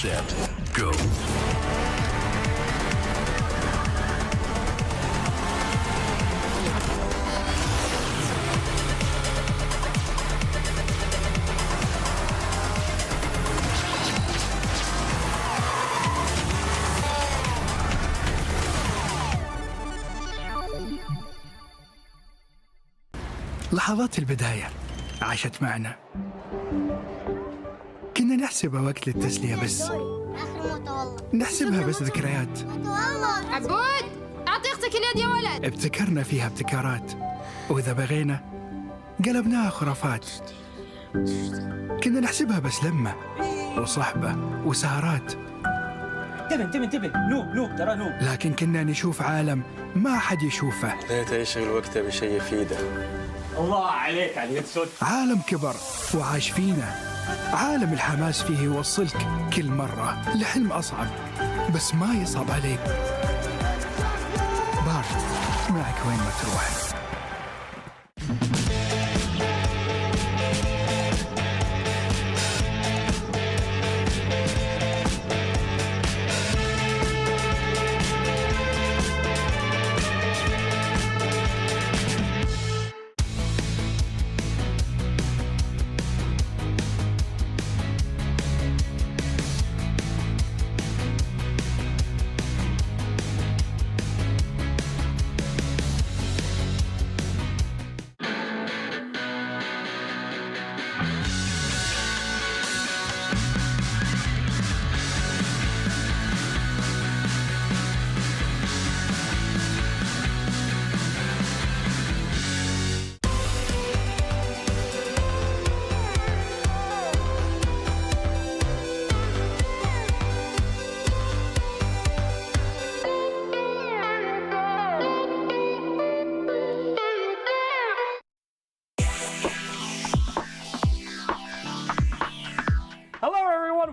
set, go. لحظات البداية عاشت معنا، كنا نحسبها وقت للتسلية بس، نحسبها بس ذكريات. عبود أعطي أختك اليد يا ولد. ابتكرنا فيها ابتكارات، وإذا بغينا قلبناها خرافات. كنا نحسبها بس لمة وصحبة وسهرات، انتبه نوب ترى نوب. لكن كنا نشوف عالم ما حد يشوفه. ليت يشغل وقته بشيء يفيده. الله عليك على اليد سود. عالم كبر وعاش فينا، عالم الحماس فيه يوصلك كل مرة لحلم أصعب بس ما يصعب عليك. بارت معك وين ما تروح.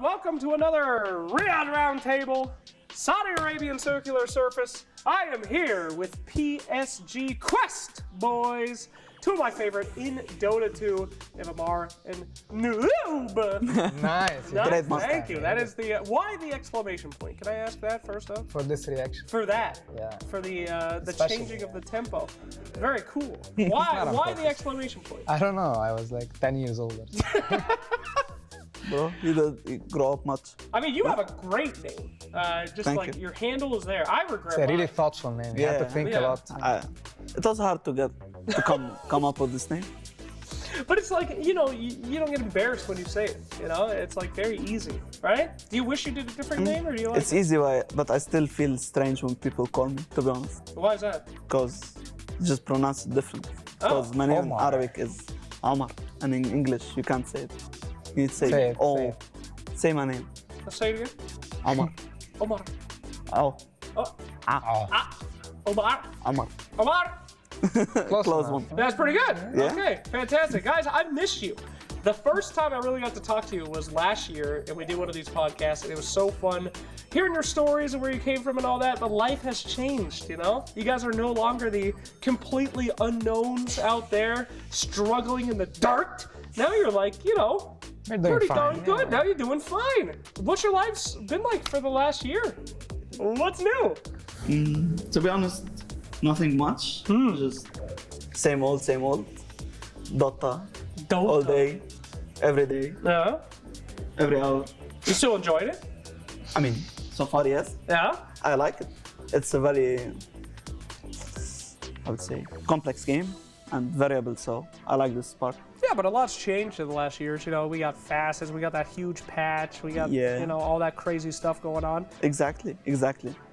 Welcome to another Riyadh Roundtable, Saudi Arabian Circular Surface. I am here with PSG Quest, boys. Two of my favorite in Dota 2, Ivamar and Noob. Nice. Thank you. That is the, why the exclamation point? Can I ask that first up? For this reaction. For that. Yeah. For the Special, changing of yeah. the tempo. Very cool. Why the exclamation point? I don't know. I was like 10 years older. Bro, you grow up much. I mean, you have a great name. Just Thank like you. your handle is there. I regret It's a really mine. thoughtful name. You have to think a lot. It was hard to come up with this name. But it's like, you know, you don't get embarrassed when you say it, you know? It's like very easy, right? Do you wish you did a different name or do you like It's easy, but I still feel strange when people call me, to be honest. Why is that? Because just pronounce it different. Because my name in Omar. Arabic is Omar, and in English you can't say it. You need to say, Say it, oh, say it. say my name, Let's say it again. Omar. Omar. Oh, Oh. ah, Omar. Omar. Omar. Close one. That's pretty good. Yeah. Okay, fantastic. Guys, I've missed you. The first time I really got to talk to you was last year, and we did one of these podcasts, and it was so fun hearing your stories and where you came from and all that, but life has changed, you know? You guys are no longer the completely unknowns out there struggling in the dirt. Now you're like, you know, You're doing pretty fine, darn good. yeah. Now you're doing fine. What's your life been like for the last year? What's new? To be honest, nothing much. Just same old. Dota. All day, every day, Yeah. every hour. You still enjoying it? I mean, so far, yes. Yeah. I like it. It's a very, I would say, complex game and variable, so I like this part. Yeah, but a lot's changed in the last years. You know, we got fastest, we got that huge patch, we got, Yeah. you know, all that crazy stuff going on. Exactly.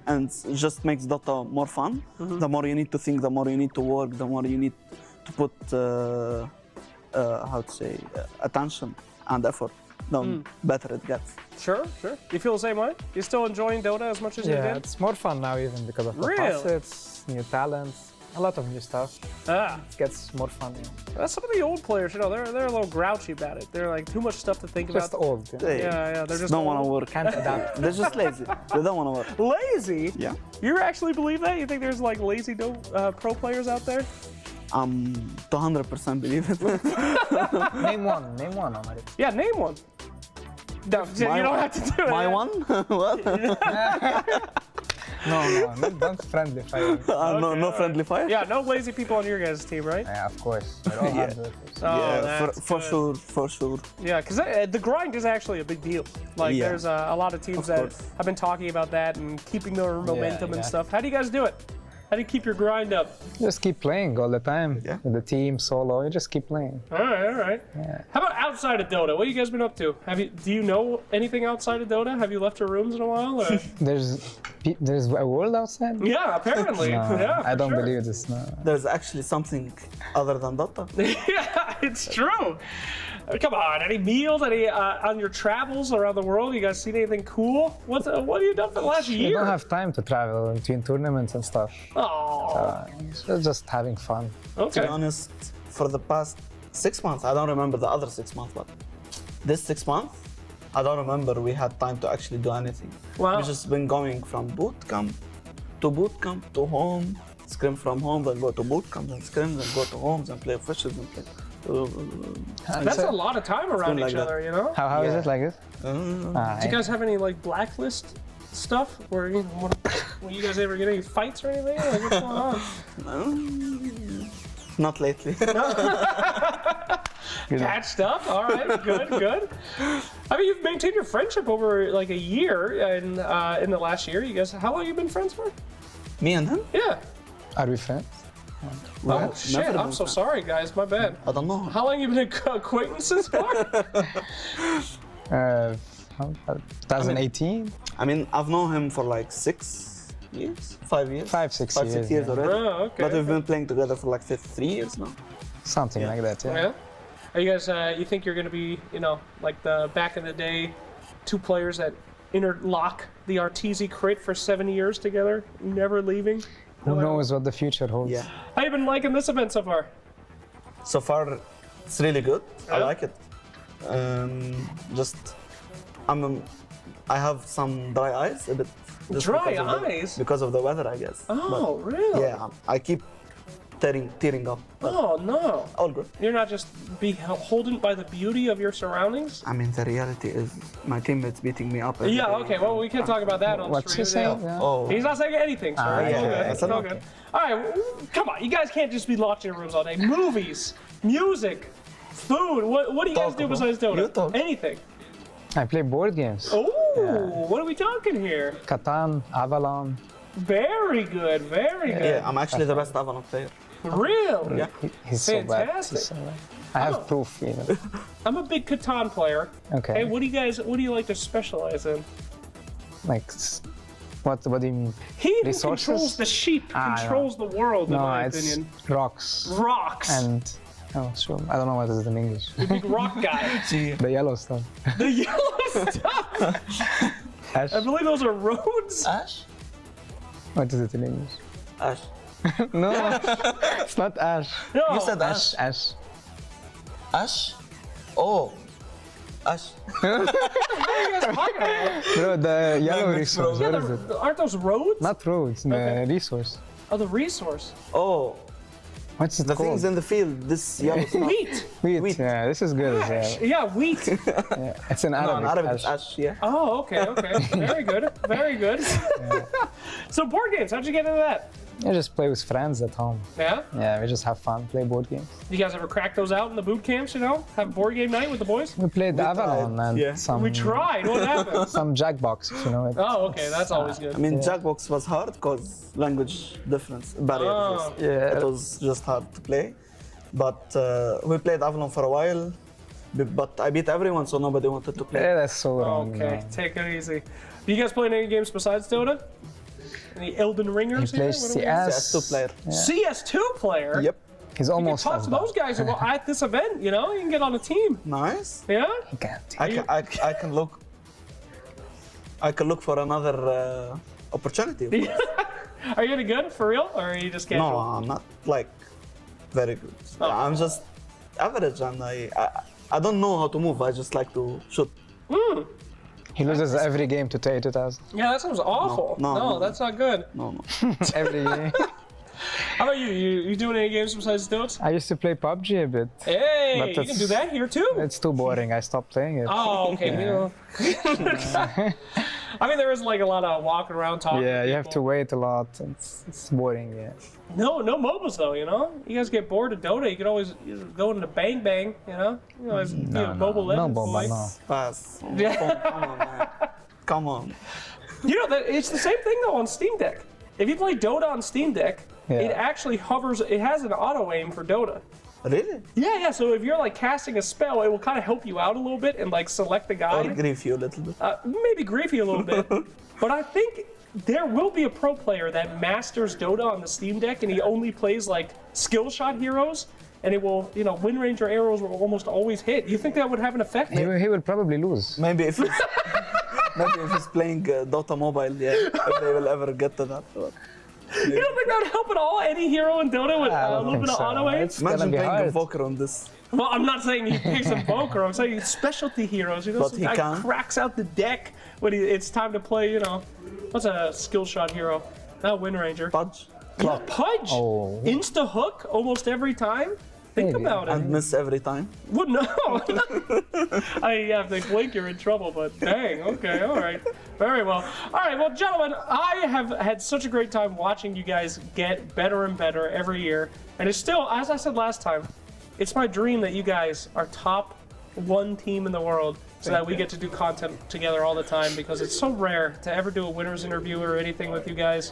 And it just makes Dota more fun. The more you need to think, the more you need to work, the more you need to put, attention and effort, the better it gets. Sure. You feel the same way? You still enjoying Dota as much as you Yeah, did? it's more fun now even because of the Really? facets, new talents, a lot of new stuff. Ah, It gets more fun. Yeah. some of the old players, you know, they're a little grouchy about it. They're like too much stuff to think Just about. old. Yeah. Yeah, they're just don't want to old. work. Can't adapt. They're just lazy. They don't want to work. Lazy? Yeah. You actually believe that? You think there's like lazy pro players out there? 200% believe it. Name one, Omar. Yeah, name one. No, you don't have to do it. My one? What? No, don't friendly fire. No friendly fire? Yeah, no lazy people on your guys' team, right? Yeah, of course. We're all hard workers. Oh, Yeah, that's for good. sure, for sure. Yeah, because the grind is actually a big deal. Like, Yeah. there's a lot of teams that course. have been talking about that and keeping their momentum and yeah. stuff. How do you guys do it? How do you keep your grind up? Just keep playing all the time. Yeah. With the team, solo, you just keep playing. All right. Yeah. How about outside of Dota? What have you guys been up to? Do you know anything outside of Dota? Have you left your rooms in a while? Or? There's a world outside? Yeah, apparently. No, Yeah, I for don't sure. believe this. No. There's actually something other than Dota. Yeah, it's true. Come on, any meals, any on your travels around the world? You guys seen anything cool? What have you done for the last I year? don't have time to travel between tournaments and stuff. Oh, So just having fun. To okay. be honest, for the past 6 months, I don't remember the other 6 months, but this 6 months, I don't remember we had time to actually do anything. Wow. We've just been going from boot camp to home, scrim from home, then go to boot camp, then scrim, then go to homes and play officials and play. That's a lot of time around like each that. other, you know? How is Yeah. it like this? Do you guys have any like blacklist stuff where when you guys ever get any fights or anything? Like, what's going on? Not lately. Patched up. All right, good. I mean, you've maintained your friendship over like a year, and in the last year, you guys. How long you been friends for? Me and him? Yeah. Are we friends? Oh shit! never I'm been so friends. sorry, guys. My bad. I don't know. How long you been acquaintances for? 2018? I mean, I've known him for like 6 years, 5 years. 5, 6 5, years. 6 years yeah. already. Oh, okay. But we've been playing together for like 3 years now. Something Yeah. like that, yeah. Yeah. Are you guys? You think you're gonna be, like the back in the day, two players that interlock the Arteezy crit for 7 years together, never leaving? Who knows what the future holds? Yeah. How you been liking this event so far? So far, it's really good. I Yeah. like it. Just, I have some dry eyes a bit. just Dry because of eyes? because of the weather, I guess. Oh, really? Yeah, I keep tearing up. But Oh no. all good. You're not just beholden by the beauty of your surroundings? I mean, the reality is my teammates beating me up. every Yeah, day. okay, well, we can't talk about that on What's stream. he saying? Yeah. Oh, He's not saying anything, sir. It's yeah, all good. that's It's all okay. good. All right, come on. You guys can't just be locked in your rooms all day. Movies, music, food. What do you guys Talk do about- besides Dota? you talk. Anything. I play board games. Oh, what are we talking here? Catan, Avalon. Very good, very good. yeah, I'm actually the best Avalon player. Real. Yeah. He's so bad. Fantastic. He's so bad. I have Oh. proof, even. I'm a big Catan player. Okay. Hey, what do you like to specialize in? Like, what do you mean? He who Resources? controls the sheep Ah, controls the world, in No, my it's opinion. rocks. Rocks. And, oh, sure. I don't know what is it in English. Big rock guy. The yellow stuff. The yellow stuff. Ash. I believe those are roads. Ash? What is it in English? Ash. No, it's not ash. No. You said Ash, ash. Ash? Oh. Ash. Bro, the yellow it's resource, Yeah, what is it? aren't those roads? Not roads, the resource. Oh, the resource. Oh. What's it The called? things in the field, this yellow stuff. Wheat. Wheat. wheat. Yeah, this is good as well. Yeah, wheat. Yeah, it's in No, Arabic. in Arabic, ash. it's Ash, yeah. Oh, okay. Very good. Very good. So board games, how'd you get into that? You just play with friends at home. Yeah? Yeah, we just have fun, play board games. You guys ever crack those out in the boot camps, Have board game night with the boys? We played Avalon tried, and yeah. some We tried. What happened? some jackboxes, Oh, okay. That's always good. I mean, Jackbox was hard because language difference, barrier. Oh. Yeah. It was just hard to play. But we played Avalon for a while, but I beat everyone, so nobody wanted to play. Yeah, that's so wrong. Okay, take it easy. Do you guys play any games besides Dota? Any Elden He Ringers? here? plays What are we- CS. CS2 player. CS2 player? Yep. He's You can almost talk as to bad. those guys at this event, You can get on a team. Nice. Yeah? He can't. I can look for another opportunity. Are you any good for real, or are you just No, casual? I'm not like very good. Oh. I'm just average, and I don't know how to move. I just like to shoot. He loses every game to Tay 2000. Yeah, that sounds awful. No, no. that's not good. No. Every game. How about you? You doing any games besides Dota? I used to play PUBG a bit. Hey, But you can that's- do that here too? It's too boring. I stopped playing it. Oh, okay. Yeah. I mean, there is like a lot of walking around talking. Yeah, to you have to people. wait a lot. It's boring, yeah. No MOBAs though. You know, you guys get bored of Dota. You could always go into Bang Bang. You know, Mobile Legends. No, boy. no. Pass. Yeah. Come on, man. Come on. You know, it's the same thing though on Steam Deck. If you play Dota on Steam Deck, Yeah. it actually hovers. It has an auto aim for Dota. Really? Yeah. So if you're like casting a spell, it will kind of help you out a little bit and like select the Or guy. grief you a little bit. Maybe grief you a little bit. But I think there will be a pro player that masters Dota on the Steam Deck, and he only plays like skill shot heroes, and it will, Wind Ranger arrows will almost always hit. You think that would have an effect? He will probably lose. Maybe if it's, maybe if it's playing Dota Mobile, yeah, if they will ever get to that. You don't think that would help at all? Any hero in Dota with I a don't little think bit of so. auto aim? It's gonna Imagine be playing hard. Invoker on this. Well, I'm not saying he picks Invoker. I'm saying specialty heroes. But Some he guy can. cracks out the deck when it's time to play. What's a skill shot hero? Not Wind Ranger. Pudge. Yeah, Pudge. Oh. Insta hook almost every time. Think Maybe. about it. And miss every time. Well, no. If they blink, you're in trouble, but dang, okay, all right. Very well. All right, well, gentlemen, I have had such a great time watching you guys get better and better every year. And it's still, as I said last time, it's my dream that you guys are top one team in the world so that we get to do content together all the time, because it's so rare to ever do a winner's interview or anything with you guys.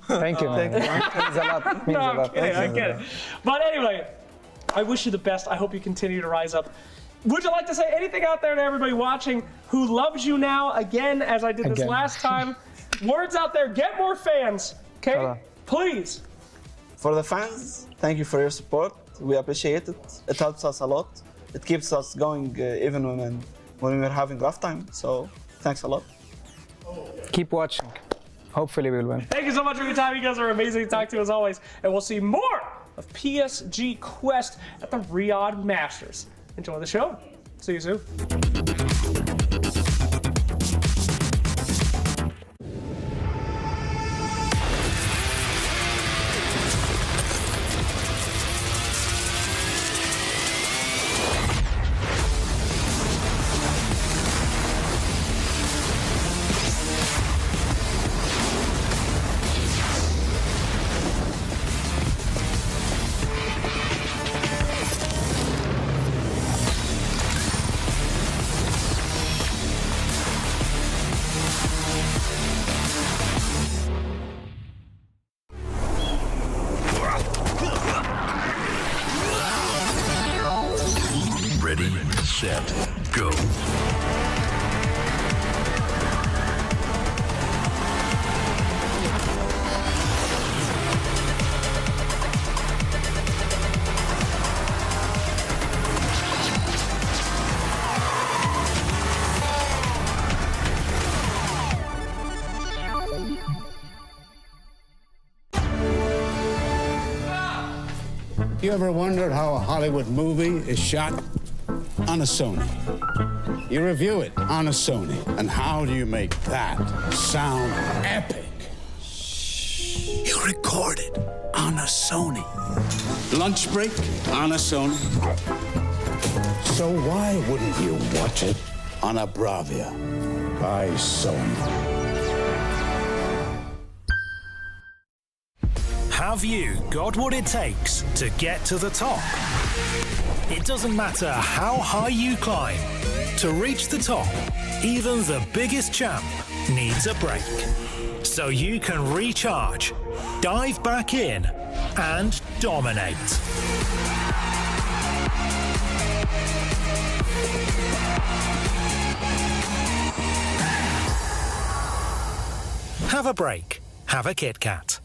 Thank you, man. Means a lot. Means No, a I'm lot. kidding, I get it. But anyway, I wish you the best. I hope you continue to rise up. Would you like to say anything out there to everybody watching who loves you now, again, as I did this Again. last time? Words out there, get more fans, okay? Hello. Please. For the fans, thank you for your support. We appreciate it. It helps us a lot. It keeps us going even when we're having rough time. So thanks a lot. Keep watching. Hopefully we'll win. Thank you so much for your time. You guys are amazing to talk to as always. And we'll see more of PSG Quest at the Riyadh Masters. Enjoy the show. See you soon. Ready, set, go. You ever wondered how a Hollywood movie is shot? On a Sony. You review it on a Sony. And how do you make that sound epic? You record it on a Sony. Lunch break on a Sony. So why wouldn't you watch it on a Bravia by Sony? Have you got what it takes to get to the top? It doesn't matter how high you climb. To reach the top, even the biggest champ needs a break. So you can recharge, dive back in, and dominate. Have a break. Have a Kit Kat.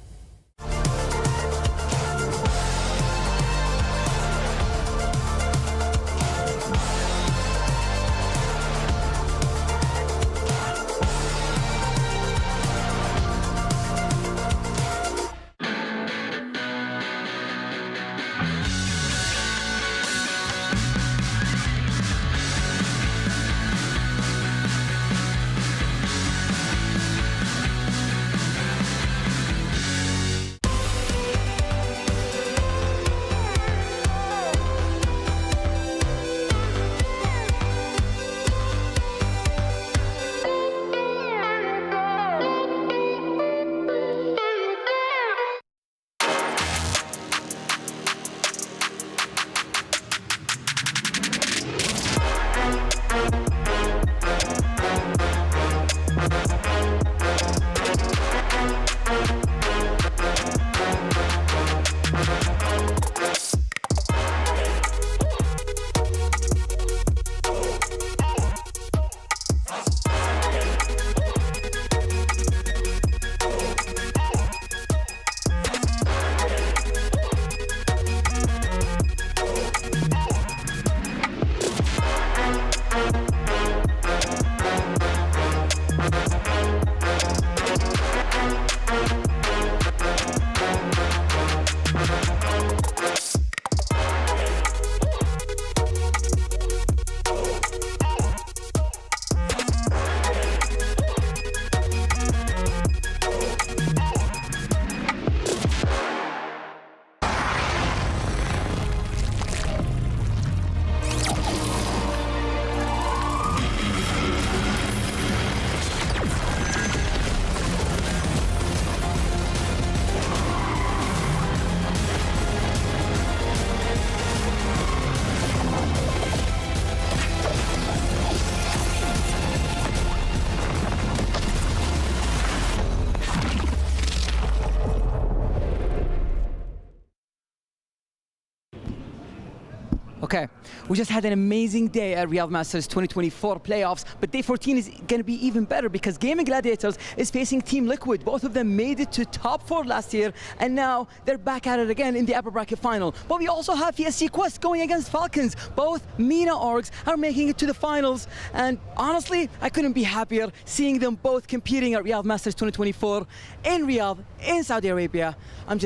Okay, we just had an amazing day at Riyadh Masters 2024 playoffs, but day 14 is going to be even better because Gaming Gladiators is facing Team Liquid. Both of them made it to top 4 last year, and now they're back at it again in the upper bracket final. But we also have PSG Quest going against Falcons. Both MENA orgs are making it to the finals, and honestly, I couldn't be happier seeing them both competing at Riyadh Masters 2024 in Riyadh, in Saudi Arabia. I'm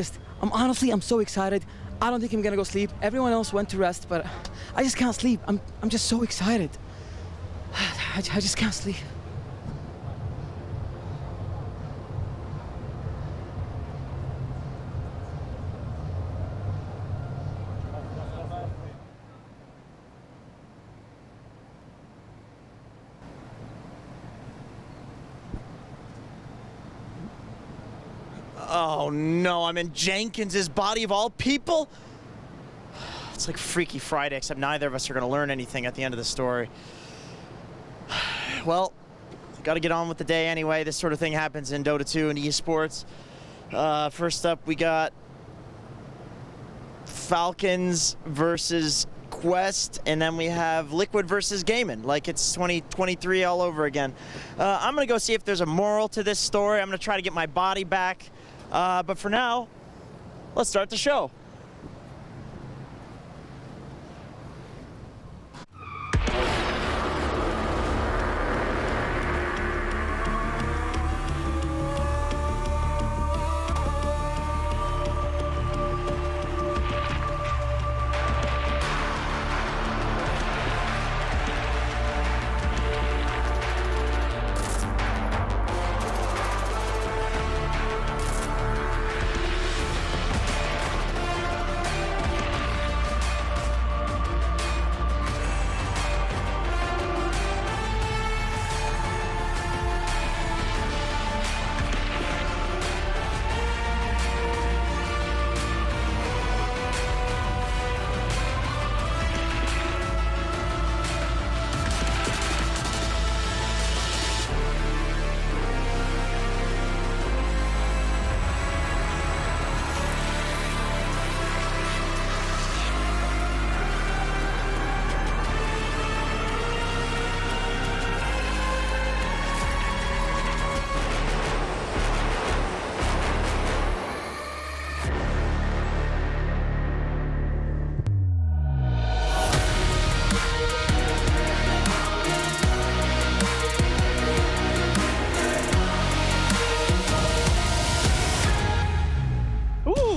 so excited. I don't think I'm gonna go sleep. Everyone else went to rest, but I just can't sleep. I'm just so excited. I just can't sleep. Oh no, I'm in Jenkins's body of all people? It's like Freaky Friday, except neither of us are going to learn anything at the end of the story. Well, got to get on with the day anyway. This sort of thing happens in Dota 2 and esports. First up, we got Falcons versus Quest, and then we have Liquid versus Gaming, like it's 2023 all over again. I'm going to go see if there's a moral to this story. I'm going to try to get my body back. But for now, let's start the show.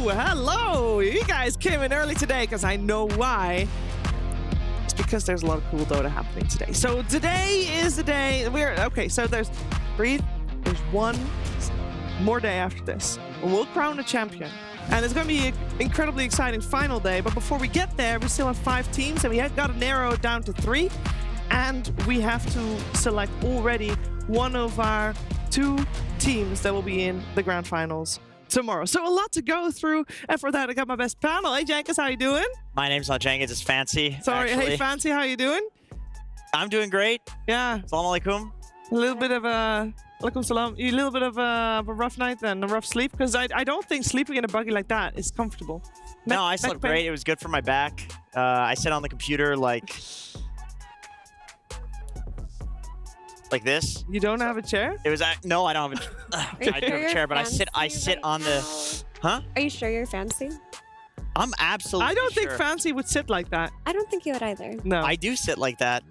Hello! You guys came in early today because I know why. It's because there's a lot of cool Dota happening today. So today is the day so there's one more day after this. We'll crown a champion. And it's going to be an incredibly exciting final day. But before we get there, we still have 5 teams and we have got to narrow it down to 3. And we have to select already one of our 2 teams that will be in the grand finals tomorrow. So a lot to go through, and for that I got my best panel. Hey Jenkins, how you doing? My name's not Jenkins, it's Fancy. Sorry, actually. Hey Fancy, how you doing? I'm doing great. Yeah. Assalamu alaikum. A little bit of a rough night then, a rough sleep, because I don't think sleeping in a buggy like that is comfortable. No, I slept great. It was good for my back. I sit on the computer like this. You don't have a chair? It was no, I don't have a I do have a chair, but I sit on the. Huh? Are you sure you're fancy? I'm absolutely. I don't think sure. Fancy would sit like that. I don't think you would either. No, I do sit like that.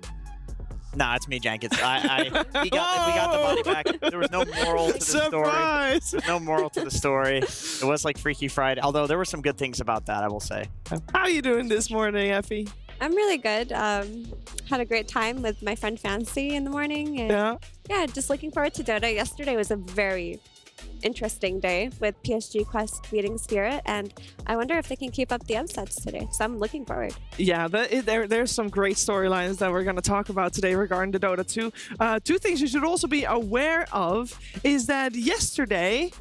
Nah, it's me, Jenkins. We got the body back. There was no moral to the Surprise! story. There's no moral to the story. It was like Freaky Friday, although there were some good things about that, I will say. How are you doing this morning, Effie? I'm really good. Had a great time with my friend Fancy in the morning. And yeah, just looking forward to Dota. Yesterday was a very interesting day with PSG Quest beating Spirit, and I wonder if they can keep up the upsets today. So I'm looking forward. Yeah, there's some great storylines that we're going to talk about today regarding the Dota 2. 2 things you should also be aware of is that yesterday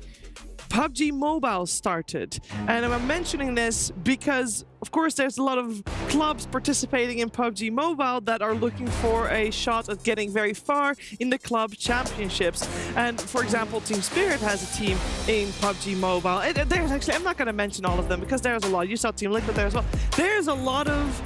PUBG Mobile started. And I'm mentioning this because, of course, there's a lot of clubs participating in PUBG Mobile that are looking for a shot at getting very far in the club championships. And, for example, Team Spirit has a team in PUBG Mobile. And there's actually, I'm not going to mention all of them because there's a lot. You saw Team Liquid there as well. There's a lot of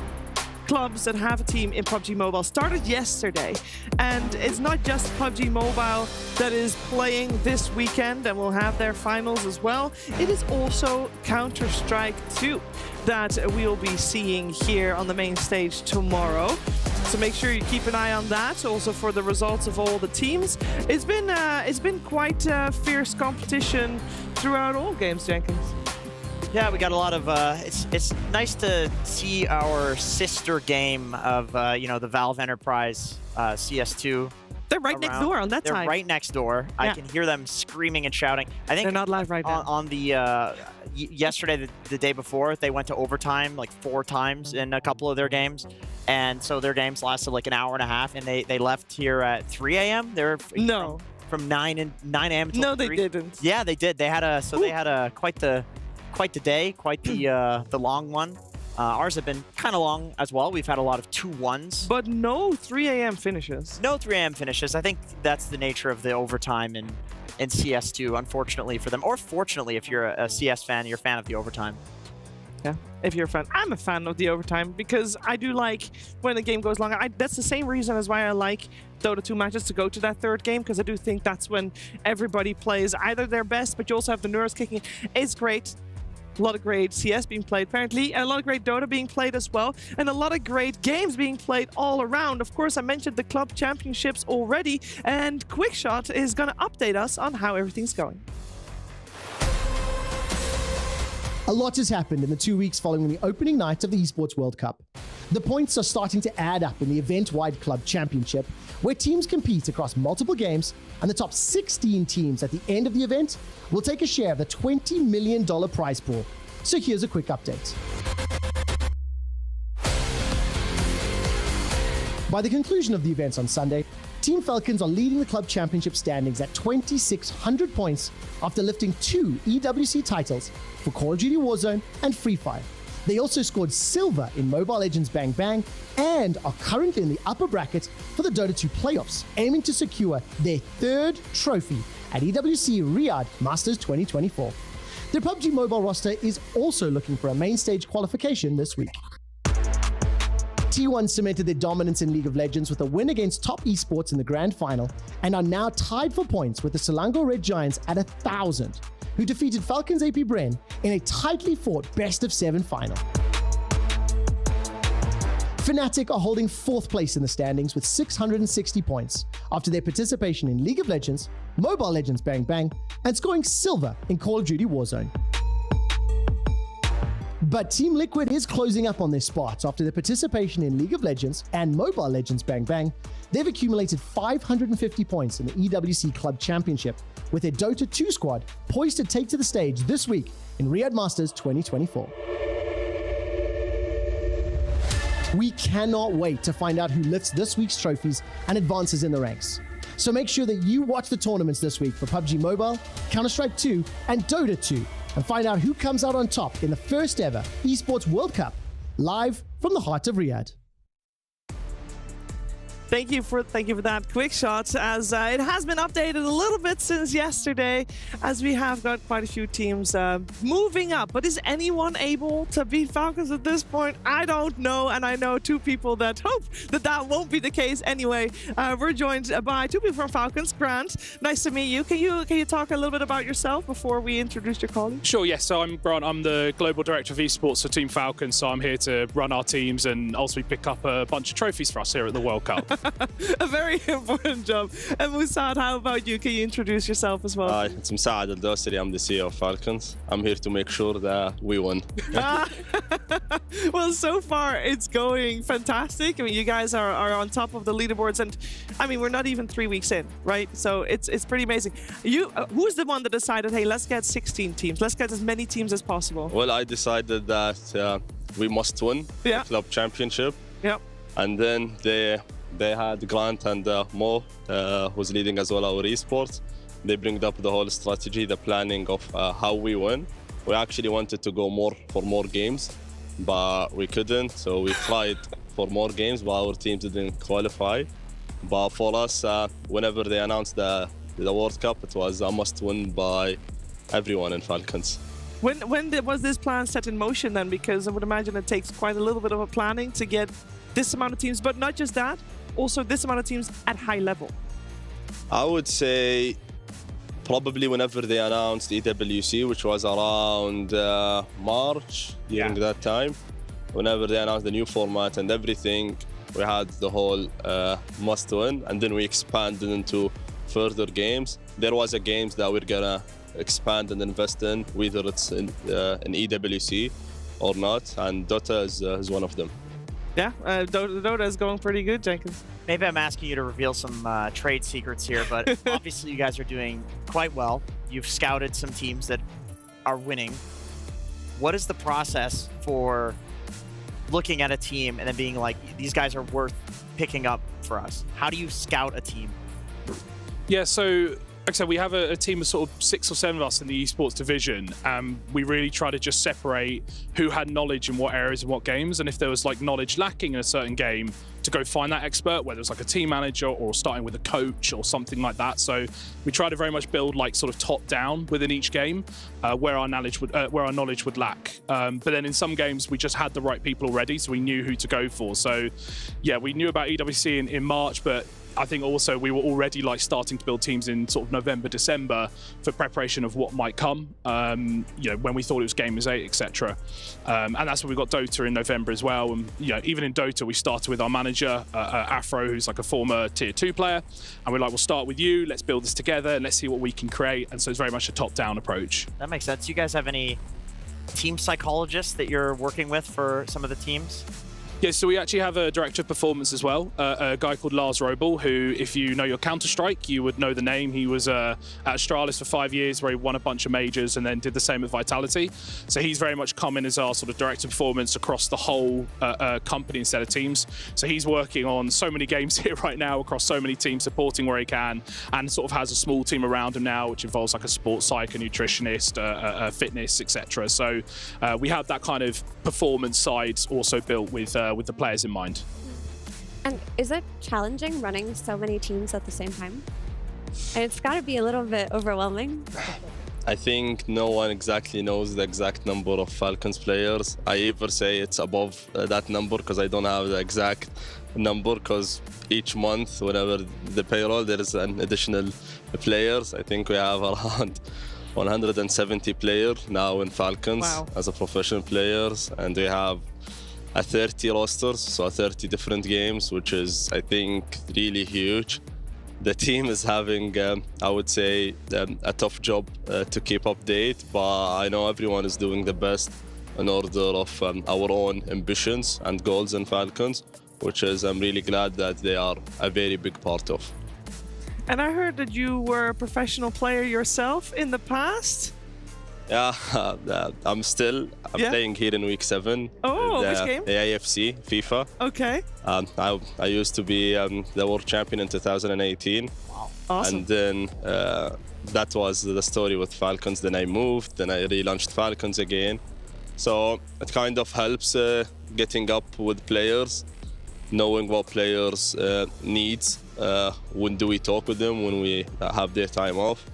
clubs that have a team in PUBG Mobile started yesterday. And it's not just PUBG Mobile that is playing this weekend and will have their finals as well. It is also Counter-Strike 2 that we'll be seeing here on the main stage tomorrow. So make sure you keep an eye on that, also for the results of all the teams. It's been quite a fierce competition throughout all games, Jenkins. Yeah, we got a lot of. It's nice to see our sister game of the Valve Enterprise CS2. They're right next door on that They're side. right next door. Yeah. I can hear them screaming and shouting. I think they're not live right now. On the yesterday, the day before, they went to overtime like 4 times in a couple of their games, and so their games lasted like an hour and a half, and they left here at 3 a.m. They're from 9 a.m. until 3. No, they didn't. Yeah, they did. They had quite the day, quite the long one. Ours have been kind of long as well. We've had a lot of 2-1s. But no 3 a.m. finishes. No 3 a.m. finishes. I think that's the nature of the overtime in CS2, unfortunately for them. Or fortunately, if you're a CS fan, you're a fan of the overtime. Yeah, if you're a fan. I'm a fan of the overtime because I do like when the game goes longer. That's the same reason as why I like Dota 2 matches to go to that third game, because I do think that's when everybody plays either their best, but you also have the nerves kicking. It's great. A lot of great CS being played, apparently, and a lot of great Dota being played as well, and a lot of great games being played all around. Of course, I mentioned the club championships already, and Quickshot is going to update us on how everything's going. A lot has happened in the 2 weeks following the opening night of the Esports World Cup. The points are starting to add up in the event-wide club championship, where teams compete across multiple games, and the top 16 teams at the end of the event will take a share of the $20 million prize pool. So here's a quick update. By the conclusion of the events on Sunday, Team Falcons are leading the club championship standings at 2,600 points after lifting 2 EWC titles for Call of Duty Warzone and Free Fire. They also scored silver in Mobile Legends Bang Bang and are currently in the upper bracket for the Dota 2 playoffs, aiming to secure their 3rd trophy at EWC Riyadh Masters 2024. Their PUBG Mobile roster is also looking for a main stage qualification this week. T1 cemented their dominance in League of Legends with a win against Top Esports in the grand final and are now tied for points with the Selangor Red Giants at 1,000, who defeated Falcons AP Bren in a tightly fought best-of-7 final. Fnatic are holding 4th place in the standings with 660 points after their participation in League of Legends, Mobile Legends Bang Bang, and scoring silver in Call of Duty Warzone. But Team Liquid is closing up on their spots after their participation in League of Legends and Mobile Legends Bang Bang. They've accumulated 550 points in the EWC Club Championship, with their Dota 2 squad poised to take to the stage this week in Riyadh Masters 2024. We cannot wait to find out who lifts this week's trophies and advances in the ranks. So make sure that you watch the tournaments this week for PUBG Mobile, Counter-Strike 2, and Dota 2, and find out who comes out on top in the first ever Esports World Cup, live from the heart of Riyadh. Thank you for that quick shot, as it has been updated a little bit since yesterday, as we have got quite a few teams moving up. But is anyone able to beat Falcons at this point? I don't know, and I know 2 people that hope that won't be the case anyway. We're joined by 2 people from Falcons. Grant, nice to meet you. Can you talk a little bit about yourself before we introduce your colleague? Sure, yes. So I'm Grant. I'm the Global Director of Esports for Team Falcons, so I'm here to run our teams and also pick up a bunch of trophies for us here at the World Cup. A very important job. And Musad, how about you? Can you introduce yourself as well? Hi, it's Musad Al-Dosri. I'm the CEO of Falcons. I'm here to make sure that we win. Well, so far it's going fantastic. I mean, you guys are on top of the leaderboards, and I mean, we're not even 3 weeks in, right? So it's pretty amazing. Who's the one that decided, hey, let's get 16 teams. Let's get as many teams as possible. Well, I decided that we must win the club championship. Yep. And then they had Grant and Mo, who's leading as well our esports. They bring up the whole strategy, the planning of how we win. We actually wanted to go for more games, but we couldn't. So we tried for more games, but our team didn't qualify. But for us, whenever they announced the World Cup, it was a must-win by everyone in Falcons. When was this plan set in motion then? Because I would imagine it takes quite a little bit of a planning to get this amount of teams, but not just that, also this amount of teams at high level? I would say probably whenever they announced EWC, which was around March, during that time, whenever they announced the new format and everything, we had the whole must win, and then we expanded into further games. There was a games that we're gonna expand and invest in, whether it's in EWC or not, and Dota is one of them. Yeah, Dota is going pretty good, Jenkins. Maybe I'm asking you to reveal some trade secrets here, but obviously you guys are doing quite well. You've scouted some teams that are winning. What is the process for looking at a team and then being like, these guys are worth picking up for us? How do you scout a team? Yeah, so like I said, we have a team of sort of 6 or 7 of us in the esports division, and we really try to just separate who had knowledge in what areas and what games, and if there was like knowledge lacking in a certain game, to go find that expert, whether it's like a team manager or starting with a coach or something like that. So we try to very much build like sort of top down within each game, where our knowledge would lack. But then in some games we just had the right people already, so we knew who to go for. So yeah, we knew about EWC in March, but I think also we were already like starting to build teams in sort of November, December for preparation of what might come. You know, when we thought it was Gamers 8, etc. And that's when we got Dota in November as well. And you know, even in Dota, we started with our manager Afro, who's like a former tier 2 player, and we're like, we'll start with you. Let's build this together and let's see what we can create. And so it's very much a top-down approach. That makes sense. You guys have any team psychologists that you're working with for some of the teams? Yeah, so we actually have a director of performance as well, a guy called Lars Robel, who, if you know your Counter-Strike, you would know the name. He was at Astralis for 5 years, where he won a bunch of majors and then did the same with Vitality. So he's very much come in as our sort of director of performance across the whole company instead of teams. So he's working on so many games here right now across so many teams, supporting where he can, and sort of has a small team around him now, which involves like a sports psych, a nutritionist, a fitness, etc. So we have that kind of performance side also built with the players in mind. And is it challenging running so many teams at the same time? And it's got to be a little bit overwhelming. I think no one exactly knows the exact number of Falcons players. I either say it's above that number because I don't have the exact number, because each month, whenever the payroll, there is an additional players. I think we have around 170 players now in Falcons as a professional players, and we have 30 rosters, so 30 different games, which is, I think, really huge. The team is having, I would say, a tough job to keep update, but I know everyone is doing the best in order of our own ambitions and goals in Falcons, which is I'm really glad that they are a very big part of. And I heard that you were a professional player yourself in the past? Yeah, I'm playing here in week 7. Oh, which game? The AFC, FIFA. Okay. I used to be the world champion in 2018. Wow. Awesome. And then that was the story with Falcons. Then I moved, then I relaunched Falcons again. So it kind of helps getting up with players, knowing what players needs. When do we talk with them, when we have their time off.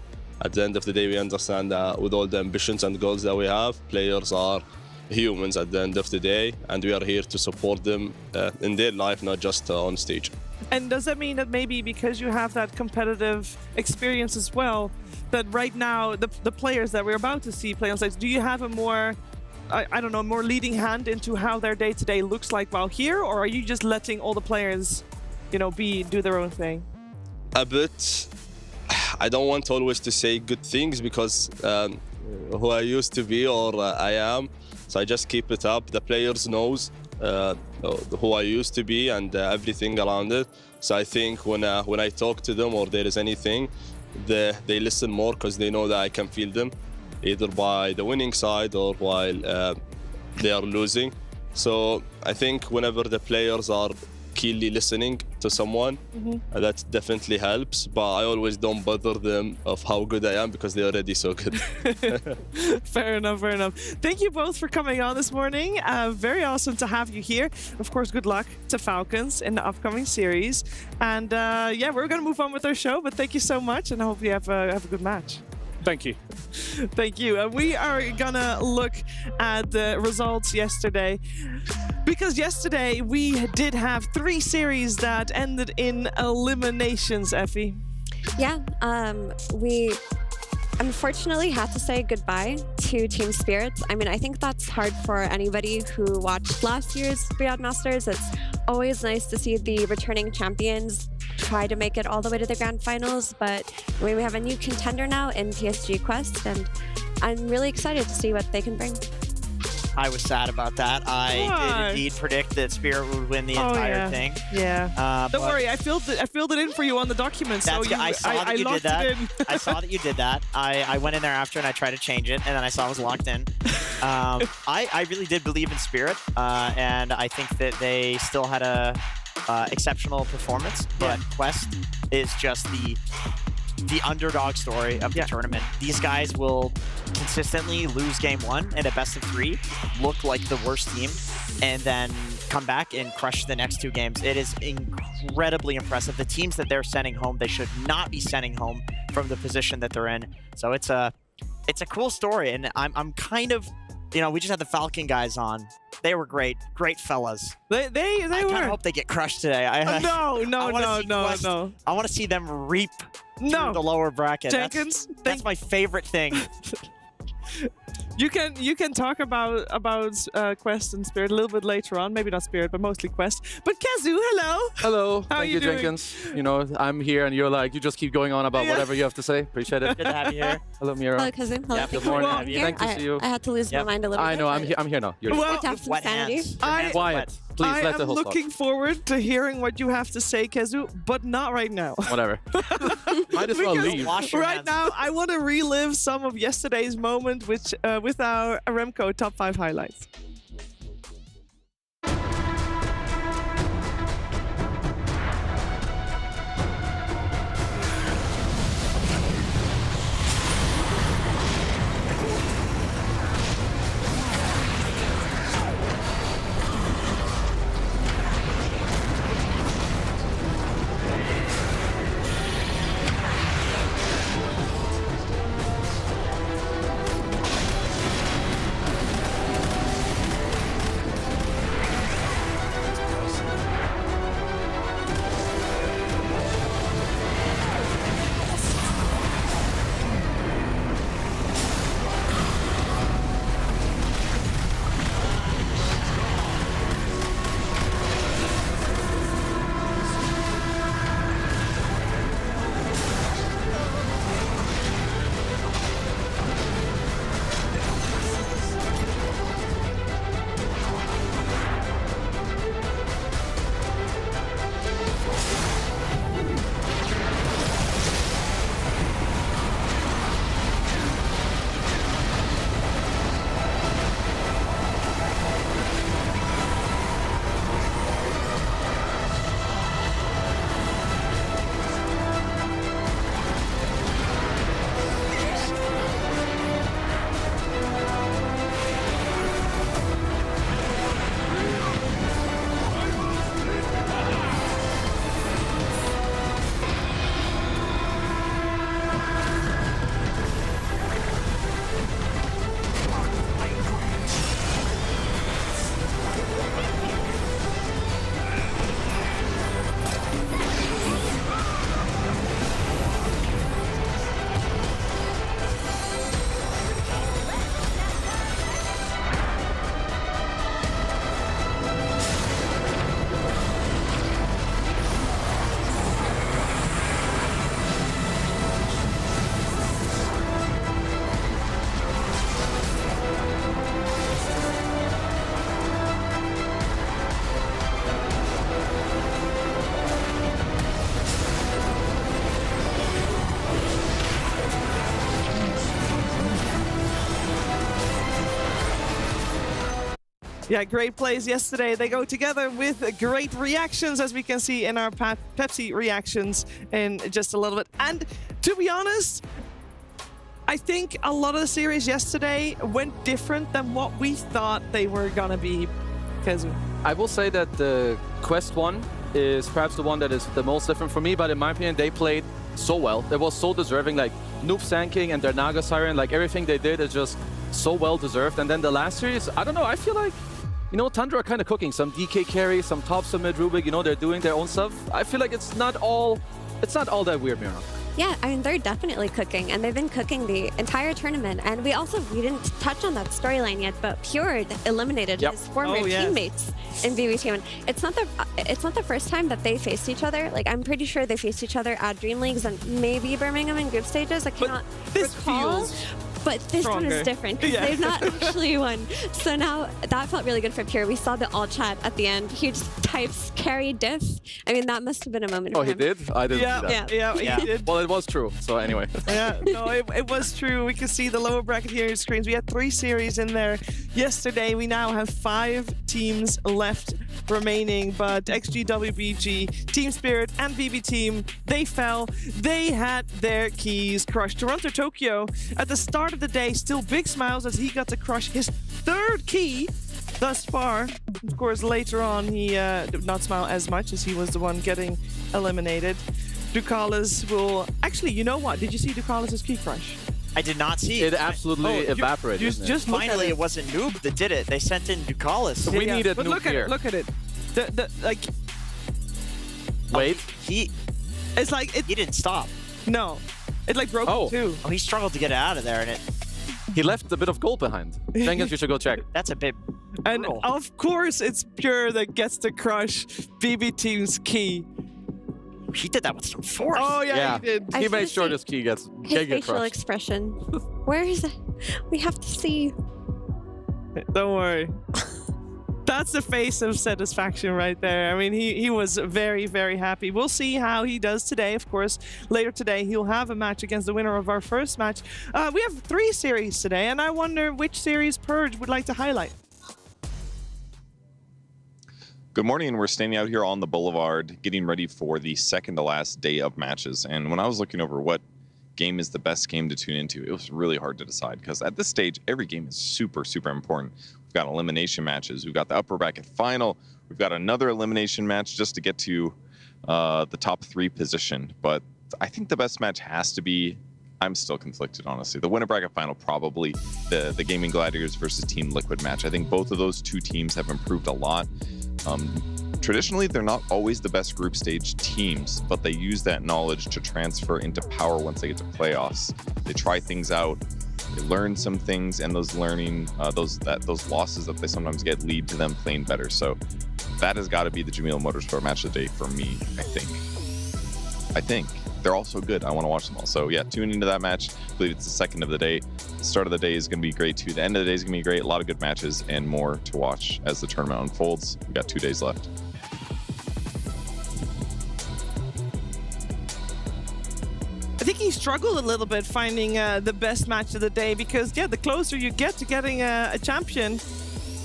At the end of the day, we understand that with all the ambitions and goals that we have, players are humans at the end of the day, and we are here to support them in their life, not just on stage. And does that mean that maybe because you have that competitive experience as well, that right now the players that we're about to see play on stage, do you have a more, I don't know, more leading hand into how their day-to-day looks like while here, or are you just letting all the players, you know, do their own thing? A bit. I don't want always to say good things because who I used to be or I am, so I just keep it up. The players knows who I used to be and everything around it. So I think when I talk to them or there is anything, they listen more because they know that I can feel them, either by the winning side or while they are losing. So I think whenever the players are keenly listening to someone, that definitely helps, but I always don't bother them of how good I am because they're already so good. Fair enough, fair enough. Thank you both for coming on this morning. Very awesome to have you here. Of course, good luck to Falcons in the upcoming series. And yeah, we're going to move on with our show, but thank you so much, and I hope you have a good match. Thank you. Thank you. And we are gonna look at the results yesterday. Because yesterday we did have 3 series that ended in eliminations, Effie. Yeah, we unfortunately had to say goodbye to Team Spirit. I mean, I think that's hard for anybody who watched last year's Riyadh Masters. It's always nice to see the returning champions try to make it all the way to the grand finals, but I mean, we have a new contender now in PSG Quest, and I'm really excited to see what they can bring. I was sad about that. I did indeed predict that Spirit would win the entire thing. Yeah. Don't worry, I filled it in for you on the document. So I saw that you did that. I saw that you did that. I went in there after and I tried to change it, and then I saw it was locked in. I really did believe in Spirit, and I think that they still had a exceptional performance. But Quest is just the underdog story of the tournament. These guys will consistently lose game 1 and a best of 3, look like the worst team, and then come back and crush the next 2 games. It is incredibly impressive. The teams that they're sending home, they should not be sending home from the position that they're in. So it's a cool story, and I'm kind of, you know, we just had the Falcon guys on. They were great fellas. They I were. kind of hope they get crushed today. No. I want to see them reap through the lower bracket. Jenkins, that's my favorite thing. You can talk about Quest and Spirit a little bit later on. Maybe not Spirit, but mostly Quest. But Kazu, hello. Hello. How are Thank you you, doing? Jenkins. You know, I'm here, and you're like, you just keep going on about whatever you have to say. Appreciate it. Good to have you here. Hello, Mira. Hello, Kazu. Hello. Yeah, good morning. Well, Thank to see you. I had to lose my mind a little bit. I know. I'm here now. You're Well, to have some sanity. quiet. Please I let the am host looking forward to hearing what you have to say, Kazu, but not right now. Whatever. Might as well leave. Right now, I want to relive some of yesterday's moment, with our Remco top 5 highlights. Yeah, great plays yesterday. They go together with great reactions, as we can see in our Pepsi reactions in just a little bit. And to be honest, I think a lot of the series yesterday went different than what we thought they were gonna be. Kazu. I will say that the Quest one is perhaps the one that is the most different for me, but in my opinion, they played so well. They were so deserving. Like, Noob Sanking and their Naga Siren, like everything they did is just so well deserved. And then the last series, I don't know, I feel like, you know, Tundra are kind of cooking. Some DK carry, some top, some mid Rubik, you know, they're doing their own stuff. I feel like it's not all that weird, Mira. Yeah, I mean, they're definitely cooking, and they've been cooking the entire tournament. And we didn't touch on that storyline yet, but Pure eliminated his former teammates in BBT1. It's not the first time that they faced each other. Like, I'm pretty sure they faced each other at Dream Leagues and maybe Birmingham in group stages. I cannot recall. But this one is different because they've not actually won. So now that felt really good for Pure. We saw the all chat at the end. He just types carry diff. I mean, that must have been a moment for him. He did? I didn't see that. Yeah, he did. Well, it was true. So anyway. Yeah, no, it was true. We can see the lower bracket here on your screens. We had 3 series in there yesterday. We now have 5 teams left remaining, but XG, WBG, Team Spirit, and BB Team, they fell. They had their keys crushed. Toronto Tokyo, at the start of the day, still big smiles as he got to crush his 3rd key thus far. Of course, later on, he did not smile as much as he was the one getting eliminated. Ducalis will... Actually, you know what? Did you see Ducalis' key crush? I did not see it. It absolutely evaporated. Just finally, it wasn't Noob that did it. They sent in Ducalis. So we needed but Noob here. Look at it. Like... Wait. It's like... He didn't stop. No. It like broke it too. Oh, he struggled to get it out of there, and it... He left a bit of gold behind. Jenkins, you should go check. That's a bit And of course, it's Pure that gets to crush BB Team's key. He did that with some force. Oh, yeah. He did. He made sure this key gets His facial expression. Where is it? We have to see. Don't worry. That's the face of satisfaction right there. I mean, he was very, very happy. We'll see how he does today. Of course, later today, he'll have a match against the winner of our first match. We have 3 series today, and I wonder which series Purge would like to highlight. Good morning. We're standing out here on the boulevard getting ready for the second to last day of matches. And when I was looking over what game is the best game to tune into, it was really hard to decide because at this stage, every game is super, super important. We've got elimination matches. We've got the upper bracket final. We've got another elimination match just to get to the top 3 position. But I think the best match has to be, I'm still conflicted, honestly. The winner bracket final, probably the Gaming Gladiators versus Team Liquid match. I think both of those 2 teams have improved a lot. Traditionally, they're not always the best group stage teams, but they use that knowledge to transfer into power once they get to playoffs. They try things out, they learn some things, and those learning, those losses that they sometimes get lead to them playing better. So that has got to be the Jamil Motorsport match of the day for me, I think. They're all so good. I want to watch them all. So yeah, tune into that match. I believe it's the second of the day. The start of the day is going to be great too. The end of the day is going to be great. A lot of good matches and more to watch as the tournament unfolds. We've got 2 days left. I think he struggled a little bit finding the best match of the day because, yeah, the closer you get to getting a champion,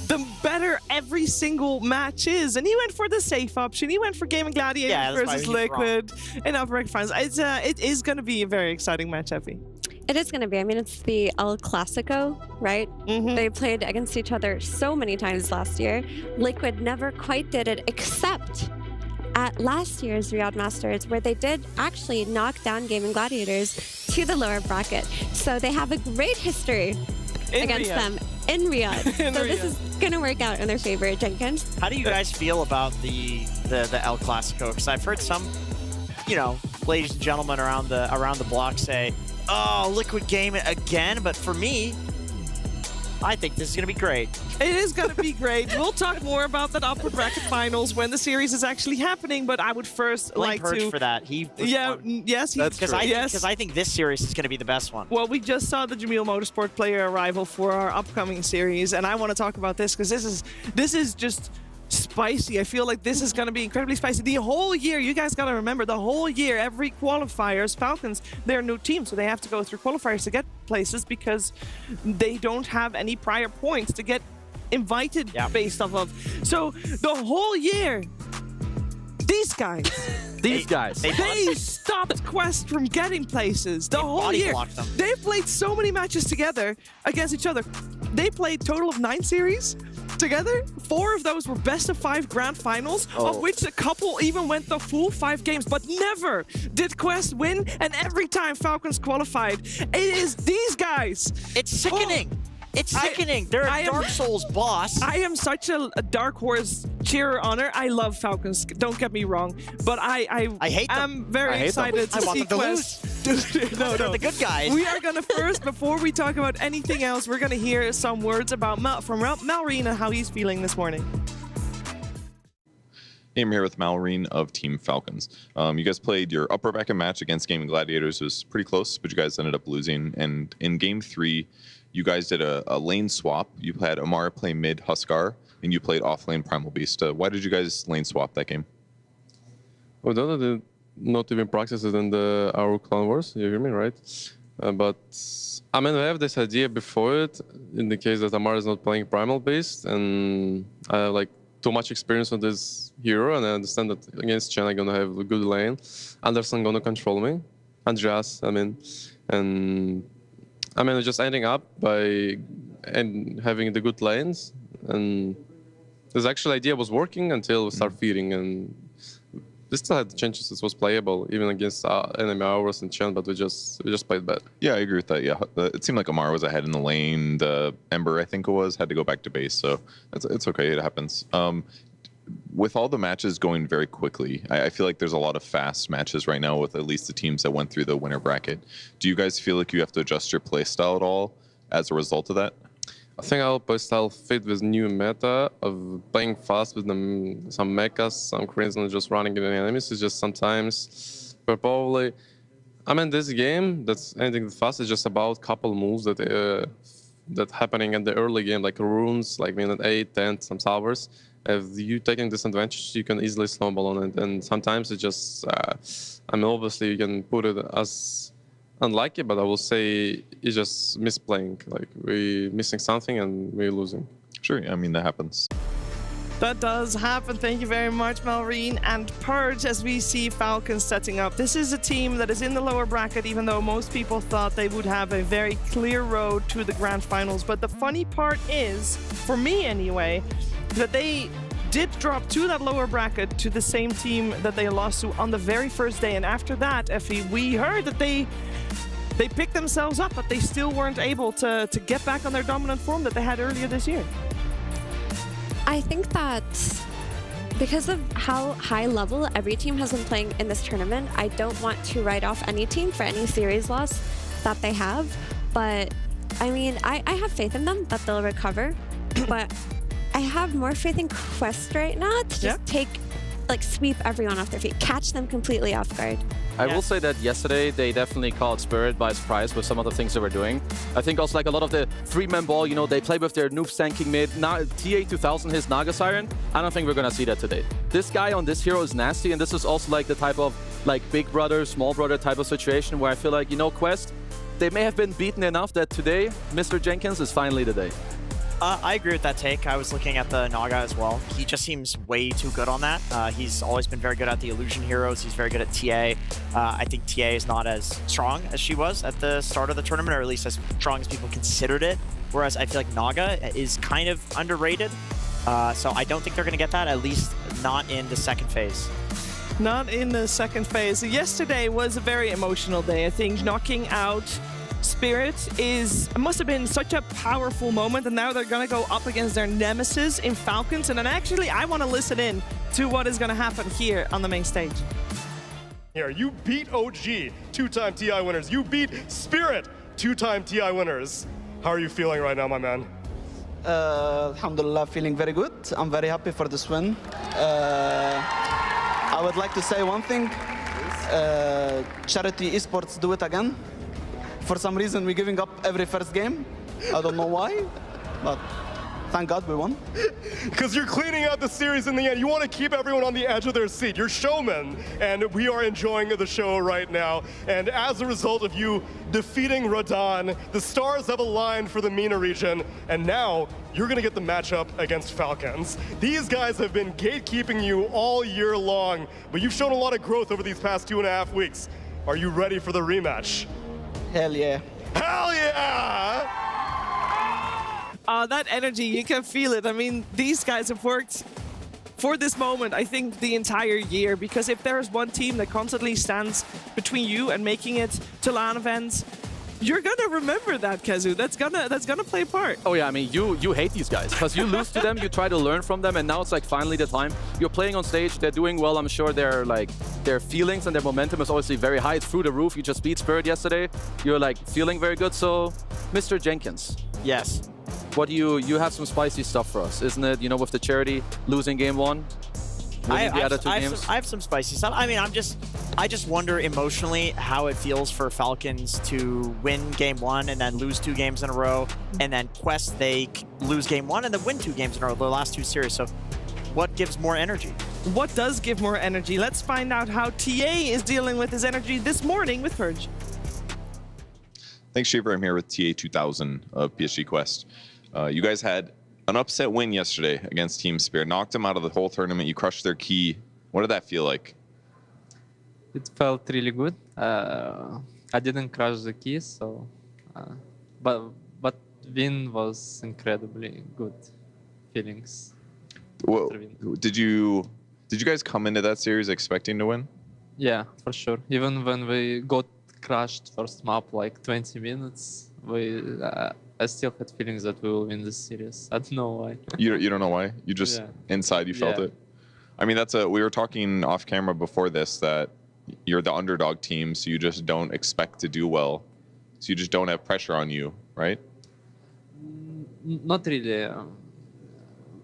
the better every single match is. And he went for the safe option. He went for Gaming Gladiators versus Liquid in upper bracket finals. It is going to be a very exciting match, Effie. It is going to be. I mean, it's the El Clasico, right? They played against each other so many times last year. Liquid never quite did it, except at last year's Riyadh Masters, where they did actually knock down Gaming Gladiators to the lower bracket. So they have a great history against them in Riyadh. This is going to work out in their favor. Jenkins? How do you guys feel about the El Clasico? Because I've heard some, ladies and gentlemen around the block say, "Oh, Liquid game again." But for me, I think this is going to be great. It is going to be great. We'll talk more about that upper bracket finals when the series is actually happening, but I would first like to... for that. Because I think this series is going to be the best one. Well, we just saw the Jamil Motorsport player arrival for our upcoming series, and I want to talk about this because this is just spicy. I feel like this is going to be incredibly spicy. The whole year, you guys got to remember, the whole year, every qualifiers, Falcons, they're a new team, so they have to go through qualifiers to get places because they don't have any prior points to get invited based off of. So the whole year, these guys, they stopped Quest from getting places. The whole year, they've played so many matches together against each other. They played total of 9 series. together. 4 of those were best of 5 grand finals, of which a couple even went the full 5 games, but never did Quest win. And every time Falcons qualified, it is these guys. It's sickening. It's sickening. They're a Dark Souls boss. I am such a Dark Horse cheerer on her. I love Falcons, don't get me wrong. But I hate them. I'm very excited to see Quest. No, They're the good guys. We are going to first, before we talk about anything else, we're going to hear some words about from Malreen and how he's feeling this morning. Hey, I'm here with Malreen of Team Falcons. You guys played your upper bracket match against Gaming Gladiators. It was pretty close, but you guys ended up losing. And in Game 3, you guys did a lane swap. You had Amara play mid Huskar, and you played off lane Primal Beast. Why did you guys lane swap that game? Well, Dota did not even practice it in our Clan Wars. You hear me, right? But I mean, we have this idea before it, in the case that Amara is not playing Primal Beast, and I have like too much experience on this hero, and I understand that against Chen I'm gonna have a good lane. Anderson gonna control me. Andreas, we're just ending up by having the good lanes, and this actual idea was working until we start feeding, and we still had chances. It was playable even against enemy Auros and Chen, but we just played bad. Yeah, I agree with that. Yeah, it seemed like Amara was ahead in the lane. The Ember, I think it was, had to go back to base, so it's okay. It happens. With all the matches going very quickly, I feel like there's a lot of fast matches right now with at least the teams that went through the winner bracket. Do you guys feel like you have to adjust your playstyle at all as a result of that? I think our playstyle fit with new meta of playing fast with some mechas, some Koreans not just running into enemies. It's just sometimes we're probably... this game that's ending fast is just about couple moves that happening in the early game, like runes, like minute 8, 10, some towers. If you taking disadvantage, you can easily snowball on it, and sometimes it just, obviously you can put it as unlucky, but I will say it's just misplaying, like we're missing something and we're losing. Sure, that happens. That does happen. Thank you very much, Malreen. And Purge, as we see Falcons setting up. This is a team that is in the lower bracket, even though most people thought they would have a very clear road to the grand finals. But the funny part is, for me anyway, that they did drop to that lower bracket to the same team that they lost to on the very first day. And after that, Effie, we heard that they picked themselves up, but they still weren't able to get back on their dominant form that they had earlier this year. I think that because of how high level every team has been playing in this tournament, I don't want to write off any team for any series loss that they have. But I have faith in them that they'll recover. But I have more faith in Quest right now to just sweep everyone off their feet, catch them completely off guard. I will say that yesterday they definitely caught Spirit by surprise with some of the things they were doing. I think also like a lot of the 3-man ball, they play with their noob stanking mid. Now TA2000 his Naga Siren. I don't think we're gonna see that today. This guy on this hero is nasty, and this is also like the type of big brother, small brother type of situation where I feel like, Quest, they may have been beaten enough that today, Mr. Jenkins is finally the day. I agree with that take. I was looking at the Naga as well. He just seems way too good on that. He's always been very good at the illusion heroes. He's very good at TA. I think TA is not as strong as she was at the start of the tournament, or at least as strong as people considered it. Whereas I feel like Naga is kind of underrated. So I don't think they're going to get that, at least not in the second phase. Not in the second phase. Yesterday was a very emotional day. I think knocking out Spirit must have been such a powerful moment, and now they're going to go up against their nemesis in Falcons. And then actually, I want to listen in to what is going to happen here on the main stage. Here, you beat OG, 2-time TI winners. You beat Spirit, 2-time TI winners. How are you feeling right now, my man? Alhamdulillah, feeling very good. I'm very happy for this win. I would like to say one thing. Charity Esports, do it again. For some reason, we're giving up every first game. I don't know why, but thank God we won. Because you're cleaning out the series in the end. You want to keep everyone on the edge of their seat. You're showmen, and we are enjoying the show right now. And as a result of you defeating Radon, the stars have aligned for the MENA region, and now you're going to get the matchup against Falcons. These guys have been gatekeeping you all year long, but you've shown a lot of growth over these past 2.5 weeks. Are you ready for the rematch? Hell yeah. Hell yeah! That energy, you can feel it. I mean, these guys have worked for this moment, I think, the entire year, because if there's one team that constantly stands between you and making it to LAN events, you're gonna remember that, Kezu. That's gonna play a part. Oh yeah, I mean, you hate these guys because you lose to them, you try to learn from them, and now it's like finally the time. You're playing on stage, they're doing well. I'm sure their feelings and their momentum is obviously very high. It's through the roof. You just beat Spirit yesterday. You're like feeling very good. So, Mr. Jenkins. Yes. What do you have some spicy stuff for us, isn't it? You know, with the charity losing game 1. I have some spicy stuff. I mean, I just wonder emotionally how it feels for Falcons to win game 1 and then lose 2 games in a row, and then Quest, they lose game 1 and then win 2 games in a row, the last 2 series. So what gives more energy? What does give more energy? Let's find out how TA is dealing with his energy this morning with Purge. Thanks, Shaver. I'm here with TA 2000 of PSG Quest. You guys had an upset win yesterday against Team Spirit. Knocked them out of the whole tournament. You crushed their key. What did that feel like? It felt really good. I didn't crush the key, so but win was incredibly good feelings. Well, did you guys come into that series expecting to win? Yeah, for sure. Even when we got crushed first map like 20 minutes, I still had feelings that we will win this series. I don't know why. You don't know why? You just inside you felt it. I mean, we were talking off camera before this that you're the underdog team, so you just don't expect to do well. So you just don't have pressure on you, right? Not really.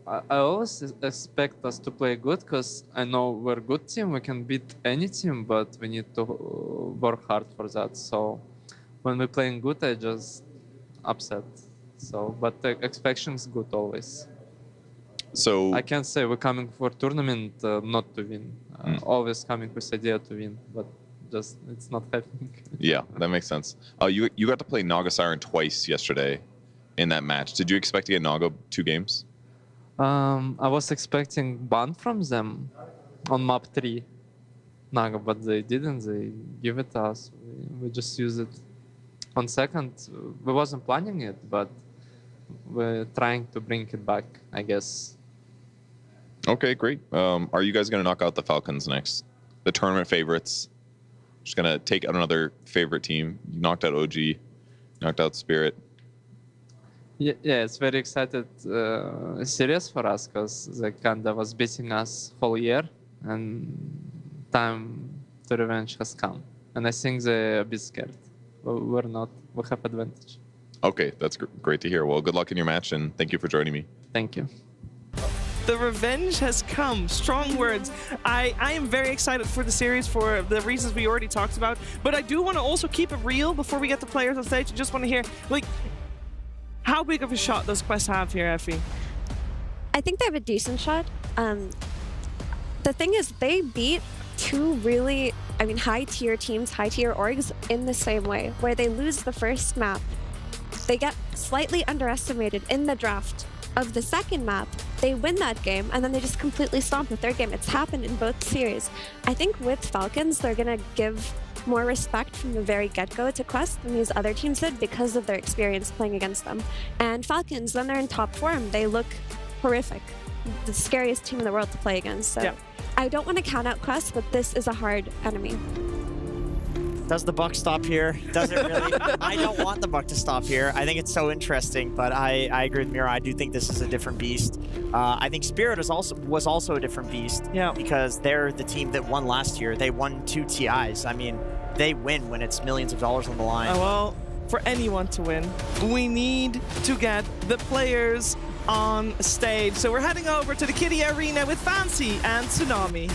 I always expect us to play good because I know we're a good team. We can beat any team, but we need to work hard for that. So when we're playing good, I just upset. So, but the expectation is good always. So I can't say we're coming for tournament not to win. Always coming with idea to win, but just it's not happening. Yeah, that makes sense. You got to play Naga Siren twice yesterday in that match. Did you expect to get Naga 2 games? I was expecting ban from them on map 3, Naga, but they didn't. They give it to us. We just use it. On second, we wasn't planning it, but we're trying to bring it back, I guess. Okay, great. Are you guys going to knock out the Falcons next? The tournament favorites. Just going to take out another favorite team. You knocked out OG, knocked out Spirit. Yeah, it's very excited series for us because the Kanda was beating us whole year, and time to revenge has come. And I think they're a bit scared. We're not. We have advantage. Okay, that's great to hear. Well, good luck in your match, and thank you for joining me. Thank you. The revenge has come. Strong words. I am very excited for the series for the reasons we already talked about, but I do want to also keep it real before we get the players on stage. I just want to hear, like, how big of a shot does Quest have here, Effie? I think they have a decent shot. The thing is, they beat 2 really, high-tier teams, high-tier orgs in the same way, where they lose the first map. They get slightly underestimated in the draft of the second map. They win that game, and then they just completely stomp the third game. It's happened in both series. I think with Falcons, they're going to give more respect from the very get-go to Quest than these other teams did because of their experience playing against them. And Falcons, when they're in top form, they look horrific. The scariest team in the world to play against. So I don't want to count out Quest, but this is a hard enemy. Does the buck stop here? Does it really? I don't want the buck to stop here. I think it's so interesting, but I agree with Mira. I do think this is a different beast. I think Spirit was also a different beast. Yeah. Because they're the team that won last year. They won 2 TIs. I mean, they win when it's millions of dollars on the line. Oh, well, for anyone to win, we need to get the players on stage. So we're heading over to the Kitty Arena with Fancy and Tsunami.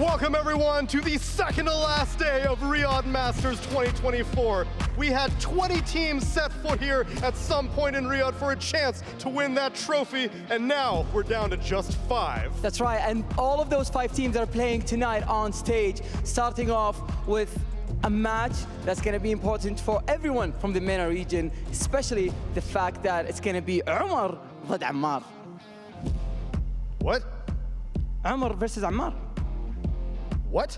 Welcome everyone to the second to last day of Riyadh Masters 2024. We had 20 teams set foot here at some point in Riyadh for a chance to win that trophy, and now we're down to just 5. That's right, and all of those 5 teams are playing tonight on stage, starting off with a match that's going to be important for everyone from the MENA region, especially the fact that it's going to be Umar ضد Ammar. What? Umar versus Ammar. What?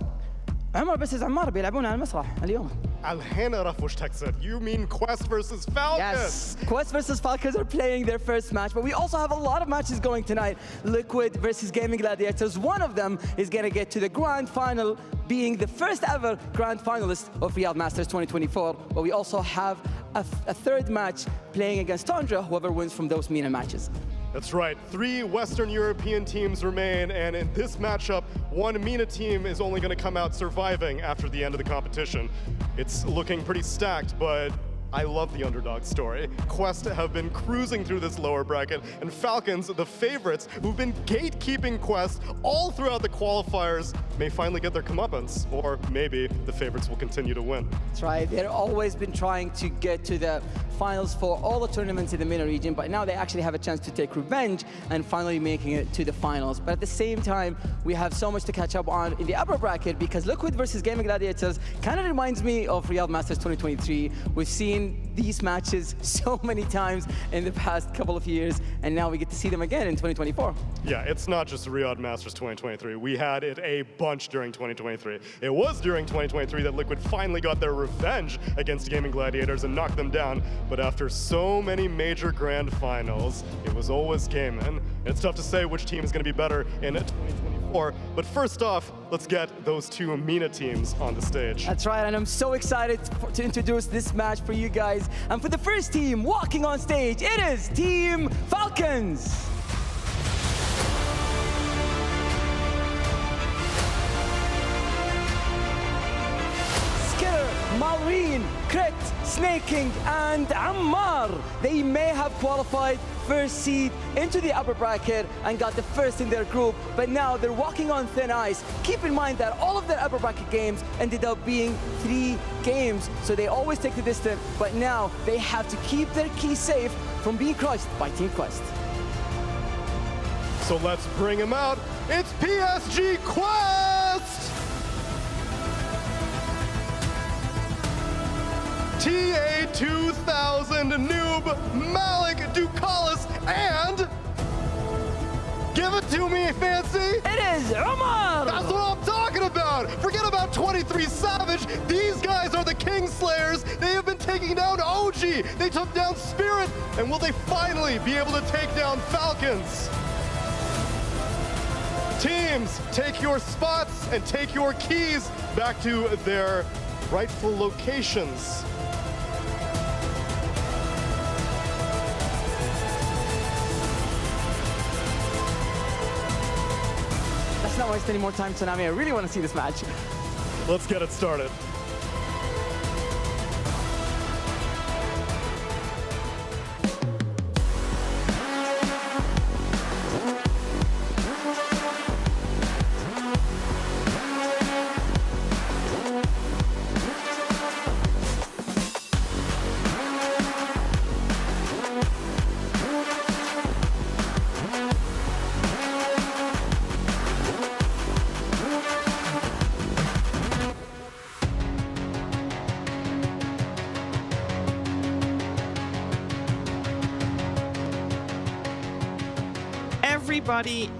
عمر versus عمار بيلعبون على المسرح اليوم. الحين أعرف وش تقصد. You mean Quest versus Falcons? Yes, Quest versus Falcons are playing their first match, but we also have a lot of matches going tonight. Liquid versus Gaming Gladiators. One of them is going to get to the grand final, being the first ever grand finalist of Riyadh Masters 2024. But we also have a third match playing against Tundra, whoever wins from those MENA matches. That's right, 3 Western European teams remain, and in this matchup, one MENA team is only going to come out surviving after the end of the competition. It's looking pretty stacked, but I love the underdog story. Quest have been cruising through this lower bracket, and Falcons, the favorites, who've been gatekeeping Quest all throughout the qualifiers, may finally get their comeuppance, or maybe the favorites will continue to win. That's right, they've always been trying to get to the finals for all the tournaments in the MENA region, but now they actually have a chance to take revenge and finally making it to the finals. But at the same time, we have so much to catch up on in the upper bracket, because Liquid versus Gaming Gladiators kind of reminds me of Riyadh Masters 2023. We've seen these matches so many times in the past couple of years, and now we get to see them again in 2024. Yeah, it's not just Riyadh Masters 2023. We had it a bunch during 2023. It was during 2023 that Liquid finally got their revenge against Gaming Gladiators and knocked them down. But after so many major grand finals, it was always Gaming. And it's tough to say which team is going to be better in 2024. But first off, let's get those 2 MENA teams on the stage. That's right, and I'm so excited to introduce this match for you guys. And for the first team walking on stage, it is Team Falcons. Malreen, Crit, Snaking, and Ammar. They may have qualified first seed into the upper bracket and got the first in their group, but now they're walking on thin ice. Keep in mind that all of their upper bracket games ended up being 3 games, so they always take the distance, but now they have to keep their key safe from being crushed by Team Quest. So let's bring them out. It's PSG Quest! TA2000 noob Malik Dukalis, and give it to me, Fancy. It is Umar. That's what I'm talking about. Forget about 23 Savage. These guys are the Kingslayers. They have been taking down OG. They took down Spirit, and will they finally be able to take down Falcons? Teams, take your spots and take your keys back to their rightful locations. Let's not waste any more time, Tsunami. I really want to see this match. Let's get it started.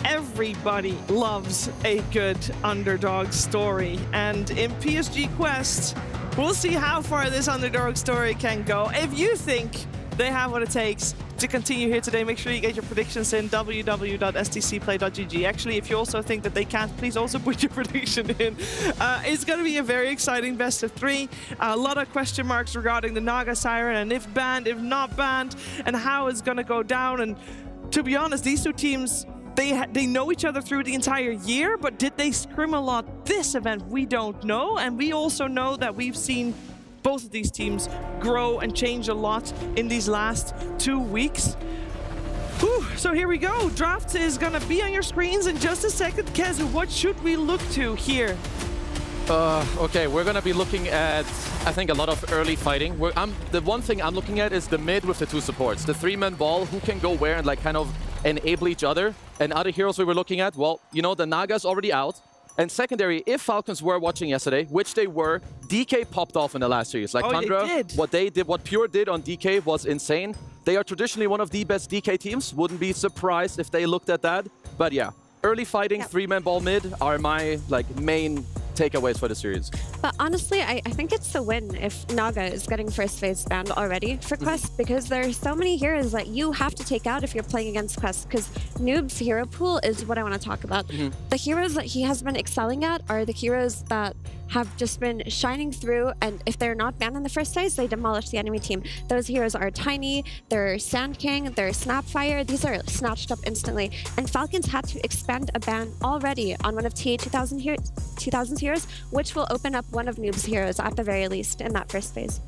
Everybody loves a good underdog story, and in PSG Quest, we'll see how far this underdog story can go. If you think they have what it takes to continue here today, make sure you get your predictions in www.stcplay.gg. Actually, if you also think that they can't, please also put your prediction in. It's going to be a very exciting best of 3. A lot of question marks regarding the Naga Siren, and if banned, if not banned, and how it's going to go down. And to be honest, these 2 teams, they know each other through the entire year, but did they scrim a lot this event? We don't know. And we also know that we've seen both of these teams grow and change a lot in these last 2 weeks. Whew, so here we go. Draft is gonna be on your screens in just a second. Kez, what should we look to here? Okay, we're gonna be looking at, I think, a lot of early fighting. The one thing I'm looking at is the mid with the two supports. The three-man ball, who can go where and like kind of enable each other. And other heroes we were looking at, well, you know, the Naga's already out. And secondary, if Falcons were watching yesterday, which they were, DK popped off in the last series. Like Tundra, what Pure did on DK was insane. They are traditionally one of the best DK teams. Wouldn't be surprised if they looked at that. But yeah, early fighting, three-man ball mid are my like main takeaways for the series. But honestly, I think it's the win if Naga is getting first phase banned already for Quest, because there are so many heroes that you have to take out if you're playing against Quest, because Noob's hero pool is what I want to talk about. The heroes that he has been excelling at are the heroes that have just been shining through, and if they're not banned in the first phase, they demolish the enemy team. Those heroes are Tiny, they're Sand King, they're Snapfire. These are snatched up instantly. And Falcons had to expend a ban already on one of TA2000's heroes, which will open up one of Noob's heroes at the very least in that first phase.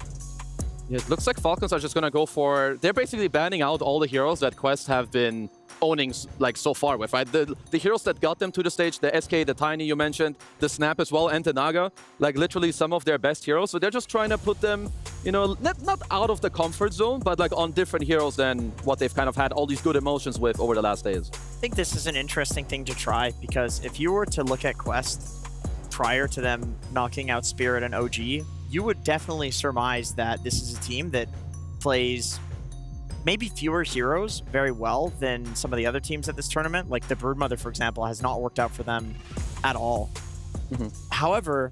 Yeah, it looks like Falcons are just going to go for... They're basically banning out all the heroes that Quest have been owning like so far with, right? The heroes that got them to the stage, the SK, the Tiny you mentioned, the Snap as well, and the Naga, like literally some of their best heroes. So they're just trying to put them, you know, not out of the comfort zone, but like on different heroes than what they've kind of had all these good emotions with over the last days. I think this is an interesting thing to try, because if you were to look at Quest prior to them knocking out Spirit and OG, you would definitely surmise that this is a team that plays maybe fewer heroes very well than some of the other teams at this tournament. Like the Broodmother, for example, has not worked out for them at all. However,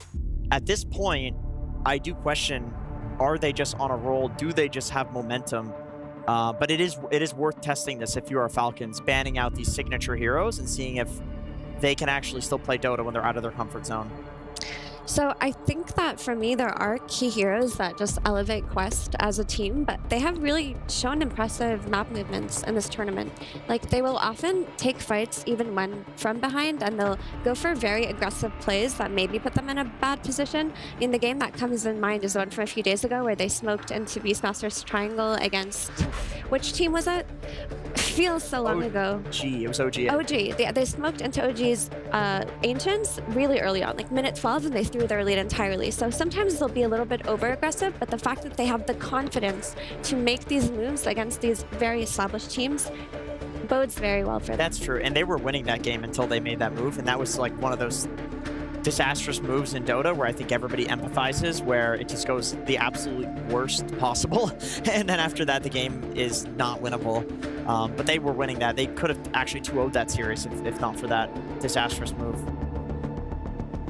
at this point, I do question, are they just on a roll? Do they just have momentum? But it is worth testing this if you are Falcons, banning out these signature heroes and seeing if they can actually still play Dota when they're out of their comfort zone. So I think that for me, there are key heroes that just elevate Quest as a team, but they have really shown impressive map movements in this tournament. Like, they will often take fights even when from behind, and they'll go for very aggressive plays that maybe put them in a bad position. In the game that comes in mind is the one from a few days ago where they smoked into Beast Master's triangle against... Which team was it? Feels so long ago. It was OG. OG. They smoked into OG's Ancients really early on, like minute 12, and they threw their lead entirely. So sometimes they'll be a little bit over-aggressive, but the fact that they have the confidence to make these moves against these very established teams bodes very well for them. That's true, and they were winning that game until they made that move, and that was like one of those disastrous moves in Dota where I think everybody empathizes, where it just goes the absolute worst possible, and then after that the game is not winnable. But they were winning that. They could have actually 2-0'd that series if not for that disastrous move.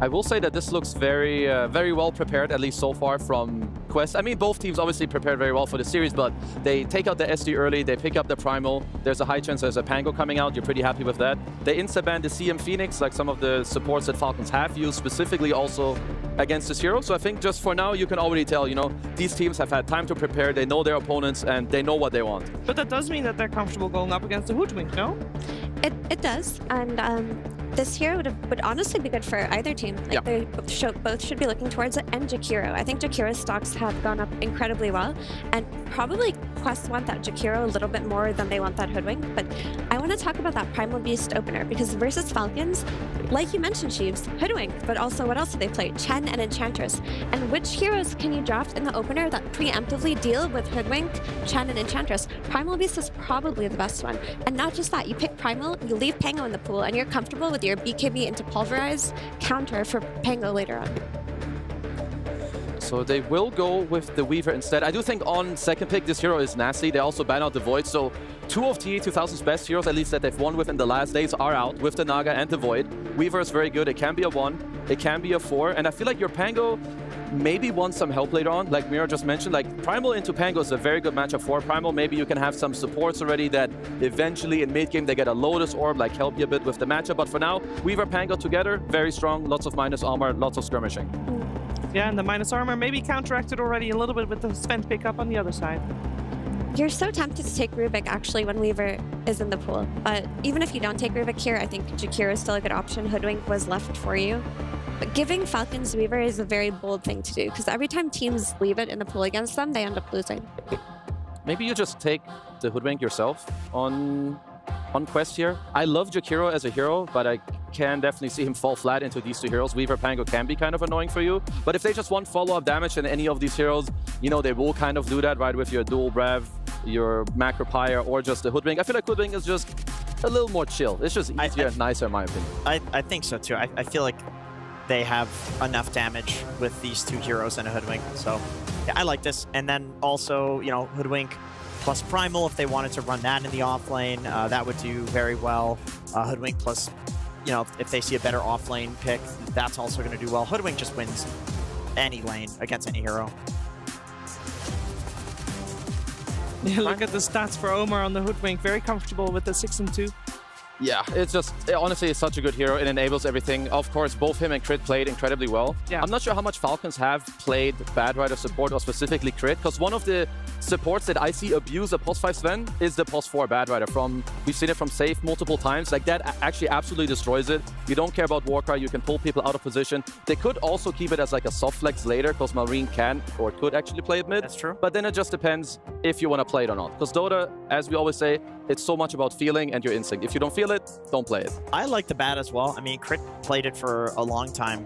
I will say that this looks very, very well prepared, at least so far from Quest. I mean, both teams obviously prepared very well for the series, but they take out the SD early, they pick up the Primal. There's a high chance there's a Pango coming out. You're pretty happy with that. They insta-ban the CM Phoenix, like some of the supports that Falcons have used specifically also against this hero. So I think just for now, you can already tell, you know, these teams have had time to prepare. They know their opponents and they know what they want. But that does mean that they're comfortable going up against the Hoodwink, no? It does, and this hero would honestly be good for either team. Like they both should be looking towards it, and Jakiro. I think Jakiro's stocks have gone up incredibly well, and probably Quest want that Jakiro a little bit more than they want that Hoodwink. But I want to talk about that Primal Beast opener, because versus Falcons, like you mentioned, Sheaves, Hoodwink, but also what else do they play? Chen and Enchantress. And which heroes can you draft in the opener that preemptively deal with Hoodwink, Chen, and Enchantress? Primal Beast is probably the best one. And not just that, you pick Primal, you leave Pango in the pool, and you're comfortable with your BKB into Pulverize counter for Pango later on. So they will go with the Weaver instead. I do think on second pick, this hero is nasty. They also ban out the Void. So two of TA2000's best heroes, at least that they've won with in the last days, are out with the Naga and the Void. Weaver is very good. It can be a 1, it can be a 4. And I feel like your Pango maybe wants some help later on. Like Mira just mentioned, like Primal into Pango is a very good matchup for Primal. Maybe you can have some supports already that eventually in mid game they get a Lotus Orb, like help you a bit with the matchup. But for now, Weaver, Pango together, very strong, lots of minus armor, lots of skirmishing. Yeah, and the minus armor maybe counteracted already a little bit with the Sven pickup on the other side. You're so tempted to take Rubik actually when Weaver is in the pool. But even if you don't take Rubik here, I think Jakiro is still a good option. Hoodwink was left for you. But giving Falcons Weaver is a very bold thing to do, because every time teams leave it in the pool against them, they end up losing. maybe you just take the Hoodwink yourself on Quest here. I love Jakiro as a hero, but I can definitely see him fall flat into these two heroes. Weaver Pango can be kind of annoying for you, but if they just want follow-up damage in any of these heroes, you know, they will kind of do that, right, with your dual Brev, your Macro Pyre, or just the Hoodwink. I feel like Hoodwink is just a little more chill. It's just easier and nicer in my opinion. I think so too. I feel like they have enough damage with these two heroes and a Hoodwink, so yeah, I like this. And then also, you know, Hoodwink plus Primal, if they wanted to run that in the off lane, that would do very well. Hoodwink plus, you know, if they see a better off lane pick, that's also going to do well. Hoodwink just wins any lane against any hero. Yeah, look at the stats for Omar on the Hoodwink. Very comfortable with the 6 and 2. Yeah, it's just, honestly, it's such a good hero. It enables everything. Of course, both him and Crit played incredibly well. Yeah. I'm not sure how much Falcons have played Bad Rider support or specifically Crit, because one of the supports that I see abuse a pos 5 Sven is the pos 4 Bad Rider. We've seen it from Safe multiple times. Like, that actually absolutely destroys it. You don't care about Warcry. You can pull people out of position. They could also keep it as like a soft flex later, because Marine can or could actually play it mid. That's true. But then it just depends if you want to play it or not. Because Dota, as we always say, it's so much about feeling and your instinct. If you don't feel it, don't play it. I like the Bad as well. I mean, Crit played it for a long time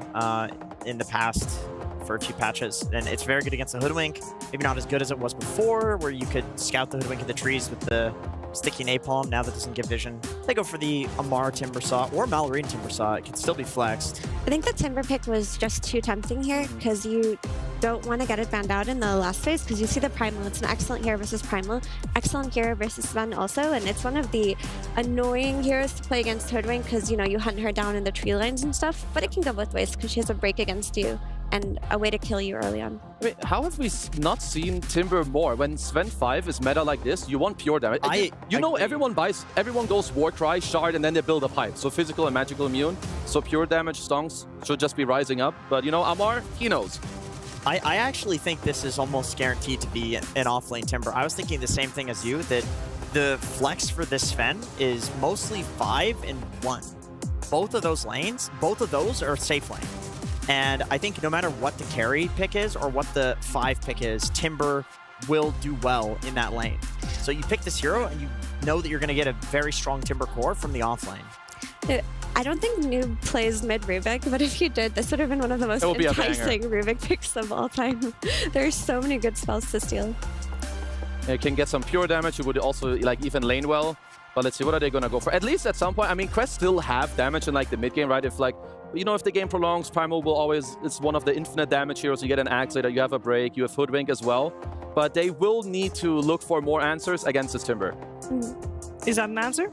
in the past for a few patches, and it's very good against the Hoodwink. Maybe not as good as it was before, where you could scout the Hoodwink in the trees with the sticky napalm. Now that doesn't give vision. They go for the Amar Timbersaw or Mallory Timbersaw. It can still be flexed. I think the Timber pick was just too tempting here because you don't want to get it banned out in the last phase because you see the Primal. It's an excellent hero versus Primal, excellent hero versus Sven also, and it's one of the annoying heroes to play against Hoodwink because, you know, you hunt her down in the tree lines and stuff, but it can go both ways because she has a break against you and a way to kill you early on. I mean, how have we not seen Timber more? When Sven 5 is meta like this, you want pure damage. You know, everyone goes Warcry, Shard, and then they build a pipe. So physical and magical immune. So pure damage stonks should just be rising up. But, you know, Amar, he knows. I actually think this is almost guaranteed to be an offlane Timber. I was thinking the same thing as you, that the flex for this Sven is mostly 5 and 1. Both of those lanes, both of those are safe lane. And I think no matter what the carry pick is or what the 5 pick is, Timber will do well in that lane. So you pick this hero and you know that you're going to get a very strong Timber core from the off lane. I don't think Noob plays mid Rubik, but if you did, this would have been one of the most enticing Rubik picks of all time. There's so many good spells to steal. You can get some pure damage. You would also like even lane well. But let's see, what are they going to go for? At least at some point, I mean, Crest still have damage in like the mid game, right? If like, you know, if the game prolongs, Primal will always, it's one of the infinite damage heroes. You get an Axe later, you have a break, you have Hoodwink as well. But they will need to look for more answers against this Timber. Is that an answer?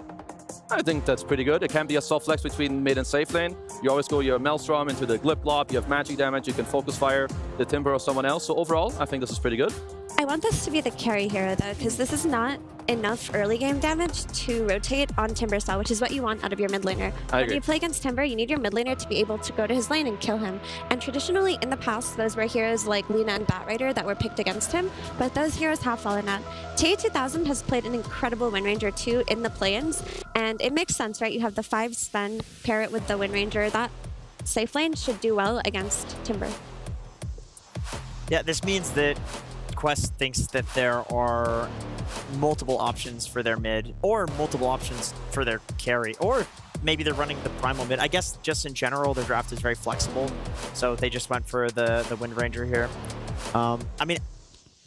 I think that's pretty good. It can be a soft flex between mid and safe lane. You always go your Maelstrom into the Glip Glop, you have magic damage, you can focus fire the Timber or someone else. So overall, I think this is pretty good. I want this to be the carry hero though, because this is not enough early game damage to rotate on Timber style, which is what you want out of your mid laner. When you play against Timber, you need your mid laner to be able to go to his lane and kill him. And traditionally in the past, those were heroes like Lina and Batrider that were picked against him, but those heroes have fallen out. TA2000 has played an incredible Wind Ranger too in the play-ins, and it makes sense, right? You have the 5 Sven, pair it with the Wind Ranger. That safe lane should do well against Timber. Yeah, this means that Quest thinks that there are multiple options for their mid, or multiple options for their carry, or maybe they're running the Primal mid. I guess just in general, their draft is very flexible, so they just went for the Wind Ranger here. I mean,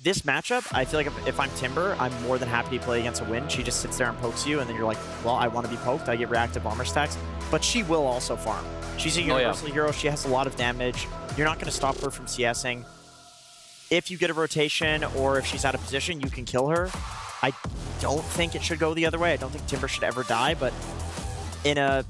this matchup, I feel like if I'm Timber, I'm more than happy to play against a Wind. She just sits there and pokes you, and then you're like, well, I want to be poked. I get reactive armor stacks, but she will also farm. She's a universal hero. She has a lot of damage. You're not going to stop her from CSing. If you get a rotation or if she's out of position, you can kill her. I don't think it should go the other way. I don't think Timber should ever die, but in a,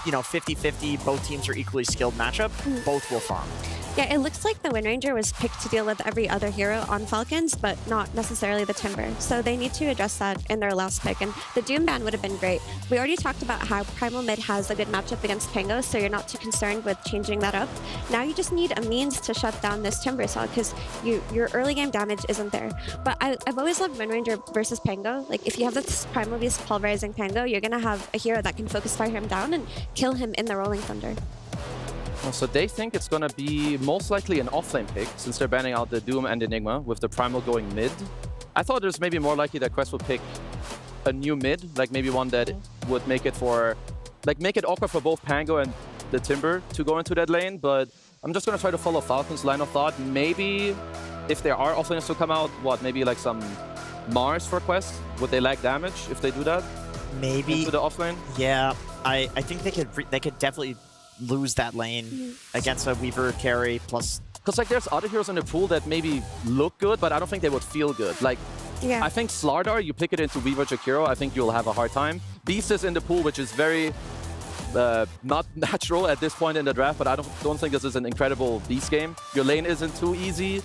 you know, 50-50, both teams are equally skilled matchup, both will farm. Yeah, it looks like the Wind Ranger was picked to deal with every other hero on Falcons, but not necessarily the Timber. So they need to address that in their last pick, and the Doom ban would have been great. We already talked about how Primal Mid has a good matchup against Pango, so you're not too concerned with changing that up. Now you just need a means to shut down this Timber Saw, because your early game damage isn't there. But I've always loved Wind Ranger versus Pango. Like, if you have this Primal Beast pulverizing Pango, you're going to have a hero that can focus fire him down and kill him in the Rolling Thunder. So they think it's going to be most likely an offlane pick, since they're banning out the Doom and Enigma, with the Primal going mid. I thought it was maybe more likely that Quest would pick a new mid, like maybe one that would make it awkward for both Pango and the Timber to go into that lane, but I'm just gonna try to follow Falcons' line of thought. Maybe if there are offlaners to come out, maybe like some Mars for Quest? Would they lack damage if they do that? Maybe. Into the offlane? Yeah, I think they could definitely lose that lane against a Weaver carry plus. Because like there's other heroes in the pool that maybe look good, but I don't think they would feel good. Like, I think Slardar, you pick it into Weaver Jakiro, I think you'll have a hard time. Beast is in the pool, which is very not natural at this point in the draft, but I don't think this is an incredible Beast game. Your lane isn't too easy.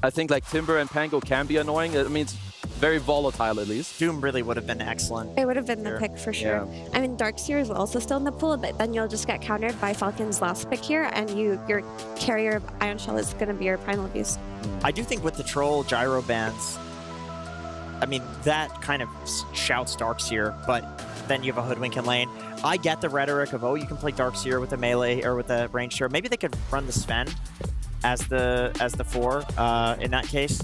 I think like Timber and Pango can be annoying. I mean, it's very volatile at least. Doom really would have been excellent. It would have been the pick for sure. Yeah. I mean, Darkseer is also still in the pool, but then you'll just get countered by Falcon's last pick here, and your carrier of Ion Shell is going to be your Primal Beast. I do think with the Troll Gyro bans, I mean, that kind of shouts Darkseer, but then you have a Hoodwink in lane. I get the rhetoric of, oh, you can play Darkseer with a melee or with a ranged hero. Maybe they could run the Sven as the 4 in that case.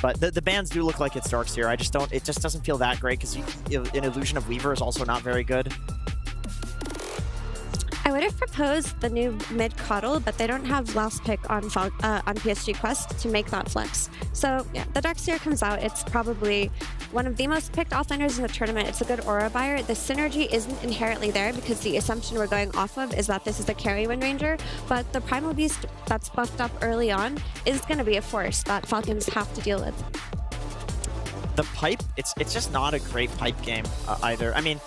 But the bans do look like it's Darkseer. It just doesn't feel that great because an Illusion of Weaver is also not very good. I would have proposed the new mid Coddle, but they don't have last pick on PSG Quest to make that flex. So yeah, the Darkseer comes out. It's probably one of the most picked offliners in the tournament. It's a good aura buyer. The synergy isn't inherently there because the assumption we're going off of is that this is a carry Wind Ranger, but the Primal Beast that's buffed up early on is going to be a force that Falcons have to deal with. The pipe, it's just not a great pipe game either. I mean,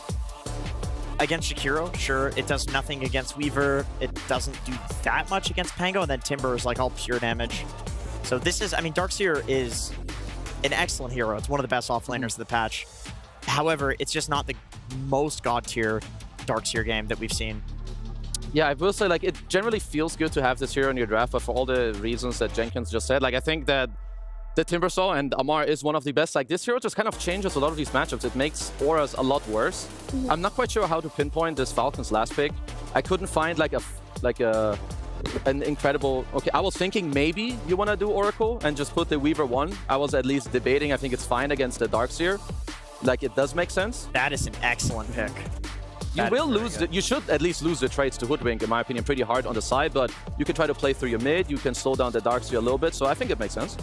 against Jakiro, sure, it does nothing against Weaver. It doesn't do that much against Pango, and then Timber is like all pure damage. So this is, I mean, Darkseer is an excellent hero. It's one of the best offlaners of the patch. However, it's just not the most god tier Darkseer game that we've seen. Yeah, I will say, like, it generally feels good to have this hero in your draft, but for all the reasons that Jenkins just said, like, I think that the Timbersaw and Amar is one of the best. Like, this hero just kind of changes a lot of these matchups. It makes auras a lot worse. I'm not quite sure how to pinpoint this Falcons last pick. I couldn't find an incredible... Okay, I was thinking maybe you want to do Oracle and just put the Weaver 1. I was at least debating. I think it's fine against the Darkseer. Like, it does make sense. That is an excellent pick. You will lose you should at least lose the trades to Hoodwink, in my opinion, pretty hard on the side, but you can try to play through your mid, you can slow down the Darkseer a little bit, so I think it makes sense.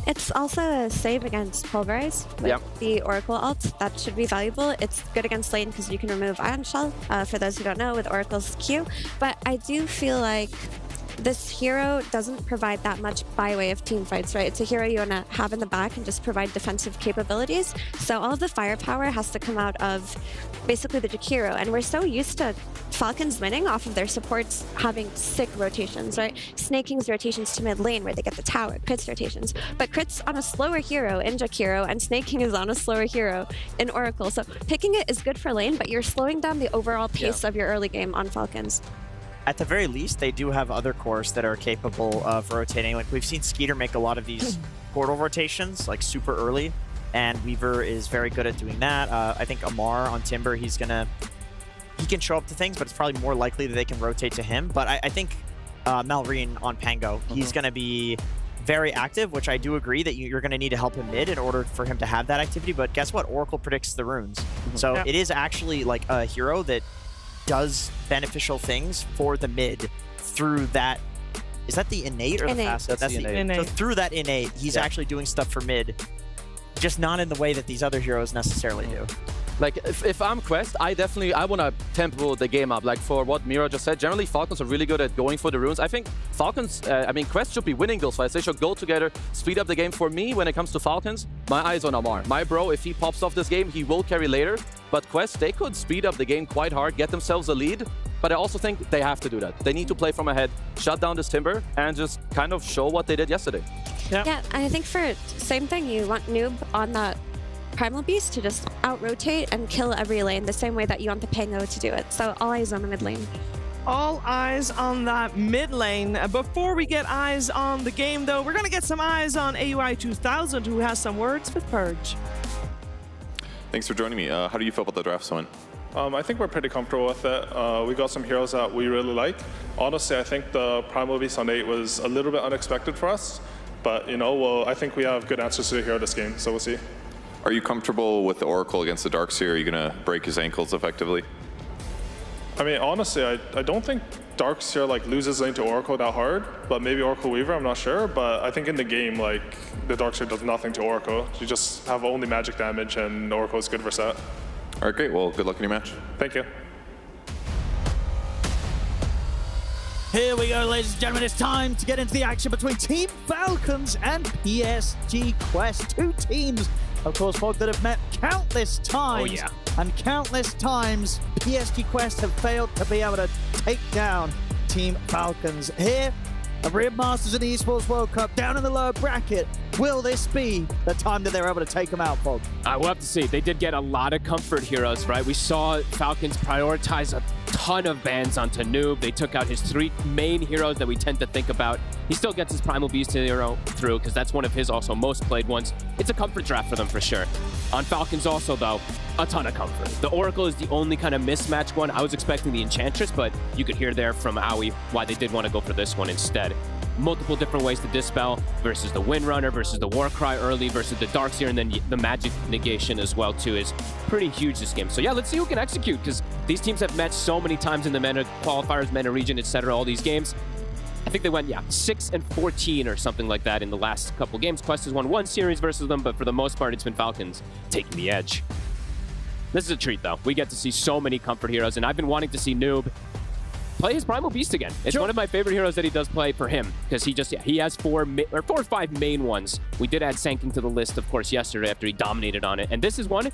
It's also a save against Pulverize with the Oracle ult. That should be valuable. It's good against lane because you can remove Ion Shell, for those who don't know, with Oracle's Q. But I do feel like this hero doesn't provide that much by way of team fights, right? It's a hero you want to have in the back and just provide defensive capabilities. So all of the firepower has to come out of basically the Jakiro. And we're so used to Falcons winning off of their supports having sick rotations, right? Snaking's rotations to mid lane where they get the tower, crits rotations. But crits on a slower hero in Jakiro and snaking is on a slower hero in Oracle. So picking it is good for lane, but you're slowing down the overall pace of your early game on Falcons. At the very least, they do have other cores that are capable of rotating. Like, we've seen Skeeter make a lot of these portal rotations, like, super early, and Weaver is very good at doing that. I think Amar on Timber, he can show up to things, but it's probably more likely that they can rotate to him. But I think Malrine on Pango, he's going to be very active, which I do agree that you're going to need to help him mid in order for him to have that activity. But guess what? Oracle predicts the runes. So it is actually, like, a hero that does beneficial things for the mid through that. Is that the innate or the facet? That's the innate. So through that innate, he's actually doing stuff for mid, just not in the way that these other heroes necessarily do. Like, if I'm Quest, I want to tempo the game up. Like, for what Mira just said, generally Falcons are really good at going for the runes. I think Falcons, Quest should be winning those fights. They should go together, speed up the game. For me, when it comes to Falcons, my eyes on Amar. My bro, if he pops off this game, he will carry later. But Quest, they could speed up the game quite hard, get themselves a lead. But I also think they have to do that. They need to play from ahead, shut down this Timber, and just kind of show what they did yesterday. Yeah, I think for same thing, you want Noob on that Primal Beast to just out-rotate and kill every lane the same way that you want the Pango to do it. So all eyes on the mid lane. All eyes on that mid lane. Before we get eyes on the game, though, we're going to get some eyes on AUI 2000, who has some words with Purge. Thanks for joining me. How do you feel about the draft, Swin? I think we're pretty comfortable with it. We got some heroes that we really like. Honestly, I think the Primal Beast on 8 was a little bit unexpected for us. But, you know, well, I think we have good answers to the hero this game, so we'll see. Are you comfortable with the Oracle against the Darkseer? Are you going to break his ankles effectively? I mean, honestly, I don't think Darkseer like loses lane to Oracle that hard, but maybe Oracle Weaver, I'm not sure. But I think in the game, like, the Darkseer does nothing to Oracle. You just have only magic damage, and Oracle is good for set. All right, great. Well, good luck in your match. Thank you. Here we go, ladies and gentlemen. It's time to get into the action between Team Falcons and PSG Quest. Two teams, of course, folk that have met countless times. Oh, yeah. And countless times, PSG Quest have failed to be able to take down Team Falcons. Here at Riyadh Masters in the Esports World Cup, down in the lower bracket, will this be the time that they're able to take them out, folk? We'll have to see. They did get a lot of comfort heroes, right? We saw Falcons prioritize a ton of bans onto Noob. They took out his 3 main heroes that we tend to think about. He still gets his Primal Beast hero through because that's one of his also most played ones. It's a comfort draft for them for sure. On Falcons also, though, a ton of comfort. The Oracle is the only kind of mismatch one. I was expecting the Enchantress, but you could hear there from Aoi why they did want to go for this one instead. Multiple different ways to dispel versus the Windrunner, versus the Warcry early, versus the Darkseer, and then the magic negation as well too is pretty huge this game. So yeah, let's see who can execute, because these teams have met so many times in the MENA qualifiers, MENA region, etc. All these games. I think they went, 6-14 or something like that in the last couple games. Quest has won 1 series versus them, but for the most part, it's been Falcons taking the edge. This is a treat, though. We get to see so many comfort heroes, and I've been wanting to see Noob play his Primal Beast again. It's one of my favorite heroes that he does play for him, because he has 4 or 5 main ones. We did add Sanking to the list, of course, yesterday after he dominated on it, and this is one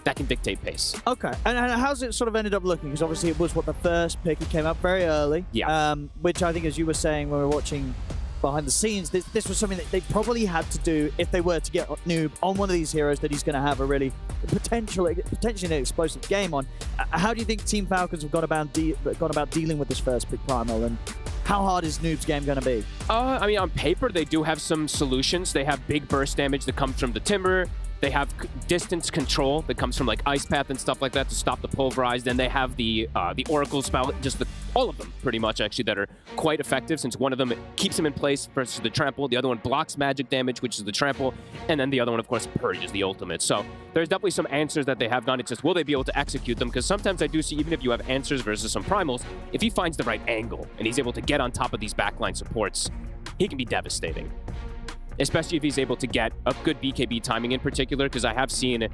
that can dictate pace. Okay, and how's it sort of ended up looking? Because obviously it was the first pick. It came up very early. Yeah. Which I think, as you were saying when we were watching behind the scenes, this was something that they probably had to do if they were to get Noob on one of these heroes that he's going to have a really potentially an explosive game on. How do you think Team Falcons have gone about dealing with this first pick Primal, and how hard is Noob's game going to be? I mean, on paper, they do have some solutions. They have big burst damage that comes from the Timber. They have distance control that comes from like Ice Path and stuff like that to stop the pulverized. Then they have the Oracle spell, all of them pretty much actually that are quite effective, since one of them keeps him in place versus the trample. The other one blocks magic damage, which is the trample. And then the other one, of course, purges the ultimate. So there's definitely some answers that they have done. It's just, will they be able to execute them? Because sometimes I do see, even if you have answers versus some primals, if he finds the right angle and he's able to get on top of these backline supports, he can be devastating. Especially if he's able to get a good BKB timing in particular, because I have seen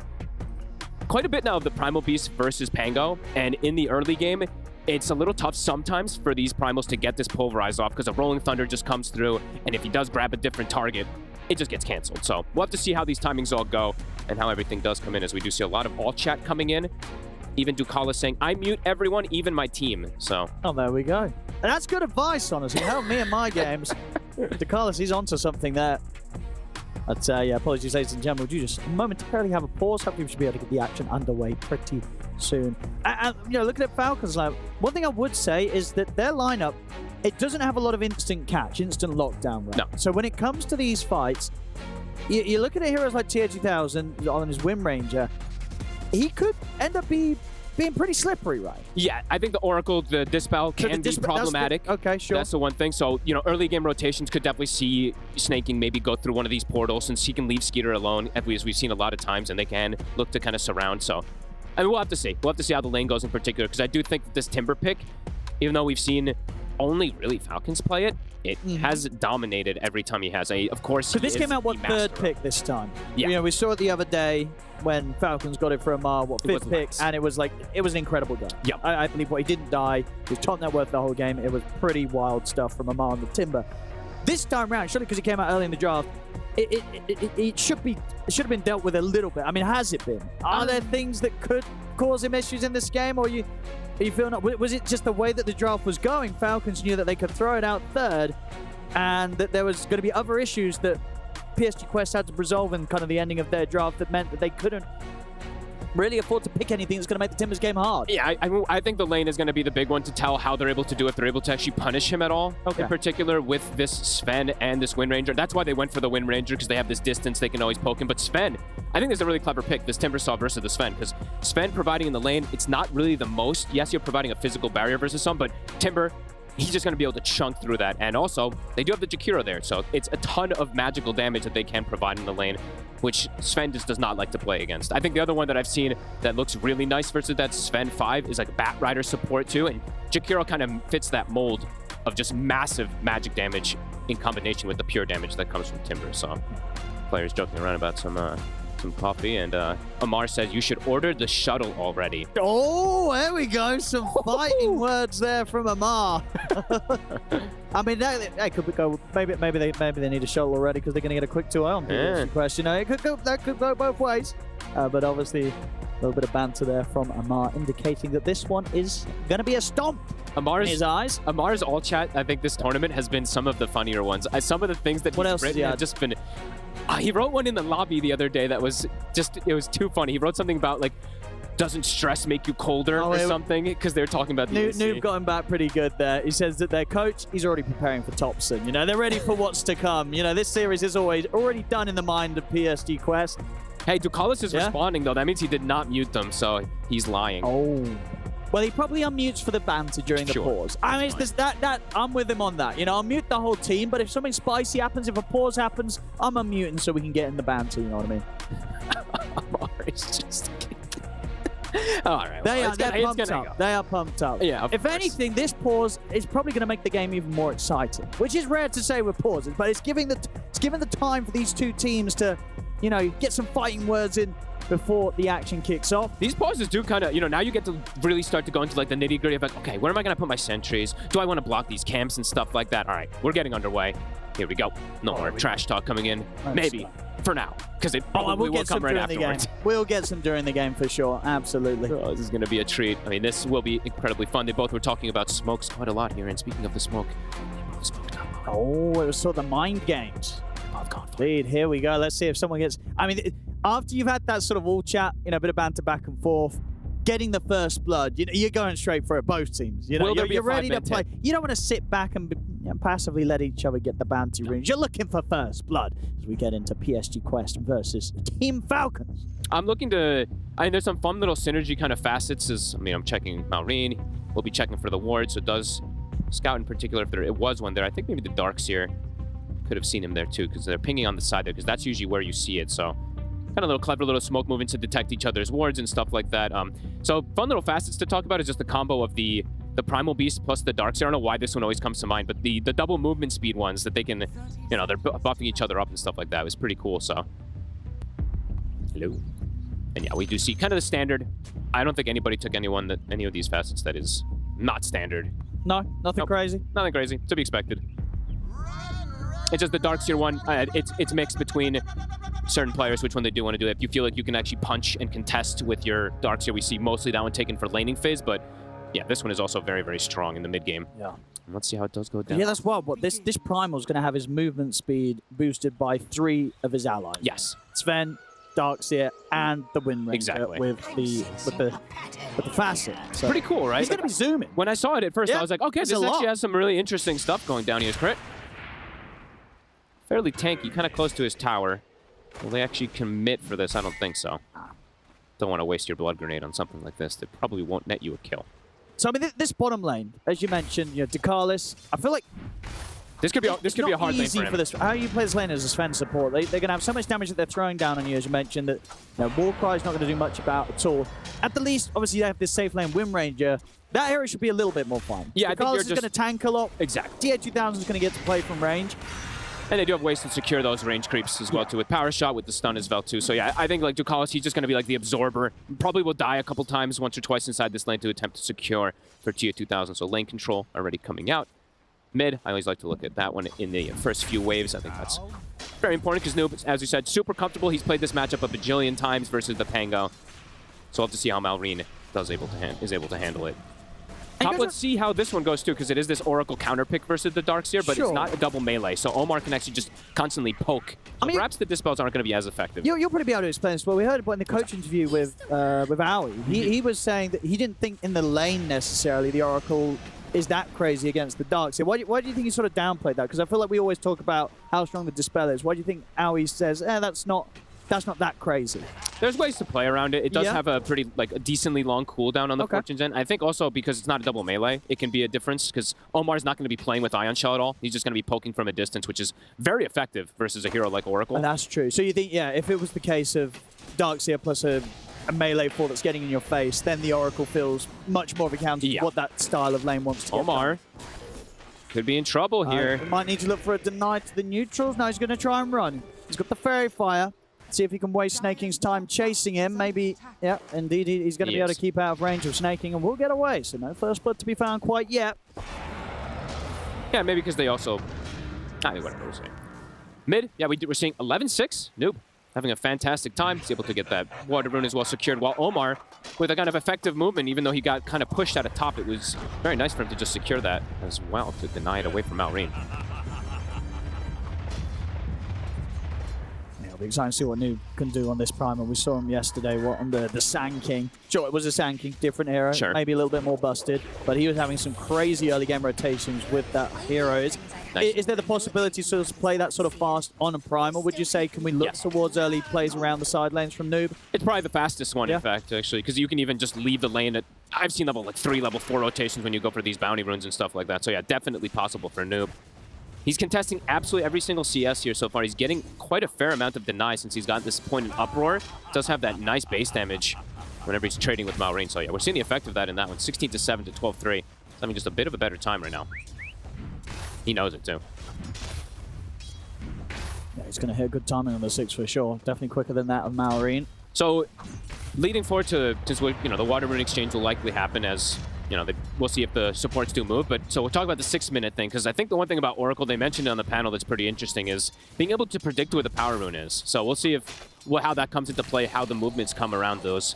quite a bit now of the Primal Beast versus Pango, and in the early game, it's a little tough sometimes for these Primals to get this pulverized off, because a Rolling Thunder just comes through, and if he does grab a different target, it just gets canceled. So we'll have to see how these timings all go, and how everything does come in, as we do see a lot of alt chat coming in. Even Ducala saying, I mute everyone, even my team. So. Oh, there we go. And that's good advice, honestly. It helped me in my games. Ducala, he's onto something there. But yeah, apologies, ladies and gentlemen. Would you just momentarily have a pause? Hopefully we should be able to get the action underway pretty soon. And you know, looking at Falcons now, one thing I would say is that their lineup, it doesn't have a lot of instant catch, instant lockdown, right? No. So when it comes to these fights, you look at heroes like TR2000 on his Wind Ranger, he could end up being pretty slippery, right? Yeah, I think the Oracle, the Dispel can be problematic. Okay, sure. That's the one thing. So, you know, early game rotations could definitely see Snaking maybe go through one of these portals, since he can leave Skeeter alone, as we've seen a lot of times, and they can look to kind of surround. So, I mean, we'll have to see. We'll have to see how the lane goes in particular, because I do think that this Timber pick, even though we've seen only really Falcons play it, it has dominated every time he has. Of course, so this came out, what, third pick this time? Yeah. You know, we saw it the other day when Falcons got it from, fifth pick, and it was an incredible game. Yeah. I believe he didn't die. He was top net worth the whole game. It was pretty wild stuff from Amar on the Timber. This time round, surely because he came out early in the draft, it should have been dealt with a little bit. I mean, has it been? Are there things that could cause him issues in this game, or you feel not? Was it just the way that the draft was going? Falcons knew that they could throw it out third, and that there was going to be other issues that PSG Quest had to resolve in kind of the ending of their draft that meant that they couldn't really afford to pick anything that's going to make the Timbers game hard. Yeah, I think the lane is going to be the big one to tell how they're able to do, if they're able to actually punish him at all. Okay. In particular with this Sven and this Wind Ranger. That's why they went for the Wind Ranger, because they have this distance, they can always poke him. But Sven, I think this is a really clever pick, this Timbersaw versus the Sven, because Sven providing in the lane, it's not really the most. Yes, you're providing a physical barrier versus some, but Timber, he's just going to be able to chunk through that. And also, they do have the Jakiro there, so it's a ton of magical damage that they can provide in the lane, which Sven just does not like to play against. I think the other one that I've seen that looks really nice versus that Sven 5 is like Bat Rider support too, and Jakiro kind of fits that mold of just massive magic damage in combination with the pure damage that comes from Timber. So players joking around about some coffee, and Amar says you should order the shuttle already. Oh, there we go. Some fighting words there from Amar. I mean, that could go. Maybe they need a shuttle already because they're going to get a quick 2-0 on the question. It could go. That could go both ways. But obviously, a little bit of banter there from Amar, indicating that this one is going to be a stomp. Amar's in his eyes. Amar's all chat, I think this tournament has been some of the funnier ones. Some of the things that he's written have just been. He wrote one in the lobby the other day that was just, it was too funny. He wrote something about like, doesn't stress make you colder or something? Because they're talking about the Noob got him back pretty good there. He says that their coach, he's already preparing for Thompson. You know, they're ready for what's to come. You know, this series is already done in the mind of PSG Quest. Hey, Ducalis is responding though. That means he did not mute them, so he's lying. Oh. Well, he probably unmutes for the banter during the pause. I mean, it's that I'm with him on that. You know, I'll mute the whole team, but if something spicy happens, if a pause happens, I'm unmuting so we can get in the banter, you know what I mean? It's just... All right. They're pumped up. They are pumped up. Yeah, if anything, this pause is probably going to make the game even more exciting, which is rare to say with pauses, but it's giving the time for these two teams to, you know, get some fighting words in before the action kicks off. These pauses do kind of, you know, now you get to really start to go into like the nitty gritty of like, okay, where am I going to put my sentries? Do I want to block these camps and stuff like that? All right, we're getting underway. Here we go. No more trash talk coming in. Maybe for now, because it probably will come right afterwards. We'll get some during the game for sure. Absolutely. Oh, this is going to be a treat. I mean, this will be incredibly fun. They both were talking about smokes quite a lot here. And speaking of the smoke, they both smoked up. Oh, it was sort of the mind games. Indeed. Here we go. Let's see if someone gets... I mean, after you've had that sort of all chat, you know, a bit of banter back and forth, getting the first blood, you know, you're going straight for it, both teams. You know, you're ready to play. You don't want to sit back and passively let each other get the bounty rings. You're looking for first blood as we get into PSG Quest versus Team Falcons. I'm looking to... I mean, there's some fun little synergy kind of facets. I'm checking Malrine. We'll be checking for the ward, so does Scout in particular, if there it was one there. I think maybe the Darkseer could have seen him there too, because they're pinging on the side there, because that's usually where you see it. So kind of little clever little smoke moving to detect each other's wards and stuff like that. So fun little facets to talk about is just the combo of the Primal Beast plus the Darkseer. I don't know why this one always comes to mind, but the double movement speed ones that they can, you know, they're buffing each other up and stuff like that. It was pretty cool. So hello. And yeah, we do see kind of the standard. I don't think anybody took any of these facets that is not standard. No, nothing crazy. Nothing crazy. To be expected. It's just the Darkseer one. It's mixed between certain players, which one they do want to do. If you feel like you can actually punch and contest with your Darkseer, we see mostly that one taken for laning phase, but yeah, this one is also very, very strong in the mid game. Yeah. And let's see how it does go down. Yeah, that's wild. What this Primal is going to have his movement speed boosted by 3 of his allies. Yes. Sven, Darkseer, and the Wind Ranger exactly. with the facet. So pretty cool, right? He's going to be zooming. When I saw it at first, I was like, okay, this actually has some really interesting stuff going down here. Crit. Fairly tanky, kind of close to his tower. Will they actually commit for this? I don't think so. Don't want to waste your blood grenade on something like this. That probably won't net you a kill. So I mean, this bottom lane, as you mentioned, you know, Ducalis, I feel like this could be a hard lane for him. This. How you play this lane as a Sven support, they're going to have so much damage that they're throwing down on you, as you mentioned, that you know, Warcry is not going to do much about at all. At the least, obviously, you have this safe lane Wind Ranger. That area should be a little bit more fun. Yeah, I think you're just going to tank a lot. Exactly. TA2000 is going to get to play from range. And they do have ways to secure those range creeps as well, too, with Power Shot, with the stun as well, too. So, yeah, I think, like, Ducalis, he's just going to be, like, the absorber. Probably will die a couple times, once or twice inside this lane to attempt to secure for TA2000. So, lane control already coming out. Mid, I always like to look at that one in the first few waves. I think that's very important because Noob, as you said, super comfortable. He's played this matchup a bajillion times versus the Pango. So, we'll have to see how Malrine is able to handle it. Top, let's see how this one goes, too, because it is this Oracle counter pick versus the Darkseer, but it's not a double melee, so Omar can actually just constantly poke. So perhaps the dispels aren't going to be as effective. You'll probably be able to explain this. Well, we heard it in the coach interview with Aoi. He was saying that he didn't think in the lane necessarily the Oracle is that crazy against the Darkseer. Why do you think he sort of downplayed that? Because I feel like we always talk about how strong the dispel is. Why do you think Aoi says, that's not that's not that crazy. There's ways to play around it. It does have a pretty, like, a decently long cooldown on the Fortune Gen. I think also because it's not a double melee, it can be a difference because Omar's not going to be playing with Ion Shell at all. He's just going to be poking from a distance, which is very effective versus a hero like Oracle. And that's true. So you think, yeah, if it was the case of Darkseer plus a melee 4 that's getting in your face, then the Oracle feels much more of a counter to what that style of lane wants to Omar could be in trouble here. Might need to look for a deny to the neutrals. Now he's going to try and run. He's got the Fairy Fire. See if he can waste Snaking's time chasing him. Maybe, yeah, indeed, he's going to be able to keep out of range of Snaking and will get away. So no first blood to be found quite yet. Yeah, maybe because they also... whatever we're saying. Mid, yeah, we're seeing 11-6. Noob having a fantastic time. He's able to get that water rune as well secured, while Omar, with a kind of effective movement, even though he got kind of pushed out of top, it was very nice for him to just secure that as well, to deny it away from Malrine. It'll be exciting to see what Noob can do on this primer. We saw him yesterday, on the Sand King. Sure, it was a Sand King, different hero, maybe a little bit more busted, but he was having some crazy early game rotations with that hero. Is there the possibility to sort of play that sort of fast on a primer? Would you say, can we look towards early plays around the side lanes from Noob? It's probably the fastest one, in fact, actually, because you can even just leave the lane at... I've seen level 3, level 4 rotations when you go for these bounty runes and stuff like that. So yeah, definitely possible for Noob. He's contesting absolutely every single CS here so far. He's getting quite a fair amount of deny since he's got this point in Uproar. Does have that nice base damage whenever he's trading with Malrine. So yeah, we're seeing the effect of that in that one. 16-7 to 12-3. He's having just a bit of a better time right now. He knows it too. Yeah, he's going to hit good timing on the 6 for sure. Definitely quicker than that of Malrine. So leading forward to, since the water rune exchange will likely happen as... we'll see if the supports do move, but so we'll talk about the 6-minute thing, because I think the one thing about Oracle they mentioned on the panel that's pretty interesting is being able to predict where the power rune is. So we'll see how that comes into play, how the movements come around those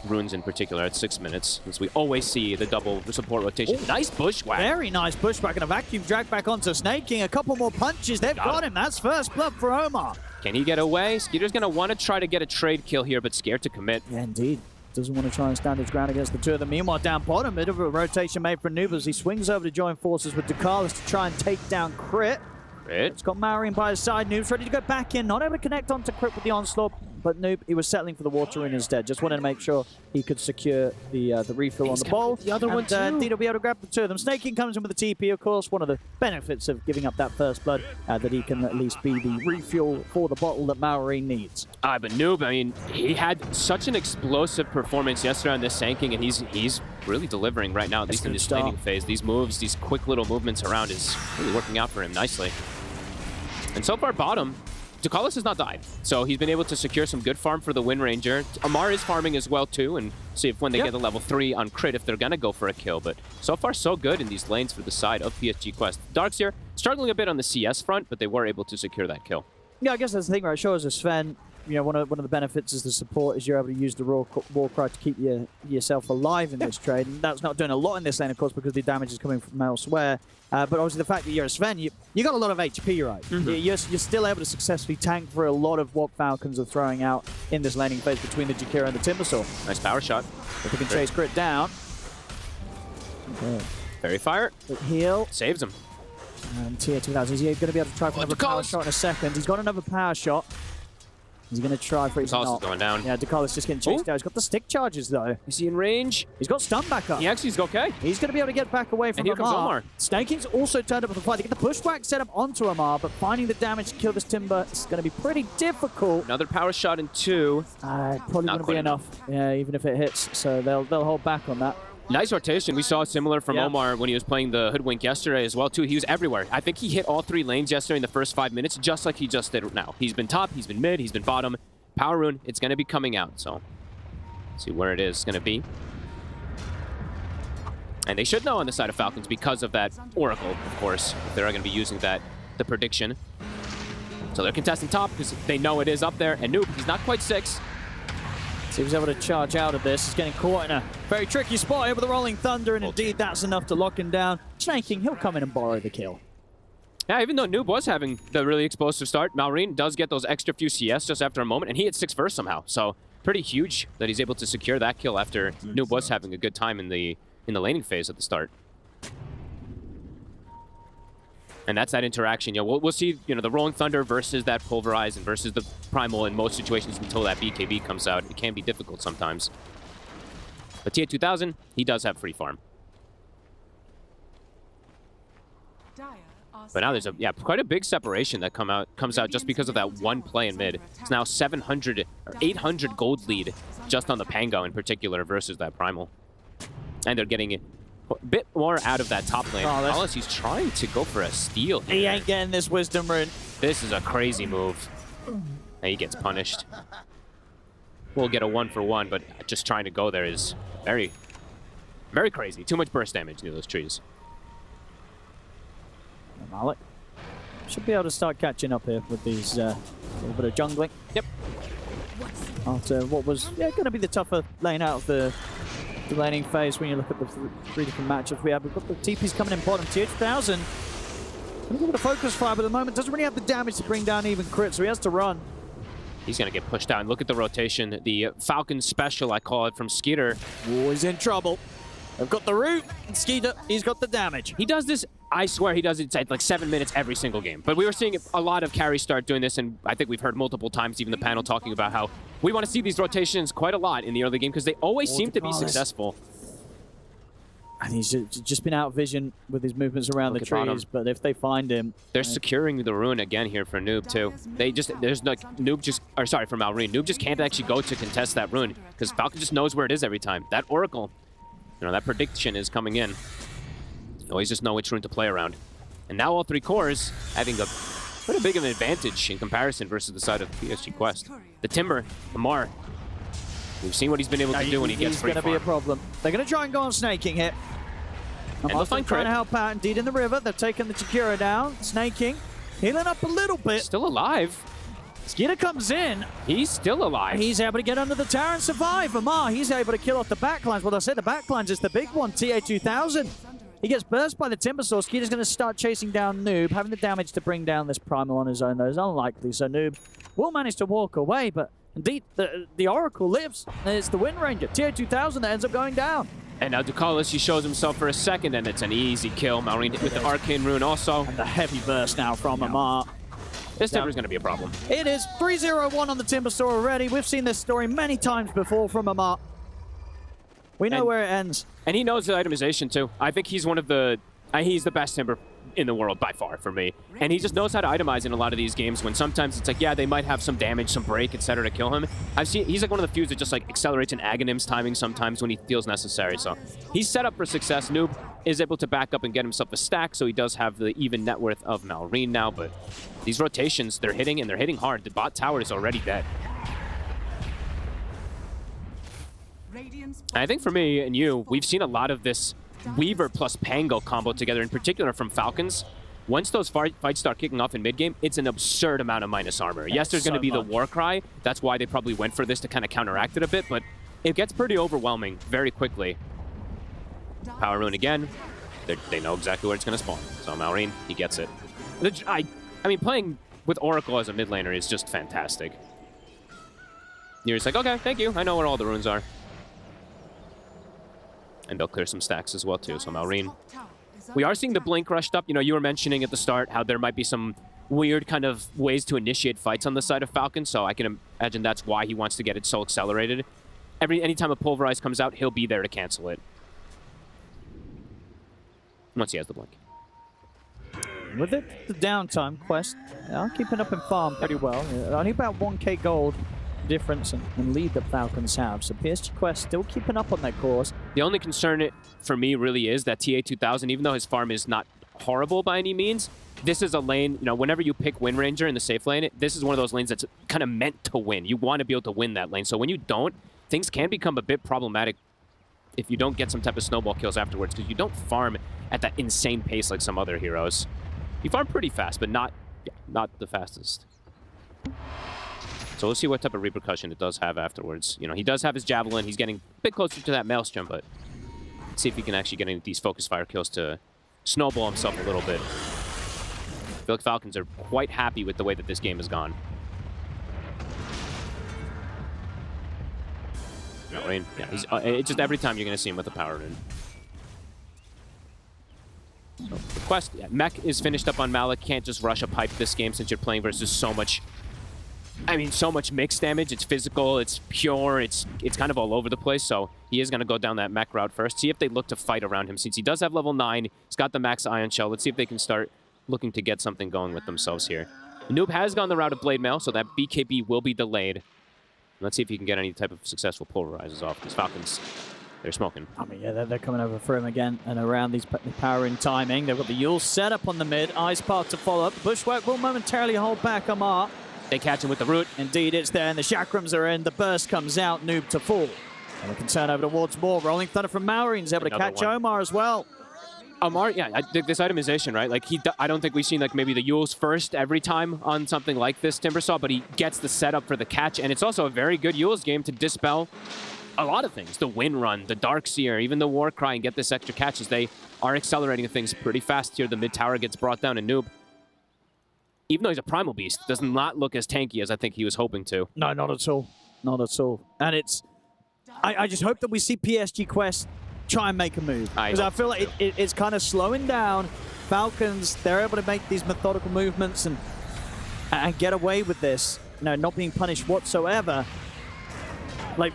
runes in particular at 6 minutes, since we always see the double support rotation. Ooh, nice bushwhack. Very nice bushwhack and a vacuum drag back onto Snaking. A couple more punches. They've got him. That's first blood for Omar. Can he get away? Skeeter's going to want to try to get a trade kill here, but scared to commit. Yeah, indeed. Doesn't want to try and stand his ground against the two of them. Meanwhile, down bottom, bit of a rotation made for Noob as he swings over to join forces with Ducalis to try and take down Crit. It's got Malrine by his side. Noob's ready to go back in. Not able to connect onto Crit with the onslaught, but Noob, he was settling for the water rune instead. Just wanted to make sure he could secure the refill on the bowl. The other one too. Indeed, he'll be able to grab the two of them. Snaking comes in with the TP, of course. One of the benefits of giving up that first blood, that he can at least be the refuel for the bottle that Malrine needs. But Noob, I mean, he had such an explosive performance yesterday on this Sanking, and he's really delivering right now, at least in this laning phase. These moves, these quick little movements around is really working out for him nicely. And so far, bottom, Ducalis has not died, so he's been able to secure some good farm for the Wind Ranger. Amar is farming as well, too, and see if when they get the level 3 on Crit, if they're going to go for a kill. But so far, so good in these lanes for the side of PSG Quest. Darkseer struggling a bit on the CS front, but they were able to secure that kill. Yeah, I guess that's the thing, right? Show as a Sven, one of the benefits is the support is you're able to use the war cry to keep yourself alive in this trade. And that's not doing a lot in this lane, of course, because the damage is coming from elsewhere. But obviously the fact that you're a Sven, you got a lot of HP, right? You're still able to successfully tank for a lot of what Falcons are throwing out in this laning phase between the Jakira and the Timbersaw. Nice power shot. If we can chase Crit down. Okay. Fairy Fire. Heal. Saves him. And Tier 2000. Is he going to be able to try for another power shot in a second? He's got another power shot. He's going to try for his Ducalis is going down. Yeah, Ducalis just getting chased down. He's got the stick charges, though. Is he in range? He's got stun back up. He actually is okay. He's going to be able to get back away from Amar. And here comes Omar. Snaking's also turned up with the fight. They get the pushback set up onto Amar, but finding the damage to kill this Timber is going to be pretty difficult. Another power shot in 2. Probably going to be enough. Yeah, even if it hits. So they'll hold back on that. Nice rotation. We saw similar from Omar when he was playing the Hoodwink yesterday as well, too. He was everywhere. I think he hit all 3 lanes yesterday in the first 5 minutes, just like he just did now. He's been top, he's been mid, he's been bottom. Power rune, it's going to be coming out, so let's see where it is going to be. And they should know on the side of Falcons because of that Oracle, of course, if they're going to be using the prediction. So they're contesting top because they know it is up there. And Noob, he's not quite 6. So he was able to charge out of this. He's getting caught in a very tricky spot here with the Rolling Thunder, and indeed that's enough to lock him down. Snaking, he'll come in and borrow the kill. Yeah, even though Noob was having the really explosive start, Malrine does get those extra few CS just after a moment, and he hit 6 first somehow. So pretty huge that he's able to secure that kill after Noob was having a good time in the laning phase at the start. And that's that interaction. You know, we'll see, you know, the Rolling Thunder versus that Pulverize and versus the Primal in most situations until that BKB comes out. It can be difficult sometimes. But TA2000, he does have free farm. But now there's quite a big separation that comes out just because of that one play in mid. It's now 700 or 800 gold lead just on the Pango in particular versus that Primal. And they're getting a bit more out of that top lane. Unless he's trying to go for a steal here. He ain't getting this Wisdom Rune. This is a crazy move. And he gets punished. We'll get a 1-for-1, but just trying to go there is very, very crazy. Too much burst damage near those trees. Malik should be able to start catching up here with these little bit of jungling. Yep. After what was going to be the tougher lane out of the laning phase when you look at the three different matchups we have. We've got the TPs coming in bottom. TA2000 a little bit of focus fire, but at the moment doesn't really have the damage to bring down even crit, so he has to run. He's going to get pushed down. Look at the rotation. The Falcon special, I call it, from Skeeter. Oh, he's in trouble. They've got the root, and Skeeter, he's got the damage. He does this, I swear he does it at like 7 minutes every single game. But we were seeing a lot of carries start doing this, and I think we've heard multiple times, even the panel talking about how we want to see these rotations quite a lot in the early game because they always seem to be successful. And he's just been out of vision with his movements around the trees, but if they find him... They're securing the rune again here for Noob, too. There's like, for Malrine. Noob just can't actually go to contest that rune because Falcon just knows where it is every time. That Oracle, you know, that prediction is coming in. You always just know which rune to play around. And now all three cores having quite a big of an advantage in comparison versus the side of PSG Quest. The Timber, Amar, we've seen what he's been able to do when he gets free farm. He's going to be a problem. They're going to try and go on snaking here. And they'll find trying to help out indeed in the river. They're taking the Chikura down. Snaking. Healing up a little bit. Still alive. Skeeter comes in. He's still alive. He's able to get under the tower and survive. Amar, he's able to kill off the backlines. Well, I said the backlines is the big one. TA2000. He gets burst by the Timber Saw. Skeeter's going to start chasing down Noob. Having the damage to bring down this Primal on his own, though, is unlikely. So Noob will manage to walk away, but indeed, the Oracle lives. And it's the Wind Ranger. TA2000 that ends up going down. And now Ducalis, he shows himself for a second, and it's an easy kill. Malrine with the Arcane Rune also. And the heavy burst now from Amar. This Timber's going to be a problem. It is 3-0-1 on the Timber Saw already. We've seen this story many times before from Amar. We know where it ends. And he knows the itemization, too. I think he's one of the... he's the best Timber in the world, by far, for me. And he just knows how to itemize in a lot of these games when sometimes it's like, yeah, they might have some damage, some break, etc. to kill him. I've seen he's like one of the few that just like accelerates and Aghanims timing sometimes when he feels necessary. So he's set up for success. Noob is able to back up and get himself a stack, so he does have the even net worth of Malrine now, but these rotations, they're hitting, and they're hitting hard. The bot tower is already dead. I think for me and you, we've seen a lot of this Weaver plus Pango combo together, in particular from Falcons. Once those fights start kicking off in mid-game, it's an absurd amount of minus armor. Yes, there's going to be the war cry. That's why they probably went for this to kind of counteract it a bit, but it gets pretty overwhelming very quickly. Power Rune again. They know exactly where it's going to spawn. So Malrine, he gets it. I mean, playing with Oracle as a mid laner is just fantastic. You're just like, okay, thank you. I know where all the runes are. And they'll clear some stacks as well, too. So Malrine. We are seeing the Blink rushed up. You know, you were mentioning at the start how there might be some weird kind of ways to initiate fights on the side of Falcon, so I can imagine that's why he wants to get it so accelerated. Anytime a Pulverize comes out, he'll be there to cancel it. Once he has the Blink. With the downtime, Quest keeping up in farm pretty well. Only about 1k gold difference and lead that Falcons have. So PSG Quest still keeping up on that course. The only concern for me really is that TA2000, even though his farm is not horrible by any means, this is a lane, you know, whenever you pick Wind Ranger in the safe lane, this is one of those lanes that's kind of meant to win. You want to be able to win that lane. So when you don't, things can become a bit problematic if you don't get some type of snowball kills afterwards, because you don't farm at that insane pace like some other heroes. You farm pretty fast, but not the fastest. So we'll see what type of repercussion it does have afterwards. You know, he does have his Javelin. He's getting a bit closer to that Maelstrom, but let's see if he can actually get any of these focus fire kills to snowball himself a little bit. I feel like Falcons are quite happy with the way that this game has gone. No, I mean, yeah, it's just every time you're going to see him with a Power Rune. So the Quest, yeah, Mech is finished up on Malik. Can't just rush a pipe this game since you're playing versus so much, I mean, so much mixed damage. It's physical, it's pure, it's kind of all over the place. So he is going to go down that Mech route first. See if they look to fight around him. Since he does have level 9, he's got the max Ion Shell. Let's see if they can start looking to get something going with themselves here. Noob has gone the route of Blade Mail, so that BKB will be delayed. Let's see if he can get any type of successful polarizers off. Because Falcons, they're smoking. I mean, yeah, they're coming over for him again and around these power in timing. They've got the Yule set up on the mid. Ice Path to follow up. Bushwhack will momentarily hold back Amar. They catch him with the root. Indeed, it's there, and the Chakrams are in. The burst comes out. Noob to fall. And we can turn over towards more. Rolling Thunder from Maureen's able to catch Omar as well. Amar, yeah, this itemization, right? Like, I don't think we've seen, like, maybe the Yules first every time on something like this Timbersaw, but he gets the setup for the catch, and it's also a very good Yules game to dispel a lot of things. The Wind Run, the Darkseer, even the Warcry, and get this extra catch as they are accelerating things pretty fast here. The mid tower gets brought down, and Noob, even though he's a Primal Beast, does not look as tanky as I think he was hoping to. No, not at all. Not at all. And it's... I just hope that we see PSG Quest try and make a move. Because I feel like it's kind of slowing down. Falcons, they're able to make these methodical movements and get away with this. You know, not being punished whatsoever. Like,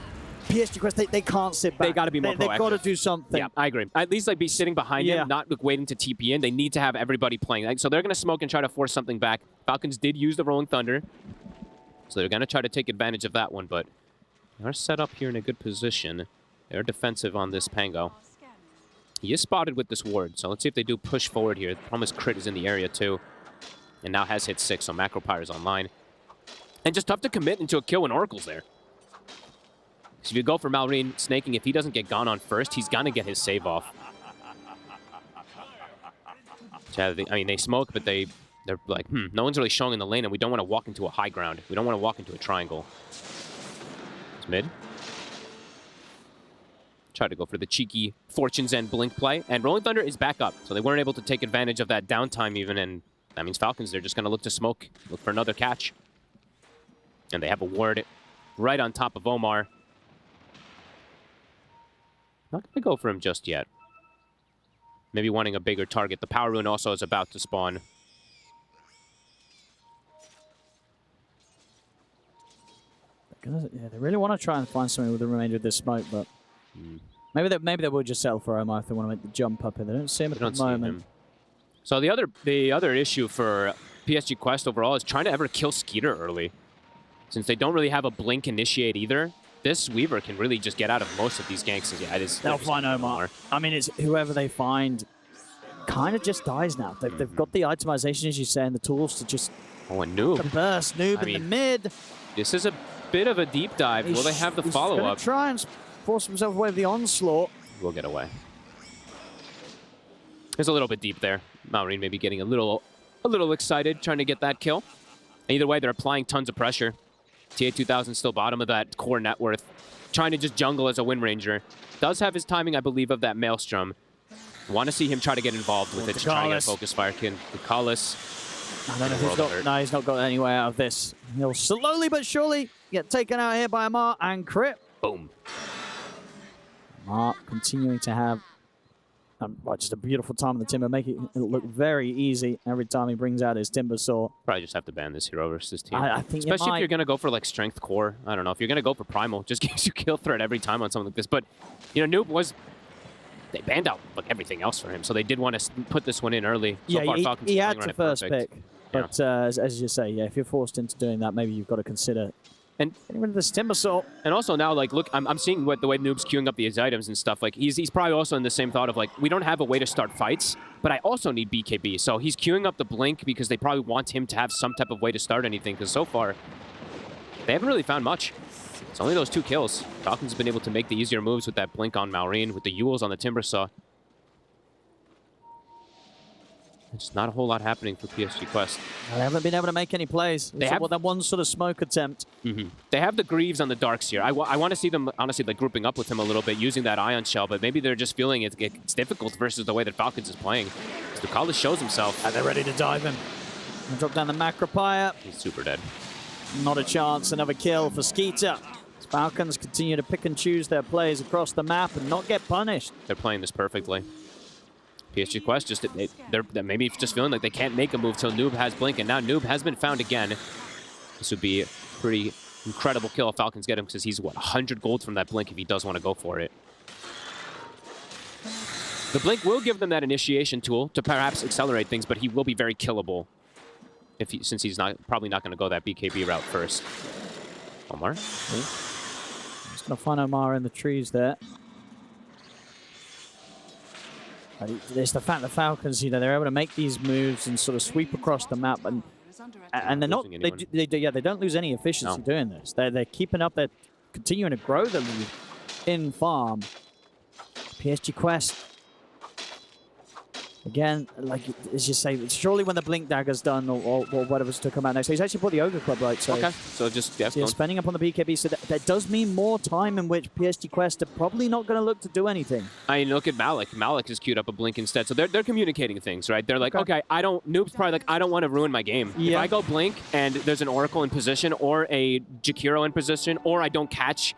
PSG Quest, they can't sit back. They got to be more proactive. They've got to do something. Yeah, I agree. At least, like, be sitting behind him, not waiting to TP in. They need to have everybody playing. Like, so they're going to smoke and try to force something back. Falcons did use the Rolling Thunder. So they're going to try to take advantage of that one, but they're set up here in a good position. They're defensive on this Pango. He is spotted with this ward, so let's see if they do push forward here. Promise Crit is in the area too. And now has hit 6, so Macro Pyre is online. And just tough to commit into a kill when Oracle's there. So if you go for Malrine snaking, if he doesn't get gone on first, he's gonna get his save off. So, I mean, they smoke, but they're like, no one's really showing in the lane, and we don't want to walk into a high ground. We don't want to walk into a triangle. It's mid. Try to go for the cheeky Fortune's End blink play. And Rolling Thunder is back up, so they weren't able to take advantage of that downtime even, and that means Falcons, they're just going to look to smoke, look for another catch. And they have a ward right on top of Omar. Not going to go for him just yet. Maybe wanting a bigger target. The Power Rune also is about to spawn. Yeah, they really want to try and find something with the remainder of this smoke, but maybe they will just settle for Omar if they want to make the jump up here. They don't see him at the moment. So the other issue for PSG Quest overall is trying to ever kill Skeeter early. Since they don't really have a blink initiate either, this Weaver can really just get out of most of these ganks. Yeah, it is. They'll find Omar. I mean, it's whoever they find kind of just dies now. They've got the itemization, as you say, and the tools to just... Oh, and Noob. The burst, Noob in the mid. This is a bit of a deep dive. Will they have the follow-up? Try and force himself away with the onslaught. We'll get away. It's a little bit deep there. Malrine maybe getting a little excited, trying to get that kill. Either way, they're applying tons of pressure. TA2000 still bottom of that core net worth. Trying to just jungle as a Wind Ranger. Does have his timing, I believe, of that Maelstrom. Want to see him try to get involved with it to try and get a focus fire. Callis. I don't know if he's not got any way out of this. He'll slowly but surely get taken out here by Amar and Crit. Boom. Amar continuing to have just a beautiful time in the Timber, make it look very easy every time he brings out his Timber Saw. Probably just have to ban this hero versus team. I think especially if you're going to go for like Strength Core. I don't know. If you're going to go for Primal, just gives you kill threat every time on something like this. But, you know, Noob was... They banned out like everything else for him, so they did want to put this one in early. So far, Falcons he had to first pick. But as you say, yeah, if you're forced into doing that, maybe you've got to consider getting rid of this Timber Saw. And also now, like, look, I'm seeing the way Noob's queuing up these items and stuff. Like, he's probably also in the same thought of, like, we don't have a way to start fights, but I also need BKB. So he's queuing up the Blink because they probably want him to have some type of way to start anything, because so far, they haven't really found much. It's only those 2 kills. Falcons have been able to make the easier moves with that Blink on Malrine, with the Yules on the Timber Saw. Just not a whole lot happening for PSG Quest. They haven't been able to make any plays. They have that one sort of smoke attempt. They have the Greaves on the Darkseer. I want to see them, honestly, like grouping up with him a little bit, using that Ion Shell, but maybe they're just feeling it's difficult versus the way that Falcons is playing. Ducalis shows himself. And they're ready to dive him. And drop down the Macropire. He's super dead. Not a chance. Another kill for Skeeter. Falcons continue to pick and choose their plays across the map and not get punished. They're playing this perfectly. PSG Quest just they're maybe just feeling like they can't make a move till Noob has Blink, and now Noob has been found again. This would be a pretty incredible kill if Falcons get him, because he's, what, 100 gold from that Blink if he does want to go for it. The Blink will give them that initiation tool to perhaps accelerate things, but he will be very killable since he's probably not going to go that BKB route first. Omar. Just going to find Omar in the trees there. It's the fact that Falcons, they're able to make these moves and sort of sweep across the map, and they're not. They don't lose any efficiency doing this. They're keeping up. They're continuing to grow the lead in farm. PSG Quest. Again, like as you say, surely when the Blink Dagger's done or whatever's to come out next. So he's actually put the Ogre Club right. So okay, so just so spending up on the BKB. So that does mean more time in which PSG Quest are probably not going to look to do anything. I mean, look at Malik. Malik has queued up a Blink instead. So they're communicating things, right? They're like, okay, Noob's probably like, I don't want to ruin my game. Yeah. If I go Blink and there's an Oracle in position or a Jakiro in position, or I don't catch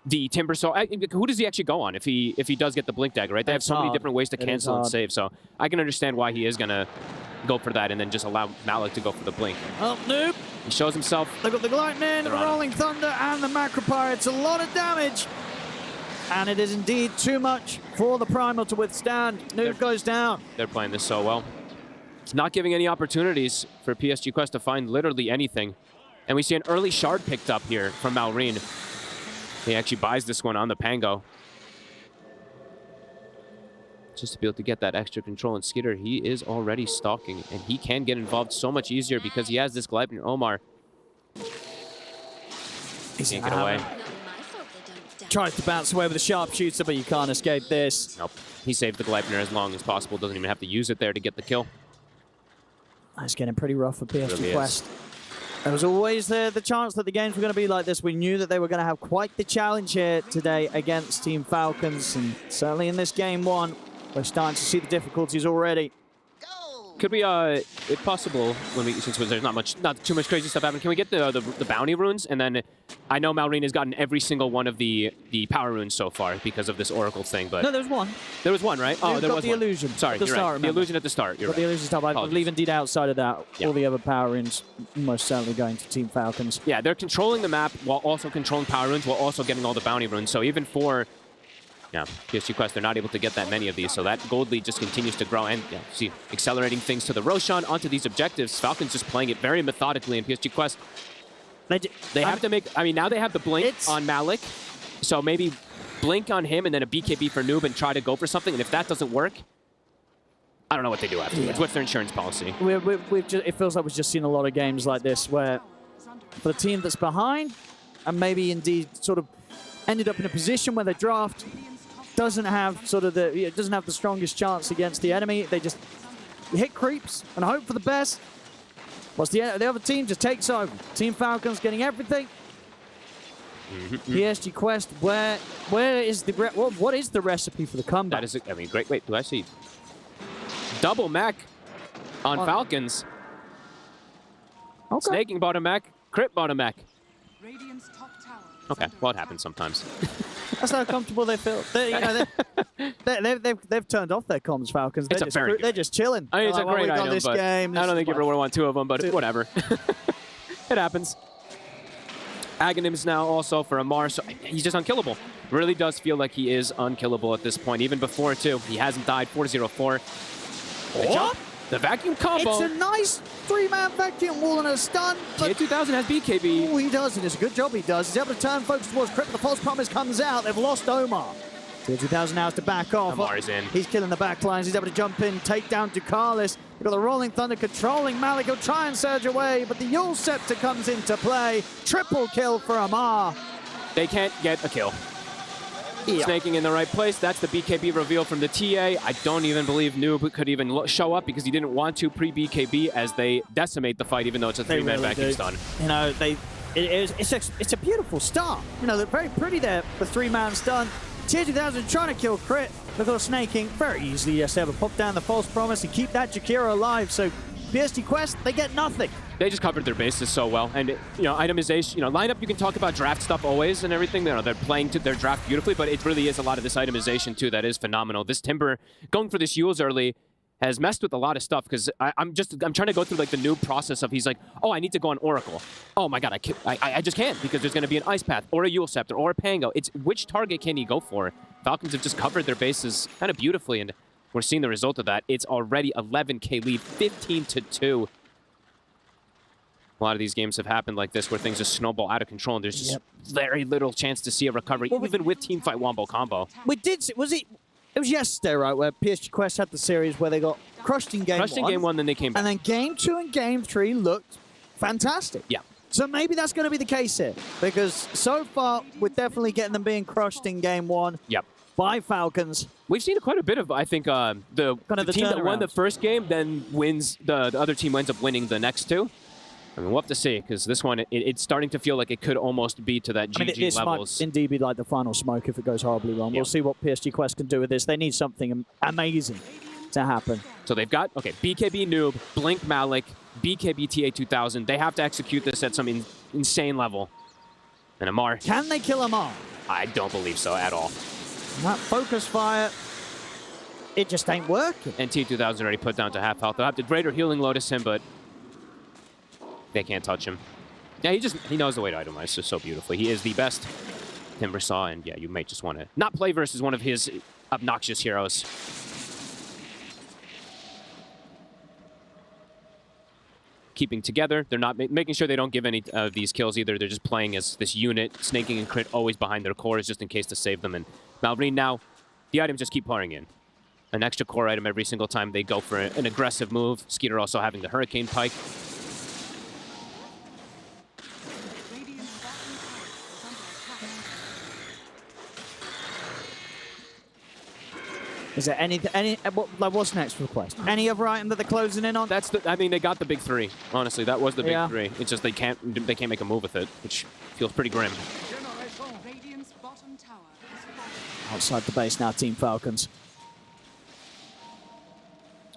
the Timber, so who does he actually go on if he does get the Blink Dagger, right? They have so many different ways to cancel and save, so I can understand why he is going to go for that and then just allow Malik to go for the Blink. Oh, Noob. He shows himself. They've got the Lightning, the Rolling Thunder, and the Macro Pirates. A lot of damage. And it is indeed too much for the Primal to withstand. Noob goes down. They're playing this so well. It's not giving any opportunities for PSG Quest to find literally anything. And we see an early shard picked up here from Malrine. He actually buys this one on the Pango. Just to be able to get that extra control. And Skitter, he is already stalking, and he can get involved so much easier because he has this Gleipnir. Omar. He can't get away. Tries to bounce away with a sharpshooter, but you can't escape this. Nope. He saved the Gleipnir as long as possible. Doesn't even have to use it there to get the kill. It's getting pretty rough for PSG Really Quest. There was always the chance that the games were going to be like this. We knew that they were going to have quite the challenge here today against Team Falcons, and certainly in this game one, we're starting to see the difficulties already. Could we, if possible, since there's not too much crazy stuff happening, can we get the bounty runes? And then I know Malrine has gotten every single one of the power runes so far because of this Oracle thing, but No, there was one. There was one, right? Oh, there was the one. illusion. Sorry, at the you're start, right. remember. The illusion at the start. You're Got right. the illusion stuff. I believe indeed outside of that, all the other power runes most certainly going to Team Falcons. Yeah, they're controlling the map while also controlling power runes, while also getting all the bounty runes. So even for PSG Quest, they're not able to get that many of these, so that gold lead just continues to grow. And see, accelerating things to the Roshan onto these objectives. Falcons just playing it very methodically, and PSG Quest, they have to make. I mean, now they have the Blink on Malik, so maybe Blink on him and then a BKB for Noob and try to go for something. And if that doesn't work, I don't know what they do afterwards. What's their insurance policy? It feels like we've just seen a lot of games like this where for the team that's behind and maybe indeed sort of ended up in a position where the draft doesn't have the strongest chance against the enemy. They just hit creeps and hope for the best. Whilst the other team just takes over. Team Falcons getting everything. PSG Quest, what is the recipe for the comeback? That is, I mean, great. Wait, do I see double mech on Falcons? Okay. Snaking bottom mech, crit bottom mech. Okay, well, it happens sometimes. That's how comfortable they feel. They've turned off their comms, Falcons. They're just chilling. I mean, it's a great we've got item, this but game. I don't think everyone wants two of them, but whatever. It happens. Aghanims now also for Amar, so he's just unkillable. Really does feel like he is unkillable at this point. Even before, too. He hasn't died. 404. What? The vacuum combo. It's a nice three-man vacuum wall and a stun. Tier 2000 has BKB. Oh, he does, and it's a good job he does. He's able to turn focus towards Crypt. The false promise comes out. They've lost Omar. Tier 2000 now has to back off. Omar is in. He's killing the backlines. He's able to jump in, take down Ducalis. We've got the Rolling Thunder controlling Malik. He'll try and surge away, but the Yule Scepter comes into play. Triple kill for Amar. They can't get a kill. Yeah. Snaking in the right place. That's the BKB reveal from the TA. I don't even believe Noob could even show up because he didn't want to pre-BKB as they decimate the fight, even though it's a three-man vacuum stun. You know, it's a beautiful start. You know, they're very pretty there, the three-man stun. Tier 2000 trying to kill Crit. Look at the snaking very easily. Yes, they have a pop down the false promise and keep that Jakiro alive. So PSG Quest, they get nothing. They just covered their bases so well. And, you know, itemization, you know, lineup, you can talk about draft stuff always and everything. You know, they're playing to their draft beautifully, but it really is a lot of this itemization, too, that is phenomenal. This Timber, going for this Yules early, has messed with a lot of stuff because I'm trying to go through like the new process of he's like, oh, I need to go on Oracle. Oh my God, I just can't because there's going to be an Ice Path or a Yule Scepter or a Pango. It's which target can he go for? Falcons have just covered their bases kind of beautifully, and we're seeing the result of that. It's already 11K lead, 15-2. A lot of these games have happened like this where things just snowball out of control and there's just very little chance to see a recovery, even with Teamfight Wombo combo. We did, it was yesterday, right, where PSG Quest had the series where they got crushed in game 1. Crushed in game 1, then they came back. And then game 2 and game 3 looked fantastic. Yeah. So maybe that's going to be the case here. Because so far, we're definitely getting them being crushed in game 1. Yep. By Falcons. We've seen quite a bit of, I think, the team that won the first game then wins, the other team ends up winning the next 2. I mean, we'll have to see, because this one, it's starting to feel like it could almost be to that GG this levels. might indeed be like the final smoke if it goes horribly wrong. We'll see what PSG Quest can do with this. They need something amazing to happen. So they've got, okay, BKB Noob, Blink Malik, BKB TA2000. They have to execute this at some insane level. And Amar. Can they kill Amar? I don't believe so at all. That focus fire, it just ain't working. And T2000 already put down to half health. They'll have to Greater Healing Lotus him, but they can't touch him. Yeah, he knows the way to itemize just so beautifully. He is the best Timber Saw, and yeah, you might just want to not play versus one of his obnoxious heroes. Keeping together, they're not making sure they don't give any of these kills either. They're just playing as this unit, snaking and crit always behind their cores just in case to save them. And Malvarine now, the items just keep pouring in. An extra core item every single time they go for an aggressive move. Skeeter also having the Hurricane Pike. Is there what's next for Quest? Any other item that they're closing in on? I mean, they got the big 3. Honestly, that was the big 3. It's just they can't make a move with it, which feels pretty grim. Outside the base now, Team Falcons.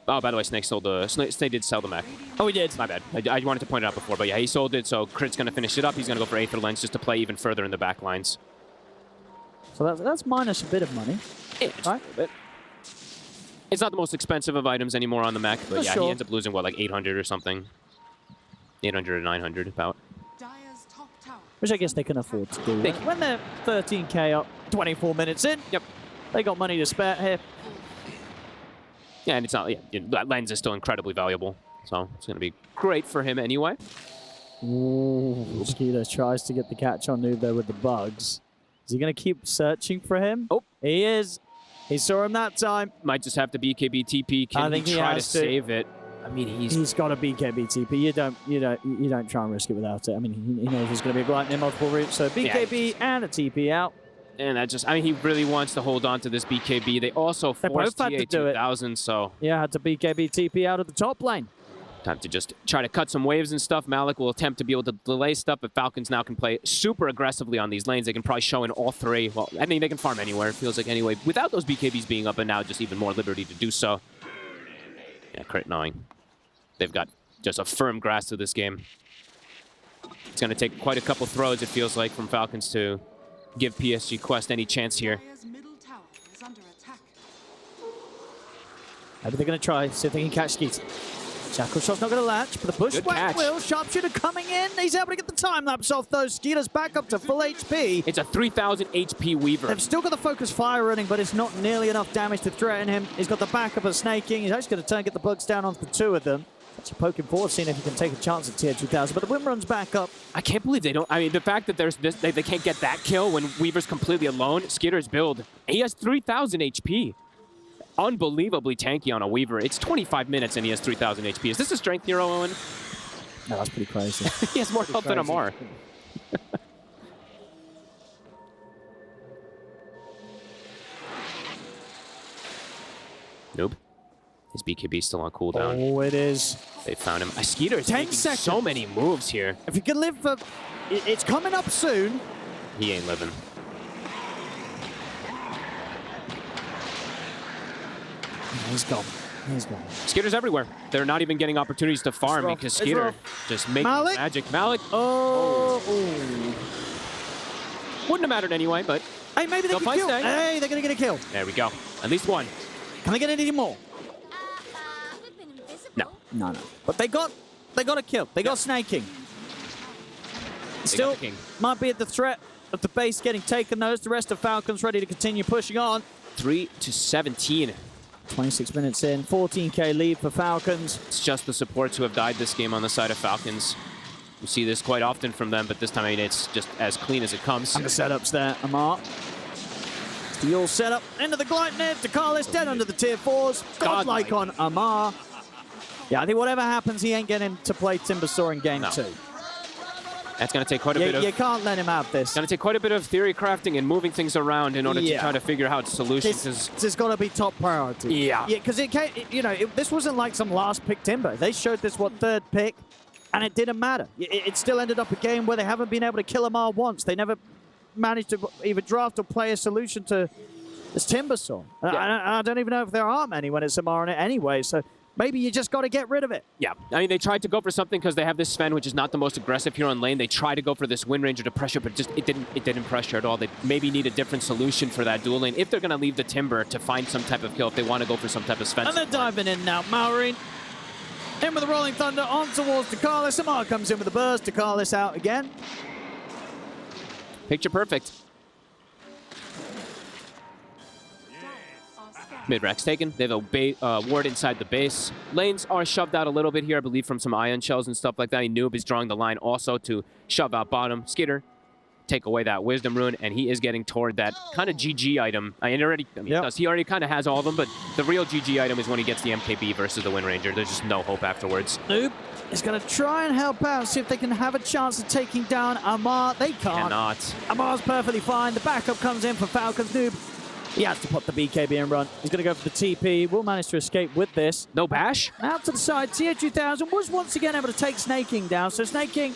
Oh, by the way, Snake did sell the mech. Oh, he did. My bad. I wanted to point it out before, but yeah, he sold it. So Crit's going to finish it up. He's going to go for Aether Lens just to play even further in the back lines. So that's minus a bit of money. Yeah, right? A bit. It's not the most expensive of items anymore on the mech, but yeah, he ends up losing, what, like 800 or something? 800 or 900, about. Which I guess they can afford to do. When they're 13K up, 24 minutes in, they got money to spare here. Yeah, and it's not, that lens is still incredibly valuable, so it's going to be great for him anyway. Ooh, Skeeter tries to get the catch on Noob there with the bugs. Is he going to keep searching for him? Oh, he is. He saw him that time. Might just have to BKB TP. Can he try to save it? I mean, he's got a BKB TP. You don't try and risk it without it. I mean, he knows there's going to be a Glyton in multiple routes. So BKB and a TP out. And that just, I mean, he really wants to hold on to this BKB. They also forced TA2000, so. Yeah, had to BKB TP out of the top lane. Time to just try to cut some waves and stuff. Malik will attempt to be able to delay stuff, but Falcons now can play super aggressively on these lanes. They can probably show in all 3. Well, I mean, they can farm anywhere, it feels like, anyway. Without those BKBs being up, and now just even more liberty to do so. Yeah, Crit knowing. They've got just a firm grasp of this game. It's going to take quite a couple throws, it feels like, from Falcons to give PSG Quest any chance here. Maybe they're going to try, see if they can catch Skeeter. Jackal shot's not going to latch, but the bushwhack will. Sharpshooter coming in. He's able to get the time lapse off those. Skeeter's back up to full HP. It's a 3,000 HP Weaver. They've still got the focus fire running, but it's not nearly enough damage to threaten him. He's got the backup of snaking. He's actually going to turn and get the bugs down onto the 2 of them. Actually poking forward, seeing if he can take a chance at tier 2000, but the win runs back up. I can't believe they don't. I mean, the fact that there's this, they can't get that kill when Weaver's completely alone. Skeeter's build, he has 3,000 HP. Unbelievably tanky on a Weaver. It's 25 minutes and he has 3,000 HP. Is this a strength hero, Owen? No, that's pretty crazy. He has more health than Amar. Nope. His BKB still on cooldown. Oh, it is. They found him. Skeeter's making so many moves here. If he can live for... It's coming up soon. He ain't living. He's gone. He's gone. Skitter's everywhere. They're not even getting opportunities to farm because Skitter just making magic. Malik. Oh. Wouldn't have mattered anyway, but hey, maybe they can kill. Hey, they're going to get a kill. There we go. At least one. Can they get any more? No. No. But they got a kill. They got snaking. Still might be at the threat of the base getting taken. The rest of Falcons ready to continue pushing on. 3-17. 26 minutes in, 14k lead for Falcons. It's just the supports who have died this game on the side of Falcons. We see this quite often from them, but this time, I mean, it's just as clean as it comes. And the setups there, Amar. The all setup into the glide net. DeCarlis dead under the tier 4s. Godlike on Amar. Yeah, I think whatever happens, he ain't getting to play Timbersaw in game 2. That's going to take quite a bit of... You can't let him have this. It's going to take quite a bit of theory crafting and moving things around in order to try to figure out solutions. This has got to be top priority. Yeah. Yeah, because this wasn't like some last pick Timber. They showed this, third pick, and it didn't matter. It still ended up a game where they haven't been able to kill Amar once. They never managed to either draft or play a solution to this Timbersaw. I don't even know if there are many when it's Amar on it anyway, so... Maybe you just got to get rid of it. Yeah. I mean, they tried to go for something because they have this Sven, which is not the most aggressive here on lane. They tried to go for this Wind Ranger to pressure, but it didn't pressure at all. They maybe need a different solution for that dual lane if they're going to leave the Timber to find some type of kill, if they want to go for some type of Sven. And they're diving in now. Maureen in with the Rolling Thunder on towards DeCarlis. Amar comes in with the burst. DeCarlis out again. Picture perfect. Mid-rack's taken. They have a ward inside the base. Lanes are shoved out a little bit here, I believe, from some ion shells and stuff like that. Noob is drawing the line also to shove out bottom. Skitter, take away that Wisdom Rune, and he is getting toward that kind of GG item. He already kind of has all of them, but the real GG item is when he gets the MKB versus the Wind Ranger. There's just no hope afterwards. Noob is going to try and help out, see if they can have a chance of taking down Amar. They can't. Cannot. Amar's perfectly fine. The backup comes in for Falcons. Noob, he has to put the BKB and run. He's going to go for the TP. Will manage to escape with this. No bash. Out to the side. TH2000 was once again able to take Snaking down. So Snaking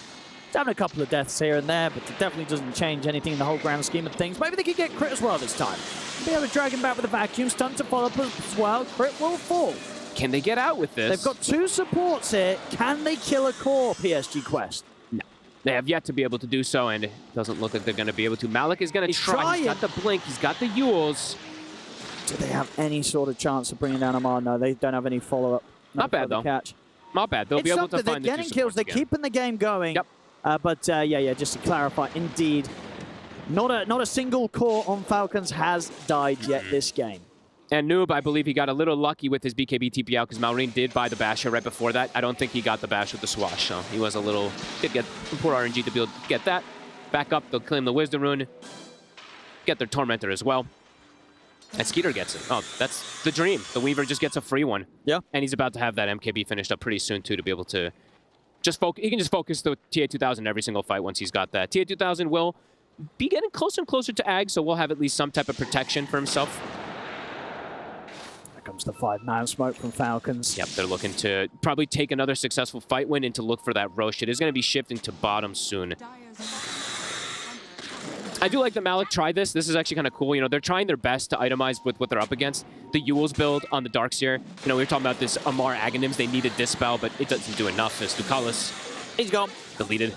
having a couple of deaths here and there, but it definitely doesn't change anything in the whole grand scheme of things. Maybe they could get Crit as well this time. Be able to drag him back with a vacuum. Stun to follow up as well. Crit will fall. Can they get out with this? They've got 2 supports here. Can they kill a core, PSG Quest? No. They have yet to be able to do so, and it doesn't look like they're going to be able to. Malik is going to try. He's got the blink. He's got the Yules. Do they have any sort of chance of bringing down Amar? No, they don't have any follow-up. Not bad, though. Catch. Not bad. They'll be able to find the 2 They're getting kills. They're keeping the game going. Yep. But just to clarify, indeed, not a single core on Falcons has died yet this game. And Noob, I believe he got a little lucky with his BKB TP out because Maureen did buy the Basher right before that. I don't think he got the Bash with the Swash, so he was a little... Did get poor RNG to be able to get that. Back up, they'll claim the Wisdom Rune. Get their Tormentor as well. And Skeeter gets it. Oh, that's the dream. The Weaver just gets a free one. Yeah. And he's about to have that MKB finished up pretty soon, too, to be able to just focus. He can just focus the TA2000 every single fight once he's got that. TA2000 will be getting closer and closer to Ag, so we'll have at least some type of protection for himself. There comes the 5-man smoke from Falcons. Yep, they're looking to probably take another successful fight win and to look for that Roche. It is going to be shifting to bottom soon. I do like that Malik tried this. This is actually kind of cool. You know, they're trying their best to itemize with what they're up against. The Yules build on the Darkseer. You know, we were talking about this Amar Aghanims. They needed Dispel, but it doesn't do enough. As Ducalis, he's gone. Deleted.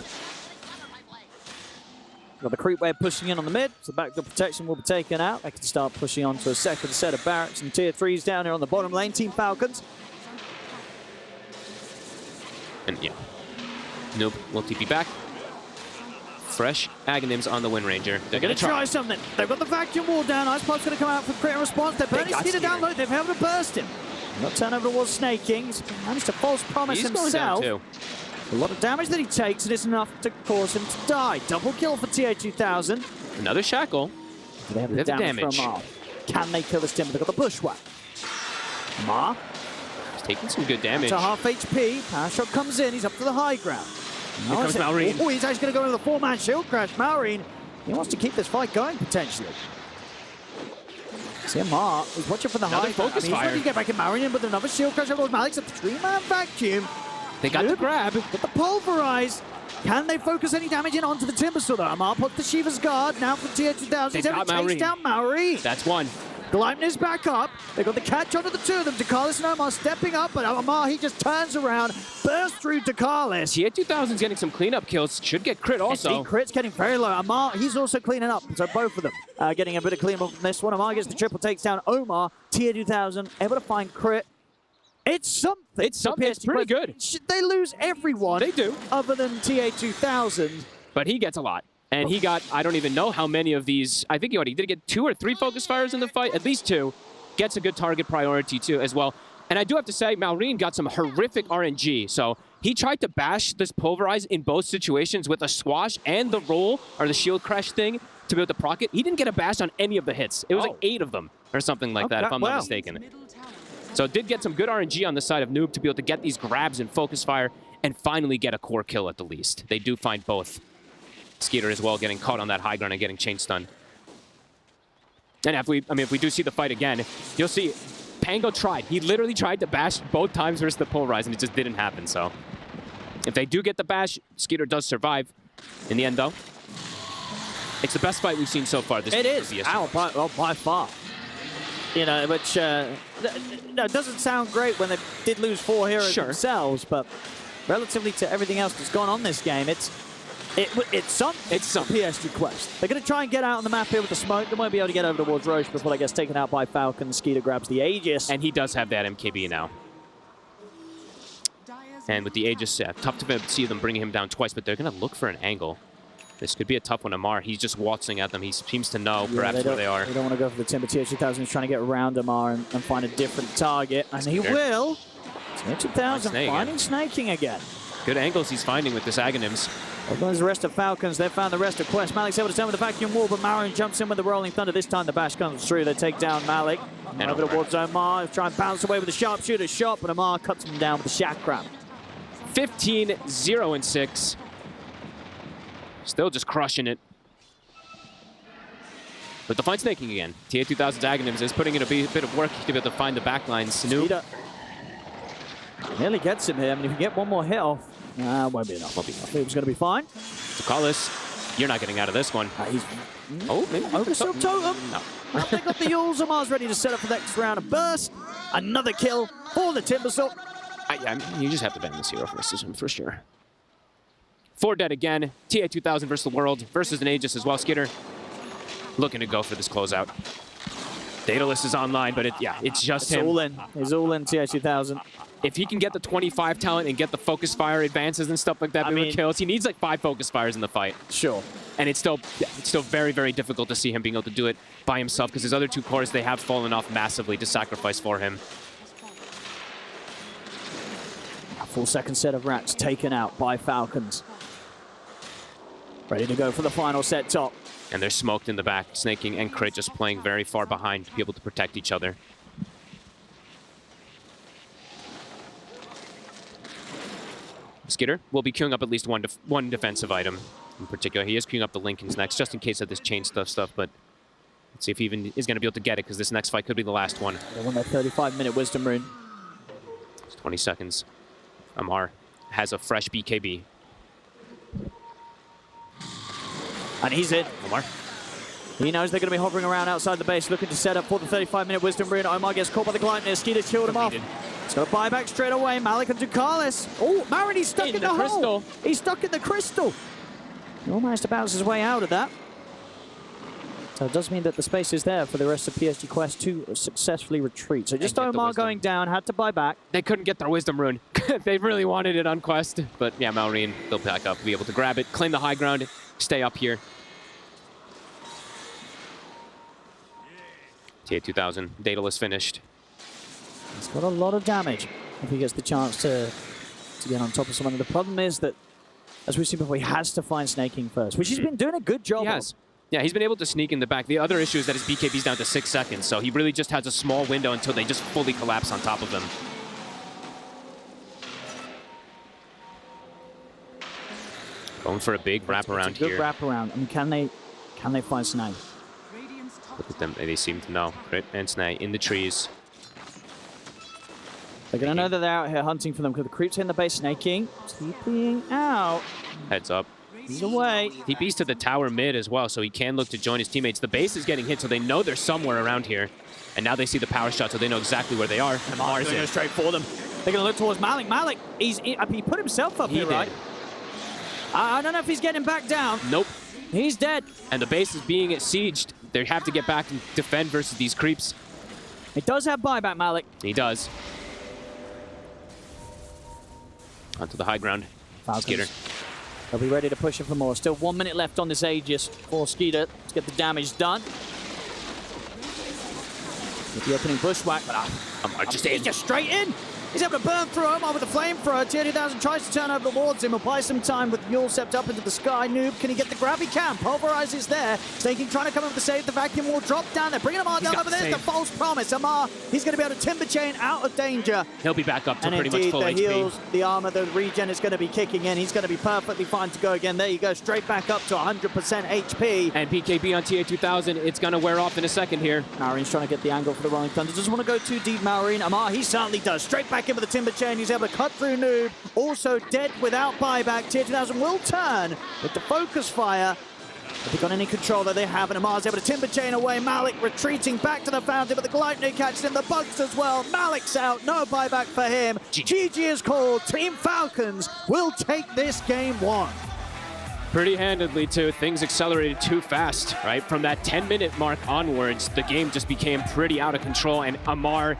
Got the creep wave pushing in on the mid, so backdoor protection will be taken out. They can start pushing on to a second set of barracks and tier 3s down here on the bottom lane. Team Falcons. And yeah, Noob will TP back. Fresh Aghanims on the Wind Ranger. They're going to try something. They've got the vacuum wall down. Ice Pop's going to come out for crit response. They're burning Skeeter down low. They've been able to burst him. Not turn over towards Snaking. He's managed to false promise himself. A lot of damage that he takes, and it's enough to cause him to die. Double kill for TA2000. Another Shackle. Do they have the damage from Amar? Can they kill this Timber? They've got the Bushwhack. Amar. He's taking some good damage. To half HP. Power Shot comes in. He's up to the high ground. Here comes Maureen. Oh, he's actually going to go into the 4-man shield crash. Maureen, he wants to keep this fight going, potentially. See Amar, he's watching for the high ground. He's looking to get back in Maureen in with another shield crash. Malik's a 3-man vacuum. They got the grab. Got the pulverize. Can they focus any damage in onto the Timbersaw though? Amar puts the Shiva's guard now for TA2000. He's able to chase down Maureen. That's one. Gleipnir is back up. They got the catch onto the two of them. Dakalis and Omar stepping up, but Omar, he just turns around, bursts through Dakalis. TA 2000's getting some cleanup kills. Should get crit also. And crit's getting very low. Omar, he's also cleaning up. So both of them getting a bit of cleanup from this one. Omar gets the triple, takes down Omar. TA 2000 able to find crit. It's something. It's something. It's pretty good. They lose everyone. They do. Other than TA 2000. But he gets a lot. And he got, I don't even know how many of these. I think he did get 2 or 3 focus fires in the fight. At least 2. Gets a good target priority too as well. And I do have to say, Malrine got some horrific RNG. So he tried to bash this Pulverize in both situations with a swash and the roll, or the shield crash thing, to be able to proc it. He didn't get a bash on any of the hits. It was like 8 of them, or something like that, if I'm not mistaken. So did get some good RNG on the side of Noob to be able to get these grabs and focus fire, and finally get a core kill at the least. They do find both. Skeeter as well getting caught on that high ground and getting chain stunned. And if we do see the fight again, you'll see Pango tried. He literally tried to bash both times versus the Pulverize, and it just didn't happen. So if they do get the bash, Skeeter does survive. In the end, though, it's the best fight we've seen so far. This it is. By far. You know, which no, it doesn't sound great when they did lose 4 heroes themselves, but relatively to everything else that's gone on this game, it's some PSG Quest. They're going to try and get out on the map here with the smoke. They won't be able to get over towards Roche before they get taken out by Falcons. Skeeter grabs the Aegis. And he does have that MKB now. And with the Aegis, tough to see them bringing him down twice, but they're going to look for an angle. This could be a tough one. Amar, he's just waltzing at them. He seems to know perhaps where they are. They don't want to go for the Timber. TH2000 is trying to get around Amar and find a different target. And he will. TH2000 finding snaking again. Good angles he's finding with this Aghanims. Well, there's the rest of Falcons. They've found the rest of Quest. Malik's able to turn with the vacuum wall, but Marin jumps in with the Rolling Thunder. This time the bash comes through. They take down Malik. And over towards Omar. Try and bounce away with the sharpshooter shot, but Omar cuts him down with the Chakram. 15-0-6. Still just crushing it. But the fight snaking again. TA2000's Aghanims is putting in a bit of work to be able to find the backline. Snoop nearly gets him here. I mean, if you get one more hit off, won't be enough. It was going to be fine. Dakalis, you're not getting out of this one. Maybe Oversilk Totem. No. They got the Yules. Amar's ready to set up for the next round. A burst. Another kill for the Timbersaw. You just have to ban this hero for this season, for sure. 4 dead again. TA2000 versus the world, versus an Aegis as well. Skeeter looking to go for this closeout. Daedalus is online, but it's just him. He's all in TA2000. If he can get the 25 talent and get the focus fire advances and stuff like that, kills, he needs like 5 focus fires in the fight. Sure. And it's still very, very difficult to see him being able to do it by himself, because his other 2 cores, they have fallen off massively to sacrifice for him. A full second set of rats taken out by Falcons. Ready to go for the final set top. And they're smoked in the back. Snaking and Crit just playing very far behind to be able to protect each other. Skeeter will be queuing up at least one defensive item in particular. He is queuing up the Lincolns next, just in case of this chain stuff, but let's see if he even is going to be able to get it, because this next fight could be the last one. They won that 35-minute Wisdom Rune. It's 20 seconds. Amar has a fresh BKB. And he's in. Omar. He knows they're going to be hovering around outside the base, looking to set up for the 35-minute Wisdom Rune. Omar gets caught by the Gleipnir. Skeeter killed him off. He's got a buyback straight away. Malik and Dakalis. Oh, Marin, he's stuck in the hole. He's stuck in the crystal. He all managed to bounce his way out of that. So it does mean that the space is there for the rest of PSG Quest to successfully retreat. So just Omar going down, had to buy back. They couldn't get their Wisdom Rune. They really wanted it on Quest. But yeah, Malrine, they'll back up, be able to grab it, claim the high ground, stay up here. TA2000, Daedalus finished. He's got a lot of damage if he gets the chance to get on top of someone. And the problem is that, as we've seen before, he has to find snaking first, which he's been doing a good job of. Yeah, he's been able to sneak in the back. The other issue is that his BKB's down to 6 seconds, so he really just has a small window until they just fully collapse on top of him. Going for a big wraparound here. Good wraparound. I mean, can they find Snag? Look at them. They seem to know. Crit and Snag in the trees. They're going to know that they're out here hunting for them, because the creeps in the base snaking. TPing out. Heads up. He's away. TP's to the tower mid as well, so he can look to join his teammates. The base is getting hit, so they know they're somewhere around here. And now they see the power shot, so they know exactly where they are. And Mar's going to go straight for them. They're going to look towards Malik. Malik, he put himself up here, right? I don't know if he's getting back down. Nope. He's dead. And the base is being sieged. They have to get back and defend versus these creeps. He does have buyback, Malik. He does. Onto the high ground. Skeeter. They'll be ready to push it for more. Still 1 minute left on this Aegis for Skeeter to get the damage done. With the opening bushwhack, but he's just straight in. He's able to burn through Omar with the flamethrower. TR2000 tries to turn over towards him. Will buy some time with Mule stepped up into the sky. Noob, can he get the grab? He can. Pulverize is there. Staking trying to come up to save. The vacuum will drop down there. Bringing Amar down over there. The false promise. Amar, he's going to be able to timber chain out of danger. He'll be back up to pretty much full the HP. Heals, the armor, the regen is going to be kicking in. He's going to be perfectly fine to go again. There you go. Straight back up to 100% HP. And BKB on TA2000. It's going to wear off in a second here. Maureen's trying to get the angle for the Rolling Thunder. Doesn't want to go too deep, Maureen. Amar, he certainly does. Straight back in with the timber chain. He's able to cut through Noob. Also dead without buyback. TR2000 will turn with the focus fire. Have they got any control that they haven't? Amar's able to timber chain away. Malik retreating back to the fountain, but the Gleipnir catches him. The bugs as well. Malik's out. No buyback for him. GG is called. Team Falcons will take this game 1. Pretty handedly, too. Things accelerated too fast, right? From that 10-minute mark onwards, the game just became pretty out of control, and Amar,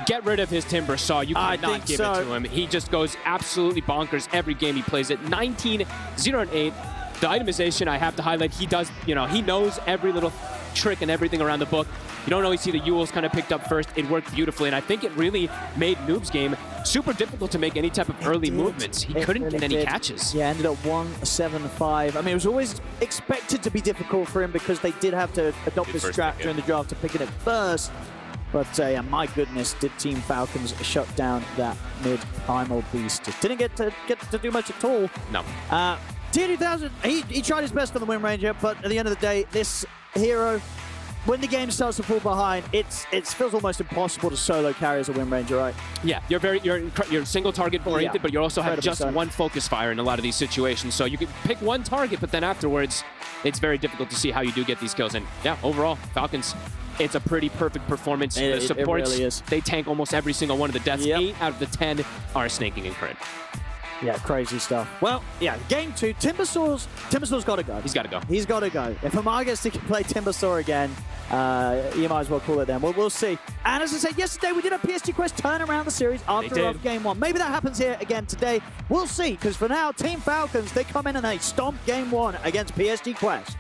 get rid of his Timber Saw. You cannot give it to him. He just goes absolutely bonkers every game he plays it. 19, 0, and 8. The itemization, I have to highlight, he does, he knows every little trick and everything around the book. You don't always see the Yules kind of picked up first. It worked beautifully, and I think it really made Noob's game super difficult to make any type of early movements. He couldn't get any catches. Yeah, ended up 1-7-5. I mean, it was always expected to be difficult for him because they did have to adopt this strat during the draft to picking it first. But yeah, my goodness, did Team Falcons shut down that mid-primal beast. Didn't get to do much at all. No. TR2000, he tried his best on the Wind Ranger, but at the end of the day, this hero, when the game starts to fall behind, it feels almost impossible to solo carry as a Wind Ranger, right? Yeah, you're single target oriented, but you also have just one focus fire in a lot of these situations. So you can pick one target, but then afterwards, it's very difficult to see how you do get these kills. And yeah, overall, Falcons, it's a pretty perfect performance. The supports, really is. They tank almost every single one of the deaths. 8 out of the 10 are snaking and crit. Yeah, crazy stuff. Well, yeah, game 2, Timbersaw's got to go. He's got to go. He's got to go. If Amar gets to play Timbersaw again, you might as well call it then. We'll see. And as I said yesterday, we did a PSG Quest turn around the series after off game 1. Maybe that happens here again today. We'll see, because for now, Team Falcons, they come in and they stomp game 1 against PSG Quest.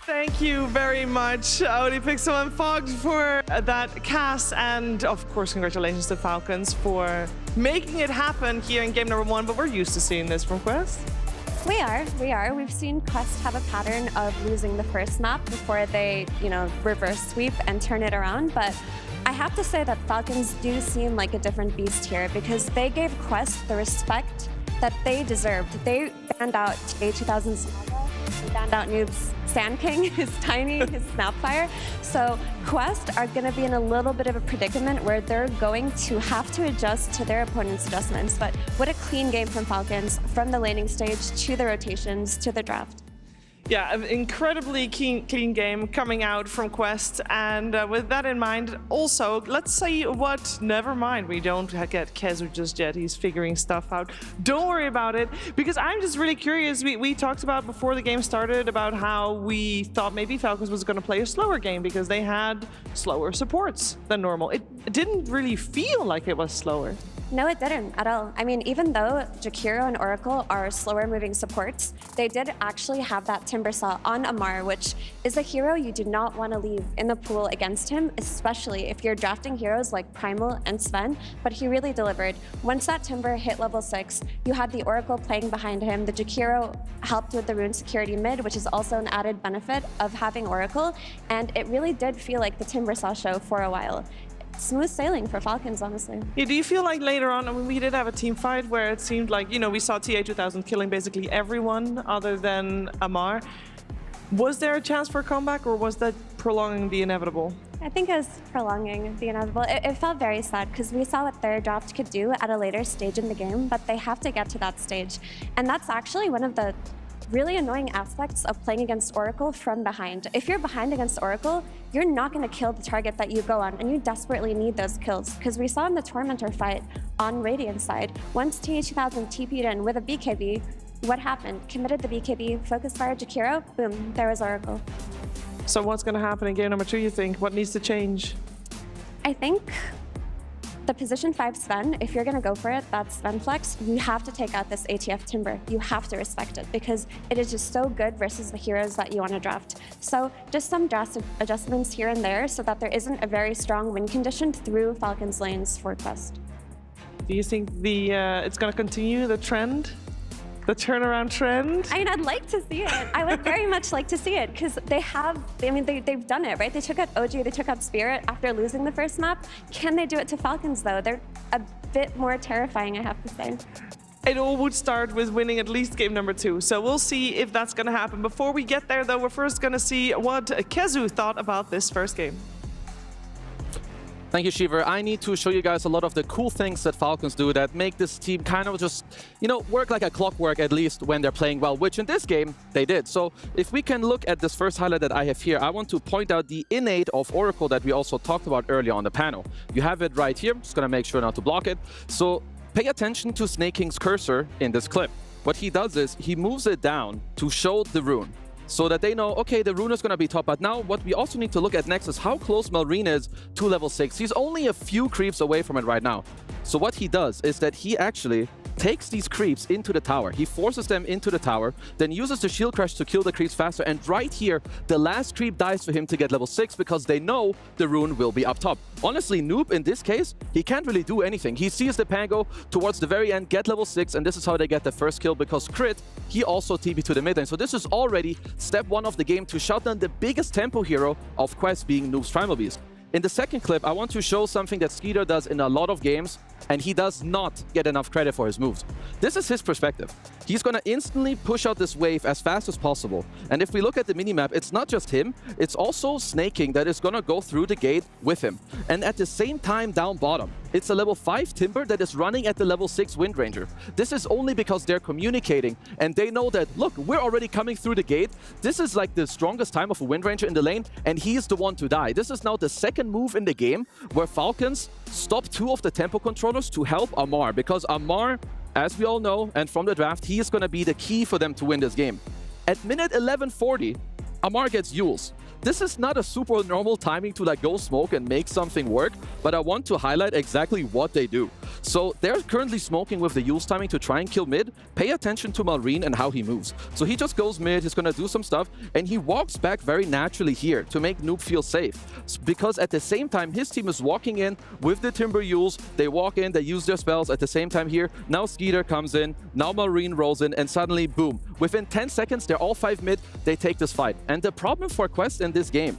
Thank you very much, ODPixel and Fox, for that cast. And of course, congratulations to Falcons for making it happen here in game number 1. But we're used to seeing this from Quest. We are. We've seen Quest have a pattern of losing the first map before they, reverse sweep and turn it around. But I have to say that Falcons do seem like a different beast here because they gave Quest the respect that they deserved. They banned out TA2000's Naga, they banned out Noob's Sand King, his Tiny, his Snapfire. So Quest are going to be in a little bit of a predicament where they're going to have to adjust to their opponent's adjustments. But what a clean game from Falcons, from the laning stage to the rotations to the draft. Yeah, an incredibly clean game coming out from Quest. And with that in mind, also, let's see what... Never mind, we don't get Kezu just yet. He's figuring stuff out. Don't worry about it, because I'm just really curious. We talked about before the game started about how we thought maybe Falcons was going to play a slower game because they had slower supports than normal. It didn't really feel like it was slower. No, it didn't at all. I mean, even though Jakiro and Oracle are slower moving supports, they did actually have that Timbersaw on Amar, which is a hero you do not want to leave in the pool against him, especially if you're drafting heroes like Primal and Sven, but he really delivered. Once that Timber hit level 6, you had the Oracle playing behind him. The Jakiro helped with the rune security mid, which is also an added benefit of having Oracle, and it really did feel like the Timbersaw show for a while. Smooth sailing for Falcons, honestly. Yeah, do you feel like later on, I mean, we did have a team fight where it seemed like, we saw TA2000 killing basically everyone other than Amar. Was there a chance for a comeback, or was that prolonging the inevitable? I think it was prolonging the inevitable. It felt very sad because we saw what their draft could do at a later stage in the game, but they have to get to that stage. And that's actually one of the really annoying aspects of playing against Oracle from behind. If you're behind against Oracle, you're not going to kill the target that you go on, and you desperately need those kills. Because we saw in the Tormentor fight on Radiant's side, once TH2000 TP'd in with a BKB, what happened? Committed the BKB, focus fire Jakiro, boom, there was Oracle. So what's going to happen in game number 2, you think? What needs to change? I think the position 5 Sven, if you're going to go for it, that's Sven flex, you have to take out this ATF Timber. You have to respect it because it is just so good versus the heroes that you want to draft. So just some drastic adjustments here and there so that there isn't a very strong win condition through Falcons lanes for Quest. Do you think it's going to continue the trend? The turnaround trend? I mean, I'd like to see it. I would very much like to see it because they've done it, right? They took out OG, they took out Spirit after losing the first map. Can they do it to Falcons though? They're a bit more terrifying, I have to say. It all would start with winning at least game number 2. So we'll see if that's going to happen. Before we get there though, we're first going to see what Kezu thought about this first game. Thank you, Shiver. I need to show you guys a lot of the cool things that Falcons do that make this team kind of just, work like a clockwork, at least when they're playing well, which in this game, they did. So if we can look at this first highlight that I have here, I want to point out the innate of Oracle that we also talked about earlier on the panel. You have it right here. Just going to make sure not to block it. So pay attention to Snake King's cursor in this clip. What he does is he moves it down to show the rune, so that they know, okay, the rune is going to be top. But now what we also need to look at next is how close Malrine is to level 6. He's only a few creeps away from it right now. So what he does is that he actually takes these creeps into the tower. He forces them into the tower, then uses the shield crash to kill the creeps faster. And right here, the last creep dies for him to get level 6 because they know the rune will be up top. Honestly, Noob, in this case, he can't really do anything. He sees the Pango towards the very end, get level 6, and this is how they get the first kill because Crit, he also TP to the mid lane. So this is already step 1 of the game to shut down the biggest tempo hero of Quest, being Noob's Primal Beast. In the second clip, I want to show something that Skeeter does in a lot of games, and he does not get enough credit for his moves. This is his perspective. He's going to instantly push out this wave as fast as possible. And if we look at the minimap, it's not just him, it's also Snake King that is going to go through the gate with him. And at the same time, down bottom, it's a level 5 Timber that is running at the level 6 Wind Ranger. This is only because they're communicating, and they know that, look, we're already coming through the gate. This is like the strongest time of a Wind Ranger in the lane, and he's the one to die. This is now the second move in the game where Falcons stop 2 of the tempo controllers to help Amar, because Amar, as we all know, and from the draft, he is going to be the key for them to win this game. At minute 11:40, Amar gets Yules. This is not a super normal timing to go smoke and make something work, but I want to highlight exactly what they do. So they're currently smoking with the Yules timing to try and kill mid. Pay attention to Malrine and how he moves. So he just goes mid, he's going to do some stuff, and he walks back very naturally here to make Noob feel safe. Because at the same time, his team is walking in with the Timber Yules. They walk in, they use their spells at the same time here. Now Skeeter comes in, now Malrine rolls in, and suddenly, boom. Within 10 seconds, they're all 5 mid, they take this fight. And the problem for Quest in this game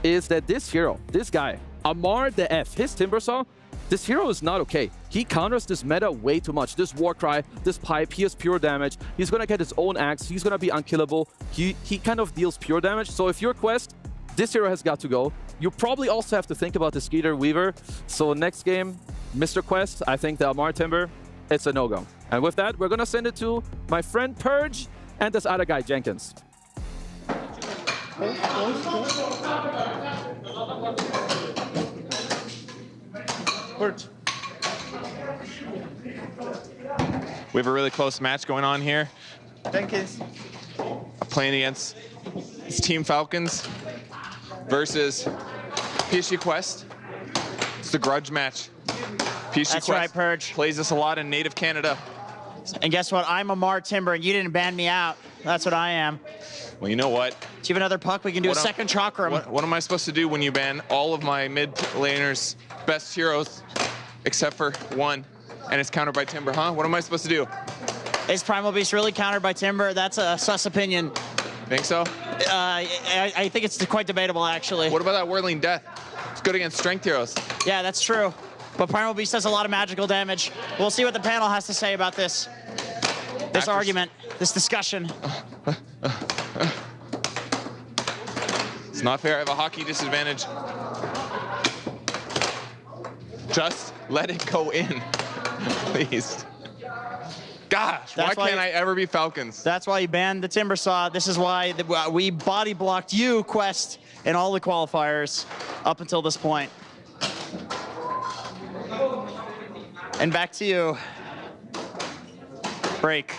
is that this hero, this guy, Amar the F, his Timbersaw, this hero is not okay. He counters this meta way too much. This Warcry, this pipe, he has pure damage. He's going to get his own axe. He's going to be unkillable. He kind of deals pure damage. So if you're Quest, this hero has got to go. You probably also have to think about the Skeeter Weaver. So next game, Mr. Quest, I think the Amar Timber, it's a no-go. And with that, we're going to send it to my friend Purge and this other guy, Jenkins. We have a really close match going on here. Jenkins. Playing against this Team Falcons versus PSG Quest. It's the grudge match. PSG That's Quest right, Purge. plays this a lot in native Canada. And guess what? I'm Amar Timber, and you didn't ban me out. That's what I am. Well, you know what? Do you have another puck? We can do a second chakram. What am I supposed to do when you ban all of my mid laners' best heroes, except for one, and it's countered by Timber, huh? What am I supposed to do? Is Primal Beast really countered by Timber? That's a sus opinion. Think so? I think it's quite debatable, actually. What about that Whirling Death? It's good against strength heroes. Yeah, that's true. But Primal Beast does a lot of magical damage. We'll see what the panel has to say about this. This argument, this discussion. It's not fair. I have a hockey disadvantage. Just let it go in, please. Gosh, why can't I ever be Falcons? That's why you banned the Timber Saw. This is why we body blocked you, Quest, in all the qualifiers up until this point. And back to you. Break.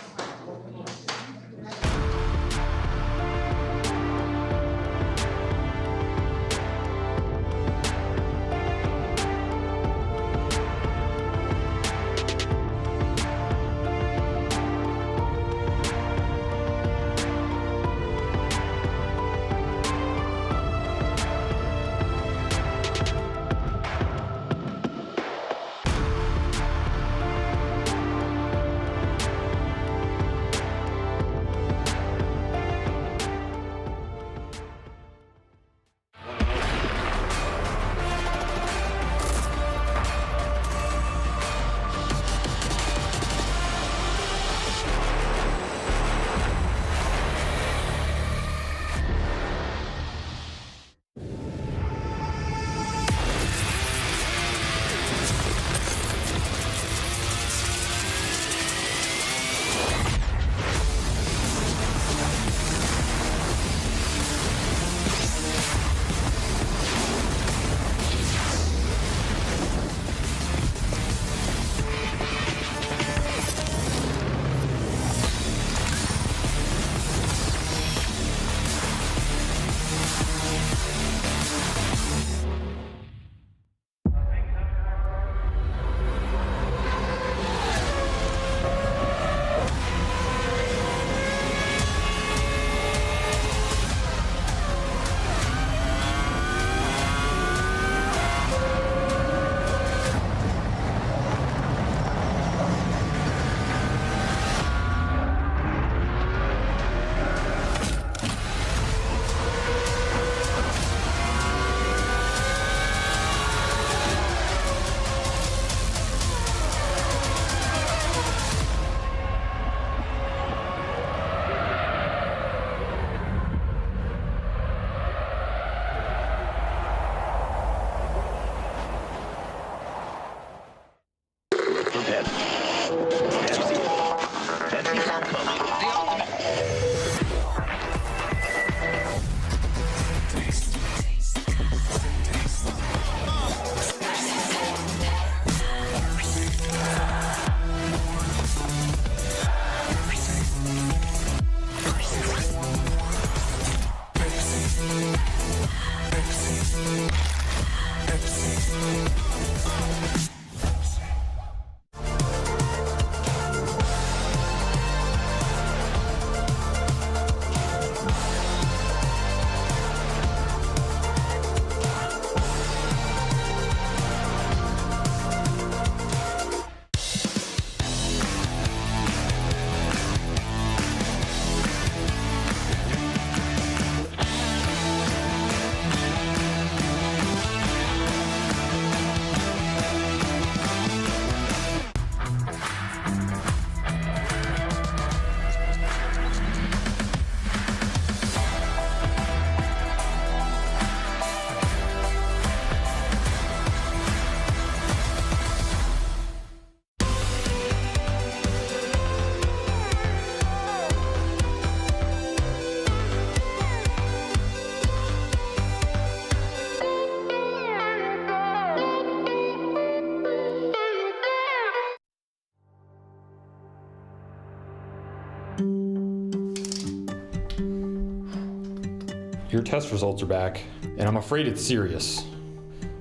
Your test results are back, and I'm afraid it's serious.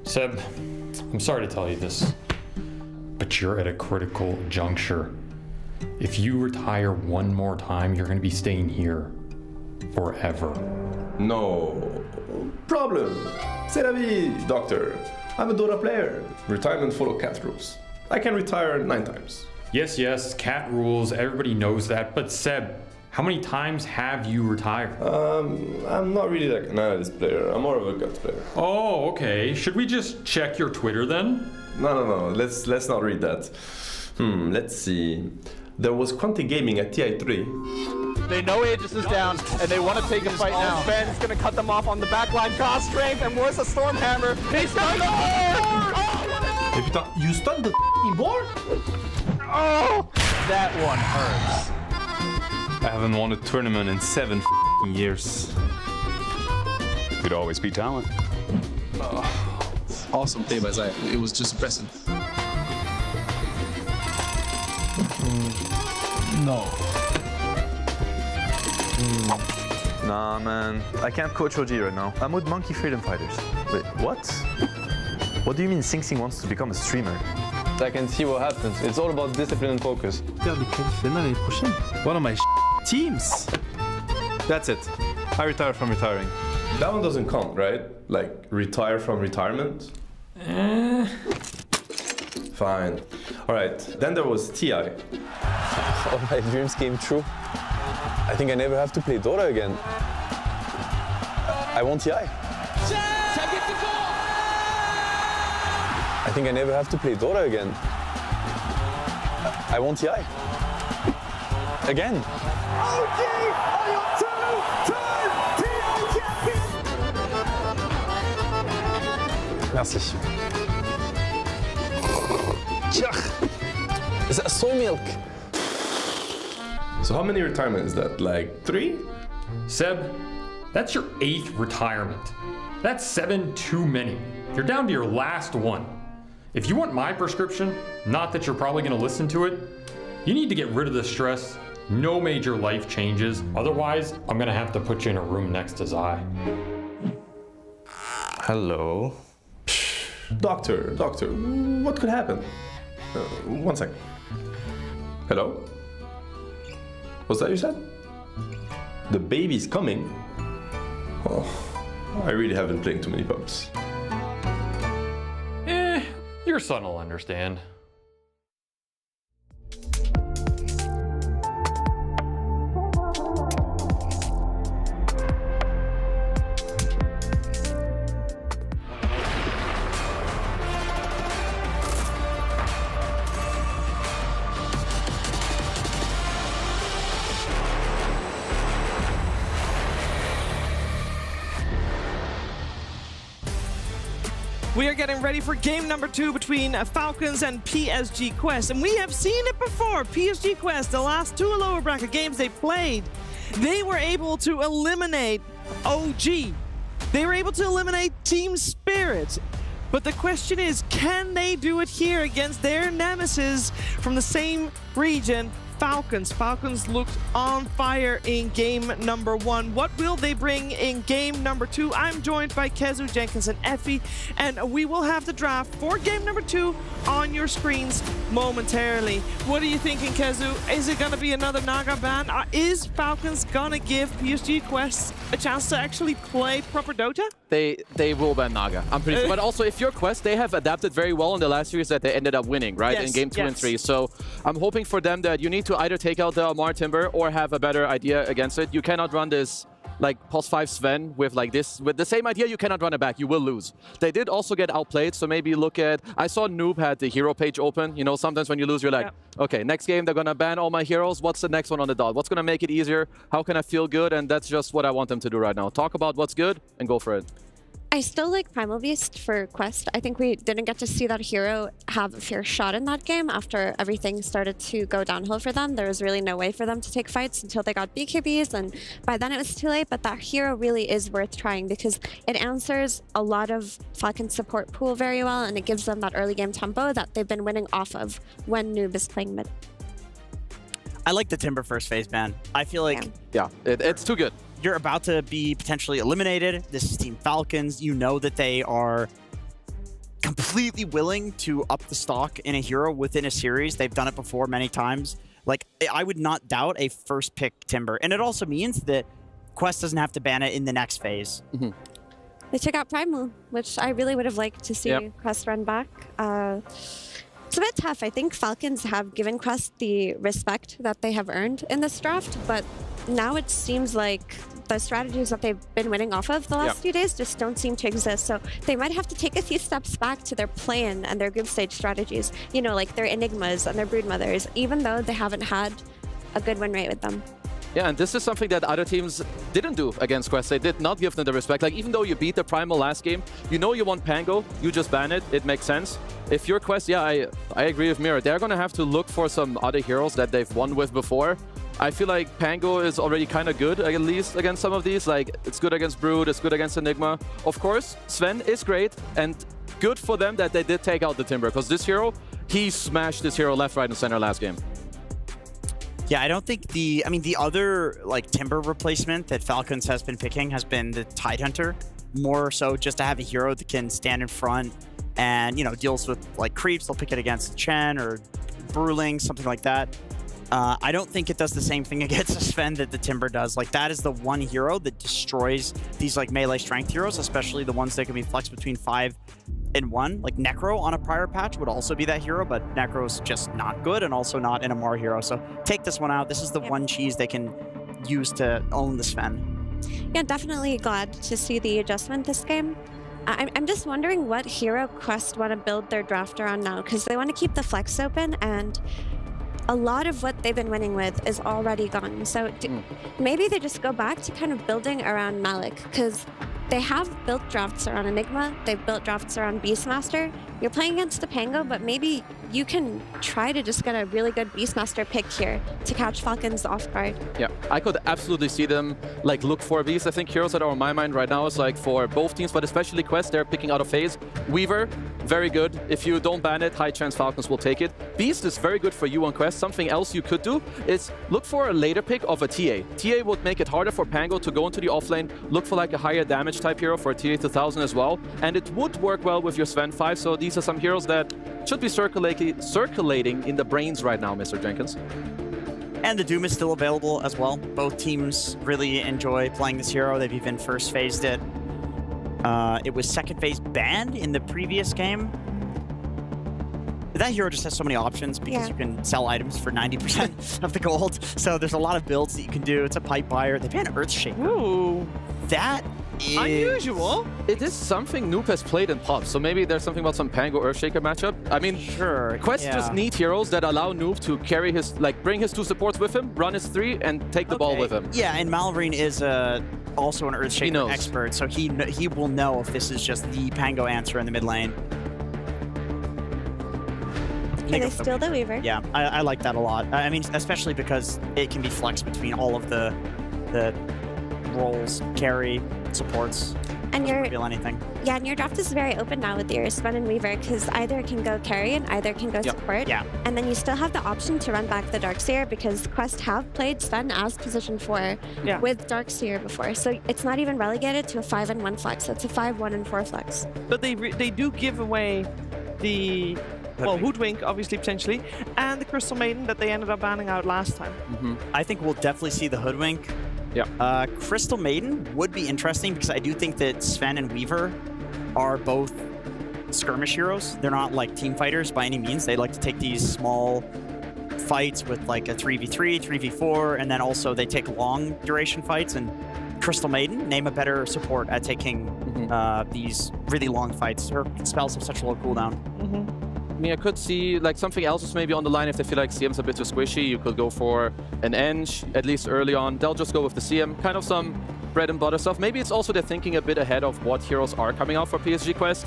Seb, I'm sorry to tell you this, but you're at a critical juncture. If you retire one more time, you're gonna be staying here forever. No problem. C'est la vie, doctor. I'm a Dota player. Retirement follow cat rules. I can retire 9 times. Yes, cat rules, everybody knows that, but Seb, how many times have you retired? I'm not really like an analyst player. I'm more of a gut player. Oh, okay. Should we just check your Twitter then? No. Let's not read that. Let's see. There was Quanti Gaming at TI3. They know Aegis is down, and they want to take a fight now. Ben's going to cut them off on the back line. Cost strength, and where's the Stormhammer? He stunned the board! Et putain, you stunned the board? Oh! That one hurts. I haven't won a tournament in 7 years. Could always be talent. Awesome play by Zaya. It was just impressive. No. Nah, man. I can't coach OG right now. I'm with Monkey Freedom Fighters. Wait, what? What do you mean Sing Sing wants to become a streamer? I can see what happens. It's all about discipline and focus. One of my teams. That's it. I retire from retiring. That one doesn't count, right? Like, retire from retirement? Fine. All right, then there was TI. All my dreams came true. I think I never have to play Dota again. I want TI. I think I never have to play Dota again. I want TI. Again. OG, are your two-time TI champion? Merci. Is that soy milk? So how many retirements is that? Like 3? Seb, that's your 8th retirement. That's 7 too many. You're down to your last one. If you want my prescription, not that you're probably gonna listen to it, you need to get rid of the stress, no major life changes. Otherwise, I'm gonna have to put you in a room next to Zai. Hello. Doctor, what could happen? 1 second. Hello? What's that you said? The baby's coming? Oh, I really haven't played too many pubs. Your son will understand. We are getting ready for game number 2 between Falcons and PSG Quest. And we have seen it before. PSG Quest, the last 2 lower bracket games they played, they were able to eliminate OG. They were able to eliminate Team Spirit. But the question is, can they do it here against their nemesis from the same region, Falcons? Falcons looked on fire in game number 1. What will they bring in game number 2? I'm joined by Kezu, Jenkins, and Effie, and we will have the draft for game number 2 on your screens momentarily. What are you thinking, Kezu? Is it gonna be another Naga ban? Is Falcons gonna give PSG Quest a chance to actually play proper Dota? They will ban Naga. I'm pretty sure. But also, if you're Quest, they have adapted very well in the last series that they ended up winning, right? Yes, in game 2 and yes. 3. So I'm hoping for them that you need to either take out the Amar Timber or have a better idea against it. You cannot run this like +5 Sven with like this. With the same idea, you cannot run it back. You will lose. They did also get outplayed, so maybe look at... I saw Noob had the hero page open. You know, sometimes when you lose, you're like, okay, next game, they're going to ban all my heroes. What's the next one on the dot? What's going to make it easier? How can I feel good? And that's just what I want them to do right now. Talk about what's good and go for it. I still like Primal Beast for Quest. I think we didn't get to see that hero have a fair shot in that game after everything started to go downhill for them. There was really no way for them to take fights until they got BKBs, and by then it was too late. But that hero really is worth trying because it answers a lot of Falcon support pool very well, and it gives them that early game tempo that they've been winning off of when Noob is playing mid. I like the Timber first phase ban. I feel like... Yeah, it's too good. You're about to be potentially eliminated. This is Team Falcons. You know that they are completely willing to up the stock in a hero within a series. They've done it before many times. Like, I would not doubt a first pick Timber. And it also means that Quest doesn't have to ban it in the next phase. They took out Primal, which I really would have liked to see Quest run back. It's a bit tough. I think Falcons have given Quest the respect that they have earned in this draft, but now it seems like the strategies that they've been winning off of the last few days just don't seem to exist. So they might have to take a few steps back to their plan and their group stage strategies. You know, like their Enigmas and their Broodmothers, even though they haven't had a good win rate with them. Yeah, and this is something that other teams didn't do against Quest. They did not give them the respect. Like, even though you beat the Primal last game, you know you want Pango, you just ban it, it makes sense. If you're Quest, yeah, I agree with Mira. They're gonna have to look for some other heroes that they've won with before. I feel like Pango is already kind of good, at least against some of these. Like, it's good against Brood, it's good against Enigma. Of course, Sven is great, and good for them that they did take out the Timber, because this hero, he smashed this hero left, right, and center last game. Yeah, I don't think the other like Timber replacement that Falcons has been picking has been the Tidehunter, more so just to have a hero that can stand in front and, you know, deals with like creeps. They'll pick it against Chen or Bruling, something like that. I don't think it does the same thing against Sven that the Timber does. Like, that is the one hero that destroys these like melee strength heroes, especially the ones that can be flexed between 5 and 1. Like Necro on a prior patch would also be that hero, but Necro's just not good and also not an Amar hero. So take this one out. This is the one cheese they can use to own the Sven. Yeah, definitely glad to see the adjustment this game. I'm just wondering what hero Quest want to build their draft around now, because they want to keep the flex open, and a lot of what they've been winning with is already gone. So maybe they just go back to kind of building around Malik, because they have built drafts around Enigma, they've built drafts around Beastmaster. You're playing against the Pango, but maybe you can try to just get a really good Beastmaster pick here to catch Falcons off guard. Yeah, I could absolutely see them like look for Beast. I think heroes that are on my mind right now is like for both teams, but especially Quest, they're picking out of phase. Weaver, very good. If you don't ban it, high chance Falcons will take it. Beast is very good for you on Quest. Something else you could do is look for a later pick of a TA. TA would make it harder for Pango to go into the offlane. Look for like a higher damage type hero for a TA 2000 as well. And it would work well with your Sven 5. So these are some heroes that should be circulating in the brains right now, Mr. Jenkins. And the Doom is still available as well. Both teams really enjoy playing this hero. They've even first phased it. It was second phase banned in the previous game. That hero just has so many options because you can sell items for 90% of the gold. So there's a lot of builds that you can do. It's a pipe buyer. They banned Earthshaker. Ooh. That is unusual. It is something Noob has played in pubs, so maybe there's something about some Pango Earthshaker matchup. I mean, sure. Quest just need heroes that allow Noob to carry his, like, bring his 2 supports with him, run his 3, and take the ball with him. Yeah, and Malvarine is also an Earthshaker expert, so he will know if this is just the Pango answer in the mid lane. Can they steal the Weaver? Yeah, I like that a lot. I mean, especially because it can be flexed between all of the roles, carry, supports. And doesn't reveal anything. Yeah, and your draft is very open now with your Sven and Weaver, because either it can go carry and either can go support. Yeah. And then you still have the option to run back the Darkseer, because Quest have played Sven as position 4 with Darkseer before. So it's not even relegated to a 5 and 1 flex. It's a 5, 1 and 4 flex. But they do give away the Hoodwink, obviously, potentially, and the Crystal Maiden that they ended up banning out last time. I think we'll definitely see the Hoodwink. Yeah. Crystal Maiden would be interesting because I do think that Sven and Weaver are both skirmish heroes. They're not like team fighters by any means. They like to take these small fights with like a 3v3, 3v4, and then also they take long duration fights. And Crystal Maiden, name a better support at taking these really long fights. Her spells have such a low cooldown. I mean, I could see like something else is maybe on the line if they feel like CM's a bit too squishy. You could go for an Eng, at least early on. They'll just go with the CM, kind of some bread and butter stuff. Maybe it's also they're thinking a bit ahead of what heroes are coming out for PSG Quest.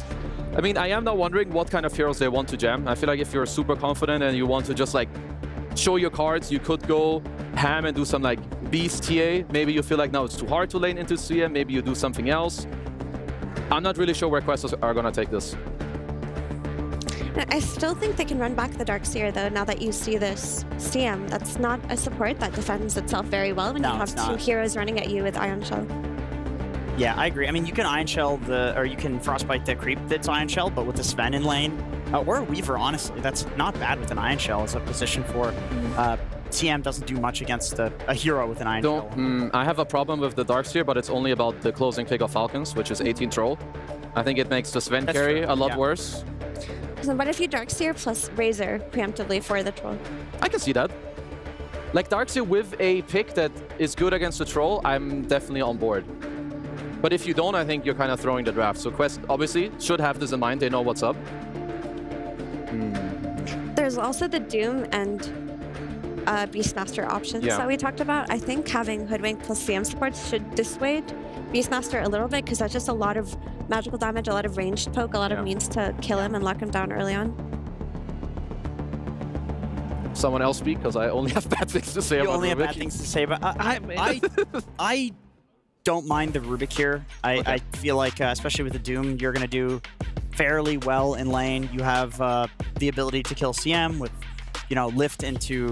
I mean, I am now wondering what kind of heroes they want to jam. I feel like if you're super confident and you want to just like show your cards, you could go ham and do some like Beast TA. Maybe you feel like now it's too hard to lane into CM. Maybe you do something else. I'm not really sure where Quests are going to take this. I still think they can run back the Darkseer, though, now that you see this CM. That's not a support that defends itself very well when you have 2 heroes running at you with Iron Shell. Yeah, I agree. I mean, you can Iron Shell or you can Frostbite the creep that's Iron Shell, but with the Sven in lane, or a Weaver, honestly, that's not bad with an Iron Shell as a position for. CM doesn't do much against a hero with an Iron Shell. I have a problem with the Darkseer, but it's only about the closing pick of Falcons, which is 18 Troll. I think it makes the Sven carry a lot worse. So what if you Darkseer plus Razor preemptively for the Troll? I can see that. Like Darkseer with a pick that is good against the Troll, I'm definitely on board. But if you don't, I think you're kind of throwing the draft. So Quest obviously should have this in mind. They know what's up. There's also the Doom and Beastmaster options Yeah. that we talked about. I think having Hoodwink plus CM support should dissuade Beastmaster a little bit because that's just a lot of magical damage, a lot of ranged poke, a lot of means to kill him and lock him down early on. Someone else speak, because I only have bad things to say about You only have Rubik. bad things to say, but I don't mind the Rubik here. I feel like, especially with the Doom, you're going to do fairly well in lane. You have the ability to kill CM with, lift into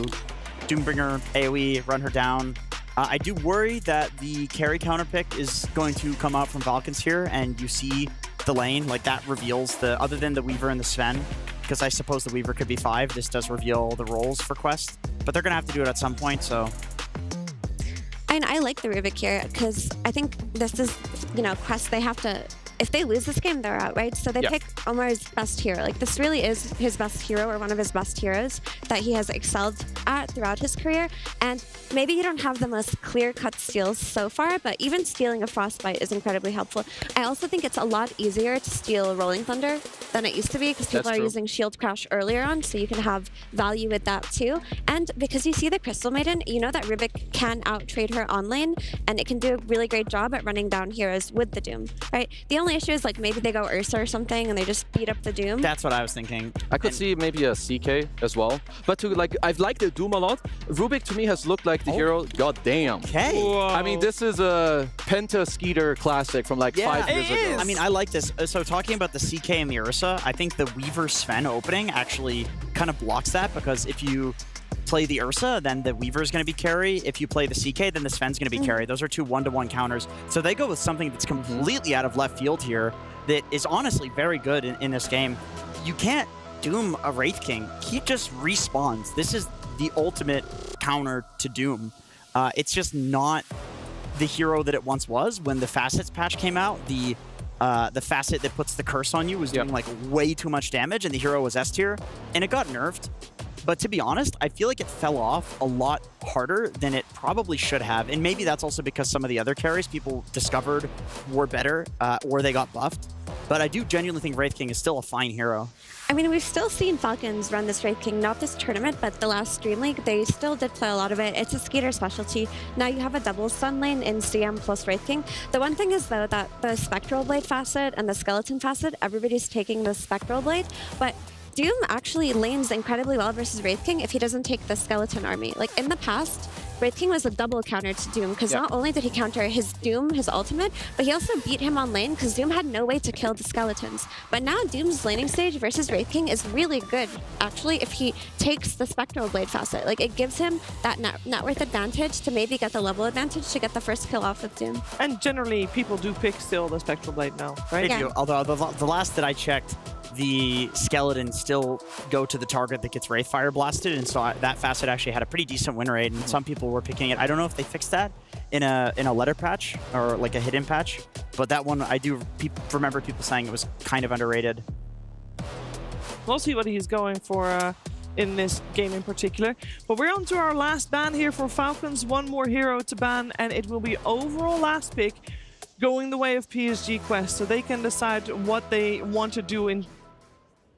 Doombringer, AoE, run her down. I do worry that the carry counter pick is going to come out from Falcons here, and you see the lane, like that reveals other than the Weaver and the Sven, because I suppose the Weaver could be 5, this does reveal the roles for Quest, but they're going to have to do it at some point, so... And I like the Rubik here because I think this is, Quest, they have to, if they lose this game, they're out, right? So they pick Omar's best hero. Like, this really is his best hero or one of his best heroes that he has excelled at throughout his career. And maybe you don't have the most clear-cut steals so far, but even stealing a Frostbite is incredibly helpful. I also think it's a lot easier to steal Rolling Thunder than it used to be because people are using Shield Crash earlier on, so you can have value with that too. And because you see the Crystal Maiden, you know that Rubik can out-trade her on lane, and it can do a really great job at running down heroes with the Doom, right? The only issue is, like, maybe they go Ursa or something and they just beat up the Doom. That's what I was thinking. I could see maybe a CK as well. But I've liked the Doom a lot. Rubik to me has looked like the hero. God damn. Okay. I mean, this is a Penta Skeeter classic from like 5 years ago. I mean, I like this. So talking about the CK and the Ursa, I think the Weaver Sven opening actually kind of blocks that, because if you play the Ursa, then the Weaver is going to be carry. If you play the CK, then the Sven's going to be carry. Those are 2 1-to-1 counters. So they go with something that's completely out of left field here that is honestly very good in this game. You can't Doom a Wraith King. He just respawns. This is the ultimate counter to Doom. It's just not the hero that it once was. When the Facets patch came out, the facet that puts the curse on you was doing like way too much damage, and the hero was S tier, and it got nerfed. But to be honest, I feel like it fell off a lot harder than it probably should have. And maybe that's also because some of the other carries people discovered were better, or they got buffed. But I do genuinely think Wraith King is still a fine hero. I mean, we've still seen Falcons run this Wraith King, not this tournament, but the last Stream League, they still did play a lot of it. It's a Skeeter specialty. Now you have a double stun lane in CM plus Wraith King. The one thing is, though, that the Spectral Blade facet and the Skeleton facet, everybody's taking the Spectral Blade, but Doom actually lanes incredibly well versus Wraith King if he doesn't take the Skeleton army. Like, in the past, Wraith King was a double counter to Doom, because not only did he counter his Doom, his ultimate, but he also beat him on lane because Doom had no way to kill the skeletons. But now Doom's laning stage versus Wraith King is really good, actually, if he takes the Spectral Blade facet. Like, it gives him that net worth advantage to maybe get the level advantage to get the first kill off with Doom. And generally, people do pick still the Spectral Blade now, right? They do, although the last that I checked, the skeletons still go to the target that gets Wraith Fire blasted, and so that facet actually had a pretty decent win rate, and some people were picking it. I don't know if they fixed that in a letter patch or like a hidden patch, but that one I do remember people saying it was kind of underrated. We'll see what he's going for in this game in particular. But we're on to our last ban here for Falcons. One more hero to ban, and it will be overall last pick going the way of PSG Quest, so they can decide what they want to do,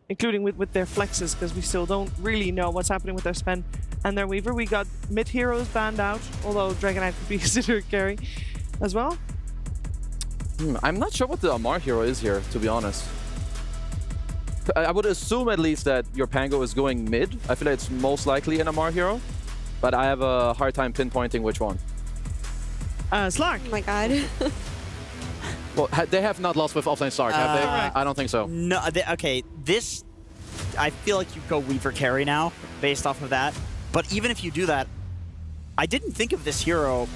including with their flexes, because we still don't really know what's happening with their Sven and their Weaver. We got mid heroes banned out, although Dragon Knight could be considered carry as well. I'm not sure what the Amar hero is here, to be honest. I would assume at least that your Pango is going mid. I feel like it's most likely an Amar hero, but I have a hard time pinpointing which one. Slark. Oh my god. Well, they have not lost with offlane Slark, have they? I don't think so. No, okay, this, I feel like you go Weaver carry now, based off of that. But even if you do that, I didn't think of this hero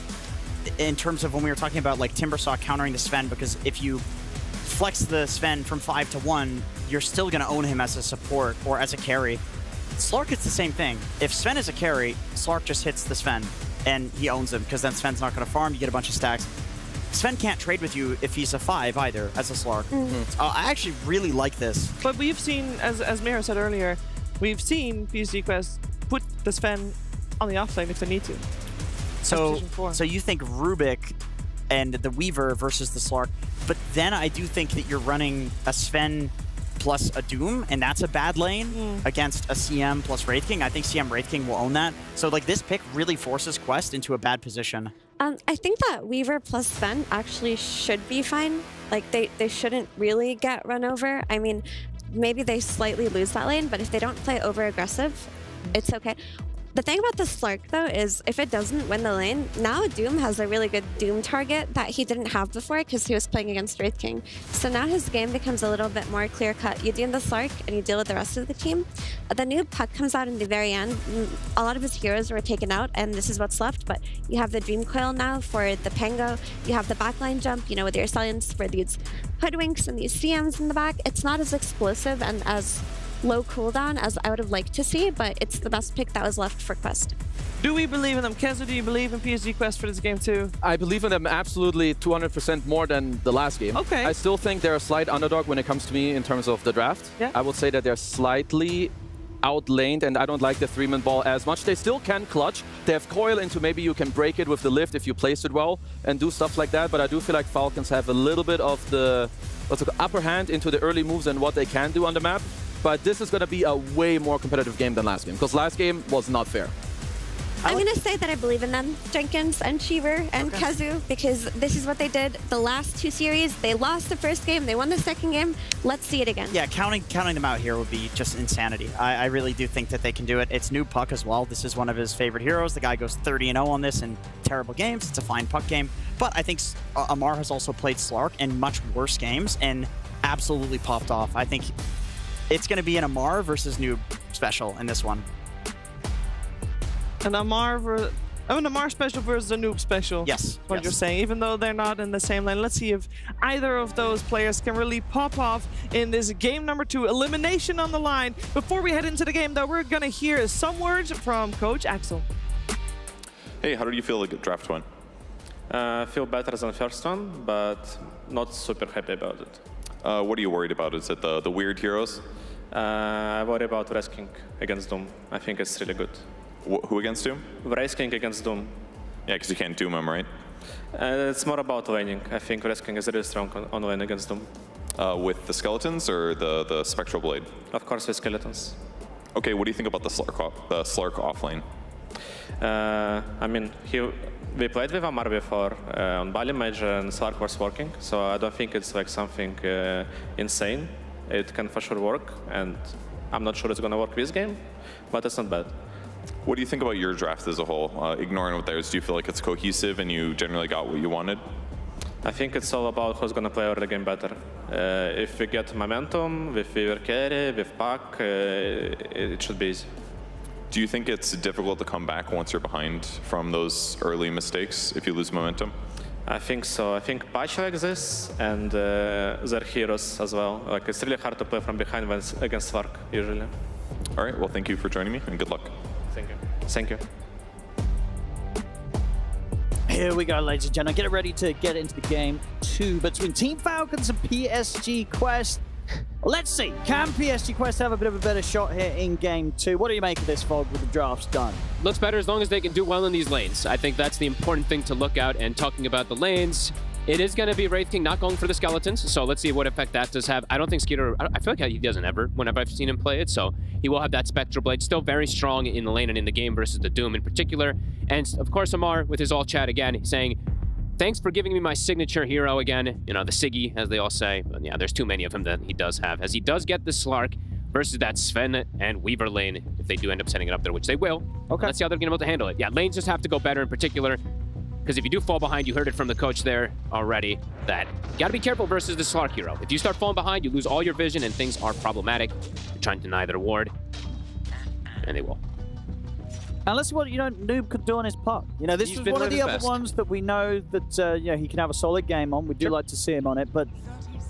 in terms of when we were talking about like Timbersaw countering the Sven, because if you flex the Sven from 5 to 1, you're still going to own him as a support or as a carry. Slark, it's the same thing. If Sven is a carry, Slark just hits the Sven, and he owns him, because then Sven's not going to farm, you get a bunch of stacks. Sven can't trade with you if he's a 5 either, as a Slark. I actually really like this. But we've seen, as Mira said earlier, we've seen PSG Quest put the Sven on the offlane if they need to. So you think Rubik and the Weaver versus the Slark, but then I do think that you're running a Sven plus a Doom, and that's a bad lane against a CM plus Wraith King. I think CM Wraith King will own that. So like this pick really forces Quest into a bad position. I think that Weaver plus Sven actually should be fine. Like they shouldn't really get run over. I mean, maybe they slightly lose that lane, but if they don't play over aggressive, it's okay. The thing about the Slark, though, is if it doesn't win the lane, now Doom has a really good Doom target that he didn't have before because he was playing against Wraith King. So now his game becomes a little bit more clear-cut. You Doom the Slark and you deal with the rest of the team. The new Puck comes out in the very end. A lot of his heroes were taken out, and this is what's left. But you have the Dream Coil now for the Pango. You have the backline jump, you know, with your Stallions for these Hoodwinks and these CMs in the back. It's not as explosive and as low cooldown as I would have liked to see, but it's the best pick that was left for Quest. Do we believe in them? Kenzo, do you believe in PSG Quest for this game too? I believe in them absolutely 200% more than the last game. Okay. I still think they're a slight underdog when it comes to me in terms of the draft. Yeah. I would say that they're slightly outlaned, and I don't like the 3-man ball as much. They still can clutch. They have coil into maybe you can break it with the lift if you place it well and do stuff like that, but I do feel like Falcons have a little bit of the upper hand into the early moves and what they can do on the map. But this is going to be a way more competitive game than last game, because last game was not fair. I'm going to say that I believe in them, Jenkins and Cheever and Kazu, because this is what they did the last 2 series. They lost the first game, they won the second game. Let's see it again. Yeah, counting them out here would be just insanity. I really do think that they can do it. It's new Puck as well. This is one of his favorite heroes. The guy goes 30-0 on this in terrible games. It's a fine Puck game. But I think Amar has also played Slark in much worse games and absolutely popped off. I think it's going to be an Amar versus Noob special in this one. An Amar special versus a Noob special. Yes. What you're saying, even though they're not in the same lane. Let's see if either of those players can really pop off in this game number 2. Elimination on the line. Before we head into the game, though, we're going to hear some words from Coach Axel. Hey, how did you feel the draft went? Feel better than first one, but not super happy about it. What are you worried about? Is it the weird heroes? I worry about Wraith King against Doom. I think it's really good. Who against Doom? Wraith King against Doom. Yeah, because you can't Doom him, right? It's more about laning. I think Wraith King is really strong on lane against Doom. With the skeletons or the Spectral Blade? Of course, with skeletons. Okay, what do you think about the Slark off lane? I mean, we played with Amar before on Bali Mage, and Slark was working, so I don't think it's like something insane. It can for sure work, and I'm not sure it's going to work this game, but it's not bad. What do you think about your draft as a whole? Ignoring what theirs, do you feel like it's cohesive and you generally got what you wanted? I think it's all about who's going to play early game better. If we get momentum, with Weaver carry, with Puck, it should be easy. Do you think it's difficult to come back once you're behind from those early mistakes if you lose momentum? I think so. I think patch like this and their heroes as well. Like it's really hard to play from behind when it's against Slark usually. All right. Well, thank you for joining me and good luck. Thank you. Thank you. Here we go, ladies and gentlemen. Get ready to get into the game 2 between Team Falcons and PSG Quest. Let's see, can PSG Quest have a bit of a better shot here in game 2? What do you make of this, Fog, with the drafts done? Looks better as long as they can do well in these lanes. I think that's the important thing to look out. And talking about the lanes, it is going to be Wraith King not going for the skeletons, so let's see what effect that does have. I don't think Skeeter, I feel like he doesn't ever, whenever I've seen him play it, so he will have that Spectral Blade, still very strong in the lane and in the game versus the Doom in particular. And of course, Amar, with his all chat again, saying, thanks for giving me my signature hero again. You know, the Siggy, as they all say. But yeah, there's too many of him that he does have, as he does get the Slark versus that Sven and Weaver lane, if they do end up setting it up there, which they will. Okay. Let's see how they're going to be able to handle it. Yeah, lanes just have to go better in particular, because if you do fall behind, you heard it from the coach there already, that you got to be careful versus the Slark hero. If you start falling behind, you lose all your vision and things are problematic. You're trying to deny their ward, and they will. And let's see what, Noob could do on his puck. This is one of the other ones that we know that, he can have a solid game on. We do like to see him on it, but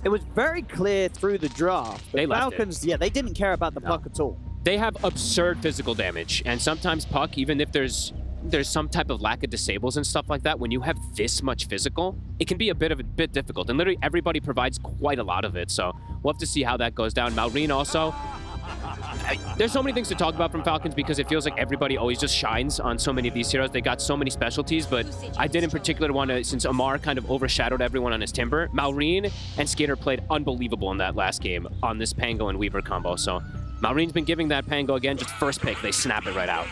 it was very clear through the draft. The Falcons, they didn't care about the puck at all. They have absurd physical damage, and sometimes puck, even if there's some type of lack of disables and stuff like that, when you have this much physical, it can be a bit difficult. And literally everybody provides quite a lot of it, so we'll have to see how that goes down. Maureen also, There's so many things to talk about from Falcons because it feels like everybody always just shines on so many of these heroes. They got so many specialties, but I did in particular want to, since Amar kind of overshadowed everyone on his Timber, Malrine and Skater played unbelievable in that last game on this Pango and Weaver combo. So Malrine's been giving that Pango again, just first pick, they snap it right out.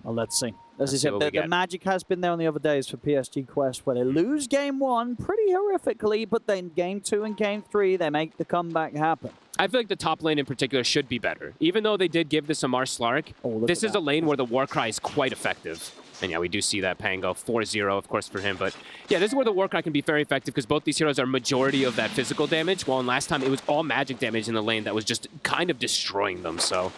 Well, let's see. As I said, the magic has been there on the other days for PSG Quest, where they lose game 1 pretty horrifically, but then game 2 and game 3, they make the comeback happen. I feel like the top lane in particular should be better. Even though they did give this Amar Slark, this is a lane where the Warcry is quite effective. And yeah, we do see that Pango, 4-0 of course for him, but yeah, this is where the Warcry can be very effective because both these heroes are majority of that physical damage, while last time it was all magic damage in the lane that was just kind of destroying them, so...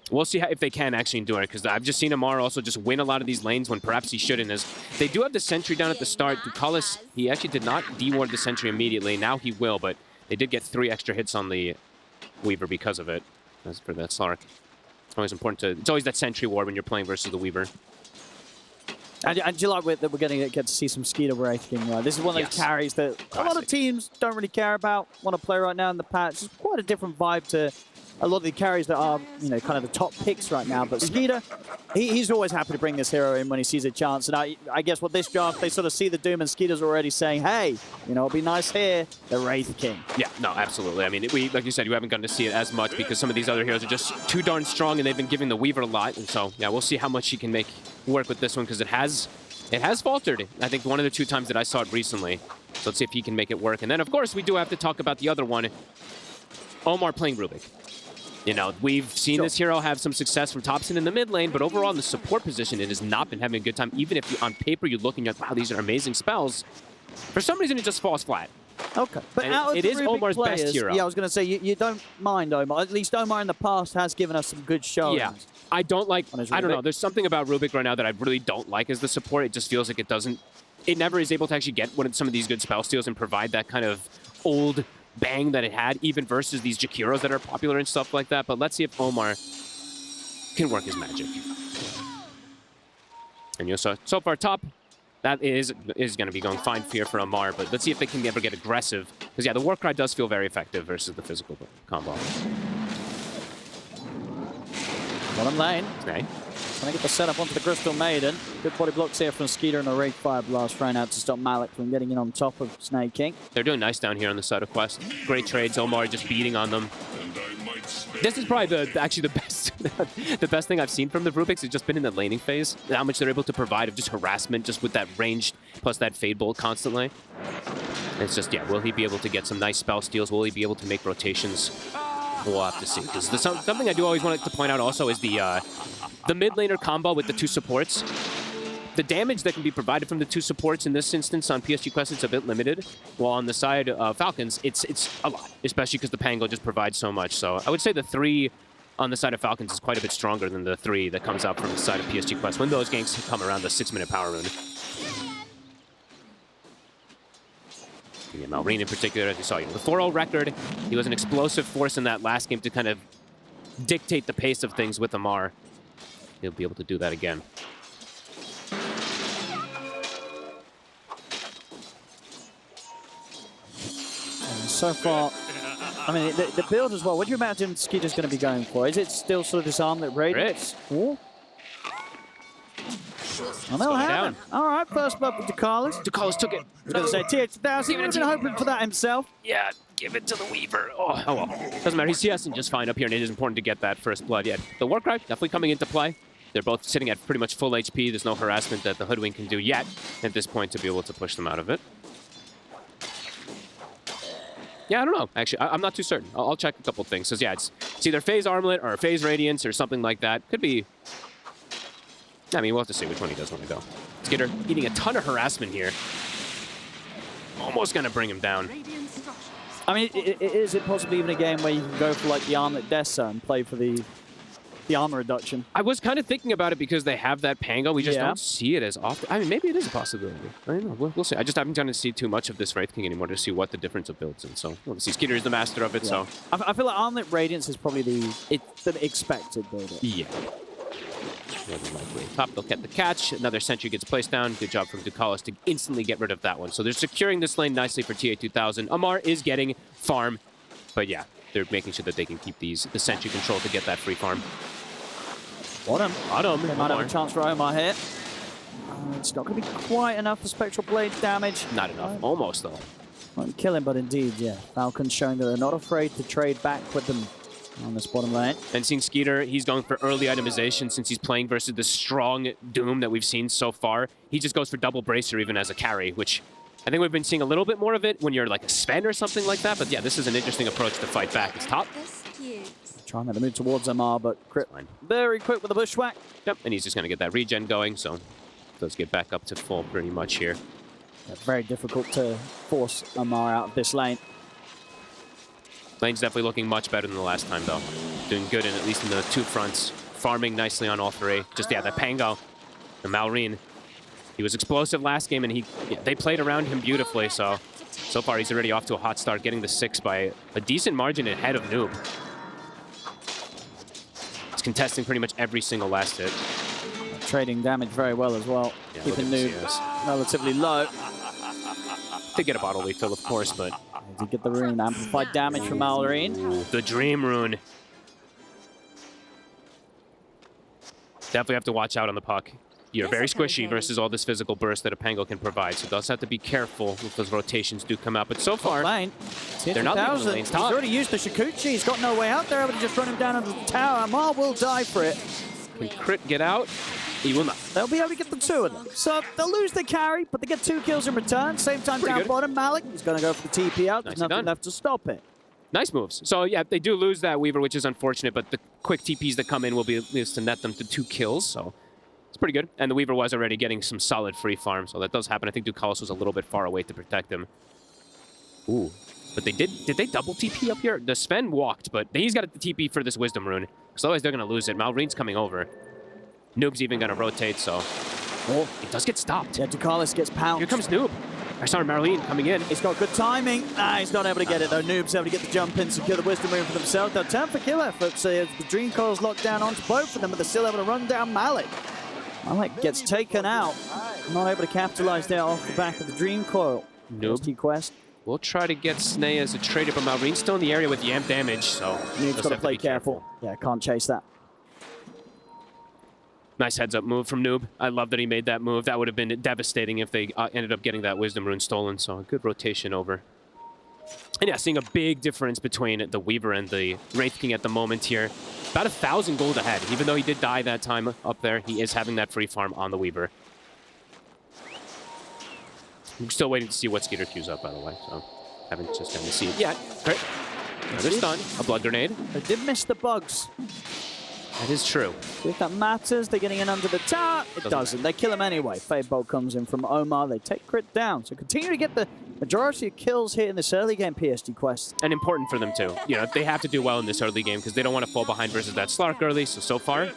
We'll see if they can actually endure it, because I've just seen Amar also just win a lot of these lanes when perhaps he shouldn't. As they do have the sentry down at the start. Ducalis, he actually did not deward the sentry immediately. Now he will, but they did get 3 extra hits on the Weaver because of it. As for that Slark. It's always important to... It's always that sentry ward when you're playing versus the Weaver. And do you like that we're going to get to see some Skeeter Wraith King? Right? This is one of those carries that a lot of teams don't really care about, want to play right now in the patch. It's quite a different vibe to a lot of the carries that are, you know, kind of the top picks right now. But Skeeter, he's always happy to bring this hero in when he sees a chance. And I guess what this draft, they sort of see the Doom, and Skeeter's already saying, hey, you know, it'll be nice here, the Wraith King. Yeah, no, absolutely. I mean, like you said, you haven't gotten to see it as much because some of these other heroes are just too darn strong, and they've been giving the Weaver a lot. And so, yeah, we'll see how much she can make work with this one, because it has faltered. I think one of the 2 times that I saw it recently. So let's see if he can make it work. And then, of course, we do have to talk about the other one, Omar playing Rubik. You know, we've seen this hero have some success from Thompson in the mid lane, but overall in the support position, it has not been having a good time. Even if you, on paper you're looking at, wow, these are amazing spells, for some reason it just falls flat. Okay, but out of it is Omar's players, best hero. Yeah, I was going to say, you don't mind Omar. At least Omar in the past has given us some good shows. Yeah, I don't like, I don't know, there's something about Rubik right now that I really don't like as the support. It just feels like it never is able to actually get some of these good spell steals and provide that kind of old bang that it had, even versus these Jakiros that are popular and stuff like that. But let's see if Omar can work his magic. And you know, so far top, that is going to be going fine here for Amar, but let's see if they can ever get aggressive. Because yeah, the Warcry does feel very effective versus the physical combo. Bottom lane. Okay. Trying to get the setup onto the Crystal Maiden. Good body blocks here from Skeeter and a Wraith Fire Blast thrown out to stop Malik from getting in on top of Snake King. They're doing nice down here on the side of Quest. Great trades. Omar just beating on them. This is probably actually the best the best thing I've seen from the Rubiks. It's just been in the laning phase. How much they're able to provide of just harassment, just with that ranged plus that Fade Bolt constantly. And it's just, yeah, will he be able to get some nice spell steals? Will he be able to make rotations? We'll have to see. Because something I do always want to point out also is the mid laner combo with the 2 supports. The damage that can be provided from the 2 supports in this instance on PSG Quest, it's a bit limited. While on the side of Falcons, it's a lot, especially because the Pango just provides so much. So I would say the 3 on the side of Falcons is quite a bit stronger than the 3 that comes out from the side of PSG Quest when those ganks come around the 6-minute power rune. Yeah, Malrine in particular, as you saw, the 4-0 record, he was an explosive force in that last game to kind of dictate the pace of things with Amar. He'll be able to do that again. And so far, I mean, the build as well, what do you imagine Skeeter's going to be going for? Is it still sort of this armlet radius? Well, they'll have it. All right, first blood with Ducalis. Ducalis took it. I was going to say, TH1000, he would have been hoping for that himself. Yeah, give it to the Weaver. Oh well. Doesn't matter. He's CSing just fine up here, and it is important to get that first blood. Yeah, the Warcry definitely coming into play. They're both sitting at pretty much full HP. There's no harassment that the Hoodwink can do yet at this point to be able to push them out of it. Yeah, I don't know. Actually, I'm not too certain. I'll check a couple things. So yeah, it's either Phase Armlet or Phase Radiance or something like that. Could be... I mean, we'll have to see which one he does want to go. Skitter eating a ton of harassment here. Almost going to bring him down. I mean, is it possibly even a game where you can go for like the Armlet Dessa and play for the armor reduction? I was kind of thinking about it because they have that Pango. We just don't see it as often. I mean, maybe it is a possibility. I don't know. We'll see. I just haven't gotten to see too much of this Wraith King anymore to see what the difference of builds in. So we'll see. Skitter is the master of it. Yeah. So I feel like Armlet Radiance is probably the expected build. Yeah. Top, they'll get the catch. Another sentry gets placed down. Good job from Ducalis to instantly get rid of that one. So they're securing this lane nicely for TA2000. Amar is getting farm, but yeah, they're making sure that they can keep the sentry control to get that free farm. Bottom. Bottom. They might have a chance for Omar here. It's not going to be quite enough for Spectral Blade damage. Not enough. Almost, though. Won't kill him, but indeed, yeah. Falcons showing that they're not afraid to trade back with them on this bottom lane. And seeing Skeeter, he's going for early itemization since he's playing versus the strong Doom that we've seen so far. He just goes for double bracer even as a carry, which I think we've been seeing a little bit more of it when you're like a Sven or something like that. But yeah, this is an interesting approach to fight back. It's top. Trying to move towards Omar, but Crit very quick with the bushwhack. Yep, and he's just going to get that regen going, so does get back up to full pretty much here. Yeah, very difficult to force Omar out of this lane. Lane's definitely looking much better than the last time, though. Doing good, at least in the two fronts. Farming nicely on all three. Just, yeah, that Pango and Malrine. He was explosive last game, and they played around him beautifully, so far he's already off to a hot start, getting the 6 by a decent margin ahead of Noob. He's contesting pretty much every single last hit. Trading damage very well as well. Yeah, keeping Noob relatively low. Did get a bottle refill, of course, but... Did get the rune. Amplified damage from Malrine. The Dream Rune. Definitely have to watch out on the puck. You're very squishy versus all this physical burst that a Pango can provide, so does have to be careful if those rotations do come out. But so far, they're not leaving the lanes top. He's already used the Shikuchi. He's got no way out there, but he just run him down under the tower. Amar will die for it. Can Crit get out? He will not. They'll be able to get the 2 of them. So they'll lose the carry, but they get 2 kills in return. Same time down bottom, Malik. He's going to go for the TP out. There's nothing left to stop it. Nice moves. So yeah, they do lose that Weaver, which is unfortunate, but the quick TPs that come in will be at least to net them to 2 kills, so it's pretty good. And the Weaver was already getting some solid free farm, so that does happen. I think Ducalis was a little bit far away to protect him. Ooh. But they did they double TP up here? The Sven walked, but he's got the TP for this Wisdom Rune, because otherwise they're going to lose it. Malrine's coming over. Noob's even going to rotate, so... Oh, it does get stopped. Yeah, Ducalis gets pounced. Here comes Noob. I saw Marlene coming in. He's got good timing. Nah, he's not able to get it, though. Noob's able to get the jump in, secure the Wisdom Rune for themselves. They'll turn for kill efforts. The Dream Coil's locked down onto both of them, but they're still able to run down Malik. Malik gets taken out. Not able to capitalize there off the back of the Dream Coil. Noob. Quest. We'll try to get Snea as a trader, but Malrine's still in the area with the amp damage, so... Noob's got to play careful. Yeah, can't chase that. Nice heads-up move from Noob. I love that he made that move. That would have been devastating if they ended up getting that Wisdom Rune stolen, so a good rotation over. And yeah, seeing a big difference between the Weaver and the Wraith King at the moment here. About 1,000 gold ahead. Even though he did die that time up there, he is having that free farm on the Weaver. I'm still waiting to see what Skeeter queues up, by the way, so haven't just gotten to see it yet. Great. Another stun, a blood grenade. They did miss the bugs. That is true. If that matters, they're getting in under the tower. It doesn't. They kill him anyway. Fade Bolt comes in from Omar. They take Crit down. So continue to get the majority of kills here in this early game PSG Quest. And important for them, too. You know, they have to do well in this early game because they don't want to fall behind versus that Slark early. So far,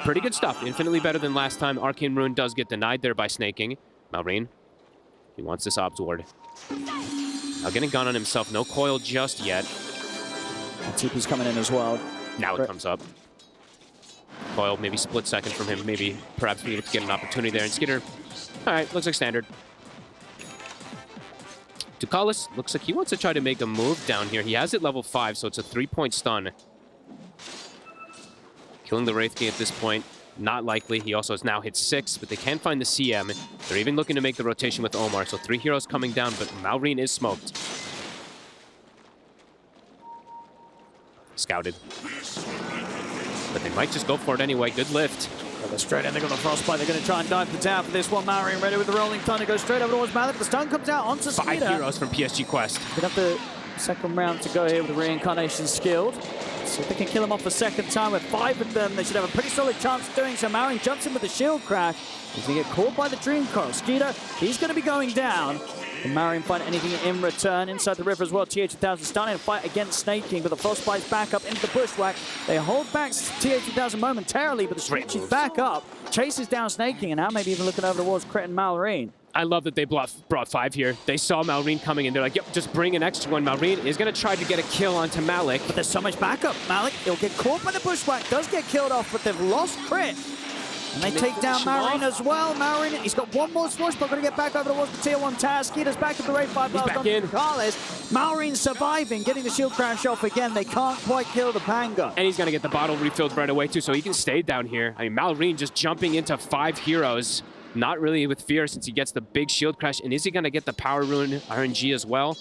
pretty good stuff. Infinitely better than last time. Arcane Rune does get denied there by snaking. Malrine, he wants this Obs Ward. Now getting gun on himself. No coil just yet. TP's coming in as well. Now it comes up. Coil, maybe split second from him. Maybe, perhaps we need to get an opportunity there. And Skeeter, all right, looks like standard. Ducalis looks like he wants to try to make a move down here. He has it level 5, so it's a 3-point stun. Killing the Wraith King at this point, not likely. He also has now hit 6, but they can't find the CM. They're even looking to make the rotation with Omar, so 3 heroes coming down, but Malrine is smoked. Scouted. But they might just go for it anyway. Good lift. They're straight in. They've got the Frostbite. They're going to try and dive the tower for this one. Malrine ready with the Rolling Thunder. Goes straight over towards Malik. The stun comes out onto Skeeter. 5 heroes from PSG Quest. They have the second round to go here with the Reincarnation skilled. So if they can kill him off the second time with 5 of them, they should have a pretty solid chance of doing so. Malrine jumps in with the shield crash. He's going to get caught by the Dream Coil. Skeeter, he's going to be going down. Can Malrine find anything in return? Inside the river as well, TH2000 starting a fight against Snake King, but the Frostbite's back up into the bushwhack. They hold back TH2000 momentarily, but the switch is back up, chases down Snake King, and now maybe even looking over towards Crit and Malrine. I love that they brought 5 here. They saw Malrine coming, and they're like, yep, just bring an extra one. Malrine is going to try to get a kill onto Malik. But there's so much backup. Malik, he'll get caught by the bushwhack, does get killed off, but they've lost Crit. And they take down Maureen as well. Maureen, he's got one more swoosh, but going to get back over towards the tier 1 tower. Skeeter's back at the rate 5 blast on Carlos. Maureen surviving, getting the shield crash off again. They can't quite kill the Pango. And he's going to get the bottle refilled right away, too, so he can stay down here. I mean, Maureen just jumping into 5 heroes. Not really with fear since he gets the big shield crash. And is he going to get the power rune RNG as well?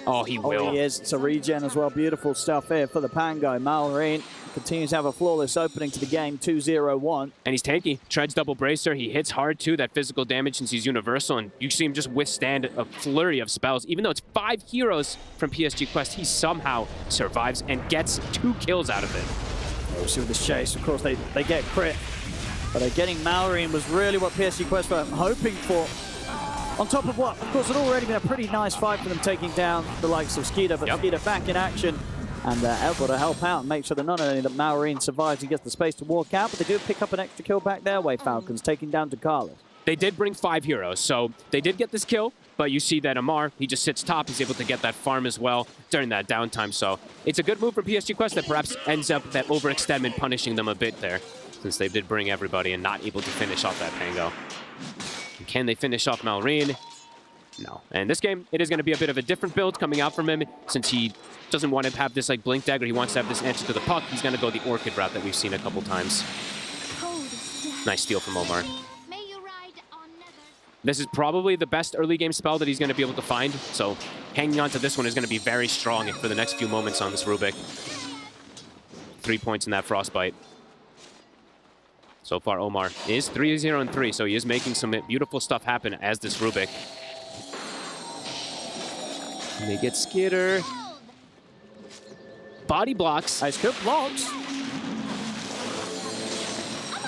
Oh, he will. Oh, he is. It's a regen as well. Beautiful stuff here for the Pango. Maureen continues to have a flawless opening to the game, 2-0-1. And he's tanky. Treads double bracer. He hits hard, too, that physical damage since he's universal. And you see him just withstand a flurry of spells. Even though it's 5 heroes from PSG Quest, he somehow survives and gets 2 kills out of it. We'll see with this chase. Of course, they get crit. But getting Maureen was really what PSG Quest were hoping for. On top of what, of course, it had already been a pretty nice fight for them taking down the likes of Skeeter, but Skeeter back in action and able to help out and make sure that not only that Maureen survives and gets the space to walk out, but they do pick up an extra kill back their way, Falcons, taking down Carlos. They did bring 5 heroes, so they did get this kill, but you see that Amar, he just sits top. He's able to get that farm as well during that downtime, so it's a good move for PSG Quest that perhaps ends up that overextendment punishing them a bit there, since they did bring everybody and not able to finish off that Pango. Can they finish off Maureen? No. And this game, it is going to be a bit of a different build coming out from him, since he doesn't want to have this like blink dagger. He wants to have this answer to the puck. He's going to go the Orchid route that we've seen a couple times. Nice steal from Omar. This is probably the best early game spell that he's going to be able to find, so hanging on to this one is going to be very strong for the next few moments on this Rubik. 3 points in that Frostbite. So far, Omar is 3-0-3, so he is making some beautiful stuff happen as this Rubik. And they get Skitter. Body blocks. Nice good blocks.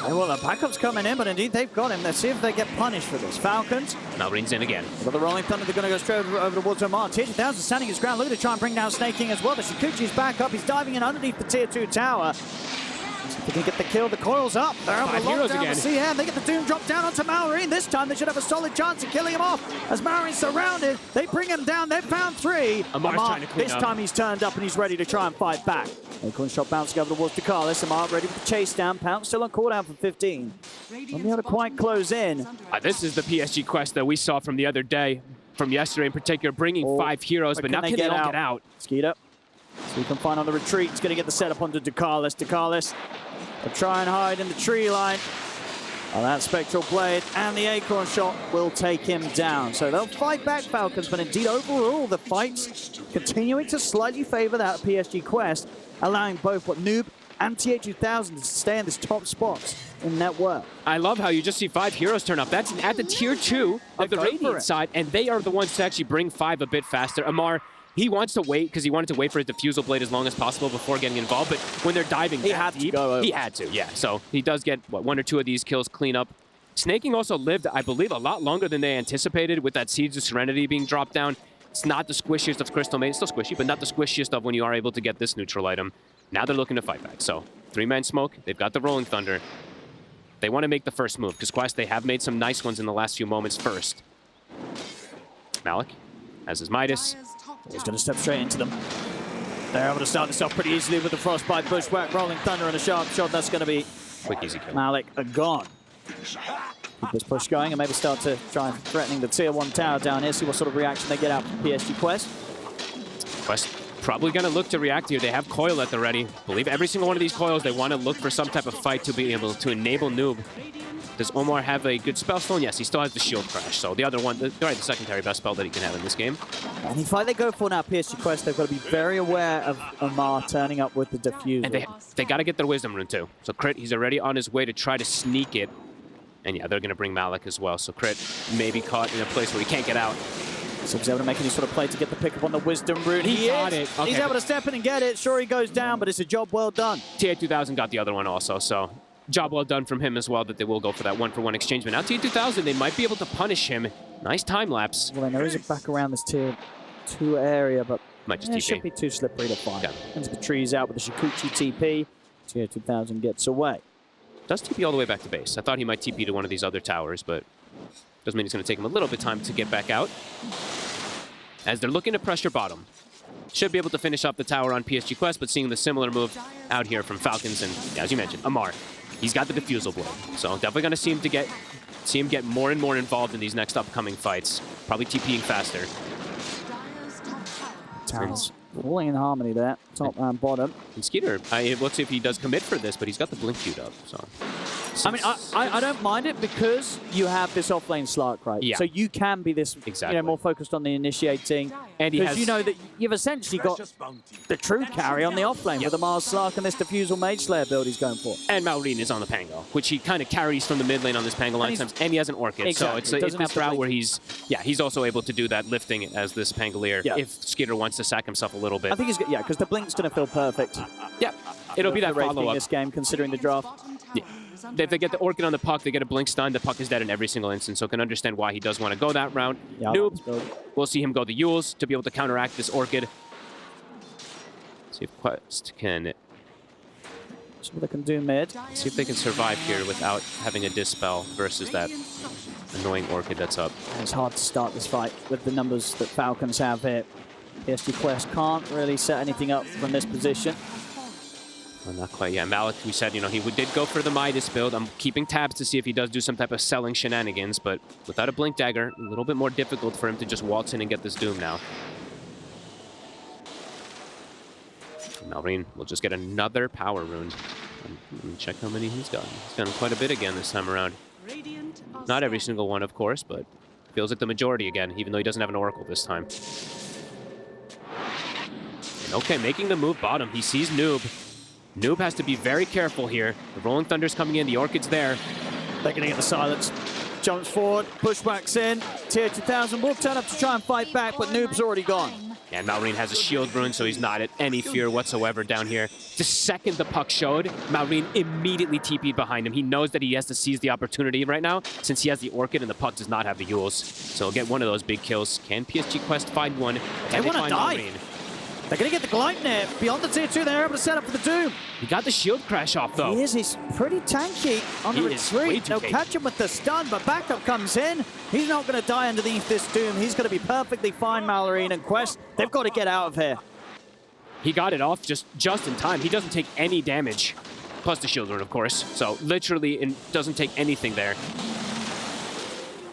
Well, the backup's coming in, but indeed they've got him. Let's see if they get punished for this. Falcons. Maureen's in again. Got the Rolling Thunder. They're going to go straight over towards Omar. Tier 2000 standing his ground, looking to try and bring down Snake King as well. The Shikuchi's back up. He's diving in underneath the tier 2 tower. They can get the kill. The coil's up. They're able to lock down the CM. They get the Doom drop down onto Maureen. This time they should have a solid chance of killing him off. As Maureen's surrounded, they bring him down. They've found 3. Amar's trying to clean this up. time he's turned up and he's ready to try and fight back. Acorn shot bouncing over towards Carlos. Amar ready with the chase down. Pounce still on cooldown for 15. Won't be able to quite close in. This is the PSG Quest that we saw from the other day, from yesterday in particular, bringing 5 heroes, but now can they all get out? Skeeter. So you can find on the retreat. He's going to get the setup onto Carlos. Carlos will try and hide in the tree line. Oh, that Spectral Blade and the Acorn Shot will take him down. So they'll fight back, Falcons, but indeed overall the fights continuing to slightly favor that PSG Quest, allowing both Noob and TA2000 to stay in this top spots in net worth. I love how you just see 5 heroes turn up. That's at the tier 2 of the Radiant side, and they are the ones to actually bring 5 a bit faster. Amar, he wants to wait because he wanted to wait for his Diffusal Blade as long as possible before getting involved, but when they're diving he had deep, to go over. He had to, yeah. So he does get, what, 1 or 2 of these kills clean up. Snaking also lived, I believe, a lot longer than they anticipated with that Seeds of Serenity being dropped down. It's not the squishiest of Crystal Maiden. It's still squishy, but not the squishiest of when you are able to get this neutral item. Now they're looking to fight back. So 3-man smoke. They've got the Rolling Thunder. They want to make the first move because Quest, they have made some nice ones in the last few moments first. Malik has his Midas. He's going to step straight into them. They're able to start this off pretty easily with the Frostbite, Bushwhack, Rolling Thunder, and a sharp shot. That's going to be quick, easy kill. Malik are gone. Keep this push going and maybe start to try and threatening the tier 1 tower down here. See what sort of reaction they get out from PSG Quest. Quest probably going to look to react here. They have Coil at the ready. I believe every single one of these coils, they want to look for some type of fight to be able to enable Noob. Does Omar have a good spell stone? Yes, he still has the shield crash. So the other one, the secondary best spell that he can have in this game. Any fight they go for now, PSG Quest, they've got to be very aware of Omar turning up with the Diffuser. And they got to get their Wisdom Rune too. So Crit, he's already on his way to try to sneak it. And yeah, they're going to bring Malik as well. So Crit may be caught in a place where he can't get out. So he's able to make any sort of play to get the pick up on the Wisdom Rune. He got it. Okay, he's able to step in and get it. Sure, he goes down, but it's a job well done. TA2000 got the other one also, so job well done from him as well that they will go for that 1-for-1 exchange. But now TA2000, they might be able to punish him. Nice time lapse. Well, there is a back around this tier 2 area, but might just it shouldn't be too slippery to find. Okay. Into the trees out with the Shikuchi TP. TA2000 gets away. Does TP all the way back to base. I thought he might TP to one of these other towers, but doesn't mean it's going to take him a little bit of time to get back out. As they're looking to pressure bottom. Should be able to finish up the tower on PSG Quest, but seeing the similar move out here from Falcons and, as you mentioned, Amar. he's got the Diffusal Blade. So definitely going to see him get more and more involved in these next upcoming fights. Probably TPing faster. Talons falling in harmony there, top and bottom. And Skeeter, let's see if he does commit for this, but he's got the blink queued up. So, I mean, I don't mind it because you have this offlane Slark, right? Yeah. So you can be this, more focused on the initiating. And he because has, you know that you've essentially got the true carry on the offlane with the Mars Slark and this Diffusal Mage Slayer build he's going for. And Maureen is on the Pango, which he kind of carries from the mid lane on this Pango line times, and he has an Orchid. Exactly. So it's this route where he's also able to do that lifting as this Pangolier if Skeeter wants to sack himself a little bit. I think he's, because the blink's going to feel perfect. Yeah, it'll be that follow-up. This game, considering the draft. Yeah. If they get the Orchid on the puck, they get a blink stun, the puck is dead in every single instance, so can understand why he does want to go that route. Yeah, Noob, we'll see him go the Yules to be able to counteract this Orchid. See if Quest can... See what they can do mid. See if they can survive here without having a Dispel versus that annoying Orchid that's up. It's hard to start this fight with the numbers that Falcons have here. PSG Quest can't really set anything up from this position. Well, not quite. Yeah, Malik, we said, he did go for the Midas build. I'm keeping tabs to see if he does do some type of selling shenanigans, but without a Blink Dagger, a little bit more difficult for him to just waltz in and get this Doom now. Malrine will just get another Power Rune. And check how many he's gotten. He's gotten quite a bit again this time around. Not every single one, of course, but feels like the majority again, even though he doesn't have an Oracle this time. And okay, making the move bottom. He sees Noob. Noob has to be very careful here. The Rolling Thunder's coming in. The Orchid's there. They're going to get the silence. Jumps forward, pushbacks in. Tier 2000 will turn up to try and fight back, but Noob's already gone. And Malrine has a shield rune, so he's not at any fear whatsoever down here. The second the puck showed, Malrine immediately TP'd behind him. He knows that he has to seize the opportunity right now, since he has the Orchid and the puck does not have the Yules. So he'll get one of those big kills. Can PSG Quest find one? They want to die. Malrine? They're going to get the Gleipnir. Beyond the tier 2, they're able to set up for the Doom. He got the shield crash off, though. He is. He's pretty tanky on the retreat. They'll catch him with the stun, but backup comes in. He's not going to die underneath this Doom. He's going to be perfectly fine, Malrine and Quest. They've got to get out of here. He got it off just in time. He doesn't take any damage. Plus the shield rune, of course. So literally it doesn't take anything there.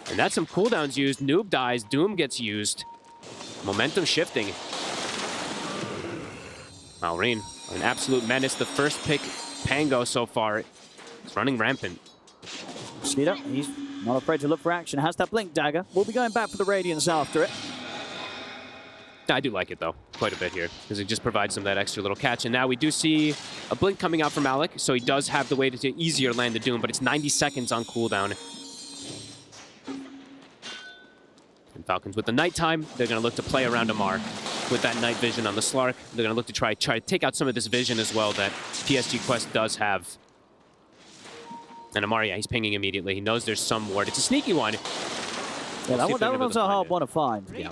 And that's some cooldowns used. Noob dies. Doom gets used. Momentum shifting. Malrine, an absolute menace. The first pick, Pango, so far. It's running rampant. Skeeter, he's not afraid to look for action. Has that Blink Dagger. We'll be going back for the Radiance after it. I do like it, though, quite a bit here, because it just provides some of that extra little catch. And now we do see a Blink coming out from Alec, so he does have the way to easier land the Doom, but it's 90 seconds on cooldown. And Falcons with the nighttime, they're going to look to play around Amar. With that night vision on the Slark, they're going to look to try to take out some of this vision as well that PSG Quest does have. And Amar, yeah, he's pinging immediately. He knows there's some ward. It's a sneaky one. Yeah, that one's a hard one to find. Yeah.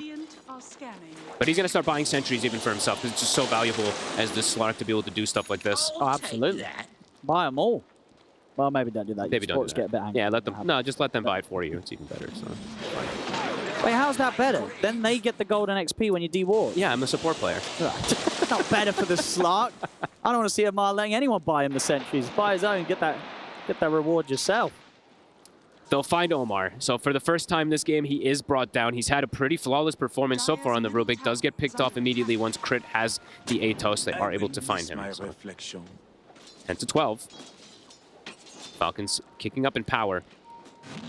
But he's going to start buying sentries even for himself, because it's just so valuable as this Slark to be able to do stuff like this. Oh, absolutely. Buy them all. Well, maybe don't do that. Maybe don't do that. Get a bit angry. Yeah, let them. No, just let them buy it for you. It's even better. So. Wait, how's that better? Then they get the golden XP when you de-ward. Yeah, I'm a support player. Right. Not better for the Slark. I don't want to see Amar letting anyone buy him the sentries. Buy his own, get that reward yourself. They'll find Omar. So for the first time this game, he is brought down. He's had a pretty flawless performance so far on the Rubik. Does get picked off immediately once Crit has the Atos. They are able to find him. So 10 to 12. Falcons kicking up in power.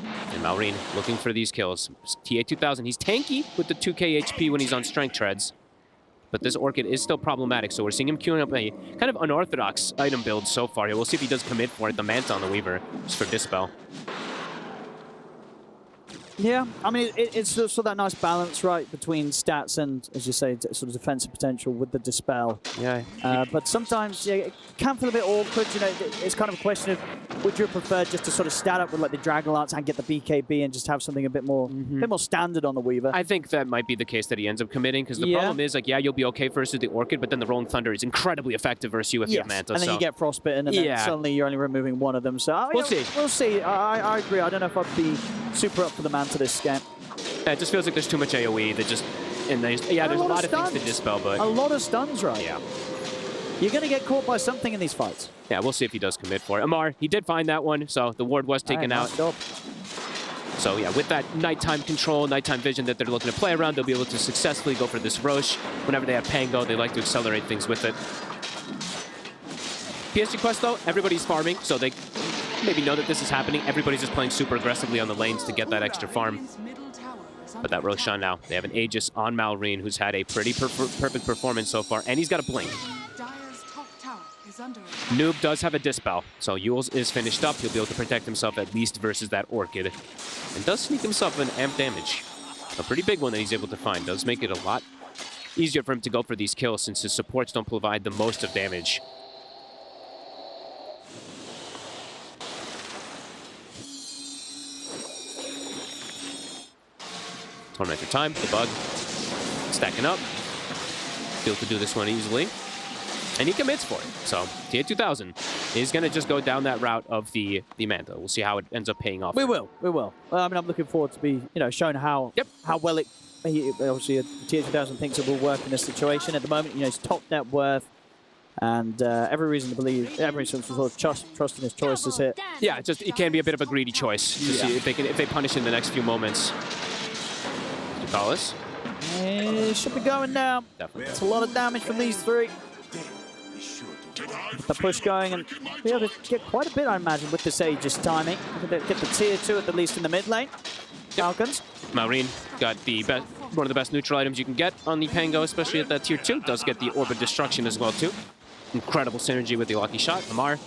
And Malrine looking for these kills. TA2000, he's tanky with the 2k HP when he's on strength treads. But this Orchid is still problematic, so we're seeing him queuing up a kind of unorthodox item build so far here. We'll see if he does commit for it. The Manta on the Weaver, just for Dispel. Yeah, I mean, it's sort of that nice balance, right, between stats and, as you say, sort of defensive potential with the Dispel. Yeah. But sometimes, yeah, it can feel a bit awkward. You know, it's kind of a question of, would you prefer just to sort of stat up with like the Dragon Lance and get the BKB and just have something a bit more standard on the Weaver? I think that might be the case that he ends up committing, because the problem is, like, yeah, you'll be okay versus the Orchid, but then the Rolling Thunder is incredibly effective versus you if you have Manta. And then you get Frostbitten, and then suddenly you're only removing one of them. So we'll see. We'll see. I agree. I don't know if I'd be super up for the Manta this game. Yeah, it just feels like there's too much AoE that just... And there's a lot of things to Dispel, but... A lot of stuns, right? Yeah. You're going to get caught by something in these fights. Yeah, we'll see if he does commit for it. Amar, he did find that one, so the ward was taken out. So yeah, with that nighttime control, nighttime vision that they're looking to play around, they'll be able to successfully go for this Roche. Whenever they have Pango, they like to accelerate things with it. PSG Quest, though, everybody's farming, so they maybe know that this is happening. Everybody's just playing super aggressively on the lanes to get that extra farm. But that Roshan now, they have an Aegis on Malrine, who's had a pretty perfect performance so far, and he's got a blink. Noob does have a Dispel, so Yules is finished up. He'll be able to protect himself at least versus that Orchid. And does sneak himself an amp damage. A pretty big one that he's able to find. Does make it a lot easier for him to go for these kills since his supports don't provide the most of damage. Tormentor time, the bug stacking up. Be able to do this one easily. And he commits for it. So TA2000 is going to just go down that route of the Manta. We'll see how it ends up paying off. We will. Well, I mean, I'm looking forward to be, shown how well it. Obviously, TA2000 thinks it will work in this situation. At the moment, it's top net worth, and every reason to believe, every sort of trust in his choices here. Yeah, it can be a bit of a greedy choice to see if they punish in the next few moments. Ducalis. It should be going down. Definitely. It's a lot of damage from these three. Get the push going and be able to get quite a bit, I imagine, with this Aegis timing. Get the tier 2 at least in the mid lane. Falcons. Malrine got one of the best neutral items you can get on the Pango, especially at that tier 2. Does get the Orbit Destruction as well, too. Incredible synergy with the Lucky Shot. Amar.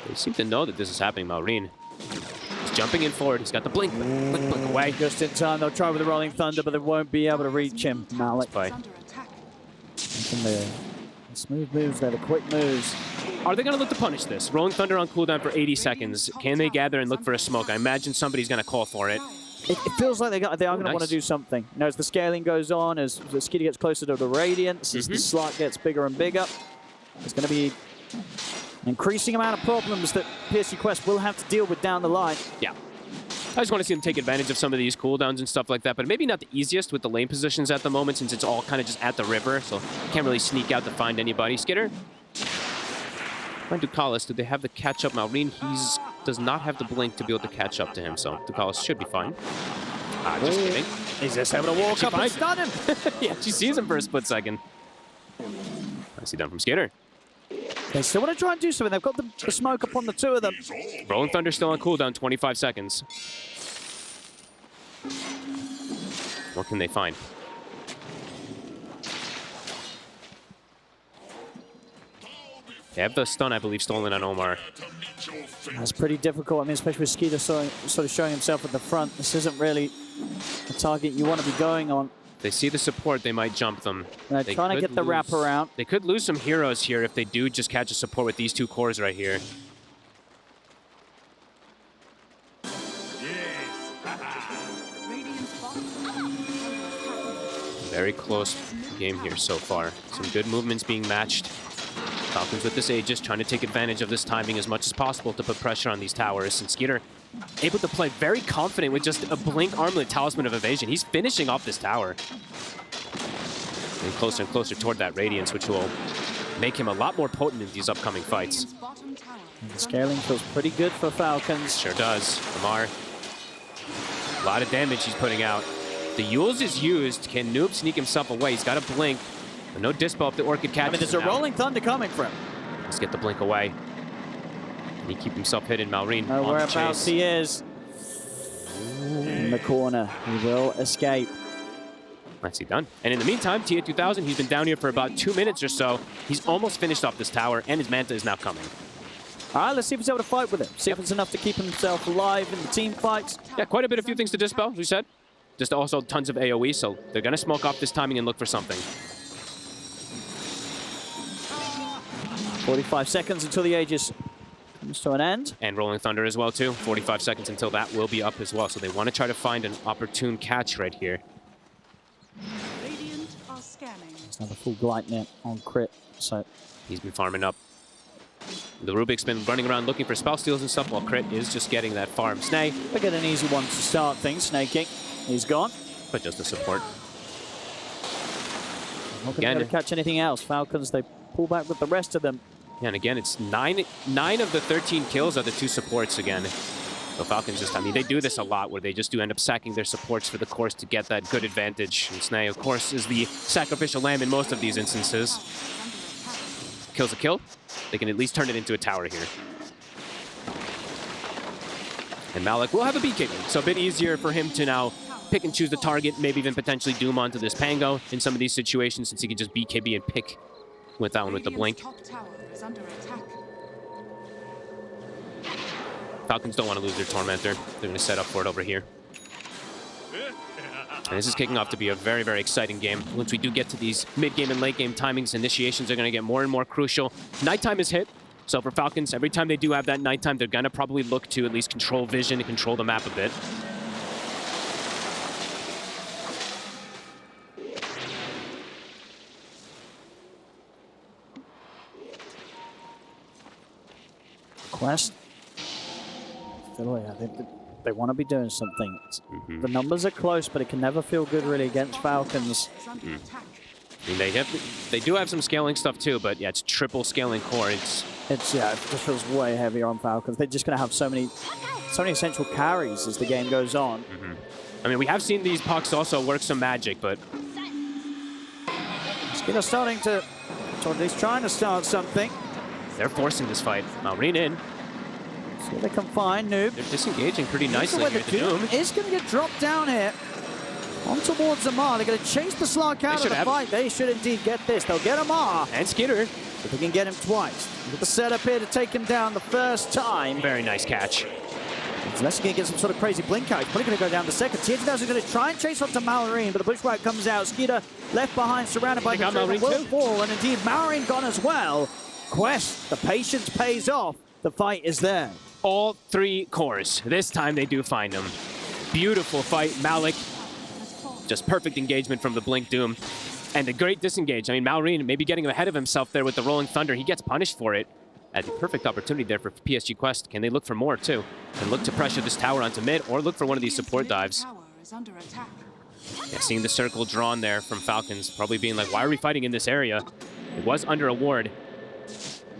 They seem to know that this is happening, Malrine. He's jumping in forward. He's got the blink away. Just in time. They'll try with the Rolling Thunder, but they won't be able to reach him. Malik. The smooth moves there, the quick moves. Are they going to look to punish this? Rolling Thunder on cooldown for 80 seconds. Can they gather and look for a smoke? I imagine somebody's going to call for it. It feels like they are going to want to do something. As the scaling goes on, as the Skitty gets closer to the Radiance, as the slot gets bigger and bigger, there's going to be an increasing amount of problems that PSG Quest will have to deal with down the line. Yeah. I just want to see them take advantage of some of these cooldowns and stuff like that, but maybe not the easiest with the lane positions at the moment since it's all kind of just at the river, so can't really sneak out to find anybody. Skitter. Find Ducalis. Do they have the catch-up? Malrine, does not have the blink to be able to catch up to him, so Ducalis should be fine. Just kidding. He's just able to walk up and stun him. Yeah, she sees him for a split second. Nicely done from Skitter. They still want to try and do something. They've got the smoke upon the two of them. Rolling Thunder still on cooldown, 25 seconds. What can they find? They have the stun, I believe, stolen on Omar. That's pretty difficult. I mean, especially with Skeeter sort of showing himself at the front. This isn't really a target you want to be going on. They see the support, they might jump them. They're trying to get the wrap around. They could lose some heroes here if they do just catch a support with these two cores right here. Very close game here so far. Some good movements being matched. Falcons with this Aegis trying to take advantage of this timing as much as possible to put pressure on these towers. And Skeeter able to play very confident with just a blink armlet Talisman of Evasion. He's finishing off this tower. Getting closer and closer toward that Radiance, which will make him a lot more potent in these upcoming fights. And the scaling feels pretty good for Falcons. Sure does. Amar, a lot of damage he's putting out. The Yules is used. Can Noob sneak himself away? He's got a blink. But no Dispel if the Orchid catches him. I mean, there's a Rolling Thunder coming from him. Let's get the blink away. Can he keep himself hidden? Malrine on whereabouts he is. In the corner. He will escape. Nicely done. And in the meantime, TA2000, he's been down here for about 2 minutes or so. He's almost finished off this tower, and his Manta is now coming. All right, let's see if he's able to fight with him. See if it's enough to keep himself alive in the team fights. Yeah, quite a few things to Dispel, as we said. Just also tons of AoE, so they're going to smoke off this timing and look for something. 45 seconds until the Aegis comes to an end. And Rolling Thunder as well, too. 45 seconds until that will be up as well. So they want to try to find an opportune catch right here. It's not a full Glide net on crit, so... He's been farming up. The Rubik's been running around looking for spell steals and stuff, while Crit is just getting that farm. Snake. They get an easy one to start things. Snaking. He's gone. But just the support. Not going to be able to catch anything else. Falcons, they pull back with the rest of them. Yeah, and again, it's 9 of the 13 kills are the 2 supports again. So Falcons just, I mean, they do this a lot where they just do end up sacking their supports for the course to get that good advantage. And Snay, of course, is the sacrificial lamb in most of these instances. Kills a kill. They can at least turn it into a tower here. And Malik will have a BKB, so a bit easier for him to now pick and choose the target, maybe even potentially doom onto this Pango in some of these situations, since he can just BKB and pick with that one with the blink. Falcons don't want to lose their Tormentor. They're going to set up for it over here. And this is kicking off to be a very, very exciting game. Once we do get to these mid-game and late-game timings, initiations are going to get more and more crucial. Nighttime is hit. So for Falcons, every time they do have that nighttime, they're going to probably look to at least control vision and control the map a bit. Quest. Still, yeah, they want to be doing something. The numbers are close, but it can never feel good really against Falcons. I mean, they do have some scaling stuff too, but yeah, it's triple scaling core. Yeah, it just feels way heavier on Falcons. They're just going to have so many essential carries as the game goes on. I mean, we have seen these pucks also work some magic, but Skinner starting to, or at least trying to start something. They're forcing this fight. Malrine in. See if they can find Noob. They're disengaging pretty nicely here. The Doom is going to get dropped down here. On towards Amar. They're going to chase the Slark out of the fight. They should indeed get this. They'll get Amar. And Skinner. If they can get him twice. With the setup here to take him down the first time. Very nice catch. Unless he's going to get some sort of crazy blink out. He's probably going to go down the second. TH2000 is going to try and chase onto Malrine, but the bushwhack comes out. Skeeter left behind, surrounded by the Malrine will too. fall, and indeed Malrine gone as well. Quest, the patience pays off. The fight is there. All 3 cores. This time they do find him. Beautiful fight. Malik, just perfect engagement from the Blink Doom. And a great disengage. I mean, Malrine maybe getting ahead of himself there with the Rolling Thunder. He gets punished for it. At the perfect opportunity there for PSG Quest. Can they look for more too? And look to pressure this tower onto mid or look for one of these support dives. Yeah, seeing the circle drawn there from Falcons, probably being like, why are we fighting in this area? It was under a ward.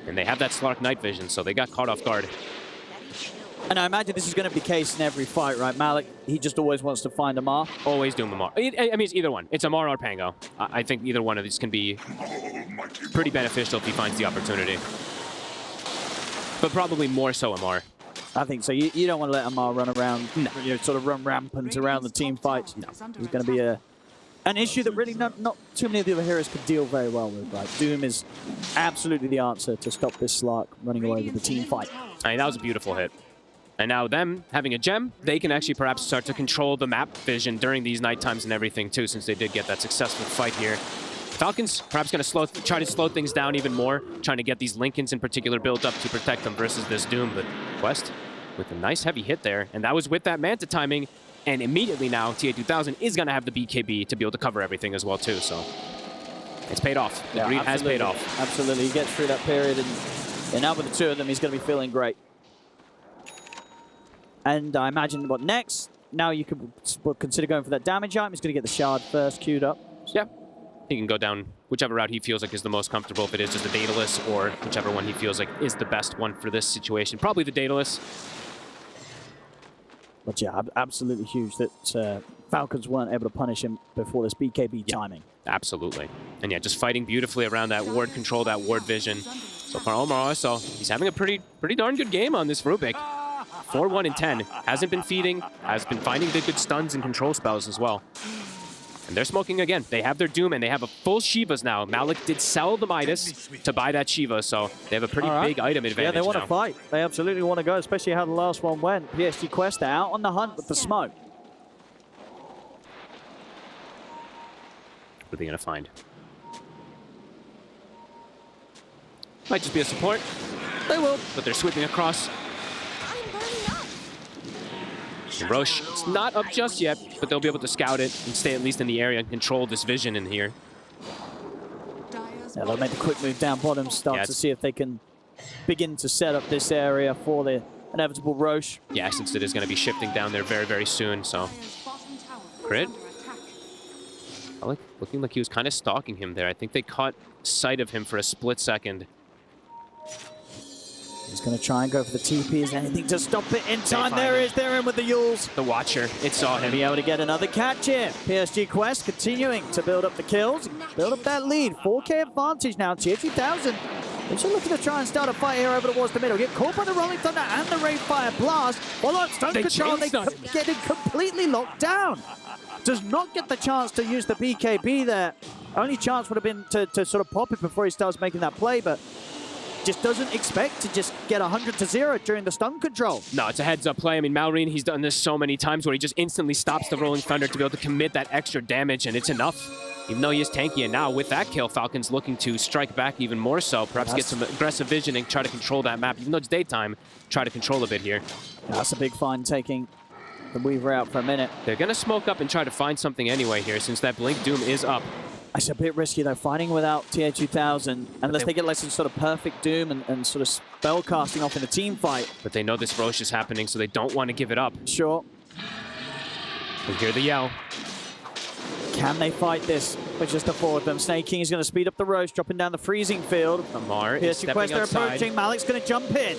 And they have that Slark night vision, so they got caught off guard. And I imagine this is going to be the case in every fight, right? Malik, he just always wants to find Amar. Always doom Amar. I mean, it's either one. It's Amar or Pango. I think either one of these can be pretty beneficial if he finds the opportunity. But probably more so Amar. I think so. You don't want to let Amar run around, sort of run rampant around the team fights. No. He's going to be an issue that really not too many of the other heroes could deal very well with. Right? Doom is absolutely the answer to stop this Slark running away with the team fight. I mean, that was a beautiful hit. And now them having a gem, they can actually perhaps start to control the map vision during these night times and everything too, since they did get that successful fight here. Falcons perhaps going to try to slow things down even more, trying to get these Lincolns in particular built up to protect them versus this Doom. But Quest with a nice heavy hit there, and that was with that Manta timing. And immediately now, TA2000 is going to have the BKB to be able to cover everything as well too. So it's paid off. The greed has paid off. Absolutely. He gets through that period, and now with the 2 of them, he's going to be feeling great. And I imagine what next? Now you could consider going for that damage item. He's going to get the shard first queued up. Yeah. He can go down whichever route he feels like is the most comfortable, if it is just the Daedalus or whichever one he feels like is the best one for this situation. Probably the Daedalus. But yeah, absolutely huge that Falcons weren't able to punish him before this BKB timing. Absolutely. And yeah, just fighting beautifully around that ward control, that ward vision. So far, Omar also, he's having a pretty darn good game on this Rubik. 4-1 and 10. Hasn't been feeding, has been finding the good stuns and control spells as well. And they're smoking again. They have their Doom, and they have a full Shivas now. Malik did sell the Midas to buy that Shiva, so they have a pretty big item advantage. Yeah, they want to fight. They absolutely want to go, especially how the last one went. PSG Quest out on the hunt with the smoke. What are they going to find? Might just be a support. They will. But they're sweeping across. And Roche, it's not up just yet, but they'll be able to scout it and stay at least in the area and control this vision in here. Yeah, they'll make the quick move down bottom, start to see if they can begin to set up this area for the inevitable Roche. Yeah, since it is going to be shifting down there very, very soon, so. Crit. Malik looking like he was kind of stalking him there. I think they caught sight of him for a split second. He's going to try and go for the TP. Is anything to stop it in time? There is. They're in with the Yules. The Watcher. It saw him. Be able to get another catch here. PSG Quest continuing to build up the kills, build up that lead. 4K advantage now. Tier 2000. They're just looking to try and start a fight here over towards the middle. Get caught by the Rolling Thunder and the Ray Fire Blast. Follow up Stone Control. They get it completely locked down. Does not get the chance to use the BKB there. Only chance would have been to sort of pop it before he starts making that play, but just doesn't expect to just get 100-0 during the stun control. No, it's a heads-up play. I mean, Malrine, he's done this so many times where he just instantly stops the Rolling Thunder to be able to commit that extra damage, and it's enough. Even though he is tanky, and now with that kill, Falcons looking to strike back even more so, perhaps get some aggressive vision and try to control that map. Even though it's daytime, try to control a bit here. That's a big find, taking the Weaver out for a minute. They're going to smoke up and try to find something anyway here, since that Blink Doom is up. It's a bit risky though, fighting without TA2000, unless they get like some sort of perfect Doom and sort of spell casting off in a team fight. But they know this Roche is happening, so they don't want to give it up. Sure. We hear the yell. Can they fight this with just the four of them? Snake King is going to speed up the Roche, dropping down the freezing field. Amar is stepping Quest, they're approaching. Malik's going to jump in.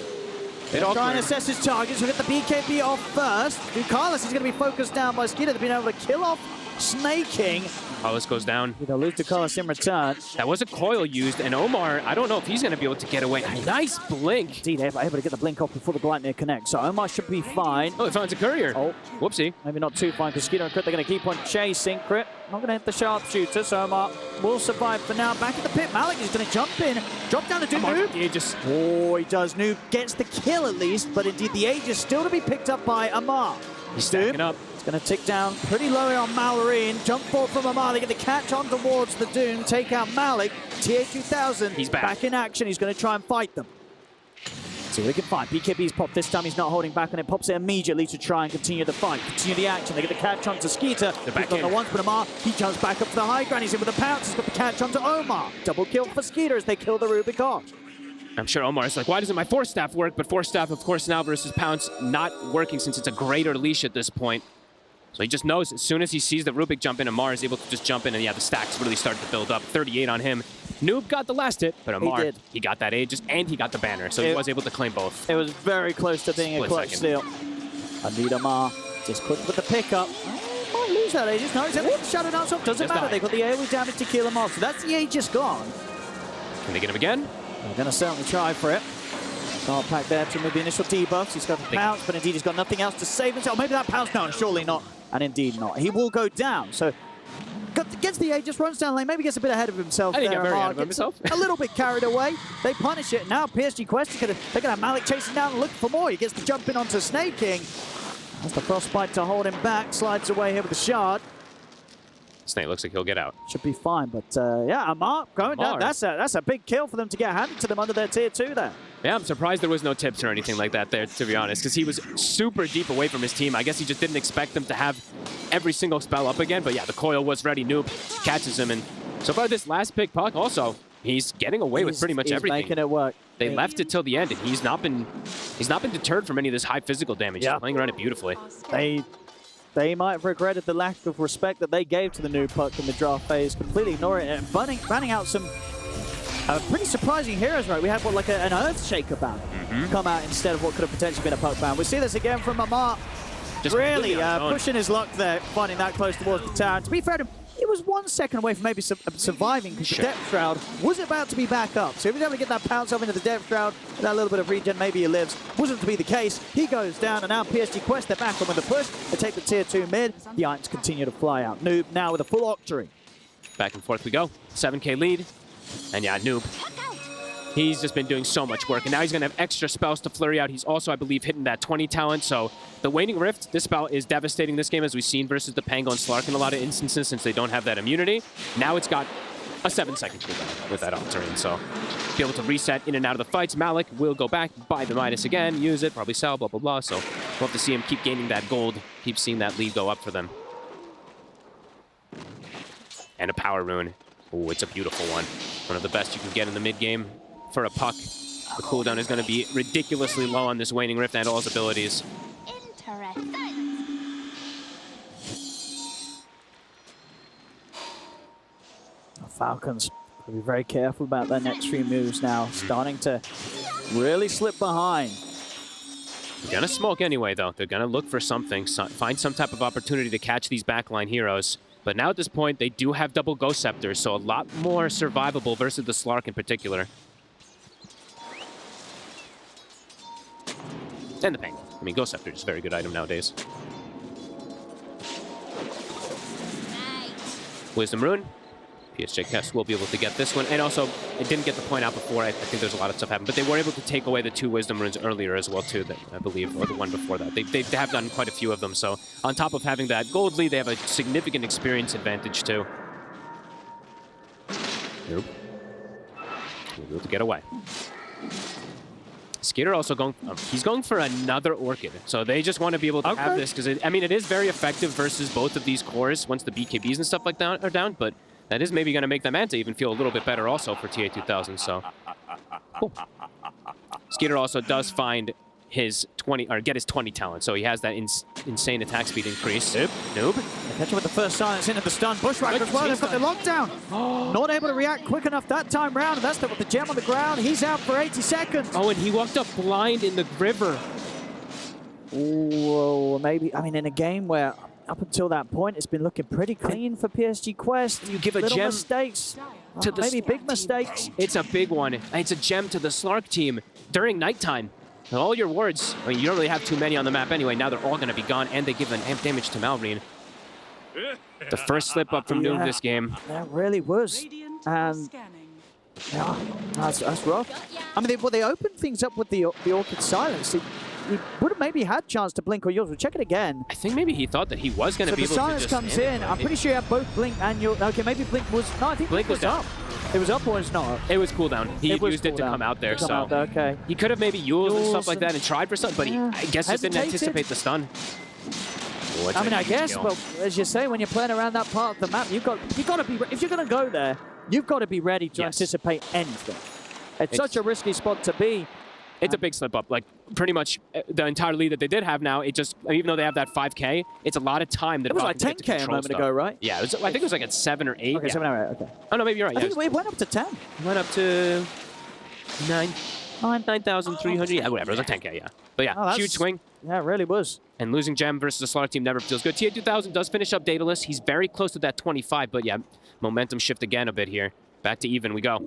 They're trying to assess his targets. We'll get the BKB off first. Ducalis is going to be focused down by Skeeter. They've been able to kill off Snake King. Ducalis goes down. They'll lose Ducalis in return. That was a coil used, and Omar, I don't know if he's going to be able to get away. Nice blink. Indeed, they're able to get the blink off before the Gleipnir connect, so Omar should be fine. Oh, he finds a courier. Oh, whoopsie. Maybe not too fine, because Skeeter and Crit, they're going to keep on chasing. Crit not going to hit the sharpshooter, so Omar will survive for now. Back at the pit, Malik is going to jump in, drop down the Doom. Oh, he does. Noob gets the kill at least, but indeed the age is still to be picked up by Amar. He's stacking up. Going to tick down pretty low on Mallory. Jump forward from Amar. They get the catch on towards the Doom. Take out Malik. TA2000. He's back in action. He's going to try and fight them. See what he can find. BKB's popped this time. He's not holding back, and it pops it immediately to try and continue the fight. Continue the action. They get the catch onto Skeeter. They're back on the once, but Amar, he jumps back up to the high ground. He's in with the pounce. He's got the catch onto Omar. Double kill for Skeeter as they kill the Rubik Arch. I'm sure Omar's like, why doesn't my Force Staff work? But Force Staff, of course, now versus Pounce not working since it's a greater leash at this point. So he just knows as soon as he sees the Rubik jump in, Amar is able to just jump in, and yeah, the stacks really started to build up. 38 on him. Noob got the last hit, but Amar, he got that Aegis, and he got the banner, so he was able to claim both. It was very close to being a clutch steal. Indeed, Amar just quick with the pickup. Might lose that Aegis. No, he's able to Shadow Dance off. Doesn't matter. They've got the AoE damage to kill him off, so that's the Aegis gone. Can they get him again? They're going to certainly try for it. Start pack there to remove the initial debuffs. He's got the pounce, but indeed he's got nothing else to save himself. Maybe that pounce, no, surely not. And indeed not. He will go down. So gets the Aegis, runs down lane, maybe gets a bit ahead of himself. I think there. very ahead of himself. A little bit carried away. They punish it. Now PSG Quest, they're going to have Malik chasing down and looking for more. He gets to jump in onto Snake King. That's the Frostbite to hold him back. Slides away here with the shard. Snake looks like he'll get out. Should be fine, but yeah, Amar going down. That's a big kill for them to get handed to them under their tier 2 there. Yeah, I'm surprised there was no tips or anything like that there, to be honest, because he was super deep away from his team. I guess he just didn't expect them to have every single spell up again, but yeah, the coil was ready. Noob catches him, and so far this last pick puck also, he's getting away with pretty much everything. He's making it work. They left it till the end, and he's not been deterred from any of this high physical damage. Yeah. He's playing around it beautifully. They might have regretted the lack of respect that they gave to the Noob puck in the draft phase, completely ignoring it, and banning out some pretty surprising heroes, right? We had what, like an Earthshaker ban come out instead of what could have potentially been a puck ban. We see this again from Amar. Just really pushing his luck there, finding that close towards the tower. To be fair to him, he was 1 second away from maybe surviving because the Depth Shroud was about to be back up. So if he was able to get that pounce off into the Depth Shroud, with that little bit of regen, maybe he lives. Wasn't to be the case. He goes down, and now PSG Quest, they're back on with the push. They take the tier 2 mid. The items continue to fly out. Noob now with a full Octory. Back and forth we go. 7K lead. And yeah, Noob. He's just been doing so much work, and now he's going to have extra spells to flurry out. He's also, I believe, hitting that 20 talent, so the Waning Rift, this spell is devastating this game, as we've seen versus the Pango and Slark in a lot of instances, since they don't have that immunity. Now it's got a 7-second cooldown with that Octarine, so be able to reset in and out of the fights. Malik will go back, buy the Midas again, use it, probably sell, blah, blah, blah, so we'll have to see him keep gaining that gold, keep seeing that lead go up for them. And a Power Rune. Oh, it's a beautiful one. One of the best you can get in the mid-game for a puck. The cooldown is going to be ridiculously low on this Waning Rift and all his abilities. Falcons will be very careful about their next few moves now. Starting to really slip behind. They're gonna smoke anyway, though. They're gonna look for something, find some type of opportunity to catch these backline heroes. But now at this point, they do have double Ghost Scepters, so a lot more survivable versus the Slark in particular. And the Penguin. I mean, Ghost Scepter is a very good item nowadays. Wisdom Rune. PSG Quest will be able to get this one. And also, it didn't get the point out before. I think there's a lot of stuff happened. But they were able to take away the 2 Wisdom Runes earlier as well, too, that, I believe, or the one before that. They have done quite a few of them. So on top of having that gold lead, they have a significant experience advantage, too. Nope. We'll be able to get away. Skater also going, he's going for another Orchid. So they just want to be able to have this because, I mean, it is very effective versus both of these cores once the BKBs and stuff like that are down, but that is maybe going to make the Manta even feel a little bit better also for TA2000, so cool. Skeeter also does find his 20, or get his 20 talent, so he has that insane attack speed increase. Noob. They catch him with the first silence into the stun. Bushwhacker as well, they've got the lockdown. Not able to react quick enough that time round, and that's with the gem on the ground. He's out for 80 seconds. Oh, and he walked up blind in the river. Whoa, maybe, I mean, in a game where up until that point, it's been looking pretty clean for PSG Quest. You give a little gem mistakes, to the maybe big mistakes. It's a big one. It's a gem to the Slark team during nighttime. And all your wards, I mean, you don't really have too many on the map anyway. Now they're all going to be gone, and they give an amp damage to Malrine. The first slip up from Noob this game. That really was. And yeah, that's rough. I mean, they opened things up with the Orchid Silence. He would have maybe had chance to blink or yours. We'll check it again. I think maybe he thought that he was going to be able to just... So the silence comes in. I'm pretty sure you have both blink and yours. Okay, maybe blink was... No, I think blink was up. It was up or it's not? It was cooldown. He used it to come out there, so... Okay. He could have maybe used and stuff like that and tried for something, but he, I guess, just didn't anticipate the stun. Oh, I mean, I guess, but as you say, when you're playing around that part of the map, you've got to be... If you're going to go there, you've got to be ready to anticipate anything. It's such a risky spot to be. It's a big slip up. Like, pretty much the entire lead that they did have now, it just, even though they have that 5K, it's a lot of time that it was like 10K a moment ago, right? Yeah, I think it was like at 7 or 8. Okay, 7 or 8, okay. Oh, no, maybe you're right. I think it went up to 10. It went up to 9,300. Yeah, whatever. It was like 10K, yeah. But yeah, huge swing. Yeah, it really was. And losing Gem versus the Slark team never feels good. TA2000 does finish up Daedalus. He's very close to that 25, but yeah, momentum shift again a bit here. Back to even we go.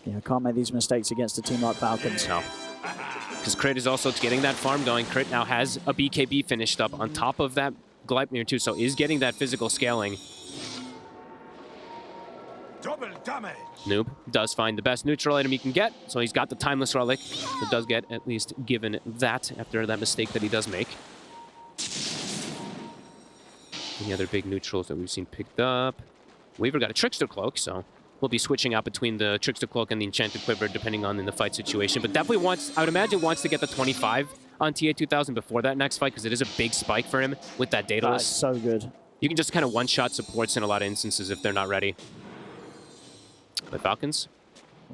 Yeah, can't make these mistakes against a team like Falcons. No. Because Crit is also getting that farm going. Crit now has a BKB finished up on top of that Gleipnir too, so is getting that physical scaling. Double damage. Noob does find the best neutral item he can get, so he's got the Timeless Relic. It does get at least given that after that mistake that he does make. Any other big neutrals that we've seen picked up? Weaver got a Trickster Cloak, so we'll be switching out between the Trickster Cloak and the Enchanted Quiver depending on in the fight situation. But definitely wants, I would imagine, wants to get the 25 on TA2000 before that next fight because it is a big spike for him with that Daedalus. That's so good. You can just kind of one-shot supports in a lot of instances if they're not ready. But Falcons.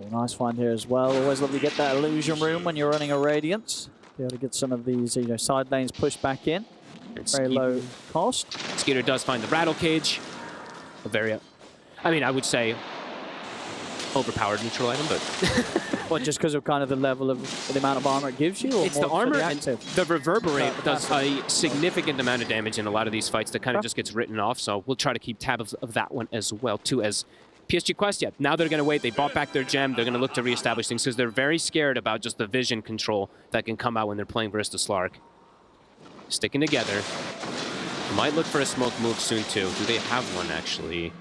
Oh, nice find here as well. Always love to get that illusion room when you're running a Radiance. Be able to get some of these side lanes pushed back in. Very low cost. Skeeter does find the Rattle Cage. A very, I mean, I would say overpowered neutral item, but... Well, just because of kind of the level of the amount of armor it gives you? Or it's the armor and the Reverberate does a significant amount of damage in a lot of these fights that kind of just gets written off, so we'll try to keep tabs of that one as well, too, as PSG Quest, yeah, now they're going to wait. They bought back their gem. They're going to look to reestablish things because they're very scared about just the vision control that can come out when they're playing versus the Slark. Sticking together. Might look for a smoke move soon, too. Do they have one, actually?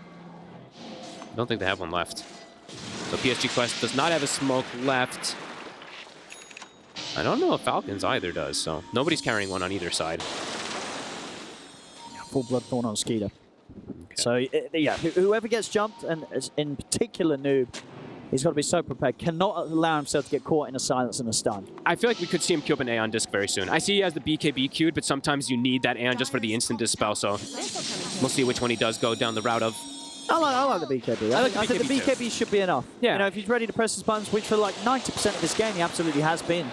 I don't think they have one left. So PSG Quest does not have a smoke left. I don't know if Falcons either does, so nobody's carrying one on either side. Yeah, full Bloodthorn on Skeeter. Okay. So, yeah, whoever gets jumped, and in particular Noob, he's got to be so prepared. Cannot allow himself to get caught in a silence and a stun. I feel like we could see him queue up an Aeon Disc very soon. I see he has the BKB queued, but sometimes you need that Aeon just for the instant dispel, so we'll see which one he does go down the route of. I like the BKB. I think the BKB should be enough. Yeah. You know, if he's ready to press his buttons, which for like 90% of this game he absolutely has been.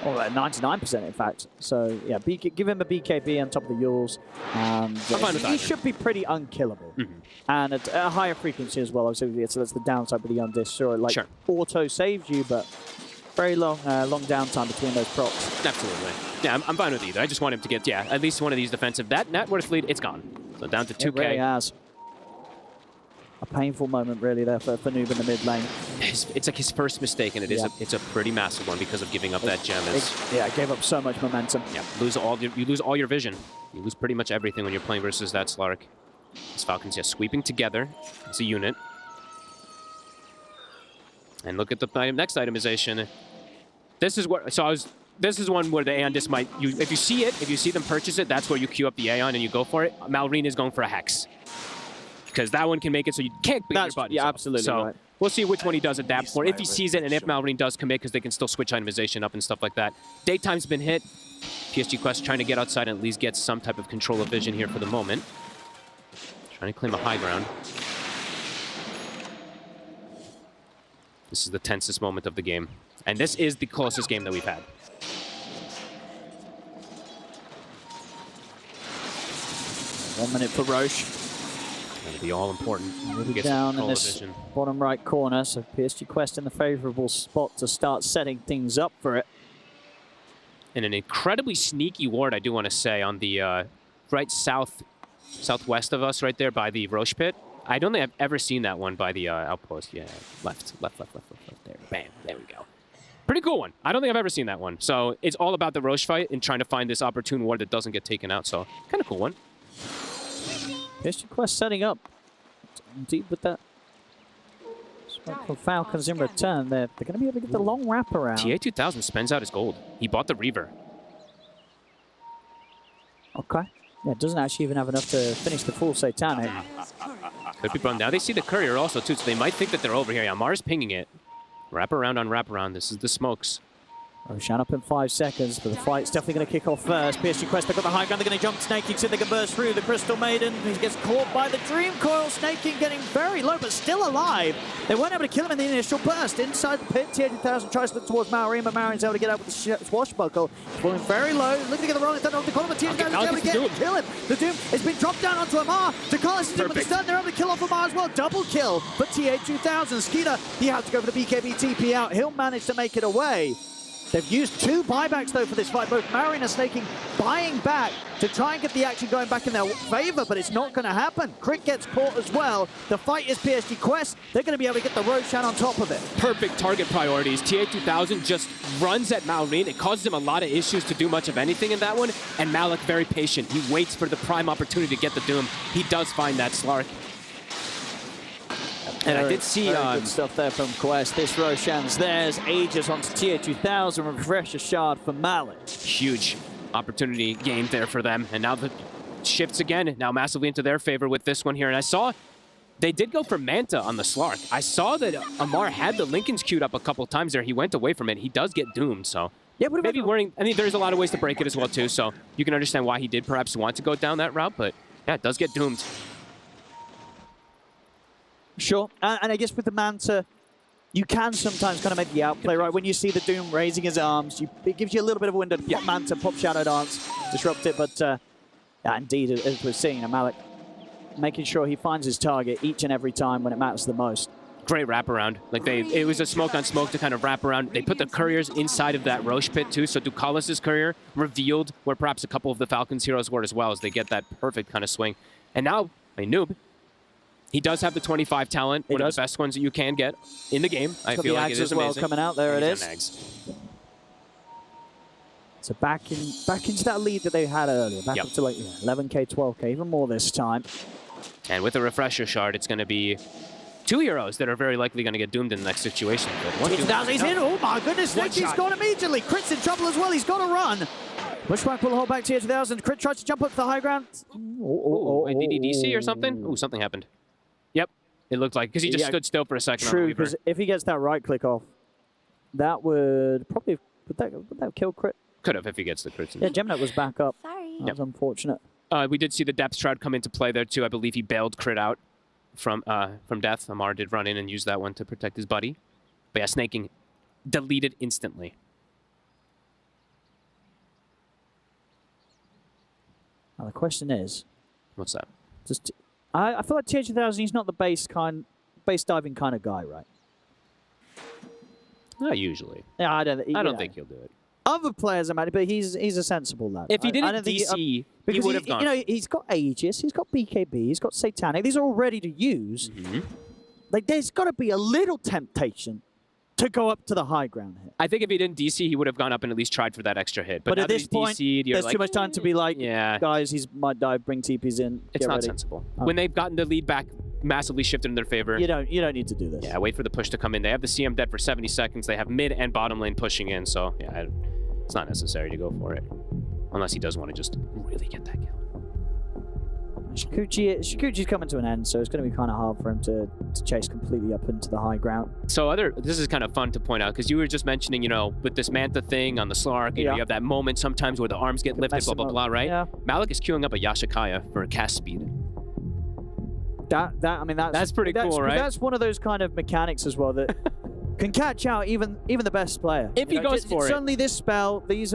Or 99% in fact. So yeah, give him a BKB on top of the Yules, and he should be pretty unkillable. And at a higher frequency as well. Obviously, so that's the downside with the undis. Sure, like auto saves you, but very long downtime between those procs. Absolutely. Yeah, I'm fine with either. I just want him to get at least one of these defensive. That net worth lead, it's gone. So down to 2K. It really has. A painful moment really there for Noob in the mid lane. It's like his first mistake, and it's a pretty massive one because of giving up that gem. Yeah, it gave up so much momentum. Yeah, you lose all your vision. You lose pretty much everything when you're playing versus that Slark. These Falcons, sweeping together. It's a unit. And look at the next itemization. This is what this is one where the Aeon Disc might. If you see them purchase it, that's where you queue up the Aeon and you go for it. Malrine is going for a Hex. Because that one can make it so you can't beat your buttons. Yeah, absolutely. So we'll see which one he does adapt for. If he sees it, and if Malrine does commit, because they can still switch itemization up and stuff like that. Daytime's been hit. PSG Quest trying to get outside and at least get some type of control of vision here for the moment. Trying to claim a high ground. This is the tensest moment of the game. And this is the closest game that we've had. One minute for Roche. Going to be all important. Really down in this bottom right corner, so PSG Quest in the favourable spot to start setting things up for it. And an incredibly sneaky ward, I do want to say, on the right southwest of us, right there by the Roche pit. I don't think I've ever seen that one by the outpost. Yeah, left. There, bam, there we go. Pretty cool one. I don't think I've ever seen that one. So it's all about the Roche fight and trying to find this opportune ward that doesn't get taken out. So kind of cool one. PSG Quest setting up. Indeed with that. For Falcons in return, they're going to be able to get the long wraparound. TA2000 spends out his gold. He bought the Reaver. Okay. Yeah, doesn't actually even have enough to finish the full Satanic. Could be bummed. Now they see the courier also too, so they might think that they're over here. Yeah, Mars pinging it. Wraparound on wraparound. This is the smokes. Roshan up in 5 seconds, but the fight's definitely going to kick off first. PSG Quest, they've got the high ground, they're going to jump Snaking, so they can burst through. The Crystal Maiden, he gets caught by the Dream Coil. Snaking getting very low, but still alive. They weren't able to kill him in the initial burst. Inside the pit, TA2000 tries to look towards Malrine, but Malrine's able to get out with the swashbuckle. Falling very low, looking to get the rolling thunder off the corner, but TA2000 is able to kill him. The Doom has been dropped down onto Amar. Takalis is in with the stun, they're able to kill off Amar as well. Double kill for TA2000. Skeeter, he has to go for the BKB TP out. He'll manage to make it away. They've used 2 buybacks, though, for this fight. Both Malrine and Snaking buying back to try and get the action going back in their favor, but it's not going to happen. Crit gets caught as well. The fight is PSG Quest. They're going to be able to get the Roshan on top of it. Perfect target priorities. TA2000 just runs at Malrine. It causes him a lot of issues to do much of anything in that one, and Malik very patient. He waits for the prime opportunity to get the Doom. He does find that Slark. And I did see good stuff there from Quest. This Roshan's theirs. Aegis onto TA2000. Refresh a shard for Malik. Huge opportunity gained there for them. And now the shifts again. Now massively into their favor with this one here. And I saw they did go for Manta on the Slark. I saw that Amar had the Lincolns queued up a couple times there. He went away from it. He does get doomed, so yeah, maybe worrying. I mean, there's a lot of ways to break it as well, too. So you can understand why he did perhaps want to go down that route. But yeah, it does get doomed. Sure, and I guess with the Manta, you can sometimes kind of make the outplay, right? When you see the Doom raising his arms, it gives you a little bit of a window to pop Manta, pop Shadow Dance, disrupt it, but yeah, indeed, as we're seeing, Malik making sure he finds his target each and every time when it matters the most. Great wraparound. Like it was a smoke on smoke to kind of wrap around. They put the couriers inside of that Roche pit too, so Ducalis' courier revealed where perhaps a couple of the Falcons heroes were as well, as they get that perfect kind of swing. And now, Noob, he does have the 25 talent, one of the best ones that you can get in the game. I feel like it is amazing. Coming out, there it is. So back into that lead that they had earlier, back up to like 11k, 12k, even more this time. And with a refresher shard, it's going to be 2 heroes that are very likely going to get doomed in the next situation. He's in. Oh my goodness, Snaky's gone immediately. Crit's in trouble as well. He's got to run. Pushback will hold back TA2000. Crit tries to jump up to the high ground. DDDC or something? Ooh, something happened. Yep, it looked like, because he just stood still for a second. True, because if he gets that right click off, that would probably, would that kill Crit? Could have if he gets the crits. Yeah, Gemnet was back up. Sorry. That was unfortunate. We did see the Depth Shroud come into play there too. I believe he bailed Crit out from death. Amar did run in and use that one to protect his buddy. But yeah, Snaking deleted instantly. Now, the question is... What's that? Just, I feel like TH2000, he's not the base diving kind of guy, right? Not usually. Yeah, I don't think he'll do it. Other players are mad, but he's a sensible lad. If he didn't DC, he would have gone. You know, he's got Aegis, he's got BKB, he's got Satanic. These are all ready to use. Like, there's got to be a little temptation to go up to the high ground here. I think if he didn't DC, he would have gone up and at least tried for that extra hit. But at this point, there's like, too much time to be like, guys, he's might dive, bring TPs in. It's not sensible. When they've gotten the lead back, massively shifted in their favor. You don't need to do this. Yeah, wait for the push to come in. They have the CM dead for 70 seconds. They have mid and bottom lane pushing in, so yeah, it's not necessary to go for it. Unless he does want to just really get that kill. Shikuchi's coming to an end, so it's going to be kind of hard for him to chase completely up into the high ground. So this is kind of fun to point out, because you were just mentioning, you know, with this Manta thing on the Slark, you know, you have that moment sometimes where the arms get lifted, blah, blah, blah, right? Yeah. Malik is queuing up a Yashikaya for cast speed. That's pretty cool, right? That's one of those kind of mechanics as well that can catch out even the best player. If he goes for it. Suddenly this spell, these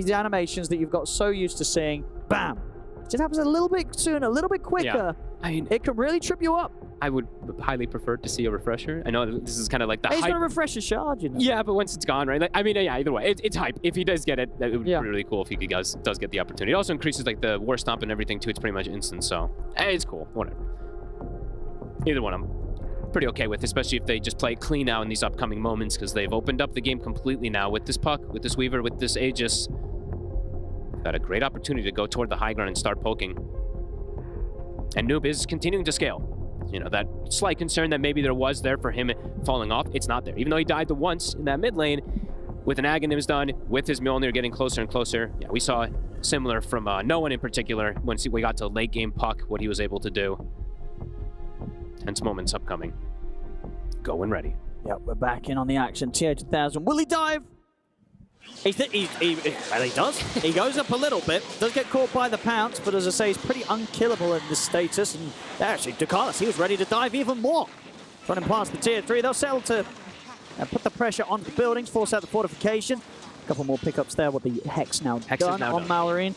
animations that you've got so used to seeing, bam! It just happens a little bit sooner, a little bit quicker. Yeah. I mean, it can really trip you up. I would highly prefer to see a refresher. I know this is kind of like the He's hype. going to refresh a shard, you know. Yeah, but once it's gone, right? Like, I mean, yeah, either way, it's hype. If he does get it, it would be really cool if he does get the opportunity. It also increases like the war stomp and everything too. It's pretty much instant, so it's cool. Whatever. Either one I'm pretty okay with, especially if they just play it clean now in these upcoming moments, because they've opened up the game completely now with this puck, with this Weaver, with this Aegis. Got a great opportunity to go toward the high ground and start poking. And Noob is continuing to scale. You know, that slight concern that maybe there was there for him falling off, it's not there. Even though he died the once in that mid lane, with an Aghanim's done, with his Mjolnir getting closer and closer. Yeah, we saw similar from no one in particular once we got to late game puck, what he was able to do. Tense moments upcoming. Go when ready. Yep, we're back in on the action. TH2000, will he dive? He does. He goes up a little bit, does get caught by the pounce, but as I say, he's pretty unkillable in this status. And actually, Ducalis, he was ready to dive even more. Running past the tier 3, they'll settle to put the pressure on the buildings, force out the fortification. A couple more pickups there with the Hex now done on Mallory.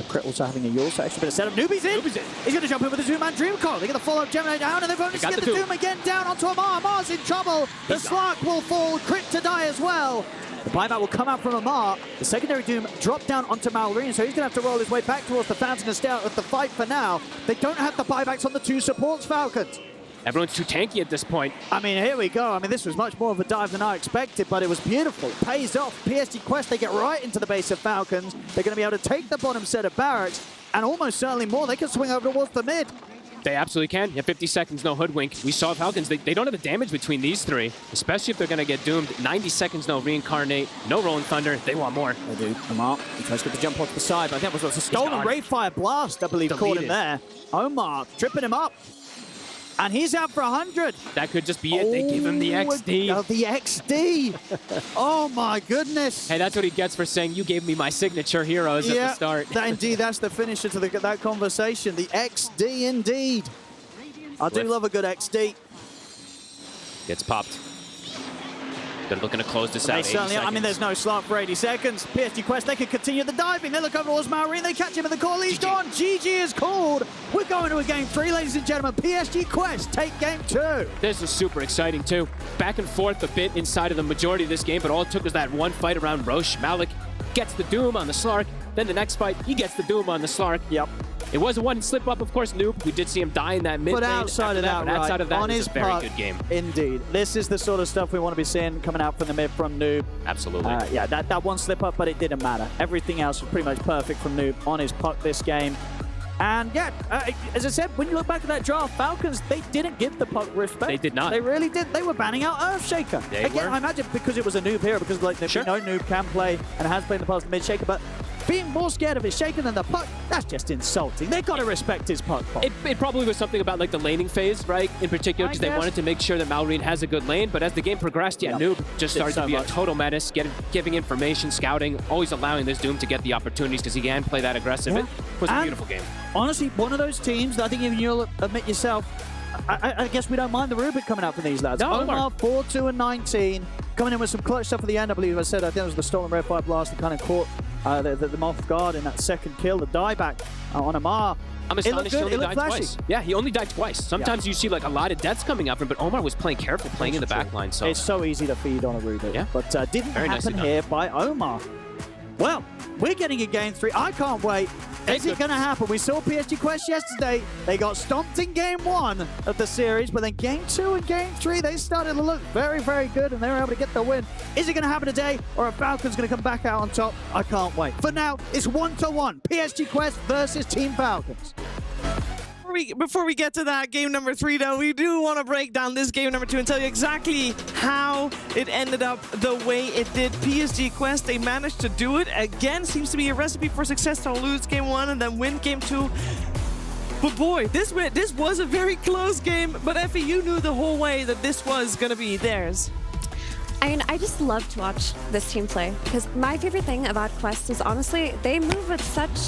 Crit also having a Yule, so extra bit of setup. Noobie's in. He's going to jump in with a two-man Dream Call. They get the follow-up Gemini down, and they've only get the Doom again down onto Amar. Amar's in trouble. The Slark will fall. Crit to die as well. The buyback will come out from Amar. The secondary Doom dropped down onto Mallory, so he's going to have to roll his way back towards the Fountain and stay out of the fight for now. They don't have the buybacks on the two supports, Falcons. Everyone's too tanky at this point. I mean, here we go. I mean, this was much more of a dive than I expected, but it was beautiful. It pays off. PSG Quest, they get right into the base of Falcons. They're going to be able to take the bottom set of barracks, and almost certainly more. They can swing over towards the mid. They absolutely can. Yeah, 50 seconds, no hoodwink. We saw Falcons. They don't have the damage between these three, especially if they're going to get doomed. 90 seconds, no reincarnate, no rolling thunder. They want more. They do. Omar, he tries to get the jump off the side, but I think it was a stolen Rayfire Blast, I believe, caught him there. Omar tripping him up. And he's out for 100. That could just be it. They give him the XD. Oh, the XD. Oh, my goodness. Hey, that's what he gets for saying, you gave me my signature heroes at the start. Indeed, that's the finisher to that conversation. The XD, indeed. I do love a good XD. Gets popped. They're looking to close this out. I mean, there's no slot for 80 seconds. PSG Quest, they can continue the diving. They look over towards Maori, they catch him in the call. He's gone. GG is called. We're going to a game 3, ladies and gentlemen. PSG Quest take game 2. This is super exciting, too. Back and forth a bit inside of the majority of this game, but all it took was that one fight around Roche. Malik gets the Doom on the Slark. Then the next fight, he gets the Doom on the Slark. Yep. It was a one slip up, of course, Noob. We did see him die in that mid lane. But outside of that, outside of that, on his a very good game. Indeed. This is the sort of stuff we want to be seeing coming out from the mid from Noob. Absolutely. Yeah, that one slip up, but it didn't matter. Everything else was pretty much perfect from Noob on his puck this game. And yeah, as I said, when you look back at that draft, Falcons, they didn't give the puck respect. They did not. They really did. They were banning out Earthshaker. Again, I imagine because it was a Noob hero, because like we know Noob can play and has played in the past the mid Shaker, but being more scared of his Shaker than the puck, that's just insulting. They got to respect his puck. It probably was something about like the laning phase, right? In particular, because they wanted to make sure that Malrine has a good lane. But as the game progressed, Noob just started to be a total menace, giving information, scouting, always allowing this Doom to get the opportunities because he can play that aggressive. It was a beautiful game. Honestly, one of those teams that I think even you'll admit yourself, I guess we don't mind the Rubik coming out from these lads. No, Omar, 4-2 and 19, coming in with some clutch stuff at the end, I believe I said. I think it was the stolen Red Fire Blast that kind of caught them off guard in that second kill, the dieback on Amar. I'm astonished he only died twice. Yeah, he only died twice. Sometimes you see like a lot of deaths coming up from him, but Omar was playing careful, playing in the back line. So it's so easy to feed on a Rubik. Yeah. But didn't Very happen nicely here by Omar. Well, we're getting a game 3. I can't wait. Is it going to happen? We saw PSG Quest yesterday. They got stomped in game 1 of the series, but then game 2 and game 3, they started to look very, very good, and they were able to get the win. Is it going to happen today, or are Falcons going to come back out on top? I can't wait. For now, it's 1-1. PSG Quest versus Team Falcons. Before we get to that game number 3, though, we do want to break down this game number 2 and tell you exactly how it ended up the way it did. PSG Quest, they managed to do it again. Seems to be a recipe for success to lose game 1 and then win game 2. But boy, this was a very close game. But Effie, you knew the whole way that this was going to be theirs. I mean, I just love to watch this team play because my favorite thing about Quest is honestly, they move with such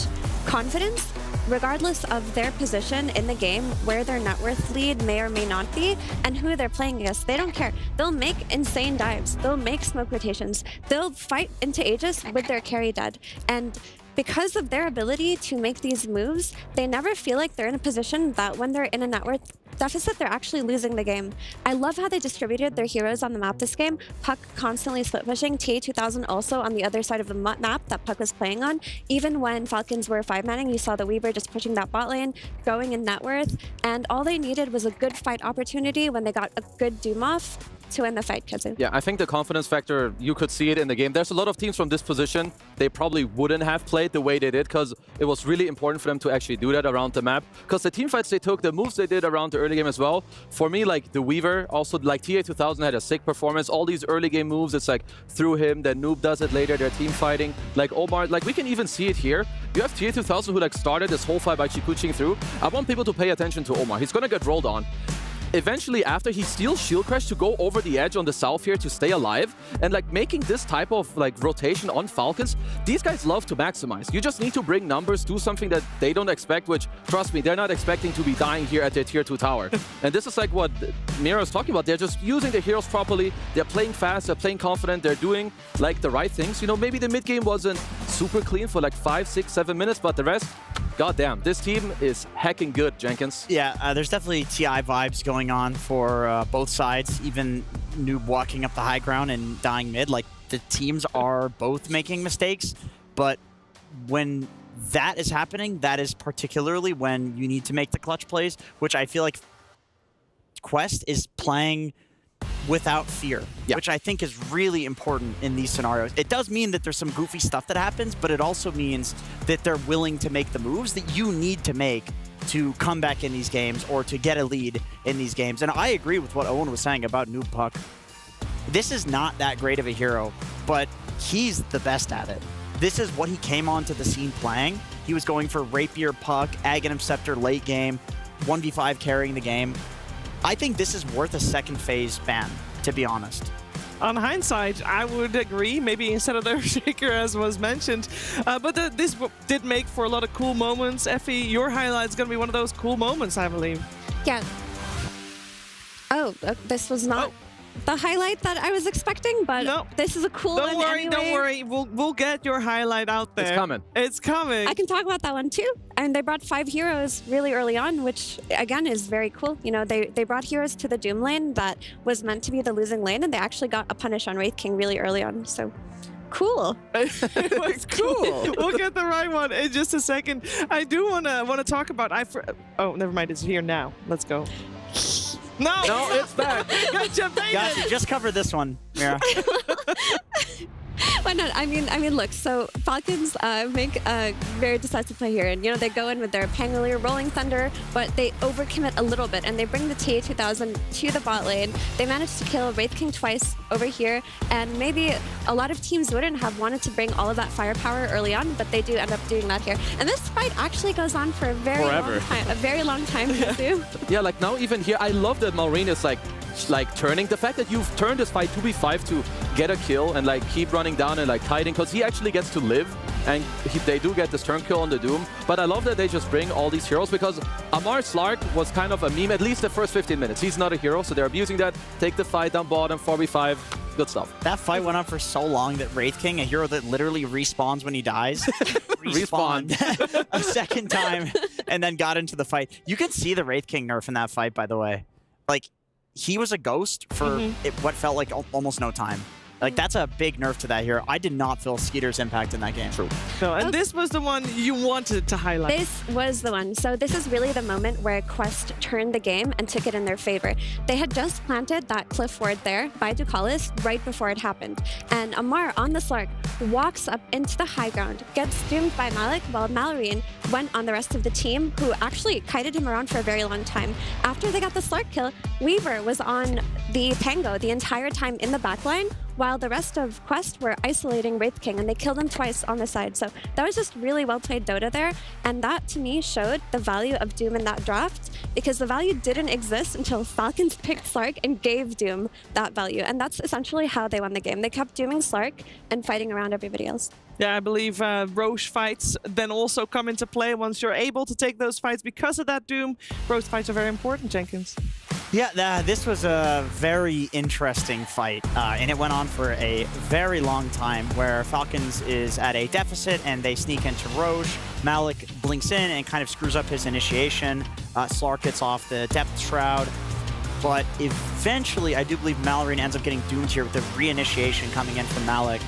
confidence regardless of their position in the game, where their net worth lead may or may not be, and who they're playing against. They don't care. They'll make insane dives. They'll make smoke rotations. They'll fight into Aegis with their carry dead. And because of their ability to make these moves, they never feel like they're in a position that when they're in a net worth deficit, they're actually losing the game. I love how they distributed their heroes on the map this game. Puck constantly split pushing, TA2000 also on the other side of the map that Puck was playing on. Even when Falcons were 5-manning, you saw the Weaver just pushing that bot lane, going in net worth, and all they needed was a good fight opportunity when they got a good doom off to win the fight, Kazu. Yeah, I think the confidence factor, you could see it in the game. There's a lot of teams from this position, they probably wouldn't have played the way they did because it was really important for them to actually do that around the map. Because the team fights they took, the moves they did around the early game as well, for me, like the Weaver, also like TA2000 had a sick performance. All these early game moves, it's like through him, then Noob does it later, they're team fighting. Like Omar, like we can even see it here. You have TA2000 who like started this whole fight by Chikuching through. I want people to pay attention to Omar. He's gonna get rolled on. Eventually, after he steals Shield Crash to go over the edge on the south here to stay alive, and like making this type of like rotation on Falcons, these guys love to maximize. You just need to bring numbers, do something that they don't expect, which, trust me, they're not expecting to be dying here at their tier 2 tower. And this is like what Mira is talking about. They're just using their heroes properly, they're playing fast, they're playing confident, they're doing like the right things. You know, maybe the mid game wasn't super clean for like 5, 6, 7 minutes, but the rest, goddamn, this team is hecking good, Jenkins. Yeah, there's definitely TI vibes going on for both sides, even Noob walking up the high ground and dying mid. Like, the teams are both making mistakes, but when that is happening, that is particularly when you need to make the clutch plays, which I feel like Quest is playing without fear, which I think is really important in these scenarios. It does mean that there's some goofy stuff that happens, but it also means that they're willing to make the moves that you need to make to come back in these games or to get a lead in these games. And I agree with what Owen was saying about Noob Puck. This is not that great of a hero, but he's the best at it. This is what he came onto the scene playing. He was going for Rapier, Puck, Aghanim Scepter late game, 1v5 carrying the game. I think this is worth a second phase ban, to be honest. On hindsight, I would agree, maybe instead of the Shaker as was mentioned. But this did make for a lot of cool moments. Effie, your highlight's going to be one of those cool moments, I believe. Yeah. Oh, this was not the highlight that I was expecting, but this is a cool one anyway. Don't worry. We'll get your highlight out there. It's coming. It's coming. I can talk about that one too. And they brought 5 heroes really early on, which again is very cool. You know, they brought heroes to the Doom lane that was meant to be the losing lane, and they actually got a punish on Wraith King really early on. So cool. It was cool. We'll get the right one in just a second. I do want to talk about. Oh, never mind. It's here now. Let's go. No, it's back. Gotcha, baby. Gotcha. Just cover this one, Mira. Why not? I mean, look, so Falcons make a very decisive play here. And, you know, they go in with their Pangolier Rolling Thunder, but they overcommit a little bit, and they bring the TA2000 to the bot lane. They managed to kill Wraith King twice over here, and maybe a lot of teams wouldn't have wanted to bring all of that firepower early on, but they do end up doing that here. And this fight actually goes on for a very long time, too. Yeah, like now even here, I love that Maureen is like turning. The fact that you've turned this fight 2v5 to get a kill and like keep running down and like tiding, because he actually gets to live, and they do get this turn kill on the Doom. But I love that they just bring all these heroes, because Amar Slark was kind of a meme, at least the first 15 minutes. He's not a hero, so they're abusing that. Take the fight down bottom, 4v5. Good stuff. That fight went on for so long that Wraith King, a hero that literally respawns when he dies, respawned a second time and then got into the fight. You can see the Wraith King nerf in that fight, by the way. Like, he was a ghost for what felt like almost no time. Like, that's a big nerf to that hero. I did not feel Skeeter's impact in that game. True. So, and this was the one you wanted to highlight. This was the one. So this is really the moment where Quest turned the game and took it in their favor. They had just planted that cliff ward there by Ducalis right before it happened. And Amar on the Slark walks up into the high ground, gets doomed by Malik, while Mallory went on the rest of the team, who actually kited him around for a very long time. After they got the Slark kill, Weaver was on the Pango the entire time in the backline, while the rest of Quest were isolating Wraith King, and they killed him twice on the side. So that was just really well played Dota there, and that to me showed the value of Doom in that draft, because the value didn't exist until Falcons picked Slark and gave Doom that value, and that's essentially how they won the game. They kept dooming Slark and fighting around everybody else. Yeah, I believe Roche fights then also come into play once you're able to take those fights because of that Doom. Roche fights are very important, Jenkins. Yeah, this was a very interesting fight, and it went on for a very long time, where Falcons is at a deficit and they sneak into Roche. Malik blinks in and kind of screws up his initiation. Slark gets off the Depth Shroud, but eventually I do believe Mallory ends up getting doomed here with the reinitiation coming in from Malik.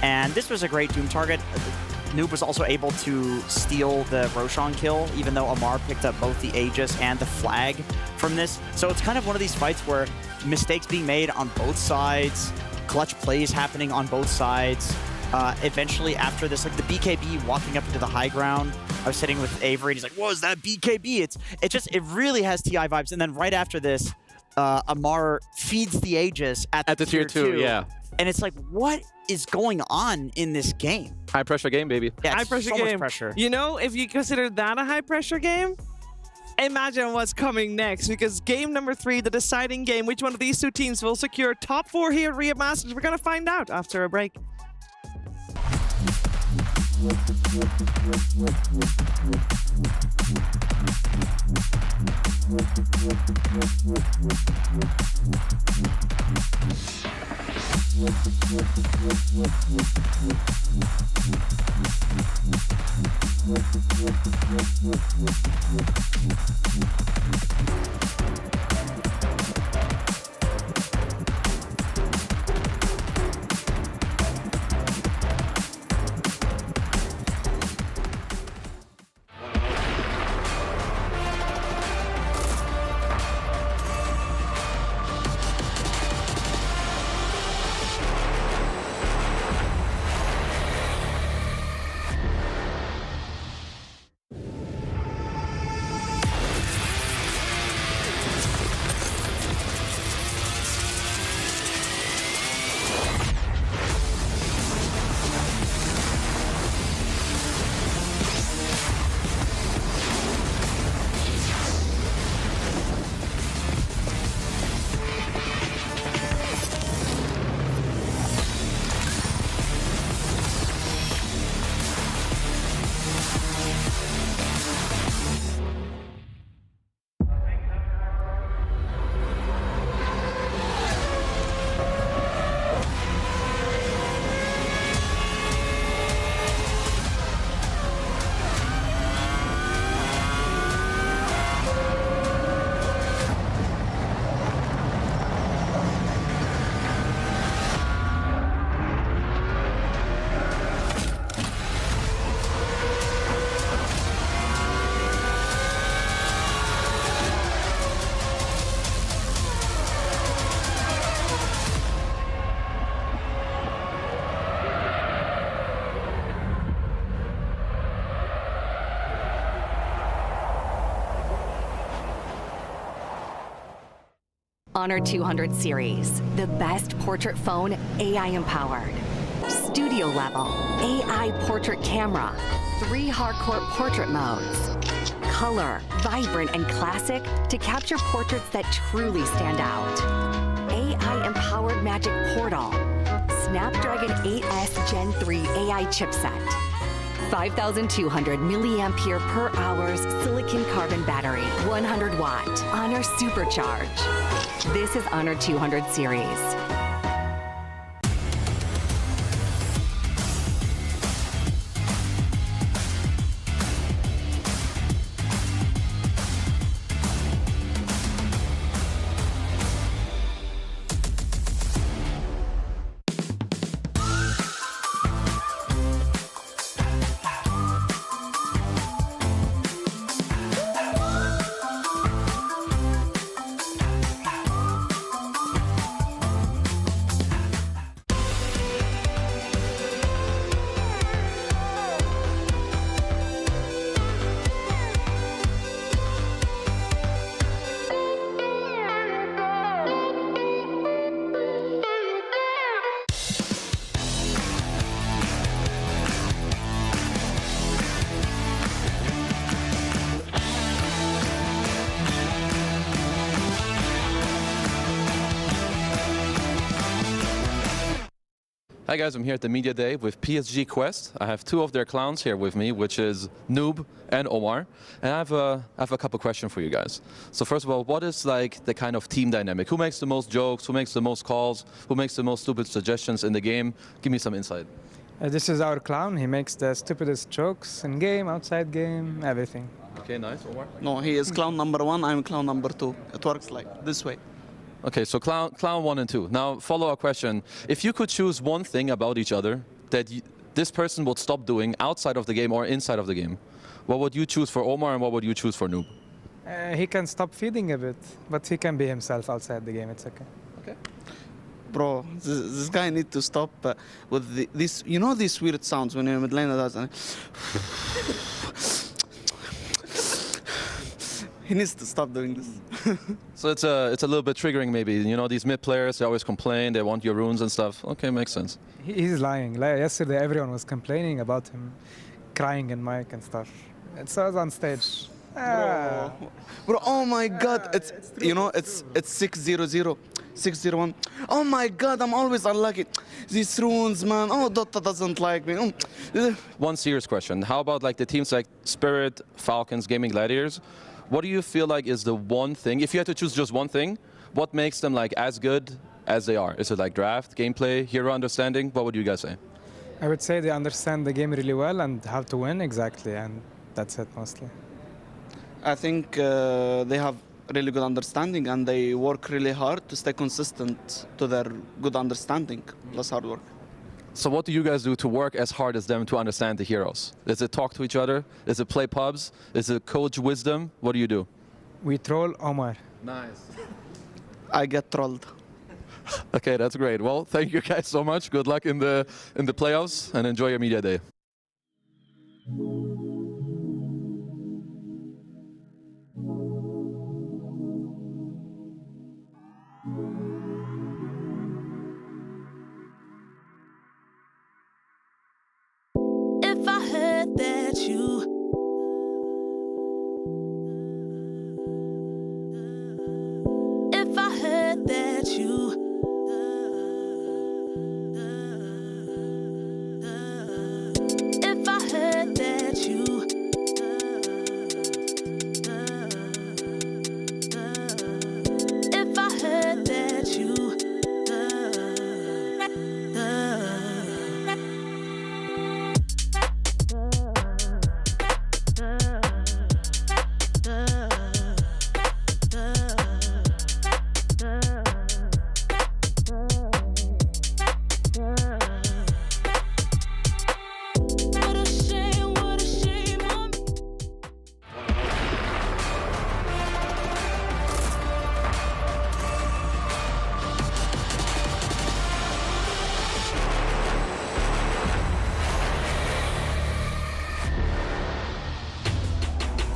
And this was a great Doom target. Noob was also able to steal the Roshan kill, even though Amar picked up both the Aegis and the flag from this. So it's kind of one of these fights where mistakes being made on both sides, clutch plays happening on both sides. Eventually after this, like the BKB walking up into the high ground, I was sitting with Avery and he's like, whoa, is that BKB? It really has TI vibes. And then right after this, Amar feeds the Aegis at the tier 2. Yeah. And it's like, what is going on in this game? High pressure game, baby. Yeah, high pressure so game. Much pressure. You know, if you consider that a high pressure game, imagine what's coming next, because game number 3, the deciding game, which one of these two teams will secure top 4 here at Riyadh Masters, we're going to find out after a break. Honor 200 series, the best portrait phone AI empowered. Studio level, AI portrait camera, 3 hardcore portrait modes. Color, vibrant and classic to capture portraits that truly stand out. AI empowered magic portal. Snapdragon 8S Gen 3 AI chipset. 5,200 milliampere per hour silicon carbon battery, 100 watt, Honor Supercharge. This is Honor 200 series. Hi guys, I'm here at the media day with PSG Quest. I have two of their clowns here with me, which is Noob and Omar. And I have a couple questions for you guys. So first of all, what is like the kind of team dynamic? Who makes the most jokes? Who makes the most calls? Who makes the most stupid suggestions in the game? Give me some insight. This is our clown. He makes the stupidest jokes in game, outside game, everything. Okay, nice. Omar? No, he is clown number 1, I'm clown number 2. It works like this way. Okay, so clown 1 and 2. Now, follow-up question. If you could choose one thing about each other that this person would stop doing outside of the game or inside of the game, what would you choose for Omar and what would you choose for Noob? He can stop feeding a bit, but he can be himself outside the game. It's okay. Okay. Bro, this guy needs to stop with this. You know these weird sounds when you're mid lane does. He needs to stop doing this. So it's a little bit triggering maybe. You know, these mid players, they always complain, they want your runes and stuff. Okay, makes sense. He's lying. Yesterday, everyone was complaining about him, crying in mic and stuff. It's on stage. Bro, oh my God! It's you know it's 6-0-0, 6-0-1. Oh my God! I'm always unlucky. These runes, man. Oh, Dota doesn't like me. One serious question. How about like the teams like Spirit, Falcons, Gaming Gladiators? What do you feel like is the one thing, if you had to choose just one thing, what makes them like as good as they are? Is it like draft, gameplay, hero understanding? What would you guys say? I would say they understand the game really well and how to win exactly, and that's it mostly. I think they have really good understanding and they work really hard to stay consistent to their good understanding, plus hard work. So what do you guys do to work as hard as them to understand the heroes? Is it talk to each other? Is it play pubs? Is it coach wisdom? What do you do? We troll Omar. Nice. I get trolled. Okay, that's great. Well, thank you guys so much. Good luck in the playoffs and enjoy your media day. If I heard that you If I heard that you If I heard that you If I heard that you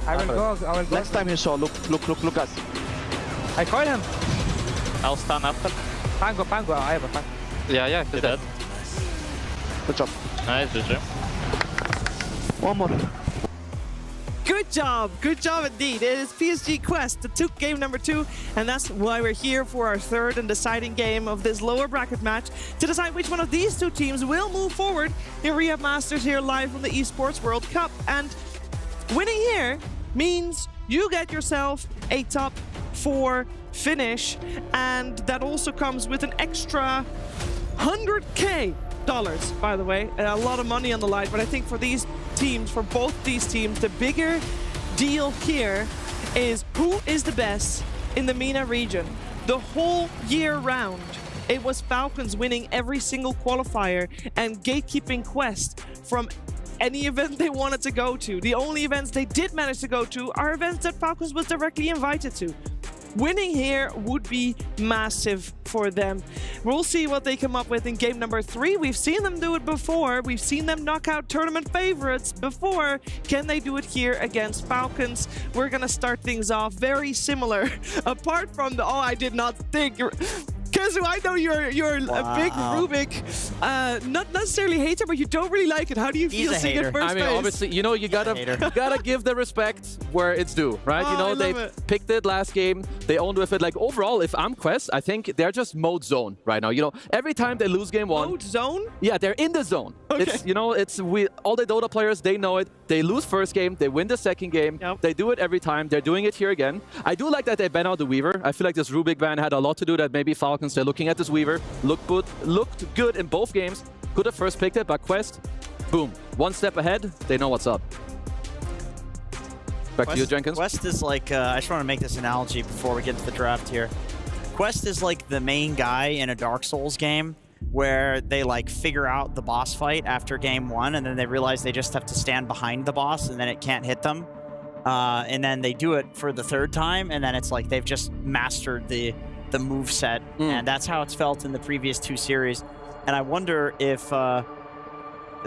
I will go. Next time you saw, look us. I call him. I'll stand after. Pango, I have a pango. Yeah, he's dead. Good job. Nice, GG. One more. Good job indeed. It is PSG Quest that took game number 2, and that's why we're here for our third and deciding game of this lower bracket match to decide which one of these two teams will move forward in Riyadh Masters here live from the Esports World Cup. And winning here means you get yourself a top 4 finish, and that also comes with an extra $100K, by the way. A lot of money on the line, but I think for these teams, for both these teams, the bigger deal here is who is the best in the MENA region. The whole year round, it was Falcons winning every single qualifier and gatekeeping Quest from any event they wanted to go to. The only events they did manage to go to are events that Falcons was directly invited to. Winning here would be massive for them. We'll see what they come up with in game number 3. We've seen them do it before. We've seen them knock out tournament favorites before. Can they do it here against Falcons? We're gonna start things off very similar. Apart from the, oh, I did not think. Kezu, I know you're a big Rubik, not necessarily hater, but you don't really like it. How do you feel seeing it first I mean, place? obviously, you know, you gotta give the respect where it's due, right? Oh, you know, I they love it. picked it last game, they owned with it. Like overall, if I'm Quest, I think they're just mode zone right now. You know, every time they lose game one, mode zone? Yeah, they're in the zone. Okay. It's, you know, all the Dota players, they know it. They lose first game, they win the second game. Yep. They do it every time. They're doing it here again. I do like that they ban out the Weaver. I feel like this Rubik ban had a lot to do that maybe Falcons, they're looking at this Weaver, looked good in both games. Could have first picked it, but Quest, boom, one step ahead. They know what's up. Back to you, Jenkins. Quest is like, I just want to make this analogy before we get to the draft here. Quest is like the main guy in a Dark Souls game where they like figure out the boss fight after game one, and then they realize they just have to stand behind the boss and then it can't hit them. And then they do it for the third time, and then it's like they've just mastered the move set, and that's how it's felt in the previous two series. And I wonder if the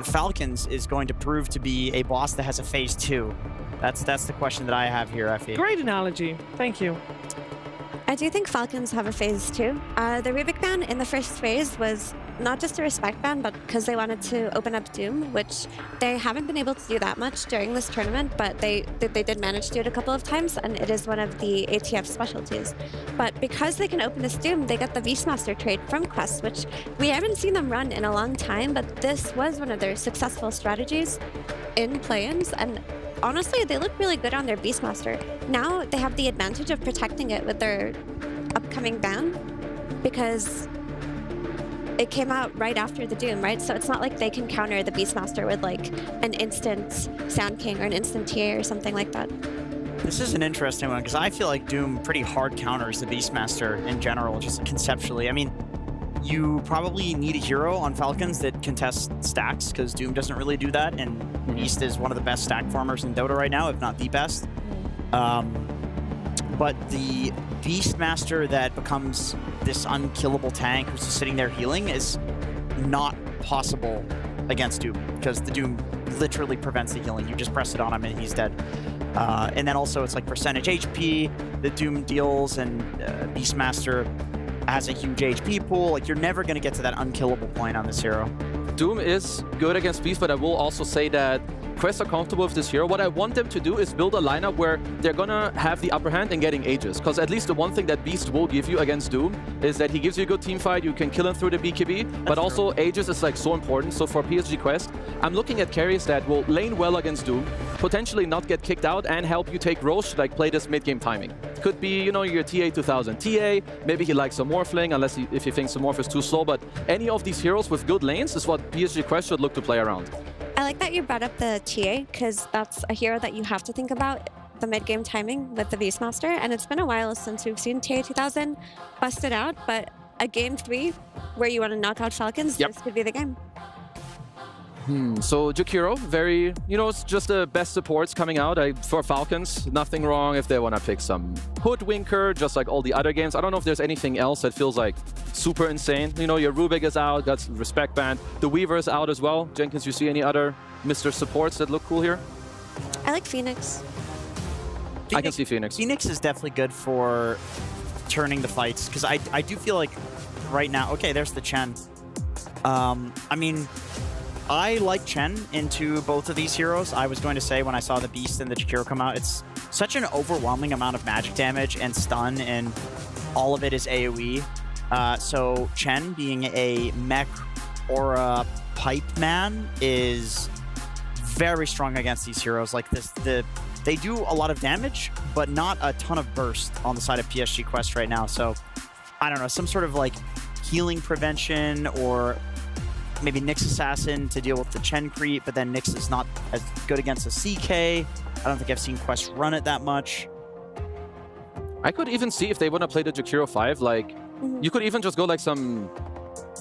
Falcons is going to prove to be a boss that has a phase 2. That's the question that I have here, Effie. Great analogy. Thank you. I do think Falcons have a phase 2. The Rubik ban in the first phase was not just a respect ban, but because they wanted to open up Doom, which they haven't been able to do that much during this tournament, but they did manage to do it a couple of times, and it is one of the ATF specialties. But because they can open this Doom, they got the Beastmaster trade from Quest, which we haven't seen them run in a long time, but this was one of their successful strategies in play-ins, and honestly, they look really good on their Beastmaster. Now they have the advantage of protecting it with their upcoming ban, because it came out right after the Doom, right? So it's not like they can counter the Beastmaster with like an instant Sound King or an instant TA or something like that. This is an interesting one, because I feel like Doom pretty hard counters the Beastmaster in general, just conceptually. I mean, you probably need a hero on Falcons that contests stacks, because Doom doesn't really do that, and Beast is one of the best stack farmers in Dota right now, if not the best. But the Beastmaster that becomes this unkillable tank who's just sitting there healing is not possible against Doom, because the Doom literally prevents the healing. You just press it on him and he's dead. And then also it's like percentage HP that Doom deals, and Beastmaster has a huge HP pool. Like, you're never going to get to that unkillable point on this hero. Doom is good against Beast, but I will also say that Quest are comfortable with this hero. What I want them to do is build a lineup where they're gonna have the upper hand in getting Aegis, because at least the one thing that Beast will give you against Doom is that he gives you a good team fight, you can kill him through the BKB, but also Aegis is like so important. So for PSG Quest, I'm looking at carries that will lane well against Doom, potentially not get kicked out, and help you take Roche, like play this mid-game timing. Could be, you know, your TA 2000 TA, maybe he likes a Morphling, unless if he thinks the Morph is too slow, but any of these heroes with good lanes is what PSG Quest should look to play around. I like that you brought up the TA, because that's a hero that you have to think about the mid-game timing with the Beastmaster, and it's been a while since we've seen TA 2000 busted out, but a game 3 where you want to knock out Falcons, this could be the game. So Jakiro, very, you know, it's just the best supports coming out for Falcons. Nothing wrong if they want to pick some Hoodwinker, just like all the other games. I don't know if there's anything else that feels like super insane. You know, your Rubik is out, got Respect Band. The Weaver is out as well. Jenkins, you see any other Mr. supports that look cool here? I like Phoenix. I can see Phoenix. Phoenix is definitely good for turning the fights, because I do feel like right now... Okay, there's the Chen. I mean... I like Chen into both of these heroes. I was going to say when I saw the Beast and the Jakiro come out, it's such an overwhelming amount of magic damage and stun, and all of it is AoE. So Chen being a mech or a pipe man is very strong against these heroes. Like this, they do a lot of damage, but not a ton of burst on the side of PSG Quest right now. So I don't know, some sort of like healing prevention, or maybe Nyx Assassin to deal with the Chen creep, but then Nyx is not as good against a CK. I don't think I've seen Quest run it that much. I could even see if they want to play the Jakiro 5, like, you could even just go like some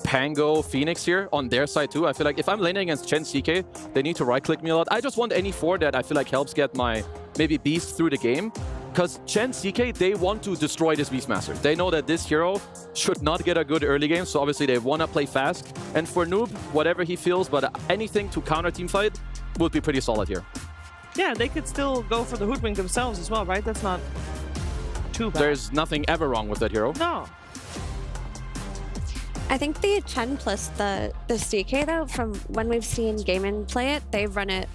Pango Phoenix here on their side too. I feel like if I'm laning against Chen CK, they need to right-click me a lot. I just want any 4 that I feel like helps get my maybe Beast through the game. Because Chen CK, they want to destroy this Beastmaster. They know that this hero should not get a good early game, so obviously they want to play fast. And for Noob, whatever he feels, but anything to counter team fight would be pretty solid here. Yeah, they could still go for the Hoodwink themselves as well, right? That's not too bad. There's nothing ever wrong with that hero. No. I think the Chen plus the CK though, from when we've seen Gaimin play it, they run it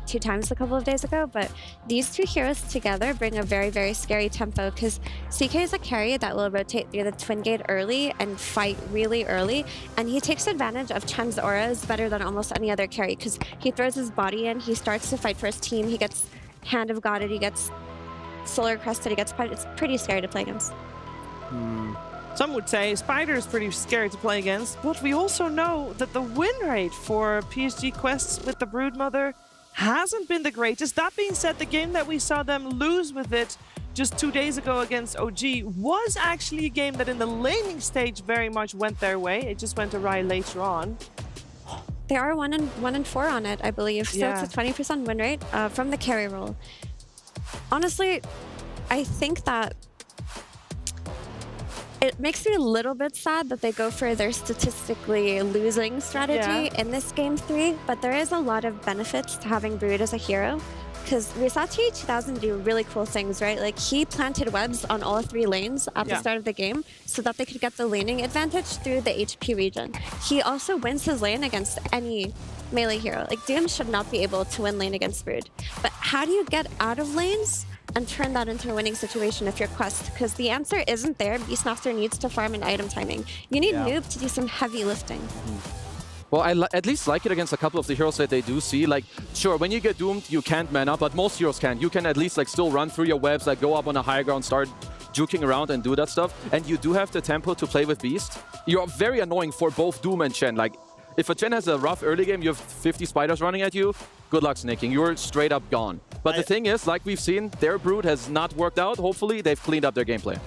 2 times a couple of days ago, but these two heroes together bring a very, very scary tempo because CK is a carry that will rotate through the twin gate early and fight really early, and he takes advantage of Chen's auras better than almost any other carry because he throws his body in, he starts to fight for his team, he gets Hand of Godded, he gets Solar Crested, he gets Spider. It's pretty scary to play against. Some would say Spider is pretty scary to play against, but we also know that the win rate for PSG Quests with the Broodmother hasn't been the greatest. That being said, the game that we saw them lose with it just 2 days ago against OG was actually a game that in the laning stage very much went their way. It just went awry later on. They are 1-4 on it, I believe. So Yeah. it's a 20% win rate from the carry role. Honestly, I think that it makes me a little bit sad that they go for their statistically losing strategy in this game 3, but there is a lot of benefits to having Brood as a hero. Because we saw TH2000 do really cool things, right? Like, he planted webs on all 3 lanes at the start of the game so that they could get the laning advantage through the HP region. He also wins his lane against any melee hero. Like, Doom should not be able to win lane against Brood. But how do you get out of lanes and turn that into a winning situation if you're Quest? Because the answer isn't there. Beastmaster needs to farm and item timing. You need Noob to do some heavy lifting. Well, I at least like it against a couple of the heroes that they do see. Like, sure, when you get doomed, you can't man up, but most heroes can. You can at least like still run through your webs, like go up on a high ground, start juking around and do that stuff. And you do have the tempo to play with Beast. You're very annoying for both Doom and Chen. Like, if a Chen has a rough early game, you have 50 spiders running at you, good luck snaking. You're straight up gone. But the thing is, like we've seen, their Brood has not worked out. Hopefully, they've cleaned up their gameplay.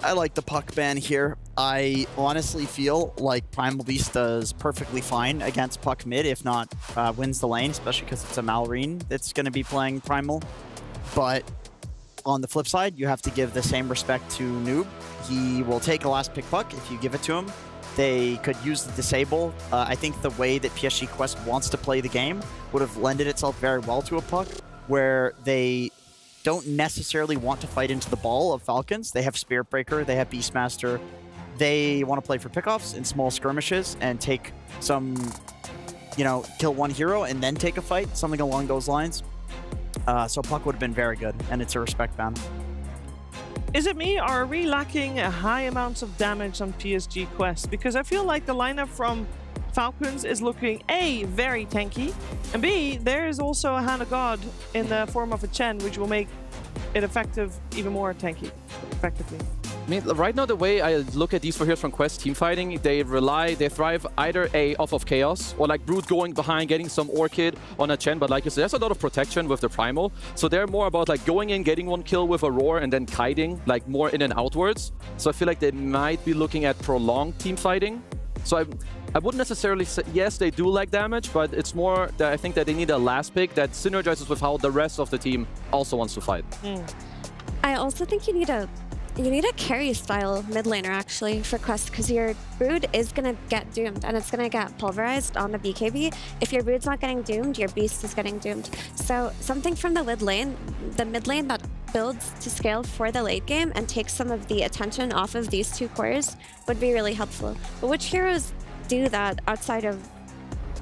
I like the puck ban here. I honestly feel like Primal Beast does perfectly fine against puck mid, if not wins the lane, especially because it's a Malrine that's going to be playing Primal. But on the flip side, you have to give the same respect to Noob. He will take a last pick puck if you give it to him. They could use the disable. I think the way that PSG Quest wants to play the game would have lended itself very well to a puck, where they don't necessarily want to fight into the ball of Falcons. They have Spirit Breaker, they have Beastmaster. They want to play for pickoffs in small skirmishes and take some, you know, kill one hero and then take a fight, something along those lines. So puck would have been very good, and it's a respect ban. Is it me, or are we lacking high amounts of damage on PSG Quest? Because I feel like the lineup from Falcons is looking A, very tanky, and B, there is also a Hand of God in the form of a Chen, which will make it effective, even more tanky, effectively. I mean, right now, the way I look at these four heroes from Quest team fighting, they thrive either A, off of Chaos, or like Brood going behind, getting some Orchid on a Chen, but like you said, there's a lot of protection with the Primal, so they're more about like going in, getting one kill with a Roar, and then kiting, like more in and outwards. So I feel like they might be looking at prolonged team fighting. So I wouldn't necessarily say, yes, they do lack damage, but it's more that I think that they need a last pick that synergizes with how the rest of the team also wants to fight. I also think you need a carry style mid laner actually for Quest, because your Brood is gonna get doomed and it's gonna get pulverized on the BKB. If your Brood's not getting doomed, your Beast is getting doomed. So something from the mid lane that builds to scale for the late game and takes some of the attention off of these two cores would be really helpful. But which heroes do that outside of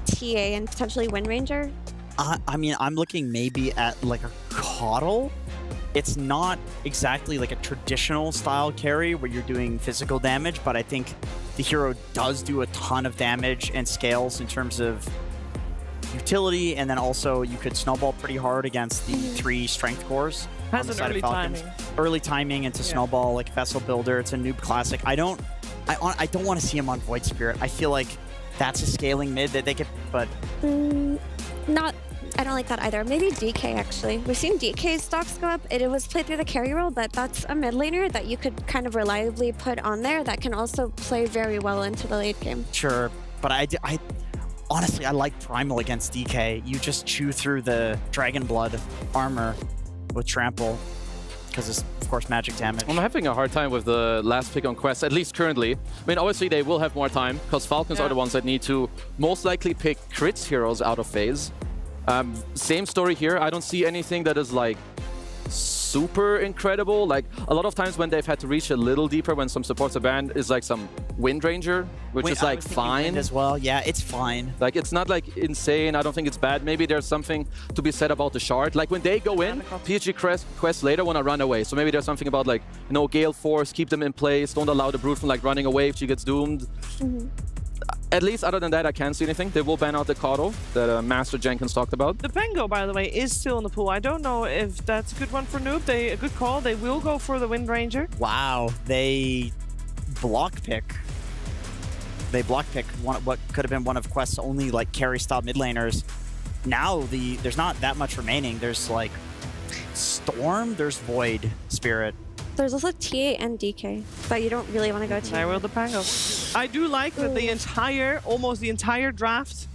TA and potentially Wind Ranger? I mean, I'm looking maybe at like a Coddle. It's not exactly like a traditional style carry where you're doing physical damage, but I think the hero does do a ton of damage and scales in terms of utility, and then also you could snowball pretty hard against the 3 strength cores. Has an early timing. Early timing into snowball, like Vessel Builder. It's a noob classic. I don't want to see him on Void Spirit. I feel like that's a scaling mid that they could, but I don't like that either. Maybe DK, actually. We've seen DK's stocks go up. It was played through the carry role, but that's a mid laner that you could kind of reliably put on there that can also play very well into the late game. Sure, but I honestly, I like Primal against DK. You just chew through the Dragon Blood armor with Trample, because it's, of course, magic damage. I'm having a hard time with the last pick on Quest, at least currently. I mean, obviously, they will have more time, because Falcons are the ones that need to most likely pick crits heroes out of phase. Same story here. I don't see anything that is like super incredible. Like, a lot of times when they've had to reach a little deeper when some supports are banned is like some Wind Ranger, which is like fine. As well, yeah, it's fine. Like, it's not like insane. I don't think it's bad. Maybe there's something to be said about the shard. Like, when they go in, PSG Quest later want to run away. So maybe there's something about, like, you know, Gale Force, keep them in place, don't allow the Brood from like running away if she gets doomed. At least other than that, I can't see anything. They will ban out the Kato that Master Jenkins talked about. The Pango, by the way, is still in the pool. I don't know if that's a good one for Noob. A good call. They will go for the Wind Ranger. Wow, they block pick. They block pick what could have been one of Quest's only like carry style mid laners. Now there's not that much remaining. There's like Storm, there's Void Spirit. There's also TA and DK, but you don't really want to go to. I will the Pango. I do like that almost the entire draft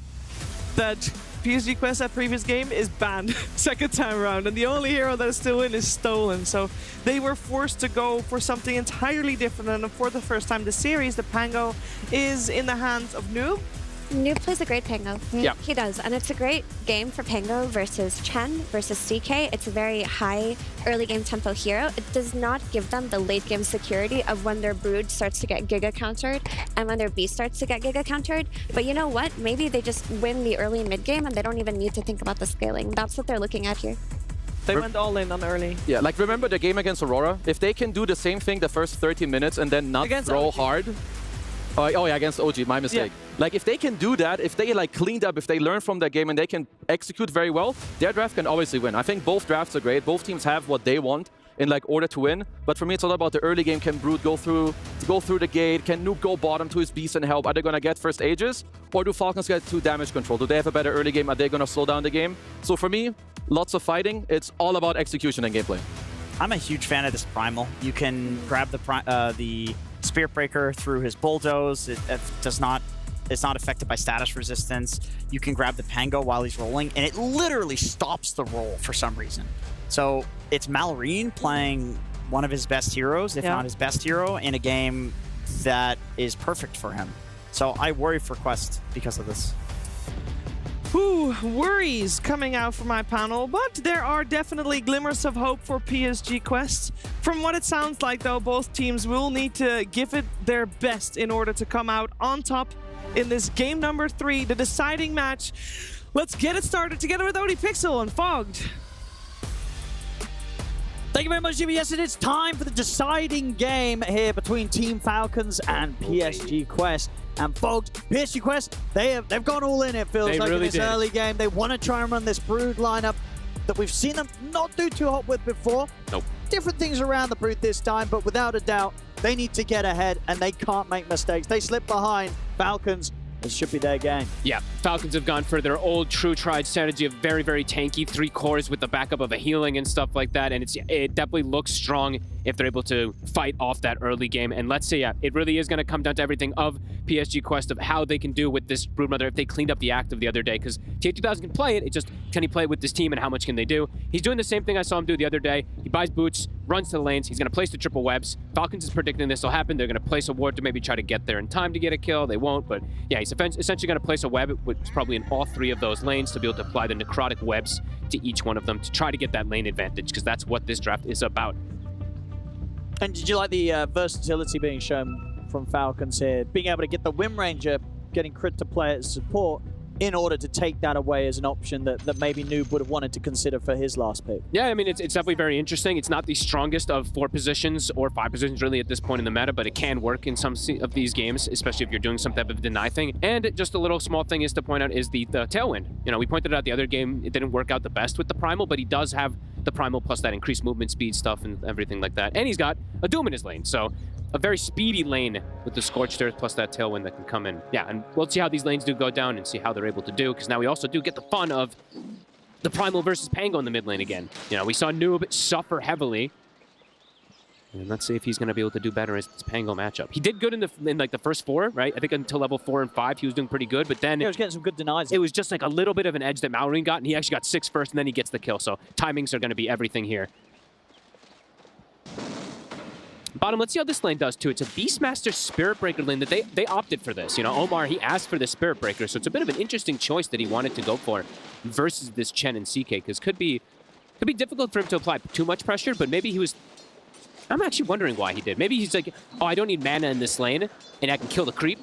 that PSG Quest that previous game is banned second time around, and the only hero that is still in is Stolen. So they were forced to go for something entirely different, and for the first time this series, the Pango is in the hands of Noob. Noob plays a great Pango. Yeah. He does. And it's a great game for Pango versus Chen versus CK. It's a very high early game tempo hero. It does not give them the late game security of when their Brood starts to get Giga countered and when their Beast starts to get Giga countered. But you know what? Maybe they just win the early and mid game and they don't even need to think about the scaling. That's what they're looking at here. They went all in on early. Yeah, like remember the game against Aurora? If they can do the same thing the first 30 minutes and then not throw hard. Oh yeah, against OG, my mistake. Yeah. Like if they can do that, if they like cleaned up, if they learn from their game and they can execute very well, their draft can obviously win. I think both drafts are great. Both teams have what they want in like order to win. But for me, it's all about the early game. Can Brood go through the gate? Can Noob go bottom to his Beast and help? Are they gonna get first Aegis? Or do Falcons get to damage control? Do they have a better early game? Are they gonna slow down the game? So for me, lots of fighting. It's all about execution and gameplay. I'm a huge fan of this Primal. You can grab the Spirit Breaker through his Bulldoze. It's not affected by status resistance. You can grab the Pango while he's rolling, and it literally stops the roll for some reason. So it's Malorine playing one of his best heroes, if not his best hero, in a game that is perfect for him. So I worry for Quest because of this. Whew, worries coming out from my panel, but there are definitely glimmers of hope for PSG Quest. From what it sounds like, though, both teams will need to give it their best in order to come out on top in this game number 3, the deciding match. Let's get it started together with ODPixel and Fogged. Thank you very much, Jimmy. Yes, it is time for the deciding game here between Team Falcons and PSG Quest. And folks, PSG Quest, they've gone all in, it feels like, in this early game. They want to try and run this Brood lineup that we've seen them not do too hot with before. Nope. Different things around the Brood this time, but without a doubt, they need to get ahead and they can't make mistakes. They slip behind Falcons. This should be their game. Yeah, Falcons have gone for their old true tried strategy of very, very tanky 3 cores with the backup of a healing and stuff like that. And it definitely looks strong if they're able to fight off that early game. And let's say, it really is going to come down to everything of PSG Quest of how they can do with this Broodmother if they cleaned up the active the other day. Because TA2000 can play it, it's just, can he play it with this team and how much can they do? He's doing the same thing I saw him do the other day. He buys boots, runs to the lanes, he's going to place the triple webs. Falcons is predicting this will happen. They're going to place a ward to maybe try to get there in time to get a kill. They won't, but yeah, he's essentially going to place a web, which is probably in all 3 of those lanes, to be able to apply the necrotic webs to each one of them to try to get that lane advantage, because that's what this draft is about. And did you like the versatility being shown from Falcons here? Being able to get the Wind Ranger, getting crit to play as support, in order to take that away as an option that maybe Noob would have wanted to consider for his last pick. Yeah, I mean, it's definitely very interesting. It's not the strongest of 4 positions or 5 positions really at this point in the meta, but it can work in some of these games, especially if you're doing some type of deny thing. And just a little small thing is to point out is the Tailwind. You know, we pointed out the other game, it didn't work out the best with the Primal, but he does have the Primal plus that increased movement speed stuff and everything like that. And he's got a Doom in his lane, so a very speedy lane with the Scorched Earth plus that Tailwind that can come in. Yeah, and we'll see how these lanes do go down and see how they're able to do, because now we also do get the fun of the Primal versus Pango in the mid lane again. You know, we saw Noob suffer heavily. And let's see if he's going to be able to do better as this Pango matchup. He did good in like the first 4, right? I think until level 4 and 5, he was doing pretty good, but then... he was getting some good denies. It was just like a little bit of an edge that Malorine got, and he actually got 6 first, and then he gets the kill. So timings are going to be everything here. Bottom, let's see how this lane does too. It's a Beastmaster Spirit Breaker lane that they opted for this. You know, Omar, he asked for the Spirit Breaker, so it's a bit of an interesting choice that he wanted to go for versus this Chen and CK, because could be It'd be difficult for him to apply too much pressure, but maybe he was... I'm actually wondering why he did. Maybe he's like, oh, I don't need mana in this lane, and I can kill the creep.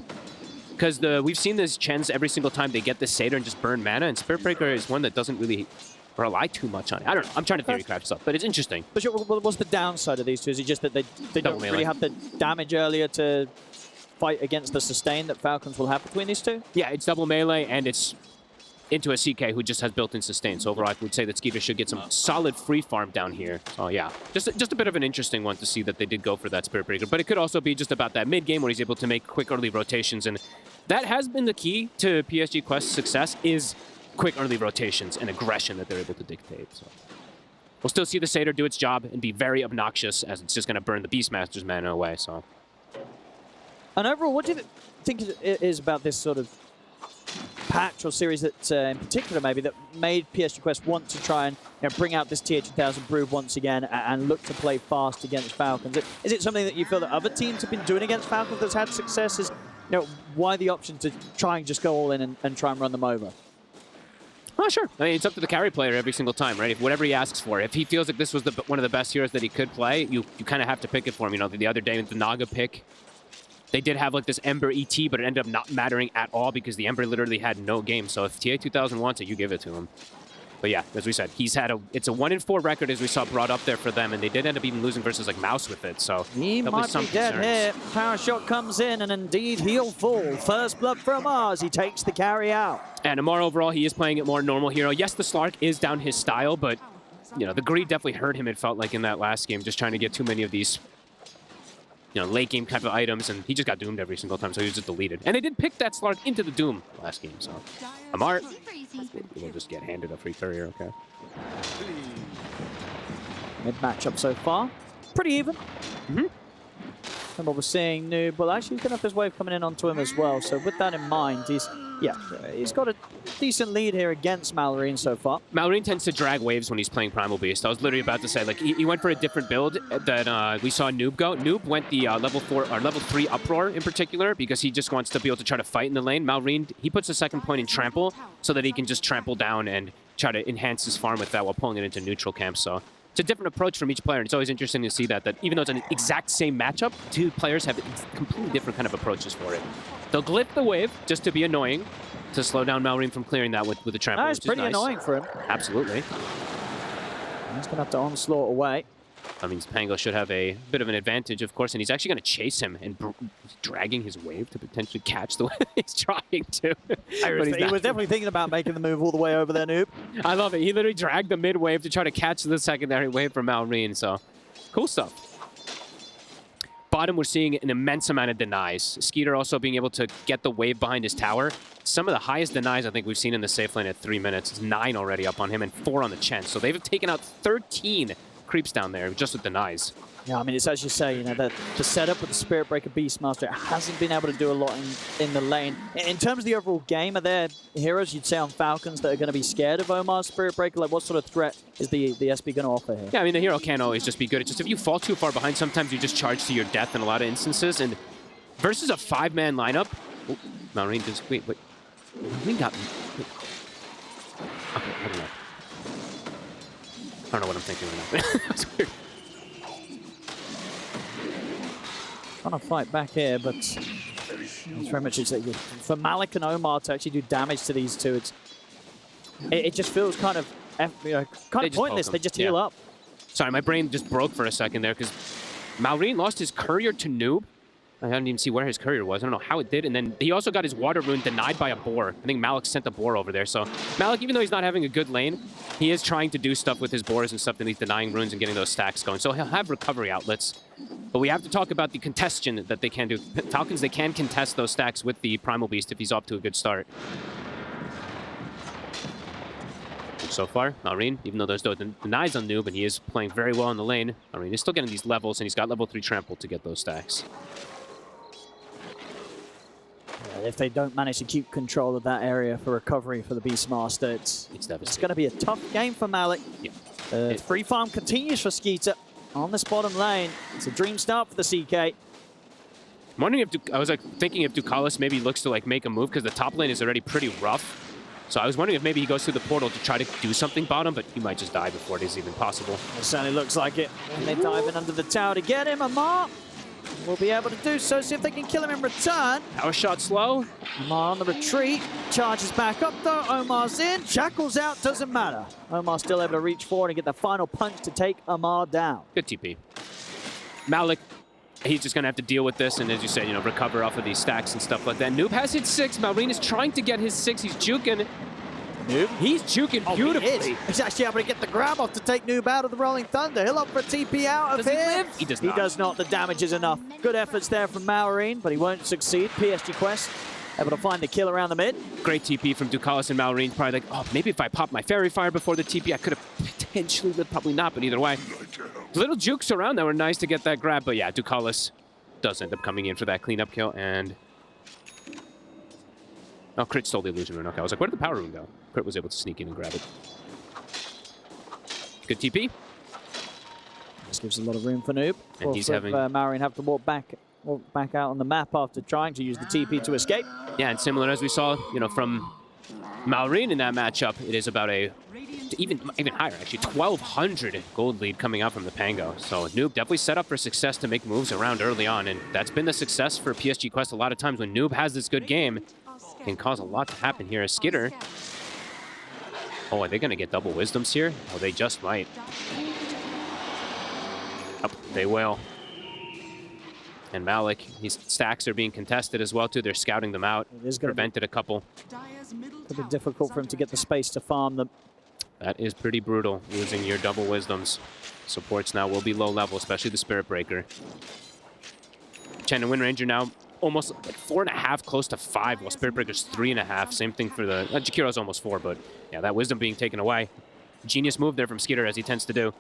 Because we've seen this Chens every single time they get this Satyr and just burn mana, and Spirit Breaker is one that doesn't really rely too much on it. I don't know. I'm trying to theory craft stuff, but it's interesting. But what's the downside of these two? Is it just that they don't really have the damage earlier to fight against the sustain that Falcons will have between these two? Yeah, it's double melee, and it's into a CK who just has built-in sustain. So overall, I would say that Skeeter should get some solid free farm down here. So yeah, just a bit of an interesting one to see that they did go for that Spirit Breaker. But it could also be just about that mid-game where he's able to make quick early rotations. And that has been the key to PSG Quest's success, is quick early rotations and aggression that they're able to dictate. So we'll still see the Satyr do its job and be very obnoxious, as it's just going to burn the Beastmaster's mana away. So. And overall, what do you think it is about this sort of patch or series that, in particular, maybe that made PSG Quest want to try and bring out this Tier 2000 brood once again and look to play fast against Falcons? Is it something that you feel that other teams have been doing against Falcons that's had success? Is why the option to try and just go all in and try and run them over? Oh, sure. I mean, it's up to the carry player every single time, right? If whatever he asks for. If he feels like this was one of the best heroes that he could play, you kind of have to pick it for him. You know, the other day with the Naga pick, they did have like this Ember ET, but it ended up not mattering at all because the Ember literally had no game. So if TA 2000 wants it, you give it to him. But yeah, as we said, it's a 1-4 record, as we saw brought up there for them, and they did end up even losing versus like Mouse with it. So he might be dead here. Power shot comes in, and indeed he'll fall. First blood from Mars. He takes the carry out. And Amar overall, he is playing it more normal hero. Yes, the Slark is down his style, but the greed definitely hurt him. It felt like in that last game, just trying to get too many of these late game type of items, and he just got doomed every single time, so he was just deleted. And they did pick that Slark into the Doom last game, so Amar will just get handed a free courier, okay. Mid matchup so far. Pretty even. And what we're seeing, Noob, well, actually, he's going to have this wave coming in onto him as well. So with that in mind, he's got a decent lead here against Malorine so far. Malorine tends to drag waves when he's playing Primal Beast. I was literally about to say, like, he went for a different build that we saw Noob go. Noob went the level 3 Uproar in particular because he just wants to be able to try to fight in the lane. Malorine, he puts a second point in Trample so that he can just trample down and try to enhance his farm with that while pulling it into neutral camp. So it's a different approach from each player, and it's always interesting to see that even though it's an exact same matchup, two players have completely different kind of approaches for it. They'll glyph the wave just to be annoying, to slow down Malorine from clearing that with the trample. It's pretty annoying for him. Absolutely. He's going to have to onslaught away. I mean, Pango should have a bit of an advantage, of course, and he's actually going to chase him and dragging his wave to potentially catch the wave he's trying to. He was definitely thinking about making the move all the way over there, Noob. I love it. He literally dragged the mid wave to try to catch the secondary wave from Malorine, so cool stuff. Bottom, we're seeing an immense amount of denies. Skeeter also being able to get the wave behind his tower. Some of the highest denies I think we've seen in the safe lane at 3 minutes. It's 9 already up on him and 4 on the Chen. So they've taken out 13 creeps down there just with denies. Yeah, I mean, it's as you say, the setup with the Spirit Breaker Beastmaster hasn't been able to do a lot in the lane. In terms of the overall game, are there heroes you'd say on Falcons that are going to be scared of Omar's Spirit Breaker? Like, what sort of threat is the SB going to offer here? Yeah, I mean, the hero can't always just be good. It's just if you fall too far behind, sometimes you just charge to your death in a lot of instances. And versus a 5-man lineup, Malorine just wait. Malorine got me. Okay, I don't know. I don't know what I'm thinking right now. That's weird. Trying to fight back here, but it's very much for Malik and Omar to actually do damage to these two. It just feels kind of pointless. They just heal up. Sorry, my brain just broke for a second there because Malorine lost his courier to Noob. I didn't even see where his courier was. I don't know how it did. And then he also got his water rune denied by a boar. I think Malik sent a boar over there. So Malik, even though he's not having a good lane, he is trying to do stuff with his boars and stuff, and he's denying runes and getting those stacks going. So he'll have recovery outlets. But we have to talk about the contestion that they can do. Falcons, they can contest those stacks with the Primal Beast if he's off to a good start. So far, Malorine, even though there's no denies on Noob and he is playing very well in the lane, Malorine is still getting these levels, and he's got level 3 trample to get those stacks. If they don't manage to keep control of that area for recovery for the Beastmaster, it's going to be a tough game for Malik. Yeah. Free farm continues for Skeeter on this bottom lane. It's a dream start for the CK. I'm wondering if I was thinking if Ducalis maybe looks to make a move because the top lane is already pretty rough. So I was wondering if maybe he goes through the portal to try to do something bottom, but he might just die before it is even possible. It certainly looks like it. And they dive in under the tower to get him. Amar will be able to do so. See if they can kill him in return. Power shot slow. Amar on the retreat. Charges back up though. Omar's in. Shackles out. Doesn't matter. Omar still able to reach forward and get the final punch to take Amar down. Good TP. Malik, he's just going to have to deal with this and, as you said, you know, recover off of these stacks and stuff like that. Noob has hit 6. Malrine is trying to get his 6. He's juking. Noob? He's juking beautifully. He is. He's actually able to get the grab off to take Noob out of the Rolling Thunder. He'll opt for a TP out of Does he here. live? He does not. He does not. The damage is enough. Good efforts there from Malrine, but he won't succeed. PSG Quest able to find the kill around the mid. Great TP from Ducalis and Malrine. Probably like, oh, maybe if I pop my Fairy Fire before the TP, I could have potentially lived. Probably not, but either way. Little jukes around that were nice to get that grab, but yeah, Ducalis does end up coming in for that cleanup kill, and... Oh, Crit stole the illusion rune. Okay, I was like, where did the power rune go? Crit was able to sneak in and grab it. Good TP. This gives a lot of room for Noob. And he's having... Malrine have to walk back out on the map after trying to use the TP to escape. Yeah, and similar as we saw, you know, from Malrine in that matchup, it is about a even higher, actually, 1,200 gold lead coming out from the Pango. So Noob definitely set up for success to make moves around early on, and that's been the success for PSG Quest a lot of times. When Noob has this good game, it can cause a lot to happen here. As Skitter, oh, are they going to get double wisdoms here? Oh, they just might. Oh, they will. And Malik, his stacks are being contested as well, too. They're scouting them out. It is prevented a couple. It'll be difficult for him to get the space to farm them. That is pretty brutal, losing your double wisdoms. Supports now will be low level, especially the Spirit Breaker. Chen and Wind Ranger now almost like 4.5, close to 5, while Spirit Breaker's 3.5. Same thing for the... Jakiro's almost 4, but yeah, that wisdom being taken away. Genius move there from Skitter, as he tends to do.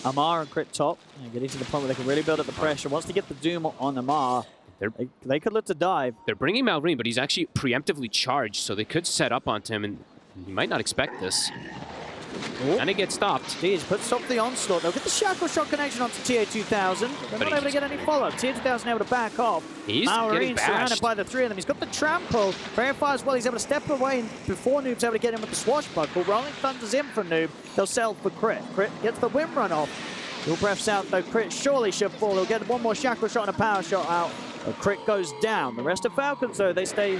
Amar and Crit top, getting to the point where they can really build up the pressure. Once they get the Doom on Amar, they could look to dive. They're bringing Malrine, but he's actually preemptively charged, so they could set up onto him, and you might not expect this. And it gets stopped. Jeez, puts up the onslaught. They'll get the shackle shot connection onto TA2000. They're not able to get any follow-up. TA2000 able to back off. He's Malrine surrounded by the 3 of them. He's got the trample. Verify as well. He's able to step away before Noob's able to get him with the swashbuckle. Rolling Thunder's in from Noob. They'll sell for Crit. Crit gets the Wind Run off. He'll breaths out though. Crit surely should fall. He'll get one more shackle shot and a power shot out. But Crit goes down. The rest of Falcons, though, they stay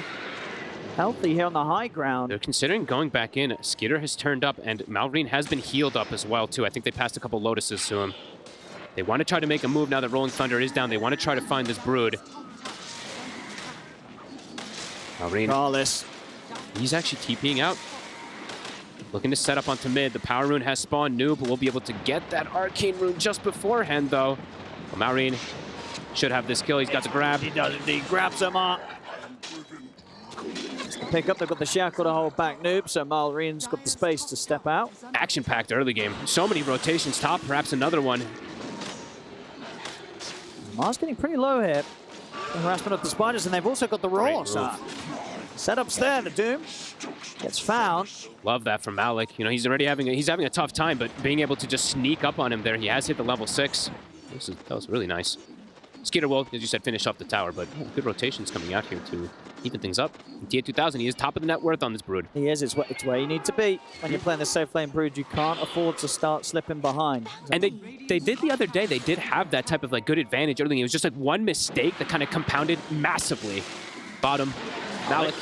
healthy here on the high ground. They're considering going back in. Skitter has turned up, and Malrine has been healed up as well, too. I think they passed a couple Lotuses to him. They want to try to make a move now that Rolling Thunder is down. They want to try to find this Brood. Malrine. Carlos. He's actually TPing out. Looking to set up onto mid. The Power Rune has spawned. Noob will be able to get that Arcane Rune just beforehand, though. Well, Malrine should have this kill. He's got the grab. He does indeed. Grabs him up. Pick up, they've got the shackle to hold back Noob, so Malrine's got the space to step out. Action-packed early game. So many rotations top, perhaps another one. Mars getting pretty low here. The harassment of the spiders, and they've also got the roar. Setups there, the Doom gets found. Love that from Malik. You know, he's already having a tough time, but being able to just sneak up on him there, he has hit the level 6. That was really nice. Skitter will, as you said, finish off the tower, but good rotations coming out here to even things up. In TA2000, he is top of the net worth on this Brood. He is. It's where you need to be. When you're playing the safe lane Brood, you can't afford to start slipping behind. And they did the other day, they did have that type of like good advantage early. It was just like one mistake that kind of compounded massively. Bottom, Malik.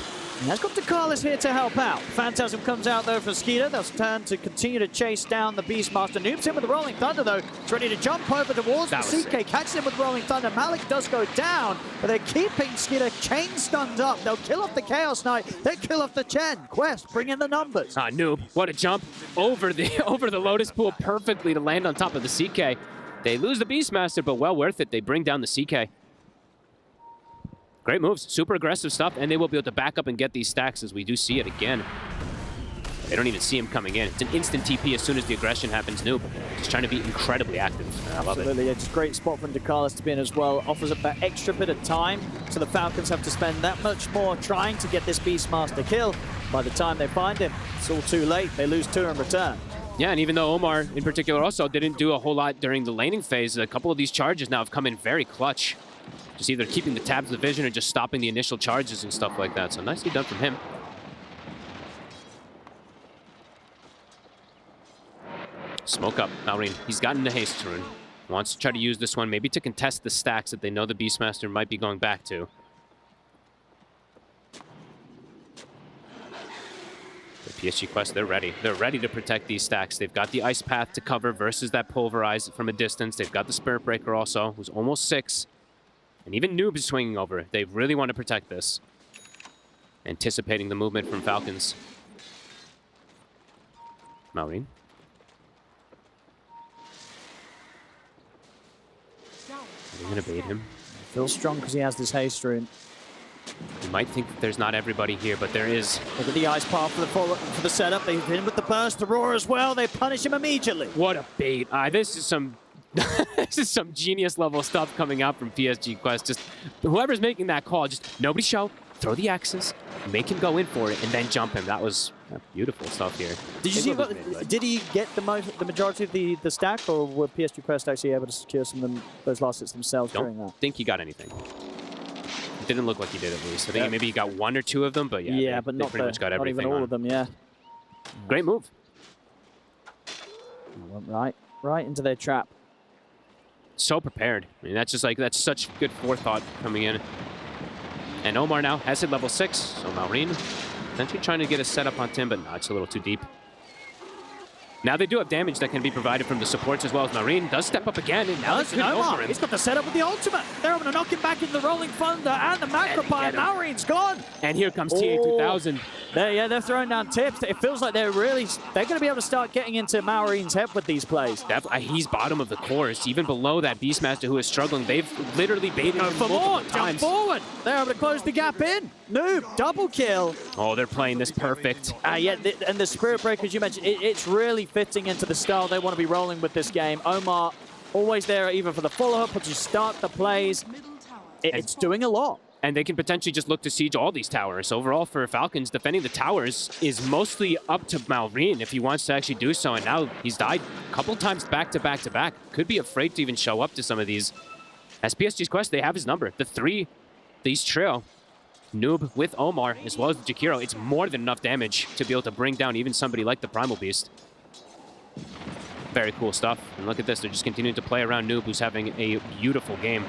He has got Carlos here to help out. Phantasm comes out, though, for Skeeter. They'll turn to continue to chase down the Beastmaster. Noob's in with the Rolling Thunder, though. He's ready to jump over towards the CK. Catches him with Rolling Thunder. Malik does go down, but they're keeping Skeeter chain stunned up. They'll kill off the Chaos Knight. They kill off the Chen. Quest, bring in the numbers. Noob, what a jump over the Lotus Pool perfectly to land on top of the CK. They lose the Beastmaster, but well worth it. They bring down the CK. Great moves, super aggressive stuff, and they will be able to back up and get these stacks as we do see it again. They don't even see him coming in. It's an instant TP as soon as the aggression happens. Noob just trying to be incredibly active. I love it. Absolutely, it's a great spot for Ducalis to be in as well. Offers up that extra bit of time, so the Falcons have to spend that much more trying to get this Beastmaster kill. By the time they find him, it's all too late. They lose 2 in return. Yeah, and even though Omar in particular also didn't do a whole lot during the laning phase, a couple of these charges now have come in very clutch. Just either keeping the tabs of the vision or just stopping the initial charges and stuff like that. So nicely done from him. Smoke up, Malrine. He's gotten the haste rune. Wants to try to use this one, maybe to contest the stacks that they know the Beastmaster might be going back to. The PSG Quest, they're ready. They're ready to protect these stacks. They've got the Ice Path to cover versus that Pulverize from a distance. They've got the Spirit Breaker also, who's almost 6. And even Noob is swinging over. They really want to protect this. Anticipating the movement from Falcons. Malrine. They're going to bait him. Feels strong because he has this haste rune. You might think that there's not everybody here, but there is. Look at the Ice Path for the setup. They hit him with the burst, the roar as well. They punish him immediately. What a bait. This is some this is some genius level stuff coming out from PSG Quest. Just whoever's making that call, just nobody show, throw the X's, make him go in for it, and then jump him. That was beautiful stuff here. Did you see? Did he get the majority of the stack, or were PSG Quest actually able to secure some of those last hits themselves during that? Don't think he got anything. It didn't look like he did at least. I think maybe he got 1 or 2 of them, but yeah, but they not pretty much got everything. Not even all on. of them. Yeah. Great move. Went right into their trap. So prepared. I mean, that's such good forethought coming in. And Omar now has hit level 6, so Malrine potentially trying to get a setup on Tim, but no, it's a little too deep. Now they do have damage that can be provided from the supports as well as Malrine does step up again, and now it's over him. He's got the setup with the ultimate. They're able to knock him back into the Rolling Thunder and the Macropie. Malrine's gone. And here comes TA2000. They're throwing down tips. It feels like they're going to be able to start getting into Malrine's head with these plays. He's bottom of the course, even below that Beastmaster who is struggling. They've literally baited him multiple times. Jump forward. They're able to close the gap in. Noob, double kill. Oh, they're playing this perfect. And the Spirit Breaker, as you mentioned, it's really fitting into the style they want to be rolling with this game. Omar, always there even for the follow-up, but you start the plays. It's doing a lot. And they can potentially just look to siege all these towers. Overall, for Falcons, defending the towers is mostly up to Malrine if he wants to actually do so. And now he's died a couple times back to back to back. Could be afraid to even show up to some of these. As PSG's Quest, they have his number. The 3, these trio, Noob with Omar, as well as the Jakiro, it's more than enough damage to be able to bring down even somebody like the Primal Beast. Very cool stuff. And look at this, they're just continuing to play around Noob, who's having a beautiful game.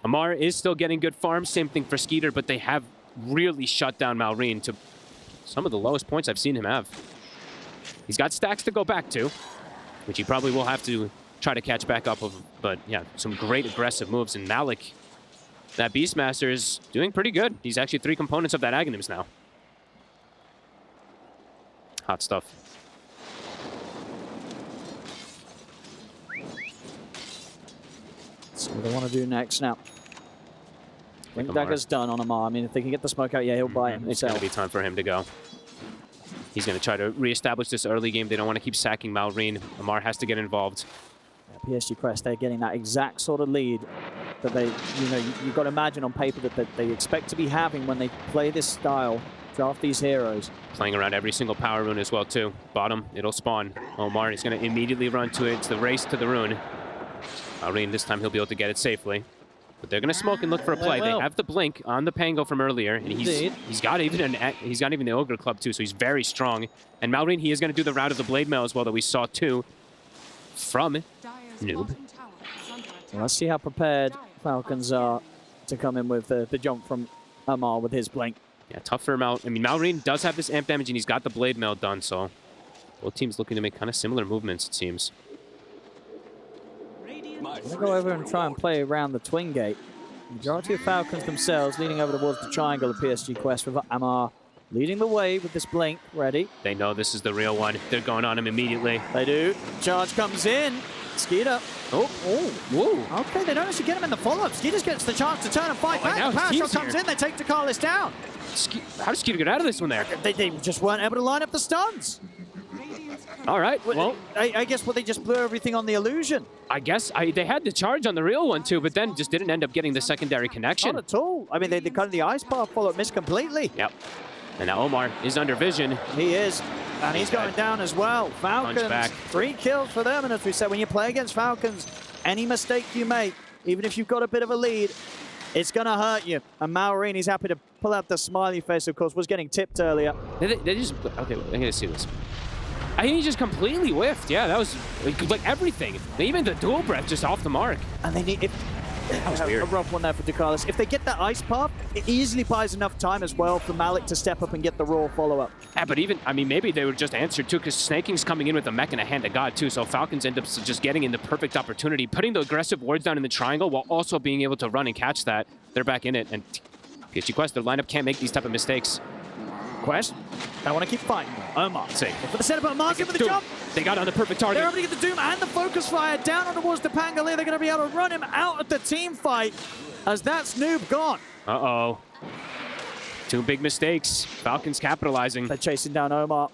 Amar is still getting good farms, same thing for Skeeter, but they have really shut down Malrine to some of the lowest points I've seen him have. He's got stacks to go back to, which he probably will have to try to catch back up of, but yeah, some great aggressive moves. And Malik, that Beastmaster, is doing pretty good. He's actually 3 components of that Aghanims now. Hot stuff. That's what they want to do next now. I think Dagger's done on Amar. I mean, if they can get the smoke out, yeah, he'll buy it himself. It's going to be time for him to go. He's going to try to reestablish this early game. They don't want to keep sacking Malrine. Amar has to get involved. Yeah, PSG Quest, they're getting that exact sort of lead that they, you've got to imagine on paper that they expect to be having when they play this style, draft these heroes. Playing around every single power rune as well, too. Bottom, it'll spawn. Omar is going to immediately run to it. It's the race to the rune. Malrine, this time he'll be able to get it safely. But they're going to smoke and look for a play. They have the blink on the Pango from earlier, and he's got even the Ogre Club too, so he's very strong. And Malrine, he is going to do the route of the Blade Mail as well that we saw too from Noob. Well, let's see how prepared Falcons are to come in with the jump from Amar with his blink. Yeah, tough for Mal. I mean, Malrine does have this amp damage, and he's got the Blade Mail done, so both teams looking to make kind of similar movements, it seems. I'm going to go over and try and play around the Twin Gate. Majority of Falcons themselves leading over towards the triangle of PSG Quest with Amar leading the way with this blink ready. They know this is the real one. They're going on him immediately. They do. Charge comes in. Skeeter. Oh, whoa. Okay, they don't actually get him in the follow-up. Skeeter gets the chance to turn and fight back. The power shot comes in. They take Takalis down. How does Skeeter get out of this one there? They just weren't able to line up the stuns. All right, well, I guess they just blew everything on the illusion. I guess they had the charge on the real one too, but then just didn't end up getting the secondary connection. Not at all. I mean, the Ice Path follow-up missed completely. Yep. And now Omar is under vision. He is. And he's going down as well. Falcons, back. 3 kills for them. And as we said, when you play against Falcons, any mistake you make, even if you've got a bit of a lead, it's going to hurt you. And Maureen, he's happy to pull out the smiley face, of course, was getting tipped earlier. They just, okay, I'm going to see this. I think he just completely whiffed. Yeah, that was like everything. Even the dual breath just off the mark. And they need... That was weird. A rough one there for DeCarlos. If they get that ice pop, it easily buys enough time as well for Malik to step up and get the raw follow-up. Yeah, but even, I mean, maybe they would just answer too, because Snaking's coming in with a mech and a hand of God too, so Falcons end up just getting in the perfect opportunity, putting the aggressive wards down in the triangle while also being able to run and catch that. They're back in it, and PSG Quest, their lineup can't make these type of mistakes. Quest, I want to keep fighting. Omar, safe. For the setup, Omar's in with the jump. They got on the perfect target. They're able to get the Doom and the Focus Fire down on towards the Pangolier. They're going to be able to run him out of the team fight, as that's Noob gone. Uh-oh. 2 big mistakes. Falcons capitalizing. They're chasing down Omar.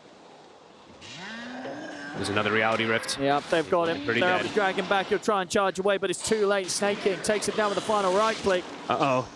There's another reality rift. Yep, they've got him. Pretty They're dead. able to drag him back. He'll try and charge away, but it's too late. Snake King takes him down with the final right click. Uh-oh.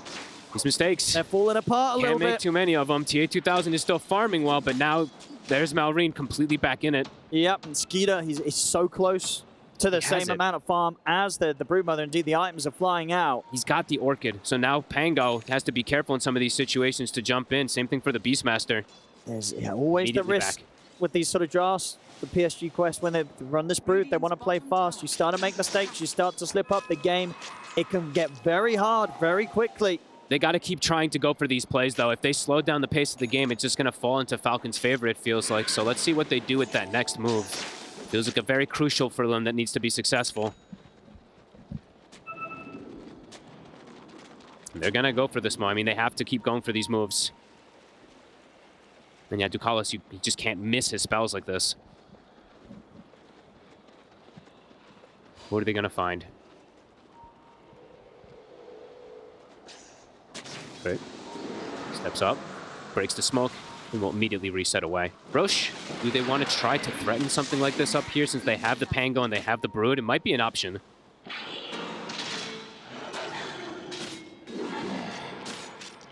These mistakes. They're falling apart a little bit. Can't make too many of them. TA2000 is still farming well, but now there's Maureen completely back in it. Yep, and Skeeter, he's so close to the same amount of farm as the Broodmother. Indeed, the items are flying out. He's got the Orchid, so now Pango has to be careful in some of these situations to jump in. Same thing for the Beastmaster. There's always the risk with these sort of drafts. The PSG Quest, when they run this Brood, they want to play fast. You start to make mistakes, you start to slip up the game. It can get very hard very quickly. They got to keep trying to go for these plays, though. If they slow down the pace of the game, it's just going to fall into Falcons' favor, it feels like. So let's see what they do with that next move. Feels like a very crucial for them that needs to be successful. They're going to go for this more. I mean, they have to keep going for these moves. And yeah, Ducalis, you just can't miss his spells like this. What are they going to find? Right. Steps up, breaks the smoke, and will immediately reset away. Roche, do they want to try to threaten something like this up here since they have the Pango and they have the Brood? It might be an option.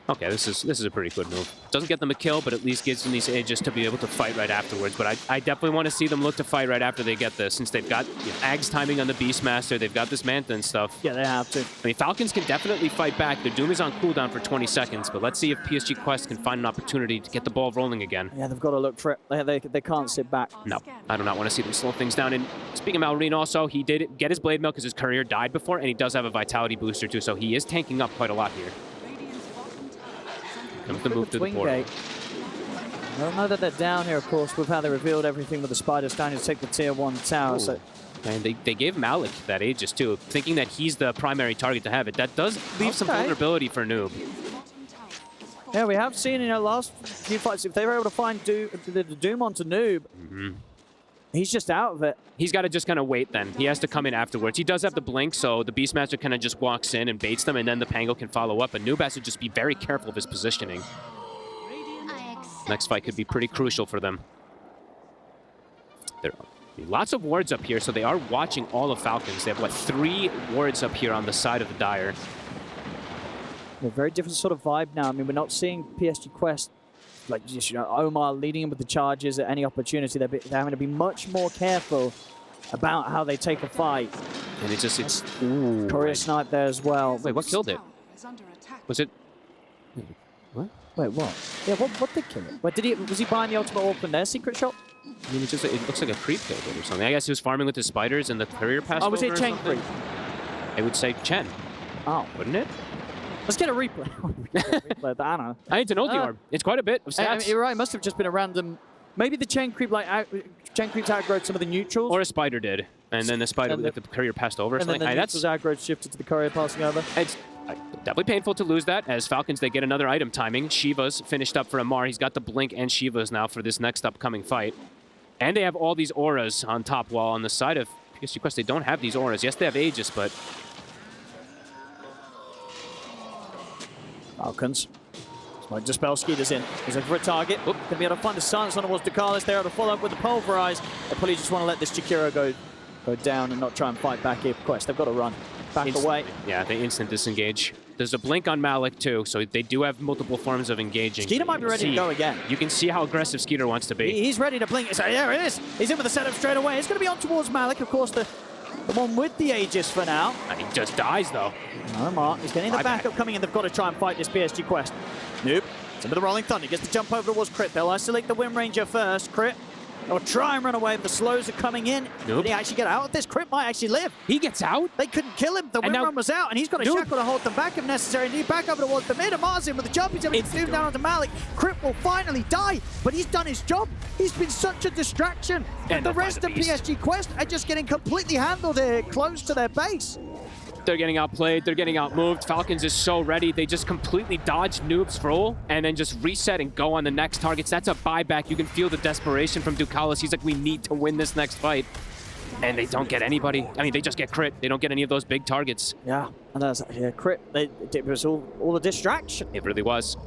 Okay, this is a pretty good move. Doesn't get them a kill, but at least gives them these edges to be able to fight right afterwards. But I definitely want to see them look to fight right after they get this, since they've got Ag's timing on the Beastmaster, they've got this Mantha and stuff. Yeah, they have to. I mean, Falcons can definitely fight back. Their Doom is on cooldown for 20 seconds, but let's see if PSG Quest can find an opportunity to get the ball rolling again. Yeah, they've got to look for it. They can't sit back. No, I do not want to see them slow things down. And speaking of Maureen also, he did get his Blade Milk because his Courier died before, and he does have a Vitality booster too, so he is tanking up quite a lot here. Comes the move to the portal. I don't know that they're down here, of course, with how they revealed everything with the Spiders down to take the tier 1 tower. So. And they gave Malik that Aegis too, thinking that he's the primary target to have it. That does leave some vulnerability for Noob. Yeah, we have seen in our last few fights, if they were able to find the Doom onto Noob, he's just out of it. He's got to just kind of wait then. He has to come in afterwards. He does have the blink, so the Beastmaster kind of just walks in and baits them, and then the Pango can follow up. And Noob has to just be very careful of his positioning. Next fight could be pretty crucial for them. There are lots of wards up here, so they are watching all of Falcons. They have, what, 3 wards up here on the side of the Dire. A very different sort of vibe now. I mean, we're not seeing PSG Quest like just, Omar leading him with the charges at any opportunity. They're having to be much more careful about how they take a fight. And it's Courier snipe there as well. Wait, what killed it? Was it? What? Wait, what? Yeah, what did kill it? Wait, was he buying the ultimate orb from their secret shop? I mean, it looks like a creep killed it or something. I guess he was farming with the spiders and the Courier passed over. Was it Chen creep? I would say Chen. Oh, wouldn't it? Let's get a replay. I need to know the orb. It's quite a bit of stats. I mean, you're right. It must have just been a random. Maybe the chain creep chain creeps outgrowed some of the neutrals. Or a spider did, and then the spider with the Courier passed over. And then the neutrals outgrowth shifted to the Courier passing over. It's definitely painful to lose that. As Falcons, they get another item timing. Shiva's finished up for Amar. He's got the blink and Shiva's now for this next upcoming fight. And they have all these auras on top, while on the side of PSG Quest, they don't have these auras. Yes, they have Aegis, but Falcons. Smoke Dispel, Skeeter's in. He's looking for a target. Going to be able to find a silence on towards Ducalis. They're able to follow up with the Pulverize. They probably just want to let this Chikiro go down and not try and fight back here. Quest, they've got to run back away. Yeah, they instant disengage. There's a blink on Malik too, so they do have multiple forms of engaging. Skeeter might be ready to go again. You can see how aggressive Skeeter wants to be. He's ready to blink. So there it is. He's in with the setup straight away. It's going to be on towards Malik, of course, the one with the Aegis for now. And he just dies, though. Omar is getting the backup coming in. They've got to try and fight this PSG Quest. Nope. Some of the Rolling Thunder gets to jump over towards Crit. They'll isolate the Wind Ranger first. Crit. They'll try and run away. The slows are coming in. Nope. Did he actually get out of this? Crit might actually live. He gets out. They couldn't kill him. The Wind Run was out, and he's got a shackle to hold them back if necessary. And he back over towards the mid. Amar's in with the jump. He's able to zoom down onto Malik. Crit will finally die, but he's done his job. He's been such a distraction. And the rest of PSG Quest are just getting completely handled here, close to their base. They're getting outplayed, they're getting outmoved. Falcons is so ready. They just completely dodge Noob's roll and then just reset and go on the next targets. That's a buyback. You can feel the desperation from Ducalis. He's like, we need to win this next fight. And they don't get anybody. I mean, they just get Crit. They don't get any of those big targets. Yeah, and that's Crit. It was all a distraction. It really was.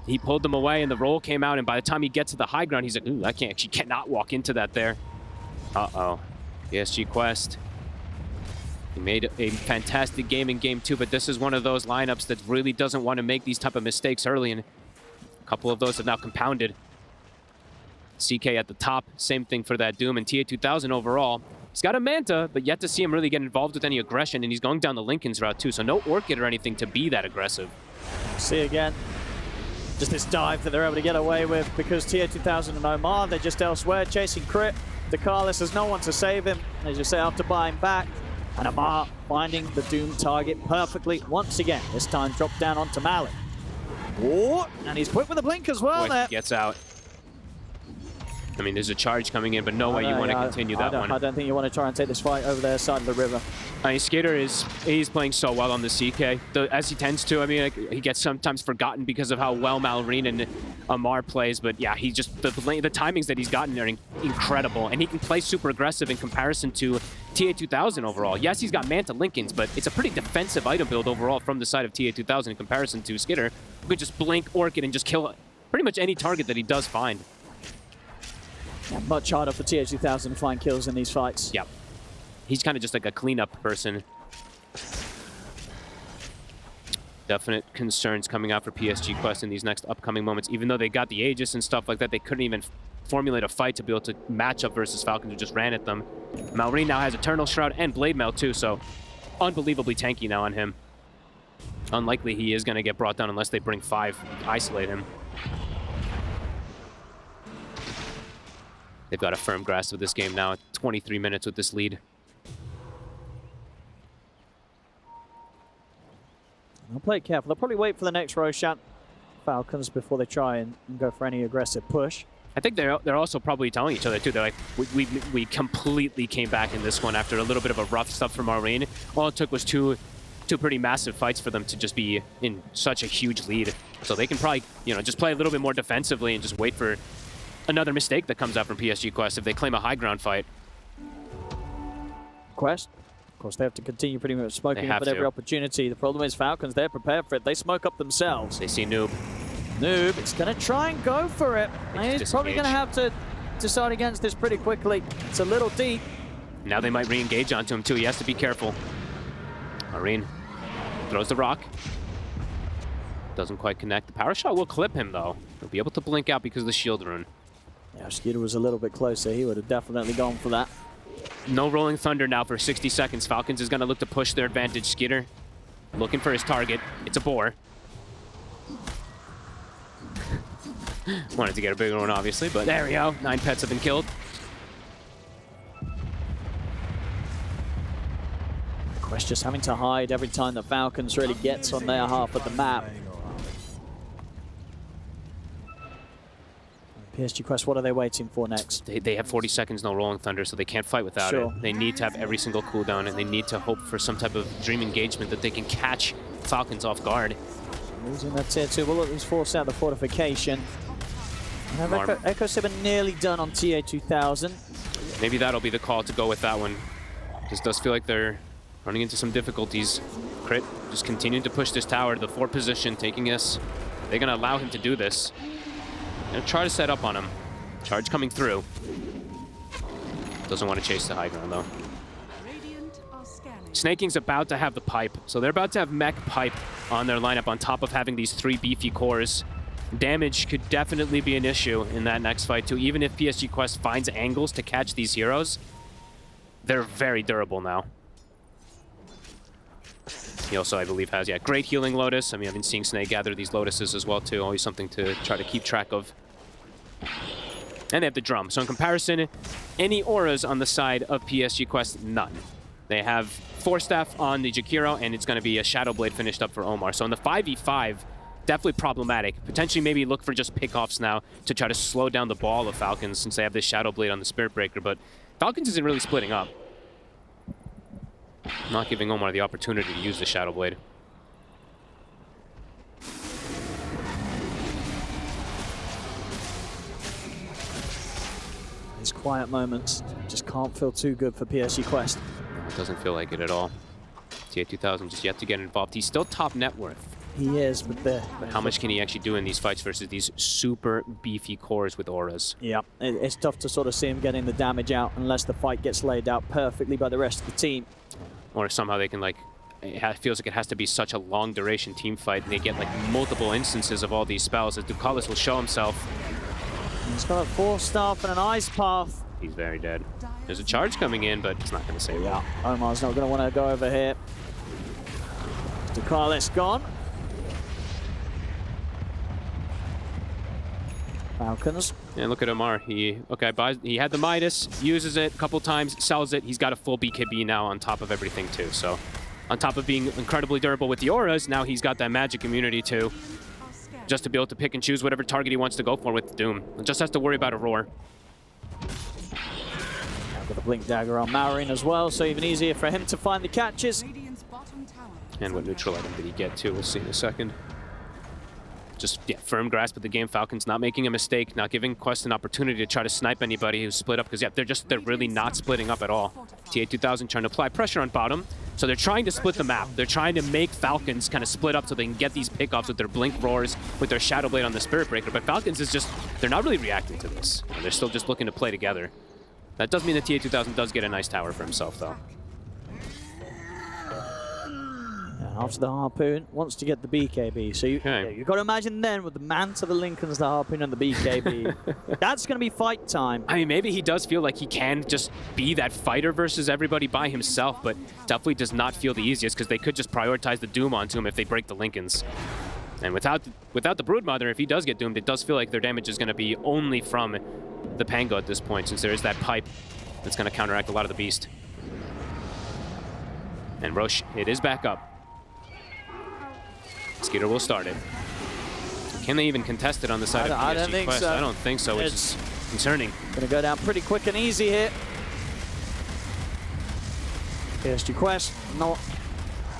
He pulled them away and the roll came out, and by the time he gets to the high ground, he's like, ooh, she cannot walk into that there. Uh-oh. PSG Quest. He made a fantastic game in game 2, but this is one of those lineups that really doesn't want to make these type of mistakes early, and a couple of those have now compounded. CK at the top, same thing for that Doom, and TA2000 overall. He's got a Manta, but yet to see him really get involved with any aggression, and he's going down the Lincoln's route too, so no Orchid or anything to be that aggressive. See again, just this dive that they're able to get away with because TA2000 and Omar, they're just elsewhere chasing Crit. Ducalis has no one to save him, as you say, after buying back. And Amar finding the Doom target perfectly once again. This time dropped down onto Malik. Whoa, and he's quick with the blink as well there. He gets out. I mean, there's a charge coming in, but no way you want to continue that one. I don't think you want to try and take this fight over their side of the river. I mean, Skater he's playing so well on the CK, as he tends to. I mean, he gets sometimes forgotten because of how well Malrine and Amar plays, but yeah, he just the timings that he's gotten are incredible, and he can play super aggressive in comparison to TA2000 overall. Yes, he's got Manta Lincolns, but it's a pretty defensive item build overall from the side of TA2000 in comparison to Skitter, who could just blink Orchid and just kill pretty much any target that he does find. Yeah, much harder for TA2000 to find kills in these fights. Yep. He's kind of just like a cleanup person. Definite concerns coming out for PSG Quest in these next upcoming moments. Even though they got the Aegis and stuff like that, they couldn't even formulate a fight to be able to match up versus Falcons, who just ran at them. Malrine now has Eternal Shroud and Blade Mail too, so unbelievably tanky now on him. Unlikely he is going to get brought down unless they bring 5, isolate him. They've got a firm grasp of this game now at 23 minutes with this lead. They'll play it careful. They'll probably wait for the next Roshan Falcons before they try and go for any aggressive push. I think they're also probably telling each other too. They're like, we completely came back in this one after a little bit of a rough stuff from Marine. All it took was two pretty massive fights for them to just be in such a huge lead. So they can probably, just play a little bit more defensively and just wait for another mistake that comes out from PSG Quest if they claim a high ground fight. Quest? Of course, they have to continue pretty much smoking up at every opportunity. The problem is Falcons, they're prepared for it. They smoke up themselves. They see Noob. Noob is going to try and go for it. And he's probably going to have to decide against this pretty quickly. It's a little deep. Now they might re-engage onto him too. He has to be careful. Marine throws the rock. Doesn't quite connect. The power shot will clip him though. He'll be able to blink out because of the shield rune. Yeah, Skeeter was a little bit closer. He would have definitely gone for that. No Rolling Thunder now for 60 seconds. Falcons is going to look to push their advantage. Skeeter looking for his target. It's a boar. Wanted to get a bigger one, obviously, but there we go. 9 pets have been killed. Quest just having to hide every time the Falcons really gets on their half of the map. PSG Quest, what are they waiting for next? They have 40 seconds, no Rolling Thunder, so they can't fight without it. They need to have every single cooldown, and they need to hope for some type of dream engagement that they can catch Falcons off guard. Losing that tier 2 will at least force out the fortification. Echo 7 nearly done on TA2000. Maybe that'll be the call to go with that one. This does feel like they're running into some difficulties. Crit just continuing to push this tower to the 4 position, taking this. They're going to allow him to do this. Gonna try to set up on him. Charge coming through. Doesn't want to chase the high ground though. Snaking's about to have the pipe, so they're about to have mech pipe on their lineup on top of having these 3 beefy cores. Damage could definitely be an issue in that next fight too. Even if PSG Quest finds angles to catch these heroes, they're very durable now. He also, I believe, has, yeah, great healing Lotus. I mean, I've been seeing Snake gather these Lotuses as well too. Always something to try to keep track of. And they have the drum. So in comparison, any auras on the side of PSG Quest? None. They have Force Staff on the Jakiro, and it's going to be a Shadow Blade finished up for Omar. So in the 5v5, definitely problematic. Potentially maybe look for just pickoffs now to try to slow down the ball of Falcons since they have this Shadow Blade on the Spirit Breaker. But Falcons isn't really splitting up. Not giving Omar the opportunity to use the Shadow Blade. These quiet moments just can't feel too good for PSG Quest. It doesn't feel like it at all. TA2000 just yet to get involved. He's still top net worth. He is, but how much can he actually do in these fights versus these super beefy cores with auras? Yeah, it's tough to sort of see him getting the damage out unless the fight gets laid out perfectly by the rest of the team. Or somehow they can, like, it feels like it has to be such a long duration team fight and they get like multiple instances of all these spells as Ducalis will show himself. He's got a Force Staff and an Ice Path. He's very dead. There's a charge coming in, but it's not going to save him. Yeah, Omar's not going to want to go over here. Ducalis gone. Falcons. And look at Omar. He had the Midas, uses it a couple times, sells it. He's got a full BKB now on top of everything too. So on top of being incredibly durable with the auras, now he's got that magic immunity too. Just to be able to pick and choose whatever target he wants to go for with Doom. Just has to worry about a roar. Got a Blink Dagger on Marine as well, so even easier for him to find the catches. And what neutral item did he get too? We'll see in a second. Just, yeah, firm grasp of the game. Falcons not making a mistake, not giving Quest an opportunity to try to snipe anybody who's split up, because, yeah, they're really not splitting up at all. TA2000 trying to apply pressure on bottom, so they're trying to split the map. They're trying to make Falcons kind of split up so they can get these pickoffs with their Blink Roars, with their Shadow Blade on the Spirit Breaker, but Falcons is just, they're not really reacting to this. They're still just looking to play together. That does mean that TA2000 does get a nice tower for himself, though. After the Harpoon, wants to get the BKB. So you've got to imagine then with the man to the Lincolns, the Harpoon and the BKB, that's going to be fight time. I mean, maybe he does feel like he can just be that fighter versus everybody by himself, but definitely does not feel the easiest because they could just prioritize the Doom onto him if they break the Lincolns. And without the Broodmother, if he does get doomed, it does feel like their damage is going to be only from the Pango at this point, since there is that pipe that's going to counteract a lot of the Beast. And Roche, it is back up. Skeeter will start it. Can they even contest it on the side of PSG I don't think Quest? so. I don't think so, which is concerning. Going to go down pretty quick and easy here. PSG Quest not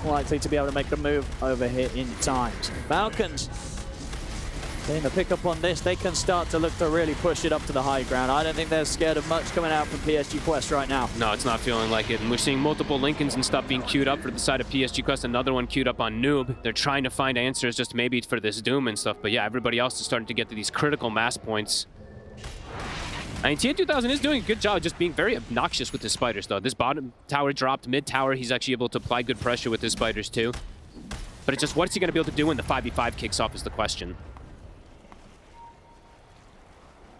likely to be able to make the move over here in time. So Falcons getting the pick up on this. They can start to look to really push it up to the high ground. I don't think they're scared of much coming out from PSG Quest right now. No, it's not feeling like it. And we're seeing multiple Lincolns and stuff being queued up for the side of PSG Quest. Another one queued up on Noob. They're trying to find answers just maybe for this Doom and stuff. But yeah, everybody else is starting to get to these critical mass points. I mean, TA2000 is doing a good job just being very obnoxious with his spiders, though. This bottom tower dropped, mid tower, he's actually able to apply good pressure with his spiders, too. But it's just, what's he going to be able to do when the 5v5 kicks off is the question.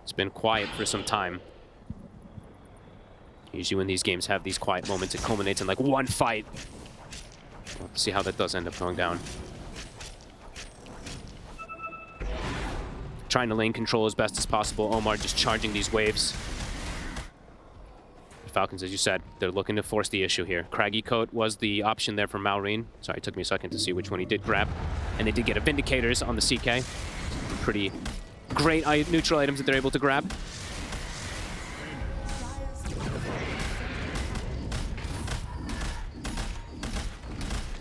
It's been quiet for some time. Usually when these games have these quiet moments, it culminates in like one fight. We'll see how that does end up going down. Trying to lane control as best as possible. Omar just charging these waves. The Falcons, as you said, they're looking to force the issue here. Craggy Coat was the option there for Malrine. Sorry, it took me a second to see which one he did grab. And they did get a Vindicators on the CK. Pretty great neutral items that they're able to grab.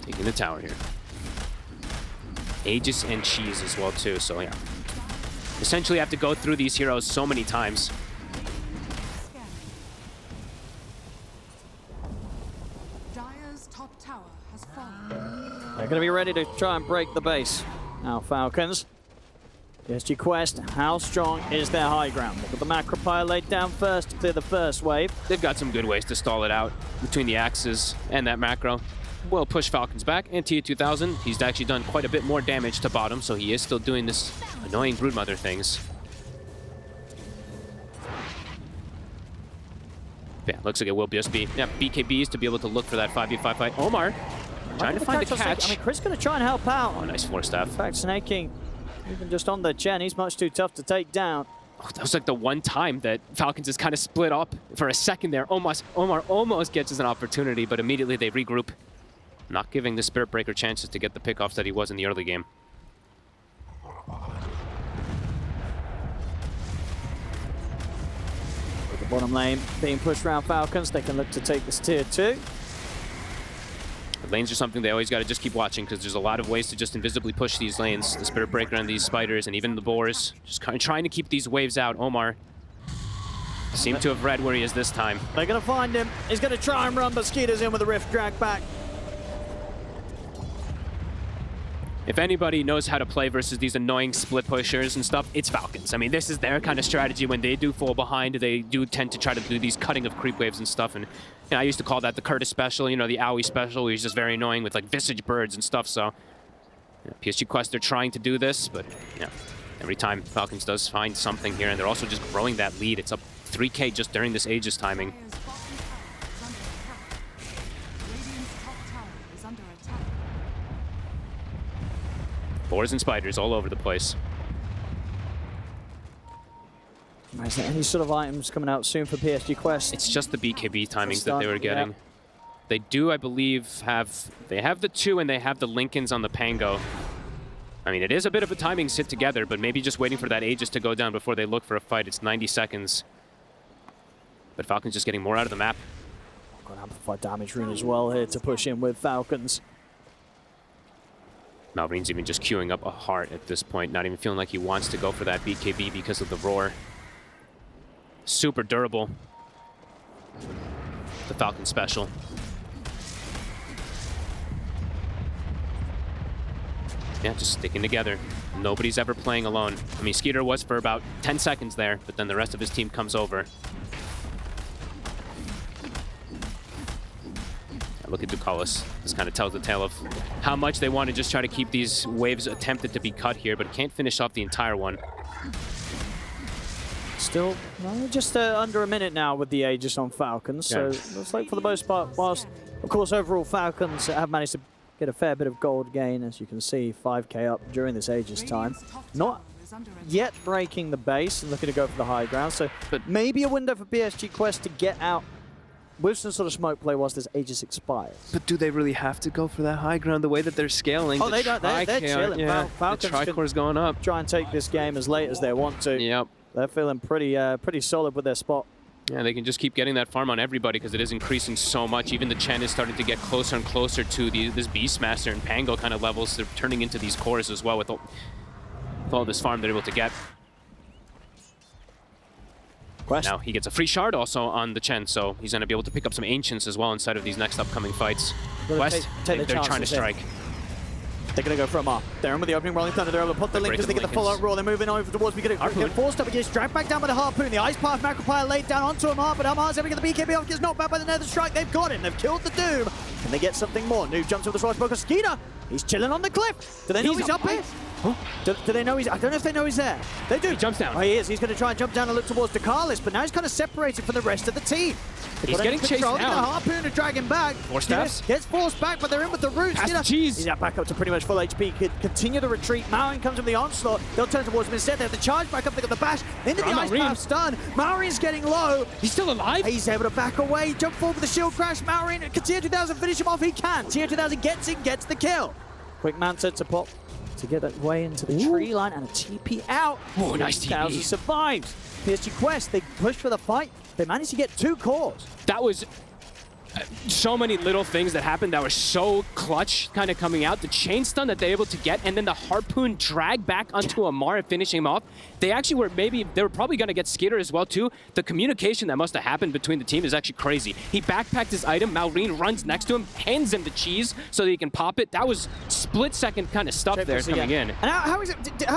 Taking the tower here. Aegis and Cheese as well too, so yeah. Essentially have to go through these heroes so many times. Dire's top tower has fallen. They're going to be ready to try and break the base. Now Falcons. PSG Quest, how strong is their high ground? Look at the Macropire laid down first to clear the first wave. They've got some good ways to stall it out between the axes and that macro. will push Falcons back. And Tia 2000, he's actually done quite a bit more damage to bottom, so he is still doing this annoying Broodmother things. Yeah, looks like it will just be BKBs to be able to look for that 5v5 fight. Omar trying to find the catch. I mean, Chris going to try and help out. Oh, nice floor staff. In fact, Snake King, even just on the Chen, he's much too tough to take down. Oh, that was like the one time that Falcons is kind of split up for a second there. Omar almost gets an opportunity, but immediately they regroup, not giving the Spirit Breaker chances to get the pickoffs that he was in the early game. With the bottom lane being pushed around Falcons, they can look to take this tier 2. The lanes are something they always got to just keep watching because there's a lot of ways to just invisibly push these lanes. The Spirit Breaker and these spiders and even the boars. Just kind of trying to keep these waves out. Omar seemed to have read where he is this time. They're going to find him. He's going to try and run, but Skeeter's in with a Rift drag back. If anybody knows how to play versus these annoying split pushers and stuff, it's Falcons. I mean, this is their kind of strategy. When they do fall behind, they do tend to try to do these cutting of creep waves and stuff. And you know, I used to call that the Curtis special, you know, the Owie special, where he's just very annoying with like Visage birds and stuff. So you know, PSG Quest, they're trying to do this, but yeah, every time Falcons does find something here, and they're also just growing that lead. It's up 3K just during this Aegis timing. Boars and spiders all over the place. Is there any sort of items coming out soon for PSG Quest? It's just the BKB timings that they were getting. Yep. They do, I believe, have the 2 and they have the Lincolns on the Pango. I mean, it is a bit of a timing sit together, but maybe just waiting for that Aegis to go down before they look for a fight. It's 90 seconds. But Falcons just getting more out of the map. Got an amplified damage rune as well here to push in with Falcons. Malreen's even just queuing up a heart at this point, not even feeling like he wants to go for that BKB because of the roar. Super durable. The Falcon special. Yeah, just sticking together. Nobody's ever playing alone. I mean, Skeeter was for about 10 seconds there, but then the rest of his team comes over. Look at Ducalis. This kind of tells the tale of how much they want to just try to keep these waves attempted to be cut here, but can't finish off the entire one. Still just under a minute now with the Aegis on Falcons, so looks like for the most part, whilst of course overall Falcons have managed to get a fair bit of gold gain, as you can see, 5K up during this Aegis time. Not yet breaking the base and looking to go for the high ground, so but maybe a window for PSG Quest to get out with some sort of smoke play whilst this Aegis expires. But do they really have to go for that high ground the way that they're scaling? Oh, they don't. They're chilling. Yeah, Falcons the Tricore's going up. Try and take this game as late as they want to. Yep. They're feeling pretty solid with their spot. Yeah, they can just keep getting that farm on everybody because it is increasing so much. Even the Chen is starting to get closer and closer to this Beastmaster and Pango kind of levels. They're turning into these cores as well with all this farm they're able to get. Quest. Now he gets a free shard also on the Chen, so he's going to be able to pick up some Ancients as well inside of these next upcoming fights. Quest, they're trying to strike. They're going to go for a mark. They're in with the opening Rolling Thunder. They're able to put the link as they get the full out roll. They're moving over towards me. Get forced up against, dragged back down by the Harpoon. The Ice Path Macropire laid down onto Amar, but Amar's able to get the BKB off, gets knocked back by the Nether Strike. They've got him. They've killed the Doom. Can they get something more? Noob jumps over the Swashbuckler. Skeeter, he's chilling on the cliff. Do they know he's up here? Huh? Do they know he's... I don't know if they know he's there. They do. He jumps down. Oh, he is. He's going to try and jump down and look towards Ducalis, but now he's kind of separated from the rest of the team. He's getting chased down. The Harpoon to drag him back. Four steps. Gets forced back, but they're in with the roots. He's back up to pretty much full HP. Could continue the retreat. Maurin comes with the onslaught. They'll turn towards him instead. They have the charge back up. They got the bash into the Ice Path stun. Maurin's getting low. He's still alive. He's able to back away. Jump forward with the shield crash. Maurin, can Tier 2000 finish him off? He can. Tier 2000 gets it, gets the kill. Quick Manta to pop to get that way into the tree line and a TP out. Oh, nice TP. 2000 survives. PSG Quest, they pushed for the fight. They managed to get 2 cores. That was so many little things that happened that were so clutch kind of coming out. The chain stun that they're able to get, and then the Harpoon drag back onto Amar and finishing him off. They actually were they were probably going to get Skeeter as well too. The communication that must have happened between the team is actually crazy. He backpacked his item, Malreen runs next to him, hands him the cheese so that he can pop it. That was split-second kind of stuff there coming in. And how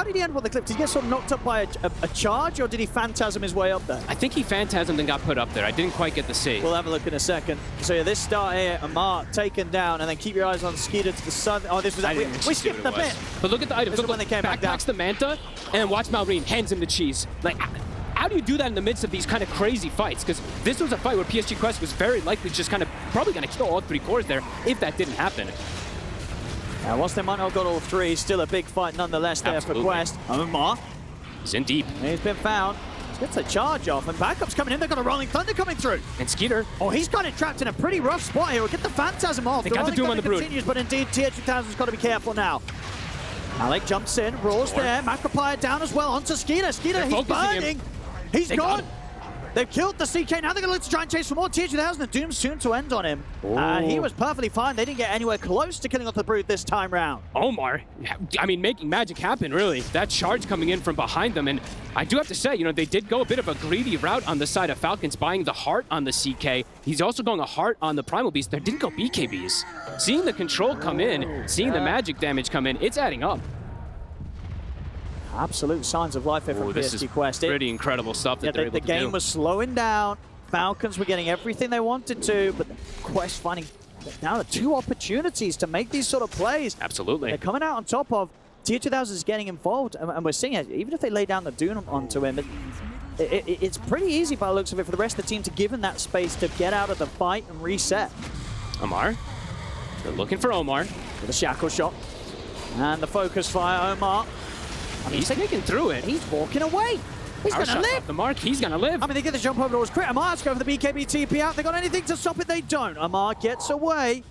did he end up on the cliff? Did he get sort of knocked up by a charge, or did he phantasm his way up there? I think he phantasmed and got put up there. I didn't quite get to see. We'll have a look in a second. So yeah, this start here, Amar taken down, and then keep your eyes on Skeeter to the side. Oh, this was we skipped the bit. But look at the items. This is when they came back down. Backpacks the Manta, and watch Malrine hands him the cheese. Like, how do you do that in the midst of these kind of crazy fights? Because this was a fight where PSG Quest was very likely just kind of probably going to kill all 3 cores there if that didn't happen. Now, whilst they might not have got all 3, still a big fight nonetheless there for Quest. Omar. He's in deep. He's been found. Gets a charge off, and backup's coming in. They've got a Rolling Thunder coming through. And Skeeter. Oh, he's got it trapped in a pretty rough spot here. We'll get the Phantasm off. They got the Doom on the Brood. Continues, but indeed, TH2000's got to be careful now. Malik jumps in, roars there. Macropire down as well onto Skeeter. Skeeter, he's burning. He's gone. They've killed the CK. Now they're going to look to try and chase for more. TH2000, the Doom's soon to end on him. He was perfectly fine. They didn't get anywhere close to killing off the Brood this time round. Omar, I mean, making magic happen, really. That charge coming in from behind them. And I do have to say, you know, they did go a bit of a greedy route on the side of Falcons, buying the heart on the CK. He's also going a heart on the Primal Beast. There didn't go BKBs. Seeing the control come in, seeing the magic damage come in, it's adding up. Absolute signs of life here from PSG Quest. Pretty incredible stuff that they're able to do. The game was slowing down. Falcons were getting everything they wanted to, but Quest finding now 2 opportunities to make these sort of plays. Absolutely. They're coming out on top of. TH2000 is getting involved, and we're seeing it. Even if they lay down the Doom onto him, it's pretty easy by the looks of it for the rest of the team to give him that space to get out of the fight and reset. Omar. They're looking for Omar. With a shackle shot. And the focus fire, Omar. I mean, he's taking through it. He's walking away. He's going to live. Off the mark. He's going to live. I mean, they get the jump over towards Crit. Amar's going for the BKB TP out. They got anything to stop it? They don't. Amar gets away.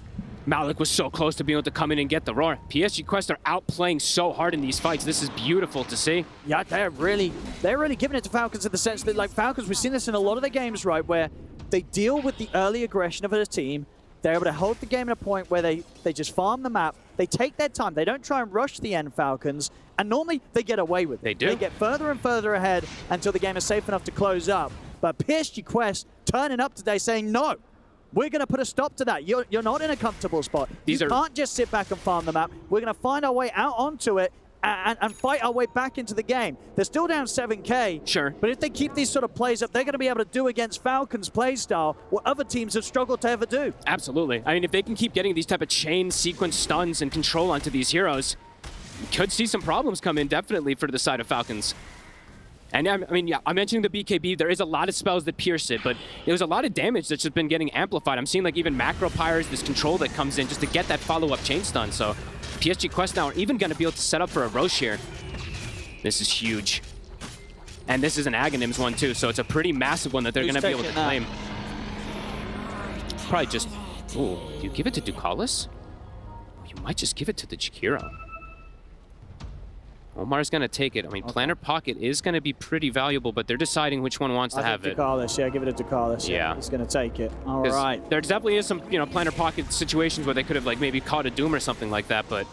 Malik was so close to being able to come in and get the roar. PSG Quest are outplaying so hard in these fights. This is beautiful to see. Yeah, they're really giving it to Falcons in the sense that, like, Falcons, we've seen this in a lot of the games, right, where they deal with the early aggression of a team. They're able to hold the game at a point where they just farm the map. They take their time. They don't try and rush the end Falcons. And normally they get away with it. They do. They get further and further ahead until the game is safe enough to close up. But PSG Quest turning up today saying, no, we're going to put a stop to that. You're not in a comfortable spot. You can't just sit back and farm the map. We're going to find our way out onto it and fight our way back into the game. They're still down 7K. Sure. But if they keep these sort of plays up, they're going to be able to do against Falcons' playstyle what other teams have struggled to ever do. Absolutely. I mean, if they can keep getting these type of chain sequence stuns and control onto these heroes, you could see some problems come in definitely for the side of Falcons. And I mean, yeah, I'm mentioning the BKB. There is a lot of spells that pierce it, but there's a lot of damage that's just been getting amplified. I'm seeing like even macro pyres, this control that comes in just to get that follow-up chain stun. So PSG Quest now are even going to be able to set up for a Roche here. This is huge. And this is an Aghanims one too, so it's a pretty massive one that they're going to be able to claim. Probably just, ooh, do you give it to Ducalis? You might just give it to the Jakiro. Omar's going to take it. I mean, Planner Pocket is going to be pretty valuable, but they're deciding which one wants to have it. Ducalis, yeah, give it to Ducalis. Yeah. He's going to take it. All right. There definitely is some, you know, Planner Pocket situations where they could have, like, maybe caught a Doom or something like that, but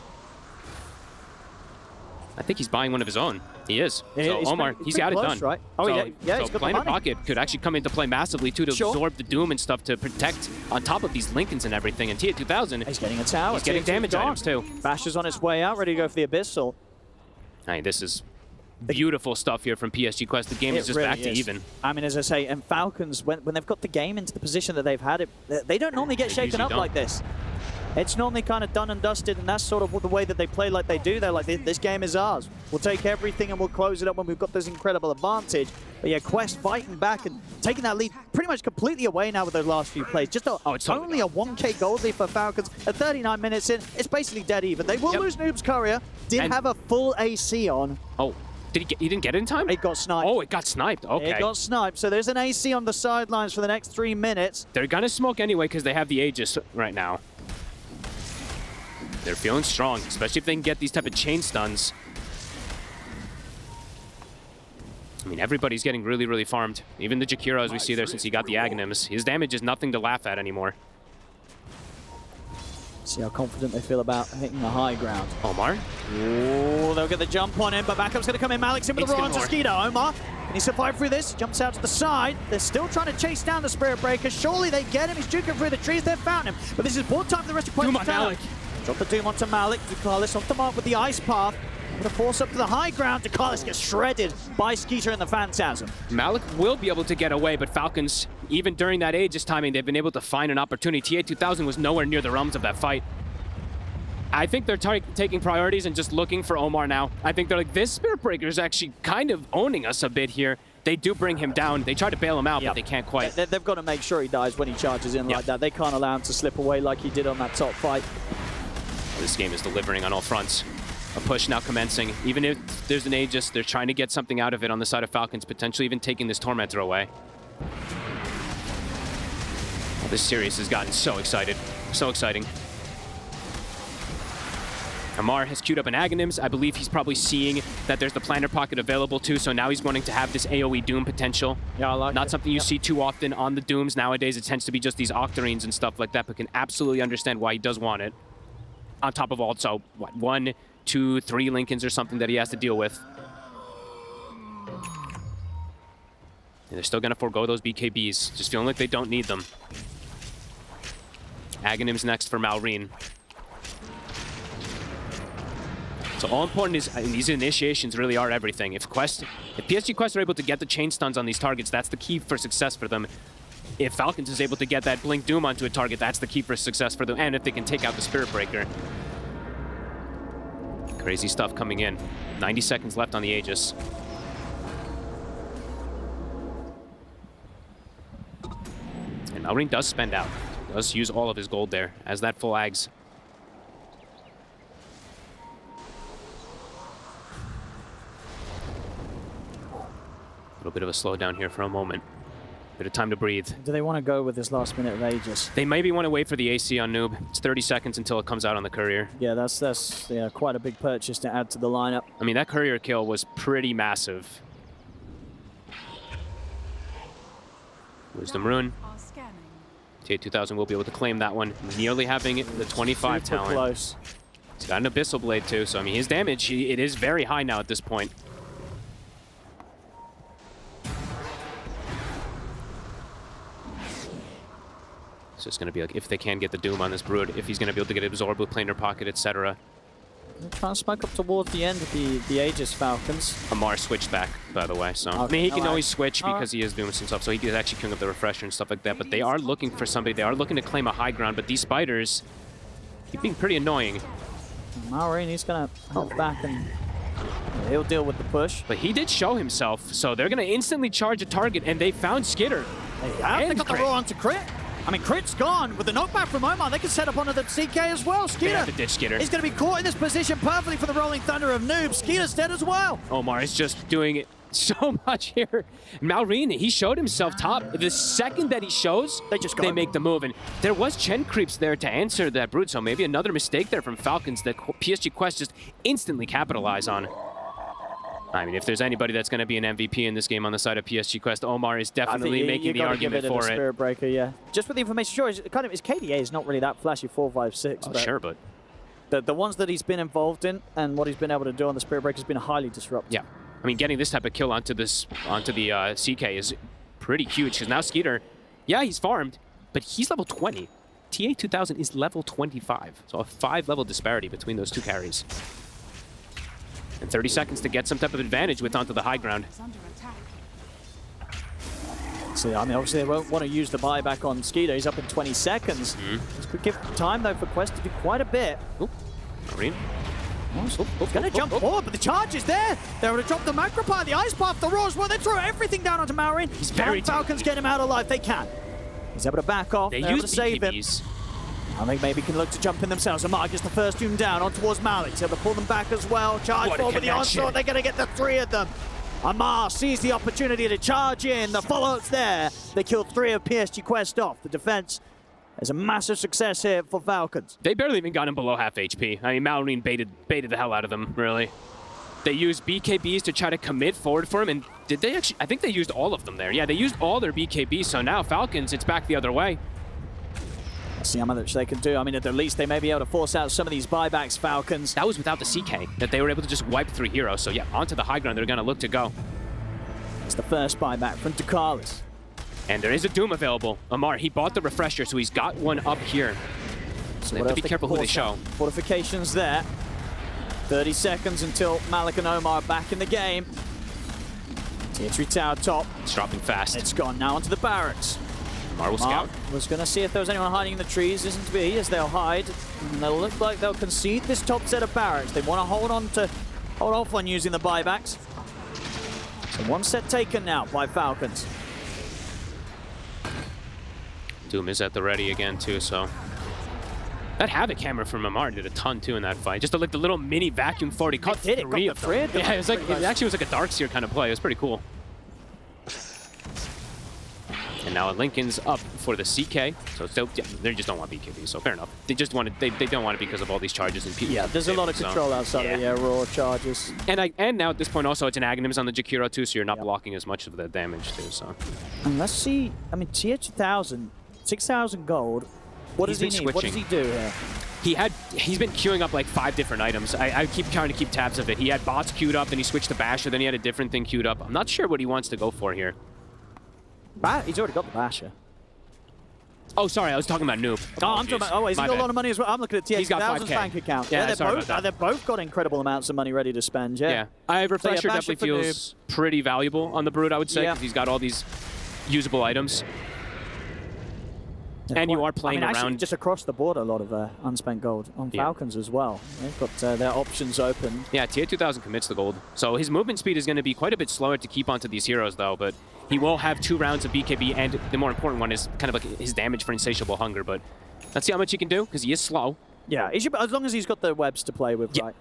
I think he's buying one of his own. He is. Yeah, so Omar, he's got it done. Right? Oh, so, yeah, so Planner Pocket could actually come into play massively, too, to absorb the Doom and stuff to protect on top of these Lincolns and everything. And TH2000, he's getting a tower. He's getting damage items, too. Bash is on its way out, ready to go for the Abyssal. Hey, this is beautiful stuff here from PSG Quest. The game is just back to even. I mean, as I say, and Falcons, when they've got the game into the position that they've had it, they don't normally get shaken up like this. It's normally kind of done and dusted, and that's sort of the way that they play like they do. They're like, this game is ours. We'll take everything and we'll close it up when we've got this incredible advantage. But yeah, Quest fighting back and taking that lead pretty much completely away now with those last few plays. Just it's only a 1K gold lead for Falcons. At 39 minutes in, it's basically dead even. They will lose Noob's Courier. Did have a full AC on. Oh. He didn't get it in time? It got sniped. Oh, it got sniped. Okay. It got sniped. So there's an AC on the sidelines for the next 3 minutes. They're going to smoke anyway because they have the Aegis right now. They're feeling strong, especially if they can get these type of chain stuns. I mean, everybody's getting really, really farmed. Even the Jakiro, as we see there, since he got the Aghanims. His damage is nothing to laugh at anymore. See how confident they feel about hitting the high ground. Omar. Oh, they'll get the jump on him, but backup's going to come in. Malik's in with the roar on Skeeter. Omar, can he survive through this? Jumps out to the side. They're still trying to chase down the Spirit Breaker. Surely they get him. He's juking through the trees. They've found him. But this is more time for the rest of Quest. Doom on Malik. Drop the Doom onto Malik. Ducalis off the mark with the Ice Path. Gonna force up to the high ground. Dakalis gets shredded by Skeeter and the Phantasm. Malik will be able to get away, but Falcons, even during that Aegis timing, they've been able to find an opportunity. TA2000 was nowhere near the realms of that fight. I think they're taking priorities and just looking for Omar now. I think they're like, this Spirit Breaker is actually kind of owning us a bit here. They do bring him down. They try to bail him out, but they can't quite. They've got to make sure he dies when he charges in like that. They can't allow him to slip away like he did on that top fight. This game is delivering on all fronts. A push now commencing. Even if there's an Aegis, they're trying to get something out of it on the side of Falcons, potentially even taking this Tormentor away. Well, this series has gotten so excited. So exciting. Amar has queued up an Aghanims. I believe he's probably seeing that there's the Planter Pocket available too, so now he's wanting to have this AoE Doom potential. Yeah, I like Not something you see too often on the Dooms. Nowadays, it tends to be just these Octarines and stuff like that, but can absolutely understand why he does want it. On top of also, what, 1, 2, 3 Lincolns or something that he has to deal with. And they're still going to forego those BKBs, just feeling like they don't need them. Aghanims next for Malrine. So all important is, these initiations really are everything. If PSG Quest are able to get the chain stuns on these targets, that's the key for success for them. If Falcons is able to get that Blink Doom onto a target, that's the key for success for them. And if they can take out the Spirit Breaker. Crazy stuff coming in. 90 seconds left on the Aegis. And Malrine does spend out. Does use all of his gold there as that full Ags. A little bit of a slowdown here for a moment. Bit of time to breathe. Do they want to go with this last minute of Aegis? They maybe want to wait for the AC on Noob. It's 30 seconds until it comes out on the Courier. Yeah, that's quite a big purchase to add to the lineup. I mean, that Courier kill was pretty massive. Wisdom Rune. TA2000 will be able to claim that one, nearly having the 25 Super talent. Close. He's got an Abyssal Blade too, so I mean, his damage, it is very high now at this point. So it's going to be like, if they can get the Doom on this Brood, if he's going to be able to get absorbed with Planar Pocket, etc. They're trying to smoke up towards the end of the Aegis Falcons. Amar switched back, by the way, so I mean, he can always switch because he is doing some stuff, so he can actually queuing up the Refresher and stuff like that, but they are looking for somebody, they are looking to claim a high ground, but these spiders keep being pretty annoying. Malrine, he's going to help back and he'll deal with the push. But he did show himself, so they're going to instantly charge a target, and they found Skitter. They got the roll onto Crit. I mean, Crit's gone. With the knockback from Omar, they can set up onto the CK as well. Skeeter. They have to ditch Skitter. He's going to be caught in this position perfectly for the Rolling Thunder of Noob. Skeeter's dead as well. Omar is just doing it so much here. Malrine, he showed himself top. The second that he shows, they make the move. And there was Chen creeps there to answer that Brood, so maybe another mistake there from Falcons that PSG Quest just instantly capitalize on. I mean, if there's anybody that's going to be an MVP in this game on the side of PSG Quest, Omar is definitely making the argument for it. Spirit Breaker, yeah. Just with the information, sure, his KDA is not really that flashy, 4.56. Oh, sure, but the ones that he's been involved in and what he's been able to do on the Spirit Breaker has been highly disruptive. Yeah, I mean, getting this type of kill onto the CK is pretty huge because now Skeeter, yeah, he's farmed, but he's level 20. TA2000 is level 25, so a 5-level disparity between those two carries. And 30 seconds to get some type of advantage with onto the high ground. So, I mean, obviously they won't want to use the buyback on Skeeter. He's up in 20 seconds. This could give time, though, for Quest to do quite a bit. Marine. He's going to jump forward, but the charge is there. They're going to drop the Macropie, the Ice Path, the Roar as well. They throw everything down onto Malrine. He's very Falcons get him out alive. They can. He's able to back off. They They're able use to save him. BKBs. I think maybe can look to jump in themselves. Amar gets the first Doom down on towards Malik. He's able to pull them back as well. Charge forward with the onslaught. They're going to get the 3 of them. Amar sees the opportunity to charge in. The follow-up's there. They killed 3 of PSG Quest off. The defense is a massive success here for Falcons. They barely even got him below half HP. I mean, Malrine baited the hell out of them, really. They used BKBs to try to commit forward for him, and did they actually? I think they used all of them there. Yeah, they used all their BKBs, so now Falcons, it's back the other way. See how much they can do. I mean, at the least, they may be able to force out some of these buybacks, Falcons. That was without the CK, that they were able to just wipe 3 heroes. So yeah, onto the high ground, they're going to look to go. It's the first buyback from Dakalis. And there is a Doom available. Amar, he bought the Refresher, so he's got one up here. So they have to be careful who they show. Fortifications there. 30 seconds until Malik and Omar are back in the game. Tier 3 tower top. It's dropping fast. It's gone now onto the barracks. Omar will scout. Was going to see if there was anyone hiding in the trees. Isn't to be, as they'll hide. And they'll look like they'll concede this top set of barracks. They want to hold off on using the buybacks. So one set taken now by Falcons. Doom is at the ready again too, so. That Havoc hammer from Amar did a ton too in that fight. Just like the little mini vacuum 40 cut It got the thread. Yeah, it was like, it actually was like a Darkseer kind of play. It was pretty cool. And now Lincoln's up for the CK. So still, yeah, they just don't want BKB, so fair enough. They just want it, they don't want it because of all these charges and people. Yeah, there's a lot of control outside of the raw charges. And now at this point also it's an Aghanims on the Jakiro too, so you're not blocking as much of the damage too, so. And let's see, I mean, tier 2000, 6,000 gold. What does he need? What does he do here? He's been queuing up like 5 different items. I keep trying to keep tabs of it. He had bots queued up, then he switched to Basher, then he had a different thing queued up. I'm not sure what he wants to go for here. He's already got the Basher. Oh, sorry, I was talking about Noob. Oh, I'm talking about, oh, he's got a lot of money as well. I'm looking at TX He's got 5K. bank account. Yeah, they've both got incredible amounts of money ready to spend, yeah. Refresher definitely feels pretty valuable on the Brood, I would say, because he's got all these usable items. And you are playing around. Just across the board, a lot of unspent gold on Falcons as well. They've got their options open. Yeah, tier 2000 commits the gold. So his movement speed is going to be quite a bit slower to keep onto these heroes, though. But he will have 2 rounds of BKB, and the more important one is kind of like his damage for Insatiable Hunger. But let's see how much he can do, because he is slow. Yeah, as long as he's got the webs to play with, right?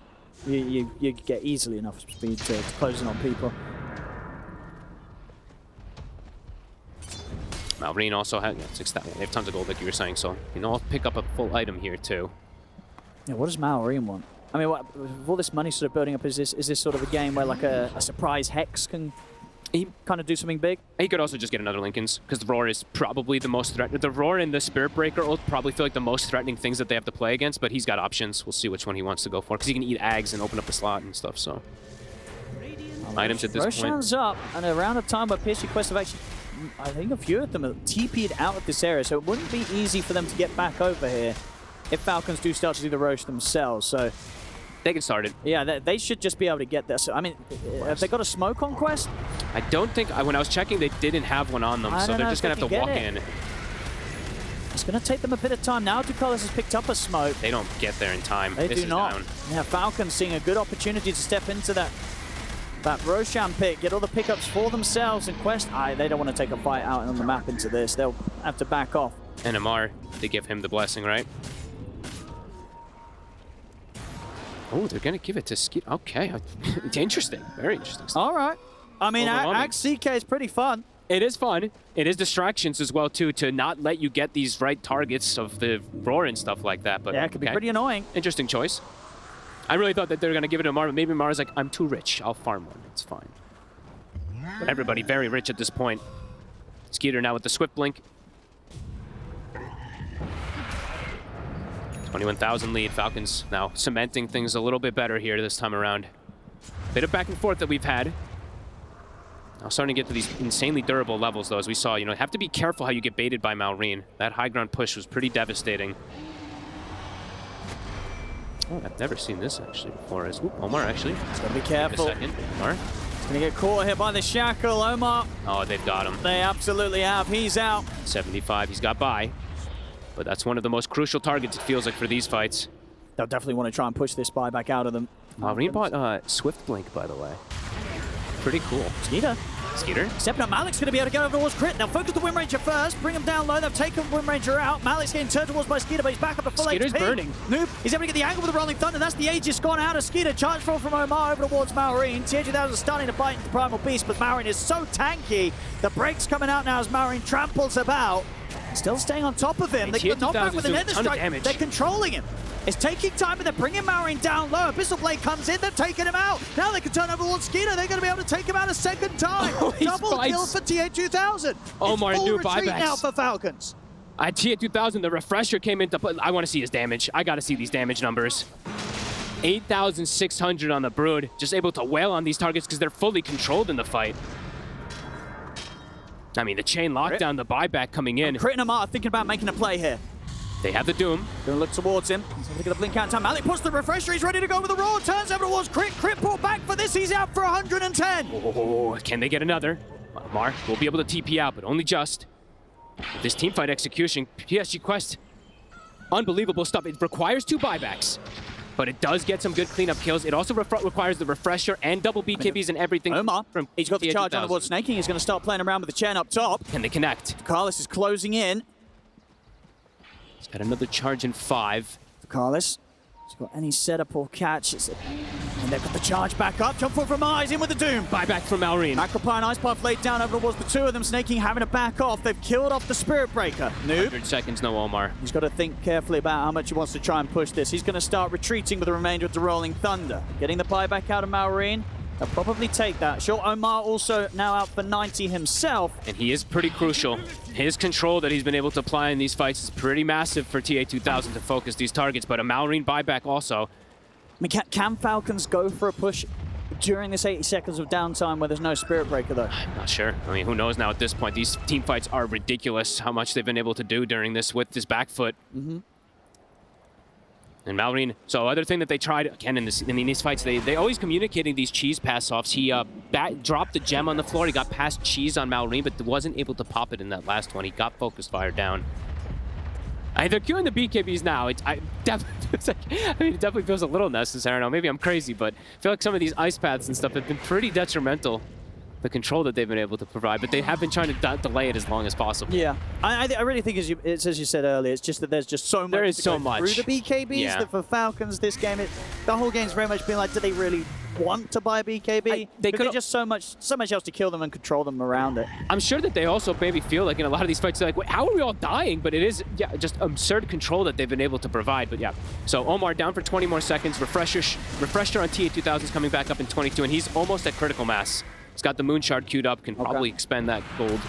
You get easily enough speed to close in on people. Malrine also has, they have tons of gold like you were saying, so I'll pick up a full item here too. Yeah, what does Malrine want? I mean, with all this money sort of building up, is this sort of a game where like a surprise Hex can kind of do something big? He could also just get another Lincoln's, because the Roar is probably the most threatening. The Roar and the Spirit Breaker will probably feel like the most threatening things that they have to play against, but he's got options. We'll see which one he wants to go for, because he can eat Ags and open up the slot and stuff, so. Items at this point. Roshan's up, and around a time where PSG Quest have actually, I think a few of them have TP'd out of this area, so it wouldn't be easy for them to get back over here if Falcons do start to do the Roche themselves, so. They can start it. Yeah, they should just be able to get there. So, I mean, have they got a smoke on Quest? I don't think, when I was checking, they didn't have one on them, so they're just going to have to walk in. It's going to take them a bit of time. Now Ducalis has picked up a smoke. They don't get there in time. They do not. Yeah, Falcons seeing a good opportunity to step into that Roshan pick, get all the pickups for themselves, and Quest, they don't want to take a fight out on the map into this. They'll have to back off. And Amar, they give him the blessing, right? Oh, they're going to give it to Skeet. Okay, interesting. Very interesting. All right. I mean, Axe CK is pretty fun. It is fun. It is distractions as well, too, to not let you get these right targets of the Roar and stuff like that. But yeah, it could be pretty annoying. Interesting choice. I really thought that they were going to give it to Amar, but maybe Amar's like, I'm too rich. I'll farm one. It's fine. But everybody very rich at this point. Skeeter now with the Swift Blink. 21,000 lead. Falcons now cementing things a little bit better here this time around. Bit of back and forth that we've had. Now starting to get to these insanely durable levels, though, as we saw. Have to be careful how you get baited by Malrine. That high ground push was pretty devastating. Oh, I've never seen this actually before. Omar actually. It's gonna be careful. Take a second. Omar. He's gonna get caught here by the shackle. Omar. Oh, they've got him. They absolutely have. He's out. 75. He's got by. But that's one of the most crucial targets, it feels like, for these fights. They'll definitely want to try and push this buy back out of them. Malrine bought Swift Blink, by the way. Pretty cool. Skeeter. Stepping up. Malik's going to be able to get over towards Crit. They'll focus the Wind Ranger first, bring him down low. They've taken Wind Ranger out. Malik's getting turned towards by Skeeter, but he's back up to full Skeeter's HP. burning. Noob, he's able to get the angle with the Rolling Thunder. That's the Aegis gone out of Skeeter. Charge throw from Omar over towards Malrine. TH2000 is starting to bite into the Primal Beast, but Malrine is so tanky. The break's coming out now as Malrine tramples about. Still staying on top of him. They get knocked back with a Nether Strike. They're controlling him. It's taking time, but they're bringing Malrine down low. Abyssal Blade comes in, they're taking him out. Now they can turn over towards Skeeter. They're going to be able to take him out a second time. Double kill for TH2000. Omar, it's full new retreat buybacks now for Falcons. At TH2000, the refresher came into play. I want to see his damage. I got to see these damage numbers. 8,600 on the Brood. Just able to wail on these targets because they're fully controlled in the fight. I mean, the chain lockdown, the buyback coming in. Crit and Amar thinking about making a play here. They have the Doom. Gonna look towards him. He's gonna get a blink out time. Malik puts the refresher. He's ready to go with the roar. Turns over towards Crit. Crit pulled back for this. He's out for 110. Oh, can they get another? Mar will be able to TP out, but only just. With this teamfight execution, PSG Quest, unbelievable stuff. It requires 2 buybacks, but it does get some good cleanup kills. It also requires the refresher and double BKBs and everything. Omar, he's got the charge on towards Snaking. He's going to start playing around with the chain up top. Can they connect? Carlos is closing in. He's got another charge in 5. Carlos, he's got any setup or catch. And they've got the charge back up. Jump forward from Eyes, in with the Doom. Buyback from Malrine. Macropie and Ice Path laid down over towards the 2 of them. Snaking having to back off. They've killed off the Spirit Breaker. Noob. 100 seconds, no Omar. He's got to think carefully about how much he wants to try and push this. He's going to start retreating with the remainder of the Rolling Thunder. Getting the buyback out of Malrine. They'll probably take that. Sure, Omar also now out for 90 himself. And he is pretty crucial. His control that he's been able to apply in these fights is pretty massive for TA2000 to focus these targets, but a Malrine buyback also. I mean, can Falcons go for a push during this 80 seconds of downtime where there's no Spirit Breaker, though? I'm not sure. I mean, who knows now at this point. These team fights are ridiculous, how much they've been able to do during this with this back foot. And Malrine, so other thing that they tried, again, in these fights, they always communicating these cheese pass-offs. He dropped the gem on the floor. He got past cheese on Malrine, but wasn't able to pop it in that last one. He got focus fire down. They're queuing the BKBs now. It definitely feels a little necessary. I don't know, maybe I'm crazy, but I feel like some of these ice paths and stuff have been pretty detrimental. The control that they've been able to provide, but they have been trying to delay it as long as possible. Yeah, I really think, it's as you said earlier, it's just that there's just so much. There is to so go much through the BKBs that for Falcons this game, the whole game's very much been like, do they really want to buy BKB? There's just so much else to kill them and control them around it. I'm sure that they also maybe feel like in a lot of these fights, they're like, wait, how are we all dying? But it is just absurd control that they've been able to provide. But yeah, so Omar down for 20 more seconds. Refresher on TA2000 is coming back up in 22, and he's almost at critical mass. He's got the Moon Shard queued up, can probably expend that gold.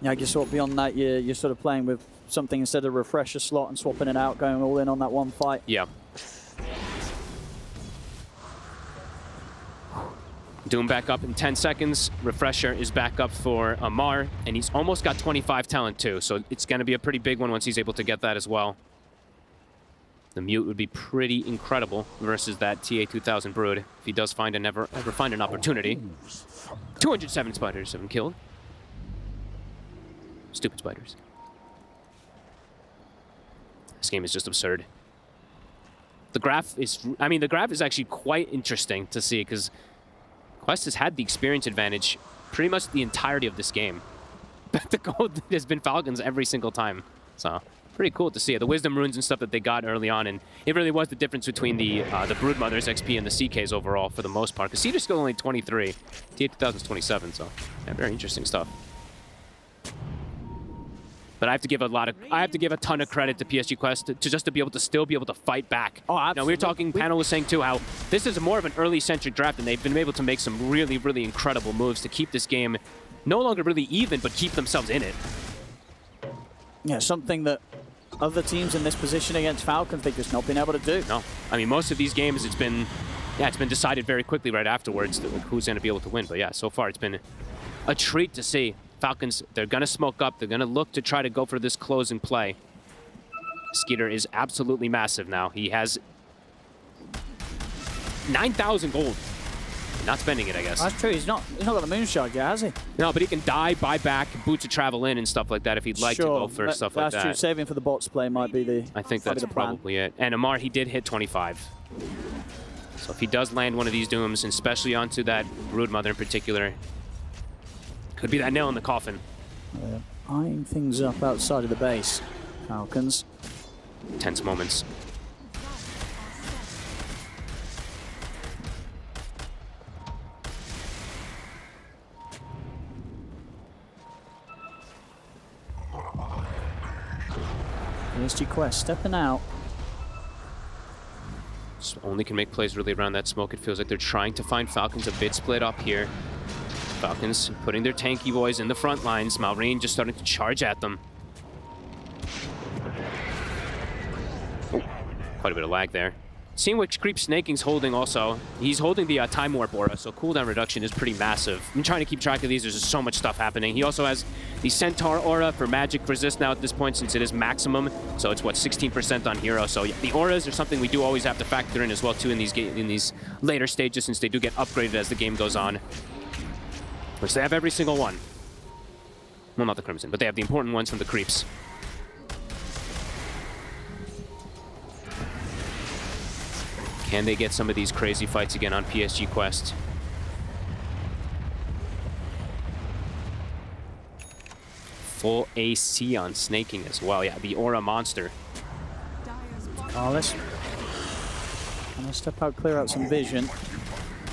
Yeah, I guess beyond that, you're sort of playing with something instead of refresher slot and swapping it out, going all in on that one fight. Yeah. Doom back up in 10 seconds. Refresher is back up for Amar, and he's almost got 25 talent too, so it's going to be a pretty big one once he's able to get that as well. The mute would be pretty incredible versus that TA2000 Brood if he does ever find an opportunity. 207 spiders have been killed. Stupid spiders. This game is just absurd. The graph is actually quite interesting to see because Quest has had the experience advantage pretty much the entirety of this game. But the gold has been Falcons every single time. So pretty cool to see it. The Wisdom Runes and stuff that they got early on, and it really was the difference between the Broodmother's XP and the CKs overall for the most part. Because Cedar's still only 23, TA2000's 27, so yeah, very interesting stuff. But I have to give a ton of credit to PSG Quest to be able to still be able to fight back. Oh, absolutely. Now, we were talking, panel was saying too, how this is more of an early-centric draft, and they've been able to make some really, really incredible moves to keep this game no longer really even, but keep themselves in it. Yeah, something that other teams in this position against Falcons, they've just not been able to do. No, I mean, most of these games, it's been decided very quickly right afterwards who's going to be able to win. But yeah, so far it's been a treat to see. Falcons, they're going to smoke up. They're going to look to try to go for this close and play. Skeeter is absolutely massive now. He has 9,000 gold. Not spending it, I guess. That's true. He's not got the Moon Shard yet, has he? No, but he can die, buy back, boots to travel in and stuff like that if he'd like to go for stuff like that. That's true. Saving for the bots play might be the I think that's probably it. And Amar, he did hit 25. So if he does land one of these Dooms, and especially onto that Broodmother in particular, could be that nail in the coffin. Eyeing things up outside of the base. Falcons. Tense moments. PSG Quest stepping out. Just only can make plays really around that smoke. It feels like they're trying to find Falcons a bit split up here. Falcons putting their tanky boys in the front lines. Malrine just starting to charge at them. Oh, quite a bit of lag there. seeing what Creep Snaking's holding also. He's holding the Time Warp Aura, so cooldown reduction is pretty massive. I'm trying to keep track of these. There's just so much stuff happening. He also has the Centaur Aura for magic resist now at this point, since it is maximum. So it's, what, 16% on hero. So yeah, the auras are something we do always have to factor in as well, too, in these later stages, since they do get upgraded as the game goes on. Which they have every single one. Well, not the Crimson, but they have the important ones from the Creeps. Can they get some of these crazy fights again on PSG Quest? Full AC on Snaking as well. Yeah, the Aura Monster. Carlos. I'm gonna step out, clear out some vision.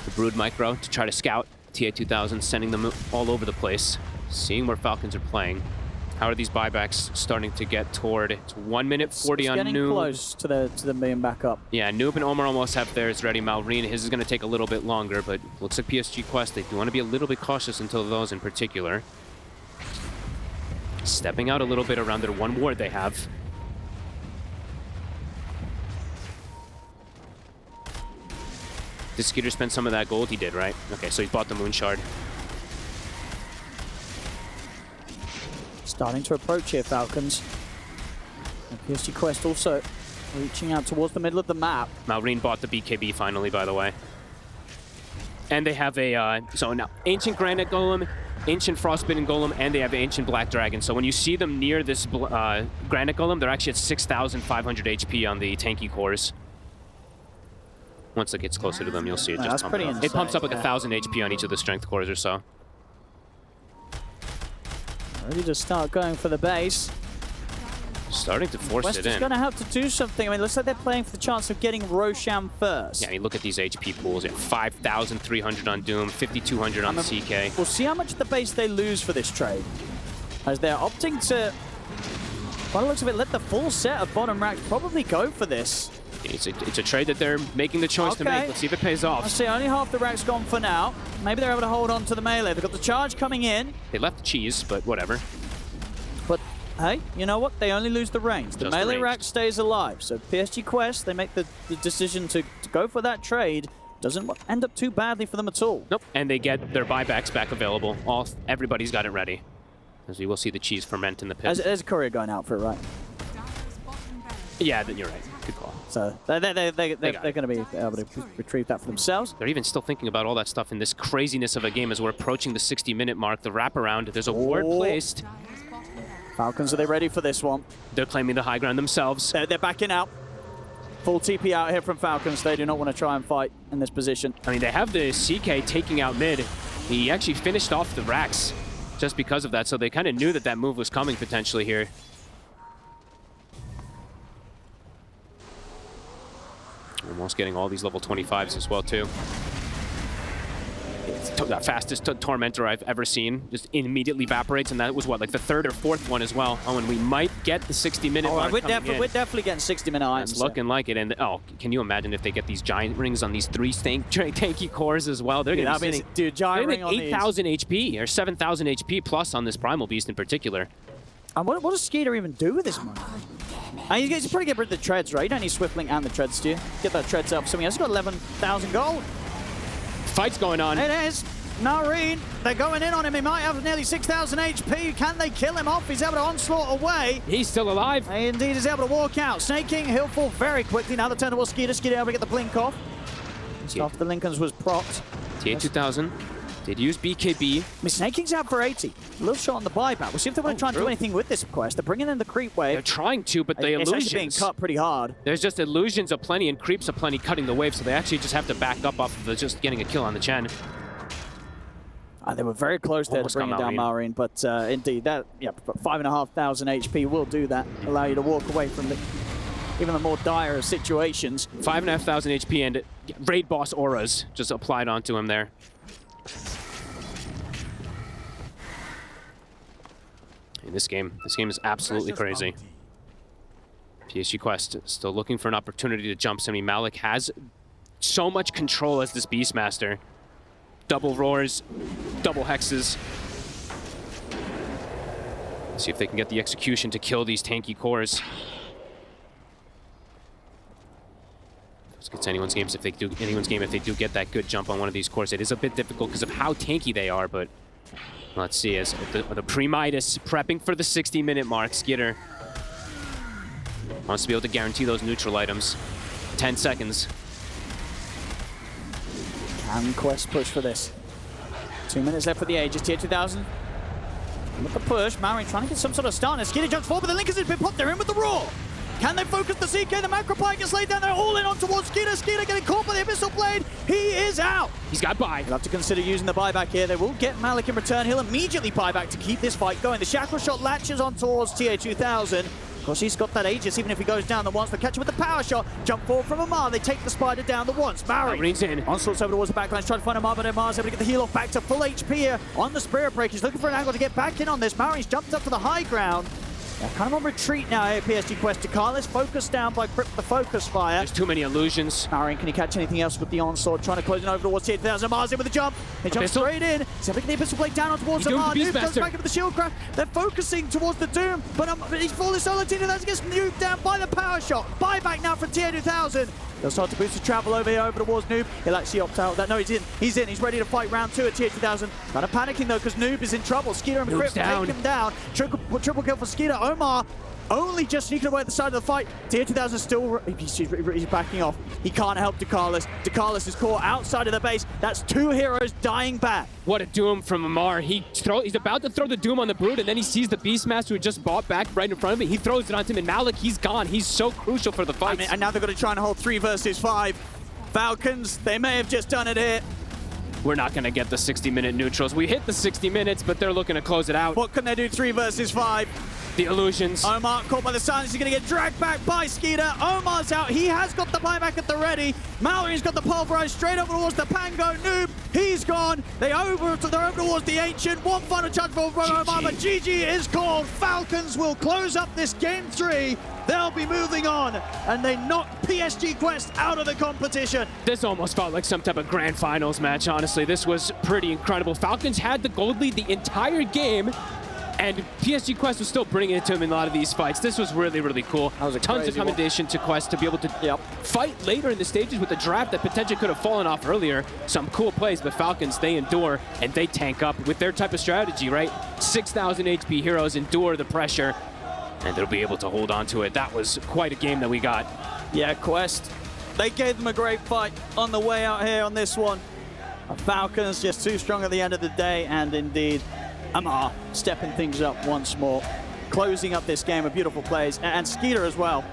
The Brood Micro to try to scout. TA2000 sending them all over the place. Seeing where Falcons are playing. How are these buybacks starting to get toward? It's 1 minute 40 on Noob. Getting close to them being back up. Yeah, Noob and Omar almost have theirs ready. Malrine, his is going to take a little bit longer, but looks like PSG Quest, they do want to be a little bit cautious until those in particular. Stepping out a little bit around their one ward they have. Did Skeeter spend some of that gold? He did, right? Okay, so he bought the Moon Shard. Starting to approach here, Falcons. And PSG Quest also reaching out towards the middle of the map. Malrine bought the BKB finally, by the way. And they have a, so now, Ancient Granite Golem, Ancient Frostbitten Golem, and they have Ancient Black Dragon. So when you see them near this Granite Golem, they're actually at 6,500 HP on the tanky cores. Once it gets closer to them, you'll see it just pump up. It pumps up like 1,000 HP on each of the strength cores or so. Ready to start going for the base. Starting to force West it in. is going to have to do something. I mean, it looks like they're playing for the chance of getting Roshan first. Yeah, I mean, look at these HP pools. Yeah, 5,300 on Doom, 5,200 on CK. We'll see how much of the base they lose for this trade. As they're opting to, by the looks of it, let the full set of bottom racks probably go for this. It's a trade that they're making the choice to make. Let's see if it pays off. I see only half the rack's gone for now. Maybe they're able to hold on to the melee. They've got the charge coming in. They left the cheese, but whatever. But hey, you know what? They only lose the range. The melee rack stays alive. So PSG Quest, they make the decision to go for that trade. Doesn't end up too badly for them at all. Nope. And they get their buybacks back available. Everybody's got it ready. As we will see the cheese ferment in the pit. There's a courier going out for it, right? Yeah, you're right. Good call. So they're going to be able to retrieve that for themselves. They're even still thinking about all that stuff in this craziness of a game as we're approaching the 60-minute mark. The wraparound, there's a ward placed. Falcons, are they ready for this one? They're claiming the high ground themselves. They're backing out. Full TP out here from Falcons. They do not want to try and fight in this position. I mean, they have the CK taking out mid. He actually finished off the racks just because of that, so they kind of knew that that move was coming potentially here. Almost getting all these level 25s as well, too. It's the fastest Tormentor I've ever seen. Just immediately evaporates, and that was, what, like the third or fourth one as well. Oh, and we might get the 60-minute mark we're definitely getting 60-minute items. It's looking like it. And, oh, can you imagine if they get these giant rings on these three tanky cores as well? They're going to be sitting, giant ring on 8,000 HP or 7,000 HP plus on this Primal Beast in particular. And what does Skeeter even do with this money? And he's probably get rid of the treads, right? You don't need Swiftling and the treads, do you? Get that treads up. Something else. He's got 11,000 gold. Fight's going on. It is. Nareen, they're going in on him. He might have nearly 6,000 HP. Can they kill him off? He's able to onslaught away. He's still alive. He indeed is able to walk out. Snaking, he'll fall very quickly. Now the turn towards Skeeter. Skeeter able to get the blink off. Just after the Lincolns was propped. TA2000 did use BKB. I mean, Snaking's out for 80. A little shot on the buyback. We'll see if they want to try and do anything with this quest. They're bringing in the creep wave. They're trying to, but the illusions. It's actually being cut pretty hard. There's just illusions aplenty and creeps aplenty cutting the wave, so they actually just have to back up off of just getting a kill on the Chen. They were very close there to bringing down Malrine, but indeed, that 5,500 HP will do that. Allow you to walk away from even the more dire of situations. 5,500 HP and raid boss auras just applied onto him there. In this game is absolutely crazy. PSG Quest still looking for an opportunity to jump. I mean, Malik has so much control as this Beastmaster. Double roars, double hexes. Let's see if they can get the execution to kill these tanky cores. It's anyone's game if they do get that good jump on one of these cores. It is a bit difficult because of how tanky they are, but let's see as the Pre-Midas prepping for the 60-minute mark. Skitter wants to be able to guarantee those neutral items. 10 seconds. Can Quest push for this? 2 minutes left for the Aegis. Tier 2000. With the push, Maori trying to get some sort of start. Skitter jumps forward, but the Linkers has been popped. They're in with the Roar. Can they focus the CK? The Macropie gets laid down. They're all in on towards Skitter. Skitter getting caught by the Abyssal Blade. He is out. He's got buy. He'll have to consider using the buyback here. They will get Malik in return. He'll immediately buy back to keep this fight going. The Shackle Shot latches on towards TA 2000. Of course, he's got that Aegis, even if he goes down the once. But catch him with the power shot. Jump forward from Amar. They take the Spider down the once. Maori's in. Onslaught's over towards the backlines, trying to find Amar, but Amar's able to get the heal off back to full HP here on the Spirit Break. He's looking for an angle to get back in on this. Maori's jumped up to the high ground. They're kind of on retreat now here, PSG Quest. Carlos focused down by Crypt the Focus Fire. There's too many illusions. Marin, can he catch anything else with the onslaught? Trying to close it over towards the 8,000. Mars in with a jump. They jump straight in. So the Abyssal Blade down on towards Amar. Noob goes back into the shield craft. They're focusing towards the Doom, but he's falling solo. T2000 gets nuked down by the power shot. Buyback now from Tier 2000. They'll start to boost his travel over here, over towards Noob. He'll actually opt out of that. No, he's in. He's in. He's ready to fight round 2 at Tier 2000. Kind of panicking though, because Noob is in trouble. Skeeter and Crypt take him down. Triple kill for Skeeter. Omar only just sneaking away at the side of the fight. Tier 2000 still, he's backing off. He can't help Dekalis. Dekalis is caught outside of the base. That's 2 heroes dying back. What a Doom from Amar. He's about to throw the Doom on the Brood, and then he sees the Beastmaster who just bought back right in front of him. He throws it onto him, and Malik, he's gone. He's so crucial for the fight. And now they're going to try and hold 3 versus 5. Falcons, they may have just done it here. We're not going to get the 60-minute neutrals. We hit the 60 minutes, but they're looking to close it out. What can they do? 3 versus 5. The illusions. Omar caught by the silence. He's going to get dragged back by Skeeter. Omar's out. He has got the buyback at the ready. Mallory's got the pulverize straight over towards the Pango. Noob, he's gone. They're over towards the Ancient. One final charge for Omar, but GG is called. Falcons will close up this game 3. They'll be moving on, and they knock PSG Quest out of the competition. This almost felt like some type of grand finals match, honestly. This was pretty incredible. Falcons had the gold lead the entire game, and PSG Quest was still bringing it to him in a lot of these fights. This was really, really cool. Tons of commendation to Quest to be able to fight later in the stages with a draft that potentially could have fallen off earlier. Some cool plays, but Falcons, they endure and they tank up with their type of strategy, right? 6,000 HP heroes endure the pressure, and they'll be able to hold on to it. That was quite a game that we got. Yeah, Quest, they gave them a great fight on the way out here on this one. Falcons just too strong at the end of the day, and indeed, Amar stepping things up once more, closing up this game with beautiful plays, and Skeeter as well,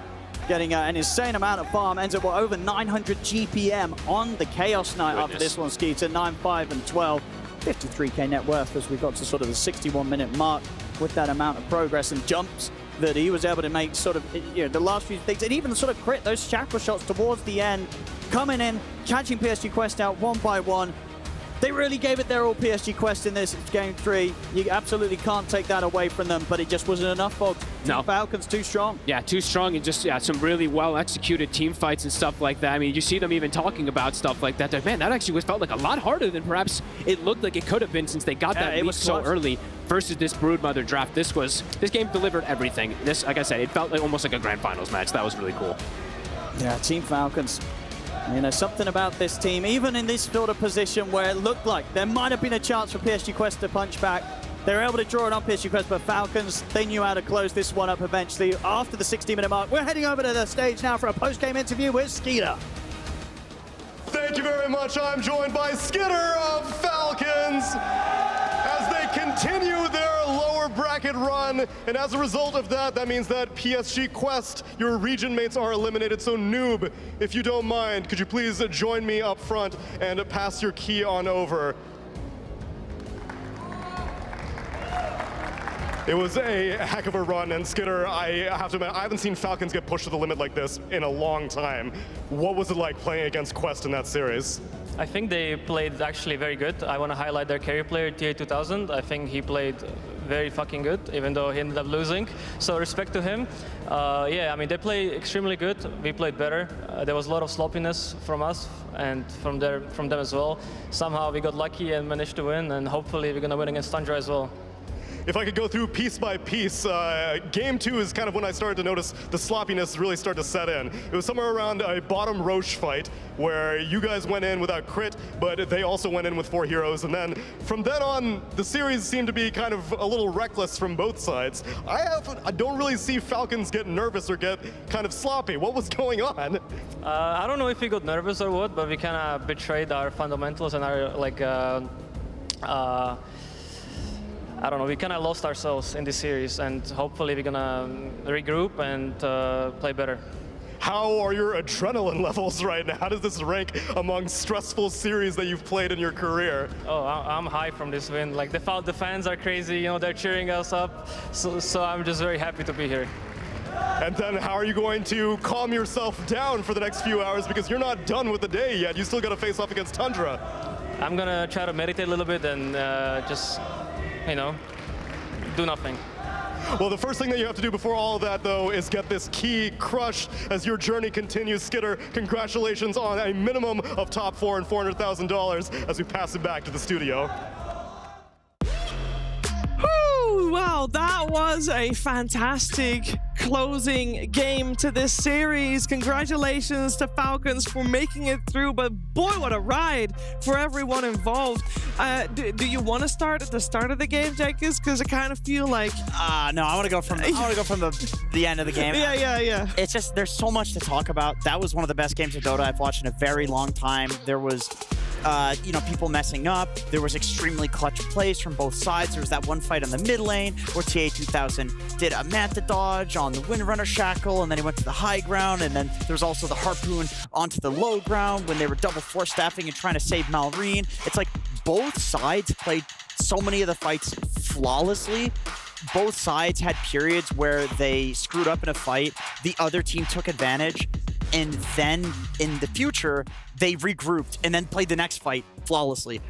getting an insane amount of farm, ends up with over 900 GPM on the Chaos Knight after this one. Skeeter 9-5 and 12, 53k net worth as we got to sort of the 61-minute mark with that amount of progress and jumps that he was able to make, sort of, you know, the last few things, and even the sort of crit, those shackle shots towards the end, coming in, catching PSG Quest out one by one. They really gave it their all, PSG Quest, in this game 3. You absolutely can't take that away from them, but it just wasn't enough, folks. No. Falcons too strong. Yeah, too strong, and just some really well-executed team fights and stuff like that. I mean, you see them even talking about stuff like that. Man, that actually felt like a lot harder than perhaps it looked like it could have been, since they got that lead so early versus this Broodmother draft. This game delivered everything. This, like I said, it felt like almost like a grand finals match. That was really cool. Yeah, Team Falcons. You know, something about this team, even in this sort of position where it looked like there might have been a chance for PSG Quest to punch back, they were able to draw it on PSG Quest, but Falcons, they knew how to close this one up eventually after the 60-minute mark. We're heading over to the stage now for a post-game interview with Skeeter. Thank you very much. I'm joined by Skitter of Falcons as they continue their lower bracket run. And as a result of that, that means that PSG Quest, your region mates, are eliminated. So Noob, if you don't mind, could you please join me up front and pass your key on over? It was a heck of a run, and Skitter, I have to admit, I haven't seen Falcons get pushed to the limit like this in a long time. What was it like playing against Quest in that series? I think they played actually very good. I want to highlight their carry player, TA 2000. I think he played very fucking good, even though he ended up losing. So respect to him. Yeah, I mean, they played extremely good. We played better. There was a lot of sloppiness from us and from them as well. Somehow we got lucky and managed to win, and hopefully we're going to win against Tundra as well. if I could go through piece by piece, game 2 is kind of when I started to notice the sloppiness really start to set in. It was somewhere around a bottom Roche fight where you guys went in without crit, but they also went in with 4 heroes. And then from then on, the series seemed to be kind of a little reckless from both sides. I don't really see Falcons get nervous or get kind of sloppy. What was going on? I don't know if we got nervous or what, but we kind of betrayed our fundamentals and our I don't know, we kind of lost ourselves in this series, and hopefully we're gonna regroup and play better. How are your adrenaline levels right now? How does this rank among stressful series that you've played in your career? Oh, I'm high from this win. Like the fans are crazy, you know, they're cheering us up. So I'm just very happy to be here. And then how are you going to calm yourself down for the next few hours, because you're not done with the day yet. You still got to face off against Tundra. I'm gonna try to meditate a little bit and just, you know, do nothing. Well, the first thing that you have to do before all of that, though, is get this key crushed as your journey continues. Skidder, congratulations on a minimum of top 4 and $400,000 as we pass it back to the studio. Wow, that was a fantastic closing game to this series. Congratulations to Falcons for making it through, but boy, what a ride for everyone involved. Do you want to start at the start of the game, Jenkins? Because I kind of feel like... No, I want to go from the end of the game. Yeah. It's just, there's so much to talk about. That was one of the best games of Dota I've watched in a very long time. There was... people messing up. There was extremely clutch plays from both sides. There was that one fight on the mid lane where TA2000 did a Manta dodge on the Windrunner Shackle, and then he went to the high ground, and then there was also the Harpoon onto the low ground when they were double force staffing and trying to save Malrine. It's like both sides played so many of the fights flawlessly. Both sides had periods where they screwed up in a fight. The other team took advantage. And then in the future, they regrouped and then played the next fight flawlessly.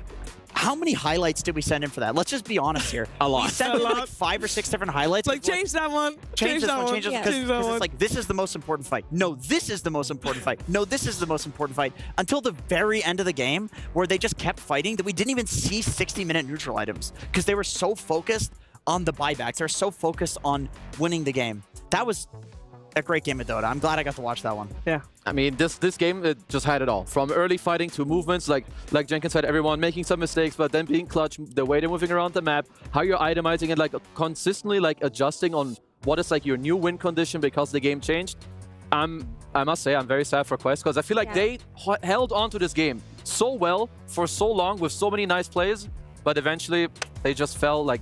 How many highlights did we send in for that? Let's just be honest here. A lot. We sent in like 5 or 6 different highlights. Like, change that one. Change this one. Change this one. Because Yeah. it's like, this is the most important fight. No, this is the most important fight. No, this is the most important fight. Until the very end of the game, where they just kept fighting, that we didn't even see 60-minute neutral items. Because they were so focused on the buybacks. They're so focused on winning the game. That was a great game of Dota. I'm glad I got to watch that one. Yeah. I mean, this game, it just had it all. From early fighting to movements, like Jenkins said, everyone making some mistakes, but then being clutch, the way they're moving around the map, how you're itemizing it, like consistently like adjusting on what is like your new win condition because the game changed. I must say, I'm very sad for Quest, because I feel like they held on to this game so well for so long with so many nice plays, but eventually they just fell like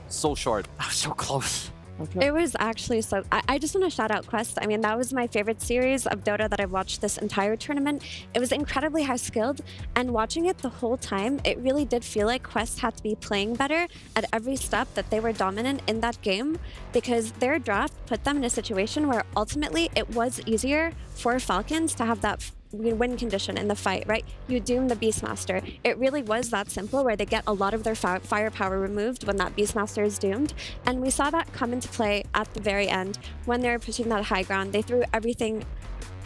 so short. So close. It was actually so... I just want to shout out Quest. I mean, that was my favorite series of Dota that I've watched this entire tournament. It was incredibly high-skilled, and watching it the whole time, it really did feel like Quest had to be playing better at every step, that they were dominant in that game, because their draft put them in a situation where ultimately it was easier for Falcons to have that win condition in the fight, right? You doom the Beastmaster. It really was that simple, where they get a lot of their firepower removed when that Beastmaster is doomed. And we saw that come into play at the very end when they were pushing that high ground. They threw everything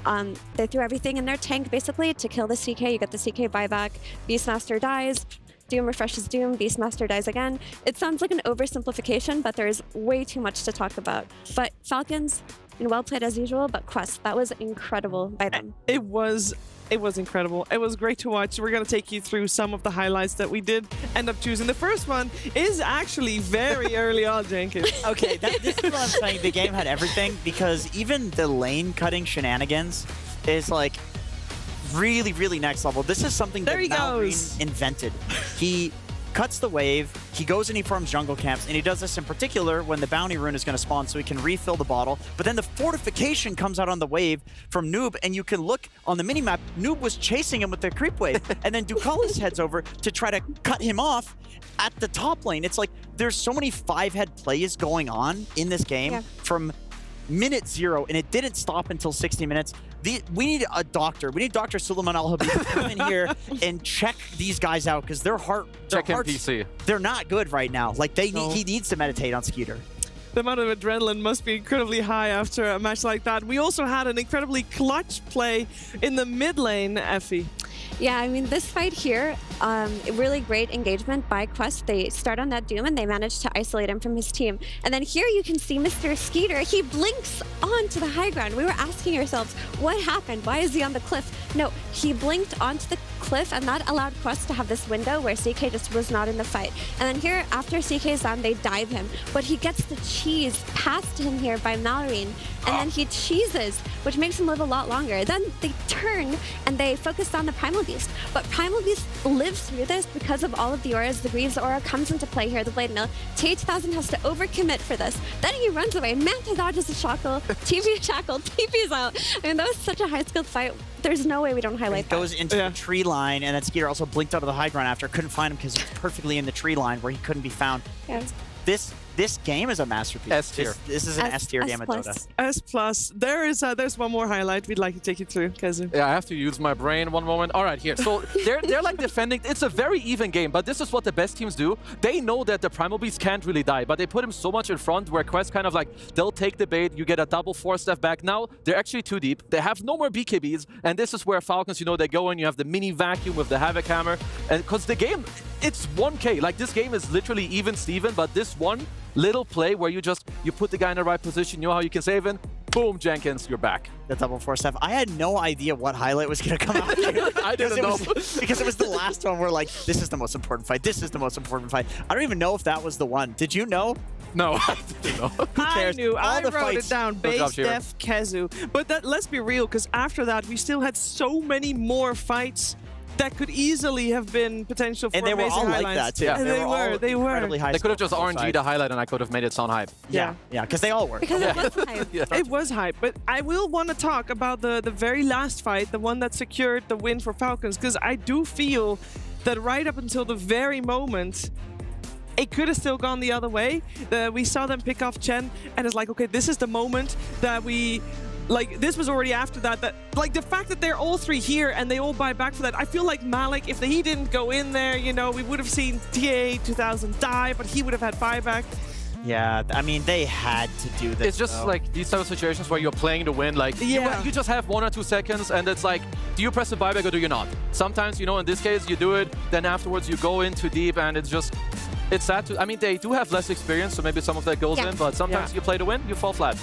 in their tank basically to kill the CK. You get the CK buyback, Beastmaster dies, Doom refreshes Doom, Beastmaster dies again. It sounds like an oversimplification, but there's way too much to talk about. But Falcons, well played as usual, but Quest, that was incredible by them. It was incredible. It was great to watch. We're going to take you through some of the highlights that we did end up choosing. The first one is actually very early on, Jenkins. Okay, this is what I'm saying. The game had everything, because even the lane cutting shenanigans is like really, really next level. This is something that Malrine invented. He cuts the wave, he goes and he forms jungle camps, and he does this in particular when the bounty rune is going to spawn so he can refill the bottle. But then the fortification comes out on the wave from Noob, and you can look on the minimap, Noob was chasing him with the creep wave, and then Ducalis heads over to try to cut him off at the top lane. It's like there's so many 5-head plays going on in this game from minute 0, and it didn't stop until 60 minutes. We need a doctor. We need Dr. Suleiman Al-Habib to come in here and check these guys out, because their hearts, PC. They're not good right now. Like he needs to meditate on Skeeter. The amount of adrenaline must be incredibly high after a match like that. We also had an incredibly clutch play in the mid lane, Effie. Yeah, I mean, this fight here, really great engagement by Quest. They start on that Doom and they manage to isolate him from his team. And then here you can see Mr. Skeeter. He blinks onto the high ground. We were asking ourselves, what happened? Why is he on the cliff? No, he blinked onto the cliff, and that allowed Quest to have this window where CK just was not in the fight. And then here, after CK's down, they dive him. But he gets the cheese passed to him here by Malrine, and then he cheeses, which makes him live a lot longer. Then they turn and they focus on the Primal Beast. But Primal Beast lives through this because of all of the auras. The Greaves aura comes into play here. The Blade Mill. TA2000 has to overcommit for this. Then he runs away. Manta dodges a shackle. TP shackle. TP's out. I mean, that was such a high-skilled fight. There's no way we don't highlight that. He goes into the tree line, and then Skeeter also blinked out of the high ground after. Couldn't find him because he was perfectly in the tree line where he couldn't be found. Yeah. This game is a masterpiece. S tier. This is an S tier game of Dota. S+. There's one more highlight we'd like to take you through, Kezu. Yeah, I have to use my brain one moment. All right, here. So they're like defending. It's a very even game, but this is what the best teams do. They know that the Primal Beast can't really die, but they put him so much in front where Quest kind of like, they'll take the bait, you get a double 4-step back. Now, they're actually too deep. They have no more BKBs, and this is where Falcons, you know, they go in, you have the mini vacuum with the Havoc Hammer, and because the game, it's 1K. Like, this game is literally even Steven, but this one little play where you put the guy in the right position, you know how you can save him, boom, Jenkins, you're back. The double 4-step. I had no idea what highlight was going to come out here. I didn't know. Because it was the last one where like, this is the most important fight. This is the most important fight. I don't even know if that was the one. Did you know? No, I didn't know. Who cares? I knew. All I the wrote fights. it down. Base Def Kezu. But let's be real, because after that, we still had so many more fights that could easily have been potential for amazing highlights. And they were all like that, too. Yeah. And they were. They could have just RNG'd a highlight and I could have made it sound hype. Yeah, because they all were. Because it was hype. It was hype. But I will want to talk about the very last fight, the one that secured the win for Falcons, because I do feel that right up until the very moment, it could have still gone the other way. We saw them pick off Chen, and it's like, okay, this is the moment that we... Like, this was already after that, like, the fact that they're all three here and they all buy back for that, I feel like Malik, if he didn't go in there, you know, we would have seen TA2000 die, but he would have had buyback. Yeah, I mean, they had to do this. It's just like these type of situations where you're playing to win, like, you just have 1 or 2 seconds, and it's like, do you press the buyback or do you not? Sometimes, you know, in this case, you do it, then afterwards you go in too deep, and it's just... It's sad to... I mean, they do have less experience, so maybe some of that goes in, but sometimes you play to win, you fall flat.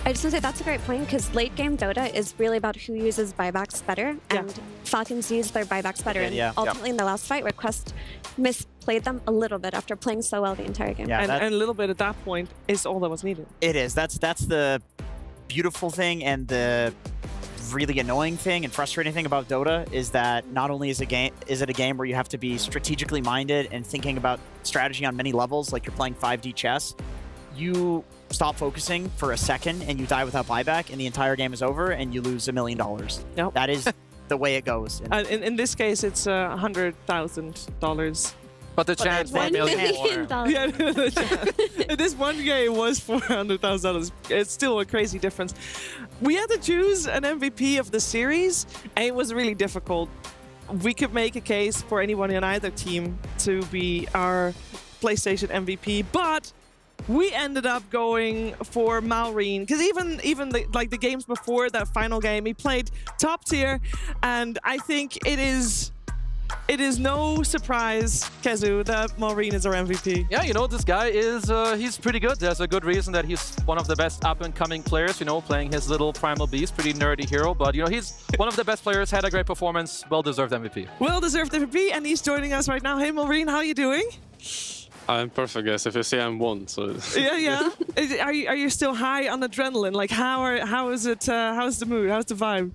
I just want to say that's a great point, because late game Dota is really about who uses buybacks better, and Falcons used their buybacks better, and ultimately in the last fight where Quest misplayed them a little bit after playing so well the entire game. Yeah, and a little bit at that point is all that was needed. It is. That's the beautiful thing, and the really annoying thing and frustrating thing about Dota is that not only is it a game where you have to be strategically minded and thinking about strategy on many levels, like you're playing 5D chess, you stop focusing for a second and you die without buyback and the entire game is over and you lose $1 million. Yep. That is the way it goes. In this case, it's $100,000. But the chance for $1 million more. Yeah, this one game was $400,000. It's still a crazy difference. We had to choose an MVP of the series, and it was really difficult. We could make a case for anyone in either team to be our PlayStation MVP, but we ended up going for Malrine, because even the games before that final game, he played top tier, and I think it is no surprise, Kezu, that Malrine is our MVP. Yeah, you know, this guy is, he's pretty good. There's a good reason that he's one of the best up-and-coming players, you know, playing his little Primal Beast, pretty nerdy hero, but, you know, he's one of the best players, had a great performance, well-deserved MVP. Well-deserved MVP, and he's joining us right now. Hey, Malrine, how are you doing? I'm perfect, guys. If you see, I'm 1, so... Yeah. Are you still high on adrenaline? Like, how is it, how's the mood, how's the vibe?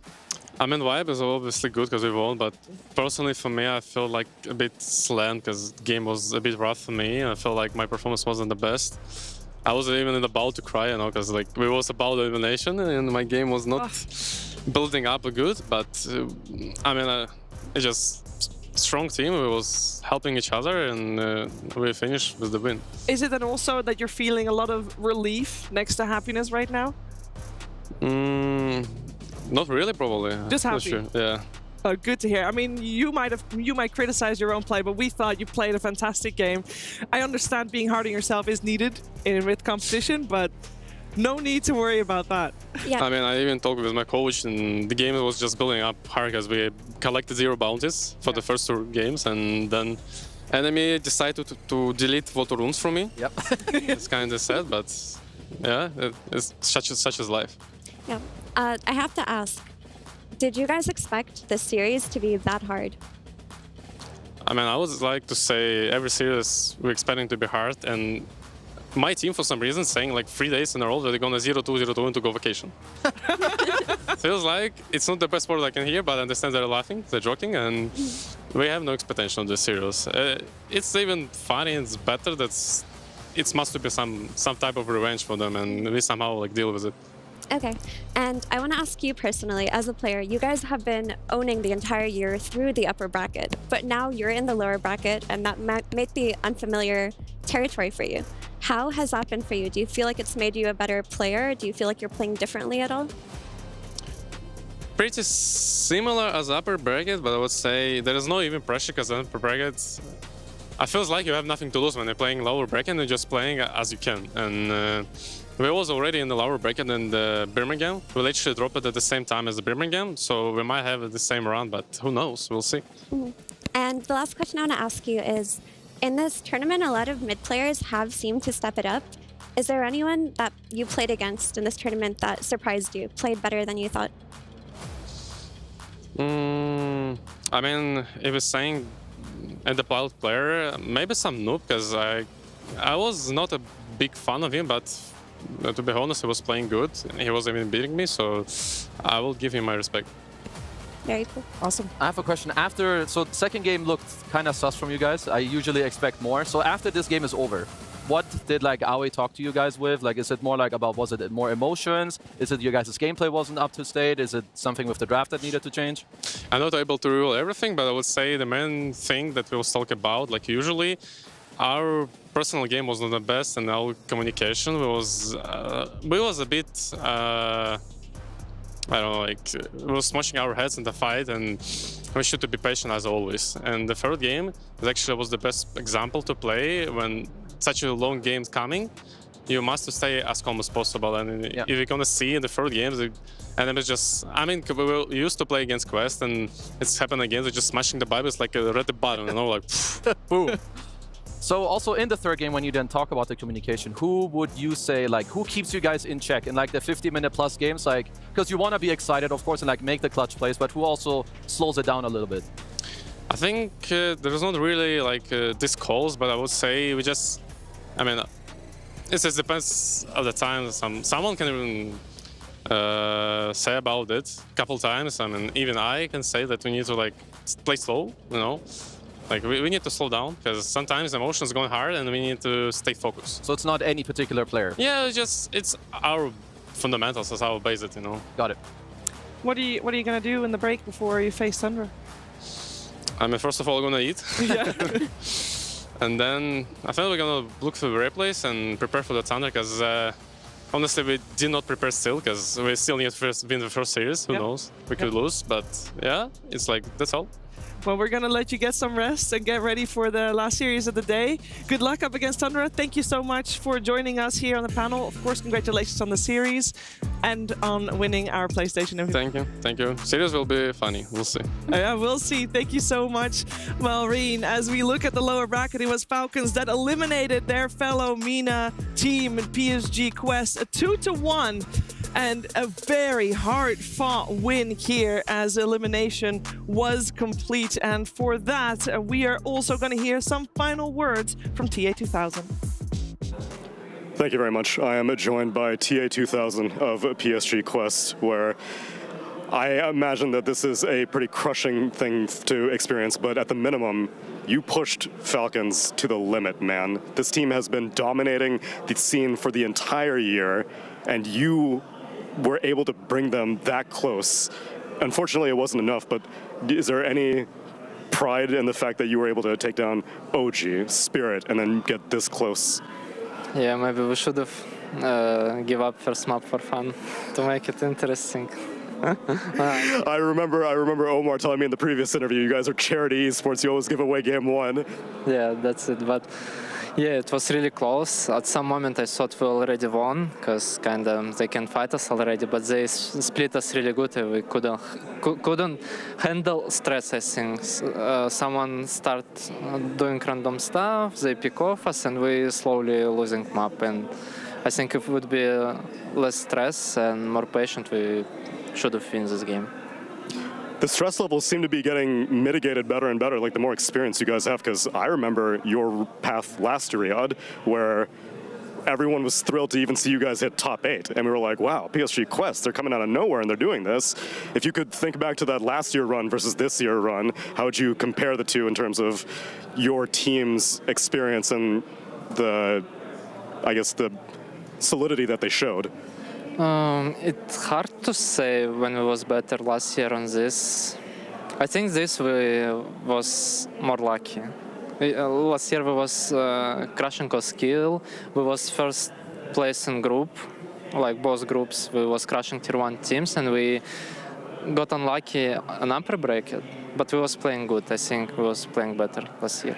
I mean, vibe is obviously good because we won, but personally for me, I feel like a bit slammed because the game was a bit rough for me. I feel like my performance wasn't the best. I was even about to cry, you know, because like we was about elimination and my game was not building up good. But I mean, it's just strong team. We was helping each other and we finished with the win. Is it then also that you're feeling a lot of relief next to happiness right now? Not really, probably. Just happy. Sure. Yeah. Oh, good to hear. I mean, you might criticize your own play, but we thought you played a fantastic game. I understand being hard on yourself is needed with competition, but no need to worry about that. Yeah. I mean, I even talked with my coach, and the game was just building up hard because we collected 0 bounties for the first 2 games, and then enemy decided to delete photo runes from me. Yep. It's kind of sad, but yeah, it's such as life. Yeah. I have to ask, did you guys expect this series to be that hard? I mean, I would like to say every series we're expecting to be hard, and my team, for some reason, saying like 3 days in a row that they're gonna 0-2, 0-2 and to go vacation. Feels like it's not the best word I can hear, but I understand they're laughing, they're joking, and we have no expectation of this series. It's even funny, it's better that it must be some type of revenge for them, and we somehow like deal with it. Okay, and I want to ask you personally, as a player, you guys have been owning the entire year through the upper bracket, but now you're in the lower bracket, and that might be unfamiliar territory for you. How has that been for you? Do you feel like it's made you a better player? Do you feel like you're playing differently at all? Pretty similar as upper bracket, but I would say there is no even pressure because upper bracket, I feels like you have nothing to lose when you're playing lower bracket and you're just playing as you can. And we was already in the lower bracket in the Birmingham. We'll actually drop it at the same time as the Birmingham, so we might have the same round, but who knows? We'll see. Mm-hmm. And the last question I want to ask you is, in this tournament, a lot of mid players have seemed to step it up. Is there anyone that you played against in this tournament that surprised you, played better than you thought? I mean, if it's saying at the pilot player, maybe some noob, because I was not a big fan of him, but to be honest, he was playing good. He was even beating me, so I will give him my respect. Very cool. Awesome. I have a question. So the second game looked kind of sus from you guys. I usually expect more. So after this game is over, what did like Aoi talk to you guys with? Like, is it more like about, was it more emotions? Is it your guys' gameplay wasn't up to state? Is it something with the draft that needed to change? I'm not able to rule everything, but I would say the main thing that we will talk about, like usually, our personal game was not the best, and our communication was a bit, I don't know, like we were smashing our heads in the fight, and we should be patient as always. And the third game was the best example to play when such a long game coming. You must stay as calm as possible, and if you're gonna see in the third game, the enemies just, I mean, we used to play against Quest, and it's happened again. They're just smashing the Bibles like a red button, you know, like boom. So also in the third game, when you then talk about the communication, who would you say, like, who keeps you guys in check in like the 50-minute plus games? Like, because you want to be excited, of course, and like make the clutch plays, but who also slows it down a little bit? I think there's not really like this calls, but I would say we just, I mean, it just depends of the time. Someone can even say about it a couple times. I mean, even I can say that we need to like play slow, you know. Like, we need to slow down, because sometimes emotions are going hard and we need to stay focused. So it's not any particular player? Yeah, it's our fundamentals, that's how we base it, you know. Got it. What are you going to do in the break before you face Tundra? I mean, first of all, we're going to eat. Yeah. And then I think we're going to look through the replays and prepare for the Tundra, because honestly, we did not prepare still, because we still need to win the first series. Who knows? We could lose, but yeah, it's like, that's all. Well, we're going to let you get some rest and get ready for the last series of the day. Good luck up against Tundra. Thank you so much for joining us here on the panel. Of course, congratulations on the series and on winning our PlayStation. Thank you. Thank you. Series will be funny. We'll see. Yeah, we'll see. Thank you so much. Well, Reen, as we look at the lower bracket, it was Falcons that eliminated their fellow MENA team in PSG Quest, a 2-1. And a very hard-fought win here as elimination was complete. And for that, we are also going to hear some final words from TA2000. Thank you very much. I am joined by TA2000 of PSG Quest, where I imagine that this is a pretty crushing thing to experience, but at the minimum, you pushed Falcons to the limit, man. This team has been dominating the scene for the entire year, and you were able to bring them that close. Unfortunately, it wasn't enough, but is there any pride in the fact that you were able to take down OG, Spirit, and then get this close? Yeah, maybe we should have give up first map for fun to make it interesting. I remember Omar telling me in the previous interview, you guys are charity esports. You always give away game one. Yeah, that's it. But yeah, it was really close. At some moment, I thought we already won because kind of they can fight us already, but they split us really good. And we couldn't handle stress. I think someone start doing random stuff. They pick off us, and we slowly losing map. And I think if it would be less stress and more patient, we should have won this game. The stress levels seem to be getting mitigated better and better, like the more experience you guys have, because I remember your path last to Riyadh, where everyone was thrilled to even see you guys hit top 8, and we were like, wow, PSG Quest, they're coming out of nowhere and they're doing this. If you could think back to that last year run versus this year run, how would you compare the two in terms of your team's experience and the, I guess, the solidity that they showed? It's hard to say when we was better last year on this. I think this we was more lucky. Last year we was crushing our skill. We was first place in group, like both groups. We was crushing tier 1 teams, and we got unlucky on upper bracket. But we was playing good. I think we was playing better last year.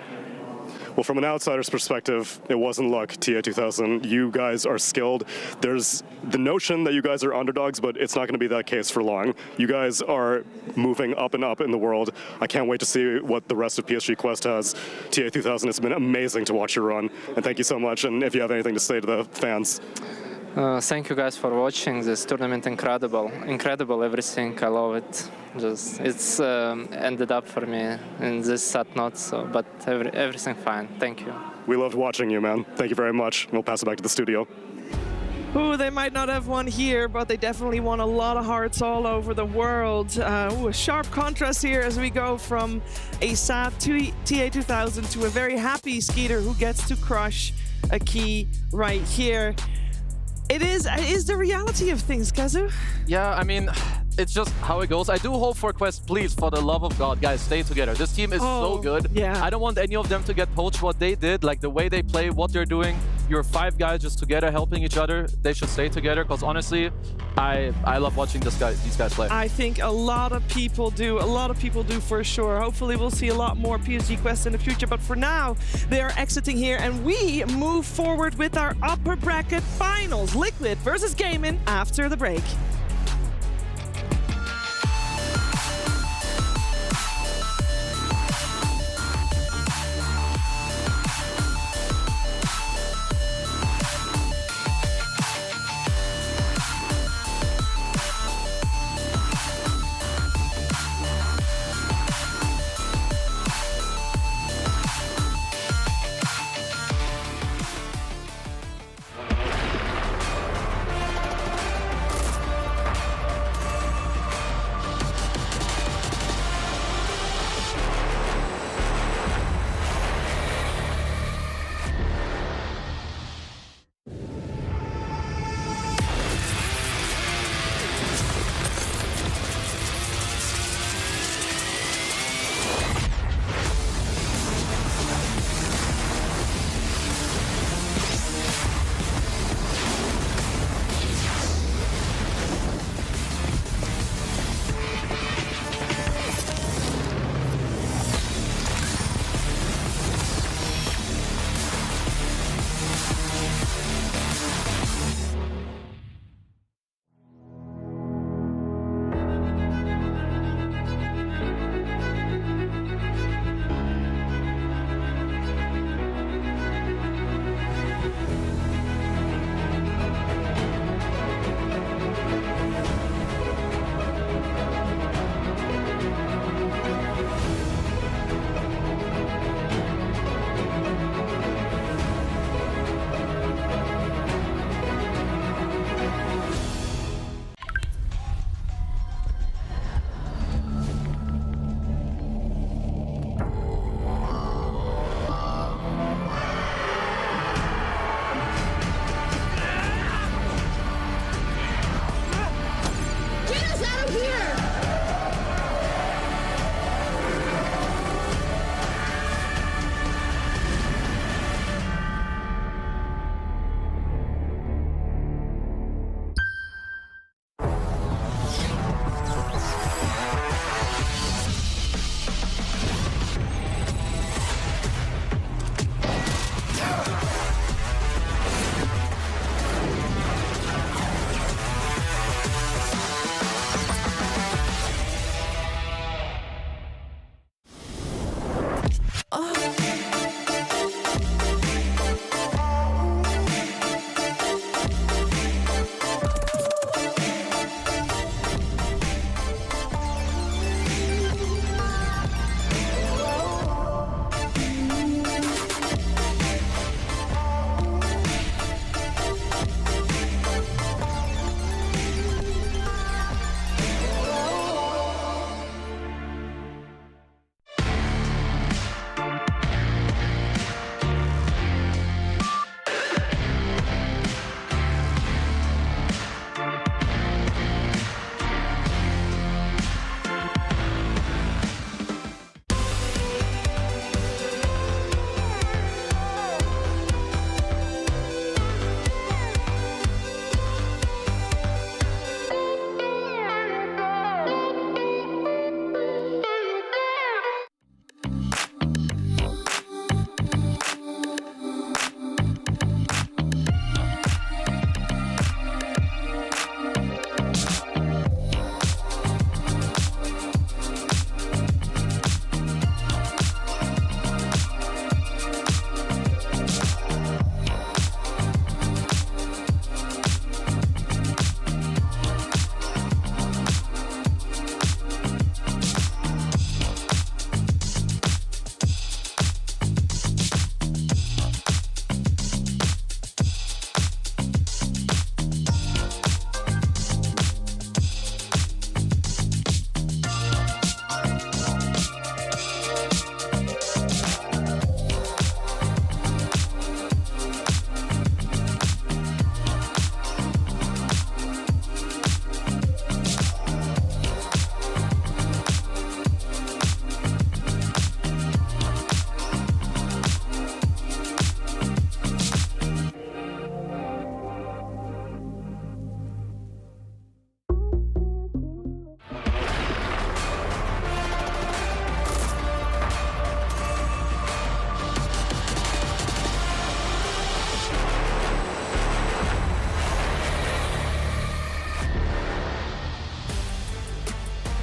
Well, from an outsider's perspective, it wasn't luck, TA2000. You guys are skilled. There's the notion that you guys are underdogs, but it's not going to be that case for long. You guys are moving up and up in the world. I can't wait to see what the rest of PSG Quest has. TA2000, it's been amazing to watch your run, and thank you so much. And if you have anything to say to the fans. Thank you guys for watching this tournament. Incredible everything. I love it. It's ended up for me in this sad note, so but everything fine. Thank you. We loved watching you, man. Thank you very much. We'll pass it back to the studio. Ooh, they might not have won here, but they definitely won a lot of hearts all over the world. A sharp contrast here as we go from a sad TA2000 to a very happy Skeeter who gets to crush a key right here. It is the reality of things, Kazu. Yeah, I mean, it's just how it goes. I do hope for Quest, please, for the love of God, guys, stay together. This team is so good. Yeah. I don't want any of them to get poached. What they did, like the way they play, what they're doing, you're 5 guys just together helping each other. They should stay together because honestly, I love watching these guys play. I think a lot of people do. A lot of people do for sure. Hopefully we'll see a lot more PSG Quest in the future. But for now, they are exiting here and we move forward with our upper bracket finals. Liquid versus Gaming after the break.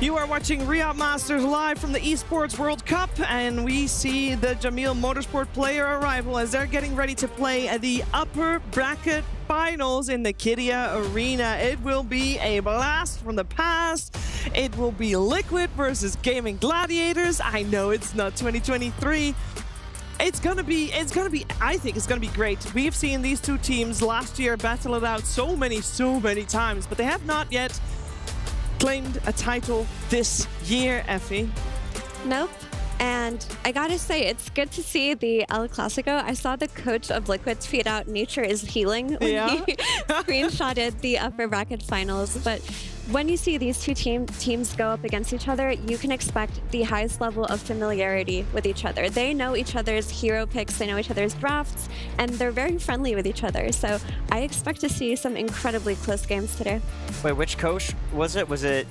You are watching Riyadh Masters live from the Esports World Cup, and we see the Jamil Motorsport player arrival as they're getting ready to play at the upper bracket finals in the Kydia Arena. It will be a blast from the past. It will be Liquid versus Gaming Gladiators. I know it's not 2023. It's gonna be, I think it's gonna be great. We've seen these two teams last year battle it out so many times, but they have not yet claimed a title this year, Effie. Nope. And I gotta say, it's good to see the El Clasico. I saw the coach of Liquid tweet out, "Nature is healing," when he screenshotted the upper bracket finals. But when you see these two teams go up against each other, you can expect the highest level of familiarity with each other. They know each other's hero picks, they know each other's drafts, and they're very friendly with each other. So I expect to see some incredibly close games today. Wait, which coach was it? Was it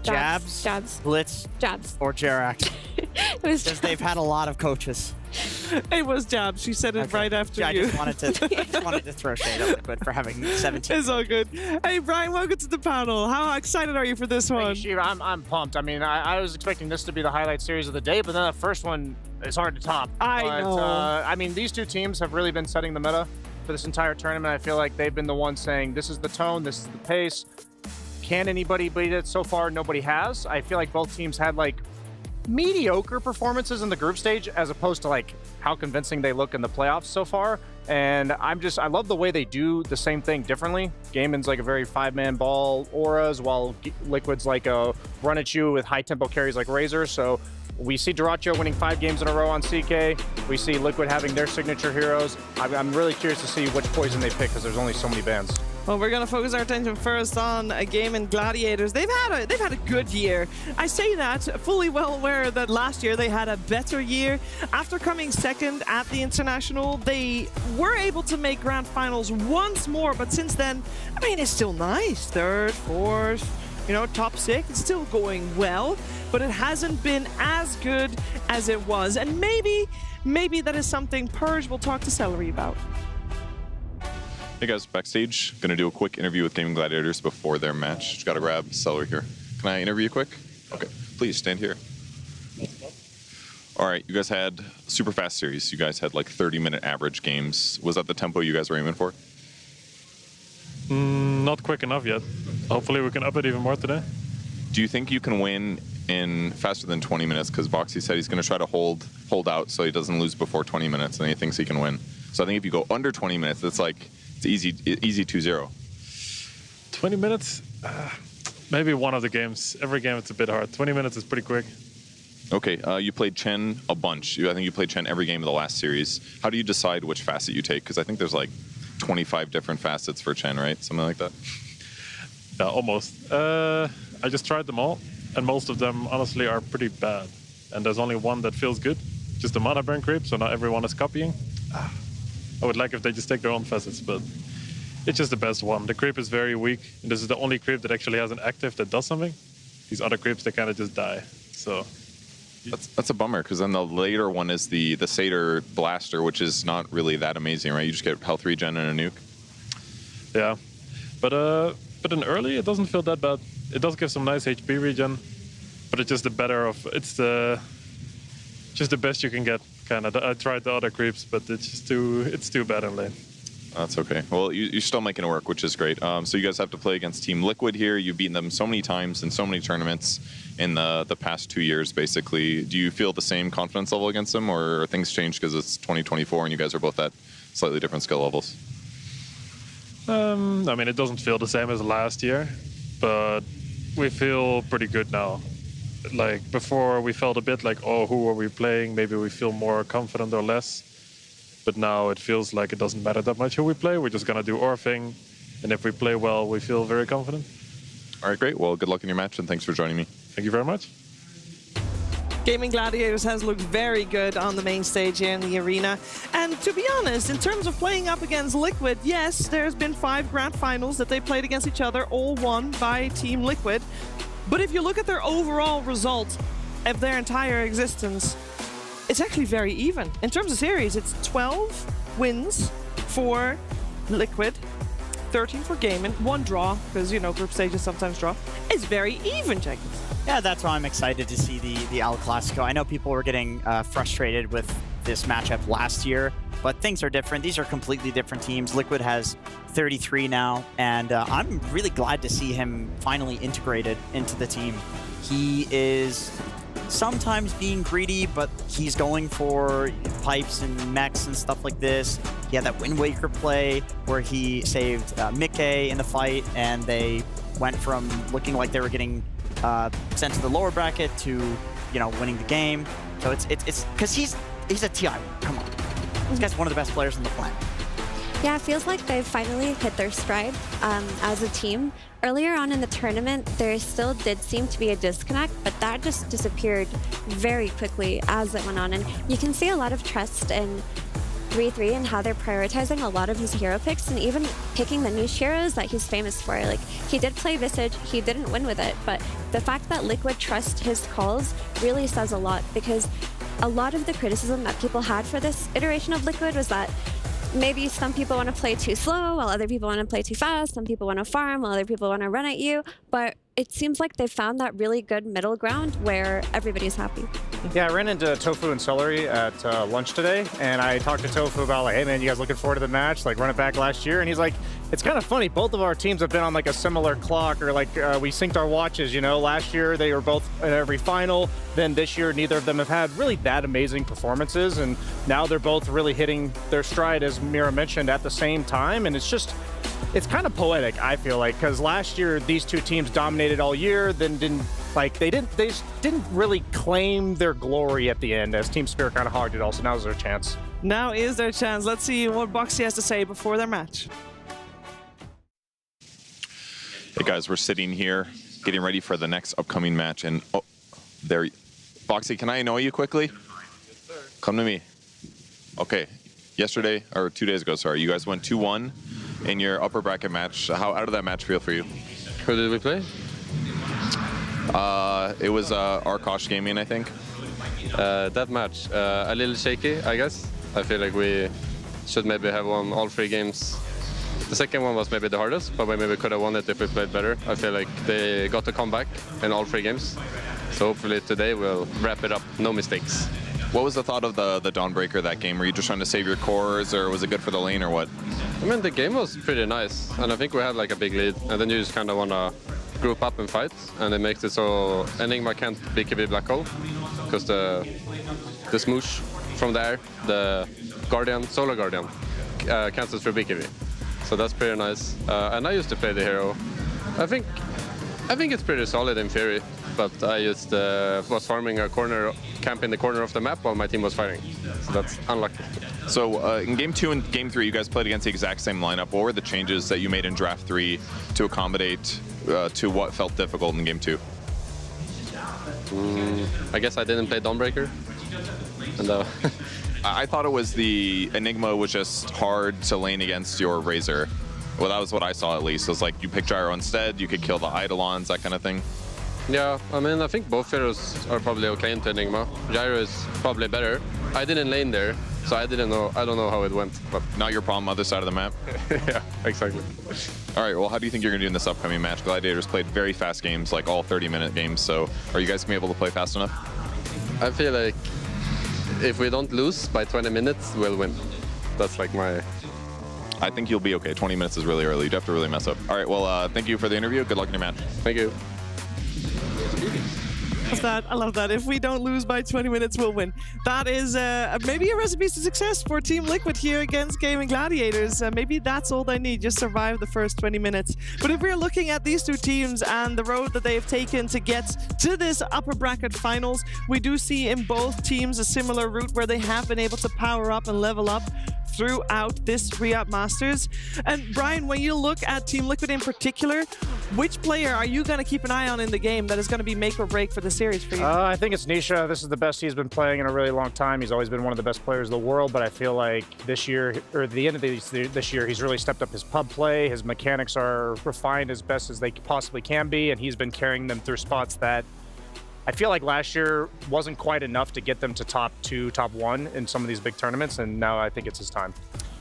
Jabs? Jabs. Blitz? Jabs. Or Jerax? It was because they've had a lot of coaches. It was Jabs. She said it right after I you. just wanted to throw shade at Liquid for having 17. It's all good. Hey, Brian, welcome to the panel. How excited are you for this one? Thank you, Shiva. I'm pumped. I mean, I was expecting this to be the highlight series of the day, but then the first one is hard to top. I know. I mean, these two teams have really been setting the meta for this entire tournament. I feel like they've been the ones saying, this is the tone, this is the pace. Can anybody beat it? So far, nobody has. I feel like both teams had like mediocre performances in the group stage as opposed to like how convincing they look in the playoffs so far. And I love the way they do the same thing differently. Gaiman's like a very five-man ball auras, while Liquid's like a run at you with high tempo carries like Razor. So we see Duracho winning 5 games in a row on CK. We see Liquid having their signature heroes. I'm really curious to see which poison they pick because there's only so many bans. Well, we're going to focus our attention first on a game in Gladiators. They've had a good year. I say that fully well aware that last year they had a better year. After coming second at the International, they were able to make grand finals once more, but since then, I mean, it's still nice. Third, fourth, you know, top 6. It's still going well, but it hasn't been as good as it was. And maybe that is something Purge will talk to Celery about. Hey guys, backstage. Gonna do a quick interview with Gaming Gladiators before their match. Just gotta grab Celery here. Can I interview you quick? Okay, please stand here. All right, you guys had a super fast series. You guys had like 30-minute average games. Was that the tempo you guys were aiming for? Not quick enough yet. Hopefully we can up it even more today. Do you think you can win in faster than 20 minutes? Because Voxy said he's gonna try to hold out so he doesn't lose before 20 minutes and he thinks he can win. So I think if you go under 20 minutes, it's easy 2-0. 20 minutes? Maybe one of the games. Every game it's a bit hard. 20 minutes is pretty quick. Okay, you played Chen a bunch. I think you played Chen every game of the last series. How do you decide which facet you take? Because I think there's like 25 different facets for Chen, right? Something like that? Yeah, almost. I just tried them all, and most of them honestly are pretty bad. And there's only one that feels good, just the mana burn creep, so not everyone is copying. I would like if they just take their own facets, but it's just the best one. The creep is very weak, and this is the only creep that actually has an active that does something. These other creeps, they kind of just die, so... That's a bummer, because then the later one is the Satyr Blaster, which is not really that amazing, right? You just get health regen and a nuke. Yeah, but in early, it doesn't feel that bad. It does give some nice HP regen, but it's just the better of... It's just the best you can get, kind of. I tried the other creeps, but it's too bad in lane. That's okay. Well, you're still making it work, which is great. So you guys have to play against Team Liquid here. You've beaten them so many times in so many tournaments in the past 2 years, basically. Do you feel the same confidence level against them, or are things changed because it's 2024 and you guys are both at slightly different skill levels? I mean, it doesn't feel the same as last year, but we feel pretty good now. Like, before we felt a bit like, oh, who are we playing? Maybe we feel more confident or less. But now it feels like it doesn't matter that much who we play. We're just going to do our thing. And if we play well, we feel very confident. All right, great. Well, good luck in your match, and thanks for joining me. Thank you very much. Gaming Gladiators has looked very good on the main stage here in the arena. And to be honest, in terms of playing up against Liquid, yes, there's been 5 grand finals that they played against each other, all won by Team Liquid. But if you look at their overall results of their entire existence, it's actually very even. In terms of series, it's 12 wins for Liquid, 13 for Gaming, 1 draw, because, you know, group stages sometimes draw. It's very even, Jenkins. Yeah, that's why I'm excited to see the El Clasico. I know people were getting frustrated with this matchup last year, but things are different. These are completely different teams. Liquid has 33 now, and I'm really glad to see him finally integrated into the team. He is sometimes being greedy, but he's going for pipes and mechs and stuff like this. He had that Wind Waker play where he saved Mickey in the fight, and they went from looking like they were getting sent to the lower bracket to, you know, winning the game. So it's because he's a TI. Come on, this guy's one of the best players on the planet. Yeah, it feels like they've finally hit their stride as a team. Earlier on in the tournament, there still did seem to be a disconnect, but that just disappeared very quickly as it went on. And you can see a lot of trust in 3-3 and how they're prioritizing a lot of his hero picks and even picking the niche heroes that he's famous for. Like, he did play Visage, he didn't win with it, but the fact that Liquid trust his calls really says a lot, because a lot of the criticism that people had for this iteration of Liquid was that maybe some people want to play too slow while other people want to play too fast. Some people want to farm while other people want to run at you. But it seems like they've found that really good middle ground where everybody's happy. Yeah, I ran into Tofu and Celery at lunch today, and I talked to Tofu about, like, hey man, you guys looking forward to the match? Like, run it back last year? And he's like, it's kind of funny. Both of our teams have been on like a similar clock, or like we synced our watches, you know. Last year they were both in every final. Then this year, neither of them have had really that amazing performances, and now they're both really hitting their stride, as Mira mentioned, at the same time. And it's just, it's kind of poetic, I feel like, because last year these two teams dominated all year, then they just didn't really claim their glory at the end, as Team Spirit kind of hogged it all. So now is their chance. Now is their chance. Let's see what Boxy has to say before their match. Hey guys, we're sitting here getting ready for the next upcoming match, and oh, there, Boxy, can I annoy you quickly? Yes, sir. Come to me. Okay, yesterday, or 2 days ago, sorry, you guys went 2-1 in your upper bracket match. How did that match feel for you? Who did we play? It was Arkosh Gaming, I think. That match, a little shaky, I guess. I feel like we should maybe have won all 3 games. The second one was maybe the hardest, but maybe we could have won it if we played better. I feel like they got to come back in all 3 games. So hopefully today we'll wrap it up, no mistakes. What was the thought of the Dawnbreaker that game? Were you just trying to save your cores, or was it good for the lane, or what? I mean, the game was pretty nice, and I think we had like a big lead, and then you just kind of want to group up and fight, and it makes it so Enigma can't BKB Black Hole, because the smoosh from there, the Guardian, Solar Guardian, cancels for BKB. So that's pretty nice. And I used to play the hero. I think it's pretty solid in theory, but I just was farming a corner, camp in the corner of the map while my team was fighting. So that's unlucky. So in Game 2 and Game 3, you guys played against the exact same lineup. What were the changes that you made in Draft 3 to accommodate to what felt difficult in Game 2? I guess I didn't play Dawnbreaker. And, I thought it was the Enigma was just hard to lane against your Razor. Well, that was what I saw at least. It was like you pick Gyro instead, you could kill the Eidolons, that kind of thing. Yeah, I mean, I think both heroes are probably okay into Enigma. Gyro is probably better. I didn't lane there, so I don't know how it went. But not your problem, other side of the map. Yeah, exactly. All right, well, how do you think you're going to do in this upcoming match? Gladiators played very fast games, like all 30-minute games, so are you guys going to be able to play fast enough? I feel like if we don't lose by 20 minutes, we'll win. That's like my... I think you'll be okay. 20 minutes is really early. You'd have to really mess up. All right, well, thank you for the interview. Good luck in your match. Thank you. I love that. If we don't lose by 20 minutes, we'll win. That is maybe a recipe to success for Team Liquid here against Gaming Gladiators. Maybe that's all they need, just survive the first 20 minutes. But if we're looking at these two teams and the road that they've taken to get to this upper bracket finals, we do see in both teams a similar route where they have been able to power up and level up throughout this Riyadh Masters. And Brian, when you look at Team Liquid in particular, which player are you going to keep an eye on in the game that is going to be make or break for the series for you? I think it's Nisha. This is the best he's been playing in a really long time. He's always been one of the best players in the world, but I feel like this year, or at the end of this year, he's really stepped up his pub play. His mechanics are refined as best as they possibly can be, and he's been carrying them through spots that I feel like last year wasn't quite enough to get them to top 2, top 1 in some of these big tournaments, and now I think it's his time.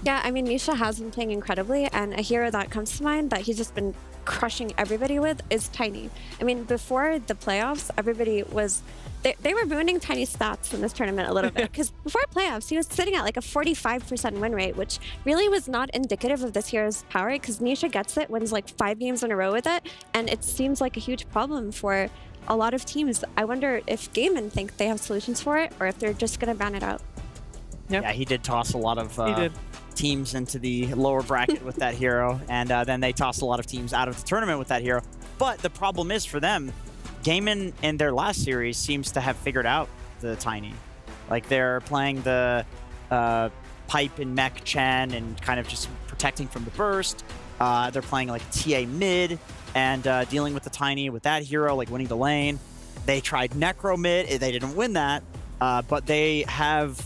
Yeah, I mean, Nisha has been playing incredibly, and a hero that comes to mind that he's just been crushing everybody with is Tiny. I mean, before the playoffs, everybody was... They were ruining Tiny's stats in this tournament a little bit, because before playoffs, he was sitting at like a 45% win rate, which really was not indicative of this hero's power, because Nisha gets it, wins like 5 games in a row with it, and it seems like a huge problem for a lot of teams. I wonder if Gaiman think they have solutions for it, or if they're just going to ban it out. Yeah, he did toss a lot of teams into the lower bracket with that hero, and then they tossed a lot of teams out of the tournament with that hero. But the problem is for them, Gaiman in their last series seems to have figured out the Tiny. Like, they're playing the Pipe and Mech Chen and kind of just protecting from the burst. They're playing like TA mid and dealing with the Tiny with that hero, like winning the lane. They tried Necro mid, they didn't win that, but they have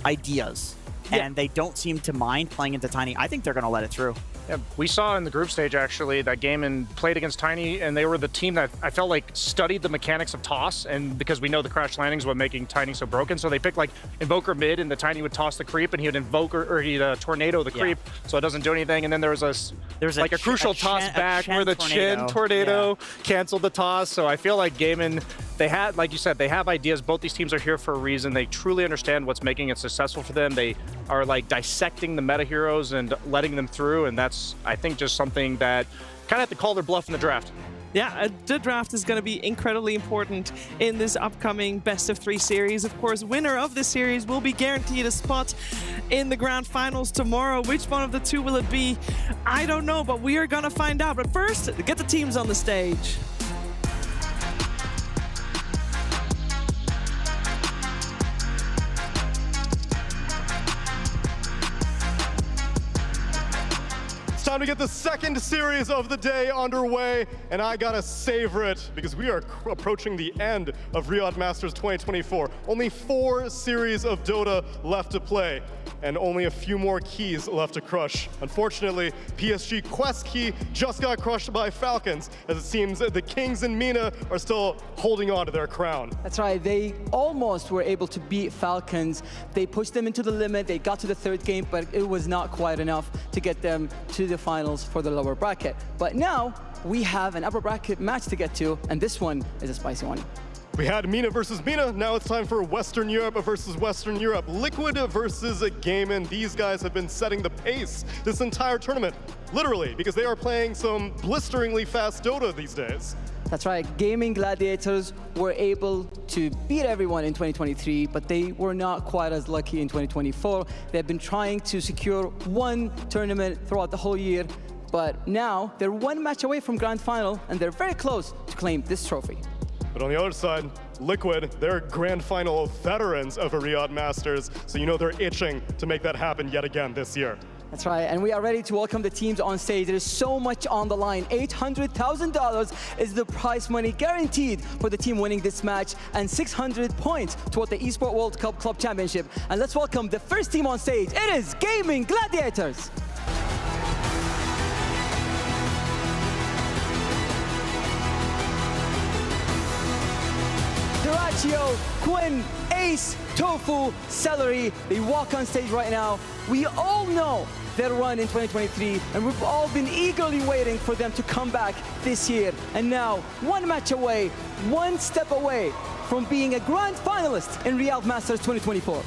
ideas. And they don't seem to mind playing into Tiny. I think they're going to let it through. Yeah, we saw in the group stage, actually, that Gaiman played against Tiny, and they were the team that I felt like studied the mechanics of toss, and because we know the crash landings what making Tiny so broken, so they picked like Invoker mid, and the Tiny would toss the creep, and he would Invoker, or he'd Tornado the creep, so it doesn't do anything, and then there was a crucial toss back where the Chin Tornado canceled the toss, so I feel like Gaiman, they had, like you said, they have ideas. Both these teams are here for a reason. They truly understand what's making it successful for them. They are like dissecting the meta heroes and letting them through, and that's, I think, just something that kind of have to call their bluff in the draft. Yeah, the draft is going to be incredibly important in this upcoming best-of-3 series. Of course, winner of this series will be guaranteed a spot in the grand finals tomorrow. Which one of the two will it be? I don't know, but we are going to find out. But first, get the teams on the stage. Time to get the second series of the day underway, and I gotta savor it because we are approaching the end of Riyadh Masters 2024. Only 4 series of Dota left to play, and only a few more keys left to crush. Unfortunately, PSG Quest key just got crushed by Falcons, as it seems the Kings and Mina are still holding on to their crown. That's right, they almost were able to beat Falcons. They pushed them into the limit, they got to the 3rd game, but it was not quite enough to get them to the finals for the lower bracket. But now we have an upper bracket match to get to, and this one is a spicy one. We had Mina versus Mina. Now it's time for Western Europe versus Western Europe. Liquid versus Gaiman. These guys have been setting the pace this entire tournament, literally, because they are playing some blisteringly fast Dota these days. That's right, Gaming Gladiators were able to beat everyone in 2023, but they were not quite as lucky in 2024. They've been trying to secure one tournament throughout the whole year, but now they're 1 match away from grand final, and they're very close to claim this trophy. But on the other side, Liquid, they're grand final veterans of a Riyadh Masters, so you know they're itching to make that happen yet again this year. That's right, and we are ready to welcome the teams on stage. There is so much on the line. $800,000 is the prize money guaranteed for the team winning this match, and 600 points toward the Esports World Cup Club Championship. And let's welcome the first team on stage. It is Gaming Gladiators. Duraccio, Quinn, Ace, Tofu, Celery, they walk on stage right now. We all know their run in 2023, and we've all been eagerly waiting for them to come back this year. And now, 1 match away, 1 step away from being a grand finalist in Riyadh Masters 2024.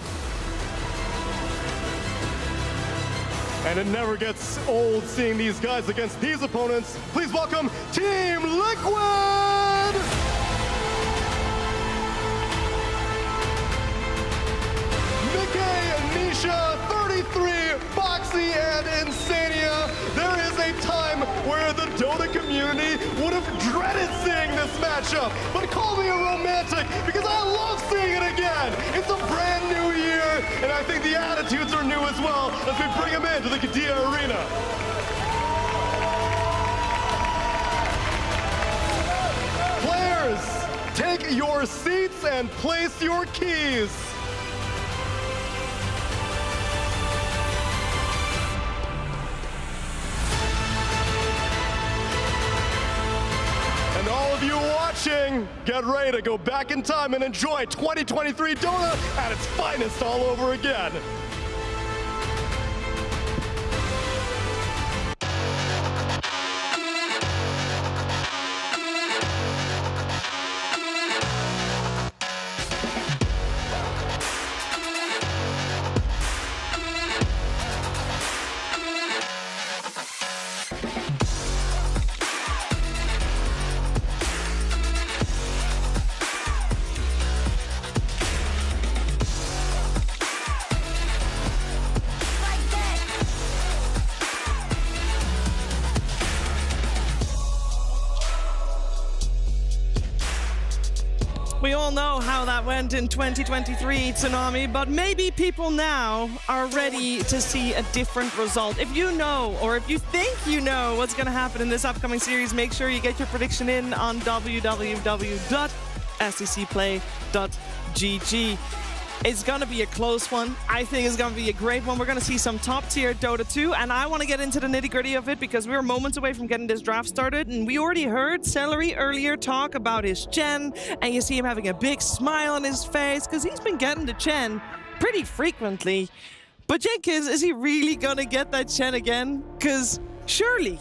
And it never gets old seeing these guys against these opponents. Please welcome Team Liquid! Nisha, 33, Boxy, and Insania. There is a time where the Dota community would have dreaded seeing this matchup, but call me a romantic because I love seeing it again. It's a brand new year, and I think the attitudes are new as well as we bring them into the Kadia Arena. Players, take your seats and place your keys. And all of you watching, get ready to go back in time and enjoy 2023 Dota at its finest all over again. all know how that went in 2023, Tsunami, but maybe people now are ready to see a different result. If you know, or if you think you know what's going to happen in this upcoming series, make sure you get your prediction in on www.sctcplay.gg. It's going to be a close one. I think it's going to be a great one. We're going to see some top-tier Dota 2, and I want to get into the nitty-gritty of it because we're moments away from getting this draft started, and we already heard Celery earlier talk about his Chen, and you see him having a big smile on his face because he's been getting the Chen pretty frequently. But Jenkins, is he really going to get that Chen again? Because surely.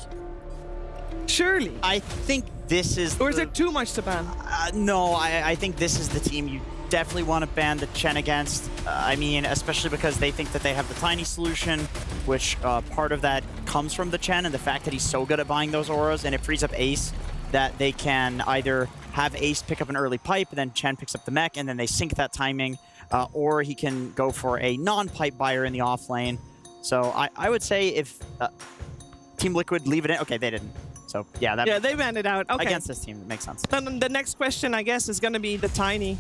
I think this is... Or is there too much to ban? No, I think this is the team you definitely want to ban the Chen against. I mean, especially because they think that they have the Tiny solution, which part of that comes from the Chen and the fact that he's so good at buying those auras, and it frees up Ace that they can either have Ace pick up an early pipe, and then Chen picks up the mech, and then they sync that timing, or he can go for a non-pipe buyer in the off lane. So I would say if Team Liquid leave it in, okay, they didn't. So yeah, they banned it out. Okay. Against this team, it makes sense. Then the next question, I guess, is going to be the Tiny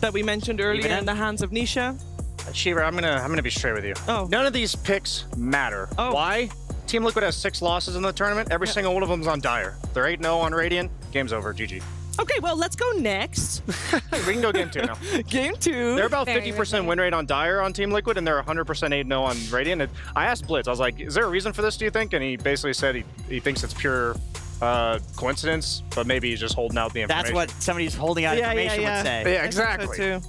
that we mentioned earlier in the hands of Nisha. Shiva, I'm gonna be straight with you. Oh. None of these picks matter. Oh. Why? Team Liquid has 6 losses in the tournament. Every single one of them's on Dire. They're 8-0 on Radiant. Game's over. GG. Okay, well, let's go next. We can go game 2 now. Game 2. They're about 50% win rate on Dire on Team Liquid, and they're 100% 8-0 on Radiant. I asked Blitz, I was like, is there a reason for this, do you think? And he basically said he thinks it's pure coincidence, but maybe he's just holding out the information. That's what somebody who's holding out information would say. Yeah, exactly. So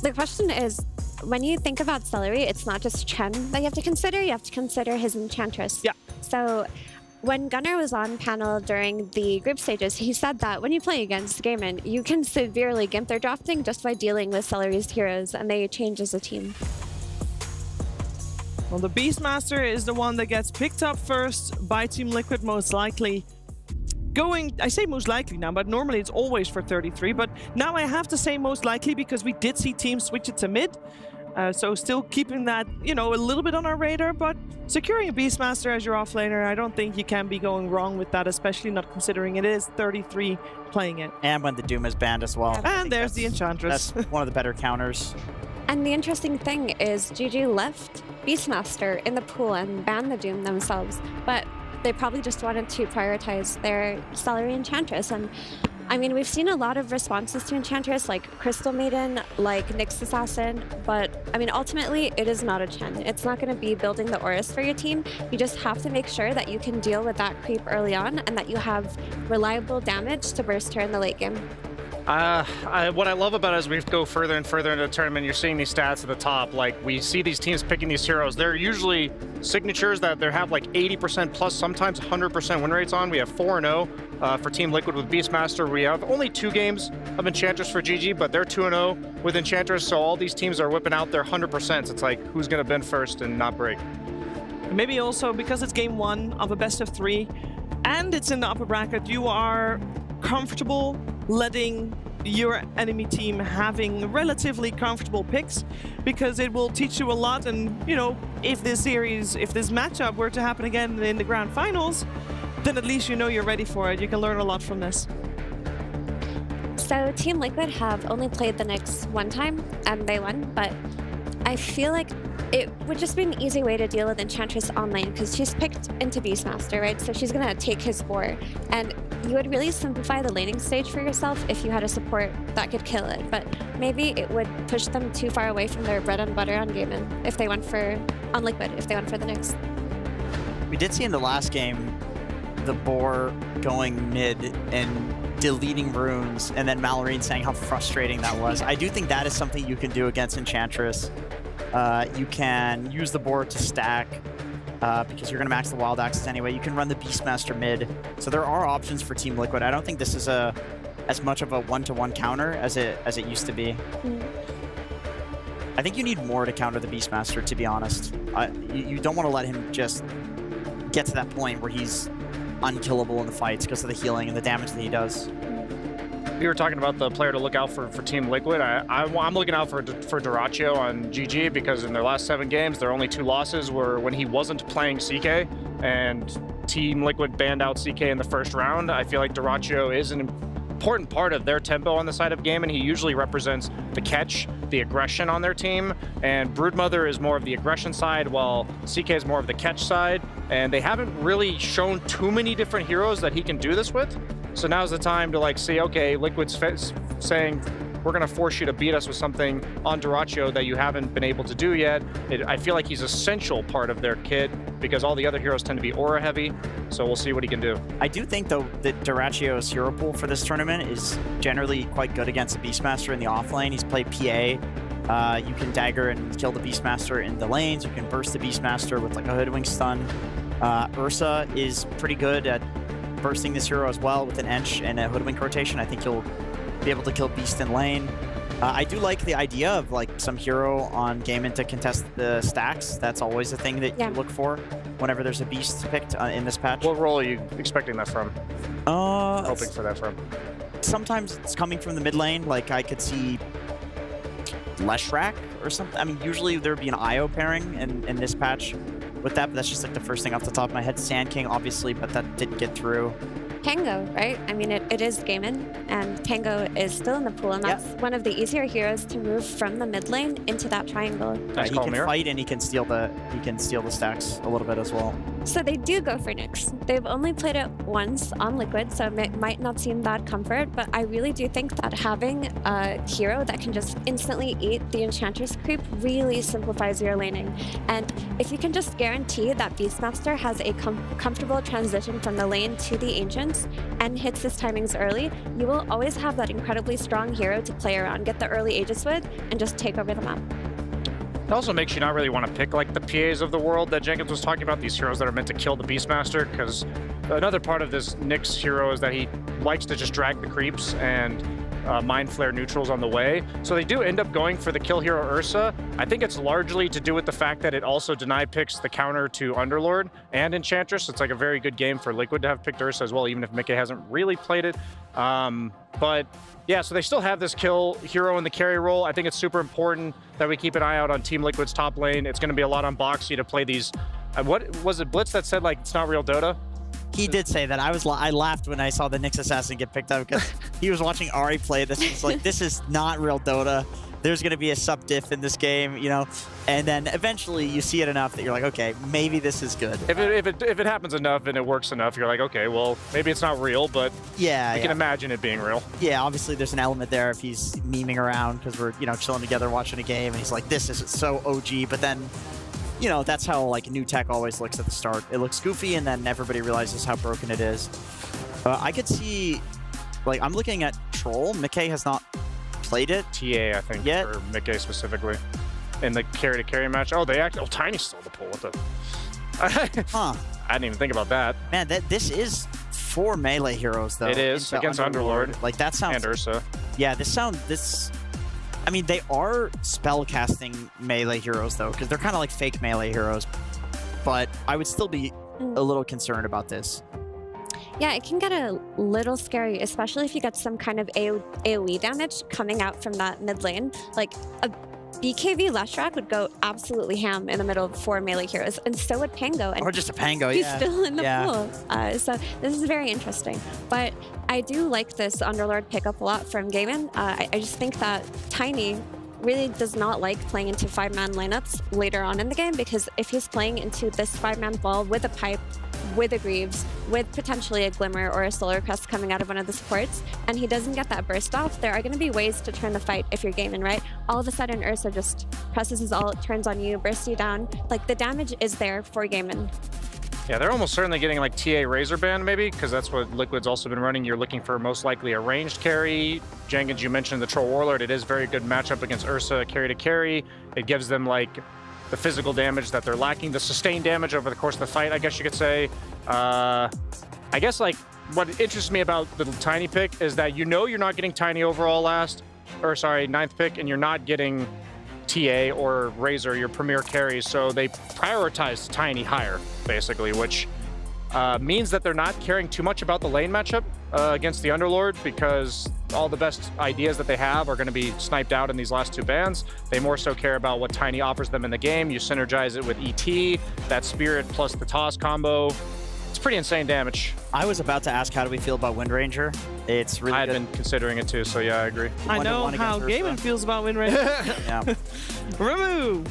the question is, when you think about Celery, it's not just Chen that you have to consider. You have to consider his Enchantress. Yeah. So when Gunnar was on panel during the group stages, he said that when you play against Gaiman, you can severely gimp their drafting just by dealing with Celery's heroes, and they change as a team. Well, the Beastmaster is the one that gets picked up first by Team Liquid, most likely. I say most likely now, but normally it's always for 33. But now I have to say most likely because we did see teams switch it to mid. So still keeping that, a little bit on our radar, but securing a Beastmaster as your offlaner, I don't think you can be going wrong with that, especially not considering it is 33 playing it. And when the Doom is banned as well. Yeah, and there's the Enchantress. That's one of the better counters. And the interesting thing is GG left Beastmaster in the pool and banned the Doom themselves, but they probably just wanted to prioritize their Celery Enchantress. And I mean, we've seen a lot of responses to Enchantress, like Crystal Maiden, like Nyx Assassin, but I mean, ultimately, it is not a Chen. It's not going to be building the auras for your team. You just have to make sure that you can deal with that creep early on and that you have reliable damage to burst her in the late game. What I love about it as we go further and further into the tournament, you're seeing these stats at the top. Like, we see these teams picking these heroes. They're usually signatures that they have like 80% plus, sometimes 100% win rates on. We have 4-0 for Team Liquid with Beastmaster. We have only 2 games of Enchantress for GG, but they're 2-0 with Enchantress. So all these teams are whipping out their 100%. It's like, who's going to bend first and not break? Maybe also because it's game 1 of a best of 3 and it's in the upper bracket, you are comfortable letting your enemy team having relatively comfortable picks because it will teach you a lot. And if this matchup were to happen again in the grand finals, then at least you're ready for it. You can learn a lot from this. So Team Liquid have only played the Nyx 1 time and they won, but I feel like it would just be an easy way to deal with Enchantress on lane because she's picked into Beastmaster, right? So she's gonna take his spore, and you would really simplify the laning stage for yourself if you had a support that could kill it. But maybe it would push them too far away from their bread and butter on Gaiman if they went for Liquid, if they went for the Nyx. We did see in the last game the boar going mid and deleting runes, and then Mallory saying how frustrating that was. I do think that is something you can do against Enchantress. You can use the board to stack because you're going to max the wild axes anyway. You can run the Beastmaster mid. So there are options for Team Liquid. I don't think this is as much of a one-to-one counter as it used to be. I think you need more to counter the Beastmaster, to be honest. You don't want to let him just get to that point where he's unkillable in the fights because of the healing and the damage that he does. You were talking about the player to look out for Team Liquid. I'm looking out for Dyrachyo on GG because in their last 7 games, their only 2 losses were when he wasn't playing CK, and Team Liquid banned out CK in the first round. I feel like Dyrachyo is important part of their tempo on the side of game, and he usually represents the catch, the aggression on their team, and Broodmother is more of the aggression side, while CK is more of the catch side, and they haven't really shown too many different heroes that he can do this with. So now's the time to like see, okay, Liquid's saying, we're going to force you to beat us with something on Dyrachyo that you haven't been able to do yet. I feel like he's an essential part of their kit because all the other heroes tend to be aura heavy, so we'll see what he can do. I do think, though, that Dyrachyo's hero pool for this tournament is generally quite good against the Beastmaster in the off lane. He's played PA. You can dagger and kill the Beastmaster in the lanes. You can burst the Beastmaster with like a Hoodwink stun. Ursa is pretty good at bursting this hero as well with an Ench and a Hoodwink rotation. I think he'll be able to kill Beast in lane. I do like the idea of like some hero on Gaimin to contest the stacks. That's always a thing that you look for whenever there's a Beast picked in this patch. What role are you expecting that from? Hoping for that from? Sometimes it's coming from the mid lane. Like I could see Leshrac or something. I mean, usually there'd be an IO pairing in this patch with that, but that's just like the first thing off the top of my head. Sand King, obviously, but that didn't get through. Pango, right? I mean, it is Gaimin, and Pango is still in the pool, and that's one of the easier heroes to move from the mid lane into that triangle. He can fight and he can steal the stacks a little bit as well. So they do go for Nyx. They've only played it once on Liquid, so it might not seem that comfort, but I really do think that having a hero that can just instantly eat the Enchantress creep really simplifies your laning. And if you can just guarantee that Beastmaster has a comfortable transition from the lane to the Ancients and hits his timings early, you will always have that incredibly strong hero to play around, get the early Aegis with, and just take over the map. It also makes you not really want to pick like the PAs of the world that Jenkins was talking about, these heroes that are meant to kill the Beastmaster, because another part of this Nyx hero is that he likes to just drag the creeps and Mind Flare neutrals on the way. So they do end up going for the kill hero Ursa. I think it's largely to do with the fact that it also deny picks the counter to Underlord and Enchantress. It's like a very good game for Liquid to have picked Ursa as well, even if Mickey hasn't really played it. But yeah, so they still have this kill hero in the carry role. I think it's super important that we keep an eye out on Team Liquid's top lane. It's going to be a lot on Boxy to play these. What was it, Blitz, that said like it's not real Dota? He did say that. I laughed when I saw the Nyx Assassin get picked up because he was watching Ari play this. It's like, this is not real Dota. There's going to be a sub-diff in this game, you know? And then eventually you see it enough that you're like, okay, maybe this is good. If it happens enough and it works enough, you're like, okay, well, maybe it's not real, but I can imagine it being real. Yeah, obviously there's an element there if he's memeing around because we're, you know, chilling together watching a game and he's like, this is so OG, but then, you know, that's how like new tech always looks at the start. It looks goofy and then everybody realizes how broken it is. I could see, like, I'm looking at Troll. Mickey has not played it. TA, I think, yet. for Mickey specifically. In the carry-to-carry match. Oh, they actually, Tiny stole the pull. What the? Huh. I didn't even think about that. Man, this is 4 melee heroes, though. It is, against Underlord. Like, that sounds... And Ursa. Yeah, I mean, they are spell-casting melee heroes, though, because they're kind of like fake melee heroes. But I would still be a little concerned about this. Yeah, it can get a little scary, especially if you get some kind of AoE damage coming out from that mid lane. Like, a BKB Leshrac would go absolutely ham in the middle of 4 melee heroes, and so would Pango. And or just a Pango, he's still in the pool. So this is very interesting. But I do like this Underlord pickup a lot from Gaimin. I just think that Tiny really does not like playing into 5-man lineups later on in the game, because if he's playing into this 5-man ball with a pipe, with a Greaves, with potentially a Glimmer or a Solar Crest coming out of one of the supports, and he doesn't get that burst off, there are going to be ways to turn the fight if you're Gaimin, right? All of a sudden, Ursa just presses his ult, turns on you, bursts you down. Like, the damage is there for Gaimin. Yeah, they're almost certainly getting like TA Razor Band maybe, because that's what Liquid's also been running. You're looking for most likely a ranged carry. Jenkins, you mentioned the Troll Warlord. It is a very good matchup against Ursa carry to carry. It gives them like the physical damage that they're lacking, the sustained damage over the course of the fight, I guess you could say. I guess like what interests me about the Tiny pick is that you know you're not getting Tiny overall ninth pick, and you're not getting TA or Razor, your premier carries, so they prioritize Tiny higher, basically, which means that they're not caring too much about the lane matchup against the Underlord, because all the best ideas that they have are going to be sniped out in these last 2 bans. They more so care about what Tiny offers them in the game. You synergize it with ET, that Spirit plus the Toss combo. It's pretty insane damage. I was about to ask, how do we feel about Wind Ranger? It's really I had good. been considering it too, so yeah, I agree. I know how Gaiman feels about Wind Ranger. Yeah. Removed.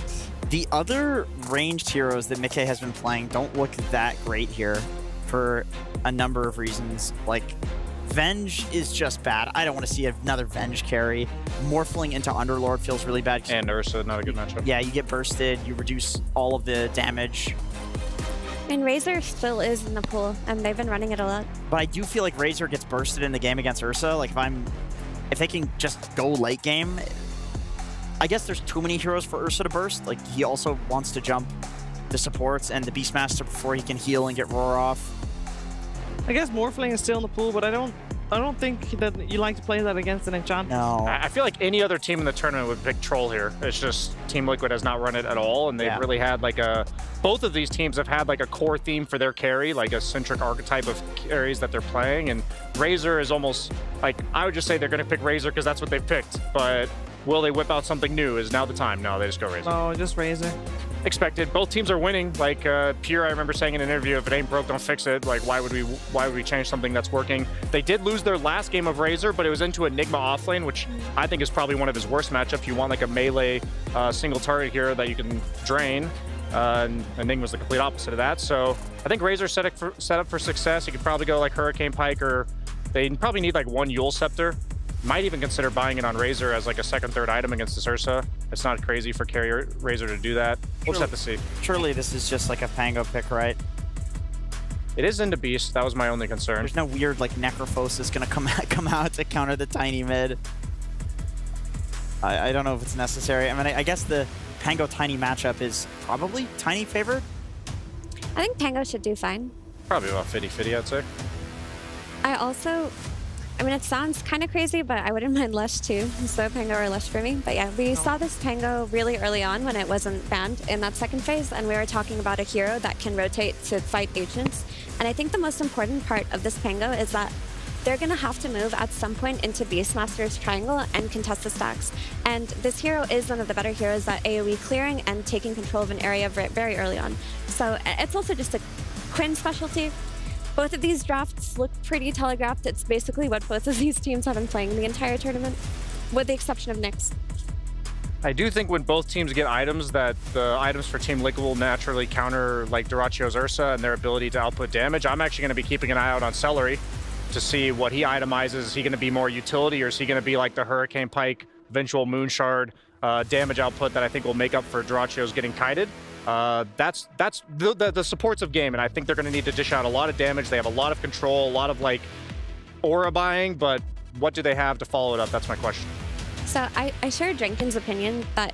The other ranged heroes that Mickey has been playing don't look that great here for a number of reasons. Like, Venge is just bad. I don't want to see another Venge carry. Morphling into Underlord feels really bad. And Ursa, not a good matchup. Yeah, you get bursted, you reduce all of the damage. And Razor still is in the pool, and they've been running it a lot. But I do feel like Razor gets bursted in the game against Ursa. Like, if they can just go late game, I guess there's too many heroes for Ursa to burst. Like, he also wants to jump the supports and the Beastmaster before he can heal and get Roar off. I guess Morphling is still in the pool, but I don't think that you like to play that against an enchant. No. I feel like any other team in the tournament would pick Troll here. It's just Team Liquid has not run it at all, and they've really had like both of these teams have had like a core theme for their carry, like a centric archetype of carries that they're playing, and Razor is almost like, I would just say they're going to pick Razor because that's what they picked, but will they whip out something new? Is now the time? No, they just go Razor. Oh, just Razor. Expected. Both teams are winning. Like Pure, I remember saying in an interview, if it ain't broke, don't fix it. Like, why would we change something that's working? They did lose their last game of Razor, but it was into Enigma offlane, which I think is probably one of his worst matchups. You want like a melee single target hero that you can drain. And Enigma's the complete opposite of that. So I think Razor set up for success. You could probably go like Hurricane Pike, or they probably need like one Yule Scepter. Might even consider buying it on Razor as like a second, third item against this Ursa. It's not crazy for carry Razor to do that. We'll just have to see. Surely this is just like a Pango pick, right? It is into Beast. That was my only concern. There's no weird like Necrophos is gonna come out to counter the tiny mid. I don't know if it's necessary. I mean, I guess the Pango Tiny matchup is probably Tiny favored. I think Pango should do fine. Probably about 50-50, I'd say. I mean, it sounds kind of crazy, but I wouldn't mind Lush too. So Pango or Lush for me. But yeah, we saw this Pango really early on when it wasn't banned in that second phase, and we were talking about a hero that can rotate to fight agents. And I think the most important part of this Pango is that they're going to have to move at some point into Beastmaster's triangle and contest the stacks. And this hero is one of the better heroes at AoE clearing and taking control of an area very early on. So it's also just a Quinn specialty. Both of these drafts look pretty telegraphed. It's basically what both of these teams have been playing the entire tournament, with the exception of Nyx. I do think when both teams get items, that the items for Team Liquid will naturally counter like Duracio's Ursa and their ability to output damage. I'm actually going to be keeping an eye out on Celery to see what he itemizes. Is he going to be more utility, or is he going to be like the Hurricane Pike, eventual Moonshard damage output that I think will make up for Duracio's getting kited? That's the supports of game, and I think they're going to need to dish out a lot of damage. They have a lot of control, a lot of like aura buying, but what do they have to follow it up? That's my question. So I share Jenkins' opinion that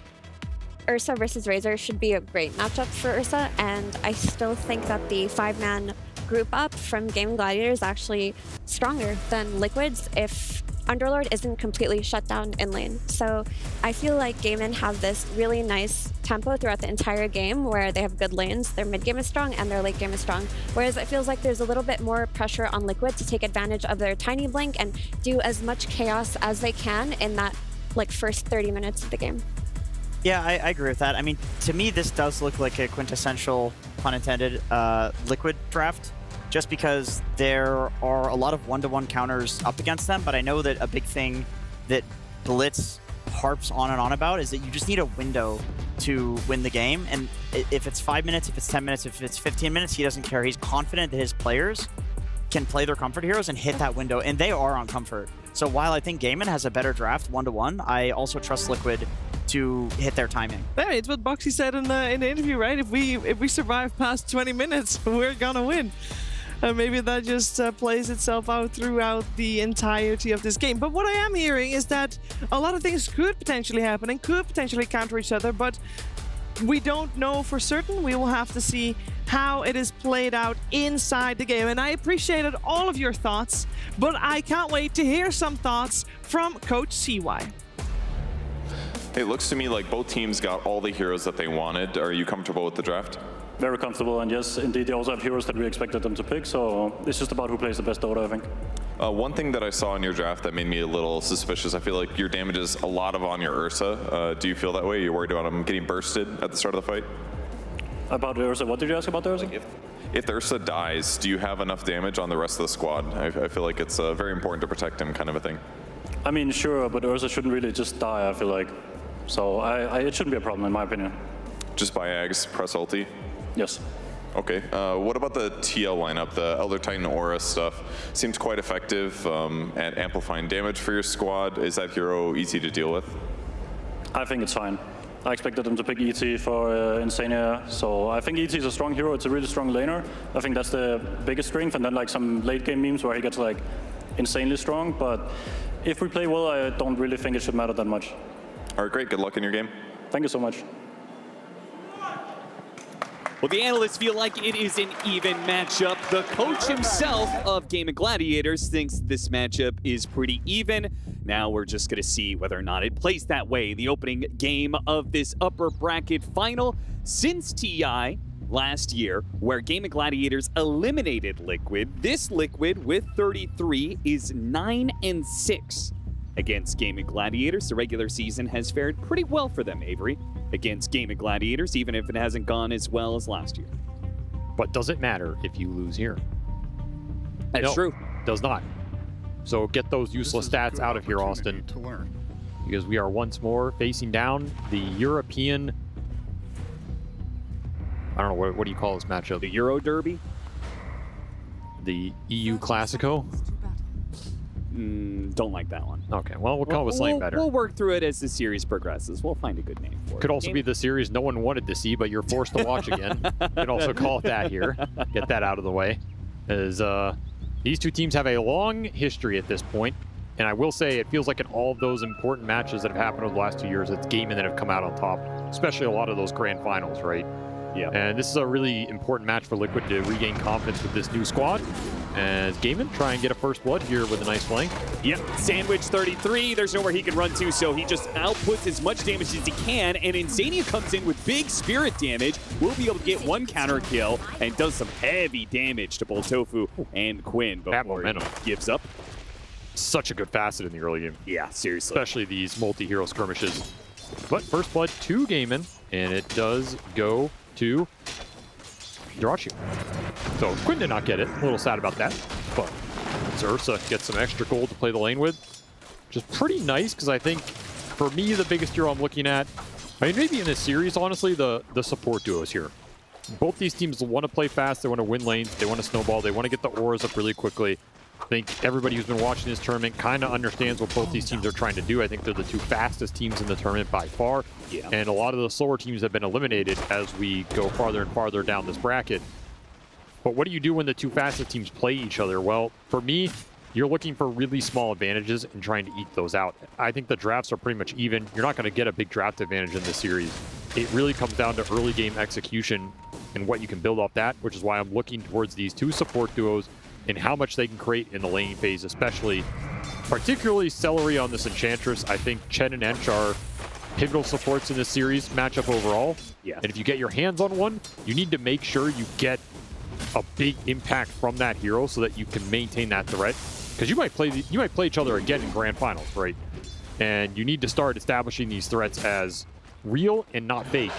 Ursa versus Razor should be a great matchup for Ursa, and I still think that the 5-man group up from Gaming Gladiators is actually stronger than Liquid's if Underlord isn't completely shut down in lane. So I feel like Gaimin have this really nice tempo throughout the entire game where they have good lanes, their mid game is strong, and their late game is strong. Whereas it feels like there's a little bit more pressure on Liquid to take advantage of their tiny blink and do as much chaos as they can in that like first 30 minutes of the game. Yeah, I agree with that. I mean, to me, this does look like a quintessential, pun intended, Liquid draft, just because there are a lot of one-to-one counters up against them, but I know that a big thing that Blitz harps on and on about is that you just need a window to win the game, and if it's 5 minutes, if it's 10 minutes, if it's 15 minutes, he doesn't care. He's confident that his players can play their comfort heroes and hit that window, and they are on comfort. So while I think Gaimin has a better draft one-to-one, I also trust Liquid to hit their timing. Hey, it's what Boxy said in the interview, right? If we survive past 20 minutes, we're gonna win. Maybe that just plays itself out throughout the entirety of this game. But what I am hearing is that a lot of things could potentially happen and could potentially counter each other, but we don't know for certain. We will have to see how it is played out inside the game. And I appreciated all of your thoughts, but I can't wait to hear some thoughts from Coach CY. It looks to me like both teams got all the heroes that they wanted. Are you comfortable with the draft? Very comfortable, and yes, indeed, they also have heroes that we expected them to pick, so it's just about who plays the best Dota, I think. One thing that I saw in your draft that made me a little suspicious, I feel like your damage is a lot on your Ursa. Do you feel that way? Are you worried about him getting bursted at the start of the fight? About Ursa? What did you ask about Ursa? if Ursa dies, do you have enough damage on the rest of the squad? I feel like it's very important to protect him, kind of a thing. I mean, sure, but Ursa shouldn't really just die, I feel like. So it shouldn't be a problem, in my opinion. Just buy Ags, press ulti? Yes. Okay, what about the TL lineup? The Elder Titan Aura stuff seems quite effective at amplifying damage for your squad. Is that hero easy to deal with? I think it's fine. I expected them to pick ET for Insania, so I think ET is a strong hero. It's a really strong laner. I think that's the biggest strength, and then like some late game memes where he gets like insanely strong, but if we play well, I don't really think it should matter that much. All right, great. Good luck in your game. Thank you so much. Well, the analysts feel like it is an even matchup. The coach himself of Game of Gladiators thinks this matchup is pretty even. Now we're just going to see whether or not it plays that way. The opening game of this upper bracket final since TI last year, where Game of Gladiators eliminated Liquid. This Liquid with 33 is 9-6 against Game of Gladiators. The regular season has fared pretty well for them, Avery, against Game of Gladiators, even if it hasn't gone as well as last year. But does it matter if you lose here? That's true. Does not. So get those useless stats out of here, Austin. To learn. Because we are once more facing down the European... I don't know, what do you call this matchup? The Euro Derby? The EU Classico? Don't like that one. Okay, well, we'll come up with something better. We'll work through it as the series progresses. We'll find a good name for it. Could also be the series no one wanted to see, but you're forced to watch again. Could also call it that here. Get that out of the way. As these two teams have a long history at this point, and I will say it feels like in all of those important matches that have happened over the last 2 years, it's Gaming that have come out on top, especially a lot of those grand finals, right? Yeah. And this is a really important match for Liquid to regain confidence with this new squad. As Gaiman try and get a first blood here with a nice flank. Yep, Sandwich 33. There's nowhere he can run to, so he just outputs as much damage as he can. And Insania comes in with big spirit damage. We'll be able to get one counter kill and does some heavy damage to both Tofu and Quinn before he gives up. Such a good facet in the early game. Yeah, seriously. Especially these multi-hero skirmishes. But first blood to Gaiman, and it does go to Jirachi. So Quinn did not get it. A little sad about that. But Ursa gets some extra gold to play the lane with. Which is pretty nice, because I think, for me, the biggest hero I'm looking at, I mean, maybe in this series, honestly, the support duos here. Both these teams want to play fast. They want to win lanes. They want to snowball. They want to get the auras up really quickly. I think everybody who's been watching this tournament kind of understands what both these teams are trying to do. I think they're the two fastest teams in the tournament by far. Yeah. And a lot of the slower teams have been eliminated as we go farther and farther down this bracket. But what do you do when the two fastest teams play each other? Well, for me, you're looking for really small advantages and trying to eat those out. I think the drafts are pretty much even. You're not going to get a big draft advantage in this series. It really comes down to early game execution and what you can build off that, which is why I'm looking towards these two support duos and how much they can create in the laning phase, especially, particularly Celery on this Enchantress. I think Chen and Ench are pivotal supports in this series matchup overall. Yeah. And if you get your hands on one, you need to make sure you get a big impact from that hero so that you can maintain that threat. Because you might play each other again in grand finals, right? And you need to start establishing these threats as real and not fake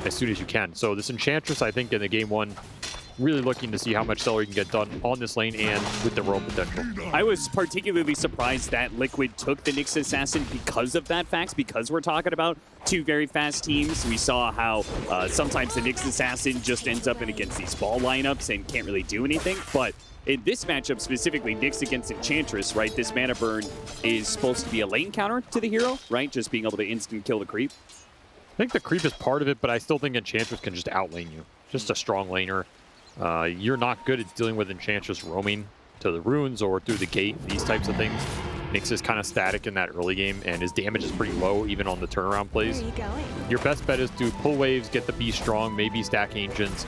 as soon as you can. So this Enchantress, I think, in the game one, really looking to see how much Celery can get done on this lane and with the roam potential. I was particularly surprised that Liquid took the Nyx Assassin because of that fact, because we're talking about two very fast teams. We saw how sometimes the Nyx Assassin just ends up in against these ball lineups and can't really do anything. But in this matchup specifically, Nyx against Enchantress, right? This mana burn is supposed to be a lane counter to the hero, right? Just being able to instant kill the creep. I think the creep is part of it, but I still think Enchantress can just outlane you. Just a strong laner. You're not good at dealing with Enchantress roaming to the runes or through the gate, these types of things. Nyx is kind of static in that early game, and his damage is pretty low even on the turnaround plays. Where are you going? Your best bet is to pull waves, get the beast strong, maybe stack ancients.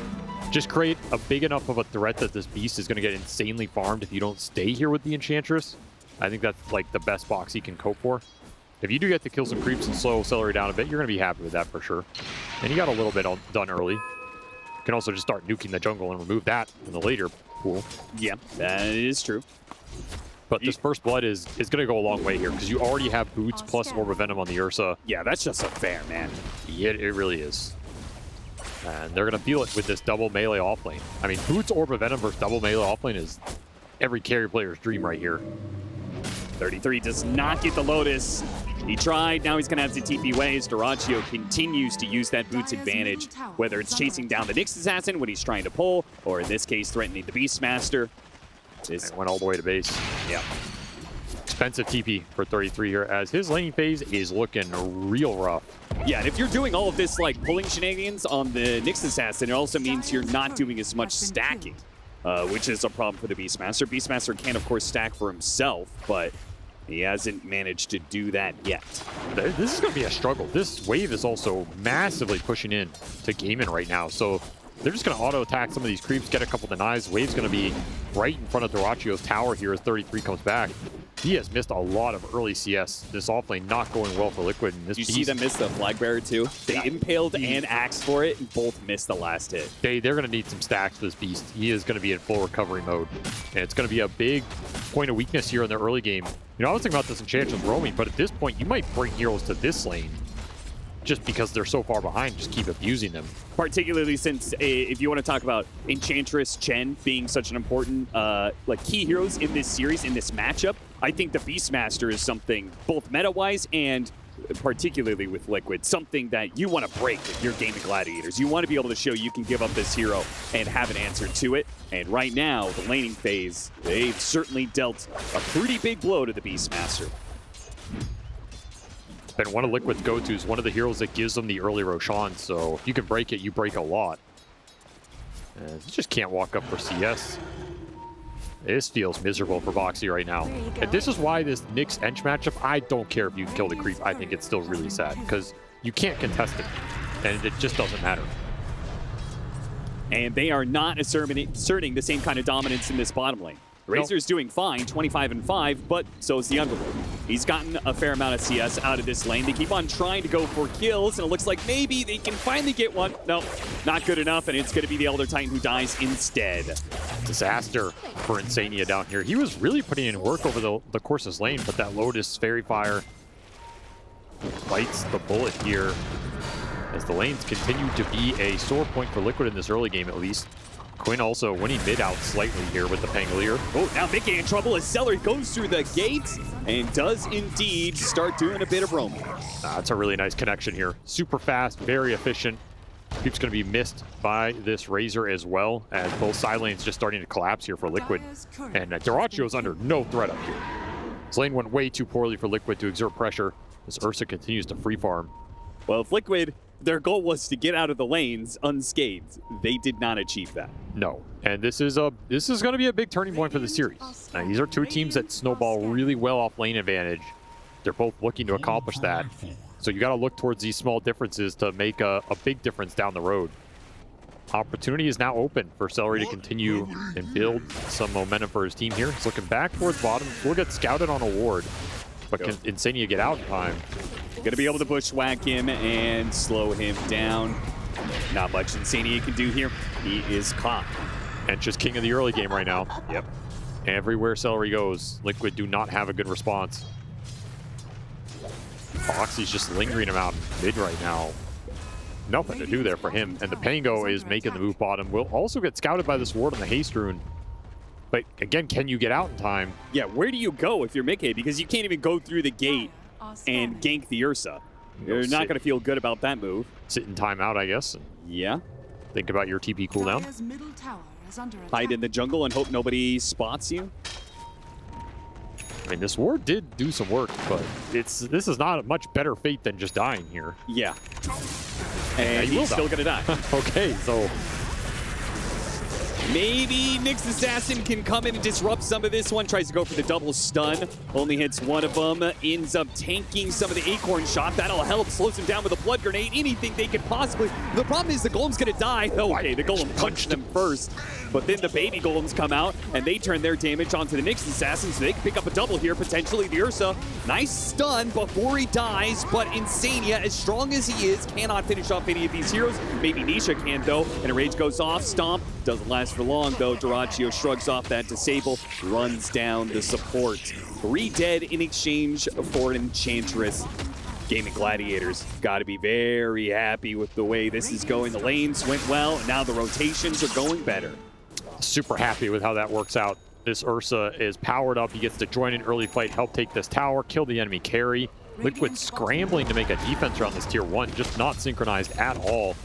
Just create a big enough of a threat that this beast is going to get insanely farmed if you don't stay here with the Enchantress. I think that's like the best box he can cope for. If you do get to kill some creeps and slow Celery down a bit, you're going to be happy with that for sure. And he got a little bit done early. You can also just start nuking the jungle and remove that in the later pool. Yeah, that is true. But this first blood is going to go a long way here because you already have boots plus Orb of Venom on the Ursa. Yeah, that's just unfair, man. Yeah, it really is. And they're going to feel it with this double melee offlane. I mean, Boots Orb of Venom versus double melee offlane is every carry player's dream right here. 33 does not get the Lotus. He tried, now he's going to have to TP ways. Dyrachyo continues to use that Boots advantage, whether it's chasing down the Nyx Assassin when he's trying to pull, or in this case, threatening the Beastmaster. This went all the way to base. Yeah. Expensive TP for 33 here, as his laning phase is looking real rough. Yeah, and if you're doing all of this like pulling shenanigans on the Nyx Assassin, it also means you're not doing as much stacking, which is a problem for the Beastmaster. Beastmaster can, of course, stack for himself, but he hasn't managed to do that yet. This is going to be a struggle. This wave is also massively pushing in to Gaimin right now, so they're just going to auto-attack some of these creeps, get a couple denies. Wave's going to be right in front of Dyrachyo's tower here as 33 comes back. He has missed a lot of early CS. This offlane not going well for Liquid. And this you see them miss the flag bearer too? They impaled and axed for it, and both missed the last hit. They're going to need some stacks for this beast. He is going to be in full recovery mode. And it's going to be a big point of weakness here in the early game. You know, I was thinking about this Enchantress roaming, but at this point, you might bring heroes to this lane just because they're so far behind, just keep abusing them. Particularly since, if you want to talk about Enchantress Chen being such an important like key heroes in this series, in this matchup, I think the Beastmaster is something, both meta-wise and particularly with Liquid, something that you want to break if you're gaming Gladiators. You want to be able to show you can give up this hero and have an answer to it. And right now, the laning phase, they've certainly dealt a pretty big blow to the Beastmaster. Been one of Liquid's go-tos, one of the heroes that gives them the early Roshan, so if you can break it, you break a lot. And you just can't walk up for CS. This feels miserable for Boxy right now. And this is why this Nyx Ench matchup, I don't care if you kill the creep. I think it's still really sad, because you can't contest it, and it just doesn't matter. And they are not asserting the same kind of dominance in this bottom lane. Razor's doing fine, 25-5, but so is the Underlord. He's gotten a fair amount of CS out of this lane. They keep on trying to go for kills, and it looks like maybe they can finally get one. No, not good enough, and it's going to be the Elder Titan who dies instead. Disaster for Insania down here. He was really putting in work over the course of his lane, but that Lotus Fairy Fire bites the bullet here as the lanes continue to be a sore point for Liquid in this early game, at least. Quinn also winning mid out slightly here with the Pangolier. Oh, now Mickey in trouble as Celery goes through the gates and does indeed start doing a bit of roaming. That's a really nice connection here. Super fast, very efficient. Creep's going to be missed by this Razor as well, as both side lanes just starting to collapse here for Liquid. And Dyrachyo's under no threat up here. This lane went way too poorly for Liquid to exert pressure as Ursa continues to free farm. Well, if Liquid, their goal was to get out of the lanes unscathed, they did not achieve that. No, and this is going to be a big turning point for the series. Now, these are two teams that snowball really well off lane advantage. They're both looking to accomplish that. So you got to look towards these small differences to make a big difference down the road. Opportunity is now open for Celery to continue and build some momentum for his team here. He's looking back towards bottom. We'll get scouted on a ward, but can Insania get out in time? Gonna be able to bushwhack him and slow him down. Not much Insania can do here. He is caught. And just king of the early game right now. Yep. Everywhere Celery goes, Liquid do not have a good response. Foxy's just lingering him out mid right now. Nothing to do there for him. And the Pango is making the move bottom. Will also get scouted by this ward on the Haste Rune. But again, can you get out in time? Yeah, where do you go if you're Mickey? Because you can't even go through the gate and gank the Ursa. You're not going to feel good about that move. Sit in timeout, I guess. Yeah. Think about your TP cooldown. Hide in the jungle and hope nobody spots you. I mean, this ward did do some work, but this is not a much better fate than just dying here. Yeah. And he's still going to die. Okay, so maybe Nyx Assassin can come in and disrupt some of this one. Tries to go for the double stun. Only hits one of them. Ends up tanking some of the Acorn shot. That'll help. Slows him down with a blood grenade. Anything they could possibly... The problem is the Golem's going to die. Okay, the Golem punched them first. But then the baby Golems come out, and they turn their damage onto the Nyx Assassin, so they can pick up a double here, potentially the Ursa. Nice stun before he dies, but Insania, as strong as he is, cannot finish off any of these heroes. Maybe Nisha can, though, and a rage goes off. Stomp doesn't last for long, though. Dyrachyo shrugs off that disable, runs down the support. 3 dead in exchange for an Enchantress. Gaming Gladiators got to be very happy with the way this is going. The lanes went well, and now the rotations are going better. Super happy with how that works out. This Ursa is powered up. He gets to join an early fight, help take this tower, kill the enemy carry. Liquid scrambling to make a defense around this tier 1, just not synchronized at all.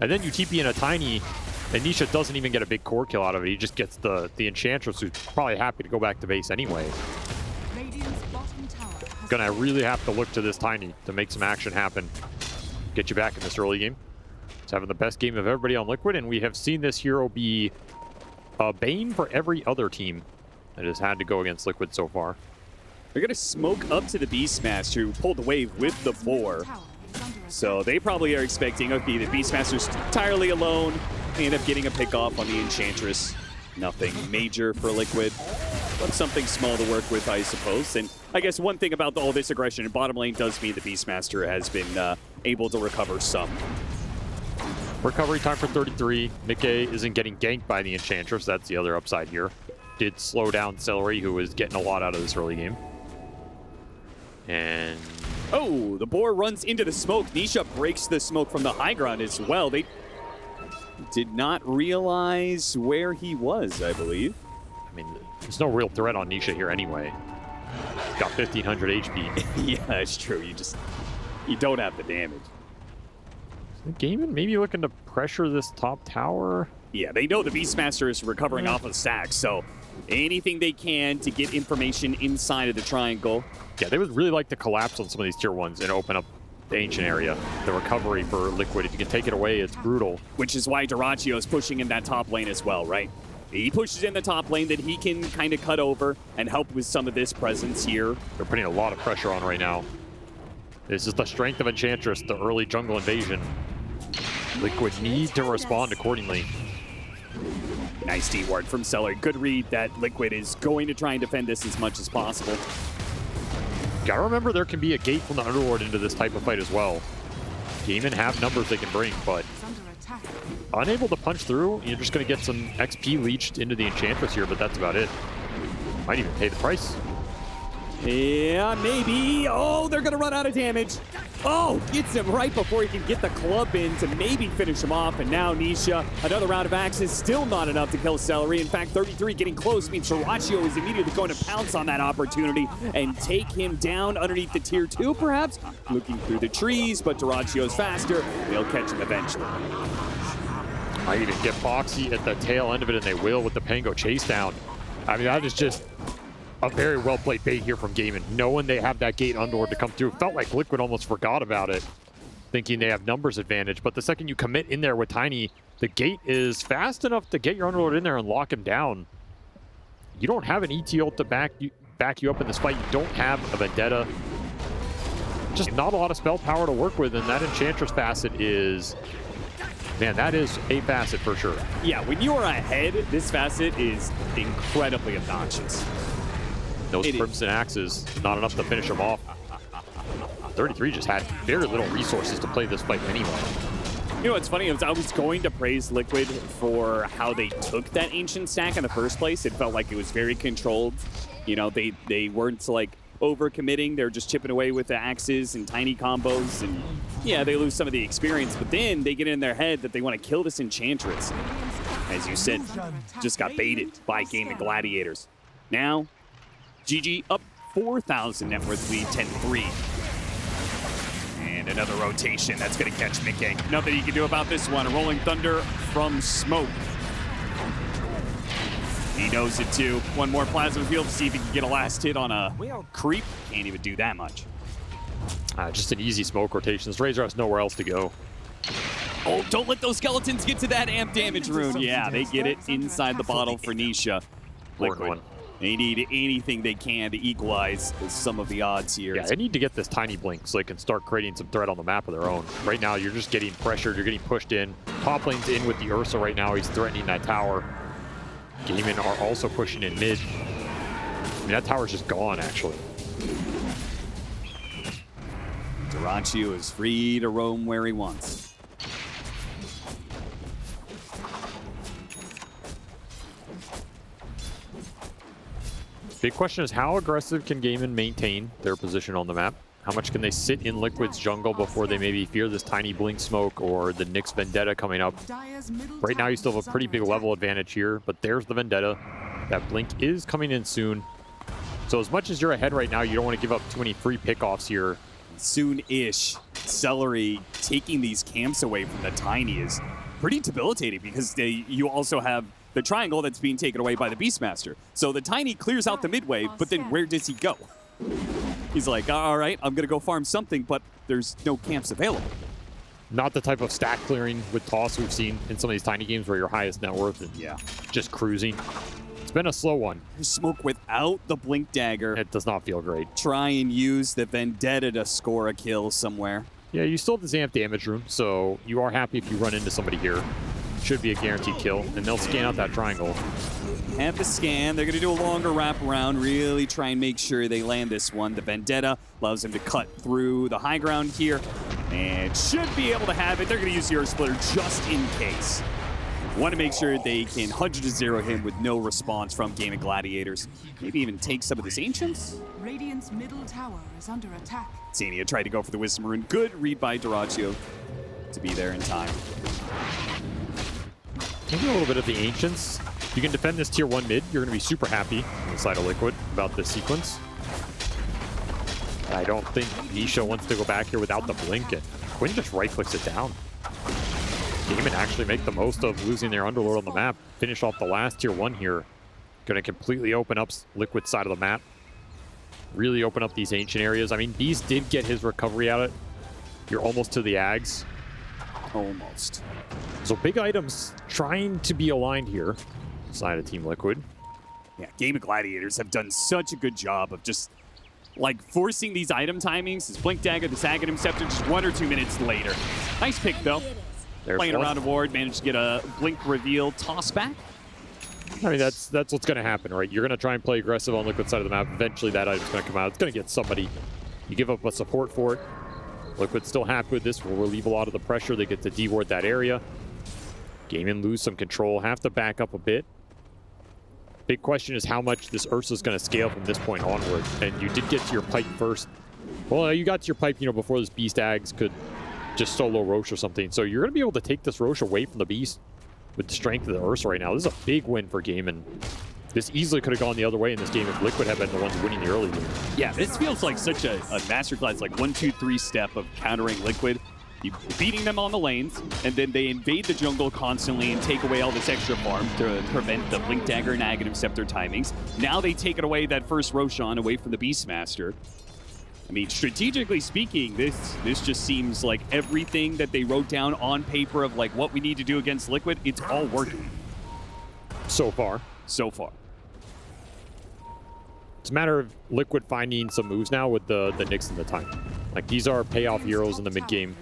And then you TP in a tiny, and Nisha doesn't even get a big core kill out of it. He just gets the Enchantress, who's probably happy to go back to base anyway. Gonna really have to look to this tiny to make some action happen. Get you back in this early game. It's having the best game of everybody on Liquid, and we have seen this hero be a bane for every other team that has had to go against Liquid so far. They're going to smoke up to the Beastmaster, who pulled the wave with the 4. So they probably are expecting, okay, the Beastmaster's entirely alone. They end up getting a pick off on the Enchantress. Nothing major for Liquid, but something small to work with, I suppose. And I guess one thing about all this aggression in bottom lane does mean the Beastmaster has been able to recover some. Recovery time for 33. Mickey isn't getting ganked by the Enchantress. That's the other upside here. Did slow down Celery, who was getting a lot out of this early game. And... oh, the boar runs into the smoke. Nisha breaks the smoke from the high ground as well. They did not realize where he was, I believe. I mean, there's no real threat on Nisha here anyway. He's got 1,500 HP. Yeah, it's true. You don't have the damage. Gaming maybe looking to pressure this top tower. Yeah, they know the Beastmaster is recovering off of stacks, so anything they can to get information inside of the triangle. Yeah, they would really like to collapse on some of these tier 1s and open up the ancient area. The recovery for Liquid, if you can take it away, it's brutal. Which is why Duraccio is pushing in that top lane as well, right? He pushes in the top lane that he can kind of cut over and help with some of this presence here. They're putting a lot of pressure on right now. This is the strength of Enchantress, the early jungle invasion. Liquid need to respond accordingly. Nice D-ward from Celery. Good read that Liquid is going to try and defend this as much as possible. Gotta remember there can be a gate from the Underlord into this type of fight as well. Gaming have numbers they can bring, but unable to punch through, you're just gonna get some XP leached into the Enchantress here, but that's about it. Might even pay the price. Yeah, maybe. Oh, they're going to run out of damage. Oh, gets him right before he can get the club in to maybe finish him off. And now Nisha, another round of axes, still not enough to kill Celery. In fact, 33 getting close means Duraccio is immediately going to pounce on that opportunity and take him down underneath the tier 2, perhaps. Looking through the trees, but Duraccio's faster. They'll catch him eventually. Might even get Foxy at the tail end of it, and they will with the Pango chase down. I mean, that is just a very well-played bait here from Gaming, knowing they have that gate Underlord to come through. Felt like Liquid almost forgot about it, thinking they have numbers advantage. But the second you commit in there with Tiny, the gate is fast enough to get your Underlord in there and lock him down. You don't have an ET ult to back you up in this fight. You don't have a Vendetta. Just not a lot of spell power to work with, and that Enchantress facet is... man, that is a facet for sure. Yeah, when you are ahead, this facet is incredibly obnoxious. Those Crimson Axes, not enough to finish him off. 33 just had very little resources to play this fight anyway. You know what's funny is I was going to praise Liquid for how they took that ancient stack in the first place. It felt like it was very controlled. You know, they weren't like over-committing. They're just chipping away with the axes and tiny combos. And yeah, they lose some of the experience, but then they get in their head that they want to kill this Enchantress. As you said, just got baited by Gaming Gladiators. Now, GG up 4,000 net worth lead, 10-3. And another rotation. That's going to catch Mickey. Nothing you can do about this one. A Rolling Thunder from Smoke. He knows it too. One more plasma field to see if he can get a last hit on a creep. Can't even do that much. Just an easy smoke rotation. This Razor has nowhere else to go. Oh, don't let those skeletons get to that amp damage rune. Yeah, they get it inside the bottle for Nisha. Liquid. They need anything they can to equalize some of the odds here. Yeah, they need to get this tiny blink so they can start creating some threat on the map of their own. Right now, you're just getting pressured. You're getting pushed in. Top lane's in with the Ursa right now. He's threatening that tower. Gaming are also pushing in mid. I mean, that tower's just gone, actually. Duraccio is free to roam where he wants. Big question is, how aggressive can Gaming maintain their position on the map? How much can they sit in Liquid's jungle before they maybe fear this tiny blink smoke or the Nyx Vendetta coming up? Right now, you still have a pretty big level advantage here, but there's the Vendetta. That blink is coming in soon. So as much as you're ahead right now, you don't want to give up too many free pickoffs here. Soon-ish, Celery taking these camps away from the Tiny is pretty debilitating because you also have the triangle that's being taken away by the Beastmaster. So the Tiny clears out the midway, but then where does he go? He's like, all right, I'm going to go farm something, but there's no camps available. Not the type of stack clearing with Toss we've seen in some of these Tiny games where your highest net worth is just cruising. It's been a slow one. Smoke without the Blink Dagger. It does not feel great. Try and use the Vendetta to score a kill somewhere. Yeah, you still have the Zamp damage room, so you are happy if you run into somebody here. Should be a guaranteed kill, and they'll scan out that triangle. Have the scan. They're going to do a longer wraparound, really try and make sure they land this one. The Vendetta allows them to cut through the high ground here, and should be able to have it. They're going to use the Earth Splitter just in case. Want to make sure they can 100-0 him with no response from Game of Gladiators. Maybe even take some of this Ancients. Radiant's middle tower is under attack. Xenia tried to go for the Wisdom Rune. Good read by Dyrachyo to be there in time. Maybe a little bit of the Ancients. If you can defend this tier 1 mid, you're going to be super happy on the side of Liquid about this sequence. I don't think Nisha wants to go back here without the blink, and Quinn just right-clicks it down. Damon actually make the most of losing their Underlord on the map. Finish off the last tier 1 here. Going to completely open up Liquid's side of the map. Really open up these ancient areas. I mean, Beast did get his recovery out of it. You're almost to the Ags. Almost. So big items trying to be aligned here. Side of Team Liquid. Yeah, Game of Gladiators have done such a good job of just like forcing these item timings. This Blink Dagger, this Aghanim Scepter, just 1 or 2 minutes later. Nice pick though. Playing around a ward, managed to get a blink reveal toss back. I mean, that's what's going to happen, right? You're going to try and play aggressive on Liquid side of the map. Eventually, that item's going to come out. It's going to get somebody. You give up a support for it. Liquid's still happy with this. Will relieve a lot of the pressure. They get to deward that area. Gaming lose some control. Have to back up a bit. Big question is how much this Ursa's going to scale from this point onward. And you did get to your pipe first. Well, you got to your pipe, you know, before this Beast Ags could just solo Roche or something. So you're going to be able to take this Roche away from the Beast with the strength of the Ursa right now. This is a big win for Gaimin. This easily could have gone the other way in this game if Liquid had been the ones winning the early game. Yeah, this feels like such a masterclass, like 1, 2, 3 step of countering Liquid. You beating them on the lanes, and then they invade the jungle constantly and take away all this extra farm to prevent the Blink Dagger and Aghanim Scepter timings. Now they take it away, that first Roshan, away from the Beastmaster. I mean, strategically speaking, this just seems like everything that they wrote down on paper of like what we need to do against Liquid, it's all working. So far. So far. It's a matter of Liquid finding some moves now with the Nyx and the time. Like, these are payoff heroes in the mid game.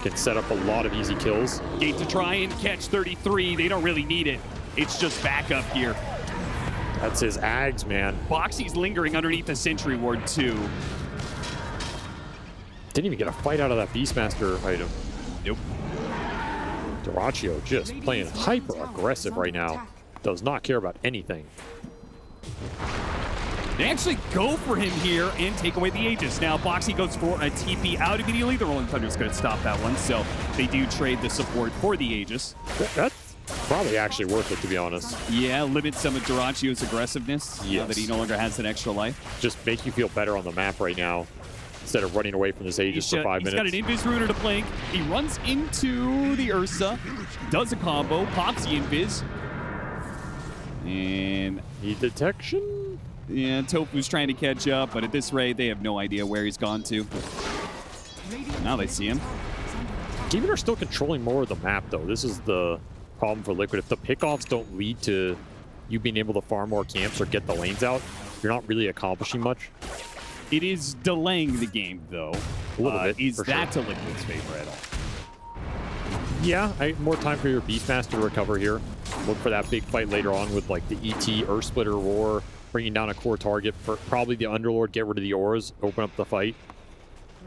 Can set up a lot of easy kills. Gate to try and catch 33. They don't really need it. It's just backup here. That's his Ags, man. Boxy's lingering underneath the Sentry Ward too. Didn't even get a fight out of that Beastmaster item. Nope. Dyrachyo just playing hyper aggressive right now. Does not care about anything. They actually go for him here and take away the Aegis. Now, Boxy goes for a TP out immediately. The Rolling Thunder's going to stop that one, so they do trade the support for the Aegis. That's probably actually worth it, to be honest. Yeah, limit some of Dyrachyo's aggressiveness now that he no longer has that extra life. Just make you feel better on the map right now instead of running away from this Aegis for 5 minutes. He's got an Invis Ruiner to blink. He runs into the Ursa, does a combo, pops the Invis. And need detection? Yeah, Tofu's trying to catch up, but at this rate, they have no idea where he's gone to. Now they see him. Gaming are still controlling more of the map, though. This is the problem for Liquid. If the pickoffs don't lead to you being able to farm more camps or get the lanes out, you're not really accomplishing much. It is delaying the game, though. A little bit, Is for that sure. to Liquid's favor at all? Yeah, more time for your Beastmaster to recover here. Look for that big fight later on with like the ET, Earth Splitter, Roar, bringing down a core target. For probably the Underlord, get rid of the auras, open up the fight.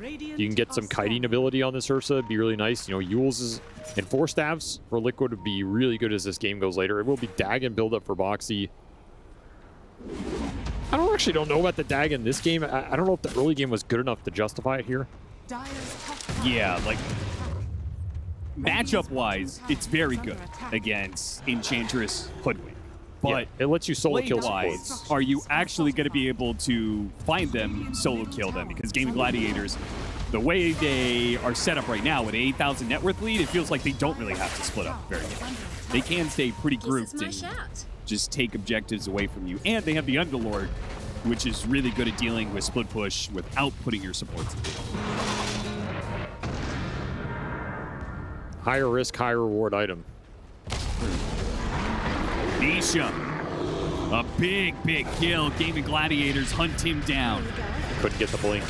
You can get some kiting ability on this Ursa, it'd be really nice. You know, Yules and 4 staves for Liquid would be really good as this game goes later. It will be Dagon build up for Boxy. I don't actually don't know about the Dag in this game. I don't know if the early game was good enough to justify it here. Yeah, like matchup-wise, it's very good against Enchantress Hoodwink. But yeah, it lets you solo kill wise, are you actually going to be able to find them, solo kill them? Because Gaming Gladiators, the way they are set up right now with an 8,000 net worth lead, it feels like they don't really have to split up very much. They can stay pretty grouped and just take objectives away from you. And they have the Underlord, which is really good at dealing with split push without putting your supports in. Higher risk, higher reward item. Nisha, a big kill. Gaming Gladiators hunt him down. Couldn't get the blink.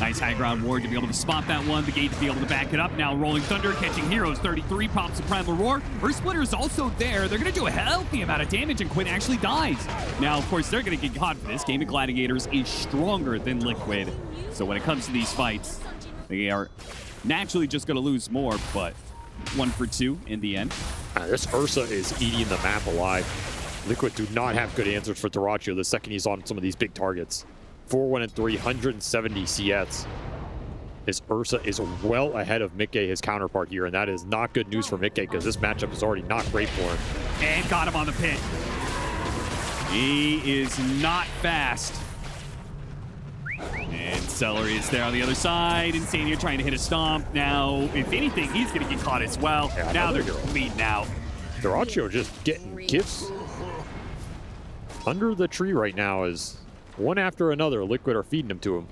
Nice high ground ward to be able to spot that one. The gate to be able to back it up. Now Rolling Thunder catching Heroes. 33 pops the Primal Roar. Earth Splitter is also there. They're going to do a healthy amount of damage, and Quinn actually dies. Now, of course, they're going to get caught for this. Gaming Gladiators is stronger than Liquid. So when it comes to these fights, they are naturally just going to lose more, but 1 for 2 in the end. This Ursa is eating the map alive. Liquid do not have good answers for Dyrachyo the second he's on some of these big targets. 4-1-3, 170 CS. This Ursa is well ahead of Mikke, his counterpart here, and that is not good news for Mikke because this matchup is already not great for him. And got him on the pit. He is not fast. And Celery is there on the other side. Insania trying to hit a stomp. Now, if anything, he's going to get caught as well. Yeah, now they're bleeding out. Dyrachyo just getting gifts under the tree right now as one after another, Liquid are feeding them to him.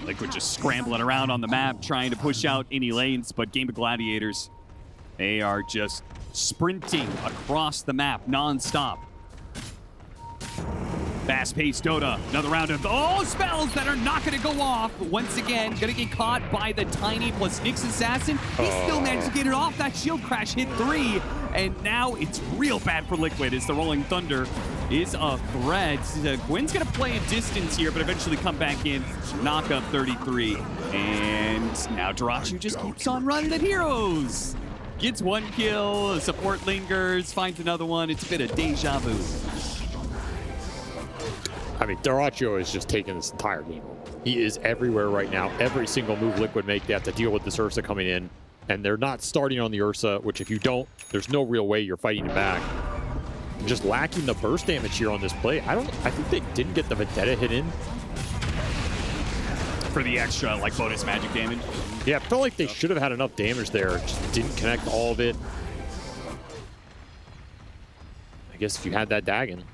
Liquid just scrambling around on the map, trying to push out any lanes, but Game of Gladiators, they are just sprinting across the map non-stop. Fast-paced Dota, another round of spells that are not going to go off. Once again, going to get caught by the Tiny plus Nyx Assassin. He still managed to get it off. That shield crash hit 3, and now it's real bad for Liquid as the Rolling Thunder is a threat. Gwen's going to play a distance here, but eventually come back in, knock up 33. And now Dyrachyo just keeps on running at Heroes. Gets 1 kill, support lingers, finds another one. It's a bit of deja vu. I mean, Dyrachyo is just taking this entire game. He is everywhere right now. Every single move Liquid make, they have to deal with this Ursa coming in. And they're not starting on the Ursa, which if you don't, there's no real way you're fighting him back. Just lacking the burst damage here on this play. I think they didn't get the Vendetta hit in. For the extra, like, bonus magic damage? Yeah, I felt like they should have had enough damage there. Just didn't connect all of it. I guess if you had that Dagon.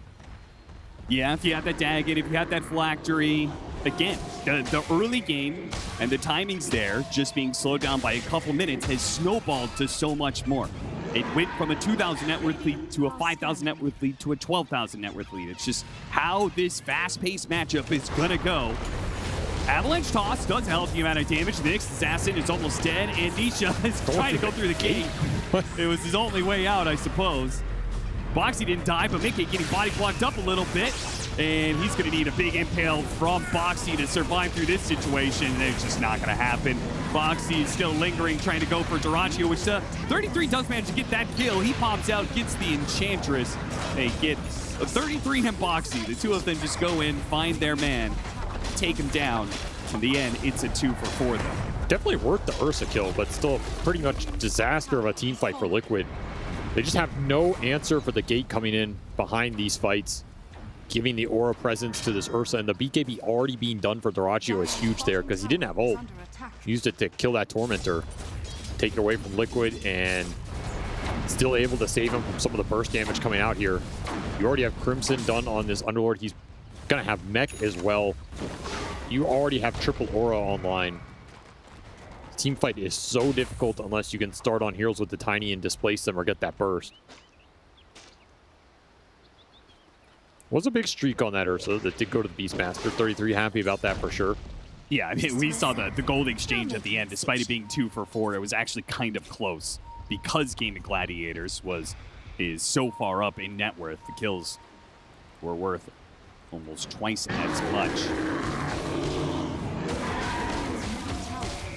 Yeah, if you had that Dagon, if you had that Phylactery, again, the early game and the timings there, just being slowed down by a couple minutes, has snowballed to so much more. It went from a 2,000 net worth lead to a 5,000 net worth lead to a 12,000 net worth lead. It's just how this fast-paced matchup is gonna go. Avalanche Toss does help the amount of damage. The Nyx Assassin is almost dead, and Nisha is trying to go through the gate. It was his only way out, I suppose. Boxy didn't die, but Mikke getting body blocked up a little bit. And he's going to need a big impale from Boxy to survive through this situation. And it's just not going to happen. Boxy is still lingering, trying to go for Dyrachyo, which 33 does manage to get that kill. He pops out, gets the Enchantress. They get 33 and Boxy. The two of them just go in, find their man, take him down. In the end, it's a 2 for 4, though. Definitely worth the Ursa kill, but still pretty much disaster of a team fight for Liquid. They just have no answer for the gate coming in behind these fights, giving the aura presence to this Ursa, and the BKB already being done for Dyrachyo is huge there because he didn't have ult. He used it to kill that Tormentor, take it away from Liquid, and still able to save him from some of the burst damage coming out here. You already have Crimson done on this Underlord. He's gonna have Mech as well. You already have triple aura online. Team fight is so difficult unless you can start on heroes with the Tiny and displace them or get that burst. Was a big streak on that Ursa that did go to the Beastmaster. 33 happy about that for sure. Yeah, I mean, we saw the gold exchange at the end. Despite it being 2 for 4, it was actually kind of close because Game of Gladiators is so far up in net worth. The kills were worth almost twice as much.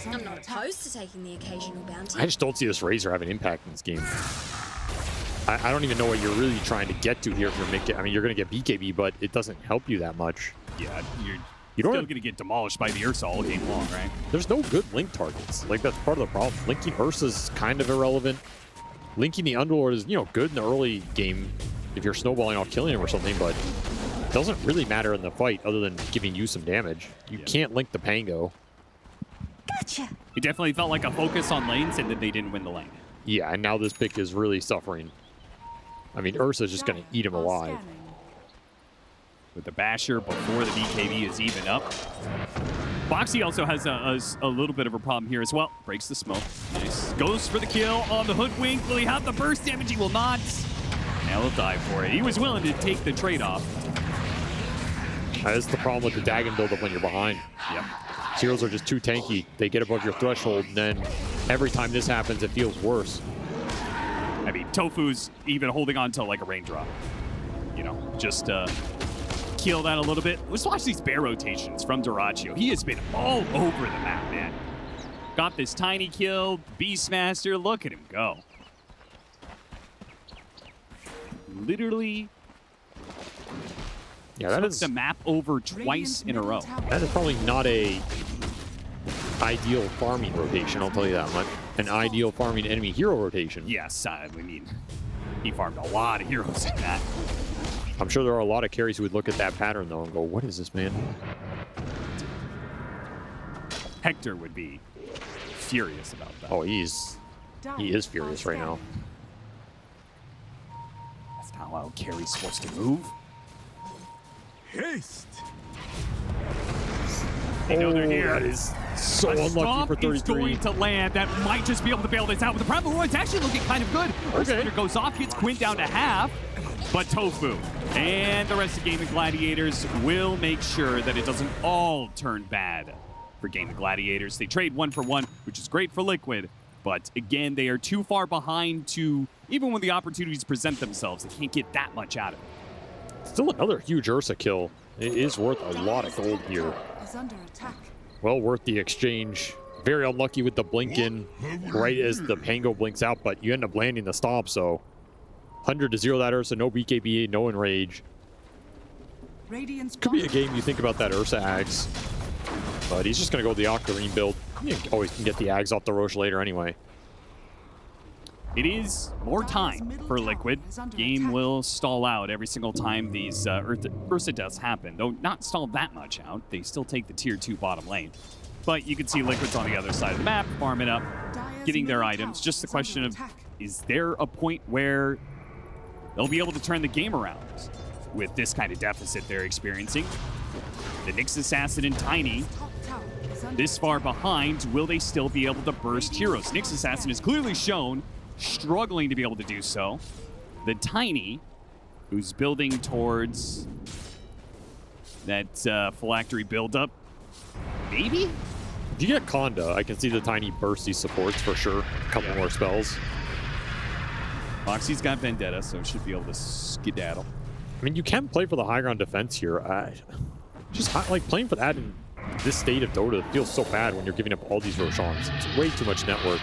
I'm not opposed to taking the occasional bounty. I just don't see this Razor having impact in this game. I don't even know what you're really trying to get to here if you're making. I mean, you're going to get BKB, but it doesn't help you that much. Yeah, you're You don't still going to get demolished by the Ursa all game long, right? There's no good Link targets. Like, that's part of the problem. Linking Ursa's kind of irrelevant. Linking the Underlord is, you know, good in the early game if you're snowballing off killing him or something, but it doesn't really matter in the fight other than giving you some damage. You can't link the Pango. Gotcha. It definitely felt like a focus on lanes, and then they didn't win the lane. Yeah, and now this pick is really suffering. I mean, Ursa's just going to eat him alive. With the Basher before the BKB is even up. Boxy also has a little bit of a problem here as well. Breaks the smoke. Nice. Goes for the kill on the Hoodwink. Will he have the burst damage? He will not. Now he'll die for it. He was willing to take the trade-off. That's the problem with the Dagon buildup when you're behind. Yep. Heroes are just too tanky. They get above your threshold, and then every time this happens, it feels worse. I mean, Tofu's even holding on to like a raindrop. You know, just kill that a little bit. Let's watch these bear rotations from Dyrachyo. He has been all over the map, man. Got this tiny kill, Beastmaster. Look at him go. Literally, yeah, that took is the map over twice in a row. That is probably not a ideal farming rotation, I'll tell you that much. An ideal farming enemy hero rotation. Yes, I mean, he farmed a lot of heroes in that. I'm sure there are a lot of carries who would look at that pattern, though, and go, what is this, man? Hector would be furious about that. Oh, he is furious right now. That's not how carry's supposed to move. Haste! They know they're here. That is so unlucky for 33. Is going to land. That might just be able to bail this out. But the Prevaloid's actually looking kind of good. Ursa goes off, hits Quinn down to half. But Tofu and the rest of Game of Gladiators will make sure that it doesn't all turn bad for Game of Gladiators. They trade 1-for-1, which is great for Liquid. But again, they are too far behind to, even when the opportunities present themselves, they can't get that much out of it. Still another huge Ursa kill. It is worth a lot of gold here. Is under attack. Well worth the exchange. Very unlucky with the blink in right as the Pango blinks out, but you end up landing the stomp, so 100 to 0 that Ursa, no BKB, no enrage. Could be a game you think about that Ursa Ags, but he's just going to go the Octarine build. You always can get the Ags off the Roche later anyway. It is more time for Liquid. Game will stall out every single time these Ursa deaths happen. Though not stall that much out. They still take the tier 2 bottom lane. But you can see Liquid's on the other side of the map, farming up, getting their items. Just the question of, is there a point where they'll be able to turn the game around with this kind of deficit they're experiencing? The Nyx Assassin and Tiny this far behind, will they still be able to burst heroes? Nyx Assassin has clearly shown struggling to be able to do so. The Tiny, who's building towards that phylactery buildup, maybe? If you get Conda, I can see the Tiny burst these supports for sure. A couple more spells. Moxie's got Vendetta, so should be able to skedaddle. I mean, you can play for the high ground defense here. Just like playing for that in this state of Dota feels so bad when you're giving up all these Roshans. It's way too much network.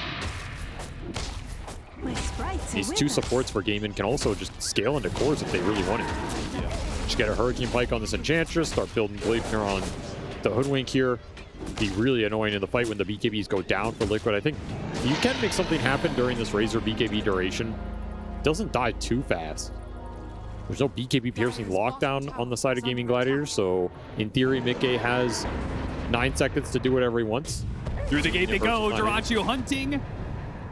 These two supports for Gaimin can also just scale into cores if they really want it. Yeah. Just get a Hurricane Pike on this Enchantress, start building Gleipnir on the Hoodwink here. Be really annoying in the fight when the BKBs go down for Liquid. I think you can make something happen during this Razor BKB duration. It doesn't die too fast. There's no BKB piercing lockdown on the side of Gaming Gladiators, so in theory, Mickey has 9 seconds to do whatever he wants. Through the gate they go, Dyrachyo hunting.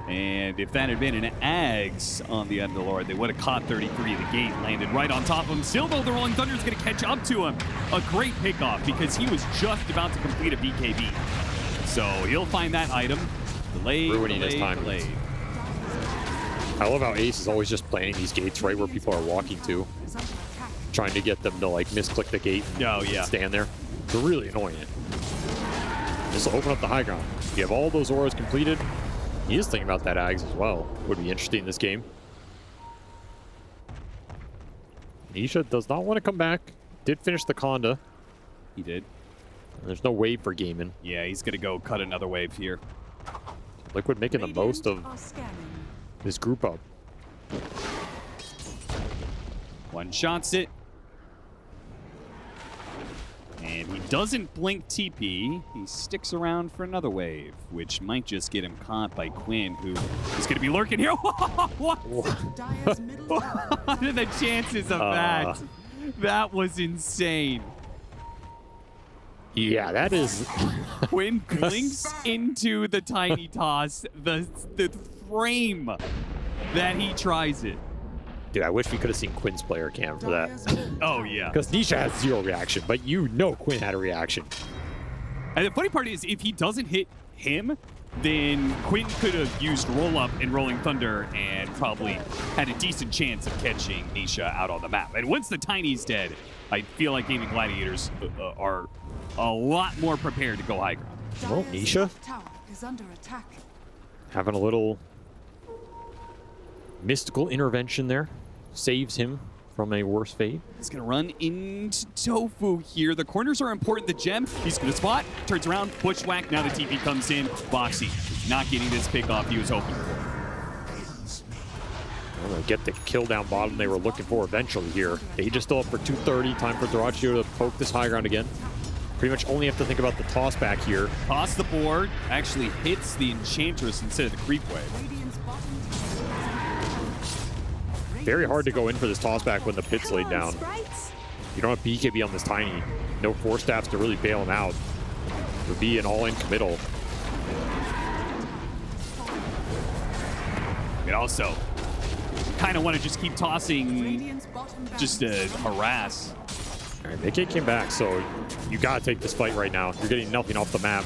And if that had been an Ags on the Underlord, they would have caught 33. The gate landed right on top of him. Still, though, the Rolling Thunder is going to catch up to him. A great pickoff because he was just about to complete a BKB. So he'll find that item. Delayed, ruining his time. I love how Ace is always just planning these gates right where people are walking to. Trying to get them to, like, misclick the gate and stand there. It's really annoying. This will open up the high ground. You have all those auras completed. He is thinking about that Ags as well. Would be interesting in this game. Nisha does not want to come back. Did finish the Conda. He did. There's no wave for Gaimin. Yeah, he's going to go cut another wave here. Liquid making the most of this group up. One-shots it. And he doesn't blink TP. He sticks around for another wave, which might just get him caught by Quinn, who is going to be lurking here. What? What are the chances of that? That was insane. Yeah, that is... Quinn blinks into the tiny toss, the frame that he tries it. Dude, I wish we could have seen Quinn's player cam for that. Oh, yeah. Because Nisha has 0 reaction, but you know Quinn had a reaction. And the funny part is, if he doesn't hit him, then Quinn could have used roll up and Rolling Thunder and probably had a decent chance of catching Nisha out on the map. And once the Tiny's dead, I feel like Gaming Gladiators are a lot more prepared to go high ground. Well, Nisha Tower is under attack. having a little mystical intervention there. Saves him from a worse fate. He's going to run into Tofu here. The corners are important. The gem, he's going to spot, turns around, bushwhack. Now the TP comes in. Boxy not getting this pick off he was hoping for. Well, they'll get the kill down bottom they were looking for eventually here. They just still up for 230. Time for Doraccio to poke this high ground again. Pretty much only have to think about the toss back here. Toss the board, actually hits the Enchantress instead of the creep wave. Very hard to go in for this toss back when the pit's laid down. You don't have BKB on this Tiny. No Force Staffs to really bail him out. It would be an all-in committal. And also, kind of want to just keep tossing just to harass. All right, Mickey came back, so you got to take this fight right now. You're getting nothing off the map.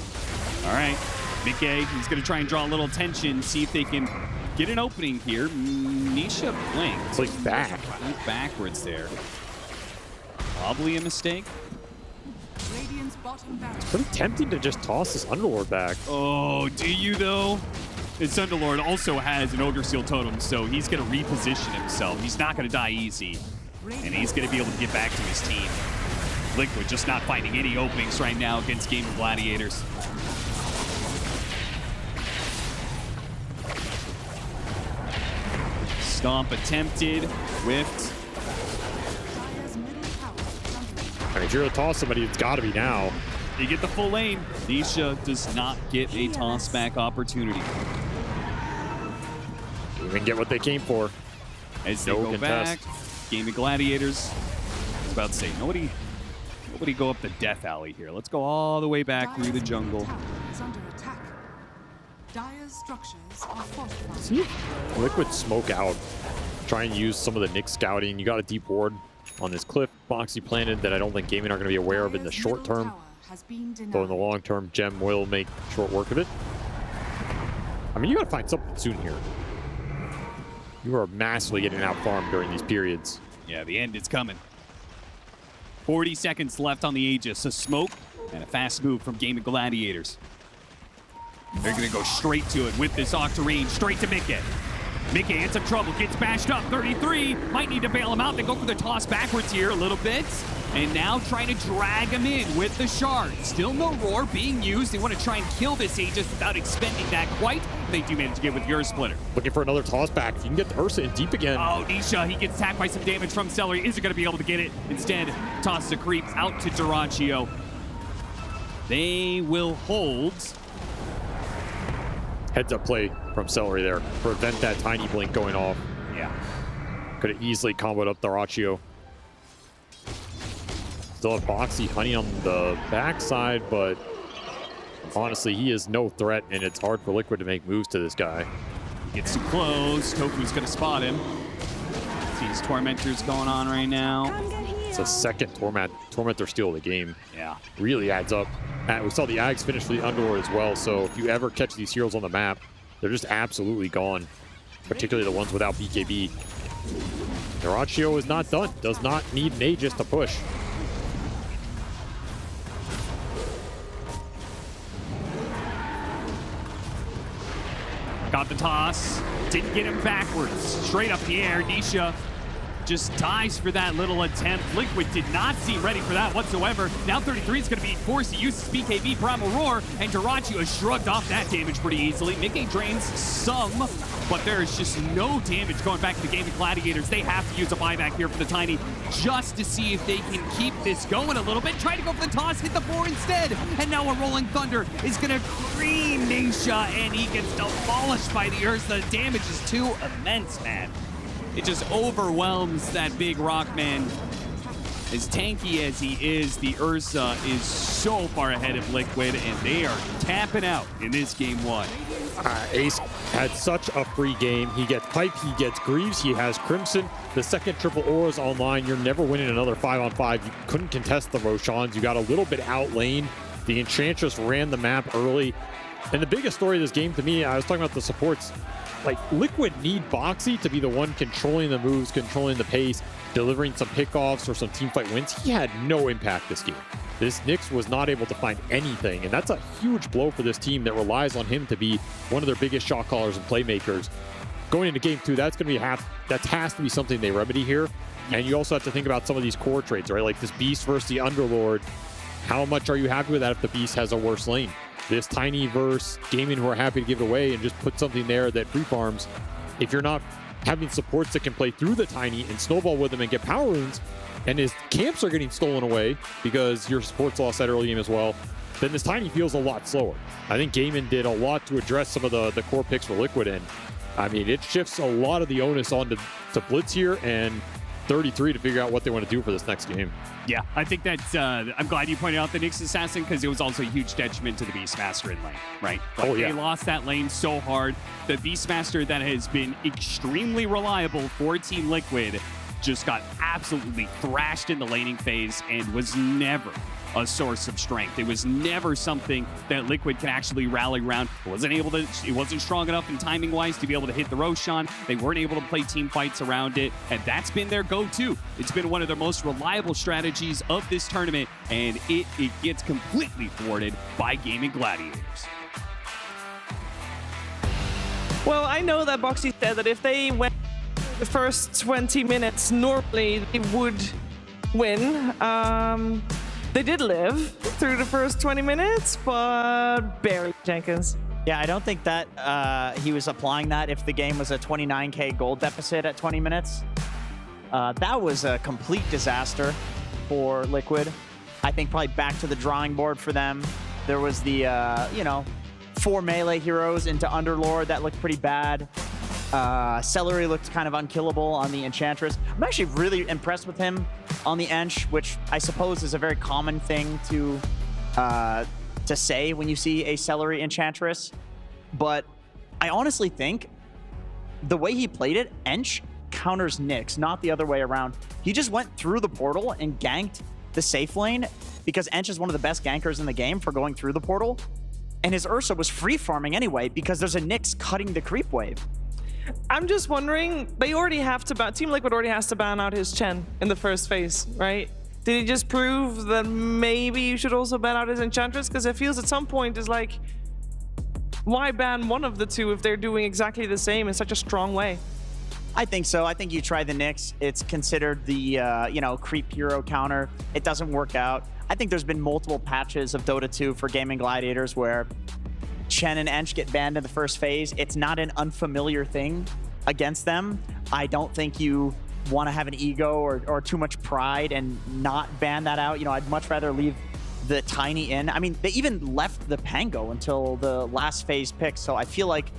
All right, Mickey, he's going to try and draw a little tension, see if they can get an opening here. Nisha blinked. Blink back. Blink backwards there. Probably a mistake. It's pretty tempting to just toss this Underlord back. Oh, do you though? This Underlord also has an Ogre Seal Totem, so he's going to reposition himself. He's not going to die easy, and he's going to be able to get back to his team. Liquid just not finding any openings right now against Game of Gladiators. Stomp attempted, whiffed. I mean, if you're going to toss somebody, it's got to be now. You get the full lane. Nisha does not get a toss back opportunity. Even get what they came for. As they go back, Game of Gladiators. I was about to say, nobody go up the death alley here. Let's go all the way back through the jungle. Dire's structures are fortified. See, Liquid smoke out. Try and use some of the Nick scouting. You got a deep ward on this cliff. Boxy planted that I don't think Gaming are going to be aware of in the short term. Though in the long term, Gem will make short work of it. I mean, you got to find something soon here. You are massively getting out-farmed during these periods. Yeah, the end is coming. 40 seconds left on the Aegis. A smoke and a fast move from Game of Gladiators. They're going to go straight to it with this Octarine, straight to Mickey. Mickey in some trouble, gets bashed up, 33. Might need to bail him out. They go for the toss backwards here a little bit. And now trying to drag him in with the shard. Still no roar being used. They want to try and kill this Aegis without expending that quite. They do manage to get with your splitter. Looking for another toss back. If you can get the Ursa in deep again. Oh, Nisha, he gets attacked by some damage from Celery. Isn't going to be able to get it. Instead, tosses a creep out to Doraccio. They will hold. Heads up play from Celery there. Prevent that Tiny blink going off. Yeah. Could have easily comboed up Doraccio. Still have Boxy hunting on the backside, but honestly, he is no threat, and it's hard for Liquid to make moves to this guy. Gets too close. Tofu's going to spot him. See his Tormentors going on right now. It's a second Tormentor steal of the game. Yeah. Really adds up. And we saw the Ags finish for the Underlord as well, so if you ever catch these heroes on the map, they're just absolutely gone, particularly the ones without BKB. Doraccio is not done. Does not need an Aegis to push. Got the toss. Didn't get him backwards. Straight up in the air. Nisha just dies for that little attempt. Liquid did not seem ready for that whatsoever. Now 33 is going to be forced to use his BKB Primal Roar, and Doraccio has shrugged off that damage pretty easily. Mickey drains some but there is just no damage going back to the Gaming Gladiators. They have to use a buyback here for the Tiny just to see if they can keep this going a little bit. Try to go for the toss, hit the 4 instead, and now a Rolling Thunder is going to green Nisha, and he gets demolished by the Ursa. The damage is too immense, man. It just overwhelms that big Rockman. As tanky as he is, the Ursa is so far ahead of Liquid, and they are tapping out in this game 1. Ace had such a free game. He gets Pipe, he gets Greaves, he has Crimson. The second triple Aura's online. You're never winning another 5-on-5. You couldn't contest the Roshans. You got a little bit outlaned. The Enchantress ran the map early. And the biggest story of this game to me, I was talking about the supports. Like, Liquid need Boxy to be the one controlling the moves, controlling the pace, delivering some pickoffs or some teamfight wins. He had no impact this game. This Nyx was not able to find anything, and that's a huge blow for this team that relies on him to be one of their biggest shot callers and playmakers. Going into game 2, that's going to be that has to be something they remedy here. And you also have to think about some of these core traits, right? Like this Beast versus the Underlord. How much are you happy with that if the Beast has a worse lane? This Tiny versus Gaming, who are happy to give it away and just put something there that free farms. If you're not having supports that can play through the Tiny and snowball with them and get power runes, and his camps are getting stolen away because your supports lost that early game as well, then this Tiny feels a lot slower. I think Gaiman did a lot to address some of the core picks for Liquid, and I mean, it shifts a lot of the onus onto Blitz here and 33 to figure out what they want to do for this next game. Yeah, I think that's, I'm glad you pointed out the Nyx Assassin, because it was also a huge detriment to the Beastmaster in lane, right? Like, oh, yeah. They lost that lane so hard. The Beastmaster that has been extremely reliable for Team Liquid just got absolutely thrashed in the laning phase and was never a source of strength. It was never something that Liquid could actually rally around. It wasn't strong enough in timing wise to be able to hit the Roshan. They weren't able to play team fights around it, and that's been their go-to. It's been one of their most reliable strategies of this tournament, and it gets completely thwarted by Gaming Gladiators. Well, I know that Boxy said that if they went the first 20 minutes, normally they would win. They did live through the first 20 minutes, but barely, Jenkins. Yeah, I don't think that he was applying that if the game was a 29K gold deficit at 20 minutes. That was a complete disaster for Liquid. I think probably back to the drawing board for them. There was the, 4 melee heroes into Underlord. That looked pretty bad. Celery looked kind of unkillable on the Enchantress. I'm actually really impressed with him on the Ench, which I suppose is a very common thing to say when you see a Celery Enchantress. But I honestly think the way he played it, Ench counters Nyx, not the other way around. He just went through the portal and ganked the safe lane because Ench is one of the best gankers in the game for going through the portal. And his Ursa was free farming anyway because there's a Nyx cutting the creep wave. I'm just wondering, they already have to Team Liquid already has to ban out his Chen in the first phase, right? Did he just prove that maybe you should also ban out his Enchantress? Because it feels at some point is like, why ban one of the two if they're doing exactly the same in such a strong way? I think so. I think you try the Nyx. It's considered the, creep hero counter. It doesn't work out. I think there's been multiple patches of Dota 2 for Gaming Gladiators where Chen and Ench get banned in the first phase. It's not an unfamiliar thing against them. I don't think you want to have an ego or too much pride and not ban that out. I'd much rather leave the Tiny in. I mean, they even left the Pango until the last phase pick. So I feel like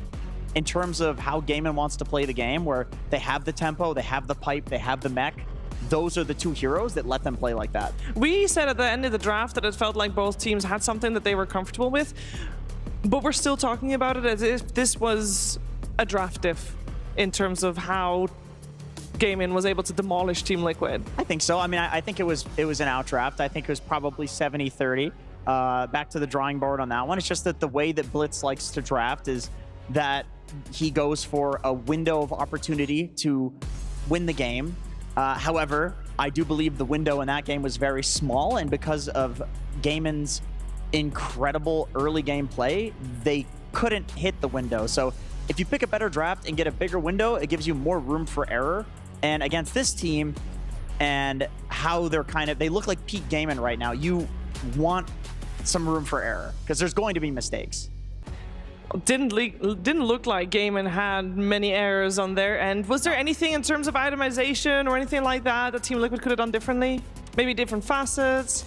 in terms of how Gaiman wants to play the game, where they have the tempo, they have the pipe, they have the mech, those are the two heroes that let them play like that. We said at the end of the draft that it felt like both teams had something that they were comfortable with. But we're still talking about it as if this was a draft diff in terms of how Gaiman was able to demolish Team Liquid. I think so. I mean, I think it was an out draft. I think it was probably 70-30. Back to the drawing board on that one. It's just that the way that Blitz likes to draft is that he goes for a window of opportunity to win the game. However, I do believe the window in that game was very small, and because of Gaiman's incredible early game play, they couldn't hit the window. So if you pick a better draft and get a bigger window, it gives you more room for error. And against this team and how they look like peak Gaiman right now, you want some room for error because there's going to be mistakes. Didn't look like Gaiman had many errors on their end. Was there anything in terms of itemization or anything like that Team Liquid could have done differently? Maybe different facets?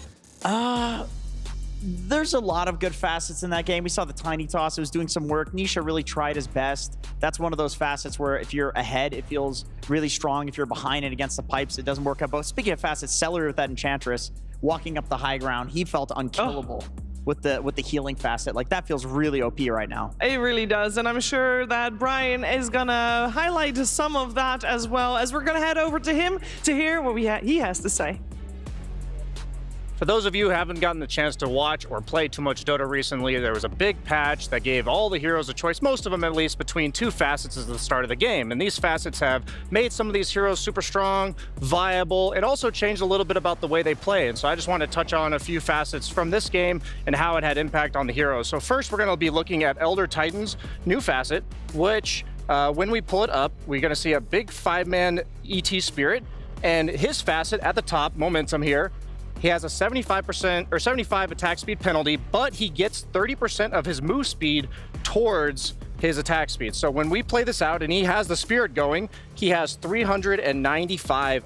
There's a lot of good facets in that game. We saw the tiny toss. It was doing some work. Nisha really tried his best. That's one of those facets where if you're ahead, it feels really strong. If you're behind and against the pipes, it doesn't work out. But speaking of facets, Celery with that Enchantress, walking up the high ground, he felt unkillable with the healing facet. Like, that feels really OP right now. It really does, and I'm sure that Brian is gonna highlight some of that as well, as we're gonna head over to him to hear what he has to say. For those of you who haven't gotten the chance to watch or play too much Dota recently, there was a big patch that gave all the heroes a choice, most of them at least, between two facets at the start of the game. And these facets have made some of these heroes super strong, viable. It also changed a little bit about the way they play. And so I just want to touch on a few facets from this game and how it had impact on the heroes. So first, we're going to be looking at Elder Titan's new facet, which when we pull it up, we're going to see a big 5-man ET Spirit. And his facet at the top, Momentum here, he has a 75% or 75 attack speed penalty, but he gets 30% of his move speed towards his attack speed. So when we play this out and he has the Spirit going, he has 395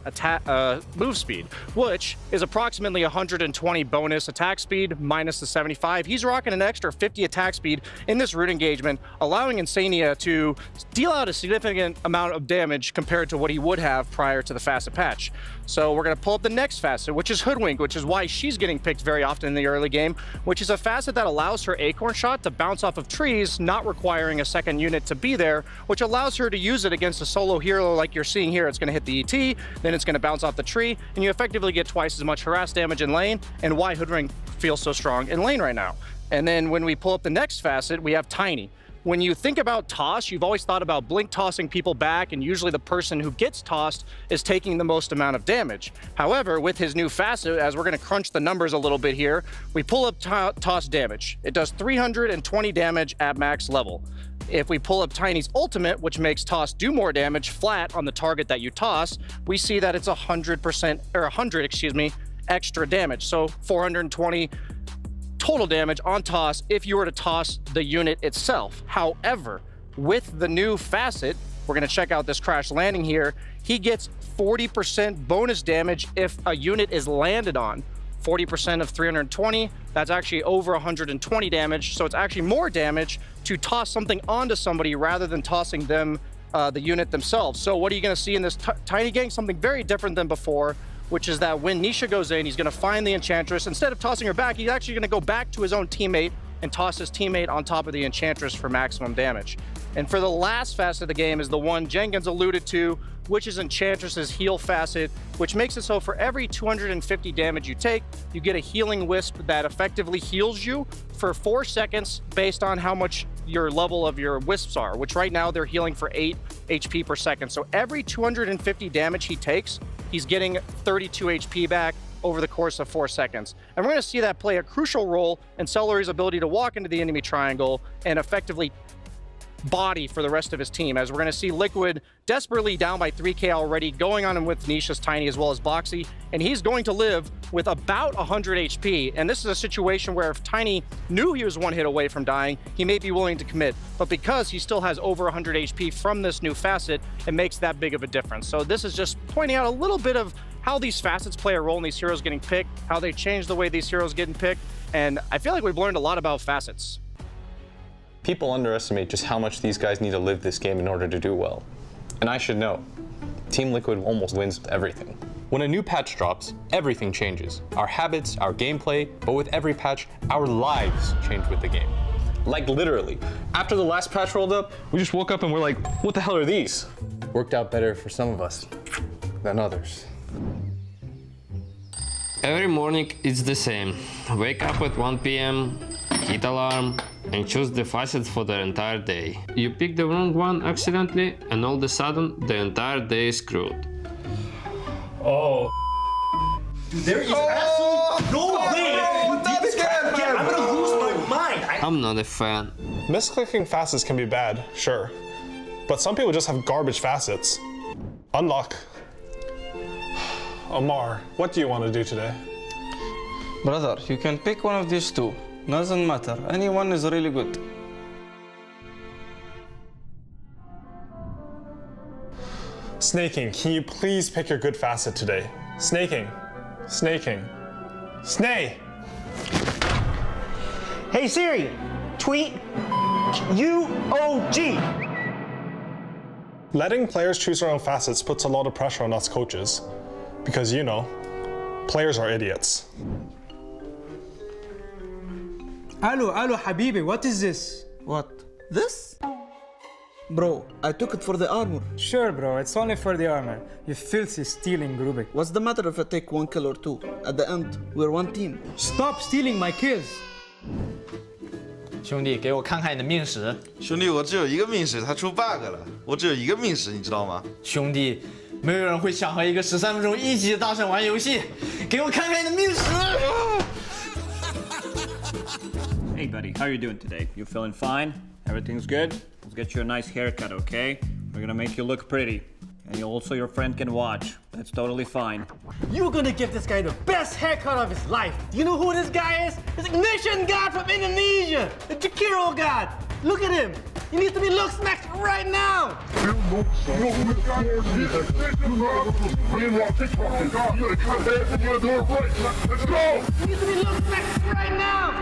move speed, which is approximately 120 bonus attack speed minus the 75. He's rocking an extra 50 attack speed in this root engagement, allowing Insania to deal out a significant amount of damage compared to what he would have prior to the facet patch. So we're going to pull up the next facet, which is Hoodwink, which is why she's getting picked very often in the early game, which is a facet that allows her Acorn Shot to bounce off of trees, not requiring a second unit to be there, which allows her to use it against a solo hero like you're seeing here. It's going to hit the ET, then it's going to bounce off the tree, and you effectively get twice as much harass damage in lane, and why Hoodwink feels so strong in lane right now. And then when we pull up the next facet, we have Tiny. When you think about toss, you've always thought about blink tossing people back, and usually the person who gets tossed is taking the most amount of damage. However, with his new facet, as we're going to crunch the numbers a little bit here, we pull up toss damage. It does 320 damage at max level. If we pull up Tiny's ultimate, which makes toss do more damage flat on the target that you toss, we see that it's 100% or 100, excuse me, extra damage. So 420 total damage on toss if you were to toss the unit itself. However, with the new facet, we're going to check out this crash landing here. He gets 40% bonus damage if a unit is landed on. 40% of 320, that's actually over 120 damage. So it's actually more damage to toss something onto somebody rather than tossing them, the unit themselves. So what are you going to see in this Tiny gang? Something very different than before, which is that when Nisha goes in, he's going to find the Enchantress. Instead of tossing her back, he's actually going to go back to his own teammate and toss his teammate on top of the Enchantress for maximum damage. And for the last facet of the game is the one Jenkins alluded to, which is Enchantress's heal facet, which makes it so for every 250 damage you take, you get a healing wisp that effectively heals you for 4 seconds based on how much your level of your wisps are, which right now they're healing for 8 HP per second. So every 250 damage he takes, he's getting 32 HP back over the course of 4 seconds. And we're going to see that play a crucial role in Celery's ability to walk into the enemy triangle and effectively body for the rest of his team, as we're going to see Liquid desperately down by 3k already, going on him with Nisha's Tiny as well as Boxy, and he's going to live with about 100 HP. And this is a situation where if Tiny knew he was one hit away from dying, he may be willing to commit, but because he still has over 100 HP from this new facet, it makes that big of a difference. So this is just pointing out a little bit of how these facets play a role in these heroes getting picked, how they change the way these heroes getting picked, and I feel like we've learned a lot about facets. People underestimate just how much these guys need to live this game in order to do well. And I should know, Team Liquid almost wins everything. When a new patch drops, everything changes. Our habits, our gameplay, but with every patch, our lives change with the game. Like literally. After the last patch rolled up, we just woke up and we're like, what the hell are these? Worked out better for some of us than others. Every morning it's the same. Wake up at 1 PM, hit alarm, and choose the facets for the entire day. You pick the wrong one accidentally, and all of a sudden, the entire day is screwed. Oh. Dude, there is absolutely no way you did this crap again. I'm gonna lose my mind. I'm not a fan. Misclicking facets can be bad, sure. But some people just have garbage facets. Unlock. Omar, what do you want to do today? Brother, you can pick one of these two. Doesn't matter. Anyone is really good. Snaking, can you please pick your good facet today? Snaking. Snaking. Snay! Hey Siri, tweet UOG. Letting players choose their own facets puts a lot of pressure on us coaches. Because, you know, players are idiots. Hello, Habibi, what is this? What? This? Bro, I took it for the armor. Sure, bro, it's only for the armor. You filthy stealing Rubik. What's the matter if I take 1 kill or 2? At the end, we're one team. Stop stealing my kills. 兄弟，给我看看你的命使。兄弟，我只有一个命使，他出 bug 了。我只有一个命使，你知道吗？兄弟，没有人会想和一个13分钟1级的大神玩游戏。给我看看你的命使。Hey buddy, how are you doing today? You feeling fine? Everything's good? Let's get you a nice haircut, okay? We're gonna make you look pretty. And also your friend can watch. That's totally fine. You're gonna give this guy the best haircut of his life. Do you know who this guy is? He's ignition god from Indonesia. The Jakiro god. Look at him. He needs to be look smacked right now. He needs to be look smacked right now.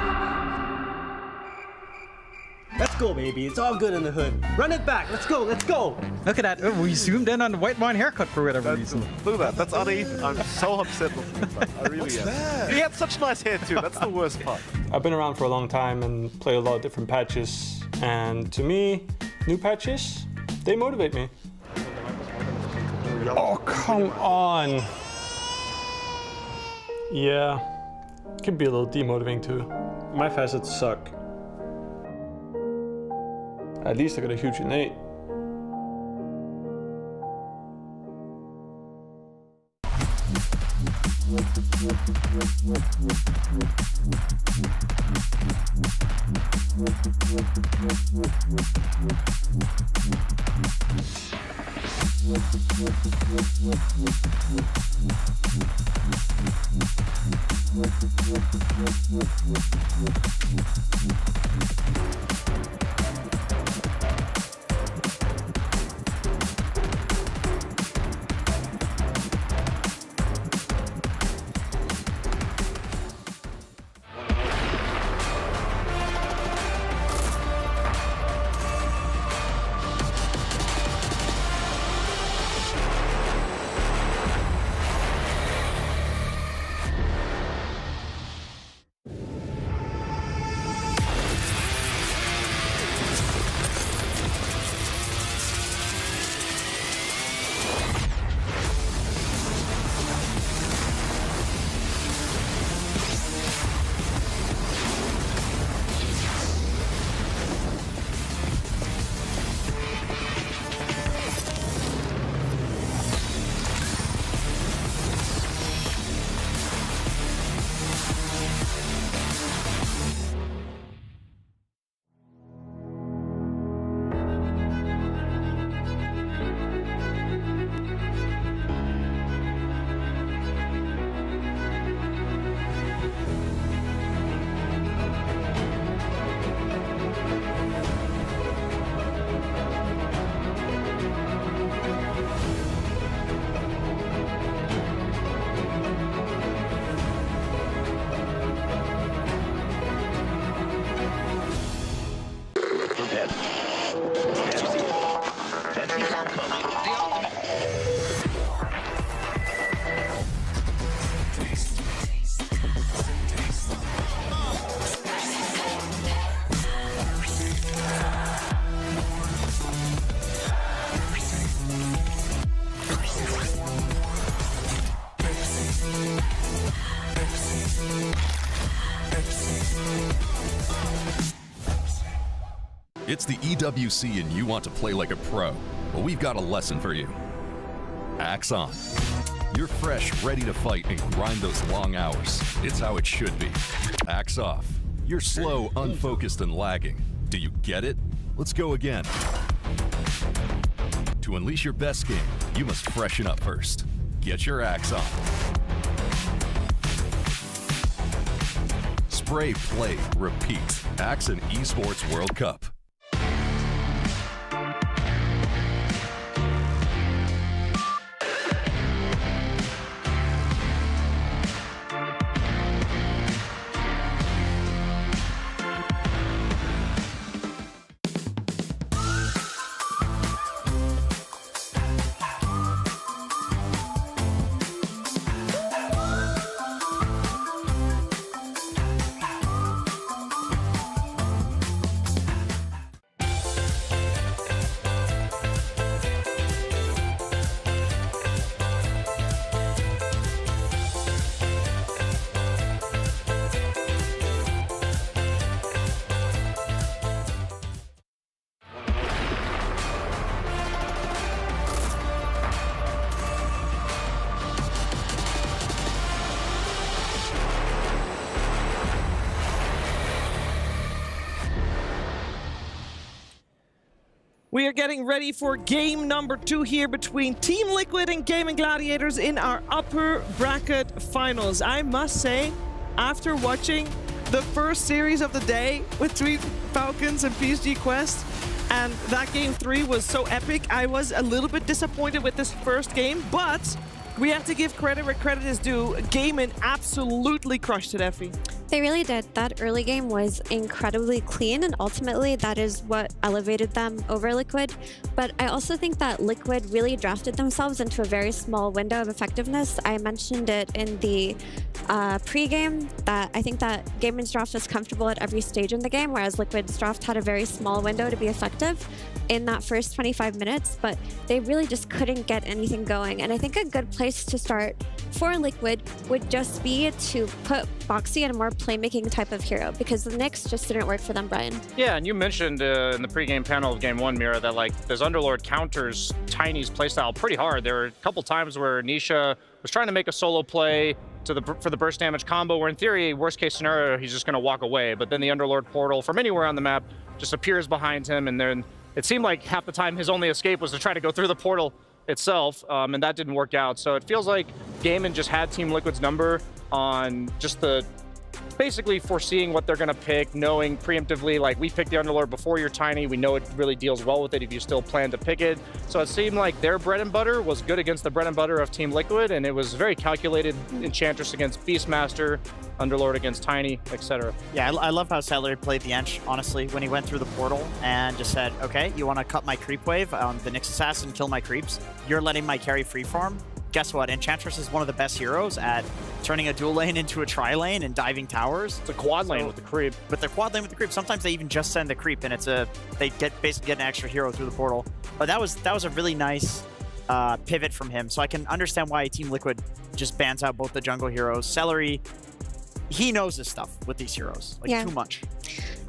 Let's go, baby. It's all good in the hood. Run it back. Let's go. Let's go. Look at that. Oh, we zoomed in on the white wine haircut for whatever reason. Look at that. That's uneven. I'm so upset with that. I really am. That? He had such nice hair too. That's the worst part. I've been around for a long time and played a lot of different patches. And to me, new patches, they motivate me. Oh, come on. Yeah, it can be a little demotivating too. My facets suck. At least I got a huge innate. It's the EWC and you want to play like a pro. Well, we've got a lesson for you. Axe on. You're fresh, ready to fight and grind those long hours. It's how it should be. Axe off. You're slow, unfocused, and lagging. Do you get it? Let's go again. To unleash your best game, you must freshen up first. Get your axe on. Spray, play, repeat. Axe and Esports World Cup. We are getting ready for game number 2 here between Team Liquid and Gaming Gladiators in our upper bracket finals. I must say, after watching the first series of the day between Falcons and PSG Quest, and that game 3 was so epic, I was a little bit disappointed with this first game, but we have to give credit where credit is due. Gaming absolutely crushed it, Effie. They really did. That early game was incredibly clean, and ultimately that is what elevated them over Liquid. But I also think that Liquid really drafted themselves into a very small window of effectiveness. I mentioned it in the pre-game that I think that Gaming's draft was comfortable at every stage in the game, whereas Liquid's draft had a very small window to be effective in that first 25 minutes, but they really just couldn't get anything going. And I think a good place to start for Liquid would just be to put Boxy in a more playmaking type of hero, because the Nyx just didn't work for them, Brian. Yeah, and you mentioned in the pregame panel of Game 1, Mira, that like this Underlord counters Tiny's playstyle pretty hard. There were a couple times where Nisha was trying to make a solo play for the burst damage combo, where in theory, worst case scenario, he's just going to walk away. But then the Underlord portal from anywhere on the map just appears behind him, and then it seemed like half the time his only escape was to try to go through the portal itself, and that didn't work out. So it feels like Gaming just had Team Liquid's number on just the basically foreseeing what they're going to pick, knowing preemptively, like, we picked the Underlord before you're Tiny, we know it really deals well with it if you still plan to pick it. So it seemed like their bread and butter was good against the bread and butter of Team Liquid, and it was very calculated. Enchantress against Beastmaster, Underlord against Tiny, etc. Yeah, I love how Celery played the Ench, honestly, when he went through the portal and just said, okay, you want to cut my creep wave, the Nyx Assassin, kill my creeps, you're letting my carry freeform. Guess what? Enchantress is one of the best heroes at turning a dual lane into a tri-lane and diving towers. It's a quad lane with the creep. But the quad lane with the creep, sometimes they even just send the creep, and they basically get an extra hero through the portal. But that was a really nice pivot from him. So I can understand why Team Liquid just bans out both the jungle heroes. Celery, he knows this stuff with these heroes, like, too much.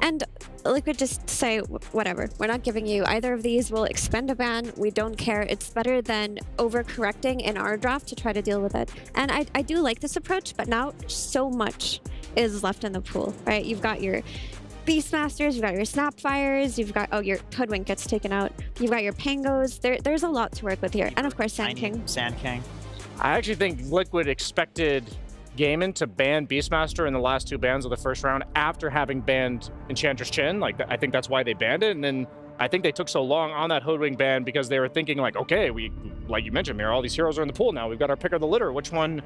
And Liquid just say, whatever, we're not giving you either of these, we'll expend a ban, we don't care. It's better than overcorrecting in our draft to try to deal with it. And I do like this approach, but now so much is left in the pool, right? You've got your Beastmasters, you've got your Snapfires, you've got, oh, your Hoodwink gets taken out, you've got your Pangos, there's a lot to work with here. And of course, Sand King. I actually think Liquid expected Gaming to ban Beastmaster in the last 2 bans of the first round after having banned Enchantress Chin. Like, I think that's why they banned it. And then I think they took so long on that Hoodwink ban because they were thinking, like, okay, we, like you mentioned, Mira, all these heroes are in the pool now. We've got our pick of the litter. Which one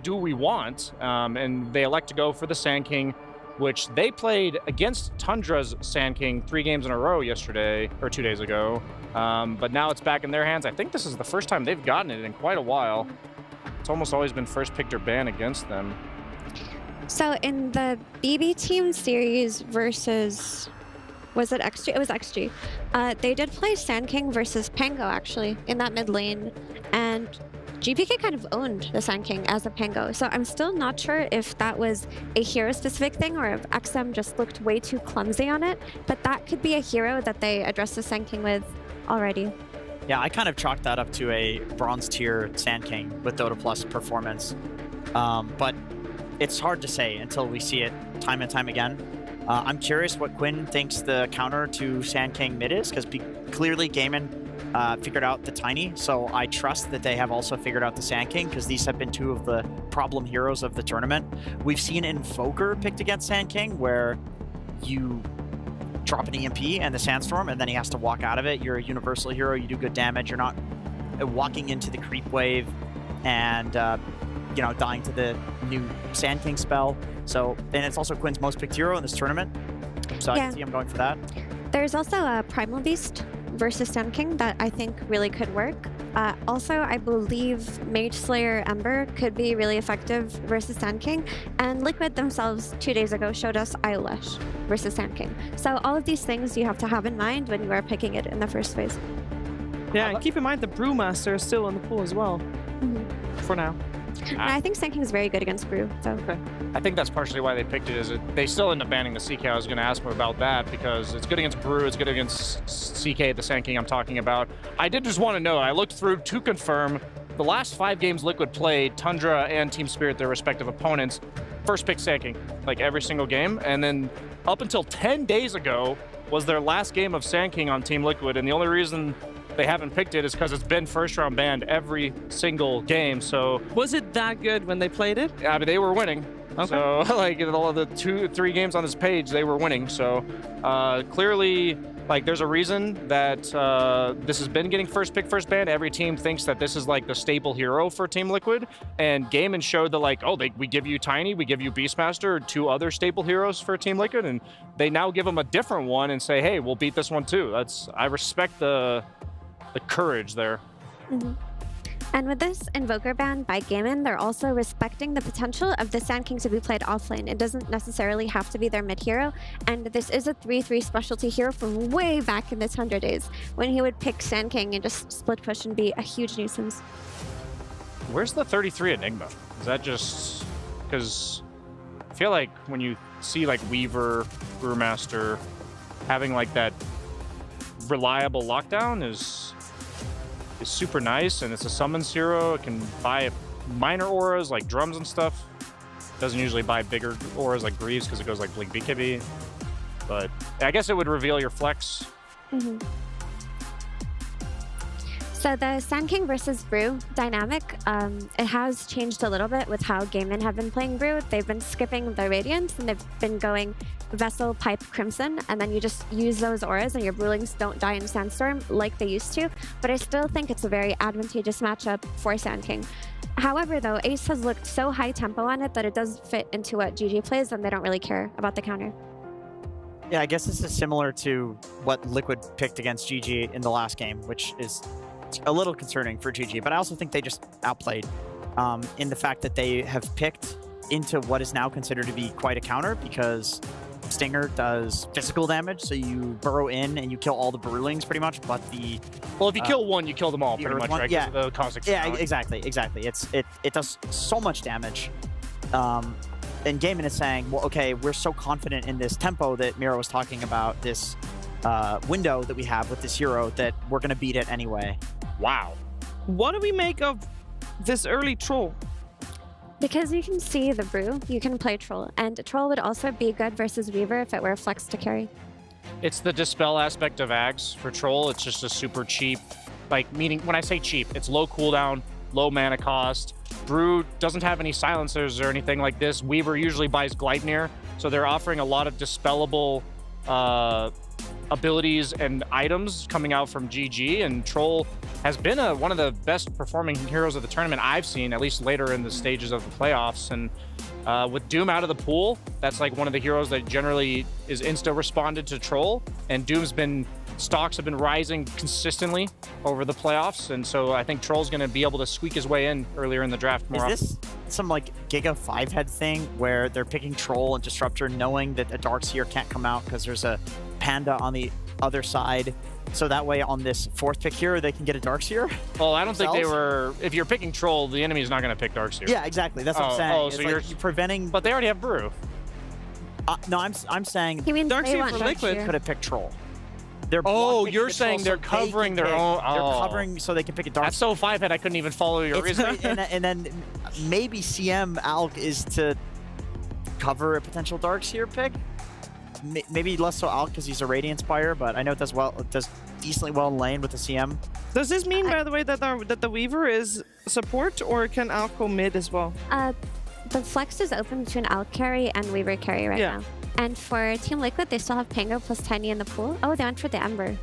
do we want? And they elect to go for the Sand King, which they played against Tundra's Sand King 3 games in a row yesterday, or 2 days ago. But now it's back in their hands. I think this is the first time they've gotten it in quite a while. It's almost always been first picked or ban against them. So in the BB team series versus, was it XG? It was XG. They did play Sand King versus Pango, actually, in that mid lane. And GPK kind of owned the Sand King as a Pango. So I'm still not sure if that was a hero-specific thing or if XM just looked way too clumsy on it. But that could be a hero that they addressed the Sand King with already. Yeah, I kind of chalked that up to a bronze tier Sand King with Dota Plus performance. But it's hard to say until we see it time and time again. I'm curious what Quinn thinks the counter to Sand King mid is, because clearly Gaming figured out the Tiny, so I trust that they have also figured out the Sand King, because these have been 2 of the problem heroes of the tournament. We've seen Invoker picked against Sand King, where you drop an EMP and the Sandstorm, and then he has to walk out of it. You're a universal hero, you do good damage, you're not walking into the creep wave and you know, dying to the new Sand King spell. So, and it's also Quinn's most picked hero in this tournament, so I can see him going for that. There's also a Primal Beast versus Sand King that I think really could work. Also, I believe Mage Slayer Ember could be really effective versus Sand King, and Liquid themselves 2 days ago showed us Eyelash versus Sand King. So all of these things you have to have in mind when you are picking it in the first phase. Yeah, and keep in mind the Brewmaster is still in the pool as well, for now. And I think Sand King is very good against Brew. So. Okay. I think that's partially why they picked it. Is they still end up banning the CK. I was going to ask them about that because it's good against Brew. It's good against CK, the Sand King I'm talking about. I did just want to know. I looked through to confirm the last 5 games Liquid played, Tundra and Team Spirit, their respective opponents, first pick Sand King, like every single game. And then up until 10 days ago, was their last game of Sand King on Team Liquid, and the only reason they haven't picked it is because it's been first round banned every single game. So was it that good when they played it? I mean, they were winning. Okay. So like all of the 2-3 games on this page, they were winning. So clearly, like, there's a reason that this has been getting first pick, first ban. Every team thinks that this is like the staple hero for Team Liquid, and Gaimin showed that, like, oh, we give you Tiny, we give you Beastmaster, 2 other staple heroes for Team Liquid, and they now give them a different one and say, hey, we'll beat this one too. I respect the courage there. Mm-hmm. And with this Invoker ban by Gaimin, they're also respecting the potential of the Sand King to be played offlane. It doesn't necessarily have to be their mid hero, and this is a 3-3 specialty hero from way back in the Tundra days, when he would pick Sand King and just split push and be a huge nuisance. Where's the 33 Enigma? Is that just because I feel like when you see like Weaver, Brewmaster having like that reliable lockdown is super nice, and it's a summons hero. It can buy minor auras like drums and stuff. Doesn't usually buy bigger auras like Greaves because it goes like Blink BKB. But I guess it would reveal your flex. Mm-hmm. So the Sand King versus Brew dynamic, it has changed a little bit with how Gaimin have been playing Brew. They've been skipping the Radiance, and they've been going Vessel, Pipe, Crimson, and then you just use those auras and your Brewlings don't die in Sandstorm like they used to. But I still think it's a very advantageous matchup for Sand King. However, though, Ace has looked so high tempo on it that it does fit into what GG plays, and they don't really care about the counter. Yeah, I guess this is similar to what Liquid picked against GG in the last game, which is a little concerning for GG, but I also think they just outplayed in the fact that they have picked into what is now considered to be quite a counter, because Stinger does physical damage, so you burrow in and you kill all the Brewlings pretty much, but the... Well, if you kill one, you kill them all pretty much, one, right? Yeah, the caustic exactly. It does so much damage. And Gaimin is saying, well, okay, we're so confident in this tempo that Mira was talking about, this window that we have with this hero, that we're going to beat it anyway. Wow. What do we make of this early Troll? Because you can see the Brew, you can play Troll, and Troll would also be good versus Weaver if it were a flex to carry. It's the dispel aspect of Ags for Troll. It's just a super cheap, like, meaning when I say cheap, it's low cooldown, low mana cost. Brew doesn't have any silencers or anything like this. Weaver usually buys Gleipnir, so they're offering a lot of dispellable abilities and items coming out from GG, and Troll has been one of the best performing heroes of the tournament I've seen, at least later in the stages of the playoffs. And with Doom out of the pool, that's like one of the heroes that generally is insta responded to Troll, and Doom's stocks have been rising consistently over the playoffs, and so I think Troll's going to be able to squeak his way in earlier in the draft more often. Is this some like Giga 5-head thing where they're picking Troll and Disruptor knowing that a Darkseer can't come out because there's a Panda on the other side, so that way on this 4th pick here they can get a Darkseer? Well, I don't think they were... If you're picking Troll, the enemy is not going to pick Darkseer. Yeah, exactly. That's what I'm saying. Oh, so you're preventing... But they already have Brew. No, I'm saying... You mean Darkseer for Liquid could have picked Troll. You're saying they're covering their own... They're covering so they can pick a Darkseer. That's so 5-head, I couldn't even follow your reason. and then maybe CM Alk is to cover a potential Darkseer pick. Maybe less so Alk because he's a Radiance buyer, but I know it does decently well in lane with the CM. Does this mean, by the way, that the Weaver is support, or can Alk go mid as well? The flex is open between Alk carry and Weaver carry right now. And for Team Liquid, they still have Pango plus Tiny in the pool. Oh, they went for the Ember.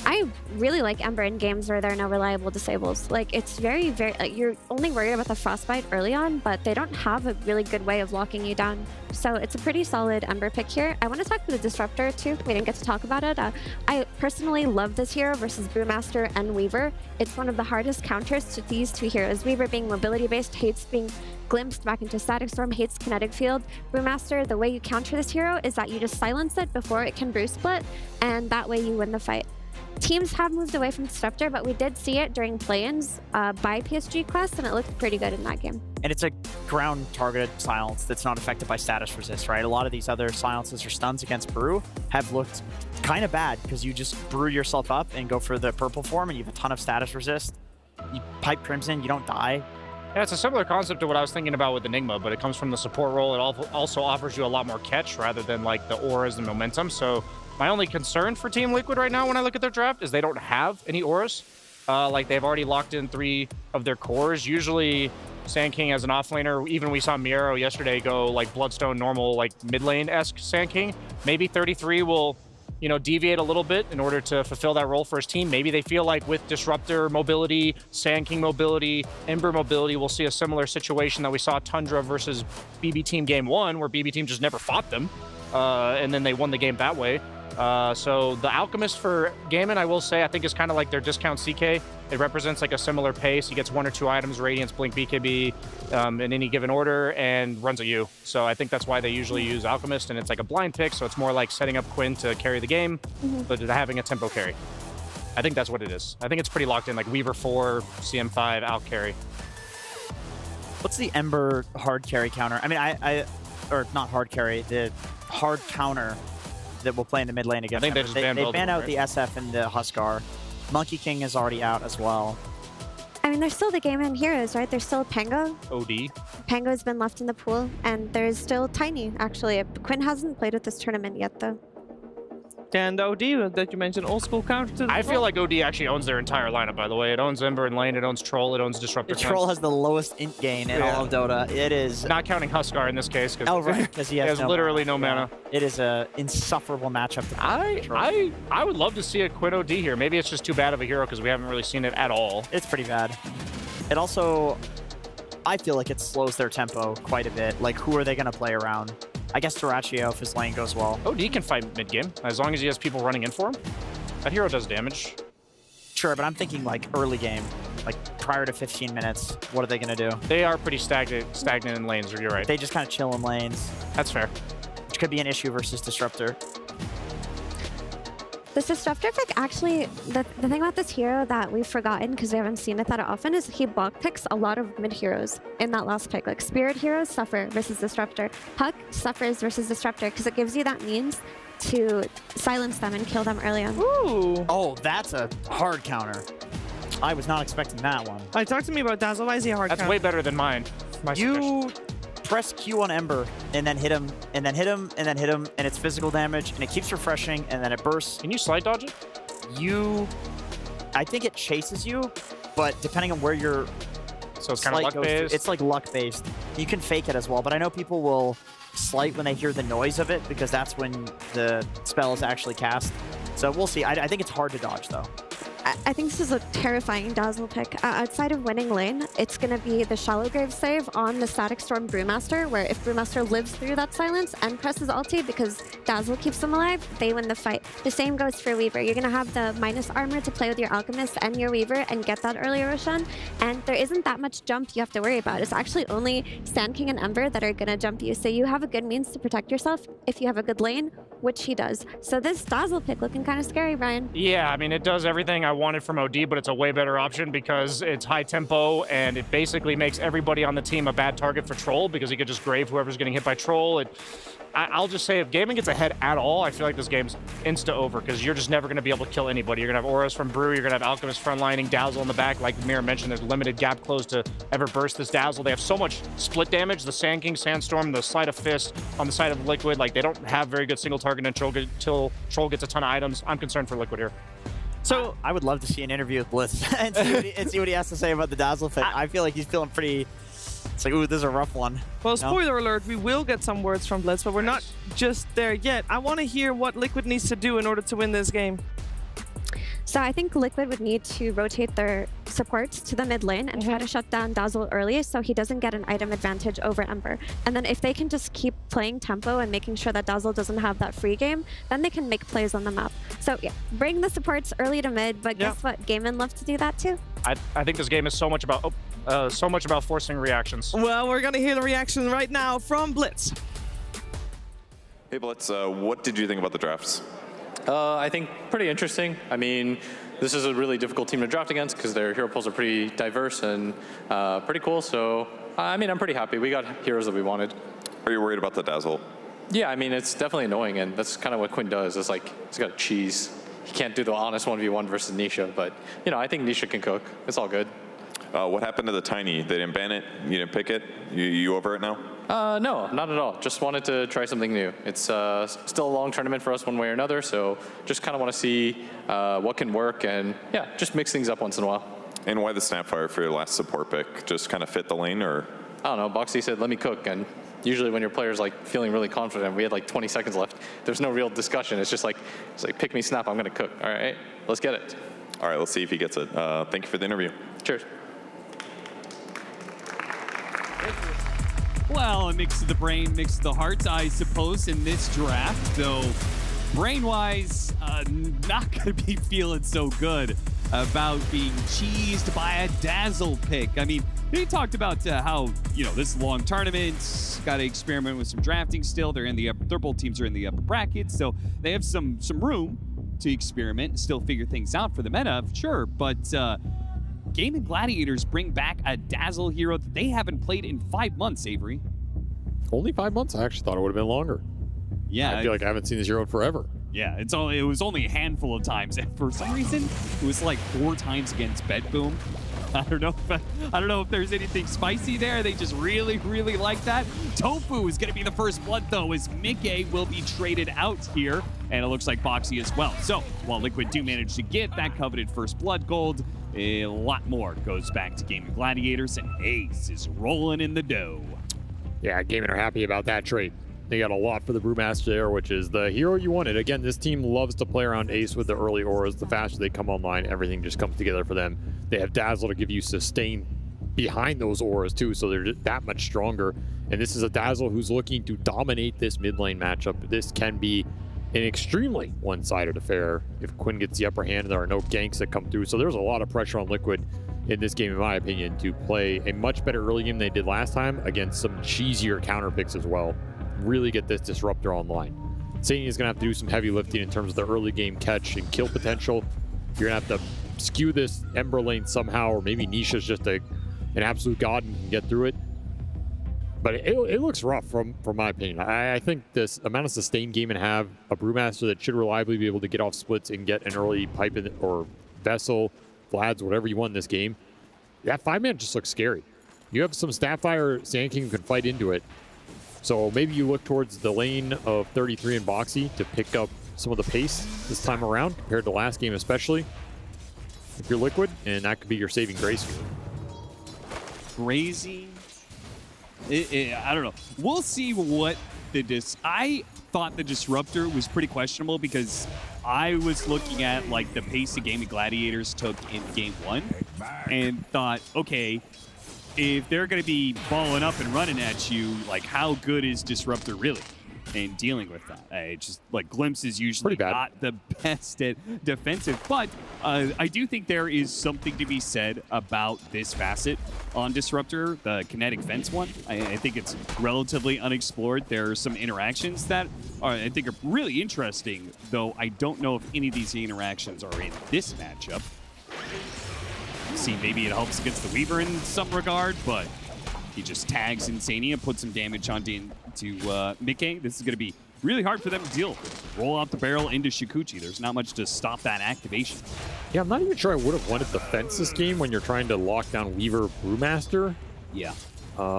I really like Ember in games where there are no reliable disables. Like, it's very, like, you're only worried about the Frostbite early on, but they don't have a really good way of locking you down. So it's a pretty solid Ember pick here. I want to talk about the Disruptor too. We didn't get to talk about it. I personally love this hero versus Brewmaster and Weaver. It's one of the hardest counters to these two heroes. Weaver being mobility-based, hates being glimpsed back into Static Storm, hates Kinetic Field. Brewmaster, the way you counter this hero is that you just silence it before it can Brew Split, and that way you win the fight. Teams have moved away from Disruptor, but we did see it during play-ins by PSG Quest, and it looked pretty good in that game. And it's a ground-targeted silence that's not affected by status resist, right? A lot of these other silences or stuns against Brew have looked kind of bad because you just brew yourself up and go for the purple form, and you have a ton of status resist. You pipe Crimson, you don't die. Yeah, it's a similar concept to what I was thinking about with Enigma, but it comes from the support role. It also offers you a lot more catch rather than like the auras and momentum. So My only concern for Team Liquid right now when I look at their draft is they don't have any auras. Like, they've already locked in 3 of their cores. Usually, Sand King as an offlaner, even we saw Miero yesterday go like Bloodstone normal, like mid lane-esque Sand King. Maybe 33 will, you know, deviate a little bit in order to fulfill that role for his team. Maybe they feel like with Disruptor mobility, Sand King mobility, Ember mobility, we'll see a similar situation that we saw Tundra versus BB Team Game 1, where BB Team just never fought them, and then they won the game that way. So the Alchemist for Gaimin, I will say, I think is kind of like their discount CK. It represents like a similar pace. He gets 1 or 2 items, Radiance, Blink, BKB, in any given order, and runs a U. So I think that's why they usually use Alchemist, and it's like a blind pick, so it's more like setting up Quinn to carry the game, but having a tempo carry. I think that's what it is. I think it's pretty locked in, like Weaver 4, CM5, Alch carry. What's the Ember hard carry counter? I mean, or not hard carry, the hard counter that will play in the mid lane against. I think they just banned they ban out right? the SF and the Huskar. Monkey King is already out as well. I mean, there's still the game in heroes, right? There's still Pango. OD. Pango's been left in the pool, and there's still Tiny, actually. Quinn hasn't played at this tournament yet, though. And OD that you mentioned, old school counter to the I feel like OD actually owns their entire lineup, by the way. It owns Ember and Lane, it owns Troll, it owns Disruptor. The Troll has the lowest int gain in all of Dota. It is... Not counting Huskar in this case. Oh, right, because he has literally no mana. It is an insufferable matchup. I would love to see a Quinn OD here. Maybe it's just too bad of a hero because we haven't really seen it at all. It's pretty bad. It also... I feel like it slows their tempo quite a bit. Like, who are they going to play around? I guess Duraccio if his lane goes well. OD can fight mid-game, as long as he has people running in for him. That hero does damage. Sure, but I'm thinking like early game, like prior to 15 minutes. What are they going to do? They are pretty stagnant in lanes, you're right. They just kind of chill in lanes. That's fair. Which could be an issue versus Disruptor. This Disruptor pick, actually, the thing about this hero that we've forgotten because we haven't seen it that often is he block picks a lot of mid heroes in that last pick. Like Spirit heroes suffer versus Disruptor. Puck suffers versus Disruptor because it gives you that means to silence them and kill them early on. Ooh! Oh, that's a hard counter. I was not expecting that one. Talk to me about Dazzle. Why is he a hard counter? That's way better than mine. You press Q on Ember and then hit him and then hit him and then hit him, and it's physical damage and it keeps refreshing and then it bursts. Can you slide dodge it? I think it chases you, but depending on where you're... So it's kind of luck-based? It's like luck-based. You can fake it as well, but I know people will slight when they hear the noise of it because that's when the spell is actually cast. So we'll see. I think it's hard to dodge, though. I think this is a terrifying Dazzle pick. Outside of winning lane, it's going to be the Shallow Grave save on the Static Storm Brewmaster, where if Brewmaster lives through that silence and presses ulti because Dazzle keeps them alive, they win the fight. The same goes for Weaver. You're going to have the minus armor to play with your Alchemist and your Weaver and get that early Roshan, and there isn't that much jump you have to worry about. It's actually only Sand King and Ember that are going to jump you, so you have a good means to protect yourself if you have a good lane, which he does. So this Dazzle pick looking kind of scary, Brian. Yeah, I mean, it does everything I wanted from OD, but it's a way better option because it's high tempo and it basically makes everybody on the team a bad target for Troll because he could just grave whoever's getting hit by Troll. I'll just say if Gaimin gets ahead at all, I feel like this game's insta over because you're just never going to be able to kill anybody. You're going to have auras from Brew, you're going to have Alchemist frontlining, Dazzle in the back. Like Mira mentioned, there's limited gap close to ever burst this Dazzle. They have so much split damage, the Sand King, Sandstorm, the Sleight of Fist on the side of Liquid. Like they don't have very good single target until Troll gets a ton of items. I'm concerned for Liquid here. So I would love to see an interview with Blitz and see what he has to say about the Dazzle pick. I feel like he's feeling pretty... It's like, ooh, this is a rough one. Well, spoiler alert, we will get some words from Blitz, but we're not just there yet. I want to hear what Liquid needs to do in order to win this game. So I think Liquid would need to rotate their supports to the mid lane and try to shut down Dazzle early so he doesn't get an item advantage over Ember. And then if they can just keep playing tempo and making sure that Dazzle doesn't have that free game, then they can make plays on the map. So yeah, bring the supports early to mid, but guess what? Gaimin loves to do that too. I think this game is so much about forcing reactions. Well, we're going to hear the reaction right now from Blitz. Hey Blitz, what did you think about the drafts? I think pretty interesting. I mean, this is a really difficult team to draft against because their hero pools are pretty diverse and pretty cool. So, I mean, I'm pretty happy. We got heroes that we wanted. Are you worried about the Dazzle? Yeah, I mean, it's definitely annoying, and that's kind of what Quinn does. It's like, he's got cheese. He can't do the honest 1v1 versus Nisha, but, you know, I think Nisha can cook. It's all good. What happened to the Tiny? They didn't ban it? You didn't pick it? You over it now? No, not at all. Just wanted to try something new. It's still a long tournament for us one way or another, so just kind of want to see what can work and, yeah, just mix things up once in a while. And why the Snapfire for your last support pick? Just kind of fit the lane, or? I don't know. Boxy said, let me cook, and usually when your player's like feeling really confident, we had like 20 seconds left, there's no real discussion. It's like pick me Snap, I'm going to cook. All right, let's get it. All right, let's see if he gets it. Thank you for the interview. Cheers. Well, a mix of the brain, mix of the heart, I suppose, in this draft, though brain-wise, not going to be feeling so good about being cheesed by a Dazzle pick. I mean, he talked about how, this long tournament, got to experiment with some drafting still. They're both teams are in the upper brackets, so they have some room to experiment and still figure things out for the meta, sure, but Gaming Gladiators bring back a Dazzle hero that they haven't played in 5 months, Avery. Only 5 months? I actually thought it would have been longer. Yeah. I feel like I haven't seen this hero in forever. Yeah, it was only a handful of times, and for some reason, it was like 4 times against Bedboom. I don't know if there's anything spicy there. They just really, really like that. Tofu is going to be the first blood, though, as Mickey will be traded out here, and it looks like Boxy as well. So, while Liquid do manage to get that coveted first blood gold, a lot more goes back to Gaming Gladiators, and Ace is rolling in the dough. Yeah, Gaming are happy about that trade. They got a lot for the Brewmaster there, which is the hero you wanted. Again, this team loves to play around Ace with the early auras. The faster they come online, everything just comes together for them. They have Dazzle to give you sustain behind those auras too, so they're that much stronger. And this is a Dazzle who's looking to dominate this mid lane matchup. This can be an extremely one-sided affair if Quinn gets the upper hand and there are no ganks that come through. So there's a lot of pressure on Liquid in this game, in my opinion, to play a much better early game than they did last time against some cheesier counter picks as well. Really get this disruptor online. Sadie is going to have to do some heavy lifting in terms of the early game catch and kill potential. You're going to have to skew this Ember lane somehow, or maybe Nisha's just an absolute god and can get through it. But it looks rough from my opinion. I think this amount of sustained game and have a Brewmaster that should reliably be able to get off splits and get an early pipe in, or Vessel, Vlads, whatever you want in this game. That 5-man just looks scary. You have some Snapfire Sand King who can fight into it. So maybe you look towards the lane of 33 and Boxy to pick up some of the pace this time around, compared to last game especially. If you're Liquid, and that could be your saving grace here. Crazy. I don't know. We'll see what I thought the Disruptor was pretty questionable because I was looking at like the pace the Gaming Gladiators took in game 1 and thought, okay, if they're going to be balling up and running at you, like how good is Disruptor really in dealing with that? It's just like Glimpse is usually not the best at defensive, but I do think there is something to be said about this facet on Disruptor, the kinetic fence one. I think it's relatively unexplored. There are some interactions that I think are really interesting, though I don't know if any of these interactions are in this matchup. See, maybe it helps against the Weaver in some regard, but he just tags Insania, puts some damage onto Mickey. This is going to be really hard for them to deal with. Roll out the barrel into Shikuchi. There's not much to stop that activation. Yeah, I'm not even sure I would have wanted the fence this game when you're trying to lock down Weaver Brewmaster. Yeah.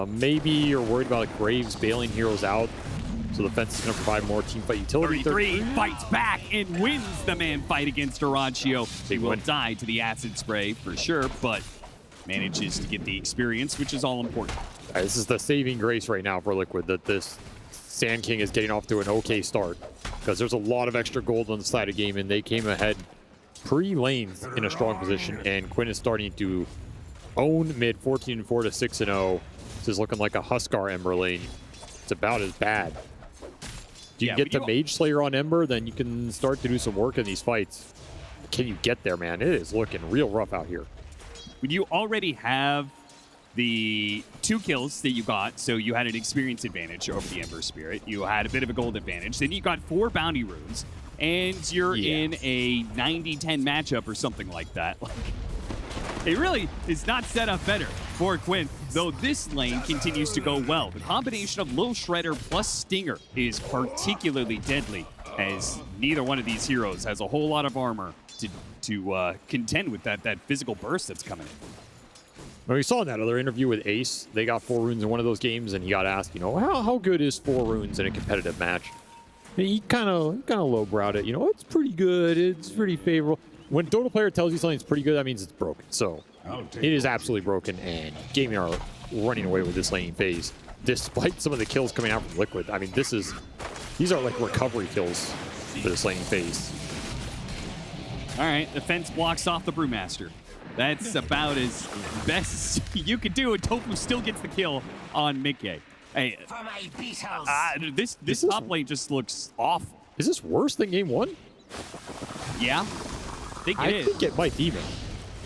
Maybe you're worried about Graves bailing heroes out, so the fence is going to provide more teamfight utility. 33 fights back and wins the man fight against Horacio. He will die to the acid spray for sure, but manages to get the experience, which is all important. This is the saving grace right now for Liquid, that this Sand King is getting off to an okay start, because there's a lot of extra gold on the side of game, and they came ahead pre-lanes in a strong position, and Quinn is starting to own mid 14-4 to 6-0. This is looking like a Huskar Ember lane. It's about as bad. If you can get the Mage Slayer on Ember, then you can start to do some work in these fights. Can you get there, man? It is looking real rough out here. When you already have the 2 kills that you got, so you had an experience advantage over the Ember Spirit, you had a bit of a gold advantage, then you got 4 bounty runes, and you're in a 90-10 matchup or something like that. It really is not set up better for Quinn, though this lane continues to go well. The combination of Lil Shredder plus Stinger is particularly deadly, as neither one of these heroes has a whole lot of armor to contend with that physical burst that's coming in. Well, we saw in that other interview with Ace, they got 4 runes in one of those games, and he got asked, you know, how good is 4 runes in a competitive match? And he kind of lowbrowed it. You know, it's pretty good. It's pretty favorable. When a Dota player tells you something's pretty good, that means it's broken. So it is absolutely broken, and Gaming are running away with this laning phase, despite some of the kills coming out from Liquid. I mean, these are like recovery kills for this laning phase. All right, the fence blocks off the Brewmaster. That's about as best you could do, and Tofu still gets the kill on Mickey. Hey, this top lane just looks awful. Is this worse than game 1? Yeah, I think it might be, man.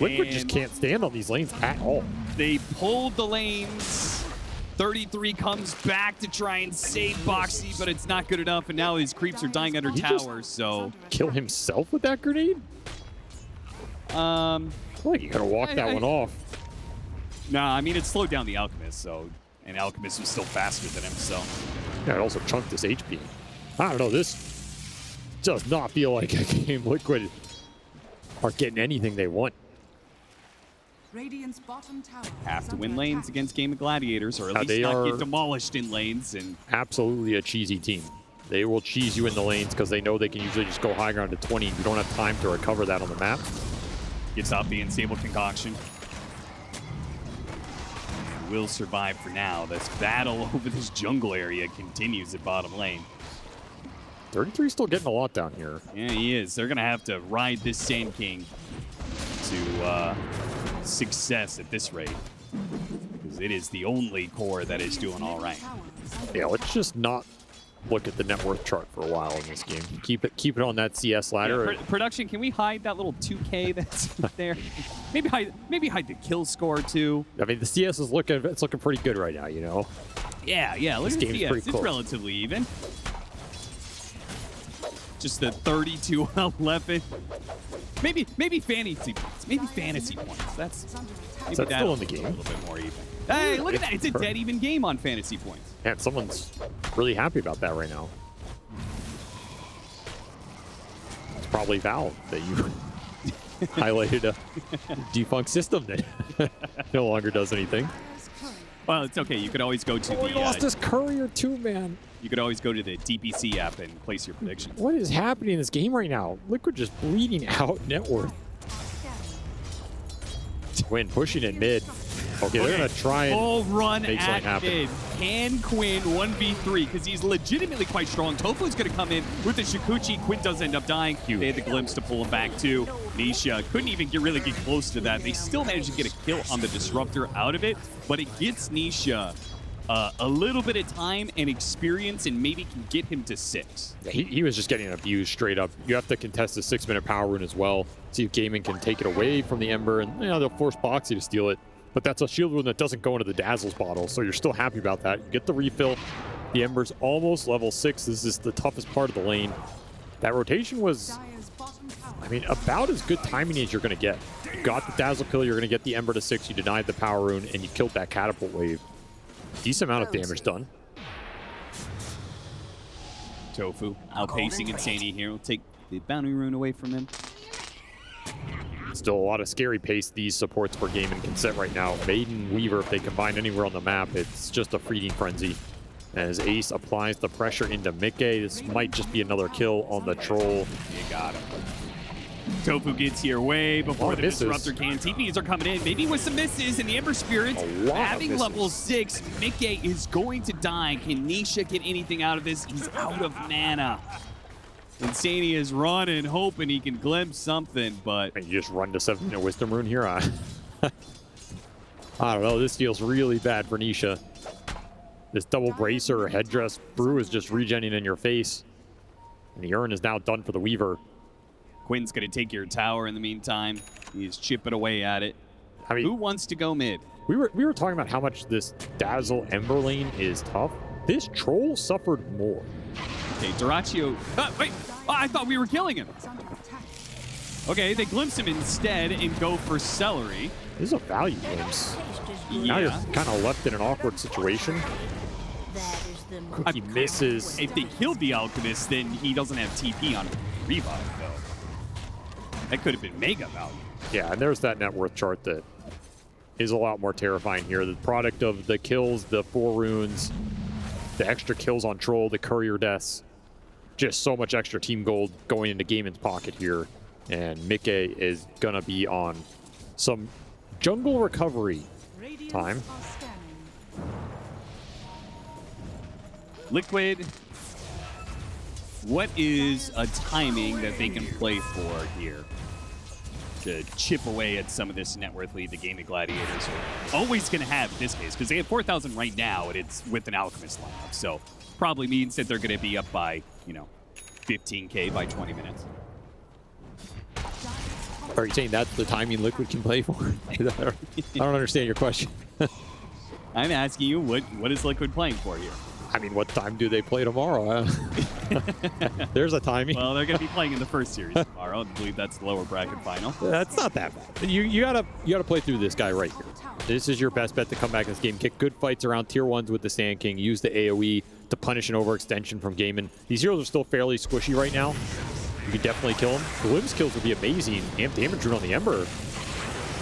Liquid just can't stand on these lanes at all. They pulled the lanes. 33 comes back to try and save Boxy, but it's not good enough, and now his creeps are dying under towers, so... Kill himself with that grenade? Well, you gotta walk that one off. Nah, I mean, it slowed down the Alchemist, so... And Alchemist was still faster than him, so... Yeah, it also chunked his HP. I don't know, this does not feel like a game Liquid are getting anything they want. Radiant's bottom tower have to win lanes against Game of Gladiators, or at least not get demolished in lanes. And absolutely a cheesy team. They will cheese you in the lanes because they know they can usually just go high ground to 20, and you don't have time to recover that on the map. Gets out the unstable concoction. Will survive for now. This battle over this jungle area continues at bottom lane. 33 still getting a lot down here. Yeah, he is. They're going to have to ride this Sand King to success at this rate, because it is the only core that is doing all right. Yeah, let's just not look at the net worth chart for a while in this game. Keep it on that CS ladder. Yeah, production, can we hide that little 2K that's there? Maybe hide the kill score too. I mean, the CS is looking pretty good right now, you know. Yeah. Look at the CS. It's relatively even. Just the 32-11. Maybe fantasy points. Maybe fantasy points. That's still in the game. A little bit more even. Hey, look at that. It's a dead even game on fantasy points. Yeah, someone's really happy about that right now. It's probably Valve that you highlighted a defunct system that no longer does anything. Well, it's okay. You could always go to we lost this courier too, man. You could always go to the DPC app and place your predictions. What is happening in this game right now? Liquid just bleeding out net worth. Quinn pushing it mid. Okay, they're going to try and full run make something at happen. mid. Can Quinn 1v3? Because he's legitimately quite strong. Tofu's going to come in with the Shikuchi. Quinn does end up dying. They had the glimpse to pull him back too. Nisha couldn't even really get close to that. They still managed to get a kill on the Disruptor out of it, but it gets Nisha a little bit of time and experience, and maybe can get him to 6. Yeah, he was just getting abused straight up. You have to contest the 6-minute power rune as well. See if Gaming can take it away from the Ember, and they'll force Boxy to steal it. But that's a shield rune that doesn't go into the Dazzles bottle, so you're still happy about that. You get the refill. The Ember's almost level 6. This is the toughest part of the lane. That rotation was, I mean, about as good timing as you're going to get. You got the Dazzle kill, you're going to get the Ember to 6, you denied the power rune, and you killed that catapult wave. Decent amount of damage done. Tofu outpacing Insani here. We'll take the bounty rune away from him. Still a lot of scary pace these supports for Gaming can set right now. Maiden, Weaver, if they combine anywhere on the map, it's just a feeding frenzy. As Ace applies the pressure into Mickey, this might just be another kill on the Troll. You got him. Tofu gets here way before the Disruptor can. TPs are coming in, maybe with some misses, and the Ember Spirits having level 6. Mickey is going to die. Can Nisha get anything out of this? He's out of mana. Insani is running, hoping he can glimpse something, but... And you just run to 7-minute Wisdom Rune here? I don't know, this feels really bad for Nisha. This double bracer or headdress brew is just regenning in your face. And the urn is now done for the Weaver. Quinn's going to take your tower in the meantime. He's chipping away at it. I mean, who wants to go mid? We were talking about how much this Dazzle Ember lane is tough. This Troll suffered more. Okay, Duraccio... wait! Oh, I thought we were killing him. Okay, they glimpse him instead and go for Celery. This is a value glimpse. Yeah. Now you're kind of left in an awkward situation. Cookie misses. If they killed the Alchemist, then he doesn't have TP on Revive, though. That could have been mega value. Yeah, and there's that net worth chart that is a lot more terrifying here. The product of the kills, the 4 runes, the extra kills on Troll, the courier deaths, just so much extra team gold going into Gaiman's pocket here. And Mike is going to be on some jungle recovery time. Liquid, what is a timing that they can play for here to chip away at some of this net worth lead the Gaming Gladiators are always going to have in this case? Because they have 4,000 right now, and it's with an Alchemist lineup. So probably means that they're going to be up by, 15K by 20 minutes. Are you saying that's the timing Liquid can play for? I don't understand your question. I'm asking you, what is Liquid playing for here? I mean, what time do they play tomorrow? There's a timing. Well, they're going to be playing in the first series tomorrow. I believe that's the lower bracket final. That's not that bad. You gotta play through this guy right here. This is your best bet to come back in this game. Kick good fights around tier 1s with the Sand King. Use the AoE to punish an overextension from Gaiman. These heroes are still fairly squishy right now. You can definitely kill them. Glimpse kills would be amazing. Amp damage rune on the Ember.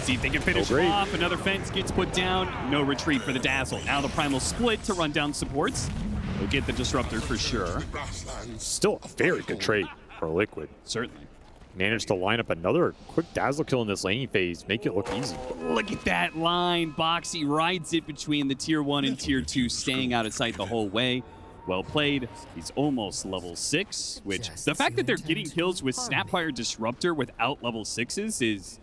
See if they can finish him off. Another fence gets put down. No retreat for the Dazzle. Now the Primal split to run down supports. We'll get the Disruptor for sure. Still a very good trade for Liquid. Certainly. Managed to line up another quick Dazzle kill in this laning phase. Make it look easy. Look at that line. Boxy rides it between the tier 1 and tier 2, staying out of sight the whole way. Well played. He's almost level 6, which the fact that they're getting kills with Snapfire Disruptor without level 6s is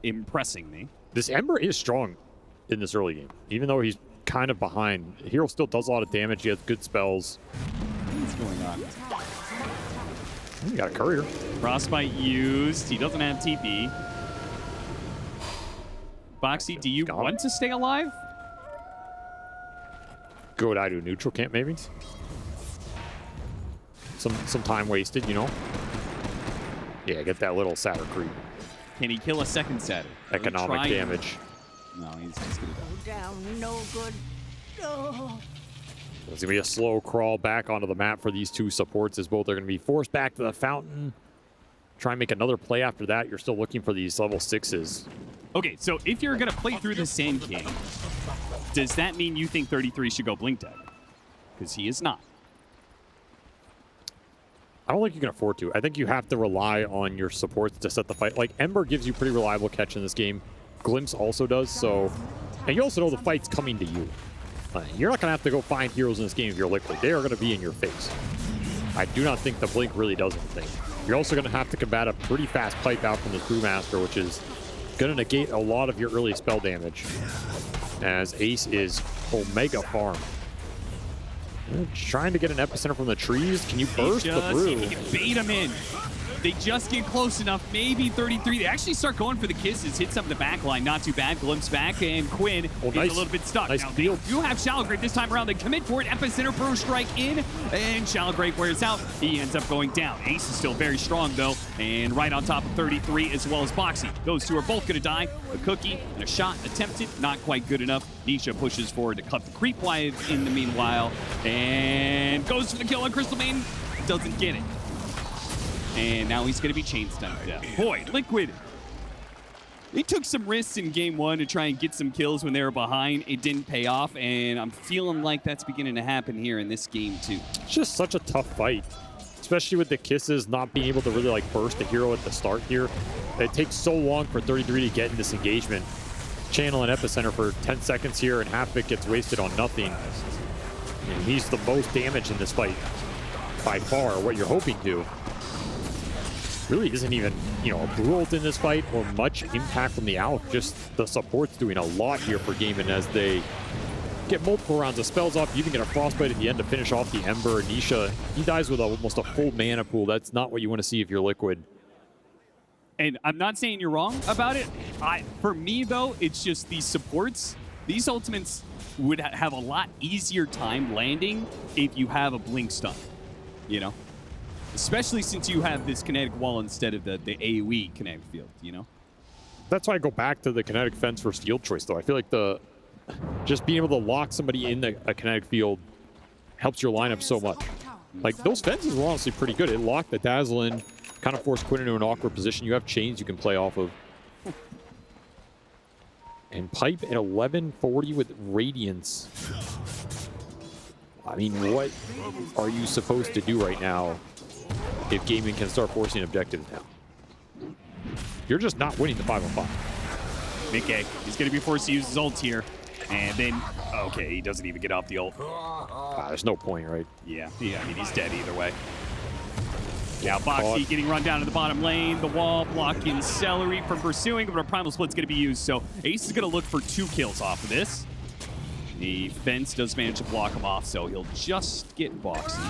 impressing me. This Ember is strong in this early game, even though he's kind of behind. The hero still does a lot of damage. He has good spells. What's going on? He got a courier. Frostbite used. He doesn't have TP. Boxy, do you want to stay alive? Go to neutral camp, maybe. Some time wasted, Yeah, get that little Satyr creep. Can he kill a second Satyr? Economic damage. No, he's just gonna go down. No good. Oh. It's gonna be a slow crawl back onto the map for these two supports, as both are gonna be forced back to the fountain. Try and make another play after that. You're still looking for these level 6s. Okay, so if you're gonna play through the Sand King, does that mean you think 33 should go Blink Dead? Because he is not. I don't think you can afford to. I think you have to rely on your supports to set the fight. Like, Ember gives you pretty reliable catch in this game. Glimpse also does, so... And you also know the fight's coming to you. You're not going to have to go find heroes in this game if you're Liquid. They are going to be in your face. I do not think the Blink really does anything. You're also going to have to combat a pretty fast pipe out from the Brewmaster, which is going to negate a lot of your early spell damage. As Ace is Omega Farm. Trying to get an epicenter from the trees. Can you burst the brew? He can bait him in. They just get close enough. Maybe 33. They actually start going for the kisses. Hit some of the back line. Not too bad. Glimpse back. And Quinn is a little bit stuck. Nice now, field. You have Shallow Grave this time around. They commit for it. Epicenter Pro Strike in. And Shallow Grave wears out. He ends up going down. Ace is still very strong, though. And right on top of 33 as well as Boxy. Those two are both going to die. A cookie and a shot attempted. Not quite good enough. Nisha pushes forward to cut the creep wide in the meanwhile. And goes for the kill on Crystal Maiden. Doesn't get it. And now he's going to be chain stunned to death. Boy, Liquid. They took some risks in game 1 to try and get some kills when they were behind. It didn't pay off, and I'm feeling like that's beginning to happen here in this game too. It's just such a tough fight, especially with the kisses not being able to really burst the hero at the start here. It takes so long for 33 to get in this engagement. Channel an epicenter for 10 seconds here, and half of it gets wasted on nothing. And he's the most damage in this fight by far, what you're hoping to. Really isn't even, a Brew ult in this fight or much impact from the Alch. Just the support's doing a lot here for Gaiman as they get multiple rounds of spells off. You even get a Frostbite at the end to finish off the Ember. Nisha, he dies with almost a full mana pool. That's not what you want to see if you're Liquid. And I'm not saying you're wrong about it. For me, though, it's just these supports. These ultimates would have a lot easier time landing if you have a Blink Stun, Especially since you have this kinetic wall instead of the AoE kinetic field, That's why I go back to the kinetic fence for field choice, though. I feel like just being able to lock somebody in a kinetic field helps your lineup so much. Like, those fences were honestly pretty good. It locked the Dazzle in, kind of forced Quinn into an awkward position. You have chains you can play off of. And Pipe at 1140 with Radiance. I mean, what are you supposed to do right now if Gaming can start forcing objectives now? You're just not winning the 5-on-5. Mickey, he's going to be forced to use his ult here. And then, okay, he doesn't even get off the ult. There's no point, right? Yeah, I mean, he's dead either way. Now, Boxy getting run down to the bottom lane. The wall blocking Celery from pursuing, but a Primal Split's going to be used. So Ace is going to look for 2 kills off of this. The fence does manage to block him off, so he'll just get Boxy.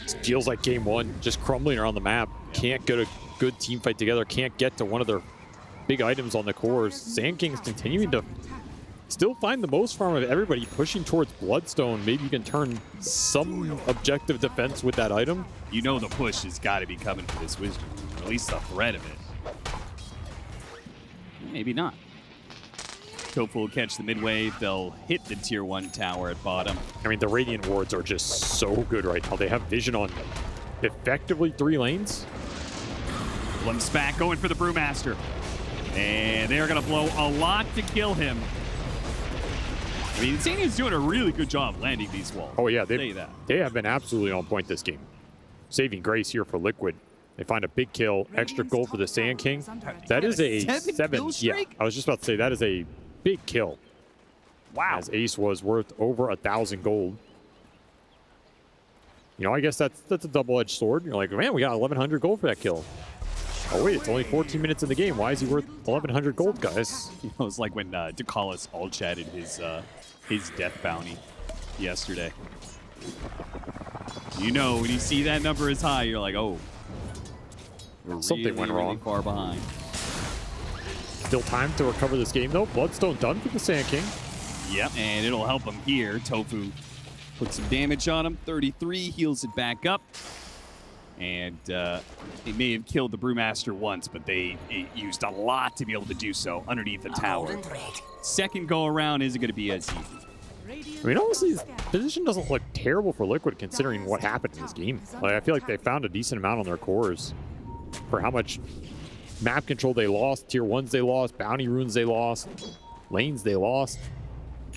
It feels like game 1, just crumbling around the map. Can't get a good team fight together. Can't get to one of their big items on the cores. Sand King's continuing to still find the most farm of everybody, pushing towards Bloodstone. Maybe you can turn some objective defense with that item. You know the push has got to be coming for this Wisdom, or at least the threat of it. Maybe not. Tofu will catch the mid-wave. They'll hit the tier 1 tower at bottom. I mean, the Radiant wards are just so good right now. They have vision on effectively 3 lanes. Glimpse back, going for the Brewmaster. And they're going to blow a lot to kill him. I mean, Insania's doing a really good job landing these walls. Oh, yeah. They have been absolutely on point this game. Saving grace here for Liquid. They find a big kill, extra gold for the Sand King. That is a 7. Yeah, I was just about to say that is a big kill. Wow. As Ace was worth over 1,000 gold. You know, I guess that's a double-edged sword. You're like, man, we got 1,100 gold for that kill. Oh, wait, it's only 14 minutes in the game. Why is he worth 1,100 gold, guys? You know, it's like when Dakalis all-chatted his death bounty yesterday. You know, when you see that number is high, you're like, oh. Something went wrong. Really far behind. Still time to recover this game, though. Bloodstone done for the Sand King. Yep, and it'll help him here. Tofu puts some damage on him. 33, heals it back up. And they may have killed the Brewmaster once, but they used a lot to be able to do so underneath the tower. Second go around isn't going to be as easy. I mean, honestly, his position doesn't look terrible for Liquid considering what happened in this game. Like, I feel like they found a decent amount on their cores for how much map control they lost, tier 1s they lost, bounty runes they lost, lanes they lost.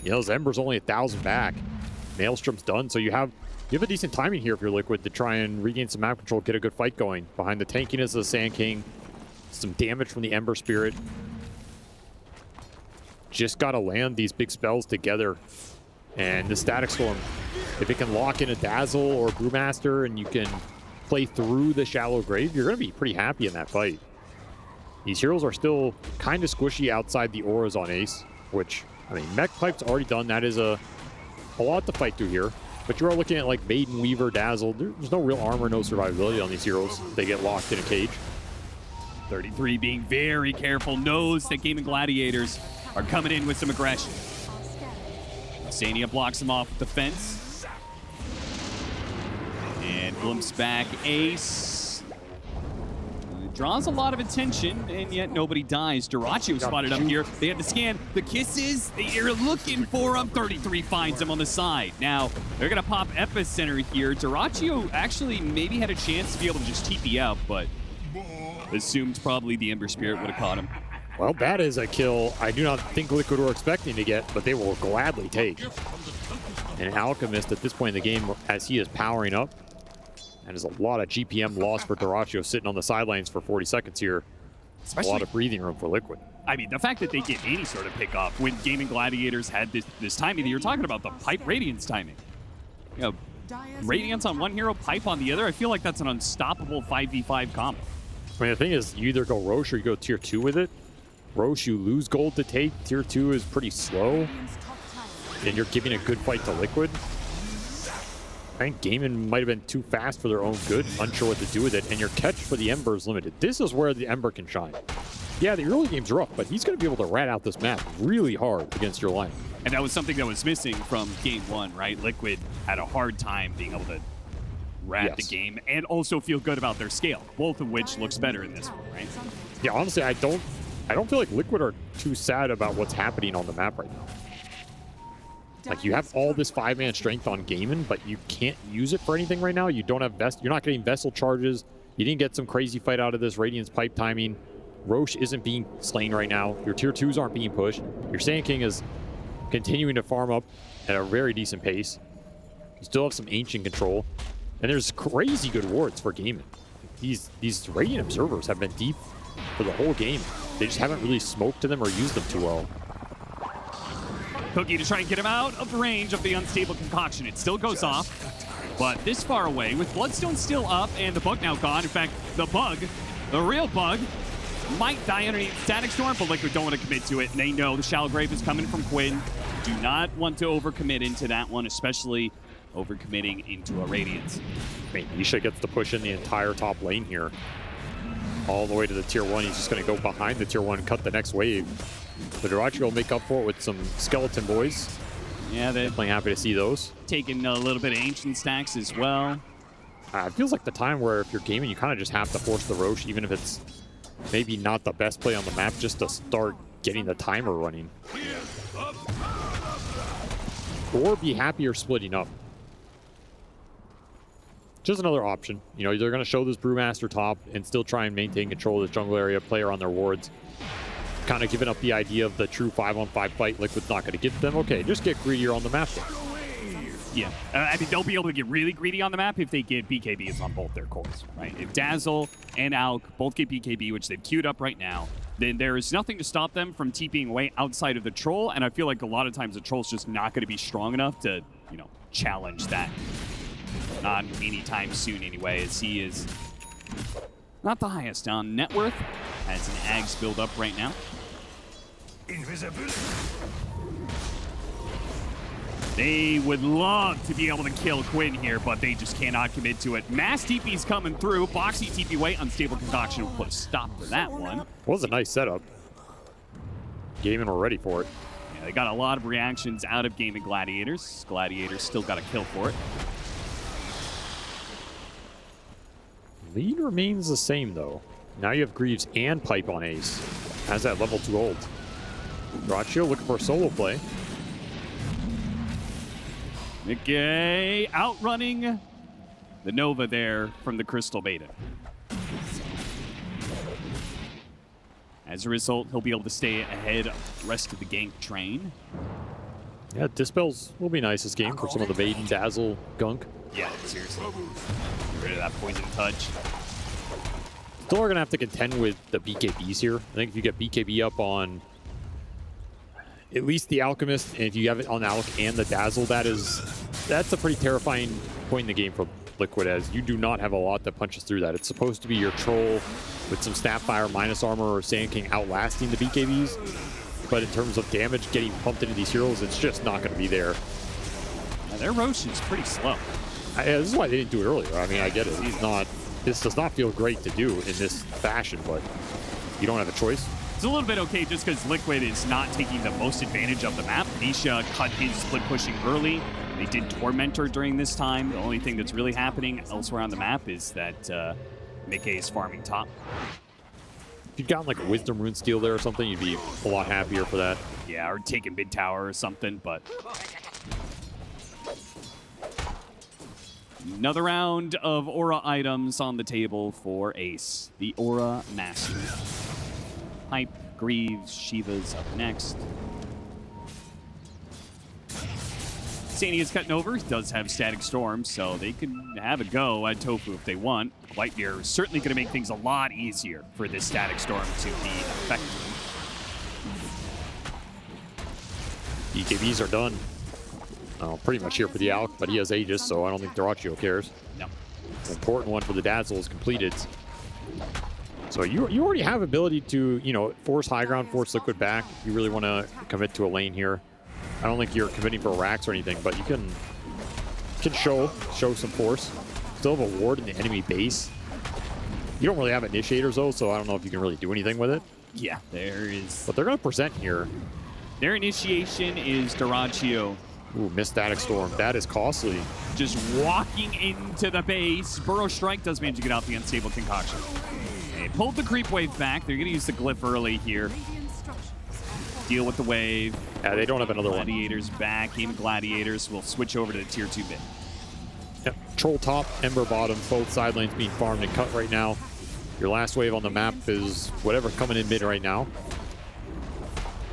You know, those Ember's only 1,000 back. Maelstrom's done, so you have a decent timing here if you're Liquid to try and regain some map control, get a good fight going. Behind the tankiness of the Sand King, some damage from the Ember Spirit. Just got to land these big spells together. And the Static Storm, if it can lock in a Dazzle or a Brewmaster and you can play through the Shallow Grave, you're going to be pretty happy in that fight. These heroes are still kind of squishy outside the auras on Ace, which, I mean, Mech Pipe's already done. That is a lot to fight through here. But you are looking at like Maiden, Weaver, Dazzle. There's no real armor, no survivability on these heroes. They get locked in a cage. 33 being very careful, knows that Gaming Gladiators are coming in with some aggression. Sania blocks him off with the fence. And glimpse back Ace. Draws a lot of attention, and yet nobody dies. Dyrachio spotted up here. They had to scan the kisses. They're looking for him. 33 finds him on the side. Now, they're going to pop Epicenter here. Dyrachio actually maybe had a chance to be able to just TP out, but assumed probably the Ember Spirit would have caught him. Well, that is a kill I do not think Liquid were expecting to get, but they will gladly take. And Alchemist at this point in the game, as he is powering up, and there's a lot of GPM loss for Dyrachio sitting on the sidelines for 40 seconds here. A lot of breathing room for Liquid. I mean, the fact that they get any sort of pick off when Gaming Gladiators had this timing, you're talking about the Pipe Radiance timing. You know, Radiance on one hero, Pipe on the other. I feel like that's an unstoppable 5v5 combo. I mean, the thing is, you either go Roche or you go tier 2 with it. Roche, you lose gold to take. Tier 2 is pretty slow. And you're giving a good fight to Liquid. I think Gaiman might have been too fast for their own good, unsure what to do with it, and your catch for the Ember is limited. This is where the Ember can shine. Yeah, the early game's rough, but he's going to be able to rat out this map really hard against your line. And that was something that was missing from game 1, right? Liquid had a hard time being able to rat the game and also feel good about their scale, both of which looks better in this one, right? Yeah, honestly, I don't feel like Liquid are too sad about what's happening on the map right now. Like, you have all this 5-man strength on Gaiman, but you can't use it for anything right now. You don't have you're not getting Vessel charges. You didn't get some crazy fight out of this Radiance Pipe timing. Roche isn't being slain right now. Your tier 2s aren't being pushed. Your Sand King is continuing to farm up at a very decent pace. You still have some Ancient control. And there's crazy good wards for gaming. These Radiant Observers have been deep for the whole game. They just haven't really smoked to them or used them too well. Cookie to try and get him out of the range of the unstable concoction. It still goes off, but this far away with Bloodstone still up and the bug now gone. In fact, the bug, the real bug, might die underneath Static Storm, but Liquid don't want to commit to it. And they know the Shallow Grave is coming from Quinn. Do not want to overcommit into that one, especially overcommitting into a Radiance. I mean, Nisha gets to push in the entire top lane here. All the way to the tier 1. He's just going to go behind the tier 1 and cut the next wave. The Durachi will make up for it with some Skeleton Boys. Yeah, they're definitely happy to see those. Taking a little bit of Ancient stacks as well. It feels like the time where if you're gaming, you kind of just have to force the Roche, even if it's maybe not the best play on the map, just to start getting the timer running. Or be happier splitting up. Just another option. You know, they're going to show this Brewmaster top and still try and maintain control of this jungle area, player on their wards. Kind of giving up the idea of the true 5-on-5 fight. Liquid's not going to get them. Okay, just get greedier on the map then. Yeah, I mean, they'll be able to get really greedy on the map if they get BKBs on both their cores, right? If Dazzle and Alk both get BKB, which they've queued up right now, then there is nothing to stop them from TPing away outside of the Troll, and I feel like a lot of times the Troll's just not going to be strong enough to, you know, challenge that. Not anytime soon anyway, as he is not the highest on net worth, has an Ags build up right now. Invisibility. They would love to be able to kill Quinn here, but they just cannot commit to it. Mass TP's coming through. Boxy TP away. Unstable Concoction will put a stop to that one. Was a nice setup. Gaming were ready for it. Yeah, they got a lot of reactions out of Gaming Gladiators. Gladiators still got a kill for it. Lead remains the same, though. Now you have Greaves and Pipe on Ace. Has that level 2 ult. Braccio looking for a solo play. Okay, outrunning the Nova there from the Crystal Beta. As a result, he'll be able to stay ahead of the rest of the gank train. Yeah, Dispels will be nice this game for some of the Bait and Dazzle gunk. Yeah, seriously. Get rid of that poison touch. Still are going to have to contend with the BKBs here. I think if you get BKB up on at least the Alchemist, and if you have it on Alch and the Dazzle, that's a pretty terrifying point in the game for Liquid, as you do not have a lot that punches through that. It's supposed to be your Troll with some Snapfire, minus armor, or Sand King outlasting the BKBs. But in terms of damage getting pumped into these heroes, it's just not going to be there. Now, their Roche is pretty slow. This is why they didn't do it earlier. I mean, I get it. This does not feel great to do in this fashion, but you don't have a choice. It's a little bit okay just because Liquid is not taking the most advantage of the map. Nisha cut his split pushing early. They did Tormentor during this time. The only thing that's really happening elsewhere on the map is that Mickey is farming top. If you'd gotten like a Wisdom Rune Steel there or something, you'd be a lot happier for that. Yeah, or taking mid tower or something, but... Another round of Aura items on the table for Ace. The Aura Masters. Pipe, Greaves, Shiva's up next. Sani is cutting over. He does have Static Storm, so they can have a go at Tofu if they want. Whitebeard is certainly going to make things a lot easier for this Static Storm to be effective. BKBs are done. Pretty much here for the Alch, but he has Aegis, so I don't think Dyrachio cares. No. The important one for the Dazzle is completed. So you already have ability to, you know, force high ground, force Liquid back if you really want to commit to a lane here. I don't think you're committing for racks or anything, but you can show some force. Still have a ward in the enemy base. You don't really have initiators though, so I don't know if you can really do anything with it. Yeah, there is. But they're going to present here. Their initiation is Dyrachio. Ooh, missed Static Storm. That is costly. Just walking into the base. Burrow Strike does manage to get out the Unstable Concoction. They pulled the creep wave back. They're going to use the glyph early here. Deal with the wave. Yeah, they don't have another one. Gladiators back. Game Gladiators will switch over to the tier 2 mid. Yep. Troll top, Ember bottom, both side lanes being farmed and cut right now. Your last wave on the map is whatever's coming in mid right now.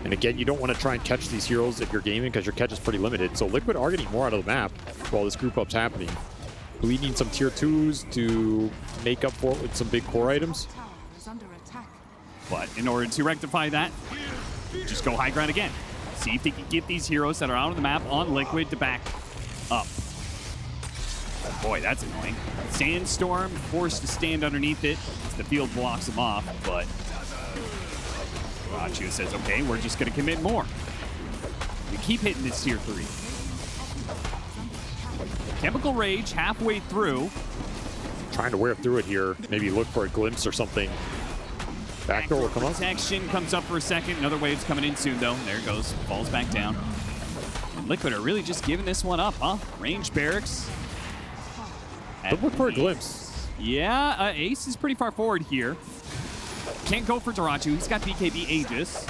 And again, you don't want to try and catch these heroes if you're gaming because your catch is pretty limited. So Liquid are getting more out of the map while this group up's happening. Bleeding some tier 2s to make up for it with some big core items. But in order to rectify that, just go high ground again. See if they can get these heroes that are out on the map on Liquid to back up. Oh boy, that's annoying. Sandstorm forced to stand underneath it as the field blocks him off, but Rachio says, okay, we're just going to commit more. We keep hitting this tier 3. Chemical Rage halfway through. Trying to wear through it here. Maybe look for a glimpse or something. Backdoor will come up. Protection comes up for a second. Another wave's coming in soon, though. There it goes. Falls back down. And Liquid are really just giving this one up, huh? Range barracks. Look for a glimpse. Yeah, Ace is pretty far forward here. Can't go for Darachu. He's got BKB Aegis.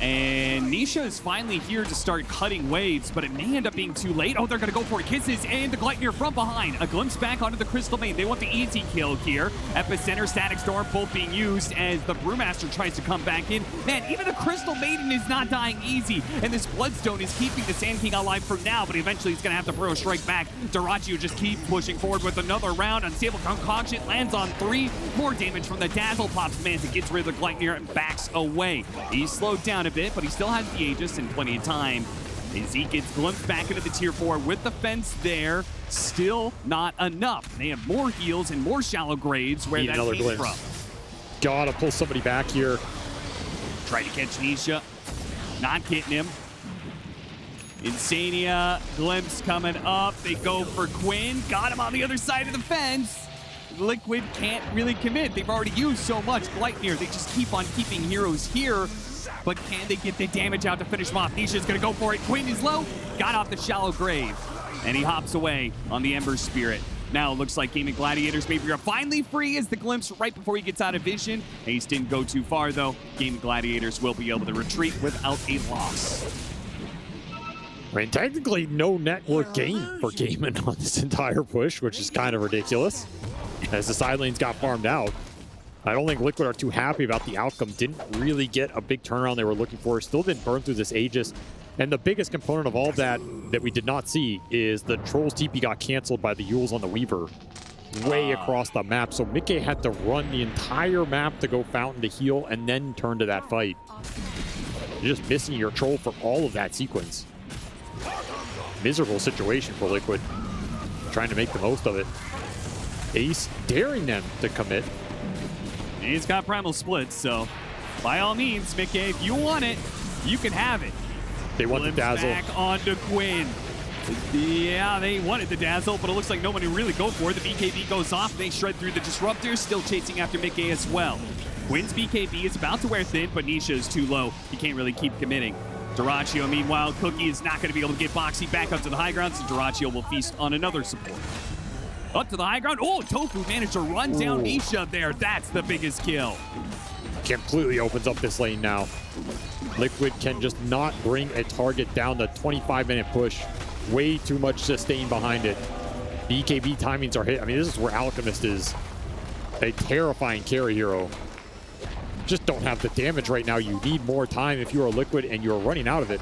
And Nisha is finally here to start cutting waves, but it may end up being too late. Oh, they're going to go for it. Kisses and the Gleipnir from behind. A glimpse back onto the Crystal Main. They want the easy kill here. Epicenter, Static Storm, both being used as the Brewmaster tries to come back in. Man, even the Crystal Maiden is not dying easy. And this Bloodstone is keeping the Sand King alive for now, but eventually he's going to have to Burrow Strike back. Darachu just keep pushing forward with another round. Unstable Concoction lands on 3. More damage from the Dazzle pops Manta, gets rid of the Gleipnir and backs away. He's slowed down a bit, but he still has the Aegis and plenty of time. As he gets glimpsed back into the tier 4 with the fence there, still not enough. They have more heals and more shallow graves where that came from. Gotta pull somebody back here. Try to catch Nisha. Not getting him. Insania, glimpse coming up. They go for Quinn. Got him on the other side of the fence. Liquid can't really commit. They've already used so much Gleipnir. They just keep on keeping heroes here. But can they get the damage out to finish him off? Nisha's going to go for it. Quinn is low. Got off the shallow grave. And he hops away on the Ember Spirit. Now it looks like Gaming Gladiators maybe are finally free as the glimpse right before he gets out of vision. Ace didn't go too far, though. Gaming Gladiators will be able to retreat without a loss. I mean, technically no network gain for Gaming on this entire push, which is kind of ridiculous, as the side lanes got farmed out. I don't think Liquid are too happy about the outcome. Didn't really get a big turnaround they were looking for. Still didn't burn through this Aegis. And the biggest component of all that we did not see is the Trolls TP got canceled by the Yules on the Weaver way across the map. So Mickey had to run the entire map to go Fountain to heal and then turn to that fight. You're just missing your Troll for all of that sequence. Miserable situation for Liquid. Trying to make the most of it. Ace daring them to commit. He's got Primal Splits, so by all means, Mickey, if you want it, you can have it. They want the Dazzle. Back onto Quinn. Yeah, they wanted the Dazzle, but it looks like no one will really go for it. The BKB goes off. They shred through the Disruptor, still chasing after Mickey as well. Quinn's BKB is about to wear thin, but Nisha is too low. He can't really keep committing. Daracio, meanwhile, Cookie is not going to be able to get Boxy back up to the high ground, so Daracio will feast on another support. Up to the high ground. Oh, Tofu managed to run down Nisha there. That's the biggest kill. Completely opens up this lane now. Liquid can just not bring a target down the 25-minute push. Way too much sustain behind it. BKB timings are hit. I mean, this is where Alchemist is a terrifying carry hero. Just don't have the damage right now. You need more time if you are Liquid, and you're running out of it.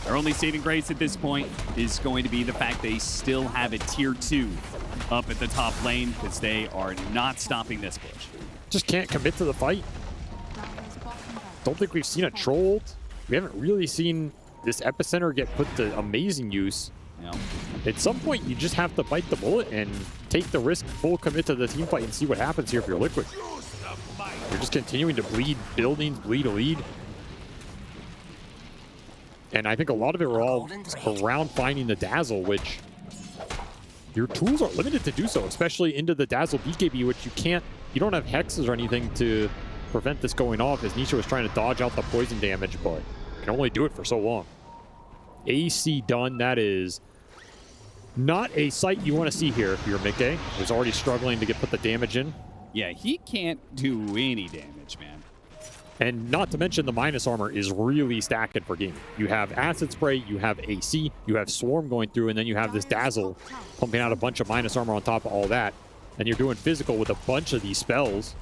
Their only saving grace at this point is going to be the fact they still have a tier 2 up at the top lane, because they are not stopping this push. Just can't commit to the fight. Don't think we've seen a Troll. We haven't really seen this Epicenter get put to amazing use. No. At some point, you just have to bite the bullet and take the risk, full commit to the team fight, and see what happens here if you're Liquid. You're just continuing to bleed buildings, bleed a lead. And I think a lot of it were all around finding the Dazzle, which your tools are limited to do so, especially into the Dazzle BKB, which you don't have hexes or anything to prevent this going off, as Nisha was trying to dodge out the poison damage, but can only do it for so long. AC done. That is not a sight you want to see here if you're Mickey, who's already struggling to put the damage in. Yeah, he can't do any damage, man. And not to mention the minus armor is really stacking for gaming. You have Acid Spray, you have AC, you have Swarm going through, and then you have this Dazzle pumping out a bunch of minus armor on top of all that. And you're doing physical with a bunch of these spells.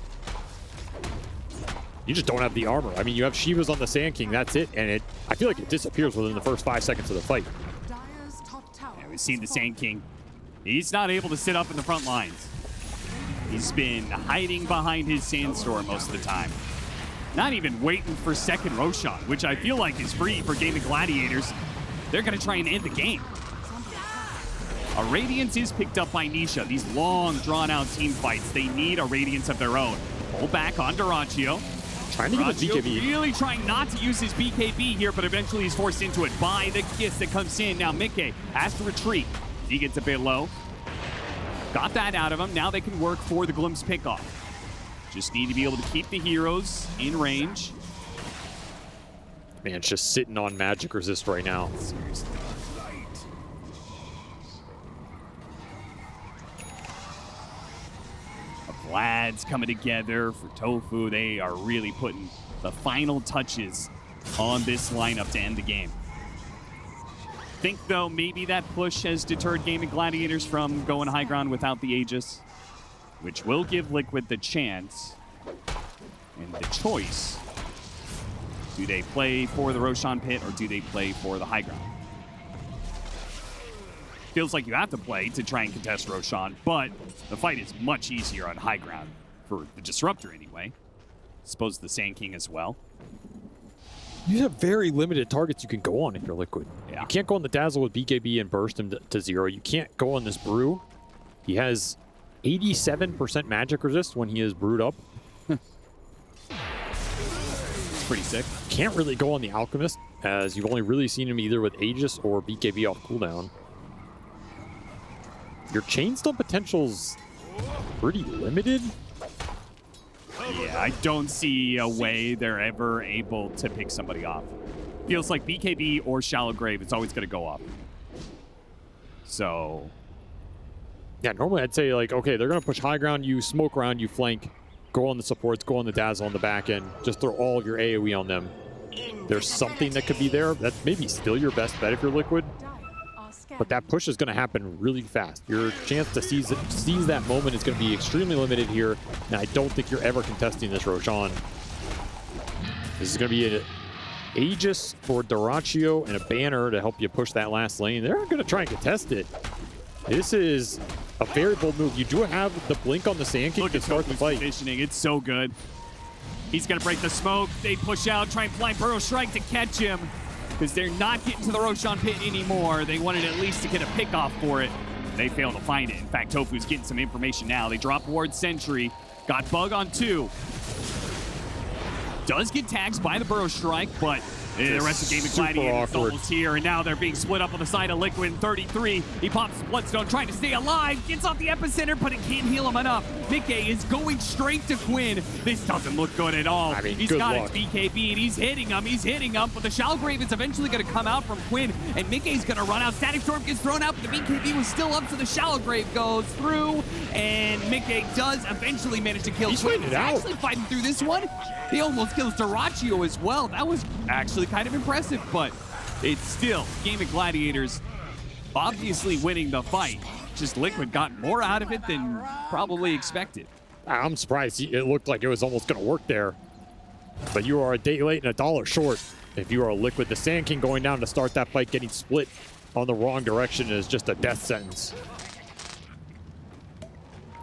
You just don't have the armor. I mean, you have Shiva's on the Sand King, that's it. And I feel like it disappears within the first 5 seconds of the fight. Yeah, we've seen the Sand King. He's not able to sit up in the front lines. He's been hiding behind his Sandstorm most of the time. Not even waiting for second Roshan, which I feel like is free for Game of Gladiators. They're going to try and end the game. A Radiance is picked up by Nisha. These long, drawn-out team fights, they need a Radiance of their own. Pull back on Duraccio. Trying to get his BKB. Really trying not to use his BKB here, but eventually he's forced into it by the kiss that comes in. Now Mickey has to retreat. He gets a bit low. Got that out of him. Now they can work for the Glimpse pickoff. Just need to be able to keep the heroes in range. Man, it's just sitting on magic resist right now. Seriously. Vlad's coming together for Tofu. They are really putting the final touches on this lineup to end the game. Think, though, maybe that push has deterred Game of Gladiators from going high ground without the Aegis, which will give Liquid the chance and the choice. Do they play for the Roshan pit or do they play for the high ground? Feels like you have to play to try and contest Roshan, but the fight is much easier on high ground for the Disruptor anyway. I suppose the Sand King as well. You have very limited targets you can go on if you're Liquid. Yeah. You can't go on the Dazzle with BKB and burst him to 0. You can't go on this Brew. He has 87% magic resist when he is brewed up. It's pretty sick. Can't really go on the Alchemist, as you've only really seen him either with Aegis or BKB off cooldown. Your Chainstone potential's pretty limited. Yeah, I don't see a way they're ever able to pick somebody off. Feels like BKB or Shallow Grave, it's always going to go up. So... yeah, normally I'd say, like, okay, they're going to push high ground, you smoke around, you flank, go on the supports, go on the Dazzle on the back end, just throw all of your AoE on them. There's something that could be there. That's maybe still your best bet if you're Liquid. But that push is going to happen really fast. Your chance to seize that moment is going to be extremely limited here. And I don't think you're ever contesting this Roshan. This is going to be an Aegis for Duraccio and a banner to help you push that last lane. They're going to try and contest it. This is a very bold move. You do have the blink on the Sand King to start the fight. Positioning. It's so good. He's going to break the smoke. They push out, try and fly Burrow Strike to catch him, because they're not getting to the Roshan pit anymore. They wanted at least to get a pick off for it. They fail to find it. In fact, Tofu's getting some information now. They drop Ward Sentry. Got Bug on 2. Does get tags by the Burrow Strike, but the rest of Game of Gladiators almost here, and now they're being split up on the side of Liquid in 33. He pops Bloodstone, trying to stay alive, gets off the epicenter, but it can't heal him enough. Mickey is going straight to Quinn. This doesn't look good at all. I mean, he's got his BKB, and he's hitting him, but the Shallow Grave is eventually going to come out from Quinn, and Mickey's going to run out. Static Storm gets thrown out, but the BKB was still up, so the Shallow Grave goes through, and Mickey does eventually manage to kill Quinn. He's actually fighting through this one. He almost kills Duraccio as well. That was actually kind of impressive, but it's still Game of Gladiators obviously winning the fight. Just Liquid got more out of it than probably expected. I'm surprised. It looked like it was almost going to work there. But you are a day late and $1 short if you are a Liquid. The Sand King going down to start that fight, getting split on the wrong direction is just a death sentence.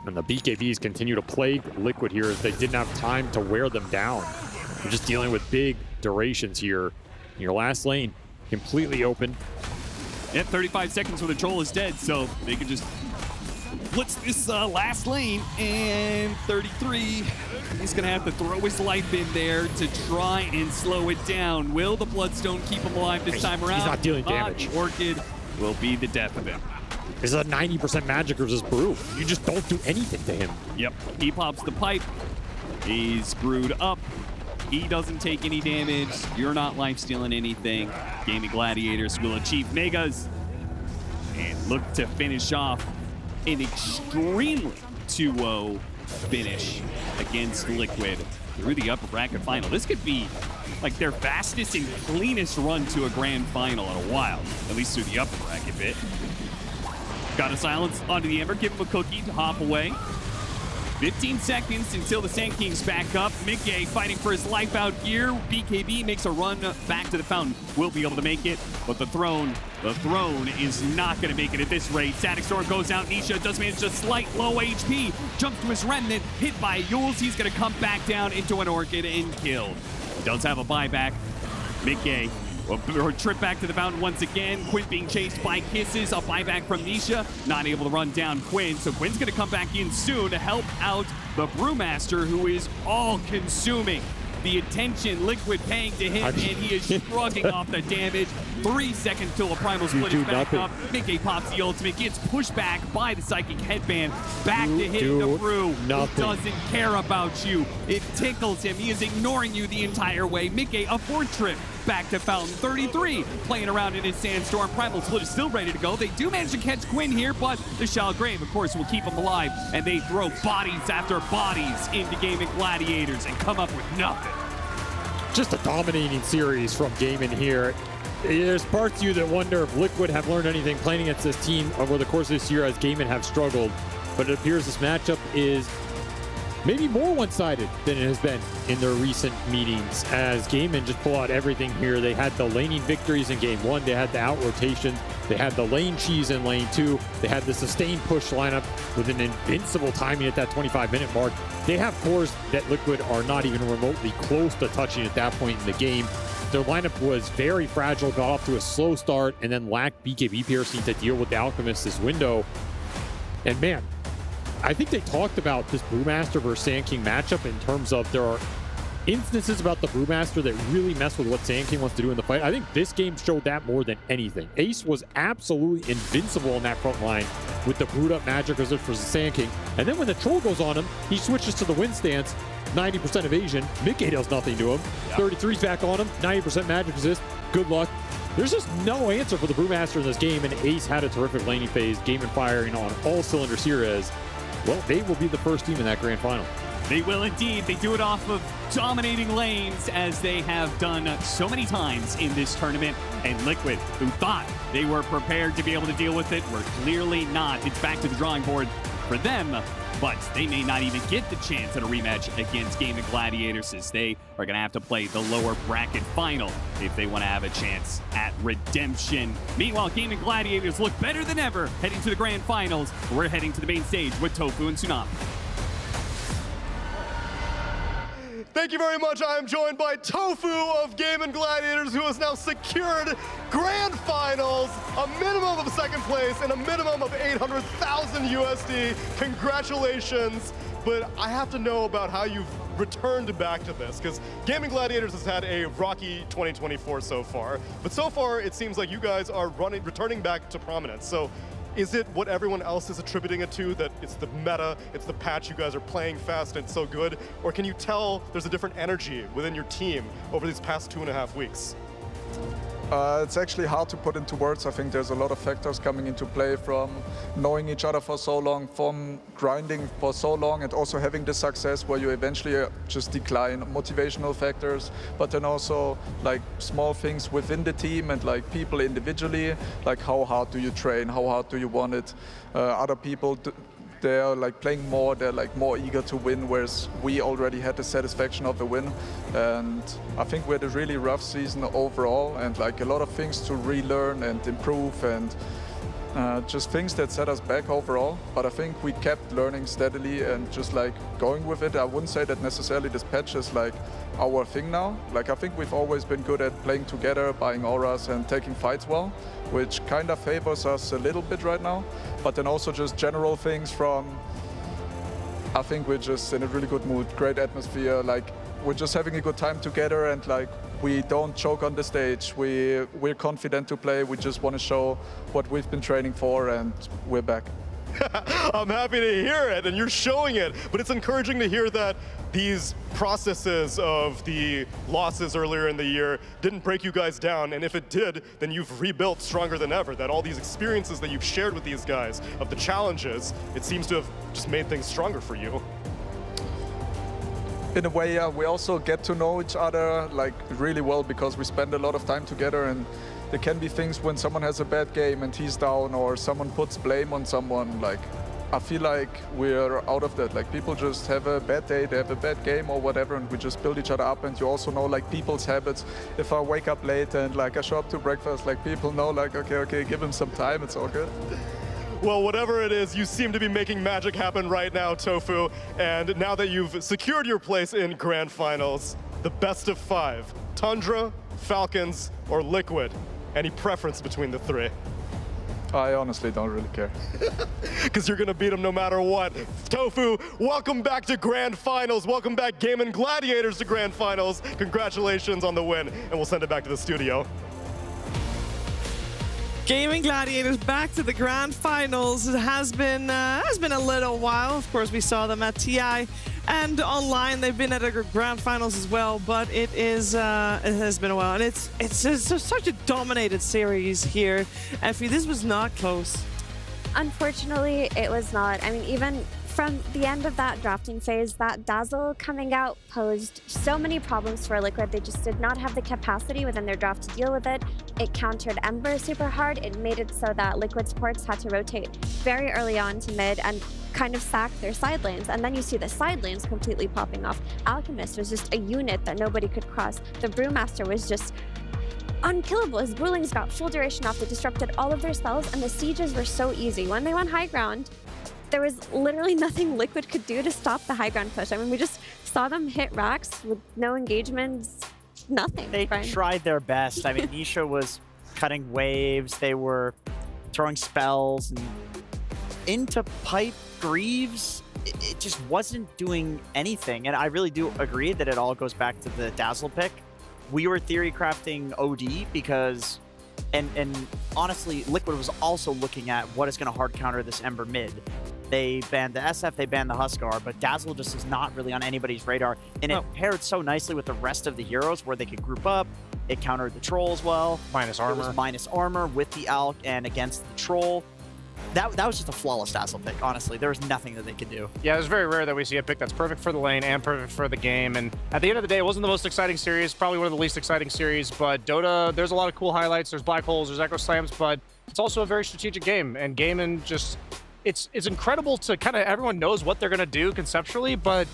And the BKBs continue to plague Liquid here as they didn't have time to wear them down. You're just dealing with big durations here. Your last lane completely open. Yep, 35 seconds when the troll is dead, so they can just blitz this last lane. And 33, he's going to have to throw his life in there to try and slow it down. Will the Bloodstone keep him alive this time around? He's not dealing damage. Orchid will be the death of him. This is a 90% magic resist Brew. You just don't do anything to him. Yep, he pops the pipe. He's brewed up. He doesn't take any damage. You're not life-stealing anything. Game of Gladiators will achieve Megas and look to finish off an extremely 2-0 finish against Liquid. through the upper bracket final. This could be like their fastest and cleanest run to a grand final in a while, at least through the upper bracket bit. Got a silence onto the Ember, give him a cookie to hop away. 15 seconds until the Sand Kings back up. Mickey fighting for his life out here. BKB makes a run back to the fountain. Will be able to make it, but the throne is not going to make it at this rate. Static Storm goes out. Nisha does manage a slight low HP. Jumps to his remnant, hit by Yules. He's going to come back down into an Orchid and killed. Does have a buyback. Mickey will trip back to the fountain once again. Quinn being chased by Kisses. A buyback from Nisha. Not able to run down Quinn. So Quinn's going to come back in soon to help out the Brewmaster, who is all-consuming the attention Liquid paying to him, and he is shrugging off the damage. 3 seconds till a Primal Split is back up. Mickey pops the ultimate, gets pushed back by the Psychic Headband. Back to hit the Brew. He doesn't care about you. It tickles him. He is ignoring you the entire way. Mickey, a 4th trip back to Fountain. 33 playing around in his Sandstorm. Primal Split is still ready to go. They do manage to catch Quinn here, but the Shell Grave, of course, will keep him alive, and they throw bodies after bodies into Gaming Gladiators and come up with nothing. Just a dominating series from Gaimin here. There's parts of you that wonder if Liquid have learned anything playing against this team over the course of this year as Gaimin have struggled, but it appears this matchup is maybe more one-sided than it has been in their recent meetings, as Gaimin just pull out everything here. They had the laning victories in game 1. They had the out-rotation. They had the lane cheese in lane 2. They had the sustained push lineup with an invincible timing at that 25-minute mark. They have cores that Liquid are not even remotely close to touching at that point in the game. Their lineup was very fragile, got off to a slow start, and then lacked BKB piercing to deal with the Alchemist this window. And man, I think they talked about this Brewmaster versus Sand King matchup in terms of there are instances about the Brewmaster that really mess with what Sand King wants to do in the fight. I think this game showed that more than anything. Ace was absolutely invincible in that front line with the brewed up Magic Resist versus Sand King. And then when the Troll goes on him, he switches to the Wind Stance, 90% evasion. Mickey does nothing to him. 33's back on him, 90% Magic Resist. Good luck. There's just no answer for the Brewmaster in this game, and Ace had a terrific laning phase, Gaimin firing on all cylinders here as, well, they will be the first team in that grand final. They will indeed. They do it off of dominating lanes, as they have done so many times in this tournament. And Liquid, who thought they were prepared to be able to deal with it, were clearly not. It's back to the drawing board for them, but they may not even get the chance at a rematch against Gaming Gladiators, as they are going to have to play the lower bracket final if they want to have a chance at redemption. Meanwhile, Gaming Gladiators look better than ever heading to the grand finals. We're heading to the main stage with Tofu and Tsunami. Thank you very much. I am joined by Tofu of Gaming Gladiators, who has now secured grand finals, a minimum of 2nd place, and a minimum of 800,000 USD. Congratulations. But I have to know about how you've returned back to this, because Gaming Gladiators has had a rocky 2024 so far. But so far, it seems like you guys are returning back to prominence. So is it what everyone else is attributing it to, that it's the meta, it's the patch, you guys are playing fast and it's so good? Or can you tell there's a different energy within your team over these past 2.5 weeks? It's actually hard to put into words. I think there's a lot of factors coming into play, from knowing each other for so long, from grinding for so long, and also having the success where you eventually just decline. Motivational factors, but then also like small things within the team and like people individually, like how hard do you train, how hard do you want it. Other people, they're like playing more, they're like more eager to win, whereas we already had the satisfaction of a win. And I think we had a really rough season overall, and like a lot of things to relearn and improve, and just things that set us back overall. But I think we kept learning steadily and just like going with it. I wouldn't say that necessarily this patch is like our thing now. Like I think we've always been good at playing together, buying auras and taking fights well, which kind of favors us a little bit right now. But then also just general things from, I think we're just in a really good mood, great atmosphere, like we're just having a good time together, and like we don't choke on the stage. We're confident to play. We just want to show what we've been training for, and we're back. I'm happy to hear it, and you're showing it. But it's encouraging to hear that these processes of the losses earlier in the year didn't break you guys down, and if it did, then you've rebuilt stronger than ever. That all these experiences that you've shared with these guys, of the challenges, it seems to have just made things stronger for you. in a way, yeah, we also get to know each other like really well because we spend a lot of time together, and there can be things when someone has a bad game and he's down or someone puts blame on someone. Like, I feel like we're out of that. Like, people just have a bad day, they have a bad game or whatever, and we just build each other up. And you also know like people's habits. If I wake up late and like I show up to breakfast, like people know like, okay, give him some time, it's all good. Well, whatever it is, you seem to be making magic happen right now, Tofu. And now that you've secured your place in Grand Finals, the best of 5, Tundra, Falcons, or Liquid? Any preference between the 3? I honestly don't really care. Because you're going to beat them no matter what. Tofu, welcome back to Grand Finals. Welcome back, Gaming Gladiators, to Grand Finals. Congratulations on the win, and we'll send it back to the studio. Gaming Gladiators back to the Grand Finals. It has been a little while. Of course, we saw them at TI and online. They've been at the Grand Finals as well, but it has been a while, and it's such a dominated series here. Effie, this was not close. Unfortunately, it was not. I mean, even from the end of that drafting phase, that Dazzle coming out posed so many problems for Liquid. They just did not have the capacity within their draft to deal with it. It countered Ember super hard. It made it so that Liquid supports had to rotate very early on to mid and kind of sack their side lanes. And then you see the side lanes completely popping off. Alchemist was just a unit that nobody could cross. The Brewmaster was just unkillable. His Brewlings got full duration off. They disrupted all of their spells, and the sieges were so easy. When they went high ground, there was literally nothing Liquid could do to stop the high ground push. I mean, we just saw them hit racks with no engagements, nothing. They tried their best. I mean, Nisha was cutting waves. They were throwing spells and into pipe Greaves. It just wasn't doing anything. And I really do agree that it all goes back to the Dazzle pick. We were theory crafting OD because, and honestly, Liquid was also looking at what is going to hard counter this Ember mid. They banned the SF, they banned the Huskar, but Dazzle just is not really on anybody's radar. And it paired so nicely with the rest of the heroes where they could group up. It countered the Trolls well. Minus armor. It was minus armor with the Alk and against the Troll. That was just a flawless Dazzle pick, honestly. There was nothing that they could do. Yeah, it's very rare that we see a pick that's perfect for the lane and perfect for the game. And at the end of the day, it wasn't the most exciting series, probably one of the least exciting series. But Dota, there's a lot of cool highlights. There's Black Holes, there's Echo Slams, but it's also a very strategic game. And gaming just, it's incredible to kind of, everyone knows what they're going to do conceptually, but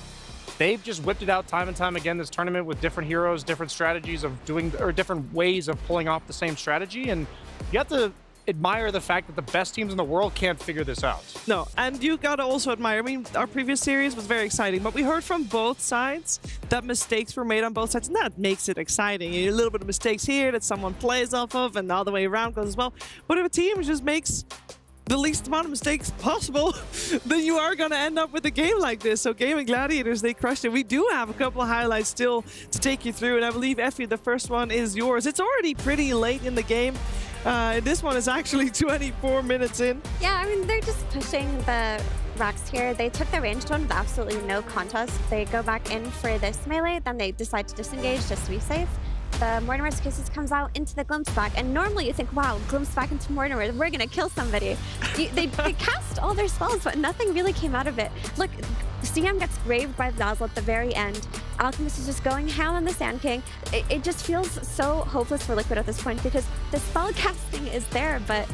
they've just whipped it out time and time again this tournament with different heroes, different strategies of doing, or different ways of pulling off the same strategy. And you have to admire the fact that the best teams in the world can't figure this out. No, and you gotta also admire, I mean, our previous series was very exciting, but we heard from both sides that mistakes were made on both sides, and that makes it exciting. A little bit of mistakes here that someone plays off of, and the other way around goes as well. But if a team just makes the least amount of mistakes possible, then you are gonna end up with a game like this. So Gaming Gladiators, they crushed it. We do have a couple of highlights still to take you through, and I believe, Effie, the first one is yours. It's already pretty late in the game. This one is actually 24 minutes in. Yeah, I mean, they're just pushing the racks here. They took the ranged one with absolutely no contest. They go back in for this melee, then they decide to disengage just to be safe. The Mortimer's Kisses comes out into the Glimpse back, and normally you think, wow, Glimpse back into Mortimer, we're gonna kill somebody. They cast all their spells, but nothing really came out of it. Look, CM gets graved by the Dazzle at the very end. Alchemist is just going ham on the Sand King. It just feels so hopeless for Liquid at this point because the spell casting is there, but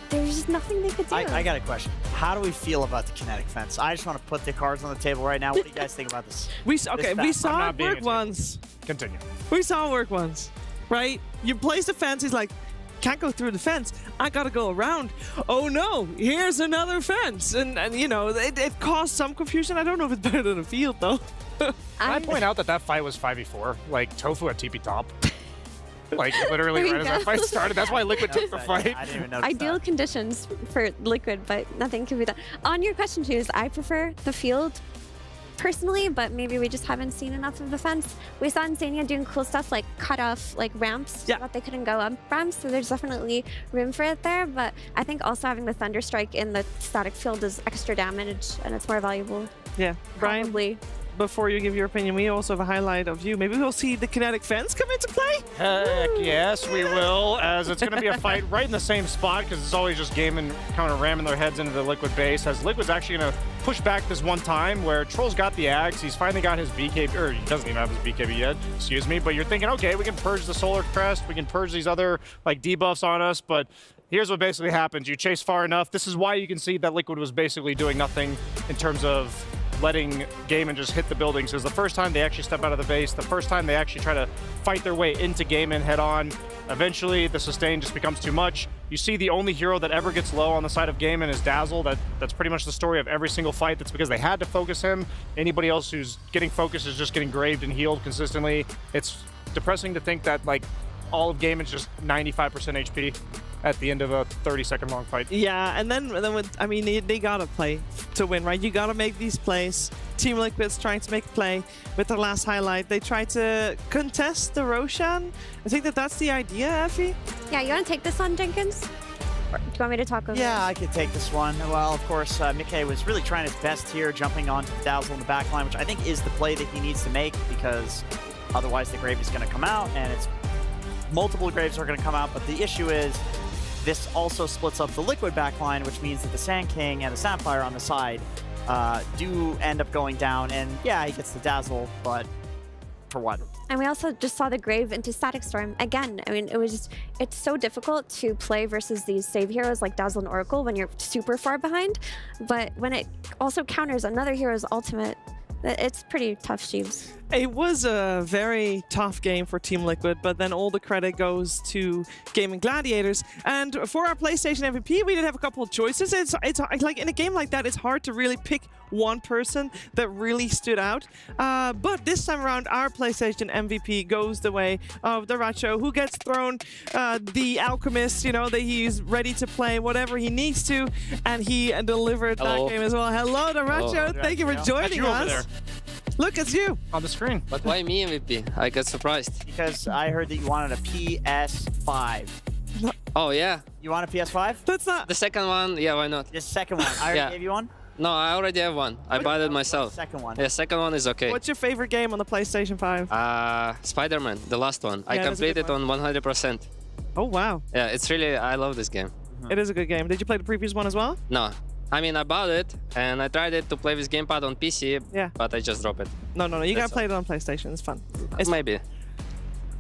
there's just nothing they could do. I got a question. How do we feel about the kinetic fence? I just want to put the cards on the table right now. What do you guys think about this? We saw it work once. Continue. We saw it work once, right? You place the fence, he's like, can't go through the fence. I gotta go around. Oh no, here's another fence. And you know, it caused some confusion. I don't know if it's better than a field though. Can I point out that fight was 5v4? Like, Tofu at TP top. Like, literally right as that fight started. That's why Liquid took the fight. I didn't even know. Ideal conditions for Liquid, but nothing can be done. On your question, Choose, I prefer the field personally, but maybe we just haven't seen enough of the fence. We saw Insania doing cool stuff like cut off like ramps so that they couldn't go up ramps, so there's definitely room for it there, but I think also having the Thunder Strike in the static field is extra damage and it's more valuable. Yeah, Brian, before you give your opinion, we also have a highlight of you. Maybe we'll see the kinetic fence come into play? Heck yes, we will, as it's going to be a fight right in the same spot because it's always just gaming, kind of ramming their heads into the Liquid base, as Liquid's actually going to pushed back this one time where Troll's got the Axe, he's finally got his BKB, or he doesn't even have his BKB yet, excuse me, but you're thinking, okay, we can purge the Solar Crest, we can purge these other like debuffs on us, but here's what basically happens. You chase far enough. This is why you can see that Liquid was basically doing nothing in terms of letting Gaimin just hit the buildings. It was the first time they actually step out of the base, the first time they actually try to fight their way into Gaimin head on. Eventually, the sustain just becomes too much. You see the only hero that ever gets low on the side of Gaimin is Dazzle. That's pretty much the story of every single fight. That's because they had to focus him. Anybody else who's getting focused is just getting graved and healed consistently. It's depressing to think that like all of Gaimin's just 95% HP at the end of a 30-second long fight. Yeah, and then I mean, they gotta play to win, right? You gotta make these plays. Team Liquid's trying to make a play with their last highlight. They try to contest the Roshan. I think that's the idea, Effie. Yeah, you want to take this on, Jenkins? Or do you want me to talk over Yeah, I could take this one. Well, of course, Mickey was really trying his best here, jumping onto the Dazzle in the backline, which I think is the play that he needs to make, because otherwise the Grave is going to come out, and it's multiple Graves are going to come out, but the issue is this also splits up the Liquid backline, which means that the Sand King and the Sapphire on the side do end up going down, and yeah, he gets the Dazzle, but for what? And we also just saw the Grave into Static Storm. Again, I mean, it's so difficult to play versus these save heroes like Dazzle and Oracle when you're super far behind, but when it also counters another hero's ultimate, it's pretty tough, Sheaves. It was a very tough game for Team Liquid, but then all the credit goes to Gaming Gladiators. And for our PlayStation MVP, we did have a couple of choices. It's like in a game like that, it's hard to really pick one person that really stood out. But this time around, our PlayStation MVP goes the way of the Racho, who gets thrown the Alchemist, you know, that he's ready to play whatever he needs to, and he delivered that game as well. Hello, the Racho. Thank you for joining us. Look, it's you on the screen. But why me MVP? I got surprised. Because I heard that you wanted a PS5. Oh, yeah. You want a PS5? That's not... The second one, yeah, why not? The second one. I already gave you one? No, I already have one. I bought it myself. Second one. Yeah, second one is okay. What's your favorite game on the PlayStation 5? Spider-Man, the last one. I completed it on 100%. Oh, wow. Yeah, it's really, I love this game. It is a good game. Did you play the previous one as well? No. I mean, I bought it, and I tried it to play with gamepad on PC, but I just dropped it. No. You gotta play it on PlayStation. It's fun. Maybe.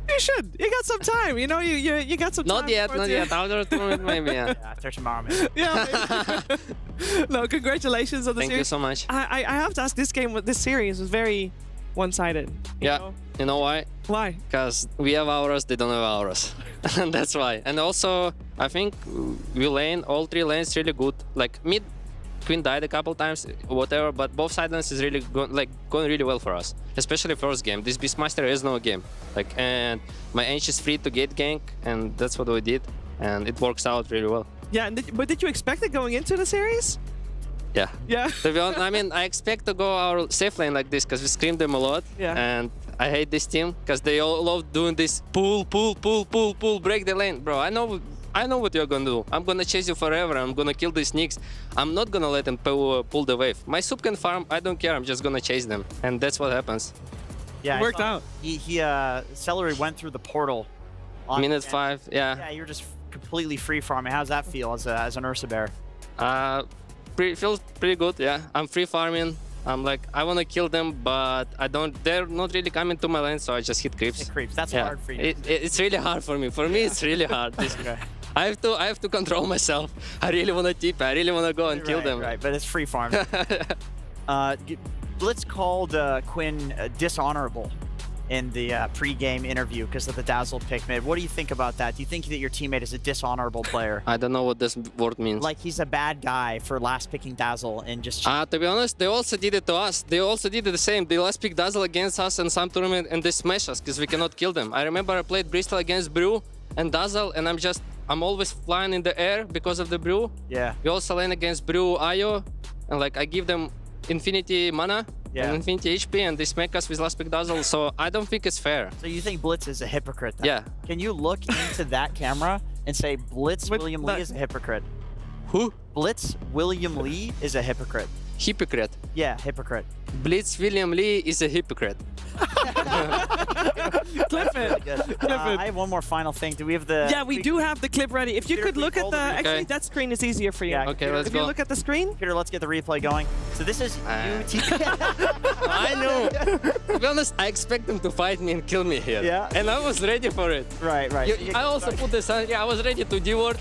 You should. You got some time. You know, you got some time. Not yet. After 2 minutes, maybe, yeah. After tomorrow, maybe. Yeah, maybe. No, congratulations on the series. Thank you so much. I have to ask, this series was very one-sided. Yeah. You know why? Why? Because we have auras, they don't have auras. And that's why. And also, I think all 3 lanes really good. Like, mid Queen died a couple times, whatever, but both side lanes is really going really well for us. Especially first game. This Beastmaster has no game. And my Ench is free to gate gank, and that's what we did. And it works out really well. Yeah, but did you expect it going into the series? Yeah. Yeah. To be honest, I mean, I expect to go our safe lane like this because we scream them a lot. Yeah. And I hate this team because they all love doing this pull, break the lane. Bro, I know what you're gonna do. I'm gonna chase you forever. I'm gonna kill these sneaks. I'm not gonna let them pull the wave. My sub can farm. I don't care. I'm just gonna chase them. And that's what happens. Yeah, it worked out. Celery went through the portal. Minute 5, yeah. Yeah, you're just completely free farming. How's that feel as an Ursa Bear? Feels pretty good, yeah. I'm free farming. I'm like, I want to kill them, but they're not really coming to my lane, so I just hit creeps. That's hard for you. It's really hard for me. For me, it's really hard. I have to control myself. I really want to TP. I really want to go and kill them. Right, but it's free farming. Blitz called Quinn dishonorable in the pre-game interview because of the Dazzle pick mid. What do you think about that? Do you think that your teammate is a dishonorable player? I don't know what this word means. Like he's a bad guy for last picking Dazzle and just... To be honest, they also did it to us. They also did it the same. They last picked Dazzle against us in some tournament and they smash us because we cannot kill them. I remember I played Bristol against Brew and Dazzle and I'm always flying in the air because of the Brew. Yeah. We also lane against Brew Ayo and like I give them infinity mana. And infinity HP, and they smack us with last pick Dazzle, so I don't think it's fair. So you think Blitz is a hypocrite then? Yeah. Can you look into that camera and say Blitz William Lee is a hypocrite? Who? Blitz William Lee is a hypocrite. Hypocrite? Yeah, hypocrite. Blitz William Lee is a hypocrite. Clip it. I have one more final thing. Do we have the... Yeah, we do have the clip ready. If you could look at the... Actually, that screen is easier for you. Yeah, okay, let's go. If go. you look at the screen. Peter, let's get the replay going. So this is I know. To be honest, I expect them to fight me and kill me here. Yeah. And I was ready for it. Right. I also put the sun. Yeah, I was ready to D-ward.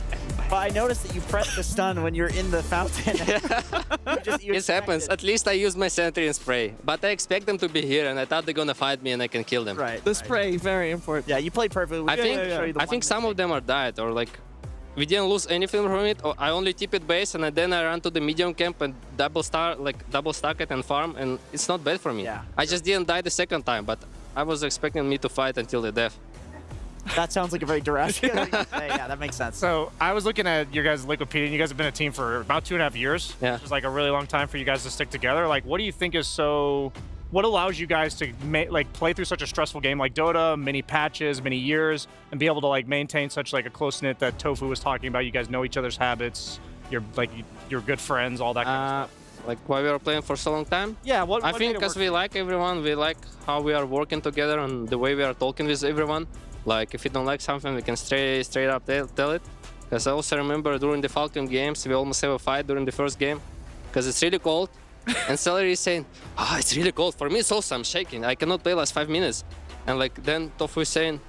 But I noticed that you press the stun when you're in the fountain. It happens. At least I used my sentry and spray. But I expect them to be here, and I thought they're gonna fight me and I can kill them. Right. The spray, very important. Yeah, you played perfectly. I think some of them are died, or like we didn't lose anything from it. Or I only tip it base, and then I ran to the medium camp and double stack it and farm, and it's not bad for me. Yeah. I just didn't die the second time, but I was expecting me to fight until the death. That sounds like a very drastic thing to say. Yeah, that makes sense. So I was looking at your guys' Liquipedia, and you guys have been a team for about 2.5 years. Yeah. Which is like a really long time for you guys to stick together. Like, what do you think is what allows you guys to play through such a stressful game like Dota, many patches, many years, and be able to like maintain such like a close knit that Tofu was talking about? You guys know each other's habits. You're good friends, all that kind of stuff. Like why we are playing for so long time? Yeah, I think because we like everyone, we like how we are working together and the way we are talking with everyone. Like if you don't like something, we can straight up tell it. Because I also remember during the Falcon games, we almost have a fight during the first game. Because it's really cold. And Celery is saying, it's really cold. For me, it's also I'm shaking. I cannot play last 5 minutes. And like then Tofu is saying,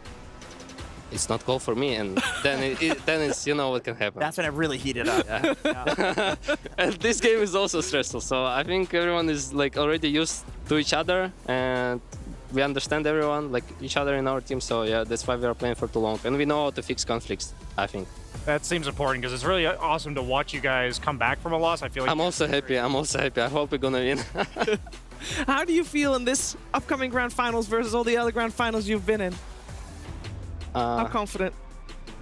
it's not cold for me. And then then it's, you know what can happen. That's when it really heated up. Yeah. And this game is also stressful. So I think everyone is like already used to each other. And we understand everyone, like each other in our team, so yeah, that's why we are playing for too long. And we know how to fix conflicts, I think. That seems important because it's really awesome to watch you guys come back from a loss. I feel like I'm also happy. I hope we're gonna win. How do you feel in this upcoming grand finals versus all the other grand finals you've been in? How confident?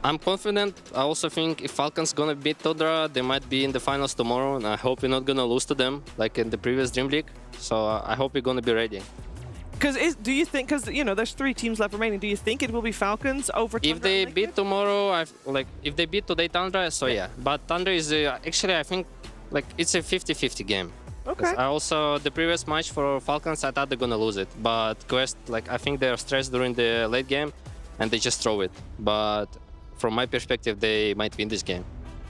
I'm confident. I also think if Falcons gonna beat Tundra, they might be in the finals tomorrow, and I hope we're not gonna lose to them like in the previous Dream League. So I hope we're gonna be ready. Do you think, because you know there's 3 teams left remaining, do you think it will be Falcons over Tundra? If they beat tomorrow, if they beat today Tundra, so yeah. But Tundra is actually I think like it's a 50-50 game. Okay. I also the previous match for Falcons, I thought they're gonna lose it, but Quest I think they are stressed during the late game, and they just throw it. But from my perspective, they might win this game.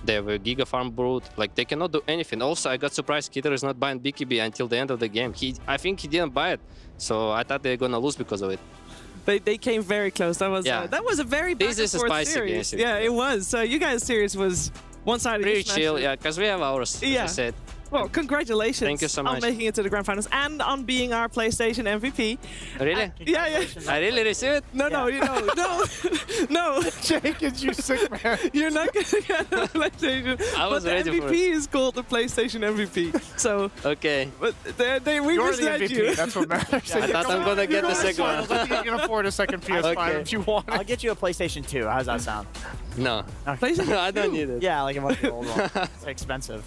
They have a Giga Farm Brute, they cannot do anything. Also, I got surprised Kitter is not buying BKB until the end of the game. I think he didn't buy it, so I thought they were gonna lose because of it. They came very close. That was a very back and forth series. Yeah, it was. So you guys' series was one-sided. Pretty chill, yeah, because we have ours, as I said. Well, congratulations Thank you so much. on making it to the grand finals and on being our PlayStation MVP. Really? Yeah. I really receive it? No, no. Jake, is you sick, man? You're not going to get a PlayStation. I was ready for it. The MVP for is called the PlayStation MVP. So. Okay. But we You're misled the MVP. you. That's what matters. I thought I'm going to get the second one. I think you can afford a second PS5 if you want. I'll get you a PlayStation 2. How's that sound? No. PlayStation I don't need it. Yeah, like a much old one. It's expensive.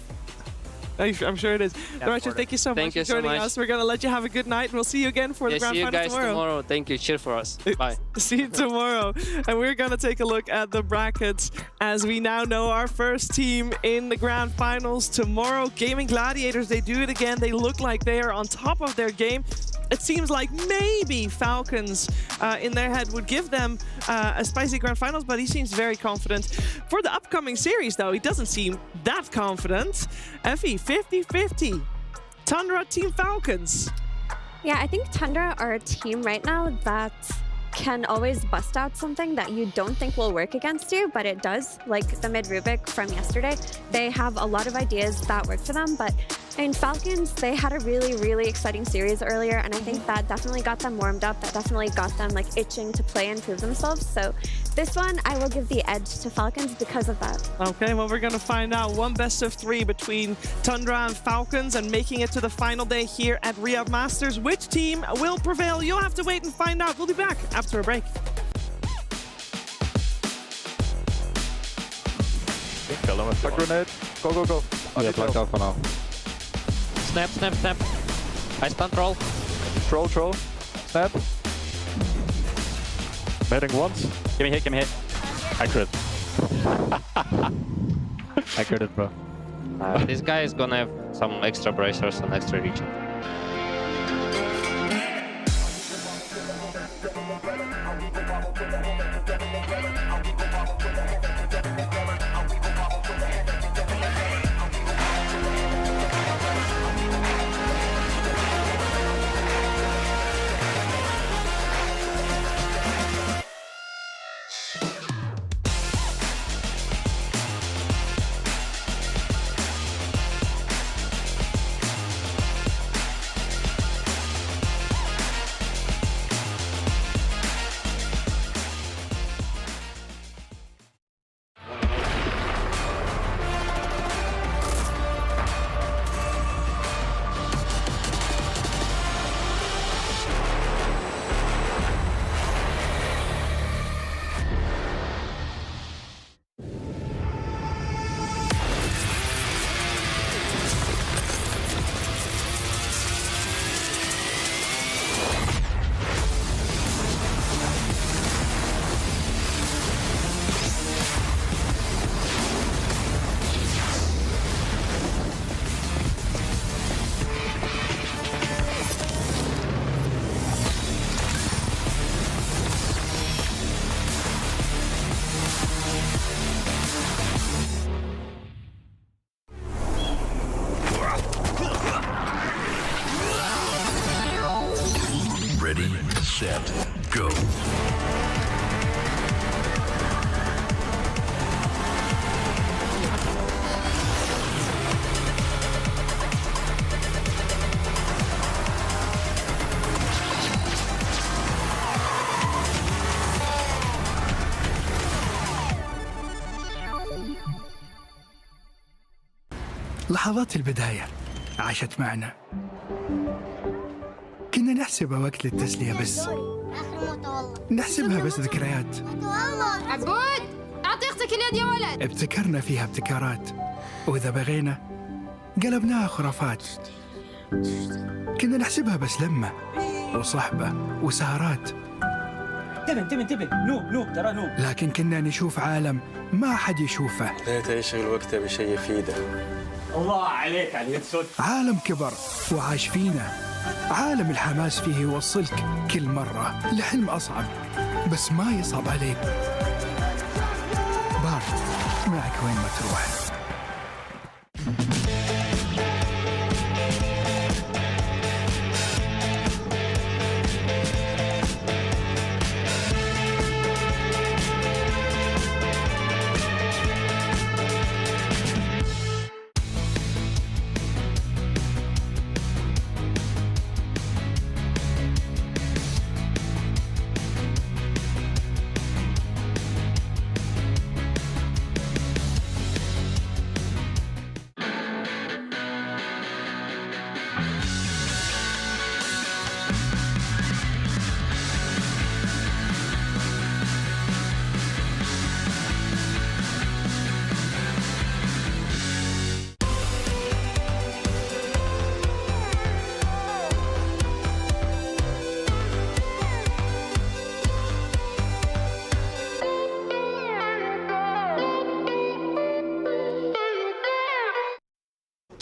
I'm sure it is. Demetrius, thank you so much for joining us. We're going to let you have a good night, and we'll see you again for the grand final final tomorrow. See you guys tomorrow. Thank you. Cheer for us. Bye. See you tomorrow. And we're going to take a look at the brackets as we now know our first team in the grand finals tomorrow. Gaming Gladiators, they do it again. They look like they are on top of their game. It seems like maybe Falcons in their head would give them a spicy grand finals, but he seems very confident. For the upcoming series, though, he doesn't seem that confident. Effie, 50-50. Tundra, Team Falcons. Yeah, I think Tundra are a team right now that can always bust out something that you don't think will work against you, but it does. Like the mid Rubik from yesterday, they have a lot of ideas that work for them, but in Falcons, they had a really, really exciting series earlier, and I think that definitely got them warmed up. That definitely got them itching to play and prove themselves. So this one, I will give the edge to Falcons because of that. Okay, well, we're going to find out one best of 3 between Tundra and Falcons, and making it to the final day here at Riyadh Masters. Which team will prevail? You'll have to wait and find out. We'll be back after a break. A grenade. Go, go, go. Yeah, black out for now. Snap, snap, snap. I stun troll. Troll. Snap. Hitting once. Give me hit. I crit. I crit it, bro. This guy is gonna have some extra bracers and extra reach. لحظات البداية عاشت معنا. كنا نحسبها وقت للتسلية بس. نحسبها بس ذكريات. عبود أعطي أختك اليد يا ولد. ابتكرنا فيها ابتكارات، وإذا بغينا قلبناها خرافات. كنا نحسبها بس لمة وصحبة وسهرات. انتبه نوب ترى نوب. لكن كنا نشوف عالم ما حد يشوفه. ليت يشغل وقته بشيء يفيده. الله عليك على اليد. عالم كبر وعاش فينا. عالم الحماس فيه يوصلك كل مرة لحلم أصعب، بس ما يصعب عليك. بارت معك وين ما تروح.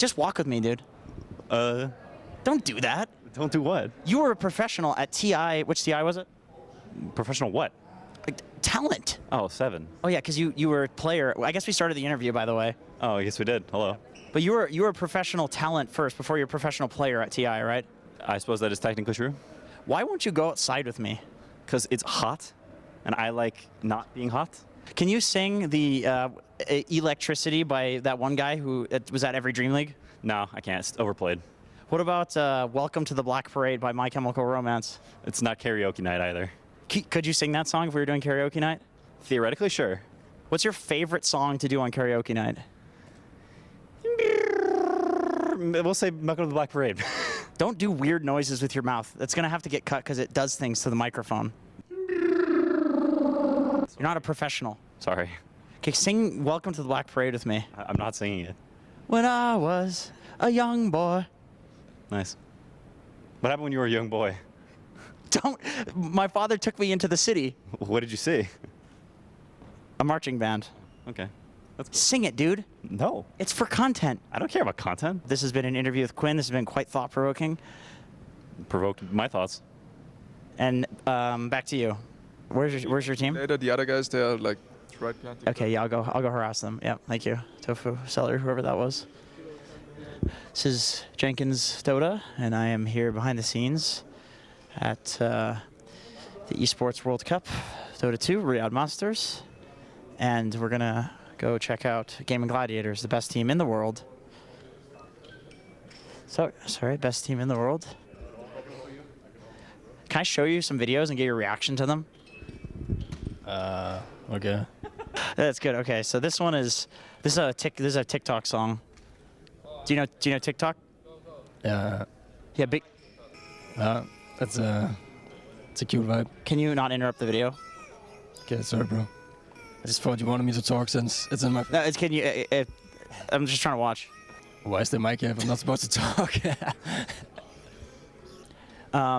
Just walk with me, dude. Don't do that. Don't do what? You were a professional at TI. Which TI was it? Professional what? Like, talent. Oh, 7. Oh yeah, because you were a player. I guess we started the interview, by the way. Oh, I guess we did. Hello. But you were a professional talent first before you're a professional player at TI, right? I suppose that is technically true. Why won't you go outside with me? Because it's hot, and I like not being hot. Can you sing the Electricity by that one guy who was at every Dream League? No, I can't. It's overplayed. What about Welcome to the Black Parade by My Chemical Romance? It's not karaoke night either. Could you sing that song if we were doing karaoke night? Theoretically, sure. What's your favorite song to do on karaoke night? We'll say Welcome to the Black Parade. Don't do weird noises with your mouth. That's going to have to get cut because it does things to the microphone. You're not a professional. Sorry. Okay, sing Welcome to the Black Parade with me. I'm not singing it. When I was a young boy. Nice. What happened when you were a young boy? My father took me into the city. What did you see? A marching band. Okay. That's cool. Sing it, dude. No. It's for content. I don't care about content. This has been an interview with Quinn. This has been quite thought-provoking. Provoked my thoughts. And back to you. Where's your team? The other guys, they're like right behind. Okay, yeah, I'll go harass them. Yeah, thank you. Tofu, Seller, whoever that was. This is Jenkins Dota, and I am here behind the scenes at the Esports World Cup, Dota 2, Riyadh Masters. And we're gonna go check out Gaming Gladiators, the best team in the world. So, sorry, best team in the world. Can I show you some videos and get your reaction to them? Okay. That's good. Okay, so this is a TikTok song. Do you know TikTok? Yeah. Yeah, big. It's a cute vibe. Can you not interrupt the video? Okay, sorry, bro. I just thought you wanted me to talk since it's in my. No, can you? I'm just trying to watch. Why is the mic here if I'm not supposed to talk?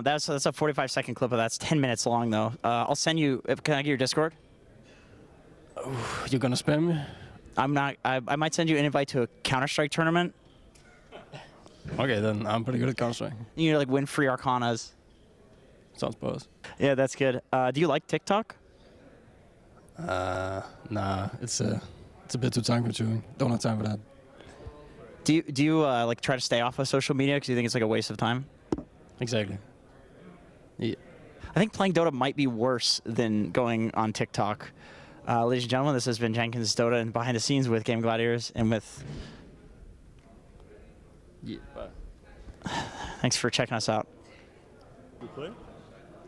That's a 45-second clip of that's 10 minutes long though. I'll send you. Can I get your Discord? You're gonna spam me? I'm not. I might send you an invite to a Counter-Strike tournament. Okay, then I'm pretty good at Counter-Strike. You like win free Arcanas. Sounds boss. Yeah, that's good. Do you like TikTok? Nah, it's a bit too time-consuming. Don't have time for that. Do you like try to stay off of social media because you think it's like a waste of time? Exactly. Yeah. I think playing Dota might be worse than going on TikTok. Ladies and gentlemen, this has been Jenkins Dota and behind the scenes with Game Gladiators and with. Yeah. Thanks for checking us out. We play?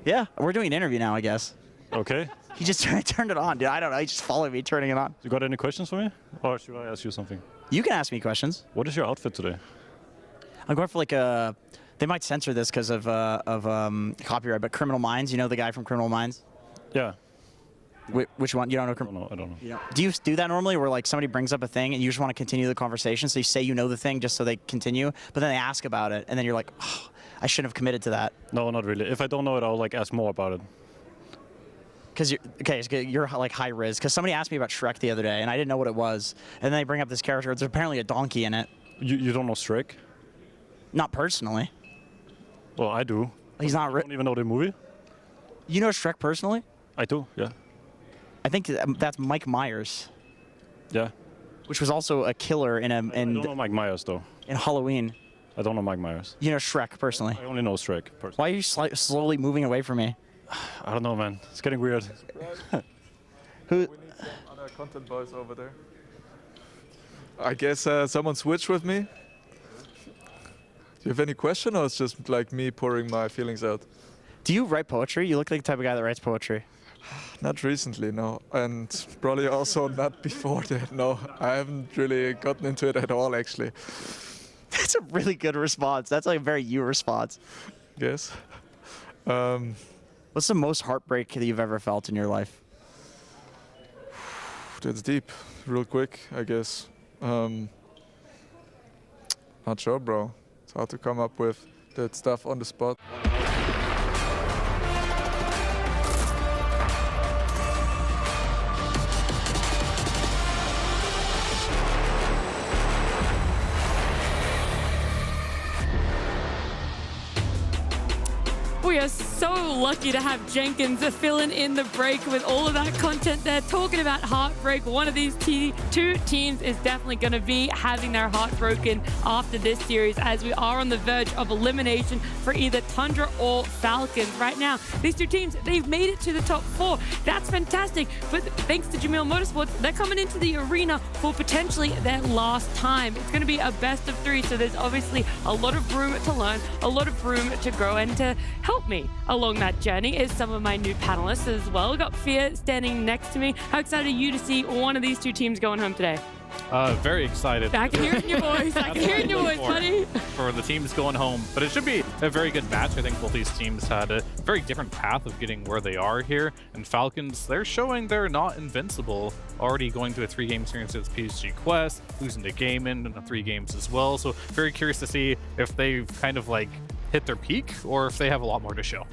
Yeah, we're doing an interview now, I guess. Okay. He just turned it on, dude. I don't know. He just followed me turning it on. You got any questions for me? Or should I ask you something? You can ask me questions. What is your outfit today? I'm going for like a. They might censor this because of copyright, but Criminal Minds. You know the guy from Criminal Minds? Yeah. Which one? You don't know? I don't know. You don't. Do you do that normally, where like somebody brings up a thing and you just want to continue the conversation, so you say you know the thing just so they continue, but then they ask about it, and then you're like, oh, I shouldn't have committed to that. No, not really. If I don't know it, I'll like ask more about it. Because you're like high riz. Because somebody asked me about Shrek the other day, and I didn't know what it was, and then they bring up this character. There's apparently a donkey in it. You don't know Shrek? Not personally. Well, I do. He's not. I don't even know the movie. You know Shrek personally? I do. Yeah. I think that's Mike Myers. Yeah. Which was also a killer in I don't know Mike Myers though. In Halloween. I don't know Mike Myers. You know Shrek personally? I only know Shrek personally. Why are you slowly moving away from me? I don't know, man. It's getting weird. Who? We need some other content boys over there. I guess someone switched with me. Do you have any question, or it's just like me pouring my feelings out? Do you write poetry? You look like the type of guy that writes poetry. Not recently, no. And probably also not before that, no. I haven't really gotten into it at all, actually. That's a really good response. That's like a very you response. Yes. What's the most heartbreak that you've ever felt in your life? That's deep. Real quick, I guess. Not sure, bro. It's hard to come up with that stuff on the spot. We are so lucky to have Jenkins filling in the break with all of that content there, talking about heartbreak. One of these two teams is definitely going to be having their heart broken after this series, as we are on the verge of elimination for either Tundra or Falcons. Right now, these two teams, they've made it to the top 4. That's fantastic. But thanks to Jamil Motorsports, they're coming into the arena for potentially their last time. It's going to be a best of 3, so there's obviously a lot of room to learn, a lot of room to grow, and to help me along that journey is some of my new panelists as well. We've got Fear standing next to me. How excited are you to see one of these two teams going home today? Very excited. I can hear it in your voice. I can hear it in your voice, buddy. For the teams going home. But it should be a very good match. I think both these teams had a very different path of getting where they are here. And Falcons, they're showing they're not invincible. Already going through a 3-game series with PSG Quest, losing to Game in 3 games as well. So very curious to see if they've kind of like hit their peak or if they have a lot more to show.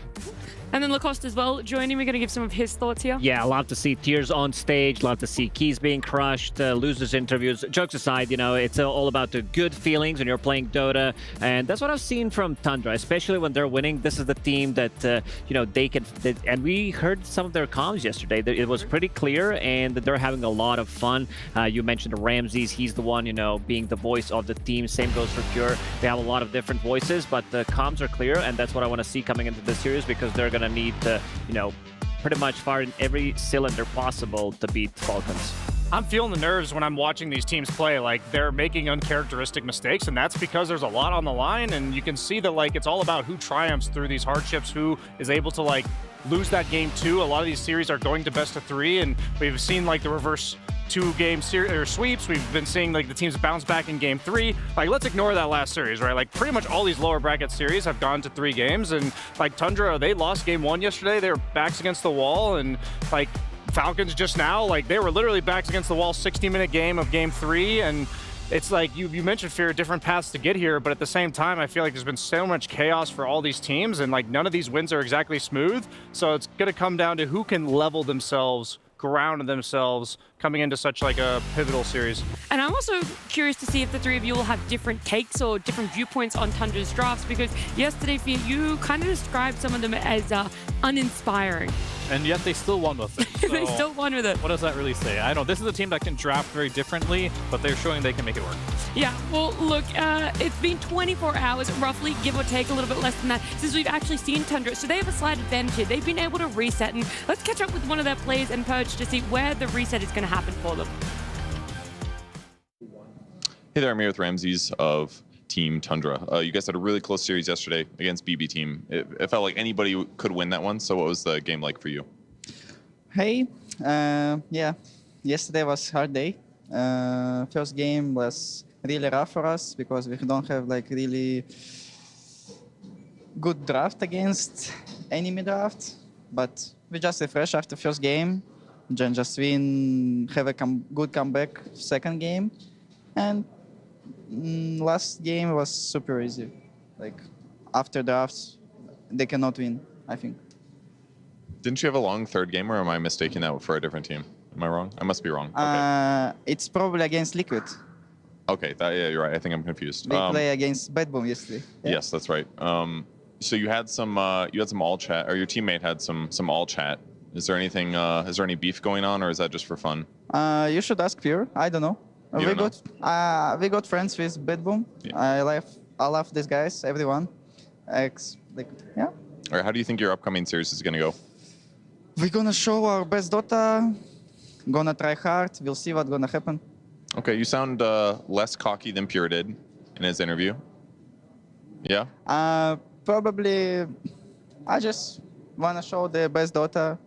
And then Lacoste as well joining. We're going to give some of his thoughts here. Yeah, love to see tears on stage, love to see keys being crushed, losers interviews. Jokes aside, you know, it's all about the good feelings when you're playing Dota. And that's what I've seen from Tundra, especially when they're winning. This is the team that, you know, they can... and we heard some of their comms yesterday. It was pretty clear, and they're having a lot of fun. You mentioned Ramses. He's the one, you know, being the voice of the team. Same goes for Pure. They have a lot of different voices, but the comms are clear, and that's what I want to see coming into this series, because they're going to need to, you know, pretty much fire in every cylinder possible to beat Falcons. I'm feeling the nerves when I'm watching these teams play. Like, they're making uncharacteristic mistakes, and that's because there's a lot on the line, and you can see that, like, it's all about who triumphs through these hardships, who is able to, like, lose that game 2. A lot of these series are going to best of 3, and we've seen, like, the reverse 2-game sweeps. We've been seeing like the teams bounce back in game 3. Like, let's ignore that last series, right? Like, pretty much all these lower bracket series have gone to 3 games, and like Tundra, they lost game 1 yesterday. They were backs against the wall, and like Falcons just now, like they were literally backs against the wall 60-minute game of game 3, and it's like you mentioned, Fear, different paths to get here, but at the same time, I feel like there's been so much chaos for all these teams, and like none of these wins are exactly smooth. So it's gonna come down to who can level themselves, ground themselves coming into such like a pivotal series. And I'm also curious to see if the 3 of you will have different takes or different viewpoints on Tundra's drafts, because yesterday, Fear, you kind of described some of them as uninspiring. And yet they still won with it. So they still won with it. What does that really say? I know this is a team that can draft very differently, but they're showing they can make it work. Yeah, well, look, it's been 24 hours, roughly, give or take a little bit less than that, since we've actually seen Tundra. So they have a slight advantage here. They've been able to reset, and let's catch up with one of their players and Purge to see where the reset is going to happen for them. Hey there, I'm here with Ramses of Team Tundra. You guys had a really close series yesterday against BB Team. It felt like anybody could win that one, so what was the game like for you? Hey, yeah, yesterday was a hard day. First game was really rough for us because we don't have like really good draft against enemy draft, but we just refresh after first game, then just win, have a good comeback second game, and last game was super easy. Like after drafts, they cannot win, I think. Didn't you have a long third game, or am I mistaking that for a different team? Am I wrong? I must be wrong. Okay. It's probably against Liquid. Okay, yeah, you're right. I think I'm confused. They play against Bad Boom yesterday. Yeah. Yes, that's right. So you had some all chat, or your teammate had some all chat. Is there anything? Is there any beef going on, or is that just for fun? You should ask Pure. I don't know. We got friends with Bad Boom. Yeah. I love these guys, everyone. Yeah. All right. How do you think your upcoming series is gonna go? We're gonna show our best Dota. Gonna try hard. We'll see what's gonna happen. Okay, you sound less cocky than Pure did in his interview. Yeah? Probably, I just wanna show the best Dota.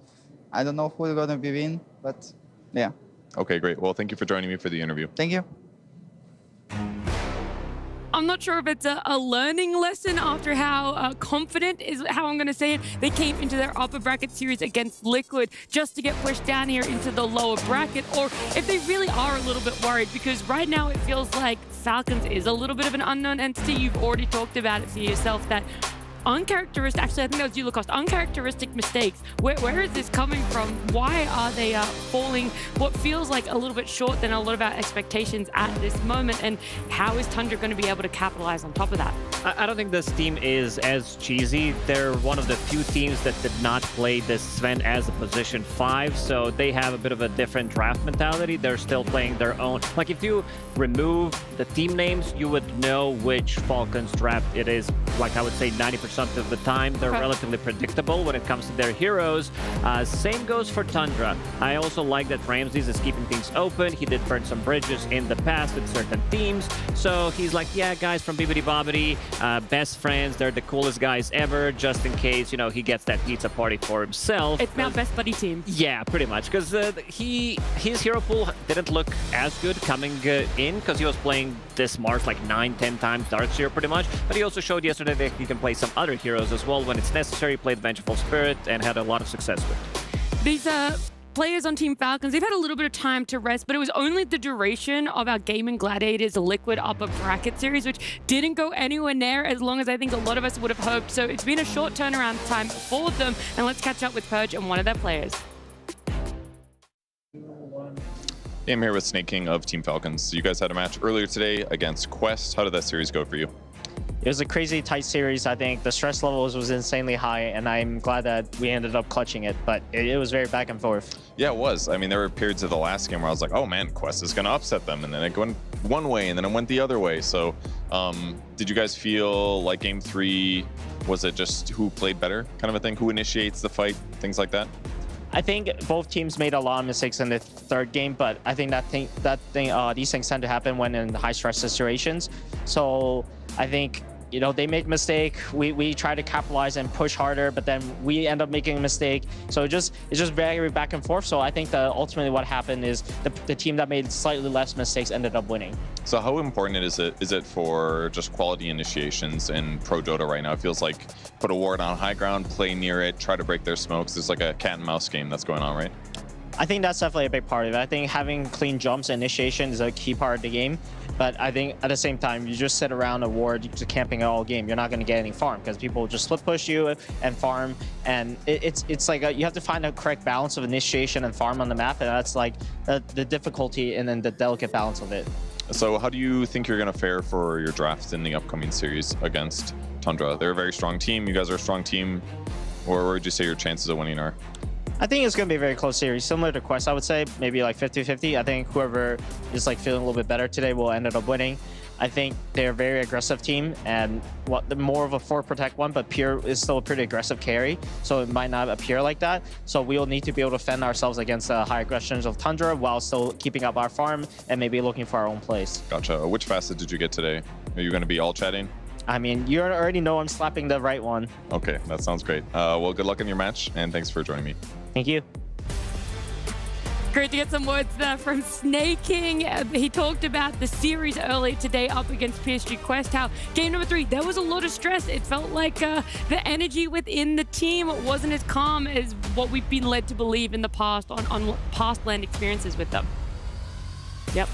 I don't know who's gonna be win, but yeah. Okay, great. Well, thank you for joining me for the interview. Thank you. I'm not sure if it's a learning lesson after how confident is how I'm going to say it. They came into their upper bracket series against Liquid just to get pushed down here into the lower bracket, or if they really are a little bit worried, because right now it feels like Falcons is a little bit of an unknown entity. You've already talked about it for yourself, that uncharacteristic, actually I think that was you, Lucas, uncharacteristic mistakes. Where is this coming from? Why are they falling what feels like a little bit short than a lot of our expectations at this moment, and how is Tundra going to be able to capitalize on top of that? I don't think this team is as cheesy. They're one of the few teams that did not play this Sven as a position 5, so they have a bit of a different draft mentality. They're still playing their own. Like, if you remove the team names, you would know which Falcons draft it is. Like, I would say 90% of the time, they're relatively predictable when it comes to their heroes. Same goes for Tundra. I also like that Ramses is keeping things open. He did burn some bridges in the past with certain teams. So he's like, yeah, guys from Bibbidi Bobbidi, best friends, they're the coolest guys ever, just in case, you know, he gets that pizza party for himself. It's now best buddy team. Yeah, pretty much, because his hero pool didn't look as good coming in, because he was playing this Mars like 9-10 times Darkseer pretty much, but he also showed yesterday that he can play some other heroes as well when it's necessary. Played Vengeful Spirit and had a lot of success with. These players on Team Falcons, they've had a little bit of time to rest, but it was only the duration of our Gaming Gladiators Liquid upper bracket series, which didn't go anywhere near as long as I think a lot of us would have hoped. So it's been a short turnaround time for them, and let's catch up with Purge and one of their players. I'm here with Snake King of Team Falcons. You guys had a match earlier today against Quest. How did that series go for you? It was a crazy tight series. I think the stress levels was insanely high, and I'm glad that we ended up clutching it, but it was very back and forth. Yeah, it was. I mean, there were periods of the last game where I was like, oh man, Quest is going to upset them, and then it went one way, and then it went the other way. So did you guys feel like game 3, was it just who played better kind of a thing? Who initiates the fight, things like that? I think both teams made a lot of mistakes in the third game, but I think these things tend to happen when in high stress situations. So I think, you know, they make a mistake, we try to capitalize and push harder, but then we end up making a mistake. So it's just very back and forth. So I think that ultimately what happened is the team that made slightly less mistakes ended up winning. So how important is it for just quality initiations in Pro Dota right now? It feels like put a ward on high ground, play near it, try to break their smokes. It's like a cat and mouse game that's going on, right? I think that's definitely a big part of it. I think having clean jumps and initiation is a key part of the game. But I think at the same time, you just sit around a ward, you're just camping all game. You're not going to get any farm because people just split push you and farm. And it's like you have to find a correct balance of initiation and farm on the map. And that's like the difficulty and then the delicate balance of it. So how do you think you're going to fare for your draft in the upcoming series against Tundra? They're a very strong team. You guys are a strong team. Or where would you say your chances of winning are? I think it's going to be a very close series, similar to Quest, I would say, maybe like 50-50. I think whoever is like feeling a little bit better today will end up winning. I think they're a very aggressive team and more of a 4-protect one, but Pure is still a pretty aggressive carry, so it might not appear like that. So we will need to be able to fend ourselves against the high aggressions of Tundra while still keeping up our farm and maybe looking for our own place. Gotcha. Which facet did you get today? Are you going to be all chatting? I mean, you already know I'm slapping the right one. Okay, that sounds great. Well, good luck in your match, and thanks for joining me. Thank you. Great to get some words there from Snaking. He talked about the series earlier today up against PSG Quest, how game number 3, there was a lot of stress. It felt like the energy within the team wasn't as calm as what we've been led to believe in the past on past LAN experiences with them. Yep.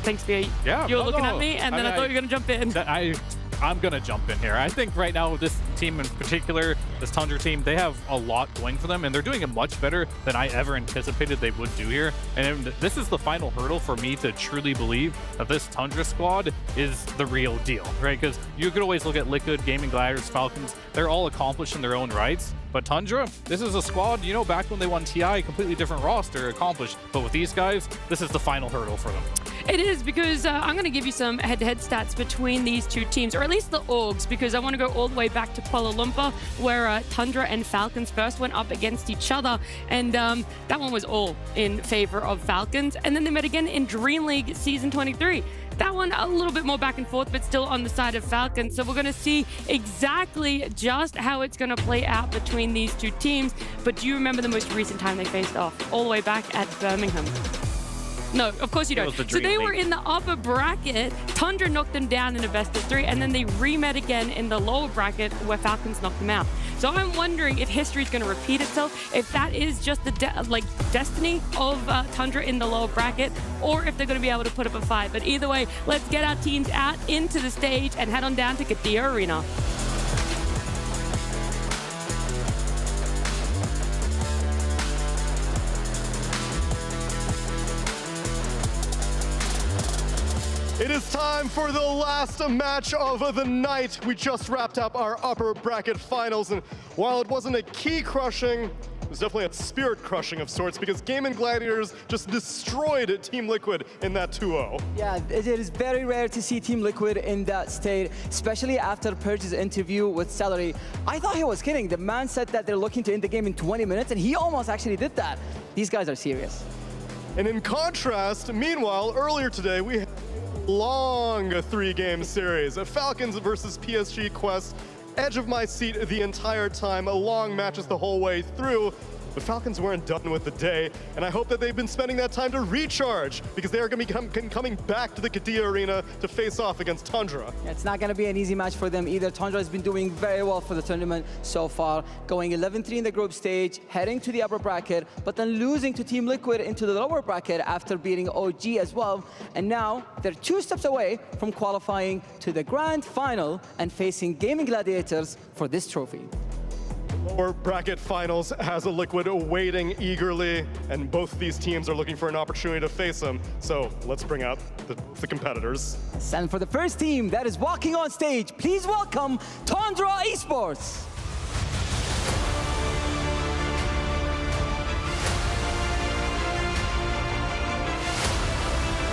Thanks, Spear. Yeah, You were looking at me, and then I thought you were going to jump in. I'm going to jump in here. I think right now, this team in particular, this Tundra team, they have a lot going for them, and they're doing it much better than I ever anticipated they would do here. And this is the final hurdle for me to truly believe that this Tundra squad is the real deal, right? Because you could always look at Liquid, Gaming, Gladiators, Falcons. They're all accomplished in their own rights. But Tundra, this is a squad, you know, back when they won TI, completely different roster, accomplished. But with these guys, this is the final hurdle for them. It is, because I'm going to give you some head-to-head stats between these two teams, or at least the orgs, because I want to go all the way back to Kuala Lumpur, where Tundra and Falcons first went up against each other, and that one was all in favor of Falcons. And then they met again in Dream League Season 23. That one a little bit more back and forth, but still on the side of Falcons. So we're going to see exactly just how it's going to play out between these two teams. But do you remember the most recent time they faced off? All the way back at Birmingham. No, of course you don't. So they were in the upper bracket. Tundra knocked them down in a best of 3, and then they re-met again in the lower bracket where Falcons knocked them out. So I'm wondering if history is going to repeat itself, if that is just the destiny of Tundra in the lower bracket, or if they're going to be able to put up a fight. But either way, let's get our teams out into the stage and head on down to Qadir Arena. It is time for the last match of the night. We just wrapped up our upper bracket finals, and while it wasn't a key crushing, it was definitely a spirit crushing of sorts, because Gaming Gladiators just destroyed Team Liquid in that 2-0. Yeah, it is very rare to see Team Liquid in that state, especially after Purge's interview with Celery. I thought he was kidding. The man said that they're looking to end the game in 20 minutes, and he almost actually did that. These guys are serious. And in contrast, meanwhile, earlier today, we had long 3-game series. Falcons versus PSG Quest. Edge of my seat the entire time. Long matches the whole way through. But Falcons weren't done with the day, and I hope that they've been spending that time to recharge, because they are going to be coming back to the Qadir Arena to face off against Tundra. Yeah, it's not going to be an easy match for them either. Tundra has been doing very well for the tournament so far, going 11-3 in the group stage, heading to the upper bracket, but then losing to Team Liquid into the lower bracket after beating OG as well. And now they're 2 steps away from qualifying to the grand final and facing Gaming Gladiators for this trophy. Lower bracket finals has a Liquid waiting eagerly, and both these teams are looking for an opportunity to face them. So let's bring out the competitors. And for the first team that is walking on stage, please welcome Tundra Esports.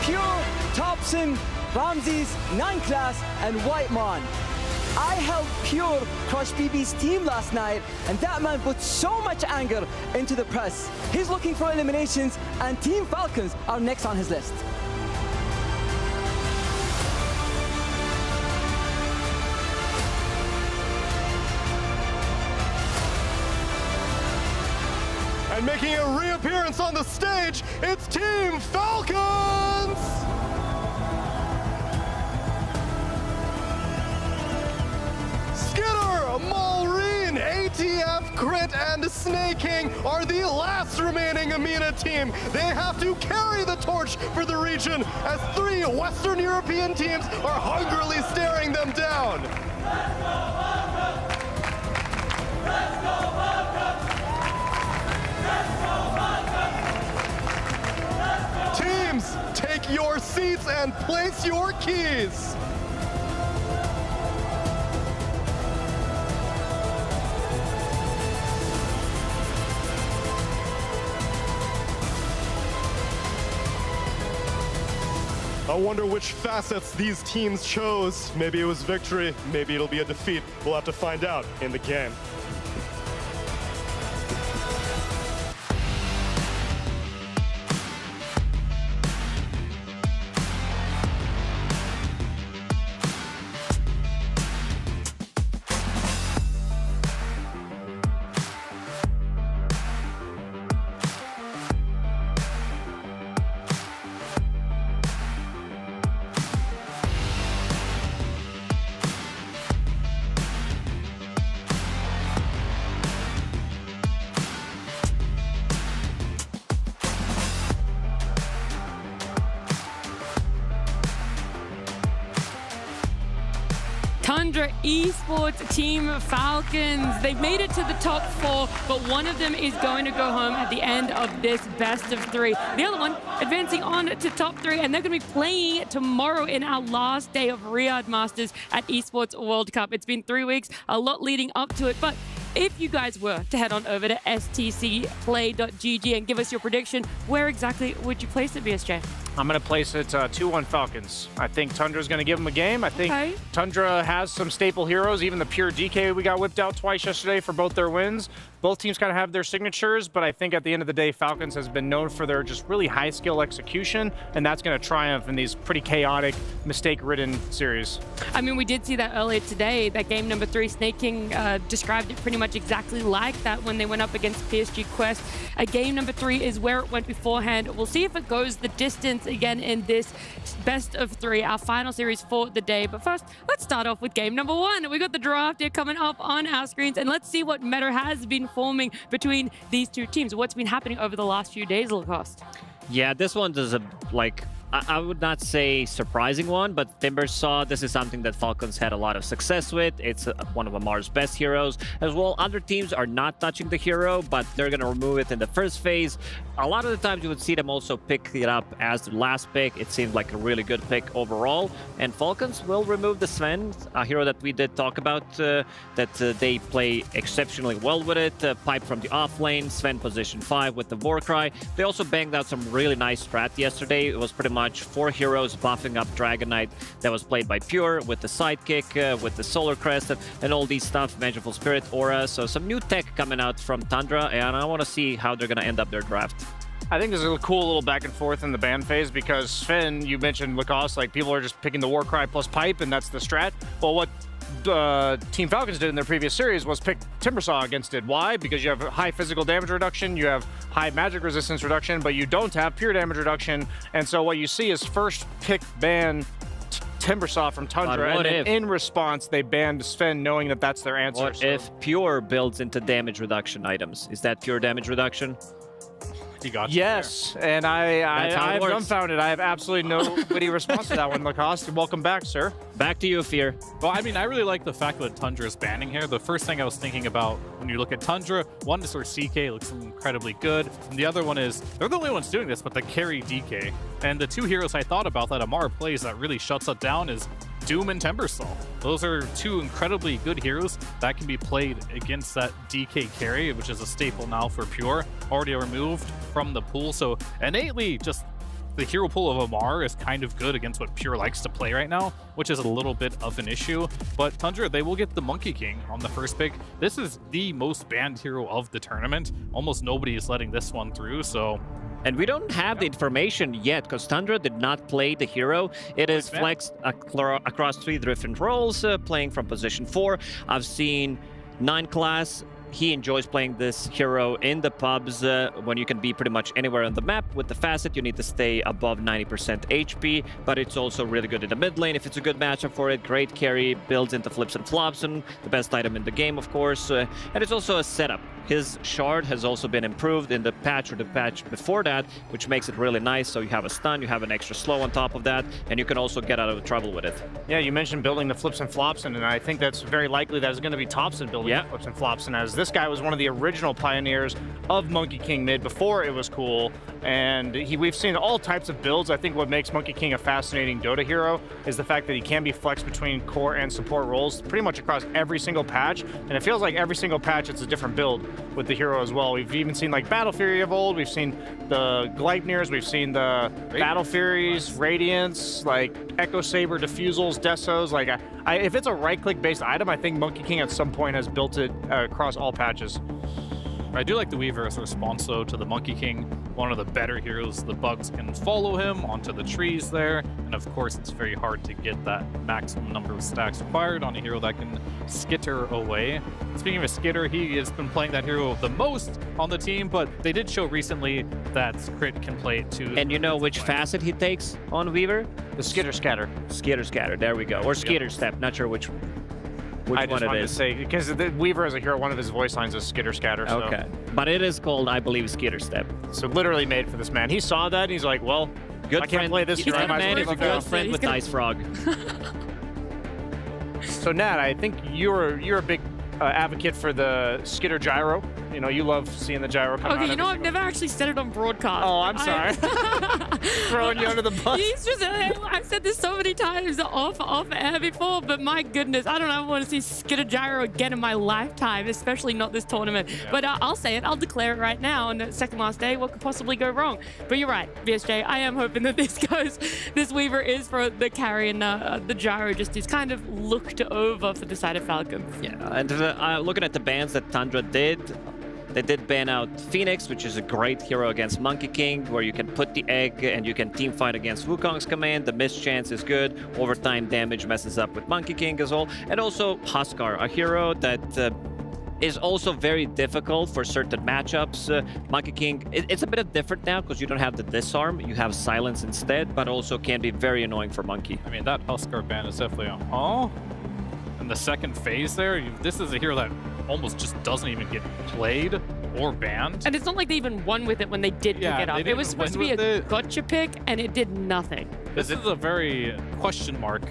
Pure, Thompson, Ramses, 9 Class, and Whitemon. I helped Pure crush BB's team last night, and that man put so much anger into the press. He's looking for eliminations, and Team Falcons are next on his list. And making a reappearance on the stage, it's Team Falcons! Maureen, ATF, Crit, and Snaking are the last remaining Amina team. They have to carry the torch for the region as 3 Western European teams are hungrily staring them down. Teams, take your seats and place your keys. I wonder which facets these teams chose. Maybe it was victory, maybe it'll be a defeat. We'll have to find out in the game. Tundra Esports Team Falcons. They've made it to the top 4, but one of them is going to go home at the end of this best of 3. The other one advancing on to top 3, and they're going to be playing tomorrow in our last day of Riyadh Masters at Esports World Cup. It's been 3 weeks, a lot leading up to it, but if you guys were to head on over to stcplay.gg and give us your prediction, where exactly would you place it, BSJ? I'm going to place it 2-1 Falcons. I think Tundra's going to give them a game. I think Tundra has some staple heroes. Even the pure DK we got whipped out twice yesterday for both their wins. Both teams kind of have their signatures, but I think at the end of the day, Falcons has been known for their just really high skill execution, and that's going to triumph in these pretty chaotic, mistake-ridden series. I mean, we did see that earlier today, that game number 3, Snake King described it pretty much exactly like that when they went up against PSG Quest. Game number 3 is where it went beforehand. We'll see if it goes the distance again in this best of 3, our final series for the day. But first, let's start off with game number 1. We got the draft here coming up on our screens, and let's see what meta has been forming between these two teams. What's been happening over the last few days, Lacoste? Yeah, this one is I would not say surprising one, but Timber saw this is something that Falcons had a lot of success with. It's one of Amar's best heroes. As well, other teams are not touching the hero, but they're going to remove it in the first phase. A lot of the times you would see them also pick it up as the last pick. It seemed like a really good pick overall. And Falcons will remove the Sven, a hero that we did talk about, they play exceptionally well with it. Pipe from the off lane, Sven position 5 with the Warcry. They also banged out some really nice strat yesterday. It was pretty much 4 heroes buffing up Dragon Knight that was played by Pure with the Sidekick, with the Solar Crest, and all these stuff, Vengeful Spirit, Aura. So some new tech coming out from Tundra, and I want to see how they're going to end up their draft. I think there's a cool little back and forth in the ban phase because Sven, you mentioned Lacoste, like people are just picking the Warcry plus Pipe, and that's the strat. Well, what Team Falcons did in their previous series was pick Timbersaw against it. Why? Because you have high physical damage reduction, you have high magic resistance reduction, but you don't have pure damage reduction. And so what you see is first pick ban Timbersaw from Tundra, and then in response they banned Sven, knowing that that's their answer. What if Pure builds into damage reduction items? Is that pure damage reduction? He got yes, and I'm dumbfounded. I have absolutely no witty response to that one, Lacoste. Welcome back, sir. Back to you, Fear. Well, I mean, I really like the fact that Tundra is banning here. The first thing I was thinking about when you look at Tundra, one is where CK looks incredibly good, and the other one is, they're the only ones doing this, but the carry DK. And the 2 heroes I thought about that Amar plays that really shuts it down is Doom and Timbersaw. Those are 2 incredibly good heroes that can be played against that DK carry, which is a staple now for Pure, already removed from the pool. So innately, just the hero pool of Amar is kind of good against what Pure likes to play right now, which is a little bit of an issue. But Tundra, they will get the Monkey King on the first pick. This is the most banned hero of the tournament. Almost nobody is letting this one through, so... And we don't have the information yet, because Tundra did not play the hero. It is flexed across 3 different roles, playing from position 4. I've seen 9 class. He enjoys playing this hero in the pubs when you can be pretty much anywhere on the map. With the facet, you need to stay above 90% HP, but it's also really good in the mid lane if it's a good matchup for it. Great carry, builds into flips and flops, and the best item in the game, of course. And it's also a setup. His shard has also been improved in the patch or the patch before that, which makes it really nice. So you have a stun, you have an extra slow on top of that, and you can also get out of trouble with it. Yeah, you mentioned building the flips and flops, and I think that's very likely that it's going to be Thompson building the flips and flops. And as this guy was one of the original pioneers of Monkey King mid before it was cool, and we've seen all types of builds. I think what makes Monkey King a fascinating Dota hero is the fact that he can be flexed between core and support roles pretty much across every single patch, and it feels like every single patch it's a different build with the hero as well. We've even seen like Battle Fury of old, we've seen the Gleipnirs, we've seen the Battle Furies, Radiance, like Echo Saber, Diffusals, Desos. Like if it's a right-click based item, I think Monkey King at some point has built it across all patches. I do like the Weaver as a response, though, to the Monkey King. One of the better heroes. The bugs can follow him onto the trees there. And of course, it's very hard to get that maximum number of stacks required on a hero that can skitter away. Speaking of a skitter, he has been playing that hero the most on the team, but they did show recently that Crit can play it too. And you know which facet he takes on Weaver? The Skitter Scatter. Skitter Scatter, there we go. Or Skitter Step, not sure which I just wanted to say, because the Weaver as a hero, one of his voice lines is Skitter Scatter. So. Okay, but it is called, I believe, Skitter Step. So literally made for this man. He saw that and he's like, well, good I can't play this hero. Man is a good friend with Dice Frog. So Nat, I think you're a big advocate for the skitter gyro. You know, you love seeing the gyro come out. Okay, you know, I've never actually said it on broadcast. Oh, I'm sorry. Throwing you under the bus. I've said this so many times off air before, but my goodness, I don't ever want to see skitter gyro again in my lifetime, especially not this tournament. Yeah. But I'll say it, I'll declare it right now on the second last day. What could possibly go wrong? But you're right, VSJ, I am hoping that this Weaver is for the carry, and the gyro just is kind of looked over for the side of Falcons. Yeah, and looking at the bans that Tundra did, they did ban out Phoenix, which is a great hero against Monkey King, where you can put the egg and you can team fight against Wukong's command. The miss chance is good. Overtime damage messes up with Monkey King as well. And also Huskar, a hero that is also very difficult for certain matchups. Monkey King, it's a bit different now because you don't have the disarm, you have silence instead, but also can be very annoying for Monkey. I mean, that Huskar ban is definitely a in the second phase there. This is a hero that almost just doesn't even get played or banned. And it's not like they even won with it when they did pick it up. It was supposed to be a gotcha pick, and it did nothing. This is a very question mark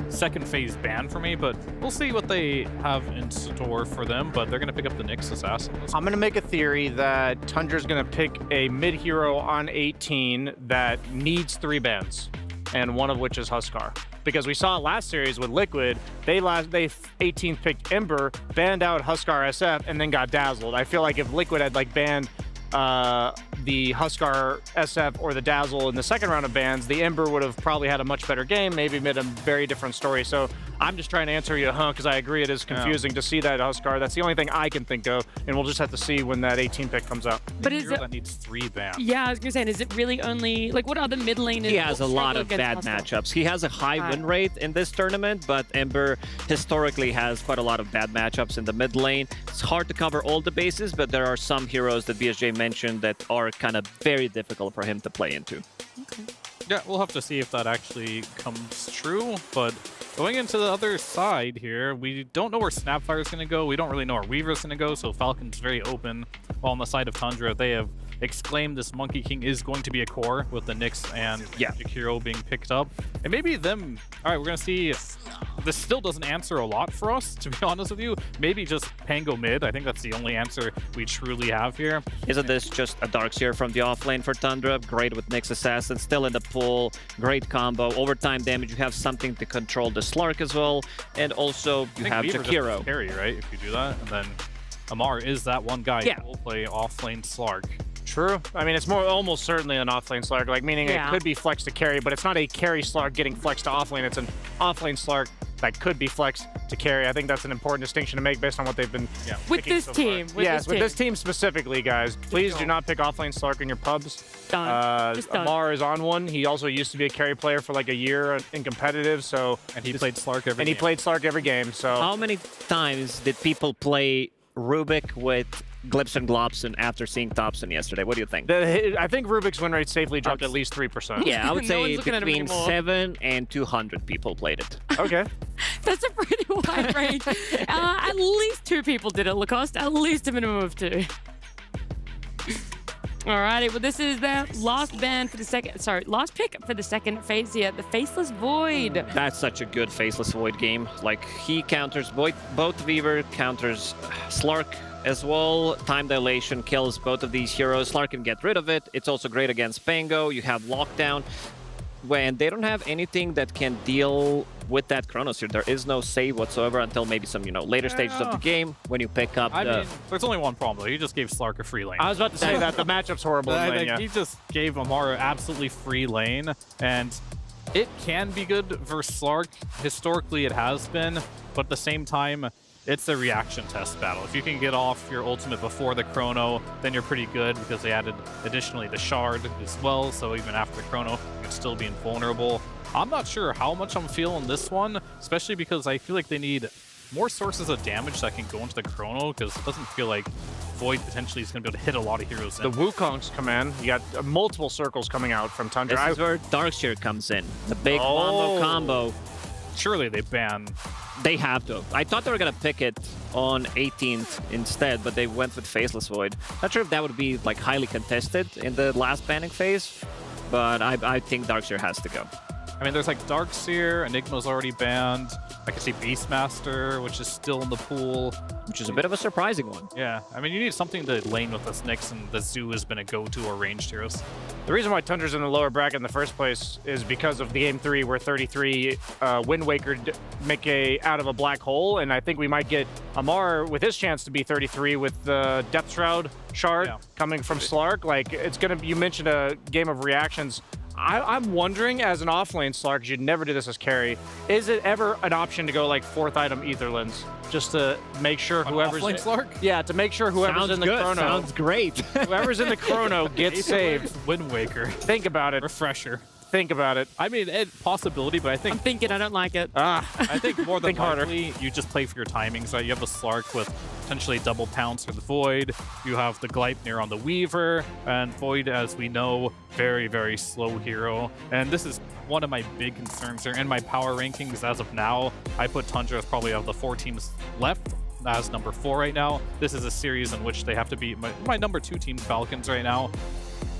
second phase ban for me, but we'll see what they have in store for them. But they're going to pick up the Nyx Assassin. I'm going to make a theory that Tundra's going to pick a mid hero on 18 that needs 3 bans, and one of which is Huskar. Because we saw last series with Liquid, they 18th picked Ember, banned out Huskar SF, and then got dazzled. I feel like if Liquid had like banned the Huskar SF or the Dazzle in the second round of bans, the Ember would have probably had a much better game, maybe made a very different story. So I'm just trying to answer you, because I agree it is confusing to see that Huskar. That's the only thing I can think of, and we'll just have to see when that 18 pick comes out. But is it that needs 3 bans? Yeah, I was gonna say, is it really only like what other mid laners? He has a lot of bad matchups. He has a high win rate in this tournament, but Ember historically has quite a lot of bad matchups in the mid lane. It's hard to cover all the bases, but there are some heroes that BSJ mentioned that are kind of very difficult for him to play into. Okay. Yeah, we'll have to see if that actually comes true, but going into the other side here, we don't know where Snapfire is going to go. We don't really know where Weaver is going to go, so Falcon's very open. While on the side of Tundra, they have exclaimed this Monkey King is going to be a core with the Nyx and Jakiro being picked up. And maybe them... Alright, we're going to see... This still doesn't answer a lot for us, to be honest with you. Maybe just Pango mid. I think that's the only answer we truly have here. Isn't this just a Darkseer from the offlane for Tundra? Great with Nyx Assassin, still in the pool. Great combo. Overtime damage, you have something to control the Slark as well. And also, you have Jakiro. Just carry, right? If you do that. And then Amar is that one guy who will play offlane Slark. True. I mean, it's almost certainly an offlane Slark, like meaning it could be flexed to carry, but it's not a carry Slark getting flexed to offlane. It's an offlane Slark that could be flexed to carry. I think that's an important distinction to make based on what they've been with this team. With this team specifically, guys. Please do not pick offlane Slark in your pubs. Amar is on one. He also used to be a carry player for like a year in competitive, so and he played Slark every game. And he played Slark every game. So how many times did people play Rubik with Glibson Globson after seeing Thompson yesterday? What do you think? I think Rubik's win rate safely dropped at least 3%. Yeah, I would say between 7 and 200 people played it. Okay. That's a pretty wide range. At least 2 people did it, Lacoste. At least a minimum of 2. Alrighty, well this is the last ban for the last pick for the second phase here, the Faceless Void. That's such a good Faceless Void game. Like, he counters both Weaver, counters Slark as well. Time dilation kills both of these heroes. Slark can get rid of it. It's also great against Pango. You have lockdown. When they don't have anything that can deal with that Chronosphere, there is no save whatsoever until maybe some, later stages of the game when you pick up I mean, there's only one problem though. He just gave Slark a free lane. I was about to say that the matchup's horrible in lane, He just gave Amara absolutely free lane, and it can be good versus Slark. Historically, it has been, but at the same time, it's a reaction test battle. If you can get off your ultimate before the Chrono, then you're pretty good, because they added additionally the Shard as well, so even after the Chrono, you can still be invulnerable. I'm not sure how much I'm feeling this one, especially because I feel like they need more sources of damage that can go into the Chrono, because it doesn't feel like Void potentially is going to be able to hit a lot of heroes. The Wukong's command, you got multiple circles coming out from Tundra. This is where Darkseer comes in. The big wombo combo. Surely they ban. They have to. I thought they were going to pick it on 18th instead, but they went with Faceless Void. Not sure if that would be like highly contested in the last banning phase, but I think Darkseer has to go. I mean, there's like Darkseer, Enigma's already banned. I can see Beastmaster, which is still in the pool. Which is a bit of a surprising one. Yeah, I mean, you need something to lane with this Nyx, and the Zoo has been a go-to or ranged heroes. The reason why Tundra's in the lower bracket in the first place is because of the Game 3 where 33 Wind Waker make out of a black hole, and I think we might get Amar with his chance to be 33 with the Depth Shroud shard coming from Slark. Like, it's gonna be, you mentioned a game of reactions. I'm wondering, as an offlane Slark, 'cause you'd never do this as carry, is it ever an option to go like 4th item Aetherlands? Just to make sure whoever's offlane Slark? Yeah, to make sure whoever's Sounds in the good. chrono. Sounds great. Whoever's in the chrono gets saved. Wind Waker. Think about it. Refresher. Think about it. I mean, possibility, but I think... I'm thinking I don't like it. I think more than Think harder. likely, you just play for your timings. Right? You have the Slark with potentially double pounce for the Void. You have the Gleipnir on the Weaver. And Void, as we know, very, very slow hero. And this is one of my big concerns here. In my power rankings as of now, I put Tundra as probably of the 4 teams left as number 4 right now. This is a series in which they have to beat my number 2 team, Falcons, right now.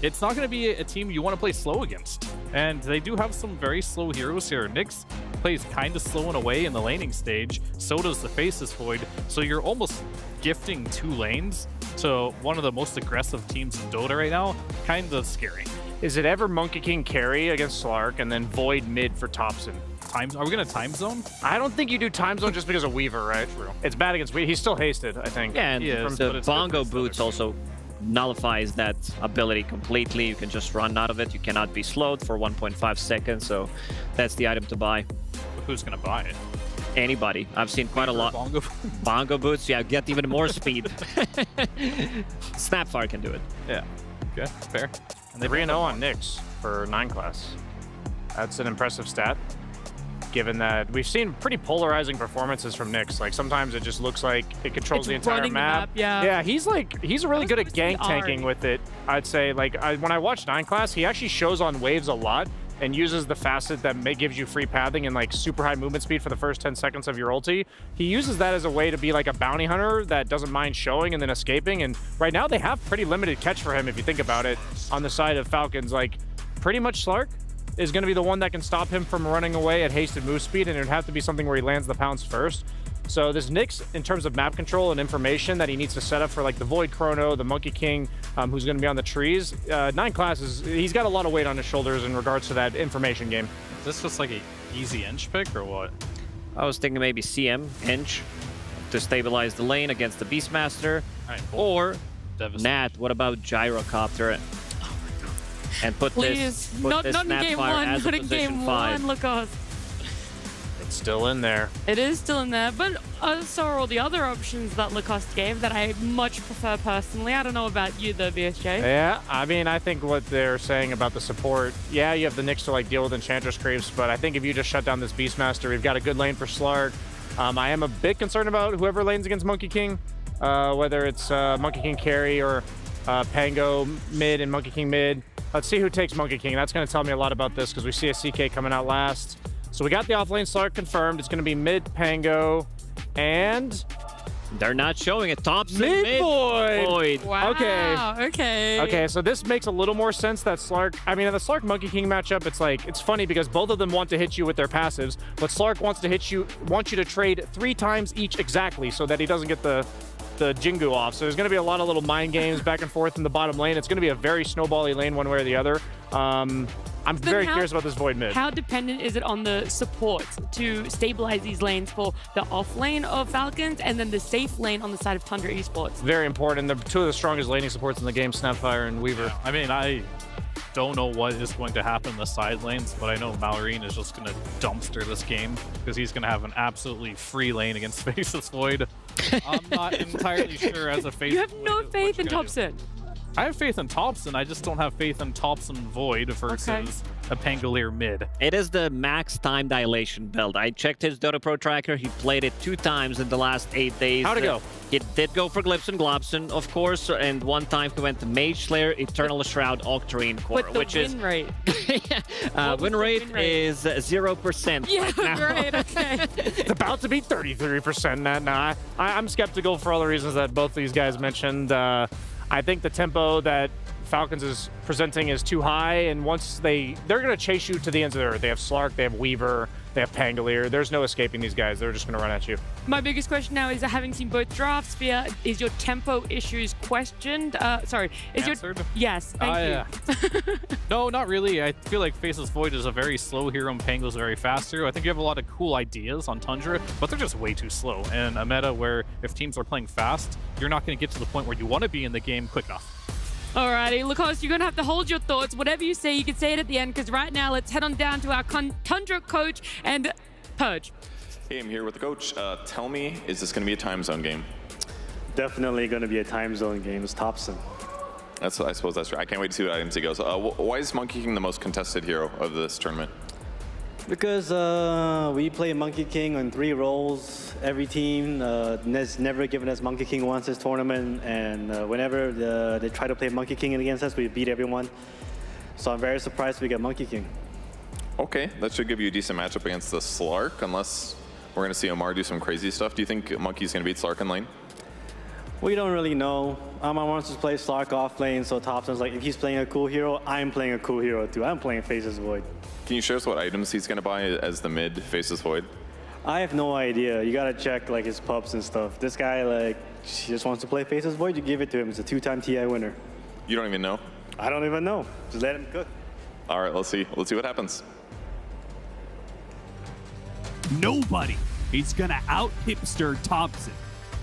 It's not going to be a team you want to play slow against. And they do have some very slow heroes here. Nyx plays kind of slow in a way in the laning stage. So does the Faceless Void. So you're almost gifting 2 lanes to one of the most aggressive teams in Dota right now. Kind of scary. Is it ever Monkey King carry against Slark and then Void mid for Thompson? Are we going to time zone? I don't think you do time zone just because of Weaver, right? True. It's bad against Weaver. He's still hasted, I think. Yeah, and the bongo boots also nullifies that ability completely. You can just run out of it. You cannot be slowed for 1.5 seconds, so that's the item to buy. Who's going to buy it? Anybody. I've seen quite a lot. Bongo boots, yeah, get even more speed. Snapfire can do it. Yeah, okay, fair. And they 3-0 on Nyx for 9 class. That's an impressive stat, given that we've seen pretty polarizing performances from Nyx. Like, sometimes it just looks like it controls the entire map. Yeah, he's really good at gank tanking with it, I'd say. Like, when I watch 9 class, he actually shows on waves a lot and uses the facet that gives you free pathing and like super high movement speed for the first 10 seconds of your ulti. He uses that as a way to be like a bounty hunter that doesn't mind showing and then escaping. And right now they have pretty limited catch for him if you think about it on the side of Falcons. Like, pretty much Slark is going to be the one that can stop him from running away at hasted move speed, and it would have to be something where he lands the pounce first. So this Nyx, in terms of map control and information that he needs to set up for like the Void Chrono, the Monkey King, who's going to be on the trees, 9 classes, he's got a lot of weight on his shoulders in regards to that information game. Is this just like an easy inch pick or what? I was thinking maybe CM, inch, to stabilize the lane against the Beastmaster. Right, or Nat, what about Gyrocopter? And put Please, this not in game 1, as not in game 1, Lucas. It's still in there. It is still in there, but so are all the other options that Lacoste gave that I much prefer personally. I don't know about you though, BSJ. Yeah, I mean, I think what they're saying about the support, yeah, you have the Nyx to like deal with Enchantress creeps, but I think if you just shut down this Beastmaster, we've got a good lane for Slark. I am a bit concerned about whoever lanes against Monkey King, whether it's Monkey King carry or Pango mid and Monkey King mid. Let's see who takes Monkey King. That's going to tell me a lot about this because we see a CK coming out last. So we got the offlane Slark confirmed. It's going to be mid Pango, and they're not showing it. Thompson mid Void. Wow. Okay. So this makes a little more sense that Slark. I mean, in the Slark Monkey King matchup, it's funny because both of them want to hit you with their passives, but Slark wants you to trade 3 times each exactly so that he doesn't get the Jingu off. So there's going to be a lot of little mind games back and forth in the bottom lane. It's going to be a very snowbally lane one way or the other. I'm very curious about this Void mid. How dependent is it on the support to stabilize these lanes for the off lane of Falcons and then the safe lane on the side of Tundra Esports? Very important. They're 2 of the strongest laning supports in the game, Snapfire and Weaver. I mean, I don't know what is going to happen in the side lanes, but I know Malorine is just going to dumpster this game because he's going to have an absolutely free lane against Faceless Void. I'm not entirely sure as a Faceless You have no faith in Thompson. I have faith in Thompson. I just don't have faith in Thompson Void versus a Pangolier mid. It is the max time dilation build. I checked his Dota Pro tracker. He played it 2 times in the last 8 days. How'd it go? It did go for Glipson Globson, of course, and one time he went to Mage Slayer, Eternal Shroud, Octarine Core, which is win rate. win rate is 0%. Yeah, right now. great. Okay. It's about to be 33%. Nah, I'm skeptical for all the reasons that both these guys mentioned. I think the tempo that Falcons is presenting as too high, and once they're going to chase you to the ends of the earth. They have Slark, they have Weaver, they have Pangolier. There's no escaping these guys. They're just going to run at you. My biggest question now is, having seen both drafts, Via, is your tempo issues questioned? Sorry, is Answered? your yes? Thank you. Yeah. No, not really. I feel like Faceless Void is a very slow hero and Pango's very fast hero. I think you have a lot of cool ideas on Tundra, but they're just way too slow. And a meta where if teams are playing fast, you're not going to get to the point where you want to be in the game quick enough. Alrighty, Lucas, you're going to have to hold your thoughts. Whatever you say, you can say it at the end, because right now, let's head on down to our Tundra coach and Purge. Hey, I'm here with the coach. Tell me, is this going to be a time zone game? Definitely going to be a time zone game. It's Thompson. I suppose that's right. I can't wait to see what items he goes. Why is Monkey King the most contested hero of this tournament? Because we play Monkey King on 3 roles. Every team has never given us Monkey King once this tournament, and whenever they try to play Monkey King against us, we beat everyone. So I'm very surprised we get Monkey King. Okay, that should give you a decent matchup against the Slark, unless we're going to see Omar do some crazy stuff. Do you think Monkey's going to beat Slark in lane? We don't really know. Omar wants to play Slark off lane, so Thompson's like, if he's playing a cool hero, I'm playing a cool hero too. I'm playing Faceless Void. Can you share us what items he's going to buy as the mid Faceless Void? I have no idea. You gotta check like his pubs and stuff. This guy, like, he just wants to play Faceless Void. You give it to him. It's a 2-time TI winner. You don't even know? I don't even know. Just let him cook. All right, let's see. Let's see what happens. Nobody is gonna out-hipster Thompson.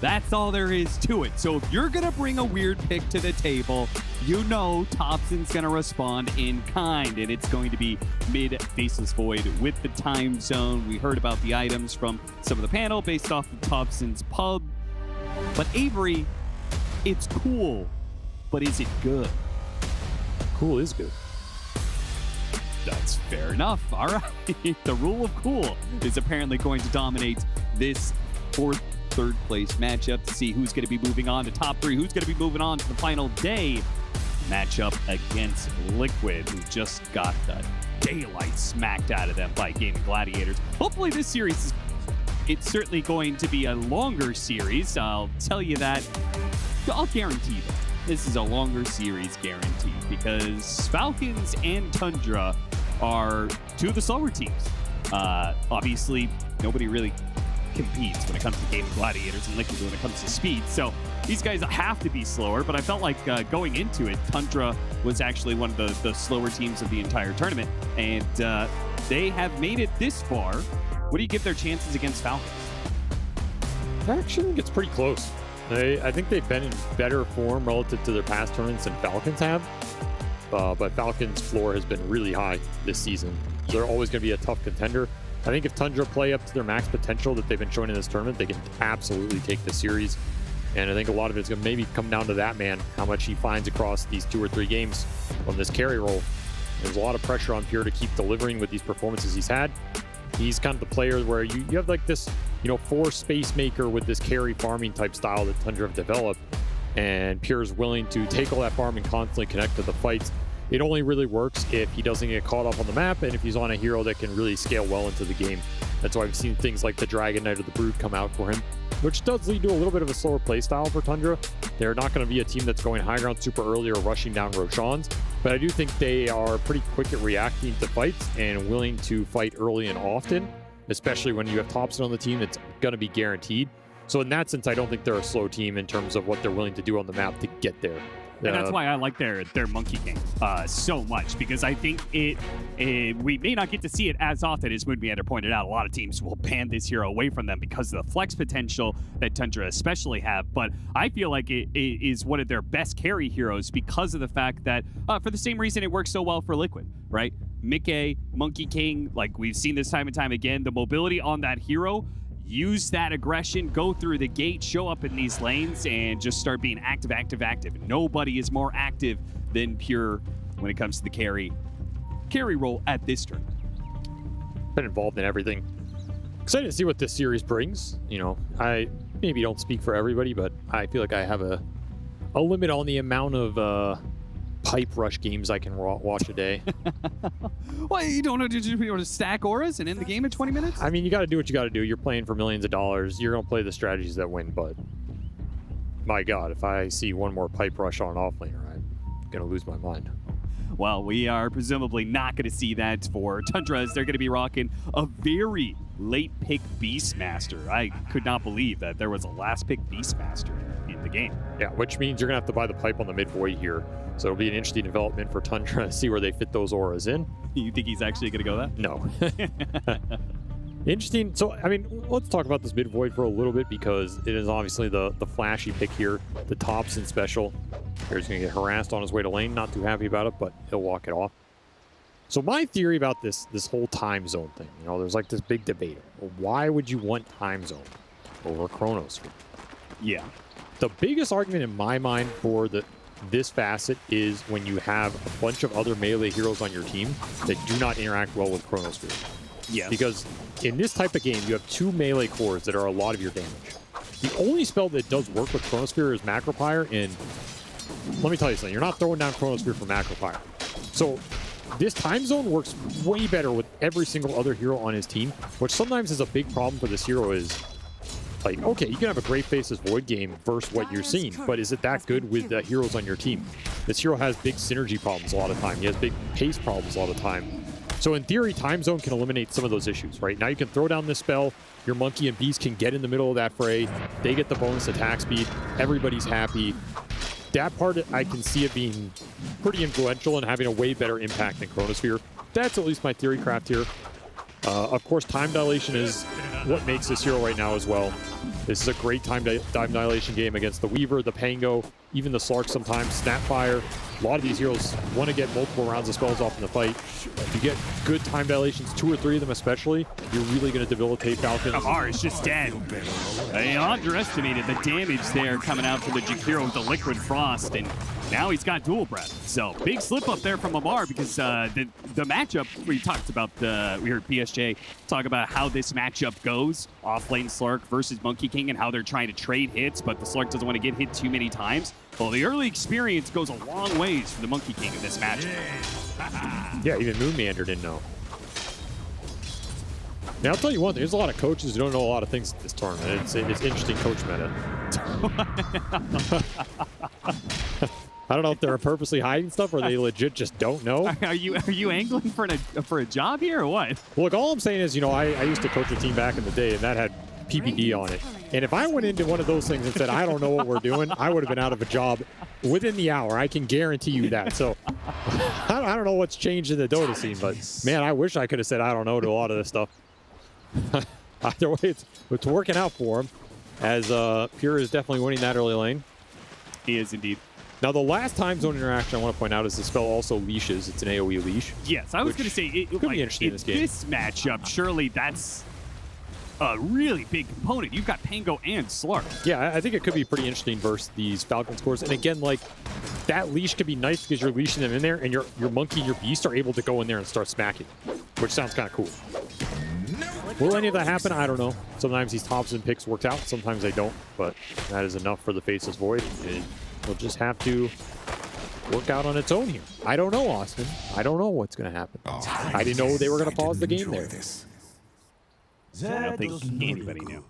That's all there is to it. So if you're gonna bring a weird pick to the table, you know Thompson's gonna respond in kind, and it's going to be mid Faceless Void with the time zone. We heard about the items from some of the panel based off of Thompson's pub. But Avery, it's cool, but is it good? Cool is good. That's fair enough. All right. The rule of cool is apparently going to dominate this third place matchup to see who's going to be moving on to top 3, who's going to be moving on to the final day matchup against Liquid, who just got the daylight smacked out of them by Gaming Gladiators. Hopefully this series, it's certainly going to be a longer series. I'll tell you that. I'll guarantee that this is a longer series guaranteed, because Falcons and Tundra are 2 of the slower teams. Obviously, nobody really competes when it comes to Gaming Gladiators and Liquid when it comes to speed. So these guys have to be slower, but I felt like going into it, Tundra was actually one of the slower teams of the entire tournament, and they have made it this far. What do you give their chances against Falcons? Actually, it's pretty close. I think they've been in better form relative to their past tournaments than Falcons have, but Falcons' floor has been really high this season. So they're always going to be a tough contender. I think if Tundra play up to their max potential that they've been showing in this tournament, they can absolutely take the series. And I think a lot of it's going to maybe come down to that man, how much he finds across these 2 or 3 games on this carry role. There's a lot of pressure on Pure to keep delivering with these performances he's had. He's kind of the player where you have like this, force space maker with this carry farming type style that Tundra have developed. And Pure is willing to take all that farm and constantly connect to the fights. It only really works if he doesn't get caught up on the map and if he's on a hero that can really scale well into the game. That's why I've seen things like the Dragon Knight or the Brood come out for him, which does lead to a little bit of a slower play style for Tundra. They're not going to be a team that's going high ground super early or rushing down Roshan's, but I do think they are pretty quick at reacting to fights and willing to fight early and often, especially when you have Thompson on the team. It's going to be guaranteed. So in that sense, I don't think they're a slow team in terms of what they're willing to do on the map to get there. And that's why I like their Monkey King so much, because I think we may not get to see it as often as Moonmeander pointed out. A lot of teams will ban this hero away from them because of the flex potential that Tundra especially have. But I feel like it is one of their best carry heroes because of the fact that, for the same reason it works so well for Liquid, right? Mickey, Monkey King, like we've seen this time and time again, the mobility on that hero, use that aggression, go through the gate, show up in these lanes, and just start being active. Nobody is more active than Pure when it comes to the carry role at this turn. Been involved in everything. Excited to see what this series brings. I maybe don't speak for everybody, but I feel like I have a limit on the amount of pipe rush games I can watch a day. Well, you don't know, did you want to stack auras and end the game in 20 minutes? I mean, you got to do what you got to do. You're playing for millions of dollars. You're going to play the strategies that win, but my God, if I see one more pipe rush on an offlaner, going to lose my mind. Well, we are presumably not going to see that for Tundra, as they're going to be rocking a very late pick Beastmaster. I could not believe that there was a last pick Beastmaster in the game. Yeah, which means you're going to have to buy the pipe on the mid void here. So it'll be an interesting development for Tundra to see where they fit those auras in. You think he's actually going to go that? No. Interesting. So, I mean, let's talk about this mid void for a little bit, because it is obviously the flashy pick here, the Thompson special. Here's going to get harassed on his way to lane. Not too happy about it, but he'll walk it off. So my theory about this whole time zone thing, you know, there's like this big debate. Well, why would you want time zone over Chronosphere? Yeah. The biggest argument in my mind for this facet is when you have a bunch of other melee heroes on your team that do not interact well with Chronosphere. Yes. Because in this type of game, you have 2 melee cores that are a lot of your damage. The only spell that does work with Chronosphere is Macropyre, and let me tell you something, you're not throwing down Chronosphere for Macropyre. So this time zone works way better with every single other hero on his team, which sometimes is a big problem for this hero. Is like, okay, you can have a great Faceless Void game versus what you're seeing, but is it that good with the heroes on your team? This hero has big synergy problems a lot of time. He has big pace problems a lot of time. So in theory, time zone can eliminate some of those issues, right? Now you can throw down this spell, your Monkey and Beast can get in the middle of that fray, they get the bonus attack speed, everybody's happy. That part, I can see it being pretty influential and having a way better impact than Chronosphere. That's at least my theory craft here. Of course, time dilation is what makes this hero right now as well. This is a great time dilation game against the Weaver, the Pango, even the Slark sometimes, Snapfire. A lot of these heroes want to get multiple rounds of spells off in the fight. If you get good time dilations, 2 or 3 of them especially, you're really going to debilitate Falcons. Amar is just dead. They underestimated the damage there coming out from the Jakiro with the Liquid Frost, and now he's got dual breath. So big slip up there from Amar, because the matchup, we talked about, we heard PSG talk about how this matchup goes. Offlane Slark versus Monkey King and how they're trying to trade hits, but the Slark doesn't want to get hit too many times. Well, the early experience goes a long ways for the Monkey King in this matchup. Yeah, even Moonmander didn't know. Now, I'll tell you one thing. There's a lot of coaches who don't know a lot of things at this tournament. It's interesting coach meta. I don't know if they're purposely hiding stuff or they legit just don't know. Are you angling for a job here or what? Look, all I'm saying is, you know, I used to coach a team back in the day, and that had PPD on it. And if I went into one of those things and said, I don't know what we're doing, I would have been out of a job within the hour. I can guarantee you that. So I don't know what's changed in the Dota scene, but man, I wish I could have said I don't know to a lot of this stuff. Either way, it's working out for him, as Pure is definitely winning that early lane. He is indeed. Now, the last time zone interaction I want to point out is this spell also leashes. It's an AoE leash. Yes, I was going to say, it could be interesting in this game. This matchup, surely that's a really big component. You've got Pango and Slark. Yeah, I think it could be pretty interesting versus these Falcon scores. And again, like, that leash could be nice because you're leashing them in there, and your Monkey and your Beast are able to go in there and start smacking, which sounds kind of cool. Will any of that happen? I don't know. Sometimes these Thompson picks worked out, sometimes they don't, but that is enough for the Faceless Void. We'll just have to work out on its own here. I don't know, Austin. I don't know what's going to happen. I didn't know they were going to pause the game there. I don't think anybody knew.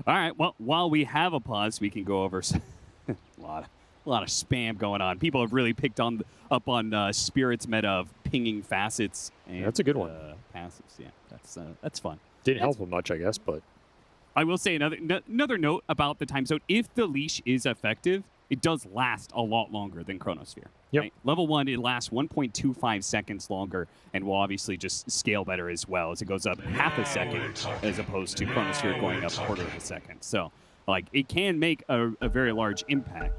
All right, well, while we have a pause, we can go over a lot of spam going on. People have really picked up on Spirit's meta of pinging facets. And, that's a good one. Passives, yeah, that's fun. Didn't help him much, I guess, but I will say another note about the time zone. If the leash is effective, it does last a lot longer than Chronosphere. Yep. Right? Level 1, it lasts 1.25 seconds longer and will obviously just scale better as well, as it goes up half a second as opposed to Chronosphere going up quarter of a second. So, like, it can make a very large impact.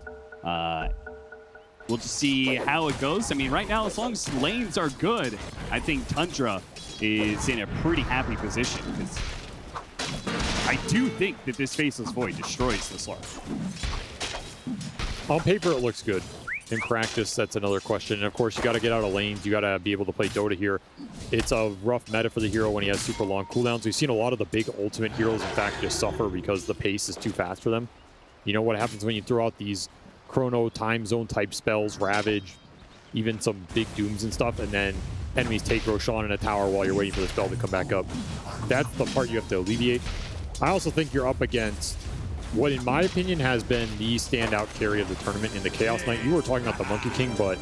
We'll just see how it goes. I mean, right now, as long as lanes are good, I think Tundra is in a pretty happy position, because I do think that this Faceless Void destroys the Slark. On paper, it looks good. In practice, that's another question. And of course, you got to get out of lanes. You got to be able to play Dota here. It's a rough meta for the hero when he has super long cooldowns. We've seen a lot of the big ultimate heroes, in fact, just suffer because the pace is too fast for them. You know what happens when you throw out these chrono time zone type spells, Ravage, even some big dooms and stuff, and then enemies take Roshan in a tower while you're waiting for the spell to come back up. That's the part you have to alleviate. I also think you're up against what in my opinion has been the standout carry of the tournament in the Chaos Knight. You were talking about the Monkey King, but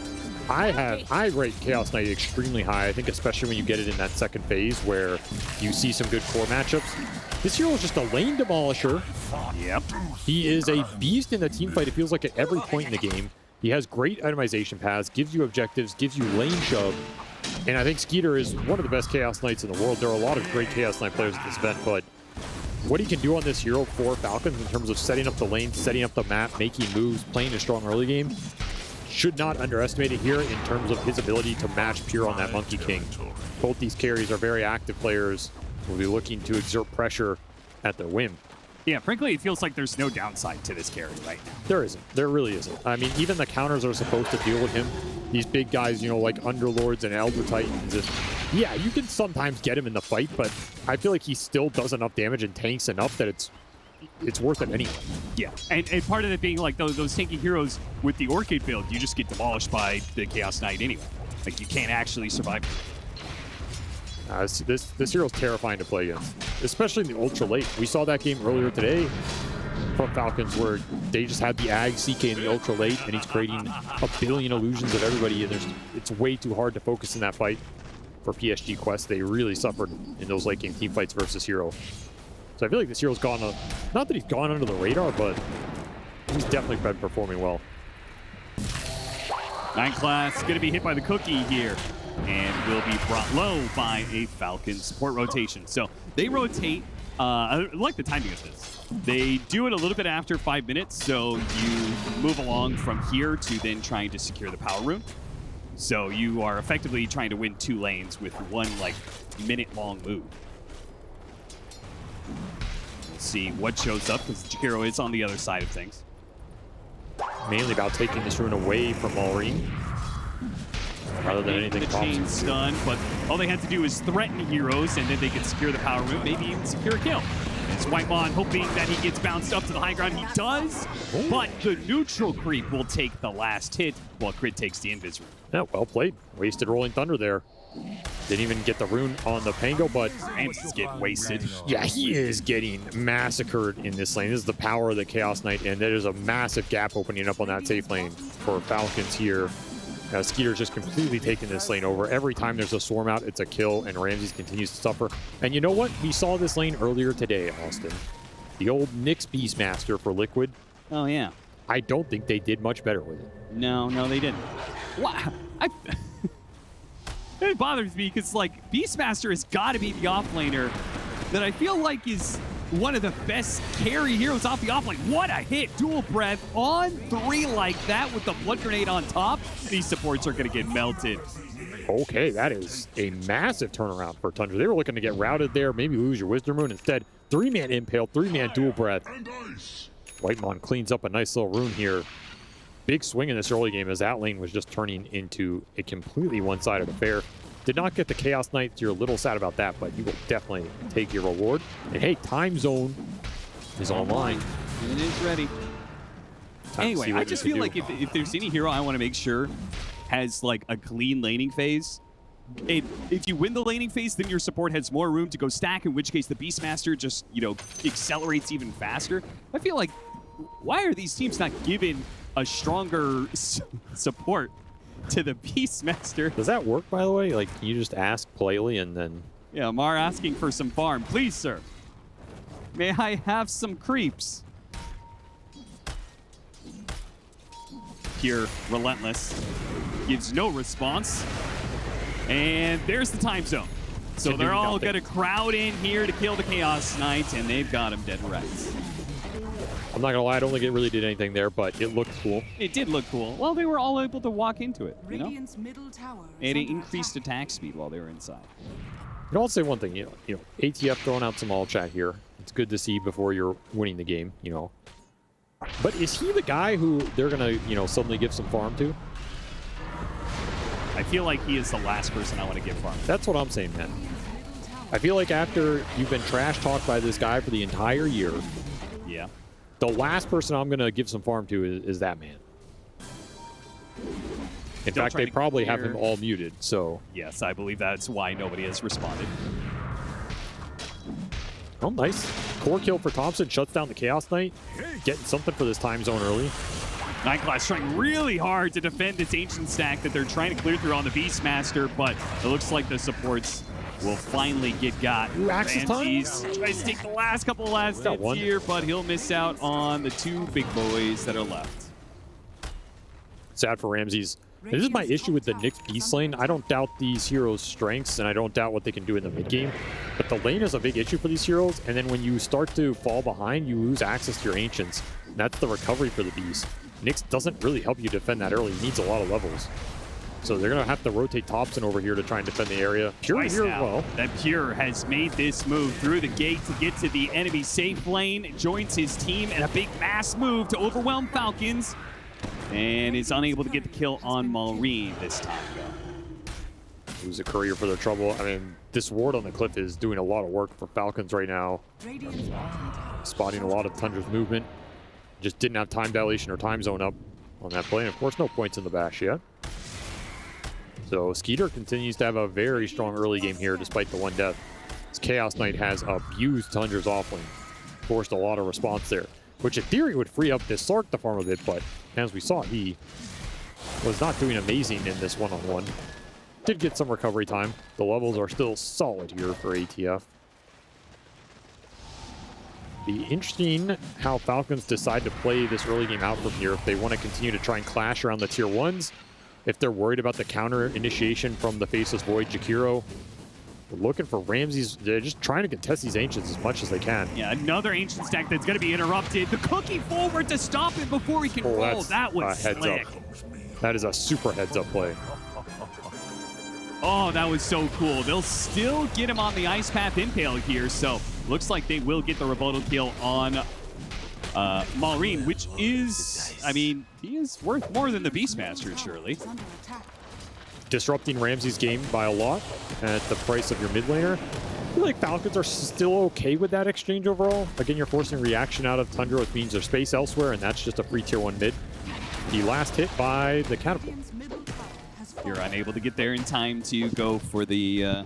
I rate Chaos Knight extremely high. I think especially when you get it in that second phase where you see some good core matchups. This hero is just a lane demolisher. Yep. He is a beast in the team fight. It feels like at every point in the game. He has great itemization paths, gives you objectives, gives you lane shove. And I think Skeeter is one of the best Chaos Knights in the world. There are a lot of great Chaos Knight players at this event, but what he can do on this hero for Falcons in terms of setting up the lane, setting up the map, making moves, playing a strong early game, should not underestimate it here in terms of his ability to match Pure on that Monkey King. Both these carries are very active players. Will be looking to exert pressure at their whim. Yeah, frankly, it feels like there's no downside to this carry right now. There isn't. There really isn't. I mean, even the counters are supposed to deal with him. These big guys, you know, like Underlords and Elder Titans. And yeah, you can sometimes get him in the fight, but I feel like he still does enough damage and tanks enough that it's worth it anyway. Yeah, and part of it being like those tanky heroes with the Orchid build, you just get demolished by the Chaos Knight anyway. Like, you can't actually survive. This hero's terrifying to play against, especially in the ultra late. We saw that game earlier today from Falcons where they just had the Ag CK in the ultra late, and he's creating a billion illusions of everybody, and it's way too hard to focus in that fight for PSG Quest. They really suffered in those late game team fights versus Hero. So I feel like this hero's gone, not that he's gone under the radar, but he's definitely been performing well. Night Class going to be hit by the cookie here and will be brought low by a Falcon support rotation. So they rotate, I like the timing of this. They do it a little bit after 5 minutes, so you move along from here to then trying to secure the power room. So you are effectively trying to win 2 lanes with one like minute-long move. We'll see what shows up because Jakiro is on the other side of things. Mainly about taking this rune away from Maureen rather than anything. The chain stun, but all they had to do is threaten heroes and then they could secure the power room, maybe even secure a kill. It's Whitemon hoping that he gets bounced up to the high ground. He does, but the neutral creep will take the last hit while Crit takes the invis rune. Yeah, well played. Wasted Rolling Thunder there. Didn't even get the rune on the Pango, but Ramses is getting wasted. Yeah, he is getting massacred in this lane. This is the power of the Chaos Knight, and there's a massive gap opening up on that safe lane for Falcons here. Skeeter's just completely taking this lane over. Every time there's a swarm out, it's a kill, and Ramses continues to suffer. And you know what? We saw this lane earlier today, Austin. The old Nyx Beastmaster for Liquid. Oh, yeah. I don't think they did much better with it. No, they didn't. Wow. It bothers me because, like, Beastmaster has got to be the offlaner that I feel like is one of the best carry heroes off the offlane. What a hit. Dual breath on 3 like that with the blood grenade on top. These supports are going to get melted. Okay, that is a massive turnaround for Tundra. They were looking to get routed there, maybe lose your Wisdom Rune. Instead, 3-man Impale, 3-man Dual Breath. Whitemon cleans up a nice little rune here. Big swing in this early game as that lane was just turning into a completely one-sided affair. Did not get the Chaos Knight, so you're a little sad about that, but you will definitely take your reward. And hey, Time Zone is online. It is ready. Anyway, I just feel like if there's any hero I want to make sure has like a clean laning phase, if you win the laning phase, then your support has more room to go stack, in which case the Beastmaster just, you know, accelerates even faster. I feel like, why are these teams not given a stronger support to the Beastmaster? Does that work, by the way? Like, can you just ask politely and then... Yeah, Mar asking for some farm. Please, sir. May I have some creeps? Pure relentless. Gives no response. And there's the time zone. So they're all going to crowd in here to kill the Chaos Knight, and they've got him dead right. I'm not going to lie, I don't think it really did anything there, but it looked cool. It did look cool. Well, they were all able to walk into it, you know? Radiant's middle tower And it increased attack speed while they were inside. And I'll say one thing, you know, ATF throwing out some all chat here. It's good to see before you're winning the game, you know. But is he the guy who they're going to, you know, suddenly give some farm to? I feel like he is the last person I want to give farm. That's what I'm saying, man. I feel like after you've been trash talked by this guy for the entire year, yeah, the last person I'm going to give some farm to is that man. In fact, they probably have him all muted, so... Yes, I believe that's why nobody has responded. Oh, nice. Core kill for Thompson. Shuts down the Chaos Knight. Getting something for this time zone early. Nightglass trying really hard to defend this Ancient stack that they're trying to clear through on the Beastmaster, but it looks like the supports will finally get got. Axis time? Ramses tries to take the last couple of last hits here, but he'll miss out on the 2 big boys that are left. Sad for Ramses. This is my issue with the Nyx Beast lane. I don't doubt these heroes' strengths, and I don't doubt what they can do in the mid game. But the lane is a big issue for these heroes, and then when you start to fall behind, you lose access to your Ancients. And that's the recovery for the Beast. Nyx doesn't really help you defend that early. He needs a lot of levels. So they're going to have to rotate Thompson over here to try and defend the area. Pure Twice here now, well. that Pure has made this move through the gate to get to the enemy safe lane, joins his team in a big mass move to overwhelm Falcons, and is unable to get the kill on Maureen this time. Who's a courier for their trouble. I mean, this ward on the cliff is doing a lot of work for Falcons right now. Spotting a lot of Tundra's movement. Just didn't have time dilation or time zone up on that play. And of course, no points in the bash yet. So Skeeter continues to have a very strong early game here despite the 1 death. This Chaos Knight has abused Tundra's offlane. Forced a lot of response there, which in theory would free up this Sark to farm a bit, but as we saw, he was not doing amazing in this one-on-one. Did get some recovery time. The levels are still solid here for ATF. Be interesting how Falcons decide to play this early game out from here. If they want to continue to try and clash around the tier 1s, if they're worried about the counter initiation from the Faceless Void Jakiro. They're looking for Ramses. They're just trying to contest these Ancients as much as they can. Yeah, another Ancient stack that's going to be interrupted. The cookie forward to stop him before he can roll. That was heads slick. up. That is a super heads-up play. Oh, that was so cool. They'll still get him on the Ice Path Impale here, so looks like they will get the rebuttal kill on Maureen, which is, I mean, he is worth more than the Beastmaster, surely. Disrupting Ramsey's game by a lot at the price of your mid laner. I feel like Falcons are still okay with that exchange overall. Again, you're forcing reaction out of Tundra, which means there's space elsewhere, and that's just a free tier 1 mid. The last hit by the Catapult. You're unable to get there in time to go for the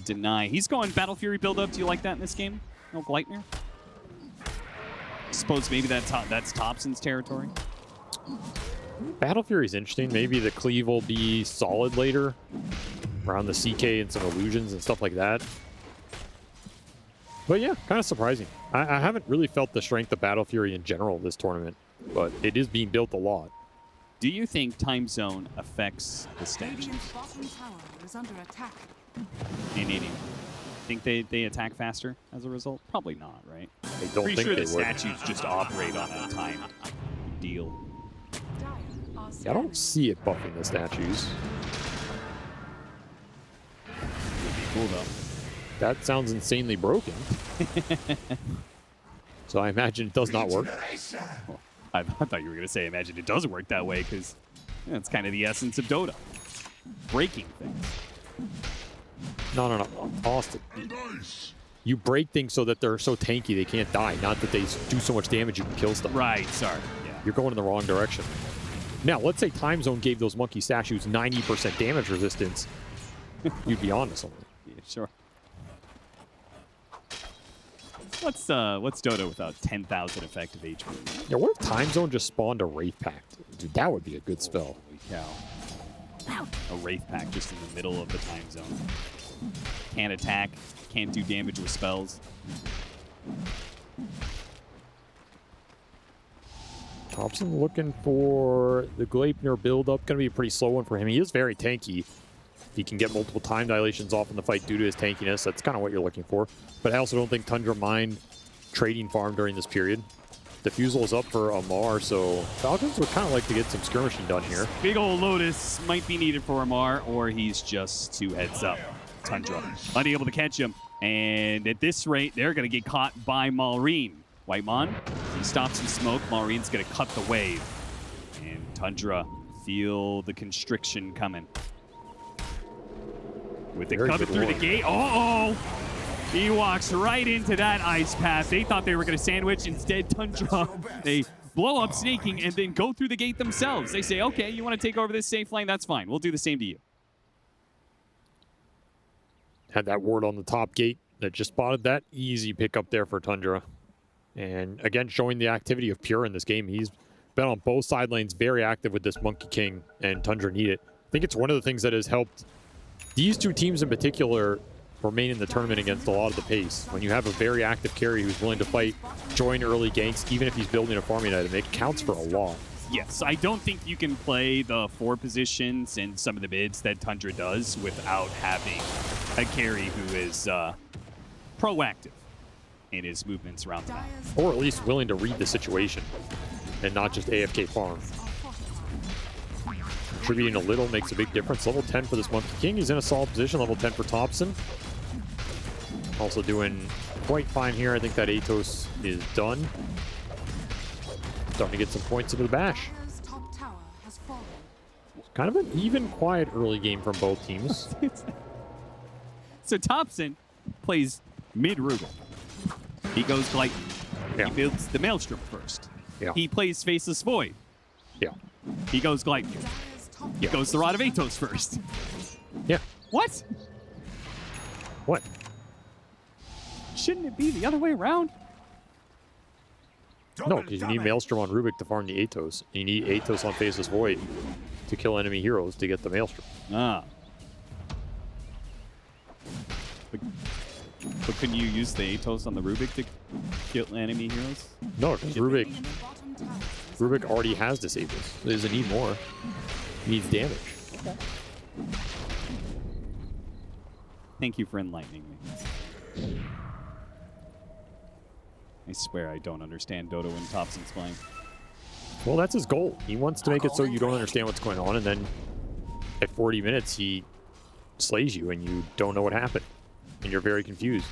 deny. He's going Battle Fury build up. Do you like that in this game? No Gleitner? Suppose maybe that's Thompson's territory. Battle Fury is interesting. Maybe the cleave will be solid later around the CK and some illusions and stuff like that. But yeah, kind of surprising. I haven't really felt the strength of Battle Fury in general this tournament, but it is being built a lot. Do you think time zone affects the statues? Think they attack faster as a result? Probably not, right? I don't Pretty think sure they the would. statues just operate on a time deal. Yeah, I don't see it buffing the statues. Would be cool though. That sounds insanely broken. So I imagine it does not work. Well, I thought you were going to say, imagine it doesn't work that way, because that's kind of the essence of Dota. Breaking things. No. Austin. You break things so that they're so tanky they can't die, not that they do so much damage you can kill stuff. Right, sorry. Yeah. You're going in the wrong direction. Now, let's say Time Zone gave those monkey statues 90% damage resistance. You'd be onto something. Yeah, sure. What's Dota without 10,000 effective HP? Yeah, what if Time Zone just spawned a Wraith Pact? Dude, that would be a good spell. Holy cow. A Wraith Pack just in the middle of the time zone. Can't attack, can't do damage with spells. Thompson looking for the Gleipnir build-up. Going to be a pretty slow one for him. He is very tanky. He can get multiple time dilations off in the fight due to his tankiness. That's kind of what you're looking for. But I also don't think Tundra mind trading farm during this period. Diffusal is up for Amar, so Falcons would kind of like to get some skirmishing done here. Big old Lotus might be needed for Amar, or he's just 2 heads up. Tundra unable to catch him. And at this rate, they're going to get caught by Maureen. Whitemon, he stops some smoke. Maureen's going to cut the wave. And Tundra feel the constriction coming. With it coming through the gate. Uh-oh! He walks right into that ice path. They thought they were going to sandwich. Instead, Tundra, they blow up snaking and then go through the gate themselves. They say, okay, you want to take over this safe lane? That's fine. We'll do the same to you. Had that ward on the top gate. that just spotted that easy pickup there for Tundra. And again, showing the activity of Pure in this game. He's been on both side lanes, very active with this Monkey King, and Tundra need it. I think it's one of the things that has helped these two teams in particular remain in the tournament against a lot of the pace. When you have a very active carry who's willing to fight, join early ganks, even if he's building a farming item, it counts for a lot. Yes, I don't think you can play the 4 positions and some of the bids that Tundra does without having a carry who is proactive in his movements around the map. Or at least willing to read the situation and not just AFK farm. Contributing a little makes a big difference. Level 10 for this Monkey King. He's in a solid position. Level 10 for Thompson. Also doing quite fine here. I think that Atos is done. Starting to get some points into the bash. Kind of an even, quiet early game from both teams. So Thompson plays mid-Rugal. He goes Glyton. Yeah. He builds the Maelstrom first. Yeah. He plays Faceless Void. Yeah. He goes Glyton. He goes the Rod of Atos first. Yeah. What? What? Shouldn't it be the other way around? No, because you need Maelstrom on Rubik to farm the Atos. You need Atos on Faceless Void to kill enemy heroes to get the Maelstrom. Ah. But couldn't you use the Atos on the Rubik to kill enemy heroes? No, because Rubik already has disables. He doesn't need more. He needs damage. Okay. Thank you for enlightening me. I swear I don't understand Dota when Thompson's playing. Well, that's his goal. He wants to make it so you don't understand what's going on, and then at 40 minutes, he slays you, and you don't know what happened, and you're very confused.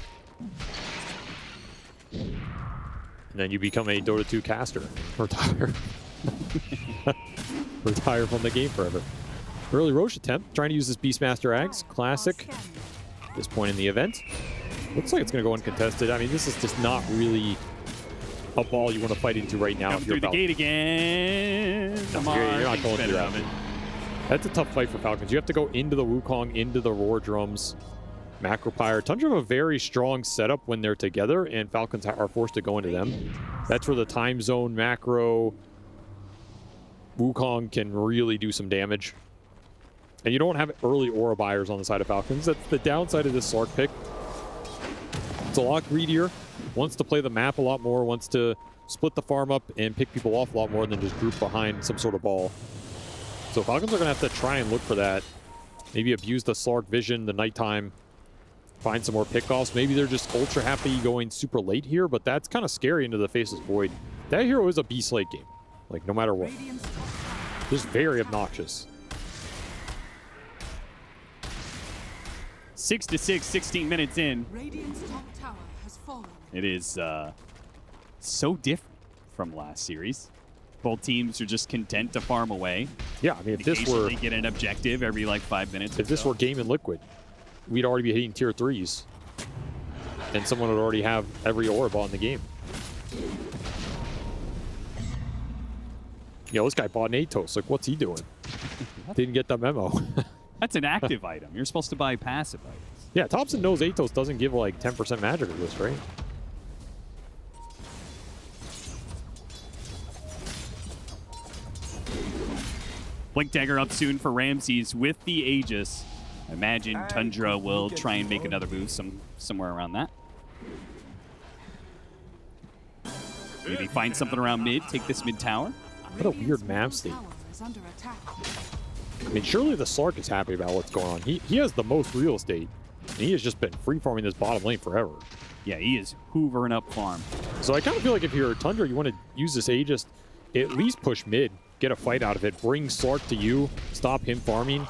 And then you become a Dota 2 caster and retire. Retire from the game forever. Early Roche attempt, trying to use this Beastmaster Axe. Classic. At this point in the event. Looks like it's going to go uncontested. I mean, this is just not really a ball you want to fight into right now. Come through the gate again. Come on. You're not going through that. That's a tough fight for Falcons. You have to go into the Wukong, into the Roar Drums. Macropyre. Tundra have a very strong setup when they're together, and Falcons are forced to go into them. That's where the time zone macro Wukong can really do some damage. And you don't have early aura buyers on the side of Falcons. That's the downside of this Slark pick. It's a lot greedier, wants to play the map a lot more, wants to split the farm up and pick people off a lot more than just group behind some sort of ball. So Falcons are going to have to try and look for that. Maybe abuse the Slark vision, the nighttime, find some more pickoffs. Maybe they're just ultra happy going super late here, but that's kind of scary into the Faceless Void. That hero is a beast late game, like no matter what. Just very obnoxious. 6-6, 16 minutes in. Radiant's top tower has fallen. It is so different from last series. Both teams are just content to farm away. Yeah, I mean, if this were... They get an objective every, like, 5 minutes. If this were Game and Liquid, we'd already be hitting tier 3s. And someone would already have every aura ball in the game. Yo, this guy bought an Atos. Like, what's he doing? Didn't get the memo. That's an active item. You're supposed to buy passive items. Yeah, Thompson knows Atos doesn't give like 10% magic of this, right? Blink Dagger up soon for Ramses with the Aegis. I imagine Tundra will try and make another move somewhere around that. Maybe find something around mid, take this mid tower. What a weird map state. I mean, surely the Slark is happy about what's going on. He has the most real estate, and he has just been free-farming this bottom lane forever. Yeah, he is hoovering up farm. So I kind of feel like if you're Tundra, you want to use this Aegis, at least push mid, get a fight out of it, bring Slark to you, stop him farming.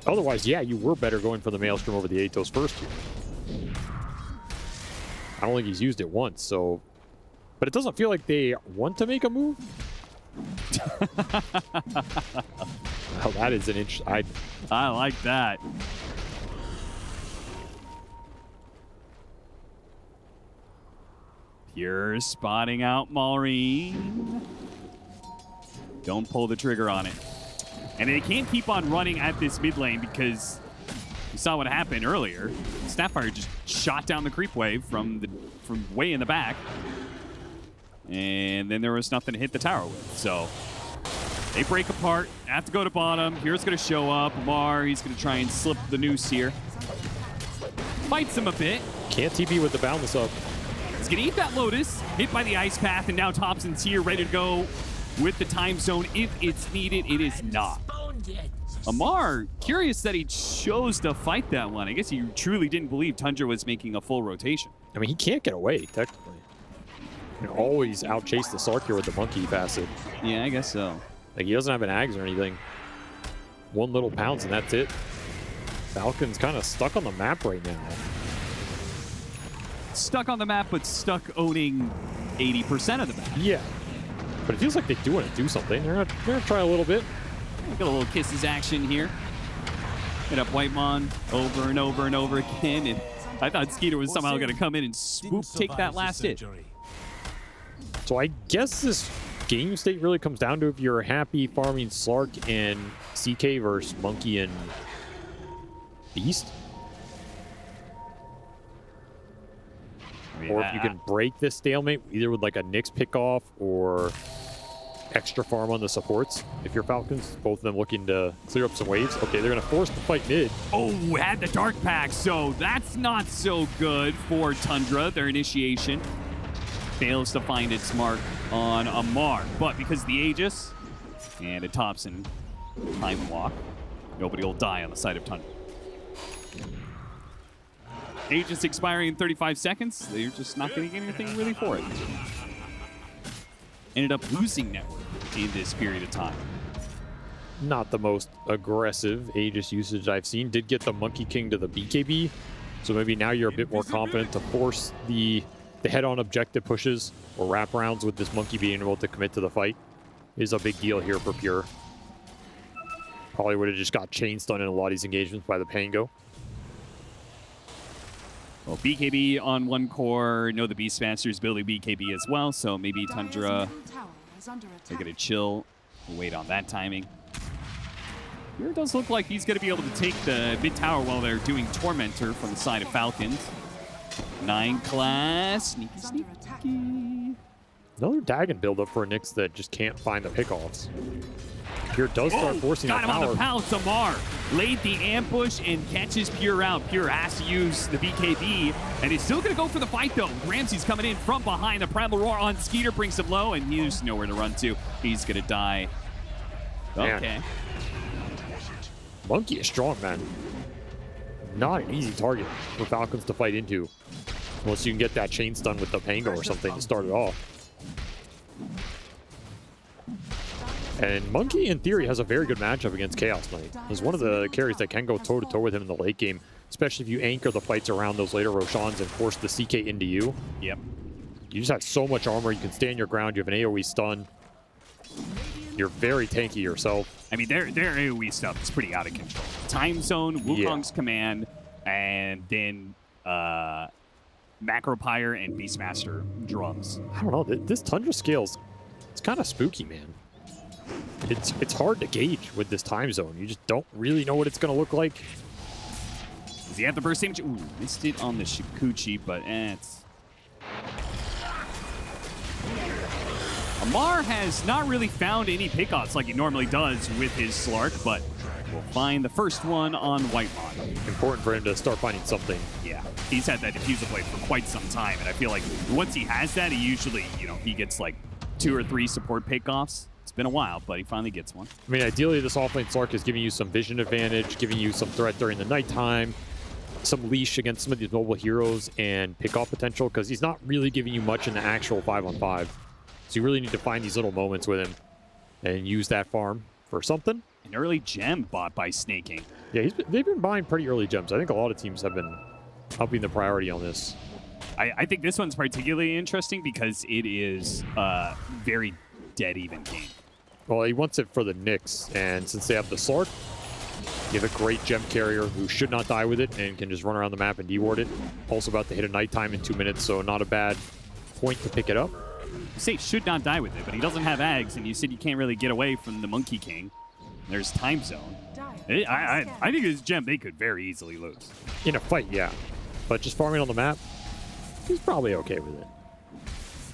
Otherwise, yeah, you were better going for the Maelstrom over the Atos first here. I don't think he's used it once, so... But it doesn't feel like they want to make a move. Well, that is an inch. I like that. Pure spotting out Maureen. Don't pull the trigger on it. And they can't keep on running at this mid lane because You saw what happened earlier. Snapfire just shot down the creep wave from way in the back. And then there was nothing to hit the tower with. So they break apart, have to go to bottom. Here's going to show up. Amar, he's going to try and slip the noose here. Fights him a bit. Can't TP with the boundless up. He's going to eat that Lotus, hit by the Ice Path, and now Thompson's here, ready to go with the time zone if it's needed. It is not. Amar, curious that he chose to fight that one. I guess he truly didn't believe Tundra was making a full rotation. I mean, he can't get away, technically. You can always outchase the Slark here with the monkey passive. Yeah, I guess so. Like, he doesn't have an Ags or anything. One little pounce and that's it. Falcons kind of stuck on the map right now. Stuck on the map, but stuck owning 80% of the map. Yeah. But it feels like they do want to do something. They're gonna try a little bit. Got a little kisses action here. Hit up Whitemon over and over and over again. And I thought Skeeter was somehow going to come in and swoop, take that last hit. So I guess this game state really comes down to if you're happy farming Slark and CK versus Monkey and Beast. Or if you can break this stalemate, either with like a Nyx pickoff or extra farm on the supports. If you're Falcons, both of them looking to clear up some waves. Okay, they're going to force the fight mid. Oh, had the Dark Pack, so that's not so good for Tundra. Their initiation fails to find its mark on Amar. But because of the Aegis and a Thompson time walk, nobody will die on the side of Tundra. Aegis expiring in 35 seconds. They're just not going to get anything really for it. Ended up losing network in this period of time. Not the most aggressive Aegis usage I've seen. Did get the Monkey King to the BKB, so maybe now you're a bit more confident to force the head-on objective pushes or wraparounds with this Monkey being able to commit to the fight. Is a big deal here for Pure. Probably would have just got chain stunned in a lot of these engagements by the Pango. Well, BKB on one core. Know the Beastmasters building BKB as well, so maybe Tundra they're going to chill, wait on that timing. Here it does look like he's going to be able to take the mid tower while they're doing Tormentor from the side of Falcons. 9 class, sneaky, sneaky. Another Dagon build-up for a Nyx that just can't find the pickoffs. Pure does start forcing got that him power. on the pounce. Amar laid the ambush and catches Pure out. Pure has to use the BKB, and he's still going to go for the fight, though. Ramsey's coming in from behind. The Primal Roar on Skeeter brings him low, and he's nowhere to run to. He's going to die. Man. Okay. Monkey is strong, man. Not an easy target for Falcons to fight into. Unless you can get that chain stun with the Pango or something to start it off. And Monkey, in theory, has a very good matchup against Chaos Knight. He's one of the carries that can go toe-to-toe with him in the late game, especially if you anchor the fights around those later Roshans and force the CK into you. Yep. You just have so much armor. You can stand your ground. You have an AoE stun. You're very tanky yourself. I mean, their AoE stuff is pretty out of control. Time Zone, Wukong's command, and then Macropyre and Beastmaster drums. I don't know. This Tundra scales, it's kind of spooky, man. It's hard to gauge with this time zone. You just don't really know what it's going to look like. Does he have the burst damage? Ooh, missed it on the Shikuchi, but it's... Amar has not really found any pickoffs like he normally does with his Slark, but we'll find the first one on Whitemon. Important for him to start finding something. Yeah, he's had that diffuser blade for quite some time, and I feel like once he has that, he usually, he gets like 2 or 3 support pickoffs. It's been a while, but he finally gets one. I mean, ideally, this offlane Slark is giving you some vision advantage, giving you some threat during the nighttime, some leash against some of these mobile heroes, and pickoff potential, because he's not really giving you much in the actual 5-on-5. So you really need to find these little moments with him and use that farm for something. An early gem bought by Snaking. Yeah, they've been buying pretty early gems. I think a lot of teams have been upping the priority on this. I think this one's particularly interesting because it is a very dead even game. Well, he wants it for the Nyx, and since they have the Slark, you have a great gem carrier who should not die with it and can just run around the map and deward it. Also about to hit a nighttime in 2 minutes, so not a bad point to pick it up. You say should not die with it, but he doesn't have Ags, and you said you can't really get away from the Monkey King. There's time zone. I think this gem they could very easily lose. In a fight, yeah. But just farming on the map, he's probably okay with it.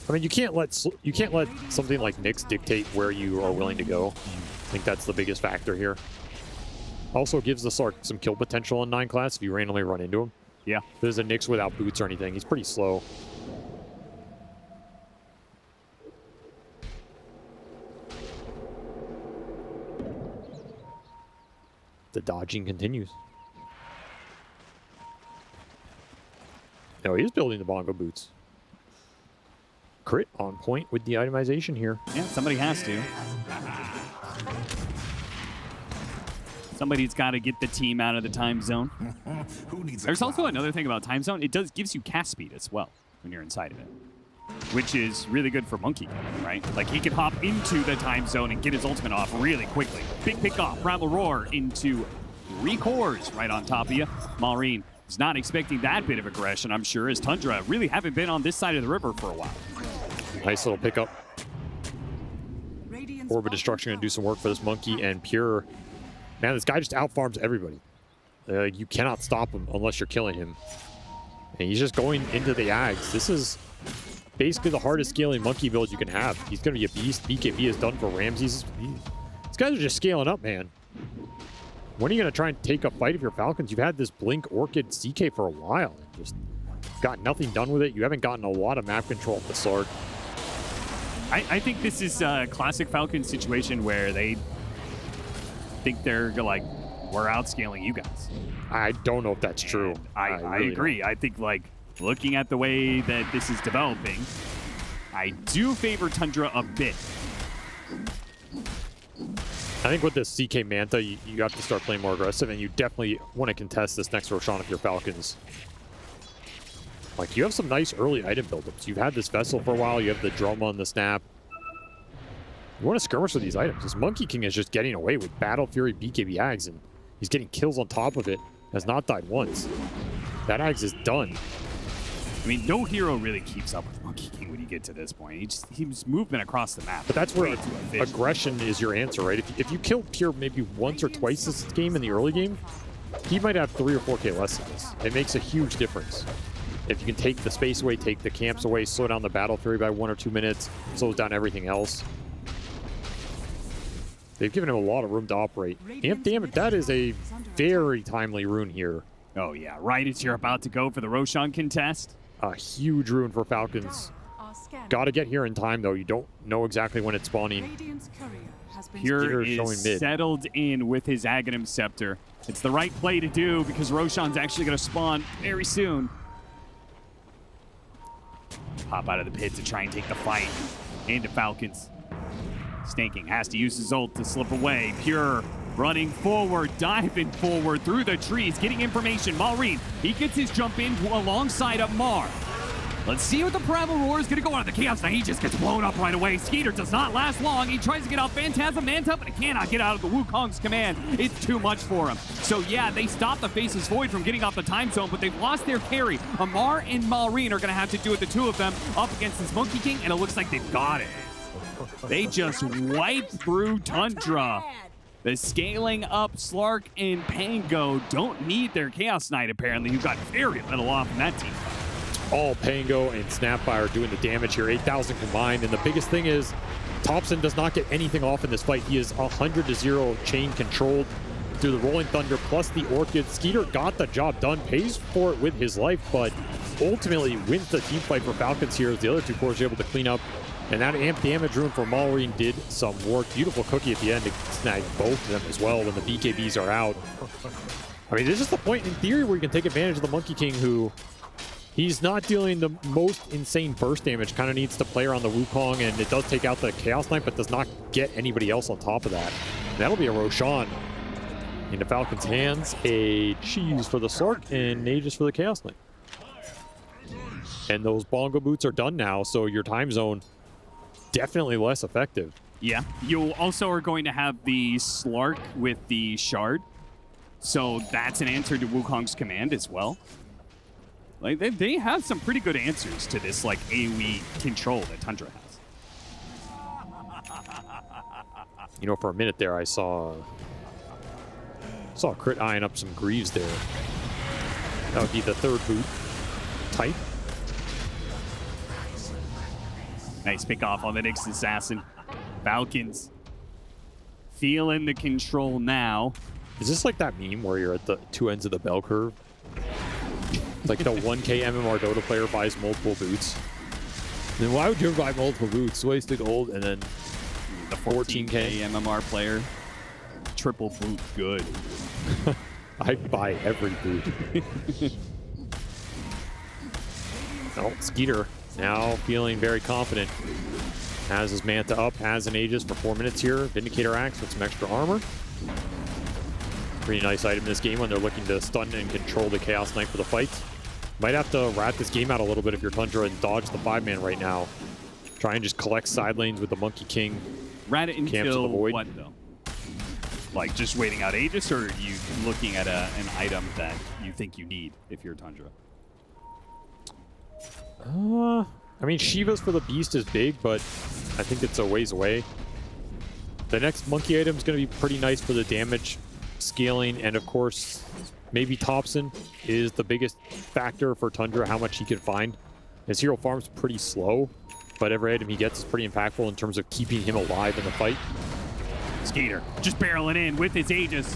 I mean, you can't let something like Nyx dictate where you are willing to go. I think that's the biggest factor here. Also gives the Slark some kill potential in 9 class if you randomly run into him. Yeah. If there's a Nyx without boots or anything, he's pretty slow. The dodging continues. No, he's building the bongo boots. Crit on point with the itemization here. Yeah, somebody has to. Somebody's got to get the team out of the time zone. There's also another thing about time zone. It gives you cast speed as well when you're inside of it, which is really good for Monkey King, right? Like, he can hop into the time zone and get his ultimate off really quickly. Big pick off, Primal Roar into 3 cores right on top of you. Maureen is not expecting that bit of aggression, I'm sure, as Tundra really haven't been on this side of the river for a while. Nice little pickup. Orb of Destruction going to do some work for this Monkey, and Pure. Man, this guy just outfarms everybody. You cannot stop him unless you're killing him. And he's just going into the Ags. This is basically the hardest scaling Monkey build you can have. He's going to be a beast. BKB is done for Ramses. These guys are just scaling up, man. When are you going to try and take a fight if you're Falcons? You've had this Blink Orchid CK for a while and just got nothing done with it. You haven't gotten a lot of map control at the start. I think this is a classic Falcons situation where they think they're like, we're outscaling you guys. I don't know if that's true. I really agree. I think, like, looking at the way that this is developing, I do favor Tundra a bit. I think with this CK Manta, you have to start playing more aggressive, and you definitely want to contest this next Roshan if you're Falcons. Like, you have some nice early item buildups. You've had this Vessel for a while. You have the Drum on the Snap. You want to skirmish with these items. This Monkey King is just getting away with Battle Fury BKB Ags, and he's getting kills on top of it. Has not died once. That Ags is done. I mean, no hero really keeps up with Monkey King when you get to this point. He's moving across the map. But that's where aggression is your answer, right? If you kill Pure maybe once or twice this game in the early game, he might have 3 or 4K less than this. It makes a huge difference. If you can take the space away, take the camps away, slow down the Battle Fury by 1 or 2 minutes, slows down everything else. They've given him a lot of room to operate. Amp Damage, that is a very timely rune here. Oh yeah, right as you're about to go for the Roshan contest. A huge rune for Falcons. Got to get here in time, though. You don't know exactly when it's spawning. Pure is settled in with his Aghanim Scepter. It's the right play to do because Roshan's actually going to spawn very soon. Pop out of the pit to try and take the fight into Falcons. Stinking has to use his ult to slip away. Pure running forward, diving forward through the trees, getting information. Maureen, he gets his jump in alongside of Mar. Let's see what the Primal Roar is going to go on. The Chaos Knight, he just gets blown up right away. Skeeter does not last long. He tries to get out Phantasm Manta, but he cannot get out of the Wukong's command. It's too much for him. So yeah, they stop the Faceless Void from getting off the time zone, but they've lost their carry. Amar and Maureen are going to have to do it, the two of them, up against this Monkey King, and it looks like they've got it. They just wiped through Tundra. The scaling up Slark and Pango don't need their Chaos Knight, apparently, who got very little off in that team. All Pango and Snapfire doing the damage here, 8,000 combined. And the biggest thing is, Thompson does not get anything off in this fight. He is 100-0 chain controlled through the Rolling Thunder plus the Orchid. Skeeter got the job done, pays for it with his life, but ultimately wins the team fight for Falcons here as the other two cores are able to clean up. And that amp damage rune for Maureen did some work. Beautiful cookie at the end to snag both of them as well when the BKBs are out. I mean, this is the point in theory where you can take advantage of the Monkey King, who he's not dealing the most insane burst damage. Kind of needs to play around the Wukong, and it does take out the Chaos Knight, but does not get anybody else on top of that. And that'll be a Roshan into Falcon's hands. A cheese for the Slark and Nagus for the Chaos Knight. And those bongo boots are done now, so your time zone definitely less effective. Yeah, you also are going to have the Slark with the Shard, so that's an answer to Wukong's command as well. Like they have some pretty good answers to this like AoE control that Tundra has. You know, for a minute there, I saw Crit eyeing up some Greaves there. That would be the third boot type. Nice pick off on the next assassin. Falcons feeling the control now. Is this like that meme where you're at the two ends of the bell curve? Like the 1K MMR Dota player buys multiple boots. Then why would you ever buy multiple boots? Waste the gold, and then the 14K MMR player. Triple boot good. I buy every boot. Oh, Skeeter now feeling very confident. Has his Manta up, has an Aegis for 4 minutes here. Vindicator Axe with some extra armor. Pretty nice item in this game when they're looking to stun and control the Chaos Knight for the fight. Might have to rat this game out a little bit if you're Tundra and dodge the 5-man right now. Try and just collect side lanes with the Monkey King. Rat it Camps of the until Void. what, though? Like, just waiting out Aegis, or are you looking at an item that you think you need if you're Tundra? I mean, Shiva's for the Beast is big, but I think it's a ways away. The next Monkey item is going to be pretty nice for the damage scaling, and of course, maybe Thompson is the biggest factor for Tundra, how much he can find. His hero farm's pretty slow, but every item he gets is pretty impactful in terms of keeping him alive in the fight. Skeeter just barreling in with his Aegis.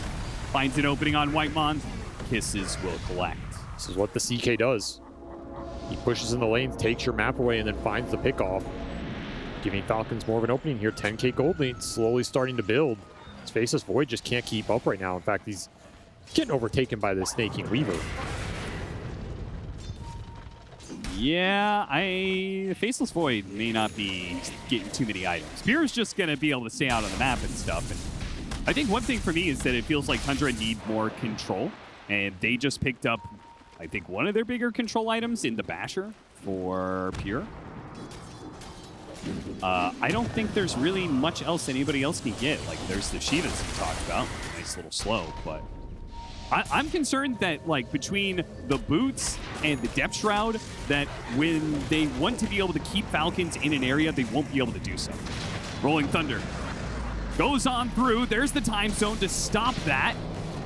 Finds an opening on Whitemon. Kisses will collect. This is what the CK does. He pushes in the lanes, takes your map away, and then finds the pick-off. Giving Falcons more of an opening here. 10k gold lead slowly starting to build. His Faceless Void just can't keep up right now. In fact, he's getting overtaken by the Snaking Weaver. Yeah, Faceless Void may not be getting too many items. Spear's just going to be able to stay out on the map and stuff. And I think one thing for me is that it feels like Tundra need more control. And they just picked up, I think, one of their bigger control items in the Basher for Pure. I don't think there's really much else anybody else can get. Like, there's the Shivas we talked about. Nice little slow, but I'm concerned that, like, between the boots and the Depth Shroud, that when they want to be able to keep Falcons in an area, they won't be able to do so. Rolling Thunder goes on through. There's the time zone to stop that.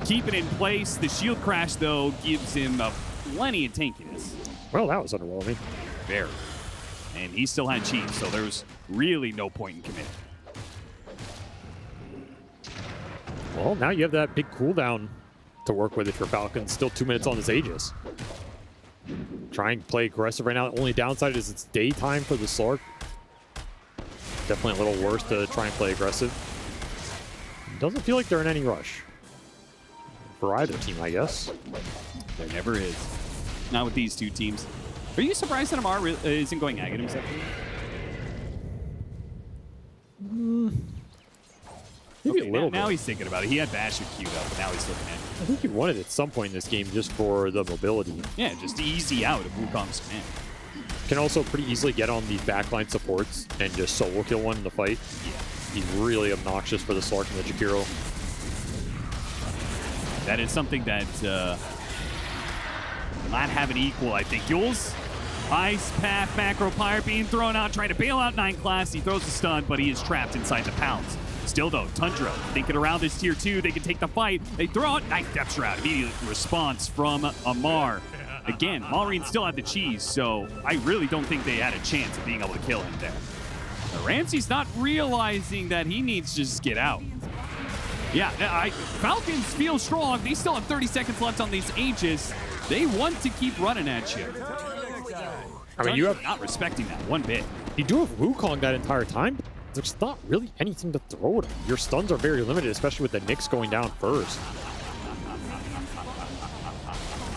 Keep it in place. The shield crash, though, gives him plenty of tankiness. Well, that was underwhelming. Very. And he still had cheese, so there was really no point in committing. Well, now you have that big cooldown to work with if you're Falcons. Still 2 minutes on this Aegis. Trying to play aggressive right now. The only downside is it's daytime for the Slark. Definitely a little worse to try and play aggressive. Doesn't feel like they're in any rush. For either team, I guess. There never is. Not with these two teams. Are you surprised that Amar isn't going Aghanim himself? Maybe Okay, a little now bit. he's thinking about it. He had Basher queued up, but now he's looking at it. I think he wanted at some point in this game just for the mobility. Yeah, just easy out of Wukong's command. Can also pretty easily get on these backline supports and just solo kill one in the fight. Yeah. He's really obnoxious for the Slark and the Jakiro. That is something that will not have an equal, I think. Yules, Ice Path, Macro Pyre being thrown out, trying to bail out 9 class. He throws a stun, but he is trapped inside the pounds. Still, though, Tundra thinking around this tier 2. They can take the fight. They throw out nice Depth Shroud. Immediate response from Amar. Again, Malrine still had the cheese, so I really don't think they had a chance of being able to kill him there. Ramsey's not realizing that he needs to just get out. Yeah, Falcons feel strong. They still have 30 seconds left on these Aegis. They want to keep running at you. I mean, you have not respecting that one bit. You do have Wukong that entire time. There's not really anything to throw at him. Your stuns are very limited, especially with the Nyx going down first.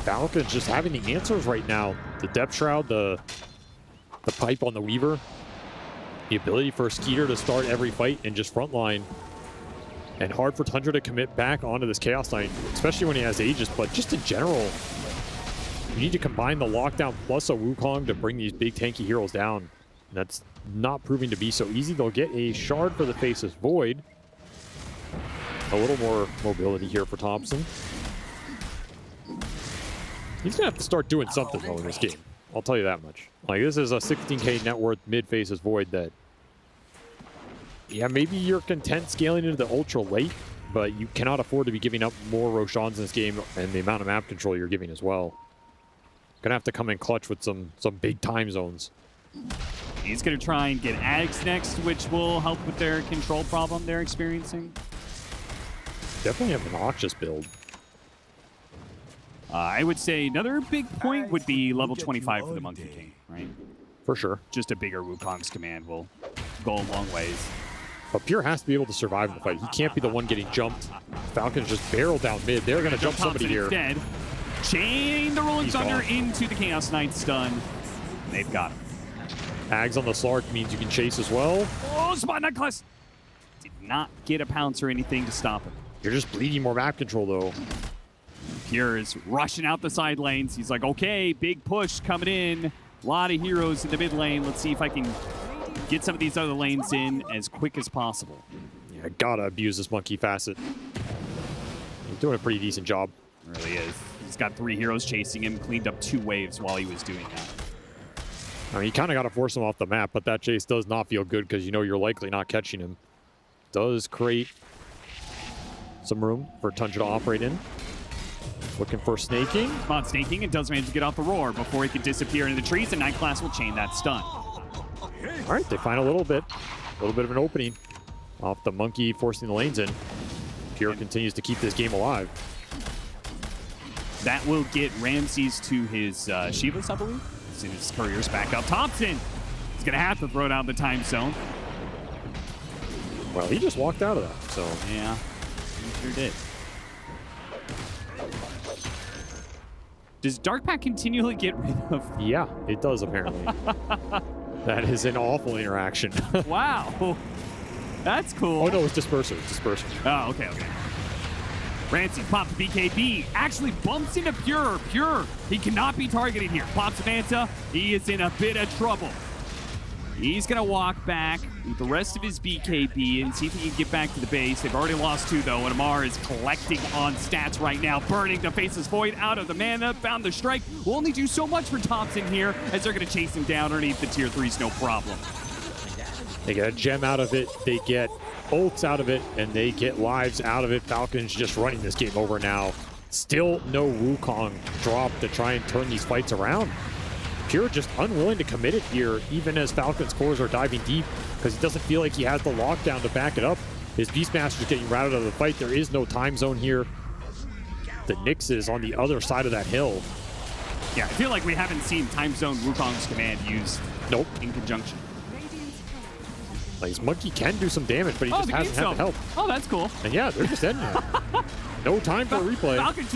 Falcons just having the answers right now. The Depth Shroud, the pipe on the Weaver, the ability for Skeeter to start every fight and just frontline. And hard for Tundra to commit back onto this Chaos Knight, especially when he has Aegis, but just in general, you need to combine the lockdown plus a Wukong to bring these big tanky heroes down. And that's not proving to be so easy. They'll get a shard for the Faceless Void. A little more mobility here for Thompson. He's gonna have to start doing something though in this game. I'll tell you that much. Like, this is a 16k net worth mid Faceless Void that Yeah, maybe you're content scaling into the ultra late, but you cannot afford to be giving up more Roshans in this game and the amount of map control you're giving as well. Gonna have to come in clutch with some big time zones. He's going to try and get Ags next, which will help with their control problem they're experiencing. Definitely a Noxious build. I would say another big point would be level 25 for the Monkey King, right? For sure. Just a bigger Wukong's command will go a long ways. But Pure has to be able to survive the fight. He can't be the one getting jumped. Falcons just barrel down mid. They're going to jump somebody here. Instead, chain the Rolling He's Thunder gone. into the Chaos Knight stun. They've got him. Ags on the Slark means you can chase as well. Oh, Spot Necklace! Did not get a pounce or anything to stop him. You're just bleeding more map control, though. Pure is rushing out the side lanes. He's like, okay, big push coming in. A lot of heroes in the mid lane. Let's see if I can get some of these other lanes in as quick as possible. Yeah, gotta abuse this monkey facet. He's doing a pretty decent job. Really is. He's got 3 heroes chasing him, cleaned up 2 waves while he was doing that. I mean, you kind of got to force him off the map, but that chase does not feel good because you know you're likely not catching him. Does create some room for Tundra to operate in. Looking for snaking. Come on, snaking, and does manage to get off the roar before he can disappear into the trees, and Night Class will chain that stun. All right, they find a little bit of an opening off the monkey forcing the lanes in. Pure continues to keep this game alive. That will get Ramses to his Shivas, I believe. As soon as his courier's back up. Thompson is going to have to throw down the time zone. Well, he just walked out of that, so. Yeah, he sure did. Does Dark Pack continually get rid of? Yeah, it does apparently. That is an awful interaction. Wow. That's cool. Oh no, it's Disperser. It's Disperser. Oh, okay. Ramsey pops the BKB, actually bumps into Pure. Pure, he cannot be targeted here. Pops Manta, he is in a bit of trouble. He's gonna walk back with the rest of his BKB and see if he can get back to the base. They've already lost 2 though, and Amar is collecting on stats right now. Burning the Faceless Void out of the mana, found the strike. Will only do so much for Thompson here as they're gonna chase him down underneath the tier 3s, no problem. They get a gem out of it, they get ults out of it, and they get lives out of it. Falcons just running this game over now. Still no Wukong drop to try and turn these fights around. Pure just unwilling to commit it here, even as Falcons cores are diving deep, because he doesn't feel like he has the lockdown to back it up. His Beastmaster's getting routed out of the fight. There is no time zone here. The Nyx is on the other side of that hill. Yeah, I feel like we haven't seen Time Zone Wukong's command used in conjunction. Like, his monkey can do some damage, but he just hasn't had the help. Oh, that's cool. And yeah, they're just ending it. No time for a replay. Falcons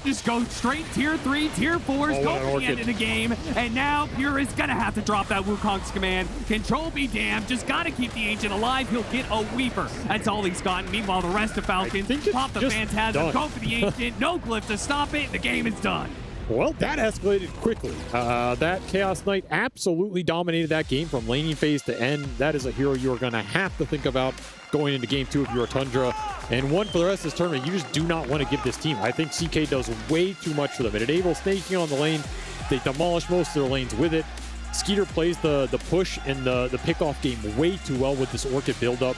just go straight tier 3, tier 4s, go for the end of the game. And now Pure is going to have to drop that Wukong's command. Control be damned. Just got to keep the Ancient alive. He'll get a Weaver. That's all he's gotten. Meanwhile, the rest of Falcons pop the Phantasm, go for the Ancient. No glyph to stop it. The game is done. Well, that escalated quickly. That Chaos Knight absolutely dominated that game from laning phase to end. That is a hero you are going to have to think about going into game 2 if you're a Tundra. And one for the rest of this tournament, you just do not want to give this team. I think CK does way too much for them. It enables snaking on the lane. They demolish most of their lanes with it. Skeeter plays the push and the pickoff game way too well with this Orchid buildup.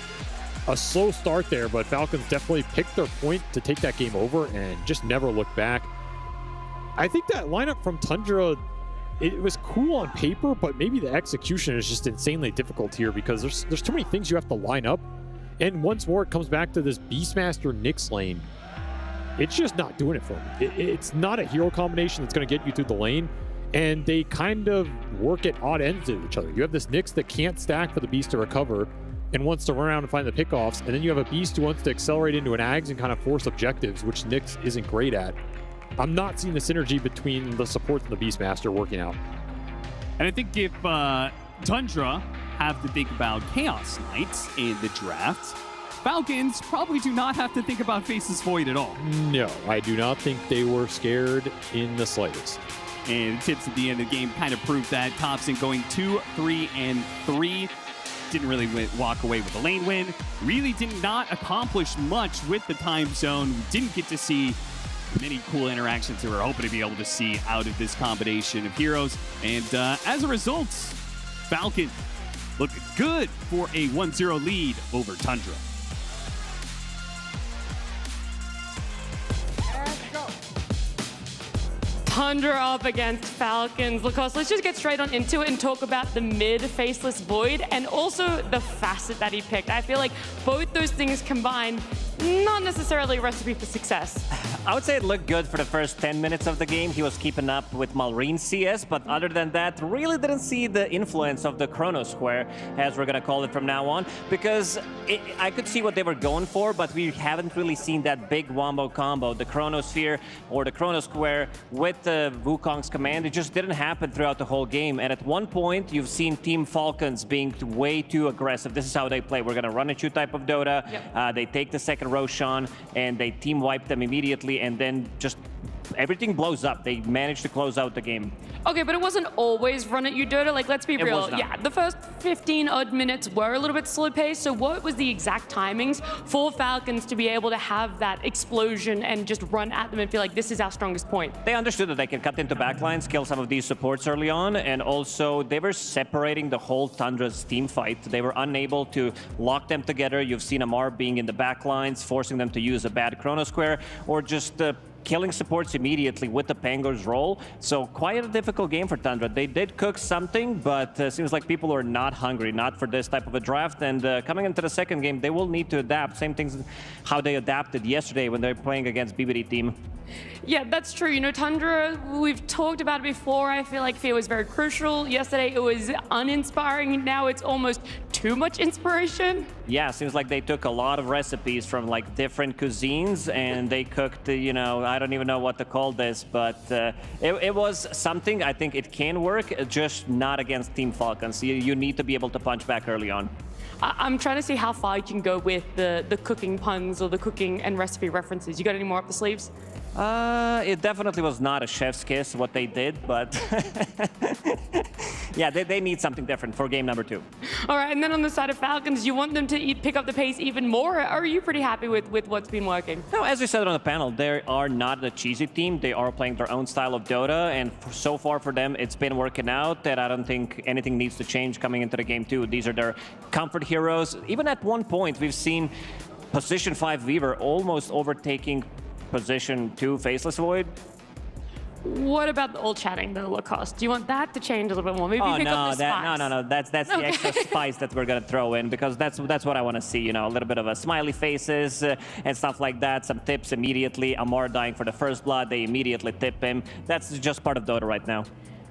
A slow start there, but Falcons definitely picked their point to take that game over and just never looked back. I think that lineup from Tundra, it was cool on paper, but maybe the execution is just insanely difficult here because there's too many things you have to line up. And once more, it comes back to this Beastmaster Nyx lane. It's just not doing it for me. It's not a hero combination that's going to get you through the lane. And they kind of work at odd ends of each other. You have this Nyx that can't stack for the Beast to recover and wants to run around and find the pickoffs. And then you have a Beast who wants to accelerate into an Ags and kind of force objectives, which Nyx isn't great at. I'm not seeing the synergy between the support and the Beastmaster working out. And I think if Tundra have to think about Chaos Knights in the draft, Falcons probably do not have to think about Faceless Void at all. No, I do not think they were scared in the slightest. And the tips at the end of the game kind of proved that. Thompson going 2, 3, and 3. Didn't really walk away with the lane win. Really did not accomplish much with the time zone. We didn't get to see many cool interactions that we're hoping to be able to see out of this combination of heroes. And as a result, Falcon look good for a 1-0 lead over Tundra. Tundra up against Falcons. Lacoste, let's just get straight on into it and talk about the mid Faceless Void and also the facet that he picked. I feel like both those things combined, not necessarily a recipe for success. I would say it looked good for the first 10 minutes of the game. He was keeping up with Malrine CS, but other than that, really didn't see the influence of the Chrono Square, as we're going to call it from now on, because I could see what they were going for, but we haven't really seen that big wombo combo, the Chronosphere or the Chrono Square with Wukong's command. It just didn't happen throughout the whole game, and at one point, you've seen Team Falcons being way too aggressive. This is how they play. We're going to run and shoot type of Dota. Yep. They take the second Roshan, and they team wipe them immediately, and then just everything blows up. They managed to close out the game. Okay, but it wasn't always run at you, Dota. Like, let's be real. Yeah, the first 15 odd minutes were a little bit slow paced. So what was the exact timings for Falcons to be able to have that explosion and just run at them and feel like this is our strongest point? They understood that they could cut into backlines, kill some of these supports early on, and also they were separating the whole Tundra's team fight. They were unable to lock them together. You've seen Amar being in the backlines, forcing them to use a bad Chrono Square, or just killing supports immediately with the Pango's role. So quite a difficult game for Tundra. They did cook something, but seems like people are not hungry, not for this type of a draft. And coming into the second game, they will need to adapt. Same things how they adapted yesterday when they're playing against BBD team. Yeah, that's true. You know, Tundra, we've talked about it before. I feel like Fear was very crucial. Yesterday, it was uninspiring. Now it's almost too much inspiration. Yeah, seems like they took a lot of recipes from like different cuisines and they cooked, you know, I don't even know what to call this, but it was something. I think it can work, just not against Team Falcons. You need to be able to punch back early on. I'm trying to see how far you can go with the cooking puns or the cooking and recipe references. You got any more up the sleeves? It definitely was not a chef's kiss what they did, but yeah, they need something different for game number 2. All right, and then on the side of Falcons, you want them to pick up the pace even more, or are you pretty happy with what's been working? No, as we said on the panel, they are not a cheesy team. They are playing their own style of Dota, and so far for them, it's been working out, that I don't think anything needs to change coming into the game 2. These are their comfort heroes. Even at one point, we've seen position 5 Weaver almost overtaking position 2 Faceless Void. What about the old chatting, the Lacoste? Do you want that to change a little bit more? Maybe pick up the spice. No. That's the extra spice that we're gonna throw in, because that's what I want to see. You know, a little bit of a smiley faces and stuff like that. Some tips immediately. Amar dying for the first blood, they immediately tip him. That's just part of Dota right now.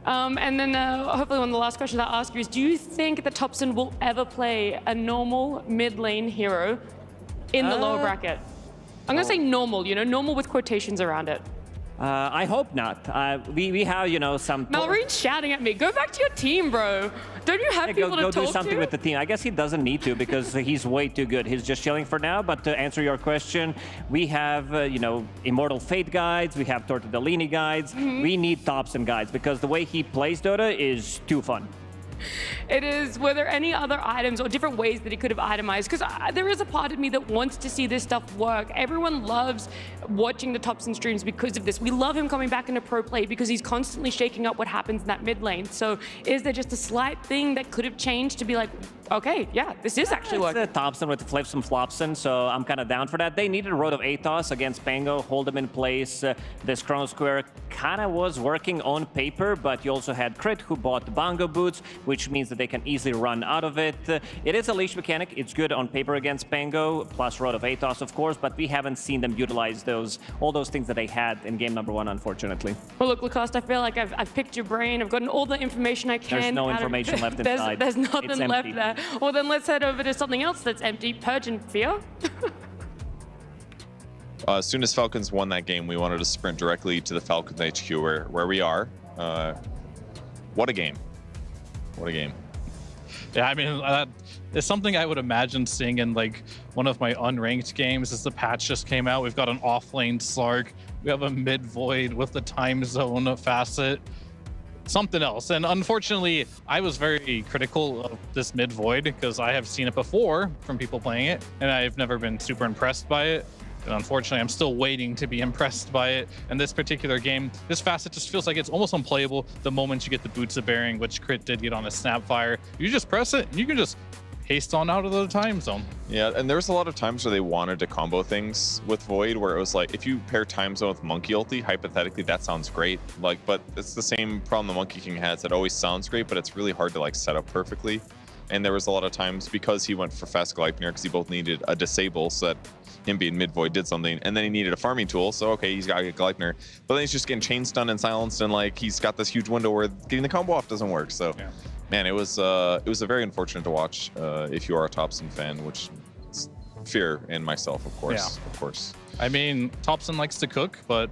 And then hopefully one of the last questions I'll ask you is, do you think that Topson will ever play a normal mid lane hero in the lower bracket? I'm going to say normal, you know, normal with quotations around it. I hope not. We have, you know, some... Malrine's shouting at me. Go back to your team, bro. Don't you have people to talk to? Go do something with the team. I guess he doesn't need to, because he's way too good. He's just chilling for now. But to answer your question, we have, you know, Immortal Fate guides. We have Tortellini guides. We need Topson guides, because the way he plays Dota is too fun. It is. Were there any other items or different ways that he could have itemized? Because there is a part of me that wants to see this stuff work. Everyone loves watching the Topson streams because of this. We love him coming back into pro play because he's constantly shaking up what happens in that mid lane. So is there just a slight thing that could have changed to be like, okay, yeah, this is actually working? It's Topson with the flips and flopson, so I'm kind of down for that. They needed a Road of Athos against Pango, hold them in place. This Chrono Square kind of was working on paper, but you also had Crit, who bought the Bongo Boots, which means that they can easily run out of it. It is a leash mechanic. It's good on paper against Pango, plus Road of Athos, of course, but we haven't seen them utilize all those things that they had in game number 1, unfortunately. Well, look, Lacoste, I feel like I've picked your brain. I've gotten all the information I can. There's no information left inside. There's nothing it's left empty. there. Well, then let's head over to something else that's empty. Purge and Fear. As soon as Falcons won that game, we wanted to sprint directly to the Falcons HQ where we are. What a game. What a game. Yeah, I mean, it's something I would imagine seeing in like one of my unranked games as the patch just came out. We've got an off-lane Slark. We have a mid Void with the time zone facet. Something else. And unfortunately, I was very critical of this mid Void because I have seen it before from people playing it, and I've never been super impressed by it. And unfortunately, I'm still waiting to be impressed by it. In this particular game, this facet just feels like it's almost unplayable the moment you get the boots of bearing, which Crit did get on a Snapfire. You just press it, and you can just haste on out of the time zone. Yeah, and there's a lot of times where they wanted to combo things with Void, where it was like, if you pair time zone with Monkey ulti, hypothetically, that sounds great. Like, but it's the same problem the Monkey King has. It always sounds great, but it's really hard to like set up perfectly. And there was a lot of times because he went for fast Gleipnir, because he both needed a disable so that him being mid Void did something, and then he needed a farming tool, so okay, he's got to get Gleipnir, but then he's just getting chain stunned and silenced, and like he's got this huge window where getting the combo off doesn't work. So yeah. Man, it was a very unfortunate to watch if you are a Topson fan, which is Fear and myself, of course. Yeah. Of course. I mean, Topson likes to cook, but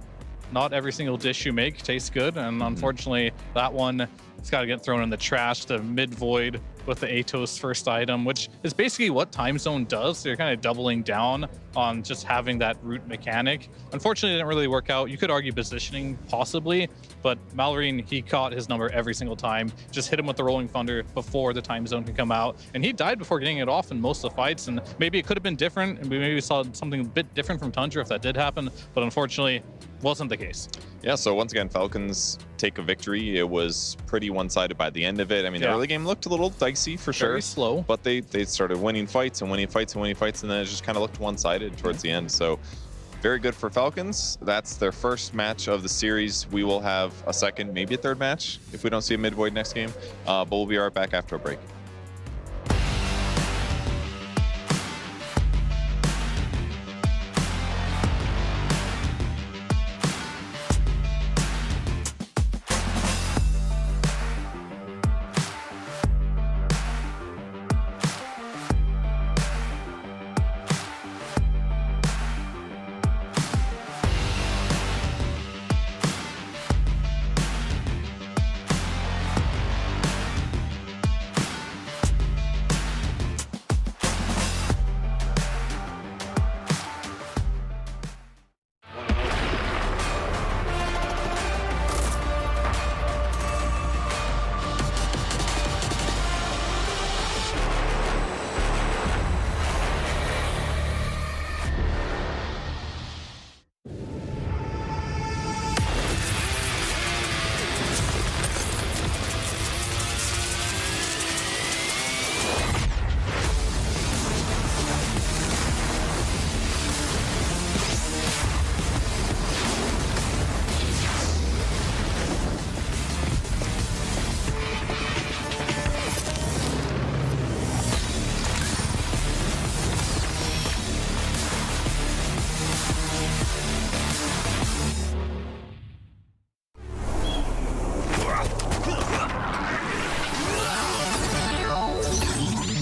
not every single dish you make tastes good, and unfortunately, that one, it's got to get thrown in the trash. The mid Void with the Atos first item, which is basically what Time Zone does. So you're kind of doubling down on just having that root mechanic. Unfortunately, it didn't really work out. You could argue positioning possibly, but Mallory, he caught his number every single time. Just hit him with the Rolling Thunder before the Time Zone could come out. And he died before getting it off in most of the fights. And maybe it could have been different. And we maybe saw something a bit different from Tundra if that did happen. But unfortunately, wasn't the case. Yeah, so once again, Falcons take a victory. It was pretty one-sided by the end of it. I mean, the early game looked a little dicey for sure. Very slow. But they started winning fights and winning fights and winning fights, and then it just kind of looked one-sided towards the end. So very good for Falcons. That's their first match of the series. We will have a second, maybe a third match if we don't see a mid-void next game. But we'll be right back after a break.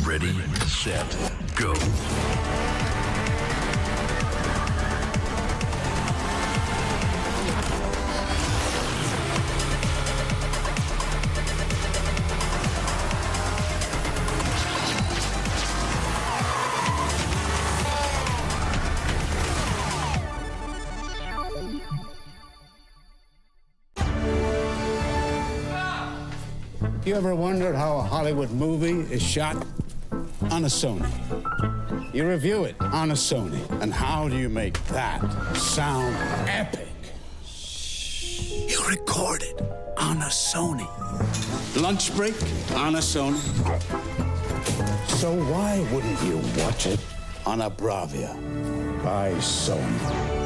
Ready, set, go. You ever wondered how a Hollywood movie is shot? On a Sony. You review it on a Sony. And how do you make that sound epic? You record it on a Sony. Lunch break on a Sony. So why wouldn't you watch it on a Bravia by Sony?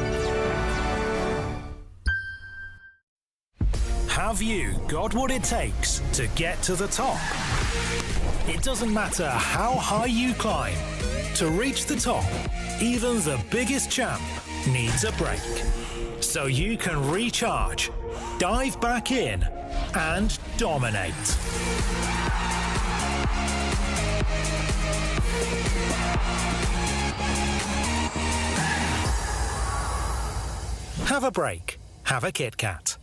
Have you got what it takes to get to the top? It doesn't matter how high you climb. To reach the top, even the biggest champ needs a break. So you can recharge, dive back in, and dominate. Have a break. Have a Kit Kat.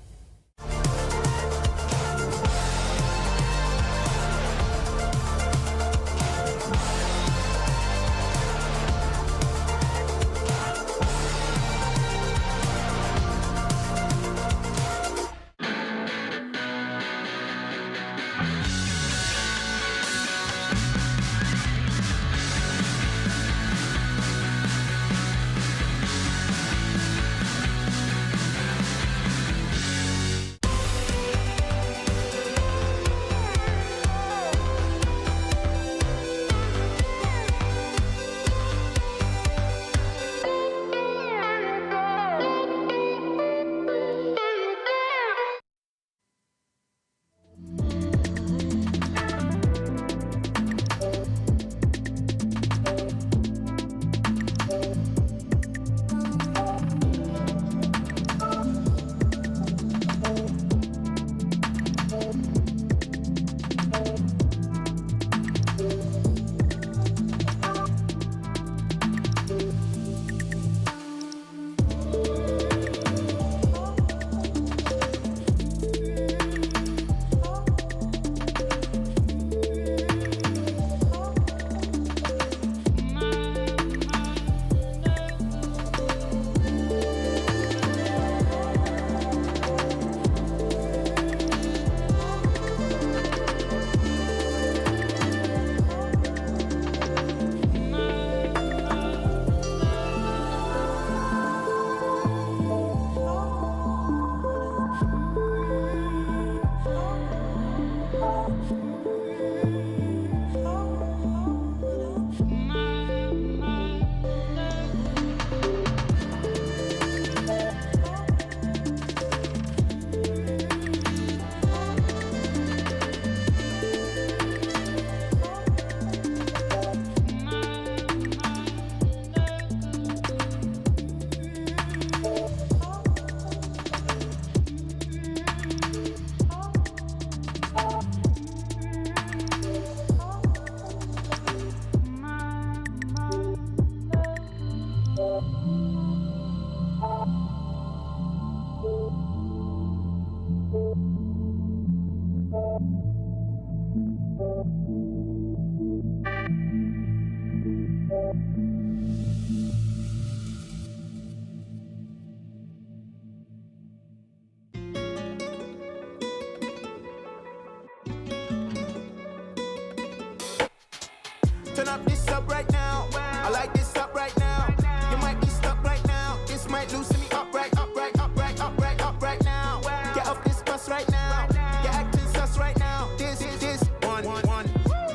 Turn up this up right now. I like this up right now. You might be stuck right now. This might loosen me up right, up right, up right, up right, up right now. Get off this bus right now. You're acting sus right now. This one.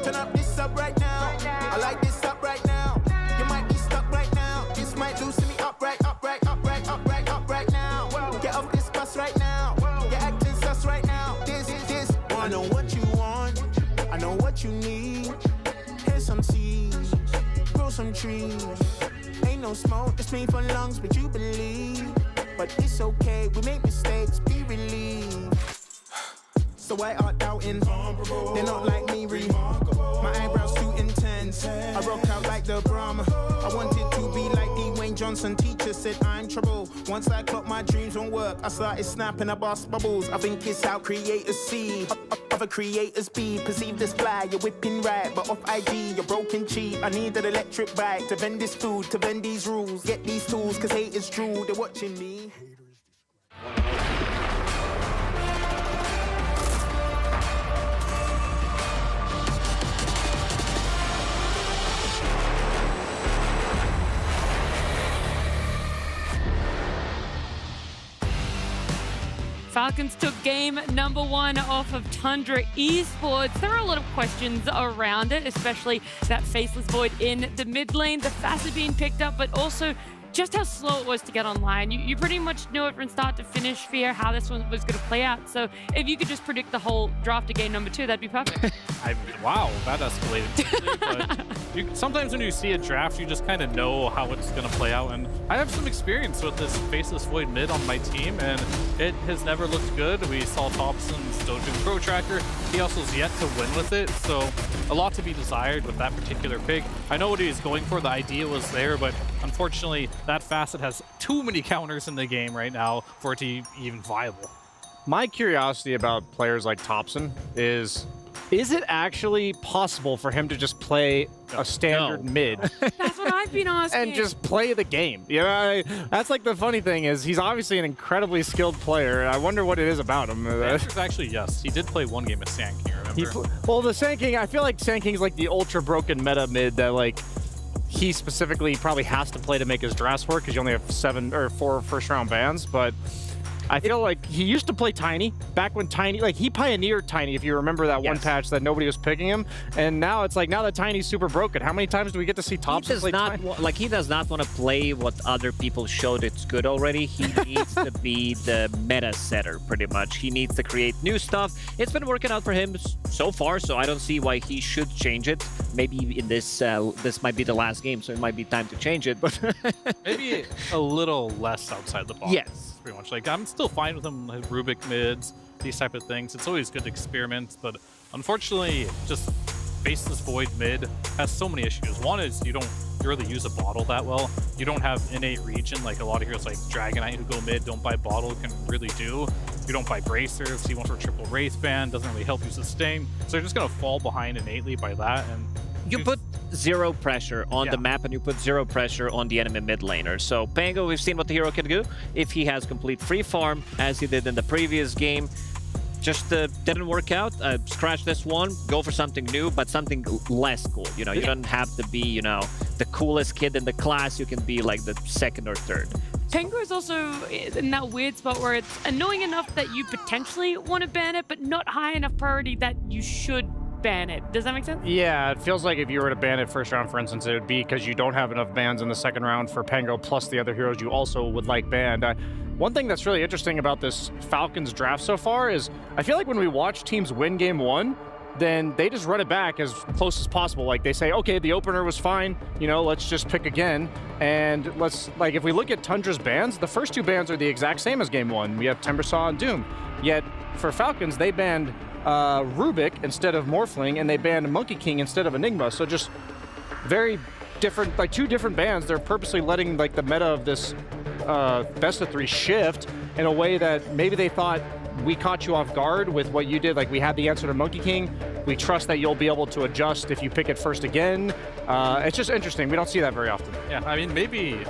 Turn up this up right now. I like this up right now. You might be stuck right now. This might loosen me up right, up right, up right, up right, up right now. Get off this bus right now. You're acting sus right now. This one. I know what you want. I know what you need. Here's some seeds. Grow some trees. Ain't no smoke, it's made for lungs, but you believe. But it's okay, we make mistakes, be relieved. So why art doubting? They're not like me, my eyebrows too intense. I rock out like the Brahma. I wanted to be like Dwayne Johnson. Teacher said I'm trouble. Once I clocked my dreams won't work, I started snapping, I bust bubbles. I think it's how creators see. Other creators be perceived as fly. You're whipping right, but off IG, you're broken cheap. I need an electric bike to vend this food, to vend these rules. Get these tools, cause haters drool. They're watching me. Falcons took game number 1 off of Tundra Esports. There are a lot of questions around it, especially that faceless void in the mid lane, the facet being picked up, but also just how slow it was to get online. You pretty much knew it from start to finish, Fear, how this one was going to play out. So if you could just predict the whole draft to game number 2, that'd be perfect. Wow, that escalated quickly. But sometimes when you see a draft, you just kind of know how it's going to play out. And I have some experience with this Faceless Void mid on my team, and it has never looked good. We saw Thompson's Dojo Pro Tracker. He also is yet to win with it, so a lot to be desired with that particular pick. I know what he was going for. The idea was there, but unfortunately, that facet has too many counters in the game right now for it to be even viable. My curiosity about players like Thompson is it actually possible for him to just play a standard mid? That's what I've been asking. And just play the game. You know, that's like the funny thing is he's obviously an incredibly skilled player. I wonder what it is about him. The answer is actually yes. He did play one game of Sand King, remember? Well, the Sand King, I feel like Sand King's like the ultra broken meta mid that like he specifically probably has to play to make his drafts work because you only have 4 first-round bans, but I feel like he used to play Tiny back when Tiny, like he pioneered Tiny, if you remember that one patch that nobody was picking him, and now it's like, now that Tiny's super broken, how many times do we get to see Thompson play Tiny? He does not want to play what other people showed it's good already. He needs to be the meta setter, pretty much. He needs to create new stuff. It's been working out for him so far, so I don't see why he should change it. Maybe in this might be the last game, so it might be time to change it, but maybe a little less outside the box. Yes. Pretty much. Like, I'm still fine with him, his Rubik mids, these type of things. It's always good to experiment, but unfortunately, just Faceless Void mid has so many issues. One is you don't really use a bottle that well. You don't have innate region like a lot of heroes like Dragonite who go mid, don't buy bottle, can really do. You don't buy bracers, he wants for triple Wraith Band, doesn't really help you sustain. So you're just going to fall behind innately by that. And you put zero pressure on the map and you put zero pressure on the enemy mid laner. So Pango, we've seen what the hero can do if he has complete free farm as he did in the previous game. Just didn't work out. Scratch this one, go for something new, but something less cool. You know, you don't have to be, you know, the coolest kid in the class. You can be like the second or third. Pango is also in that weird spot where it's annoying enough that you potentially want to ban it, but not high enough priority that you should ban it. Does that make sense? Yeah, it feels like if you were to ban it first round, for instance, it would be because you don't have enough bans in the second round for Pango plus the other heroes you also would like banned. One thing that's really interesting about this Falcons draft so far is I feel like when we watch teams win game 1, then they just run it back as close as possible. Like they say, okay, the opener was fine, you know, let's just pick again. And let's, like, if we look at Tundra's bans, the first 2 bans are the exact same as game 1. We have Timbersaw and Doom. Yet for Falcons, they banned Rubik instead of Morphling, and they banned Monkey King instead of Enigma. So just very different, like 2 different bans. They're purposely letting like the meta of this best of 3 shift in a way that maybe they thought, we caught you off guard with what you did. Like, we had the answer to Monkey King. We trust that you'll be able to adjust if you pick it first again. It's just interesting. We don't see that very often. Yeah, I mean, maybe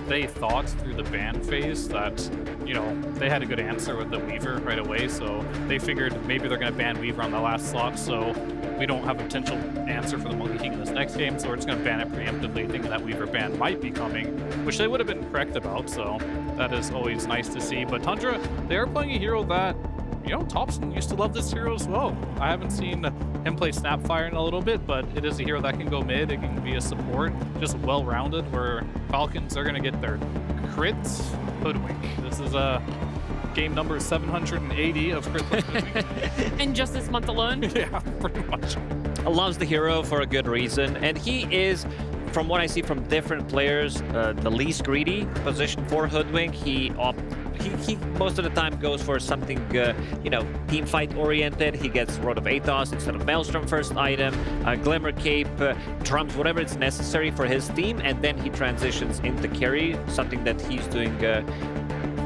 they thought through the ban phase that, you know, they had a good answer with the Weaver right away, so they figured maybe they're going to ban Weaver on the last slot, so we don't have a potential answer for the Monkey King in this next game, so we're just going to ban it preemptively, thinking that Weaver ban might be coming, which they would have been correct about, so that is always nice to see. But Tundra, they are playing a hero that, you know, Thompson used to love this hero as well. I haven't seen him play Snapfire in a little bit, but it is a hero that can go mid, it can be a support, just well-rounded, where Falcons are going to get their crits Hoodwink. This is a game number 780 of Crit Hoodwink. In just this month alone? Yeah, pretty much. Loves the hero for a good reason, and he is, from what I see from different players, the least greedy position for Hoodwink. He most of the time goes for something, you know, team fight oriented. He gets Rod of Athos instead of Maelstrom first item, Glimmer Cape, drums, whatever is necessary for his team, and then he transitions into carry, something that he's doing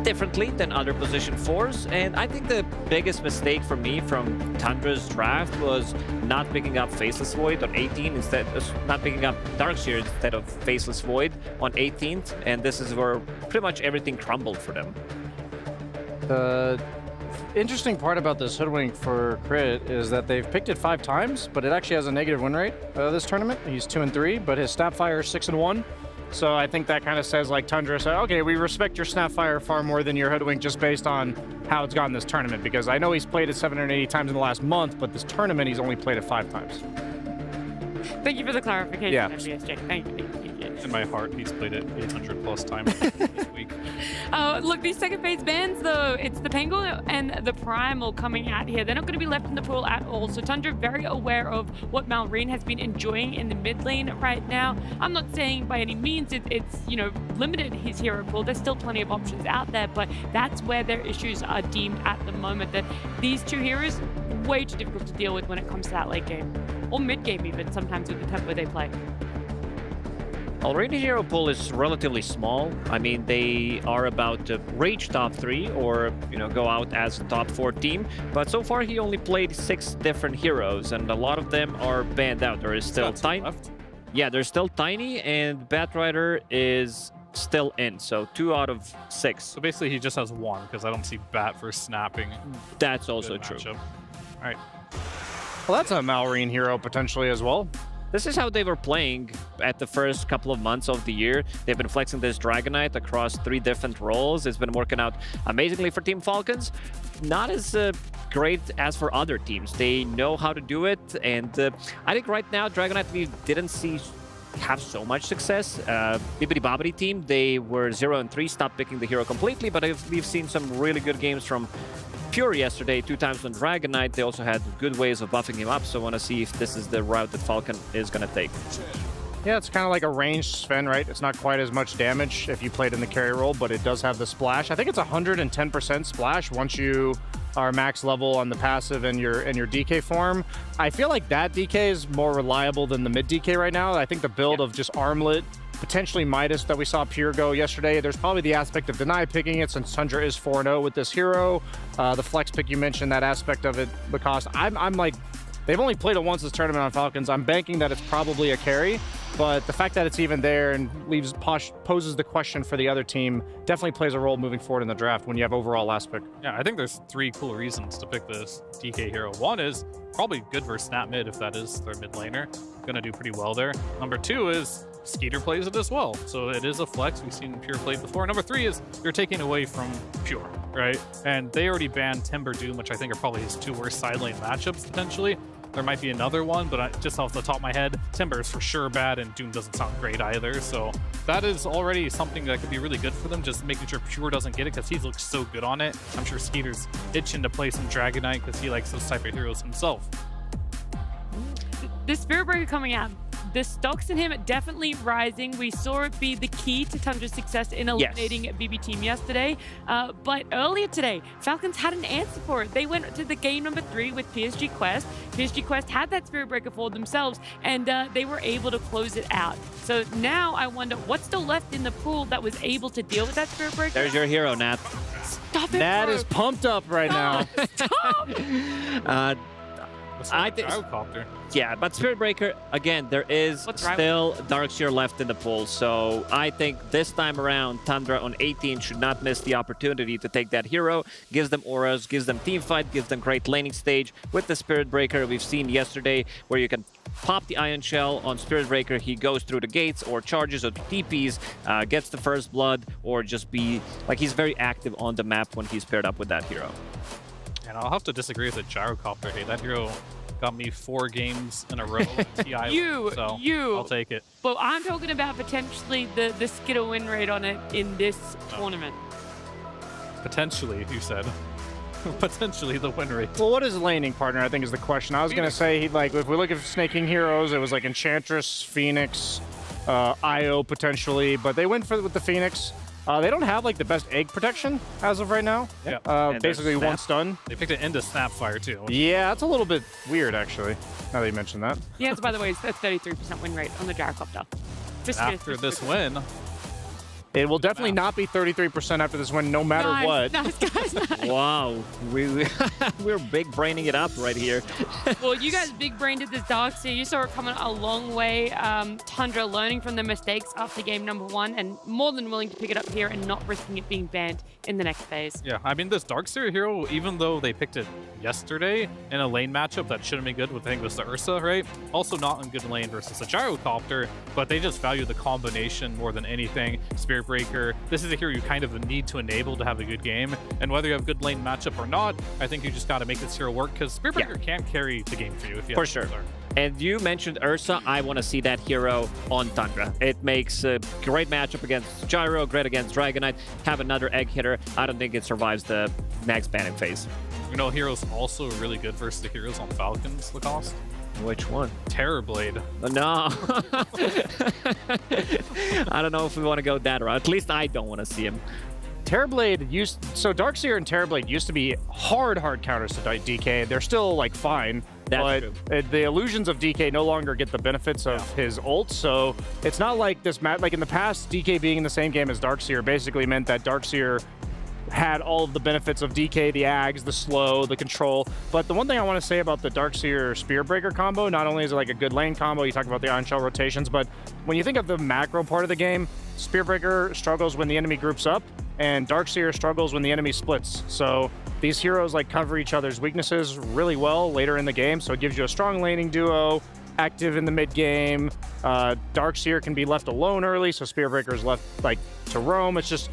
differently than other position 4s. And I think the biggest mistake for me from Tundra's draft was not picking up Faceless Void on 18 instead, not picking up Darkseer instead of Faceless Void on 18th, and this is where pretty much everything crumbled for them. The interesting part about this Hoodwink for Crit is that they've picked it 5 times, but it actually has a negative win rate this tournament. He's 2-3, but his Snapfire is 6-1. So I think that kind of says, like, Tundra said, okay, we respect your Snapfire far more than your Hoodwink just based on how it's gone this tournament, because I know he's played it 780 times in the last month, but this tournament he's only played it 5 times. Thank you for the clarification, Yeah. FBSJ. Thank you. In my heart, he's played it 800 plus times this week. Look, these second phase bans, though, it's the Penguin and the Primal coming out here. They're not going to be left in the pool at all. So Tundra very aware of what Malrine has been enjoying in the mid lane right now. I'm not saying by any means it's you know, limited his hero pool. There's still plenty of options out there, but that's where their issues are deemed at the moment. That these two heroes, way too difficult to deal with when it comes to that late game. Or mid game even, sometimes with the tempo they play. Already hero pool is relatively small. I mean, they are about to reach top 3 or, you know, go out as a top 4 team. But so far he only played 6 different heroes, and a lot of them are banned out. There is still Tiny. Yeah, there's still Tiny, and Batrider is still in. So 2 out of 6. So basically he just has 1, because I don't see Bat for snapping. That's also true. All right. Well, that's a Malrine hero potentially as well. This is how they were playing at the first couple of months of the year. They've been flexing this Dragon Knight across 3 different roles. It's been working out amazingly for Team Falcons. Not as great as for other teams. They know how to do it, and I think right now Dragon Knight we didn't see have so much success. Bibbidi Bobbidi team, they were 0-3, stopped picking the hero completely, but we've seen some really good games from Pure yesterday, 2 times on Dragon Knight. They also had good ways of buffing him up, so I want to see if this is the route that Falcon is going to take. Yeah, it's kind of like a ranged Sven, right? It's not quite as much damage if you played in the carry role, but it does have the splash. I think it's 110% splash once you are max level on the passive and your DK form. I feel like that DK is more reliable than the mid DK right now. I think the build of just Armlet, potentially Midas that we saw Pure go yesterday. There's probably the aspect of Deny picking it since Tundra is 4-0 with this hero. The flex pick, you mentioned that aspect of it, because I'm like, they've only played it once this tournament on Falcons. I'm banking that it's probably a carry, but the fact that it's even there and poses the question for the other team definitely plays a role moving forward in the draft when you have overall last pick. Yeah, I think there's 3 cool reasons to pick this DK hero. One is probably good versus snap mid if that is their mid laner. Gonna do pretty well there. Number 2 is Skeeter plays it as well, so it is a flex. We've seen Pure play before. Number 3 is you're taking away from Pure, right? And they already banned Timber Doom, which I think are probably his 2 worst side lane matchups potentially. There might be another one, but just off the top of my head, Timber is for sure bad, and Doom doesn't sound great either. So that is already something that could be really good for them, just making sure Pure doesn't get it, because he looks so good on it. I'm sure Skeeter's itching to play some Dragon Knight because he likes those type of heroes himself. The Spirit Breaker coming out, the stocks in him definitely rising. We saw it be the key to Tundra's success in eliminating BB Team yesterday. But earlier today, Falcons had an answer for it. They went to the game number 3 with PSG Quest. PSG Quest had that Spirit Breaker for themselves, and they were able to close it out. So now I wonder what's still left in the pool that was able to deal with that Spirit Breaker. There's your hero, Nat. Stop it, Nat bro. is pumped up right now. Stop! I think Gyrocopter. Yeah, but Spirit Breaker, again, there is still Darkseer left in the pool. So I think this time around, Tundra on 18 should not miss the opportunity to take that hero. Gives them auras, gives them team fight, gives them great laning stage. With the Spirit Breaker, we've seen yesterday where you can pop the Ion Shell on Spirit Breaker. He goes through the gates or charges or TPs, gets the first blood, or just be like he's very active on the map when he's paired up with that hero. And I'll have to disagree with the Gyrocopter. Hey, that hero got me 4 games in a row at TI. I'll take it. But I'm talking about potentially the Skittle win rate on it in this tournament. Potentially, you said. Potentially the win rate. Well, what is laning partner, I think, is the question. I was going to say, like, if we look at Snaking heroes, it was like Enchantress, Phoenix, Io potentially, but they went with the Phoenix. They don't have like the best egg protection as of right now. Yeah. Basically one stun. They picked it into Snapfire too. Yeah, that's a little bit weird actually, now that you mentioned that. The answer, by the way, is a 33% win rate on the Gyrocopter. After this win. It will definitely not be 33% after this win, no matter what. Nice, guys, nice. Wow, we're big braining it up right here. Well, you guys big brained at this Darkseer. You saw it coming a long way. Tundra learning from their mistakes after game number 1 and more than willing to pick it up here and not risking it being banned in the next phase. Yeah, I mean, this Darkseer hero, even though they picked it yesterday in a lane matchup that shouldn't be good with, I think, was the Ursa, right? Also not in good lane versus a Gyrocopter, but they just value the combination more than anything. Spirit Breaker, this is a hero you kind of need to enable to have a good game, and whether you have good lane matchup or not, I think you just got to make this hero work, because Spirit Breaker can carry the game for you if you For sure. And you mentioned Ursa. I want to see that hero on Tundra. It makes a great matchup against Gyro, great against Dragonite. Have another egg hitter. I don't think it survives the next banning phase. You know, heroes also really good versus the heroes on Falcons, Lacoste. Which one? Terrorblade. No. I don't know if we want to go that route. At least I don't want to see him. Terrorblade so Darkseer and Terrorblade used to be hard counters to DK. They're still like fine, but the illusions of DK no longer get the benefits of his ult. So it's not like this like in the past, DK being in the same game as Darkseer basically meant that Darkseer had all of the benefits of DK, the Ags, the slow, the control. But the one thing I want to say about the Darkseer Spirit Breaker combo, not only is it like a good lane combo, you talk about the Ion Shell rotations, but when you think of the macro part of the game, Spirit Breaker struggles when the enemy groups up, and Darkseer struggles when the enemy splits. So these heroes like cover each other's weaknesses really well later in the game, so it gives you a strong laning duo, active in the mid game. Darkseer can be left alone early, so Spirit Breaker is left like to roam. It's just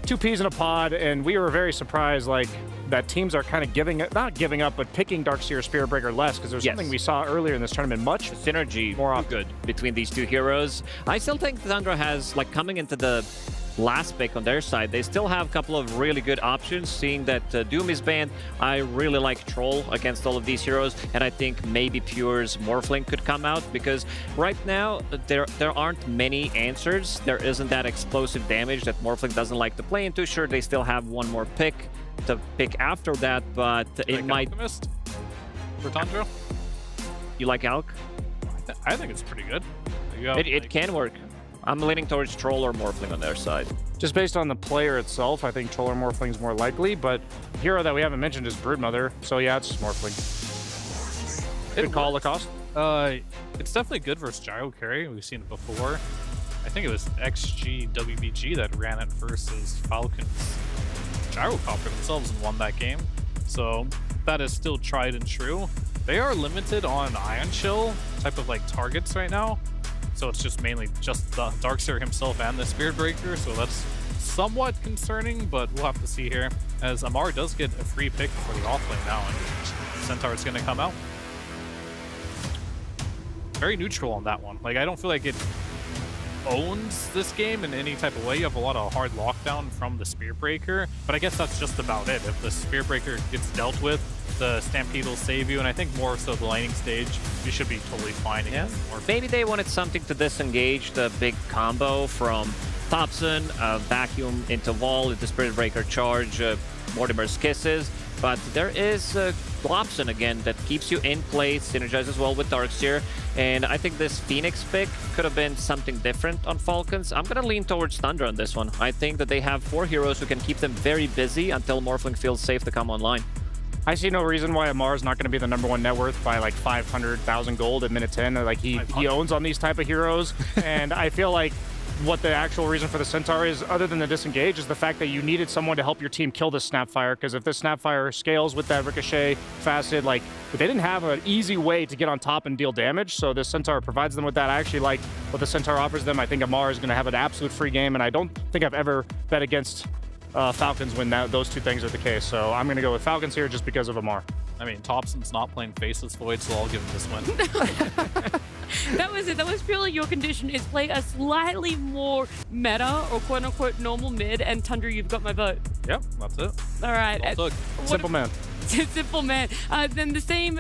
2 peas in a pod, and we were very surprised like that teams are kind of not giving up, but picking Darkseer Spirit Breaker less, because there's something we saw earlier in this tournament, much synergy more often. Good between these 2 heroes. I still think Tundra has, like, coming into the last pick on their side, they still have a couple of really good options. Seeing that Doom is banned, I really like Troll against all of these heroes, and I think maybe Pure's Morphling could come out, because right now there aren't many answers. There isn't that explosive damage that Morphling doesn't like to play into. Sure, they still have one more pick to pick after that, but it might... Alchemist for Tundra? You like Alk? I think it's pretty good. It can work. I'm leaning towards Troll or Morphling on their side. Just based on the player itself, I think Troll or Morphling is more likely, but the hero that we haven't mentioned is Broodmother, so yeah, it's just Morphling. Good call, Lacoste. It's definitely good versus Gyro carry. We've seen it before. I think it was XG wbg that ran it versus Falcons. Gyrocopter themselves and won that game, so that is still tried and true. They are limited on Ion Shell type of like targets right now. So it's just mainly just the Darkseer himself and the Spirit Breaker, so that's somewhat concerning, but we'll have to see here, as Amar does get a free pick for the offlane now, and Centaur's going to come out. Very neutral on that one. Like, I don't feel like it owns this game in any type of way. You have a lot of hard lockdown from the Spirit Breaker, but I guess that's just about it. If the Spirit Breaker gets dealt with, the Stampede will save you, and I think more so the laning stage, you should be totally fine against Morphling. Maybe they wanted something to disengage the big combo from Thompson, vacuum into wall, into Spirit Breaker charge, Mortimer's Kisses, but there is Globson again that keeps you in place, synergizes well with Darkseer, and I think this Phoenix pick could have been something different on Falcons. I'm gonna lean towards Tundra on this one. I think that they have 4 heroes who can keep them very busy until Morphling feels safe to come online. I see no reason why Amar is not going to be the #1 net worth by like 500,000 gold at minute 10. Like he owns on these type of heroes, and I feel like what the actual reason for the Centaur is, other than the disengage, is the fact that you needed someone to help your team kill this Snapfire, because if this Snapfire scales with that Ricochet, Facet, like, they didn't have an easy way to get on top and deal damage, so this Centaur provides them with that. I actually like what the Centaur offers them. I think Amar is going to have an absolute free game, and I don't think I've ever bet against Falcons when those two things are the case, so I'm going to go with Falcons here just because of Amar. I mean, Thompson's not playing Faceless Void, so I'll give him this win. That was it. That was purely your condition, is play a slightly more meta or quote-unquote normal mid, and Tundra, you've got my vote. Yep, that's it. All right. Simple man. Simple man. Then the same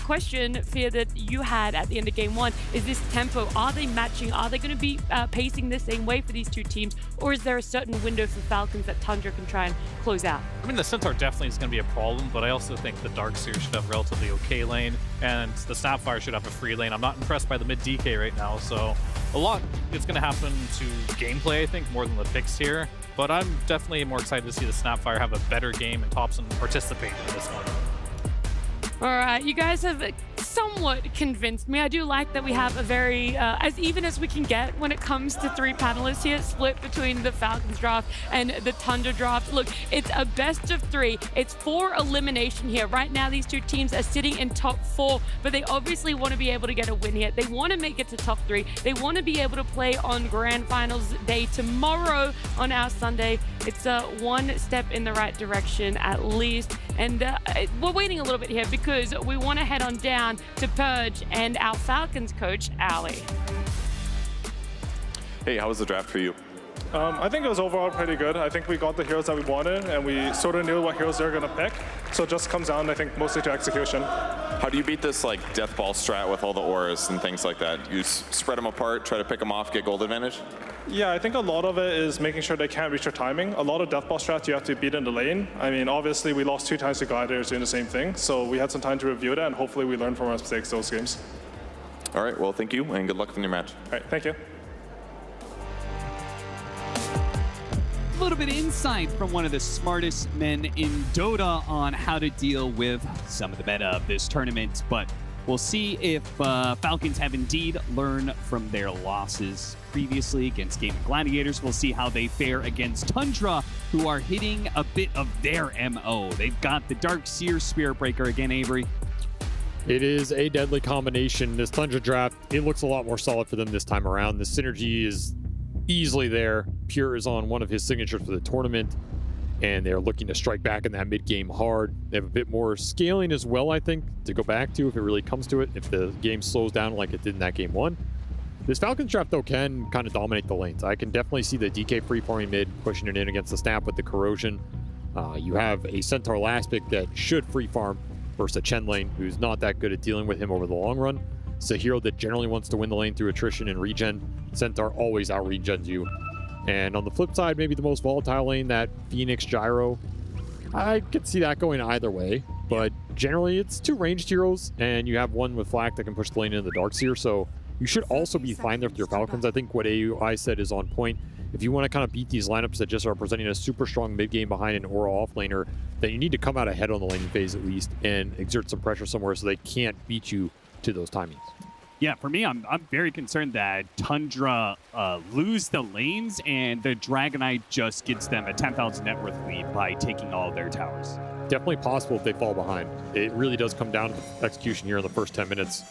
question, Fear, that you had at the end of game 1 is this tempo. Are they matching? Are they going to be pacing the same way for these two teams? Or is there a certain window for Falcons that Tundra can try and close out? I mean, the Centaur definitely is going to be a problem, but I also think the Darkseer should have a relatively okay lane, and the Snapfire should have a free lane. I'm not impressed by the mid DK right now, so a lot is going to happen to gameplay, I think, more than the picks here. But I'm definitely more excited to see the Snapfire have a better game and Thompson participate in this one. All right, you guys have somewhat convinced me. I do like that we have a very, as even as we can get when it comes to 3 panelists here, split between the Falcons draft and the Tundra draft. Look, it's a best of 3. It's 4 elimination here. Right now, these two teams are sitting in top 4, but they obviously want to be able to get a win here. They want to make it to top 3. They want to be able to play on Grand Finals Day tomorrow on our Sunday. It's one step in the right direction at least. And we're waiting a little bit here because we want to head on down to Purge and our Falcons coach, Ali. Hey, how was the draft for you? I think it was overall pretty good. I think we got the heroes that we wanted, and we sort of knew what heroes they were going to pick. So it just comes down, I think, mostly to execution. How do you beat this like death ball strat with all the auras and things like that? You spread them apart, try to pick them off, get gold advantage? Yeah, I think a lot of it is making sure they can't reach your timing. A lot of death ball strats you have to beat in the lane. I mean, obviously we lost 2 times to Gladiators doing the same thing, so we had some time to review that, and hopefully we learned from our mistakes those games. All right, well, thank you, and good luck in your match. All right, thank you. A little bit of insight from one of the smartest men in Dota on how to deal with some of the meta of this tournament, but we'll see if Falcons have indeed learned from their losses previously against Game of Gladiators. We'll see how they fare against Tundra, who are hitting a bit of their MO. They've got the Darkseer Spirit Breaker again, Avery. It is a deadly combination. This Tundra draft, it looks a lot more solid for them this time around. The synergy is easily there. Pure is on one of his signatures for the tournament, and they're looking to strike back in that mid-game hard. They have a bit more scaling as well, I think, to go back to if it really comes to it, if the game slows down like it did in that game 1. This Falcons draft, though, can kind of dominate the lanes. I can definitely see the DK free-farming mid, pushing it in against the Snap with the Corrosion. You have a Centaur last pick that should free-farm versus a Chen lane, who's not that good at dealing with him over the long run. It's a hero that generally wants to win the lane through attrition and regen. Centaur always out-regens you. And on the flip side, maybe the most volatile lane, that Phoenix Gyro. I could see that going either way, but generally it's 2 ranged heroes, and you have one with Flak that can push the lane into the Darkseer, so you should also be fine there with your Falcons. I think what AUI said is on point. If you want to kind of beat these lineups that just are presenting a super strong mid-game behind an aura off-laner, then you need to come out ahead on the laning phase at least and exert some pressure somewhere so they can't beat you to those timings. Yeah, for me, I'm very concerned that Tundra lose the lanes and the Dragonite just gets them a 10,000 net worth lead by taking all of their towers. Definitely possible if they fall behind. It really does come down to execution here in the first 10 minutes.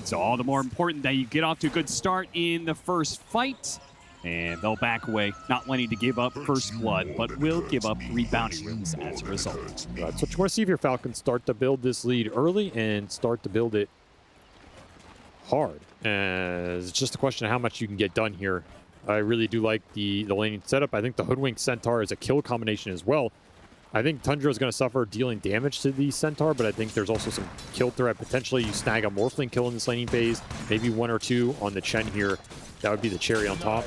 So all the more important that you get off to a good start in the first fight. And they'll back away, not wanting to give up first blood, but will give up rebounding rooms as a result. That's what you want to see if your Falcons start to build this lead early and start to build it hard. It's just a question of how much you can get done here. I really do like the laning setup. I think the Hoodwink Centaur is a kill combination as well. I think Tundra is going to suffer dealing damage to the Centaur, but I think there's also some kill threat. Potentially you snag a Morphling kill in this laning phase, maybe 1 or 2 on the Chen here. That would be the cherry on top.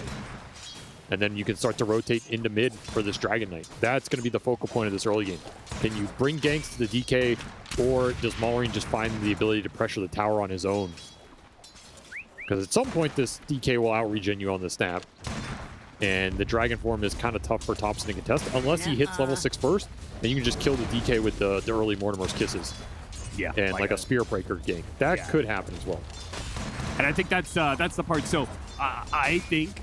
And then you can start to rotate into mid for this Dragon Knight. That's going to be the focal point of this early game. Can you bring ganks to the DK, or does Maureen just find the ability to pressure the tower on his own? Because at some point this DK will out-regen you on the Snap. And the Dragon form is kind of tough for Thompson to contest, unless he hits level 6 first, then you can just kill the DK with the early Mortimer's Kisses. Yeah. And like a Spear Breaker gank. That could happen as well. And I think that's the part. So I think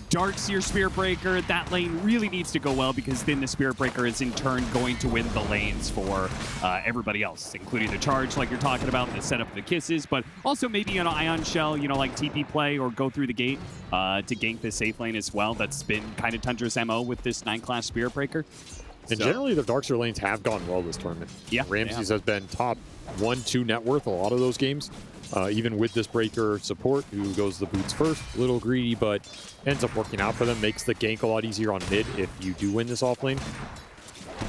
Darkseer Spirit Breaker, that lane really needs to go well, because then the Spirit Breaker is in turn going to win the lanes for everybody else, including the charge like you're talking about, the setup of the kisses, but also maybe an Ion Shell, you know, like TP play or go through the gate to gank the safe lane as well. That's been kind of Tundra's MO with this 9-class Spirit Breaker. And generally, the Darkseer lanes have gone well this tournament. Yeah. Ramses has been top 1-2 net worth a lot of those games. Even with this Breaker support, who goes the boots first, a little greedy, but ends up working out for them. Makes the gank a lot easier on mid if you do win this off lane.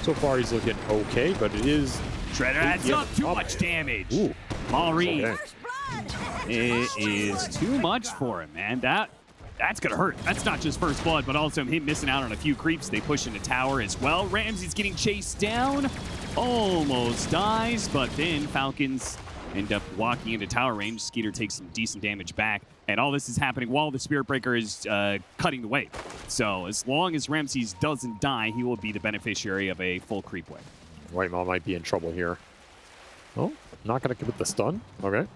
So far, he's looking okay, but it is... Shredder, that's not too much damage. Ooh. Maureen. Okay. It is too much for him, man. That's going to hurt. That's not just first blood, but also him missing out on a few creeps. They push into tower as well. Ramsey's getting chased down. Almost dies, but then Falcons end up walking into tower range. Skeeter takes some decent damage back. And all this is happening while the Spirit Breaker is cutting the wave. So as long as Ramses doesn't die, he will be the beneficiary of a full creep wave. White Mom might be in trouble here. Oh, not going to give it the stun. Okay.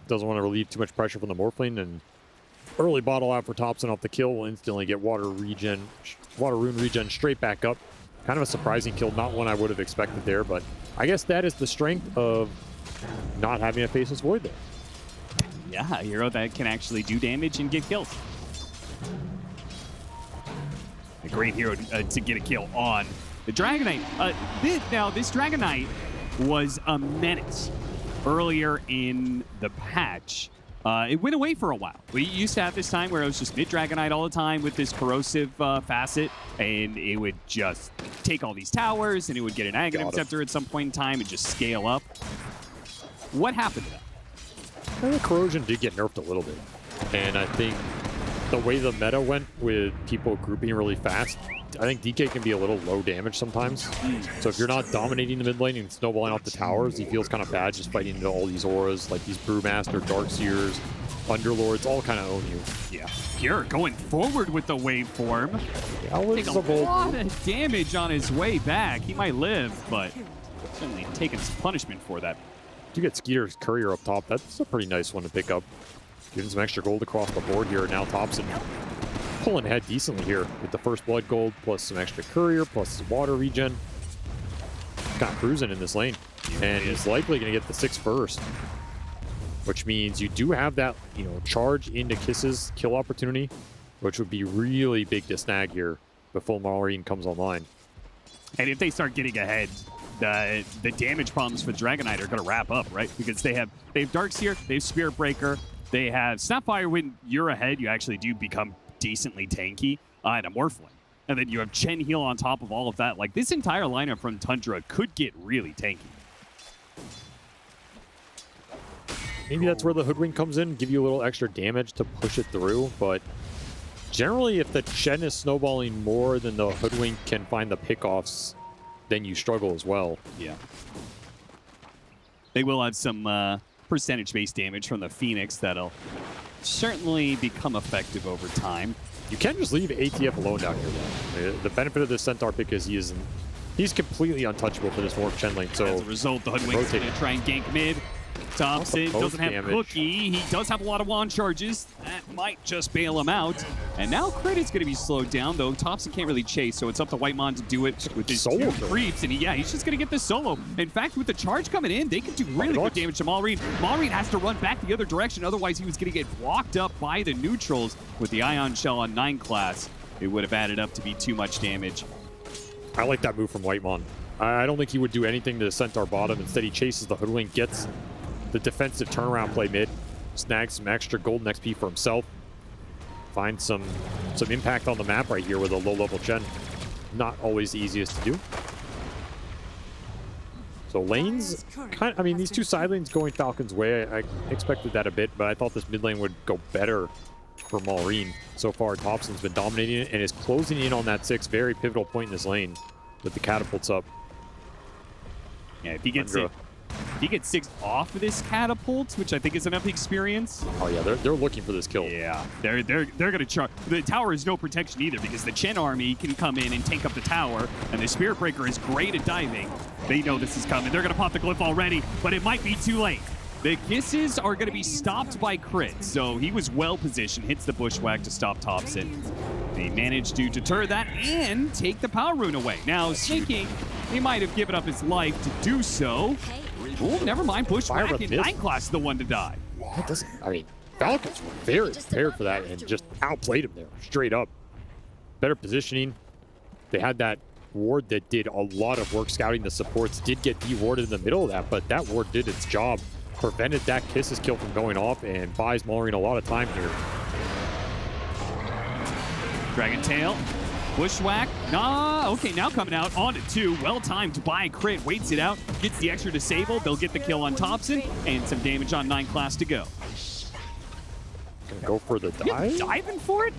Doesn't want to relieve too much pressure from the Morphling, and early bottle out for Thompson off the kill will instantly get Water Rune regen straight back up. Kind of a surprising kill, not one I would have expected there, but I guess that is the strength of not having a Faceless Void there. Yeah, a hero that can actually do damage and get kills. A great hero to get a kill on the Dragon Knight. This Dragon Knight was a menace earlier in the patch. It went away for a while. We used to have this time where it was just mid-Dragon Knight all the time with this corrosive facet, and it would just take all these towers, and it would get an Aghanim Scepter at some point in time and just scale up. What happened to that? Well, the corrosion did get nerfed a little bit, and I think the way the meta went with people grouping really fast, I think DK can be a little low damage sometimes. So if you're not dominating the mid lane and snowballing off the towers, he feels kind of bad just fighting into all these auras, like these Brewmaster, Darkseers, Underlords, all kind of own you. Yeah, Pure going forward with the waveform. That was Take a lot of damage on his way back. He might live, but certainly taking some punishment for that. You get Skeeter's Courier up top. That's a pretty nice one to pick up. Giving some extra gold across the board here. Now Thompson pulling ahead decently here with the first blood gold, plus some extra Courier, plus some water regen. Kind of cruising in this lane. And he's likely going to get the 6 first. Which means you do have that, you know, charge into Kisses kill opportunity, which would be really big to snag here before Maureen comes online. And if they start getting ahead, the damage problems for Dragon Knight are going to wrap up, right? Because they have Darkseer, they have Spirit Breaker, they have Snapfire. When you're ahead, you actually do become decently tanky, and a Morphling. And then you have Chen Heal on top of all of that. Like, this entire lineup from Tundra could get really tanky. Maybe that's where the Hoodwink comes in, give you a little extra damage to push it through, but generally if the Chen is snowballing more than the Hoodwink can find the pickoffs, then you struggle as well. Yeah. They will have some percentage-based damage from the Phoenix that'll certainly become effective over time. You can just leave ATF alone down here, though. The benefit of this Centaur pick is he's completely untouchable for this Morph Chen lane. So as a result, the Hoodwink's going to try and gank mid. Thompson doesn't have Cookie. He does have a lot of wand charges. That might just bail him out. And now Credit's going to be slowed down, though. Thompson can't really chase, so it's up to Whitemon to do it with his two creeps. And he's just going to get this solo. In fact, with the charge coming in, they can do really good damage to Maureen. Maureen has to run back the other direction. Otherwise, he was going to get blocked up by the neutrals with the Ion Shell on 9 class. It would have added up to be too much damage. I like that move from Whitemon. I don't think he would do anything to the Centaur bottom. Instead, he chases the Hoodwink, gets the defensive turnaround play mid, snags some extra golden XP for himself, finds some impact on the map right here with a low-level Chen. Not always the easiest to do. So lanes, these two side lanes going Falcons' way, I expected that a bit, but I thought this mid lane would go better for Maureen. So far, Thompson's been dominating it and is closing in on that 6, very pivotal point in this lane with the catapults up. Yeah, if he gets it He gets 6 off of this catapult, which I think is enough experience. Oh yeah, they're looking for this kill. Yeah, they're gonna charge. The tower is no protection either because the Chen army can come in and take up the tower, and the Spirit Breaker is great at diving. They know this is coming. They're gonna pop the glyph already, but it might be too late. The kisses are gonna be stopped by crit, so he was well positioned. Hits the bushwhack to stop Thompson. They managed to deter that and take the power rune away. Now, Sinking, he might have given up his life to do so. Oh, never mind. Bushwhack in 9 class is the one to die. That doesn't, I mean, Falcons were very prepared for that and just outplayed him there, straight up. Better positioning. They had that ward that did a lot of work scouting. The supports did get dewarded in the middle of that, but that ward did its job. Prevented that Kisses kill from going off and buys Maureen a lot of time here. Dragon Tail. Bushwhack. Nah, okay, now coming out on to 2. Well timed to buy a crit. Waits it out. Gets the extra disable. They'll get the kill on Thompson and some damage on 9 class to go. Gonna go for the dive? Diving for it?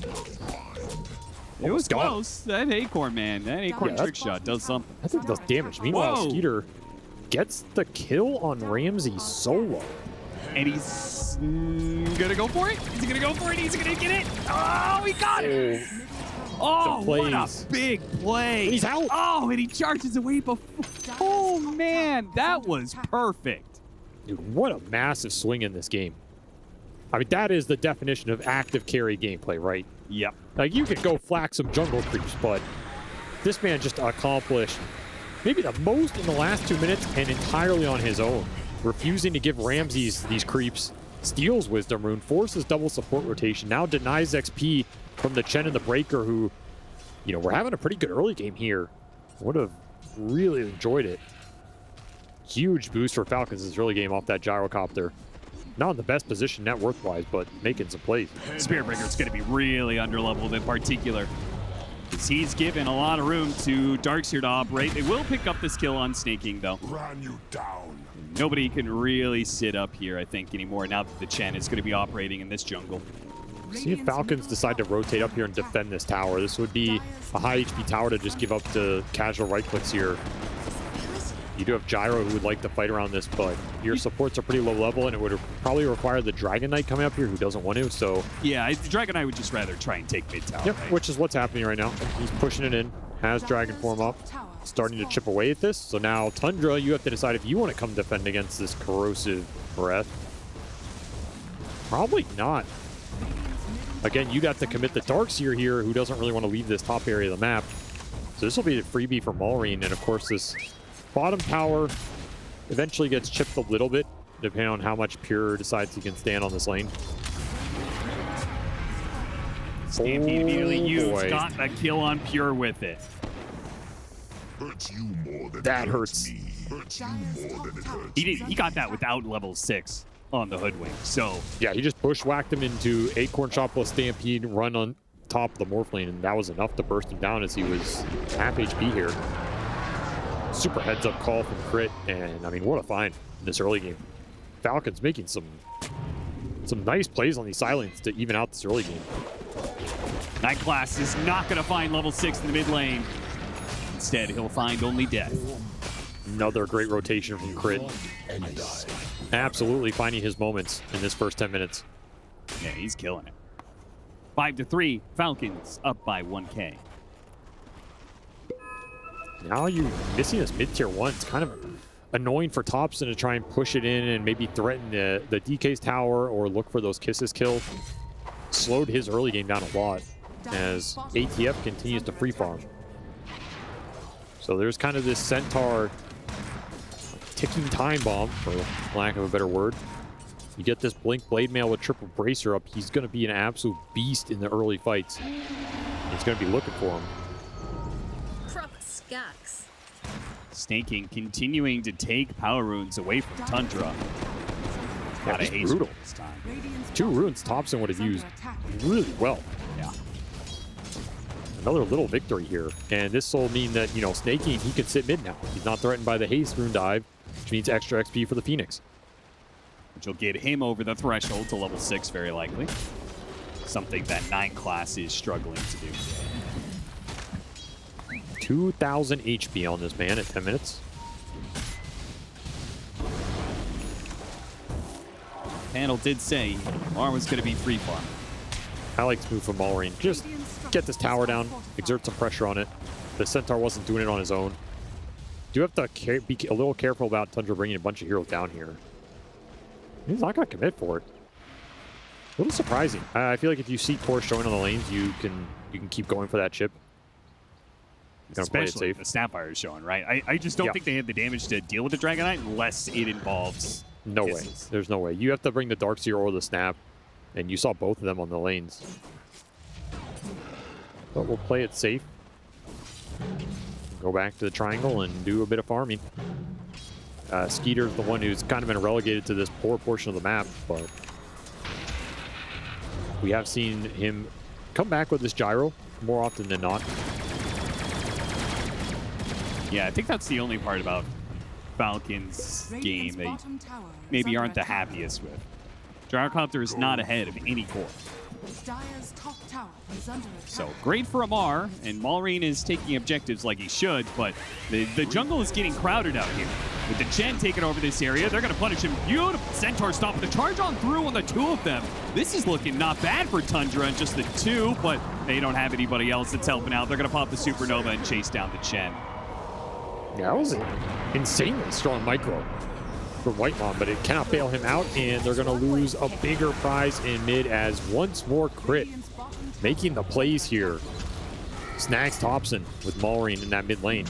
It was close. That Acorn, man. That Acorn trick shot does something. I think it does damage. Meanwhile, Skeeter gets the kill on Ramsey solo. And he's gonna go for it? Is he gonna go for it? He's gonna get it? Oh, he got it! Oh, what a big play. He's out. Oh, and he charges away before. Oh, man, that was perfect. Dude, what a massive swing in this game. I mean, that is the definition of active carry gameplay, right? Yep. Like, you could go flack some jungle creeps, but this man just accomplished maybe the most in the last 2 minutes and entirely on his own. Refusing to give Ramses these creeps, steals Wisdom Rune, forces double support rotation, now denies XP from the Chen and the Breaker, who, you know, we're having a pretty good early game here. Would have really enjoyed it. Huge boost for Falcons this early game off that gyrocopter. Not in the best position net worth-wise, but making some plays. Spirit Breaker is going to be really underleveled in particular. He's given a lot of room to Darkseer to operate. They will pick up this kill on Snaking, though. Run you down. Nobody can really sit up here, I think, anymore now that the Chen is going to be operating in this jungle. See if Falcons decide to rotate up here and defend this tower. This would be a high HP tower to just give up to casual right clicks here. You do have Gyro who would like to fight around this, but your supports are pretty low level, and it would probably require the Dragon Knight coming up here who doesn't want to, so... Yeah, the Dragon Knight would just rather try and take mid tower. Yep, right? which is what's happening right now. He's pushing it in, has Dragon form up, starting to chip away at this. So now, Tundra, you have to decide if you want to come defend against this corrosive breath. Probably not. Again, you'd have to commit the Darkseer here, who doesn't really want to leave this top area of the map. So this will be a freebie for Maureen, and of course this bottom tower eventually gets chipped a little bit, depending on how much Pure decides he can stand on this lane. Stampede immediately used, got a kill on Pure with it. Hurts you more than that hurts. Hurts you more than it hurts. He got that without level 6 on the Hoodwink, so... Yeah, he just bushwhacked him into Acorn Shot plus Stampede, run on top of the Morph lane, and that was enough to burst him down as he was half HP here. Super heads-up call from Crit, and I mean, what a find in this early game. Falcons making some nice plays on these silents to even out this early game. Night Class is not going to find level 6 in the mid lane. Instead, he'll find only death. Another great rotation from Crit. Absolutely finding his moments in this first 10 minutes. Yeah, he's killing it. 5-3, Falcons up by 1K. Now you're missing this mid-tier 1. It's kind of annoying for Thompson to try and push it in and maybe threaten the DK's tower or look for those kisses kills. Slowed his early game down a lot as ATF continues to free farm. So there's kind of this Centaur ticking time bomb, for lack of a better word. You get this Blink Blade Mail with triple bracer up, he's going to be an absolute beast in the early fights. He's going to be looking for him. Snaking continuing to take power runes away from Tundra. Yeah, just brutal. This time. 2 runes Thompson would have used really well. Yeah. Another little victory here. And this will mean that, you know, Snaking, he can sit mid now. He's not threatened by the haste rune dive, which means extra XP for the Phoenix. Which will get him over the threshold to level 6 very likely. Something that 9 class is struggling to do. 2,000 HP on this man at 10 minutes. Panel did say Mar was going to be free farm. I like to move from Malrine. Just get this tower down, exert some pressure on it. The Centaur wasn't doing it on his own. Do have to be a little careful about Tundra bringing a bunch of heroes down here. He's not going to commit for it. A little surprising. I feel like if you see Core showing on the lanes, you can keep going for that chip. Especially if the Snapfire is showing, right? I just don't think they have the damage to deal with the Dragonite unless it involves No way. There's no way. You have to bring the Darkseer or the Snap, and you saw both of them on the lanes. But we'll play it safe. Go back to the triangle and do a bit of farming. Skeeter's the one who's kind of been relegated to this poor portion of the map, but we have seen him come back with this gyro more often than not. Yeah, I think that's the only part about Falcons game they maybe aren't the happiest with. Gyrocopter is not ahead of any core. So great for Amar, and Malrine is taking objectives like he should, but the jungle is getting crowded out here. With the Chen taking over this area, they're going to punish him. Beautiful. Centaur stopping the charge on through on the two of them. This is looking not bad for Tundra and just the two, but they don't have anybody else that's helping out. They're going to pop the Supernova and chase down the Chen. Yeah, that was an insanely strong micro from Whitemon, but it cannot bail him out, and they're going to lose a bigger prize in mid as once more Crit making the plays here. Snags Thompson with Malrine in that mid lane,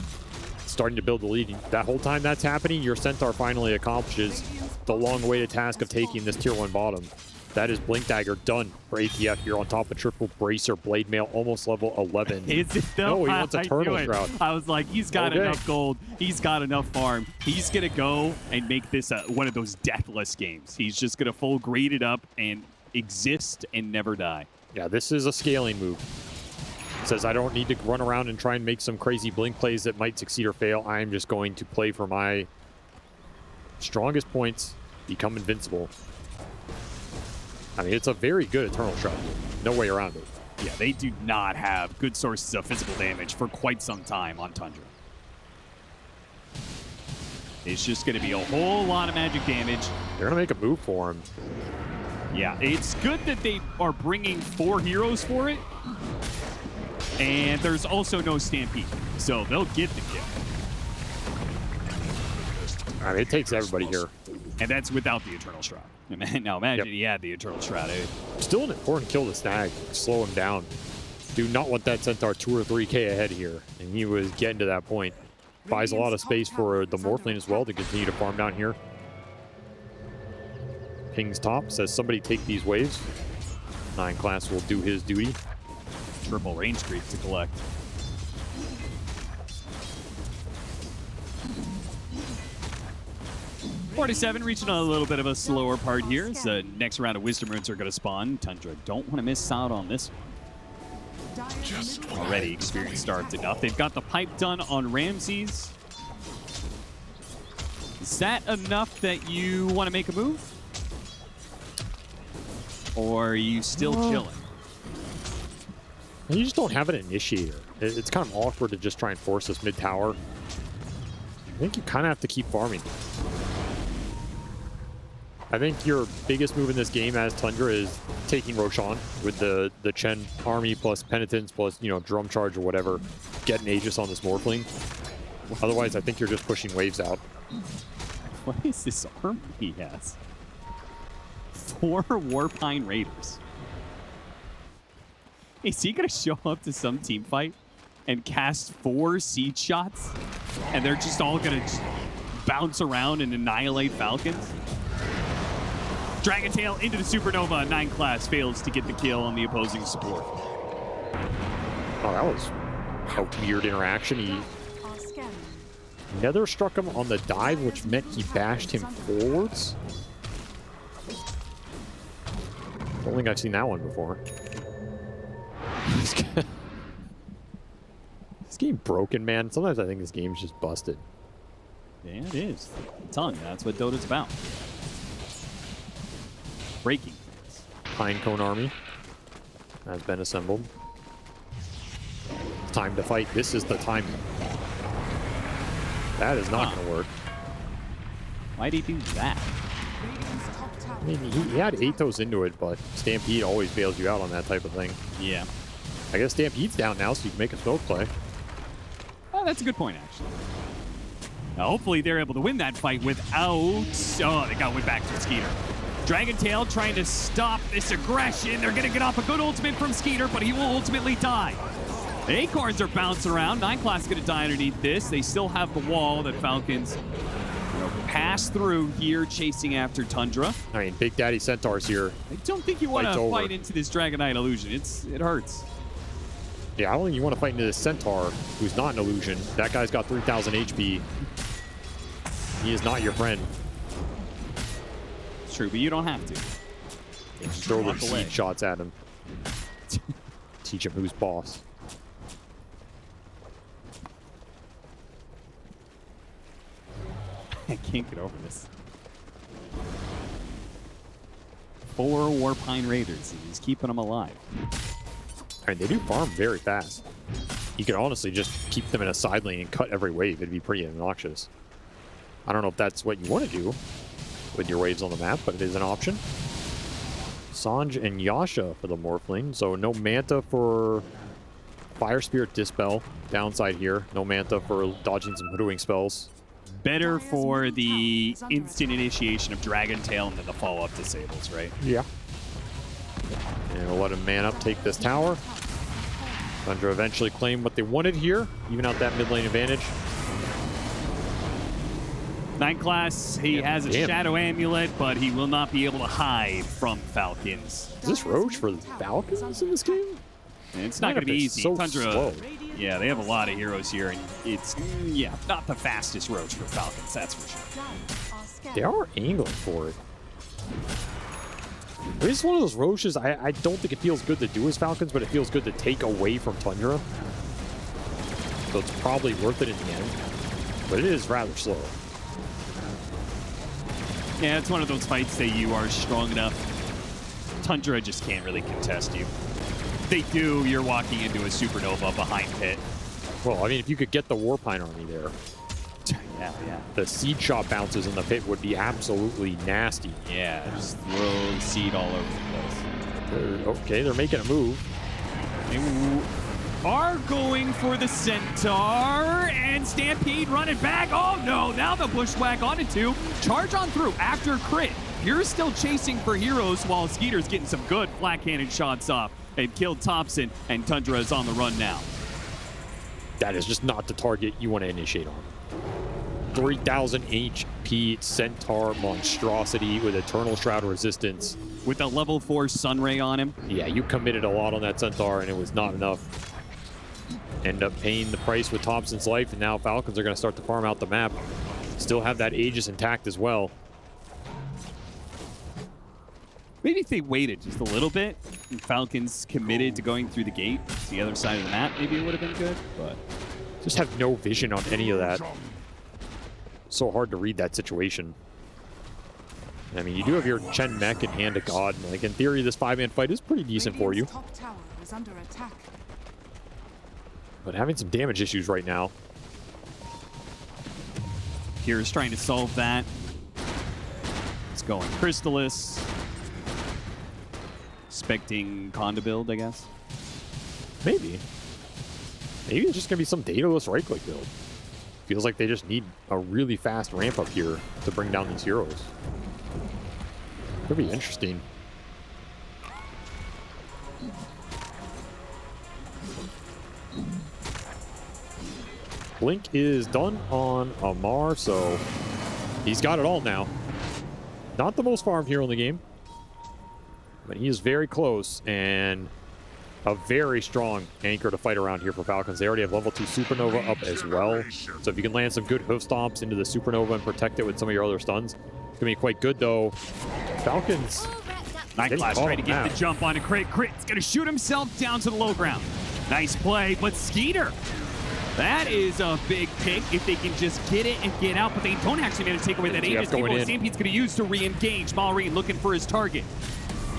starting to build the lead. That whole time that's happening, your Centaur finally accomplishes the long-awaited task of taking this tier 1 bottom. That is Blink Dagger done for ATF here on top of triple Bracer, Blade Mail, almost level 11. Is it though? No, he wants a Turtle Shroud. I was like, he's got enough gold. He's got enough farm. He's going to go and make this one of those deathless games. He's just going to full grade it up and exist and never die. Yeah, this is a scaling move. It says, I don't need to run around and try and make some crazy blink plays that might succeed or fail. I'm just going to play for my strongest points, become invincible. I mean, it's a very good Eternal Shroud. No way around it. Yeah, they do not have good sources of physical damage for quite some time on Tundra. It's just going to be a whole lot of magic damage. They're going to make a move for him. Yeah, it's good that they are bringing 4 heroes for it. And there's also no Stampede, so they'll get the kill. I mean, it takes everybody here. And that's without the Eternal Shroud. Now imagine he had the Eternal Shroud. Still an important kill to snag. Slow him down. Do not want that Centaur 2 or 3k ahead here. And he was getting to that point. Buys a lot of space for the Morphling as well to continue to farm down here. Pings top, says somebody take these waves. 9 class will do his duty. Triple range creep to collect. '47 reaching a little bit of a slower part here as the next round of Wisdom Runes are going to spawn. Tundra don't want to miss out on this one. Already experience starved enough. They've got the pipe done on Ramses. Is that enough that you want to make a move? Or are you still chilling? You just don't have an initiator. It's kind of awkward to just try and force this mid tower. I think you kind of have to keep farming. I think your biggest move in this game as Tundra is taking Roshan with the Chen army plus Penitence plus, you know, Drum Charge or whatever. Get an Aegis on this Morphling. Otherwise, I think you're just pushing waves out. What is this army he has? 4 Warpine Raiders. Is he going to show up to some team fight and cast 4 Siege Shots? And they're just all going to bounce around and annihilate Falcons? Dragon Tail into the Supernova. 9 class fails to get the kill on the opposing support. Oh, that was a weird interaction. He Nether struck him on the dive, which meant he bashed him forwards. Don't think I've seen that one before. This game broken, man. Sometimes I think this game's just busted. Yeah, it is. A ton. That's what Dota's about. Breaking things. Pinecone army has been assembled. Time to fight. This is the time. That is not going to work. Why'd he do that? I mean, he had Atos into it, but Stampede always bails you out on that type of thing. Yeah. I guess Stampede's down now, so you can make a smoke play. Oh, that's a good point, actually. Now, hopefully they're able to win that fight without... Oh, they got went back to Skeeter. Dragon Tail trying to stop this aggression. They're going to get off a good ultimate from Skeeter, but he will ultimately die. Acorns are bouncing around. 9 Class going to die underneath this. They still have the wall that Falcons pass through here, chasing after Tundra. I mean, Big Daddy Centaur's here. I don't think you want to fight into this Dragonite illusion. It hurts. Yeah, I don't think you want to fight into this Centaur, who's not an illusion. That guy's got 3,000 HP. He is not your friend. It's true, but you don't have to. Just throw the seed shots at him. Teach him who's boss. I can't get over this. 4 Warpine Raiders. He's keeping them alive. I mean, they do farm very fast. You could honestly just keep them in a side lane and cut every wave. It'd be pretty obnoxious. I don't know if that's what you want to do with your waves on the map, but it is an option. Sanj and Yasha for the Morphling. So no Manta for Fire Spirit Dispel. Downside here. No Manta for dodging some hoodooing spells. Better for the instant initiation of Dragon Tail and then the follow-up disables, right? Yeah. And we'll let him man up, take this tower. Tundra eventually claim what they wanted here, even out that mid lane advantage. 9 Class, he has a Shadow Amulet, but he will not be able to hide from Falcons. Is this Roach for the Falcons in this game? And it's not going to be easy. So Tundra, slow. Yeah, they have a lot of heroes here, and it's, yeah, not the fastest Roach for Falcons, that's for sure. They are angling for it. It's one of those Roaches, I don't think it feels good to do as Falcons, but it feels good to take away from Tundra. So it's probably worth it in the end. But it is rather slow. Yeah, it's one of those fights that you are strong enough. Tundra just can't really contest you. If they do, you're walking into a supernova behind pit. Well, I mean, if you could get the Warpine army there. Yeah. The seed shot bounces in the pit would be absolutely nasty. Yeah, just throw seed all over the place. Okay, they're making a move. They are going for the Centaur, and Stampede running back. Oh no, now the Bushwhack on it too. Charge on through after crit. You're still chasing for heroes while Skeeter's getting some good flat cannon shots off and killed Thompson, and Tundra is on the run now. That is just not the target you want to initiate on. 3,000 HP Centaur monstrosity with Eternal Shroud resistance. With a level 4 Sunray on him. Yeah, you committed a lot on that Centaur and it was not enough. End up paying the price with Thompson's life, and now Falcons are going to start to farm out the map. Still have that Aegis intact as well. Maybe if they waited just a little bit and Falcons committed to going through the gate to the other side of the map, maybe it would have been good, but just have no vision on any of that. So hard to read that situation. I mean, you do have your Chen Mech and Hand of God. Like, in theory, this 5-man fight is pretty decent for you. But having some damage issues right now. Here's trying to solve that. It's going Crystallis. Expecting Conda build, I guess. Maybe. Maybe it's just going to be some Daedalus right-click build. Feels like they just need a really fast ramp up here to bring down these heroes. Could be interesting. Blink is done on Amar, so he's got it all now. Not the most farmed hero in the game, but he is very close, and a very strong anchor to fight around here for Falcons. They already have level 2 Supernova up as well. So if you can land some good hoof stomps into the Supernova and protect it with some of your other stuns, it's going to be quite good, though. Falcons... 9 Class trying to get the jump on a crit. Crit's going to shoot himself down to the low ground. Nice play, but Skeeter, that is a big pick if they can just get it and get out, but they don't actually manage to take away that Aegis. Stampede's going to use to re-engage. Malrine looking for his target.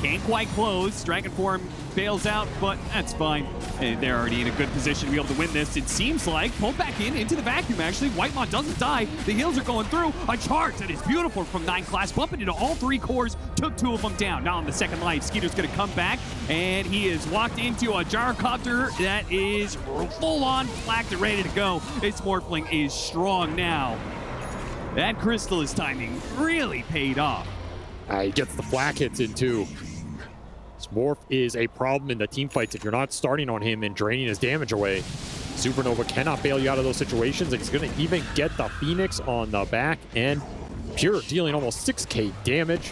Can't quite close. Dragon Form bails out, but that's fine. And they're already in a good position to be able to win this. It seems like pulled back into the vacuum, actually. Whitemon doesn't die. The heals are going through. A charge that is beautiful from 9 class, bumping into all 3 cores, took 2 of them down. Now on the second life, Skeeter's going to come back, and he is walked into a gyrocopter that is full-on flacked and ready to go. Its Morphling is strong now. That Crystallis timing really paid off. He gets the flak hits in too. This Morph is a problem in the team fights if you're not starting on him and draining his damage away. Supernova cannot bail you out of those situations. He's going to even get the Phoenix on the back end. Pure dealing almost 6k damage.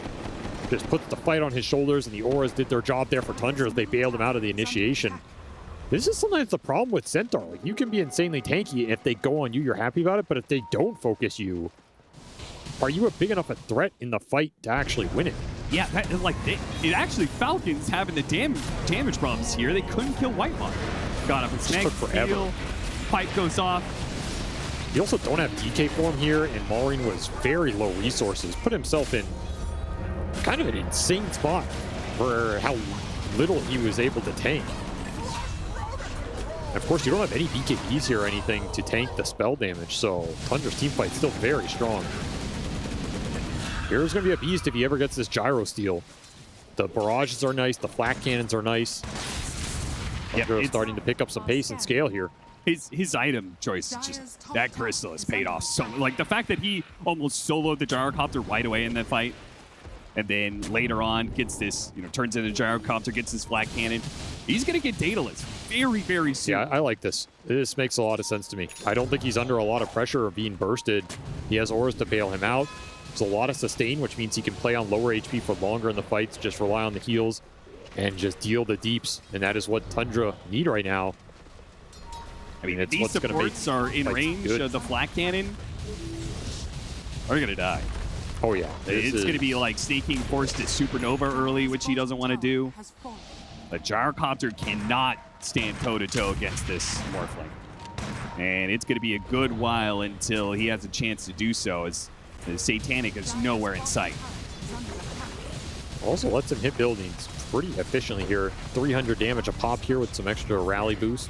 Just puts the fight on his shoulders, and the auras did their job there for Tundra as they bailed him out of the initiation. This is something that's a problem with Centaur. Like, you can be insanely tanky. If they go on you, you're happy about it. But if they don't focus you, are you a big enough a threat in the fight to actually win it? Yeah, it actually, Falcons having the damage problems here. They couldn't kill Whitemon. Got up and snag forever. Pipe goes off. You also don't have DK form here, and Maureen was very low resources. Put himself in kind of an insane spot for how little he was able to tank. And of course, you don't have any BKBs here or anything to tank the spell damage, so Tundra's team fight's still very strong. Hero's going to be a beast if he ever gets this gyro steal. The barrages are nice. The flak cannons are nice. Tundra's starting to pick up some pace and scale here. His item choice, just that crystal has paid off so. Like the fact that he almost soloed the gyrocopter right away in that fight, and then later on gets this, turns into the gyrocopter, gets his flak cannon. He's going to get dataless very, very soon. Yeah, I like this. This makes a lot of sense to me. I don't think he's under a lot of pressure of being bursted. He has auras to bail him out. There's a lot of sustain, which means he can play on lower HP for longer in the fights, just rely on the heals and just deal the deeps. And that is what Tundra need right now. I mean, these supports are in range of the flak cannon. Are going to die. Oh, yeah. It's going to be like sneaking forced to Supernova early, which he doesn't want to do. A gyrocopter cannot stand toe-to-toe against this Morphling. And it's going to be a good while until he has a chance to do so, as the Satanic is nowhere in sight. Also lets him hit buildings pretty efficiently here. 300 damage a pop here with some extra rally boost.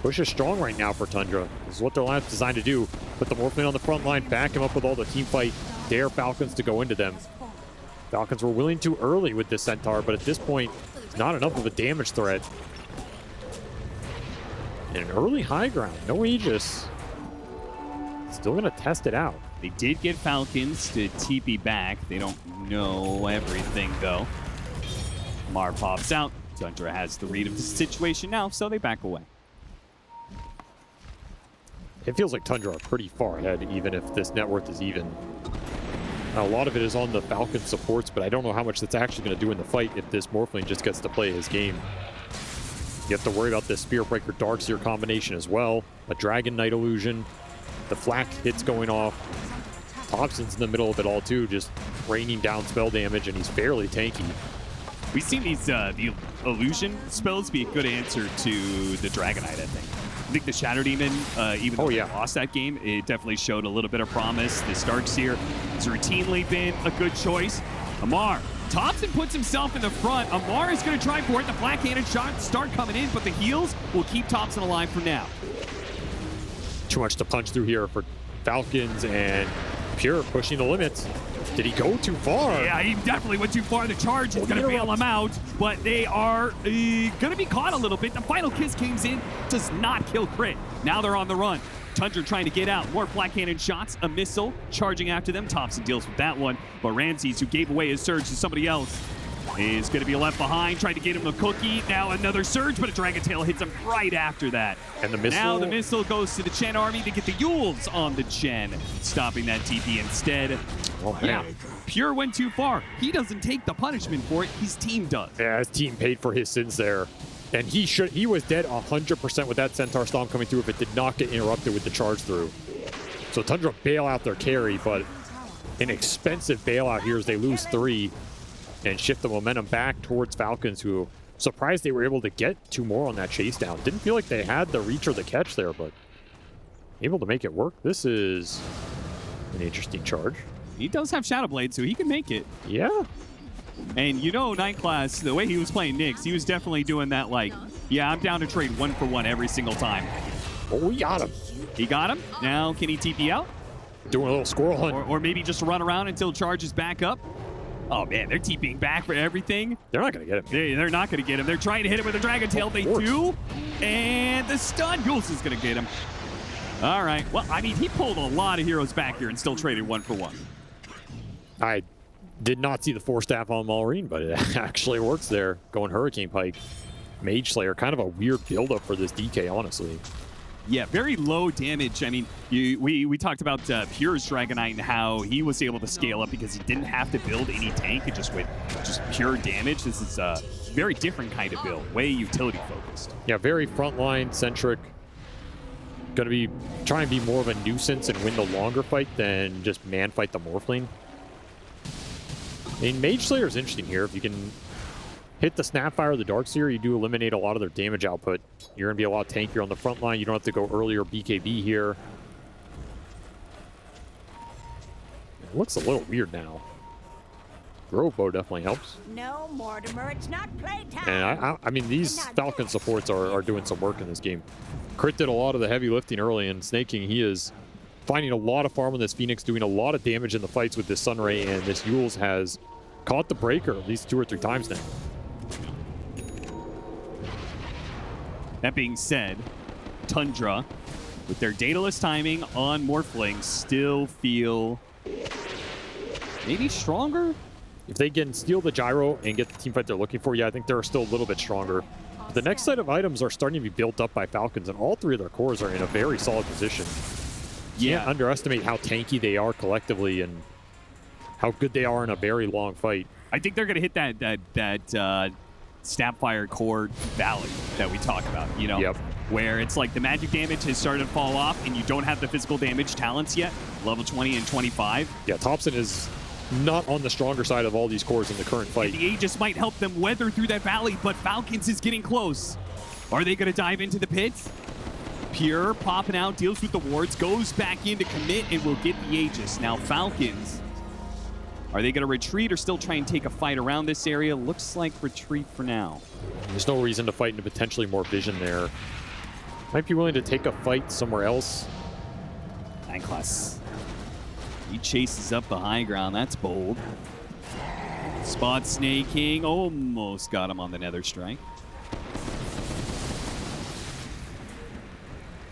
Push is strong right now for Tundra. This is what their lineup's designed to do. Put the Morphling on the front line, back him up with all the team fight, dare Falcons to go into them. Falcons were willing to early with this Centaur, but at this point, it's not enough of a damage threat. And an early high ground, no Aegis. Still gonna test it out. They did get Falcons to TP back. They don't know everything though. Mar pops out. Tundra has the read of the situation now, so they back away. It feels like Tundra are pretty far ahead, even if this net worth is even. Now, a lot of it is on the Falcon supports, but I don't know how much that's actually going to do in the fight if this Morphling just gets to play his game. You have to worry about this Spirit Breaker Darkseer combination as well. A Dragon Knight illusion. The flak hits going off. Thompson's in the middle of it all too, just raining down spell damage, and he's fairly tanky. We've seen these the illusion spells be a good answer to the Dragon Knight, I think. I think the Shadow Demon, even though they lost that game, it definitely showed a little bit of promise. This Darkseer has routinely been a good choice. Amar, Thompson puts himself in the front. Amar is going to try for it. The Black Cannon shot start coming in, but the heals will keep Thompson alive for now. Too much to punch through here for Falcons, and Pure pushing the limits. Did he go too far? Yeah, he definitely went too far. The charge is going to bail him out, but they are going to be caught a little bit. The final kiss comes in, does not kill crit. Now they're on the run. Tundra trying to get out. More Black Cannon shots, a missile charging after them. Thompson deals with that one, but Ramses, who gave away his surge to somebody else, is going to be left behind, trying to get him a cookie. Now another surge, but a Dragon Tail hits him right after that. And the missile? Now the missile goes to the Chen army to get the Yules on the Chen, stopping that TP instead. Oh, man. Yeah, Pure went too far. He doesn't take the punishment for it. His team does. Yeah, his team paid for his sins there. And he was dead 100% with that Centaur Stomp coming through if it did not get interrupted with the charge through. So Tundra bail out their carry, but an expensive bailout here as they lose 3 and shift the momentum back towards Falcons, who surprised they were able to get 2 more on that chase down. Didn't feel like they had the reach or the catch there, but able to make it work. This is an interesting charge. He does have Shadow Blade, so he can make it. Yeah. And you know, Night Class, the way he was playing Nyx, he was definitely doing that like, yeah, I'm down to trade 1-for-1 every single time. Oh, he got him. He got him. Now, can he TP out? Doing a little squirrel hunt. Or maybe just run around until charge is back up. Oh, man, they're TPing back for everything. They're not going to get him. They're not going to get him. They're trying to hit him with a Dragon Tail. They do. And the stun. Jules is going to get him. All right. Well, I mean, he pulled a lot of heroes back here and still traded 1-for-1. I did not see the 4-staff on Maureen, but it actually works there. Going Hurricane Pike. Mage Slayer, kind of a weird buildup for this DK, honestly. Yeah, very low damage. I mean, we talked about Pure's Dragonite and how he was able to scale up because he didn't have to build any tank. It just went just pure damage. This is a very different kind of build, way utility focused. Yeah, very frontline centric. Going to be trying to be more of a nuisance and win the longer fight than just man fight the Morphling. I mean, Mage Slayer is interesting here. If you can hit the Snapfire or the Darkseer, you do eliminate a lot of their damage output. You're going to be a lot tankier on the front line. You don't have to go earlier BKB here. It looks a little weird now. Grove Bow definitely helps. No, Mortimer, it's not playtime. And I mean, these Falcon supports are doing some work in this game. Crit did a lot of the heavy lifting early, and Snake King, he is finding a lot of farm on this Phoenix, doing a lot of damage in the fights with this Sunray, and this Yules has caught the breaker at least 2 or 3 times now. That being said, Tundra, with their dataless timing on Morphling, still feel maybe stronger? If they can steal the gyro and get the team fight they're looking for, yeah, I think they're still a little bit stronger. But the next set of items are starting to be built up by Falcons, and all 3 of their cores are in a very solid position. Yeah. Can't underestimate how tanky they are collectively and how good they are in a very long fight. I think they're going to hit that Snapfire core valley that we talk about, you know, where it's like the magic damage has started to fall off and you don't have the physical damage talents yet, level 20 and 25. Yeah, Thompson is not on the stronger side of all these cores in the current fight. And the Aegis might help them weather through that valley, but Falcons is getting close. Are they going to dive into the pit? Pure popping out, deals with the wards, goes back in to commit, and will get the Aegis. Now Falcons, are they going to retreat or still try and take a fight around this area? Looks like retreat for now. There's no reason to fight into potentially more vision there. Might be willing to take a fight somewhere else. Night Class. He chases up the high ground. That's bold. Spot Snake King. Almost got him on the Nether Strike.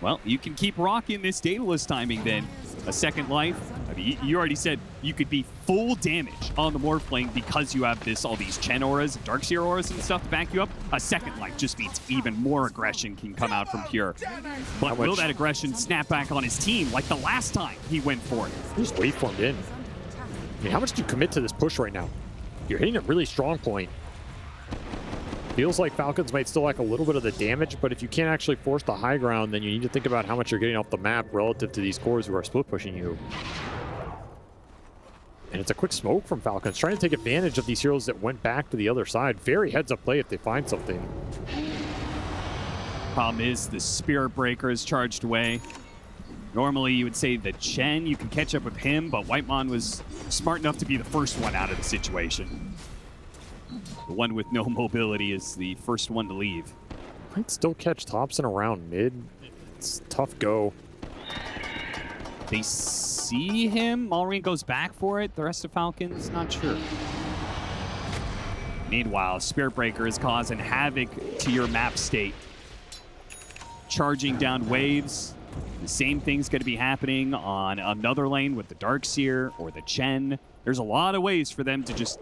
Well, you can keep rocking this dataless timing then. A second life. I mean, you already said you could be full damage on the Morphling because you have all these Chen auras, Darkseer auras and stuff to back you up. A second life just means even more aggression can come out from Pure. But will that aggression snap back on his team like the last time he went for it? Just waveformed in. I mean, how much do you commit to this push right now? You're hitting a really strong point. Feels like Falcons might still lack a little bit of the damage, but if you can't actually force the high ground, then you need to think about how much you're getting off the map relative to these cores who are split pushing you. And it's a quick smoke from Falcons, trying to take advantage of these heroes that went back to the other side. Very heads-up play if they find something. Problem is the Spirit Breaker is charged away. Normally you would say that Chen, you can catch up with him, but Whitemon was smart enough to be the first one out of the situation. The one with no mobility is the first one to leave. Might still catch Thompson around mid. It's a tough go. They see him. Maureen goes back for it. The rest of Falcons, not sure. Meanwhile, Spirit Breaker is causing havoc to your map state. Charging down waves. The same thing's going to be happening on another lane with the Darkseer or the Chen. There's a lot of ways for them to just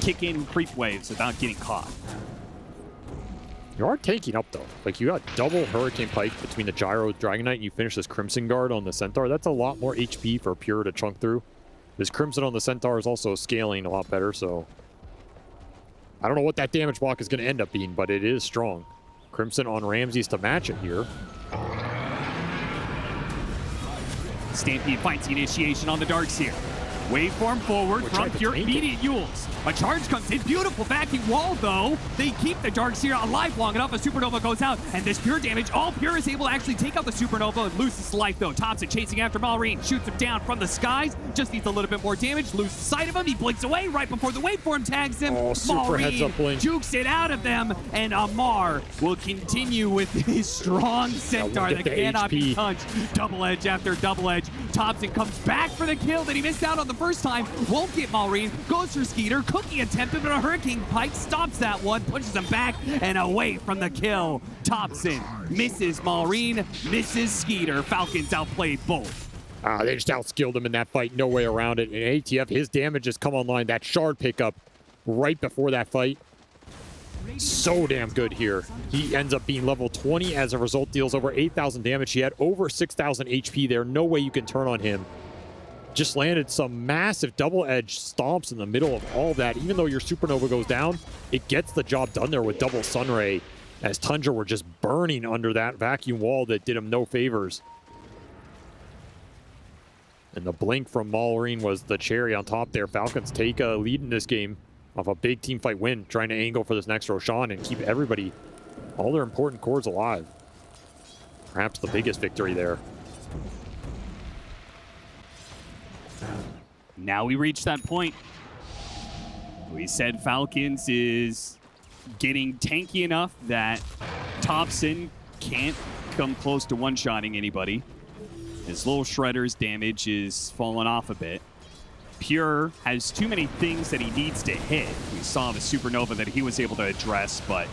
kick in creep waves without getting caught. You are taking up, though. Like, you got double Hurricane Pike between the Gyro Dragonite and you finish this Crimson Guard on the Centaur. That's a lot more HP for Pure to chunk through. This Crimson on the Centaur is also scaling a lot better, so... I don't know what that damage block is going to end up being, but it is strong. Crimson on Ramses to match it here. Stampede fights the initiation on the Darkseer. Waveform forward from Pure, immediate Yules. A charge comes in, beautiful backing wall though. They keep the Dark Seer alive long enough. A Supernova goes out, and this Pure damage, all Pure is able to actually take out the Supernova and loses life though. Thompson chasing after Malrine, shoots him down from the skies, just needs a little bit more damage, loses sight of him, he blinks away right before the Waveform tags him. Oh, super heads up blink. Jukes it out of them, and Amar will continue with his strong Centaur that cannot be touched. Double edge after double edge. Thompson comes back for the kill that he missed out on the first time. Won't get Malrine. Goes for Skeeter. Cookie attempted, but a Hurricane Pike stops that one. Pushes him back and away from the kill. Thompson misses Malrine. Misses Skeeter. Falcons outplayed both. They just outskilled him in that fight. No way around it. And ATF, his damage has come online. That shard pickup right before that fight. So damn good here. He ends up being level 20 as a result, deals over 8,000 damage. He had over 6,000 HP there. No way you can turn on him. Just landed some massive double-edged stomps in the middle of all that. Even though your Supernova goes down, it gets the job done there with double Sunray, as Tundra were just burning under that vacuum wall that did him no favors. And the blink from Malrine was the cherry on top there. Falcons take a lead in this game off a big team fight win, trying to angle for this next Roshan and keep everybody, all their important cores alive. Perhaps the biggest victory there. Now we reach that point. We said Falcons is getting tanky enough that Thompson can't come close to one-shotting anybody. His little Shredder's damage is falling off a bit. Pure has too many things that he needs to hit. We saw the Supernova that he was able to address, but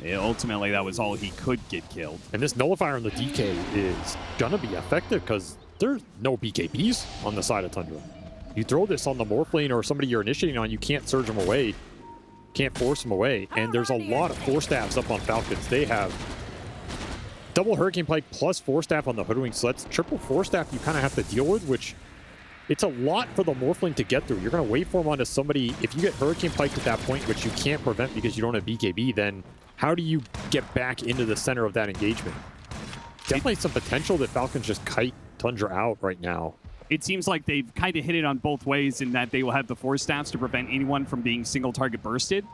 ultimately that was all he could get killed. And this Nullifier on the DK is gonna be effective because there's no BKBs on the side of Tundra. You throw this on the Morphlane or somebody you're initiating on, you can't surge them away. Can't force them away. And there's a lot of Force Staffs up on Falcons. They have double Hurricane Pike plus Force Staff on the Hoodwink. So that's triple Force Staff you kind of have to deal with, which it's a lot for the Morphling to get through. You're going to wait for him onto somebody. If you get Hurricane Pike at that point, which you can't prevent because you don't have BKB, then how do you get back into the center of that engagement? Definitely some potential that Falcons just kite Tundra out right now. It seems like they've kind of hit it on both ways in that they will have the Force Staffs to prevent anyone from being single target bursted.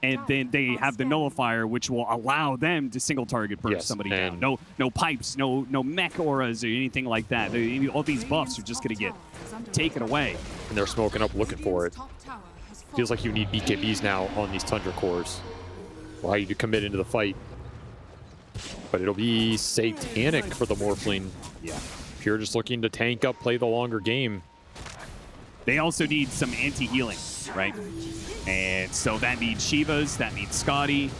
And then they have the Nullifier, which will allow them to single target burst somebody down. No pipes, no mech auras or anything like that. All these buffs are just going to get taken away. And they're smoking up looking for it. Feels like you need BKBs now on these Tundra cores. Allow you to commit into the fight. But it'll be satanic for the Morphling. Yeah. Pure just looking to tank up, play the longer game. They also need some anti-healing, right? And so that needs Shivas, that needs Scotty.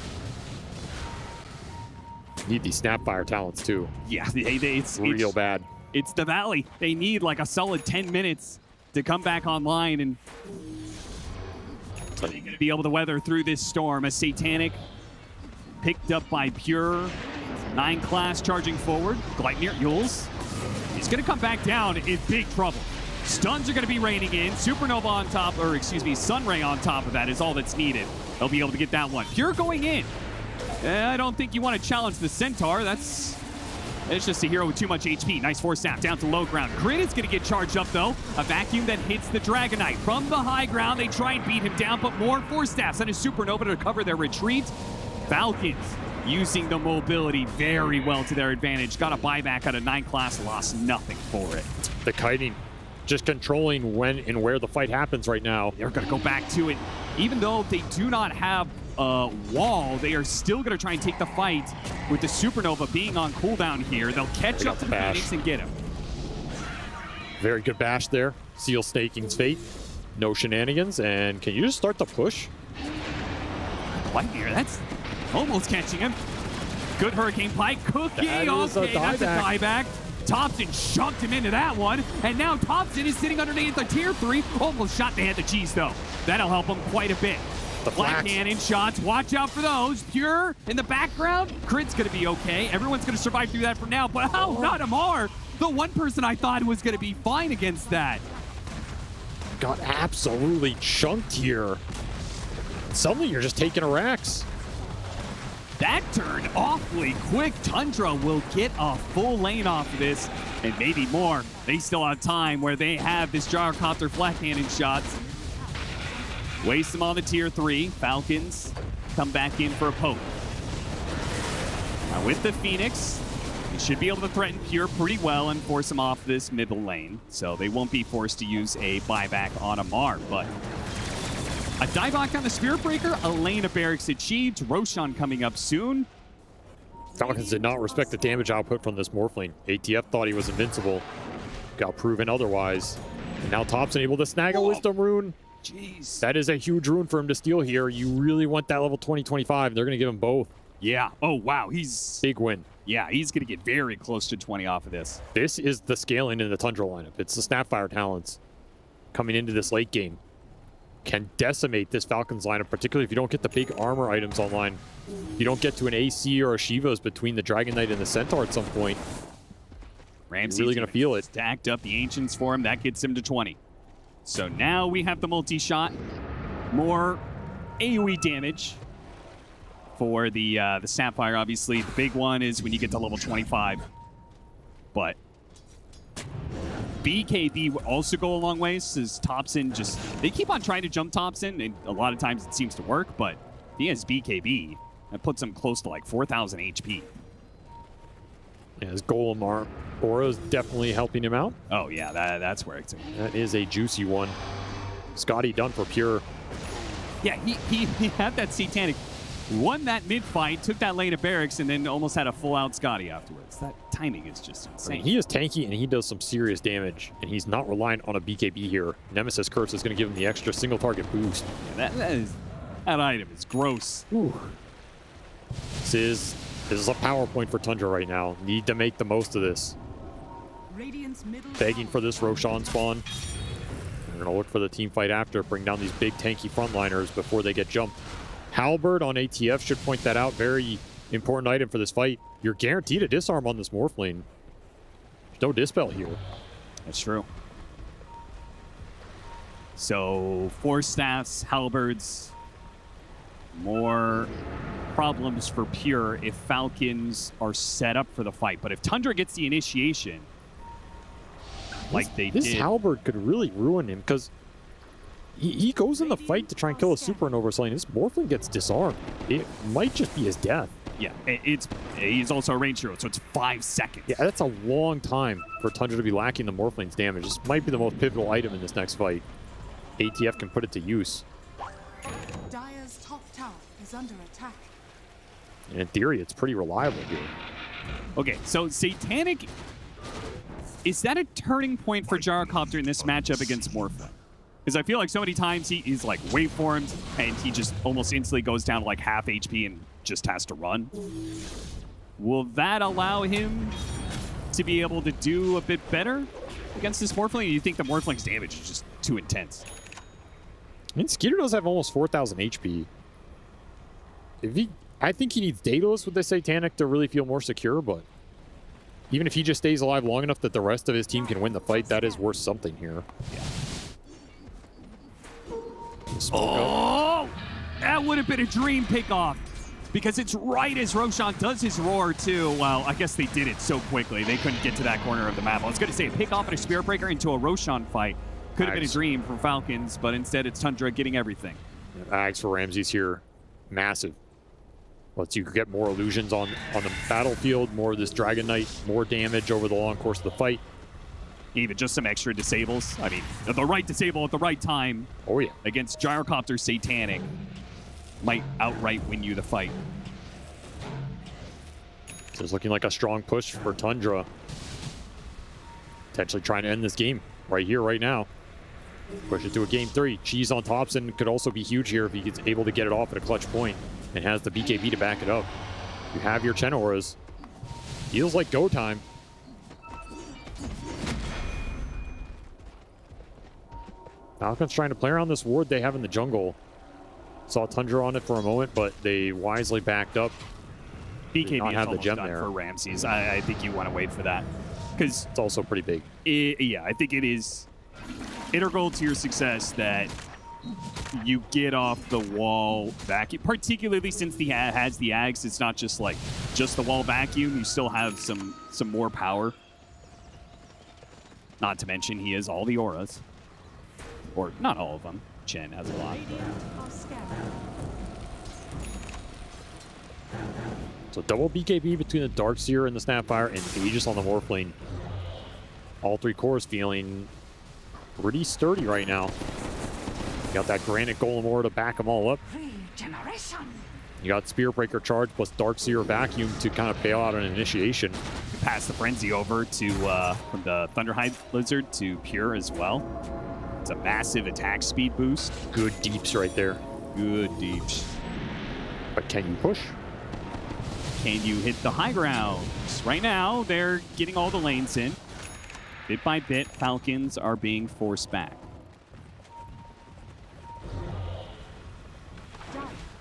Need these Snapfire talents too. Yeah, it's real bad. It's the Valley. They need like a solid 10 minutes to come back online, and they're going to be able to weather through this storm. A Satanic picked up by Pure. 9 class charging forward. Gleipnir, Yules. He's going to come back down in big trouble. Stuns are going to be raining in. Supernova on top, or excuse me, Sunray on top of that is all that's needed. They'll be able to get that one. Pure going in. I don't think you want to challenge the Centaur. It's just a hero with too much HP. Nice Force Staff down to low ground. Grid is going to get charged up, though. A vacuum that hits the Dragonite. From the high ground, they try and beat him down, but more Force Staffs and a Supernova to cover their retreat. Falcons using the mobility very well to their advantage. Got a buyback out of 9 class, lost nothing for it. The kiting, just controlling when and where the fight happens right now. They're going to go back to it. Even though they do not have a wall, they are still going to try and take the fight with the Supernova being on cooldown here. They'll catch up to the Phoenix and get him. Very good bash there. Seal Staking's fate. No shenanigans. And can you just start the push? Gleipnir, that's almost catching him. Good Hurricane Pike. Cookie, that's a dieback. Thompson shoved him into that one, and now Thompson is sitting underneath the tier 3. Almost shot the head the cheese, though. That'll help him quite a bit. The Black Cannon shots, watch out for those. Pure in the background. Crit's gonna be okay. Everyone's gonna survive through that for now, but not Amar. The one person I thought was gonna be fine against that. Got absolutely chunked here. Suddenly you're just taking a Rax. That turned awfully quick. Tundra will get a full lane off of this. and maybe more. They still have time where they have this gyrocopter flat cannon shots. Waste them on the tier 3. Falcons come back in for a poke. Now with the Phoenix, they should be able to threaten Pure pretty well and force them off this middle lane. So they won't be forced to use a buyback on Amar, but a dieback on the Spirit Breaker, a lane of barracks achieved. Roshan coming up soon. Falcons did not respect the damage output from this Morphling. ATF thought he was invincible. Got proven otherwise. And now Thompson able to snag a Wisdom rune. Jeez. That is a huge rune for him to steal here. You really want that level 20-25. They're going to give him both. Yeah. Oh, wow. He's... Big win. Yeah, he's going to get very close to 20 off of this. This is the scaling in the Tundra lineup. It's the Snapfire talents coming into this late game. Can decimate this Falcons lineup, particularly if you don't get the big armor items online. You don't get to an AC or a Shivas between the Dragon Knight and the Centaur at some point. Ramsey's really going to feel it. Stacked up the Ancients for him. That gets him to 20. So now we have the multi-shot. More AoE damage for the Sapphire, obviously. The big one is when you get to level 25. But BKB will also go a long ways, as Thompson just... They keep on trying to jump Thompson, and a lot of times it seems to work, but if he has BKB, that puts him close to like 4,000 HP. Yeah, his Golem aura is definitely helping him out. Oh, yeah, that's where it's... That is a juicy one. Scotty done for Pure. Yeah, he had that Satanic, won that mid-fight, took that lane of barracks, and then almost had a full-out Scotty afterwards. That timing is just insane. I mean, he is tanky, and he does some serious damage, and he's not reliant on a BKB here. Nemesis Curse is going to give him the extra single-target boost. Yeah, that item is gross. Ooh. This is a power point for Tundra right now. Need to make the most of this. Begging for this Roshan spawn. They're going to look for the team fight after, bring down these big tanky frontliners before they get jumped. Halberd on ATF should point that out. Very important item for this fight. You're guaranteed a disarm on this Morphling. There's no dispel here. That's true. So 4 staffs, halberds, more problems for Pure if Falcons are set up for the fight. But if Tundra gets the initiation, like they did... This halberd could really ruin him, because he goes in the fight to try and kill a supernova lane. This Morphling gets disarmed. It might just be his death. Yeah, he's also a range hero, so it's 5 seconds. Yeah, that's a long time for Tundra to be lacking the Morphling's damage. This might be the most pivotal item in this next fight. ATF can put it to use. Dire's top tower is under attack. And in theory, it's pretty reliable here. Okay, so Satanic, is that a turning point for Gyrocopter in this matchup against Morphling? Because I feel like so many times he's like waveformed and he just almost instantly goes down to like half HP and just has to run. Will that allow him to be able to do a bit better against this Morphling? Or do you think the Morphling's damage is just too intense? I mean, Skeeter does have almost 4,000 HP. I think he needs Daedalus with the Satanic to really feel more secure, but even if he just stays alive long enough that the rest of his team can win the fight, that is worth something here. Yeah. Oh, that would have been a dream pickoff, because it's right as Roshan does his roar too. Well, I guess they did it so quickly they couldn't get to that corner of the map. I was going to say a pick off and a Spirit Breaker into a Roshan fight could have been a dream for Falcons, but instead it's Tundra getting everything. Ags for Ramses here, massive. Lets you get more illusions on the battlefield, more of this Dragon Knight, more damage over the long course of the fight. Even just some extra disables. I mean, the right disable at the right time. Oh, yeah. Against Gyrocopter Satanic might outright win you the fight. So it's looking like a strong push for Tundra. Potentially trying to end this game right here, right now. Push it to a game 3. Cheese on Thompson could also be huge here if he gets able to get it off at a clutch point and has the BKB to back it up. You have your Chen auras. Feels like go time. Falcons trying to play around this ward they have in the jungle. Saw Tundra on it for a moment, but they wisely backed up. BKB not is have the almost gem done there. for Ramses. I think you want to wait for that, because it's also pretty big. Yeah, I think it is integral to your success that you get off the wall vacuum, particularly since he has the Ags. It's not just like just the wall vacuum. You still have some more power. Not to mention he has all the auras. Or not all of them. Chen has a lot. So double BKB between the Darkseer and the Snapfire and Aegis on the Morphling. All three cores feeling pretty sturdy right now. You got that Granite Golem Aura to back them all up. You got Spear Breaker Charge plus Darkseer Vacuum to kind of bail out an initiation. Pass the Frenzy over to from the Thunderhide Lizard to Pure as well. It's a massive attack speed boost. Good deeps right there. Good deeps. But can you push? Can you hit the high ground? Right now, they're getting all the lanes in. Bit by bit, Falcons are being forced back.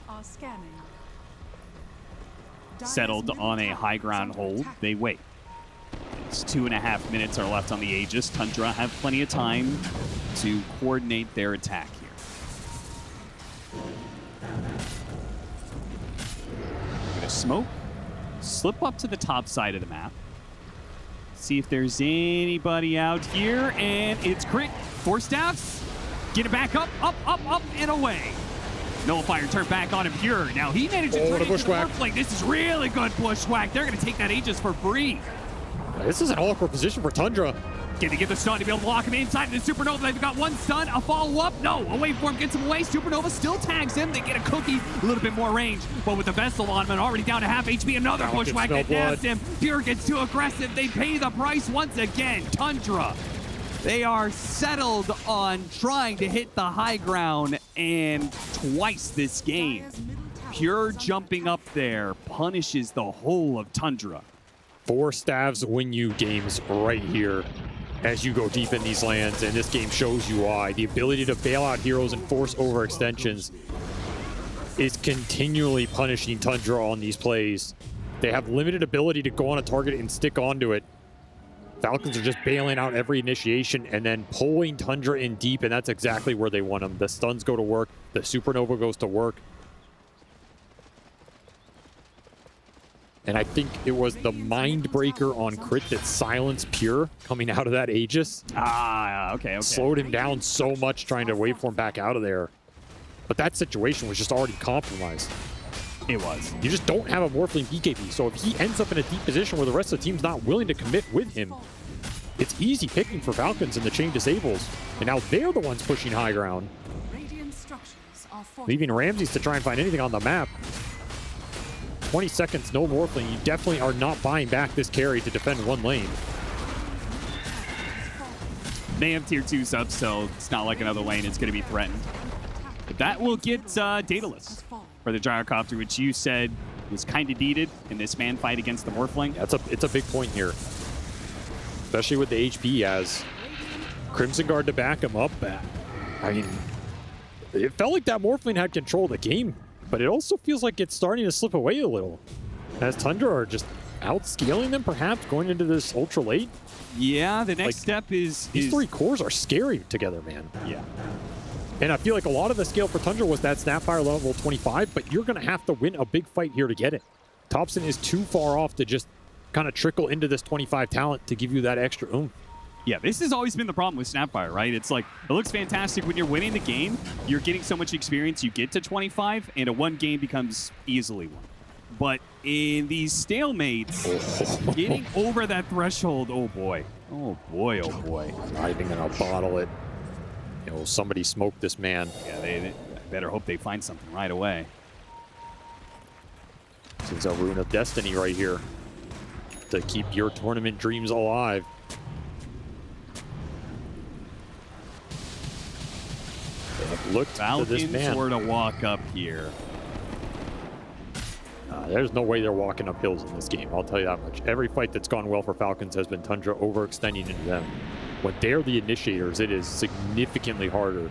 Are scanning. Settled on a high ground hold, they wait. It's 2.5 minutes are left on the Aegis. Tundra have plenty of time to coordinate their attack here. Gonna smoke, slip up to the top side of the map. See if there's anybody out here, and it's Crit. 4 staffs, get it back up, and away. Nullifier turned back on him Pure. Now he managed to turn into the Morphling. This is really good bushwhack. They're going to take that Aegis for free. This is an awkward position for Tundra. Can they get the stun to be able to lock him inside the Supernova? They've got one stun, a follow-up. No, a waveform gets him away. Supernova still tags him. They get a cookie, a little bit more range. But with the Vestal on him, already down to half HP, another bushwhack that nabs him. Pure gets too aggressive. They pay the price once again. Tundra. They are settled on trying to hit the high ground, and twice this game. Pure jumping up there punishes the whole of Tundra. 4 staves win you games right here as you go deep in these lands, and this game shows you why. The ability to bail out heroes and force overextensions is continually punishing Tundra on these plays. They have limited ability to go on a target and stick onto it. Falcons are just bailing out every initiation and then pulling Tundra in deep, and that's exactly where they want them. The stuns go to work. The Supernova goes to work. And I think it was the Mindbreaker on Crit that silenced Pure coming out of that Aegis. Okay. Slowed him down so much trying to waveform back out of there. But that situation was just already compromised. It was. You just don't have a Morphling BKB, so if he ends up in a deep position where the rest of the team's not willing to commit with him, it's easy picking for Falcons, and the chain disables. And now they're the ones pushing high ground, leaving Ramses to try and find anything on the map. 20 seconds, no Morphling. You definitely are not buying back this carry to defend one lane. They have tier 2 subs, so it's not like another lane. It's going to be threatened. But that will get Daedalus for the Gyrocopter, which you said was kind of needed in this man fight against the Morphling. It's a big point here, especially with the HP as Crimson Guard to back him up. I mean, it felt like that Morphling had control of the game, but it also feels like it's starting to slip away a little as Tundra are just outscaling them, perhaps going into this ultra late. Yeah, the next step is these 3 cores are scary together, man. Yeah. And I feel like a lot of the scale for Tundra was that Snapfire level 25, but you're going to have to win a big fight here to get it. Thompson is too far off to just kind of trickle into this 25 talent to give you that extra oomph. Yeah, this has always been the problem with Snapfire, right? It's like, it looks fantastic when you're winning the game. You're getting so much experience, you get to 25, and a 1 game becomes easily won. But in these stalemates, getting over that threshold, oh boy. Oh boy, oh boy. Not even going to bottle it. You know, somebody smoked this man. Yeah, they better hope they find something right away. This is a Rune of Destiny right here to keep your tournament dreams alive. They have looked to this man. Falcons were to walk up here. There's no way they're walking up hills in this game, I'll tell you that much. Every fight that's gone well for Falcons has been Tundra overextending into them. When they're the initiators, it is significantly harder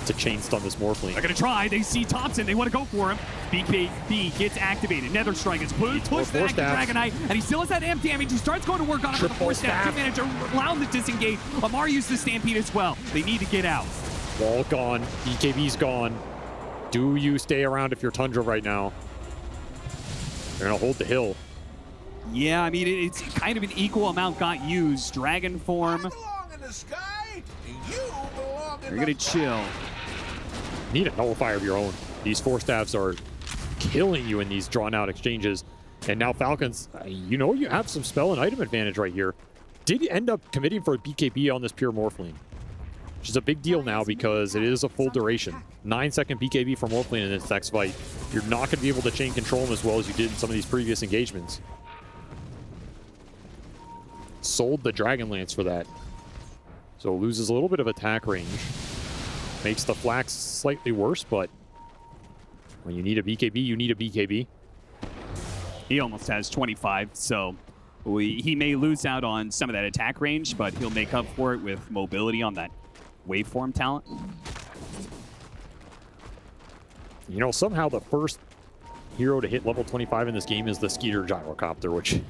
to chain stun this Morphling. They're going to try. They see Thompson. They want to go for him. BKB gets activated. Nether Strike is pushed back to Dragonite, and he still has that amp damage. He starts going to work on it with the 4-staff. 2 manager allowed him to disengage. Amar used the Stampede as well. They need to get out. Wall gone. BKB's gone. Do you stay around if you're Tundra right now? They're going to hold the hill. Yeah, I mean, it's kind of an equal amount got used. Dragon form. They're going to chill. Need a nullifier of your own. These Force Staffs are killing you in these drawn-out exchanges. And now Falcons, you know you have some spell and item advantage right here. Did end up committing for a BKB on this pure Morphling, which is a big deal now because it is a full duration. 9-second BKB for Morphling in this next fight. You're not going to be able to chain control him as well as you did in some of these previous engagements. Sold the Dragon Lance for that. So loses a little bit of attack range. Makes the Flax slightly worse, but when you need a BKB, you need a BKB. He almost has 25, so he may lose out on some of that attack range, but he'll make up for it with mobility on that waveform talent. You know, somehow the first hero to hit level 25 in this game is the Skeeter Gyrocopter, which,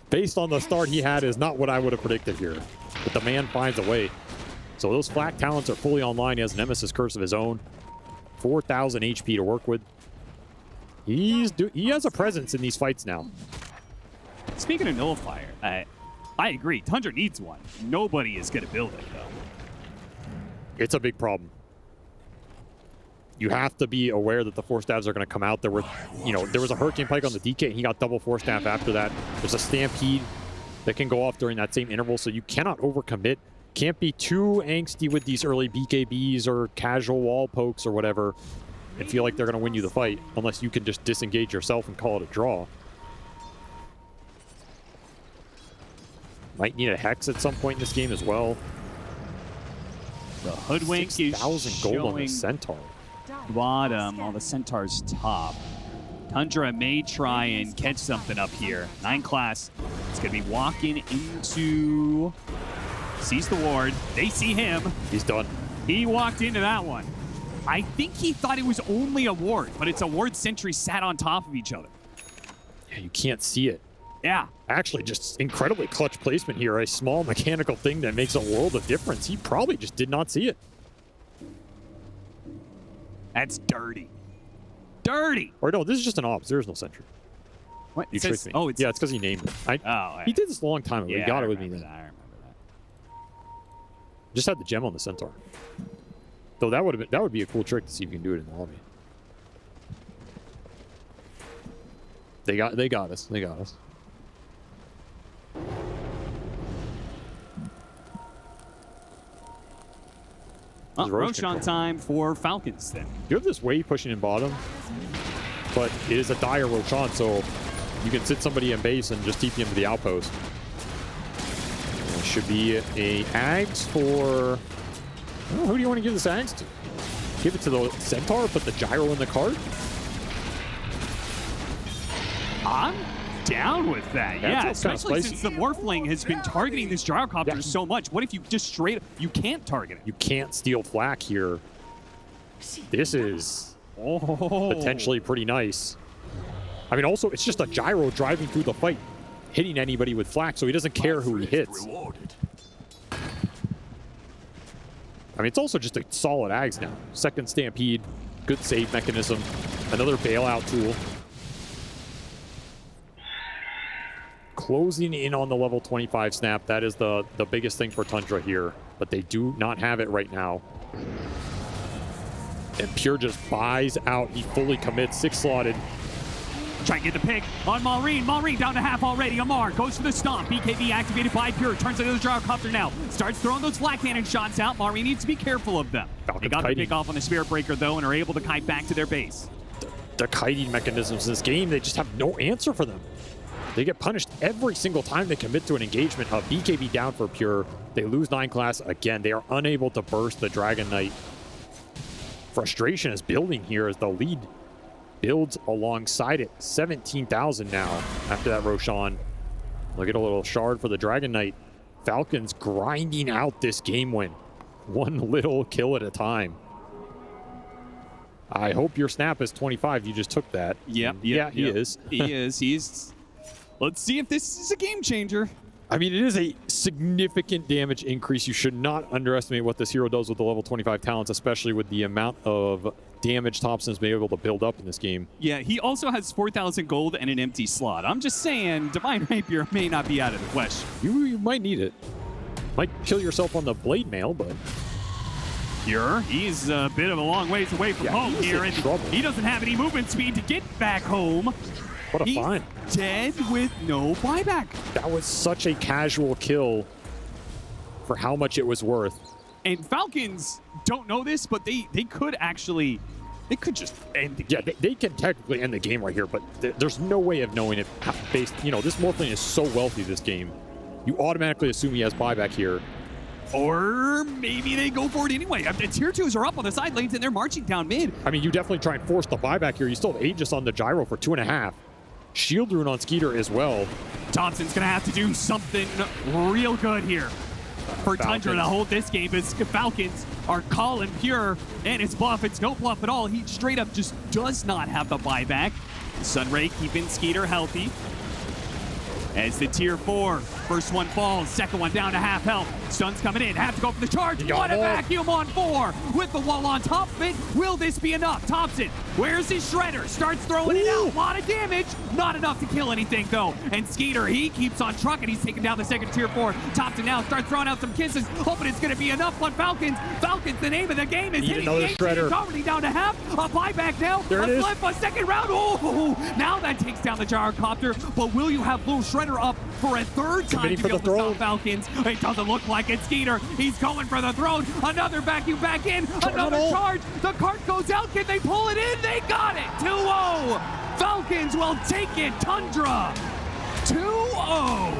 based on the start he had, is not what I would have predicted here. But the man finds a way. So those flak talents are fully online. He has Nemesis Curse of his own. 4,000 HP to work with. He has a presence in these fights now. Speaking of nullifier, I agree. Tundra needs one. Nobody is going to build it, though. It's a big problem. You have to be aware that the Force Staffs are going to come out. There was a Hurricane Pike on the DK, and he got double Force Staff after that. There's a Stampede that can go off during that same interval, so you cannot overcommit. Can't be too angsty with these early BKBs or casual wall pokes or whatever and feel like they're going to win you the fight, unless you can just disengage yourself and call it a draw. Might need a Hex at some point in this game as well. The Hoodwink is 6,000 gold on the Centaur. Bottom on the Centaur's top. Tundra may try and catch something up here. 9 class is going to be walking into... Sees the ward. They see him. He's done. He walked into that one. I think he thought it was only a ward, but it's a ward sentry sat on top of each other. Yeah, you can't see it. Yeah. Actually, just incredibly clutch placement here. A small mechanical thing that makes a world of difference. He probably just did not see it. That's dirty. Dirty. Or no, this is just an ops. There is no sentry. What? You tricked me. Oh, yeah, it's because he named it. He did this a long time ago. Yeah, he got I it with me remember then. that, I remember that. Just had the gem on the Centaur. Though that would be a cool trick to see if you can do it in the lobby. They got us. They got us. Roshan time for Falcons then. You have this wave pushing in bottom, but it is a dire Roshan, so you can sit somebody in base and just TP him to the outpost. There should be a Ags for... Oh, who do you want to give this Ags to? Give it to the Centaur, put the gyro in the cart? I'm down with that. Yeah, especially since the Morphling has been targeting this Gyrocopter so much. What if you just straight up... You can't target it. You can't steal flak here. This is potentially pretty nice. I mean, also, it's just a gyro driving through the fight, hitting anybody with flak, so he doesn't care who he hits. I mean, it's also just a solid Ags now. Second Stampede, good save mechanism, another bailout tool. Closing in on the level 25 snap, that is the biggest thing for Tundra here, but they do not have it right now. And Pure just buys out. He fully commits, 6 slotted. Try and get the pick on Maureen. Maureen down to half already. Amar goes for the stomp. BKB activated by Pure. Turns into the Gyrocopter now. Starts throwing those flat cannon shots out. Maureen needs to be careful of them. They got the pick off on the Spirit Breaker, though, and are able to kite back to their base. The kiting mechanisms in this game, they just have no answer for them. They get punished every single time they commit to an engagement. BKB down for Pure. They lose 9 class again. They are unable to burst the Dragon Knight. Frustration is building here as the lead builds alongside it. 17,000 now after that Roshan. Look at a little shard for the Dragon Knight. Falcons grinding out this game win. One little kill at a time. I hope your snap is 25. You just took that. Yeah, he is. He is. Let's see if this is a game changer. I mean, it is a significant damage increase. You should not underestimate what this hero does with the level 25 talents, especially with the amount of damage Thompson's been able to build up in this game. Yeah, he also has 4,000 gold and an empty slot. I'm just saying, Divine Rapier may not be out of the question. You might need it. Might kill yourself on the blade mail, but... Pure, he's a bit of a long ways away from home here, and he doesn't have any movement speed to get back home. What a find. Dead with no buyback. That was such a casual kill for how much it was worth. And Falcons don't know this, but they could actually, they could just end the game. Yeah, they can technically end the game right here, but there's no way of knowing it based, you know, this Morphling is so wealthy this game. You automatically assume he has buyback here. Or maybe they go for it anyway. The tier 2s are up on the side lanes and they're marching down mid. I mean, you definitely try and force the buyback here. You still have Aegis on the gyro for 2.5. Shield Rune on Skeeter as well. Thompson's going to have to do something real good here for Tundra to hold this game, as Falcons are calling Pure, and it's bluff. It's no bluff at all. He straight up just does not have the buyback. Sunray keeping Skeeter healthy. As the tier 4, first one falls, second one down to half health. Stun's coming in, have to go for the charge. What a vacuum on 4 with the wall on top of it. Will this be enough? Thompson, where's his shredder? Starts throwing it out. A lot of damage. Not enough to kill anything though. And Skeeter, he keeps on trucking. He's taking down the second tier 4. Thompson now starts throwing out some kisses, hoping it's going to be enough on Falcons. Falcons, the name of the game is hitting the 18. It's already down to half. A buyback now. There it is. Flip, a second round. Oh, now that takes down the gyrocopter. But will you have Blue Shredder up for a third time to be able to stop Falcons? It doesn't look like it. Skeeter, he's going for the throne. Another vacuum back in. Another charge. The cart goes out. Can they pull it in? They got it. 2-0. Falcons will take it. Tundra 2-0.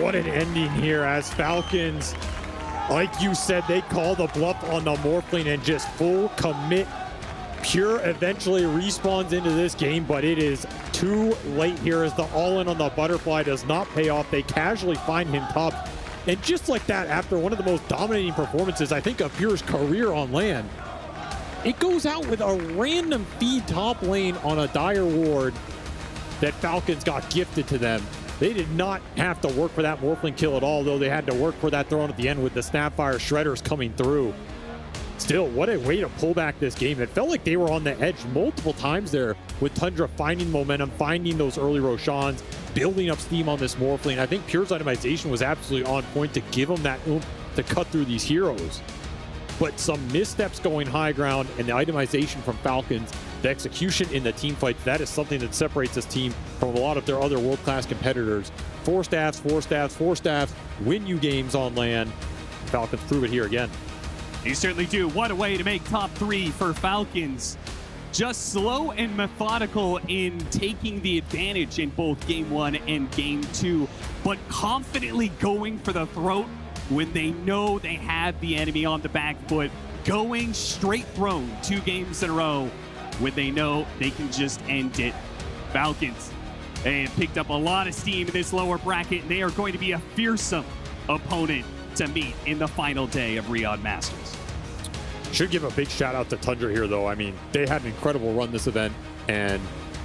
What an ending here as Falcons, like you said, they call the bluff on the Morphling and just full commit. Pure eventually respawns into this game, but it is too late here as the all-in on the butterfly does not pay off. They casually find him top. And just like that, after one of the most dominating performances, I think, of Pure's career on LAN, it goes out with a random feed top lane on a dire ward that Falcons got gifted to them. They did not have to work for that Morphling kill at all, though they had to work for that throne at the end with the Snapfire Shredders coming through. Still, what a way to pull back this game. It felt like they were on the edge multiple times there with Tundra finding momentum, finding those early Roshans, building up steam on this Morphling. I think Pure's itemization was absolutely on point to give them that oomph to cut through these heroes. But some missteps going high ground and the itemization from Falcons, the execution in the team fights, that is something that separates this team from a lot of their other world-class competitors. 4 staffs, 4 staffs, 4 staffs, win you games on LAN. Falcons prove it here again. They certainly do. What a way to make top 3 for Falcons. Just slow and methodical in taking the advantage in both game 1 and game 2, but confidently going for the throat when they know they have the enemy on the back foot, going straight throne 2 games in a row when they know they can just end it. Falcons, they have picked up a lot of steam in this lower bracket, and they are going to be a fearsome opponent to meet in the final day of Riyadh Masters. Should give a big shout out to Tundra here, though. I mean, they had an incredible run this event, and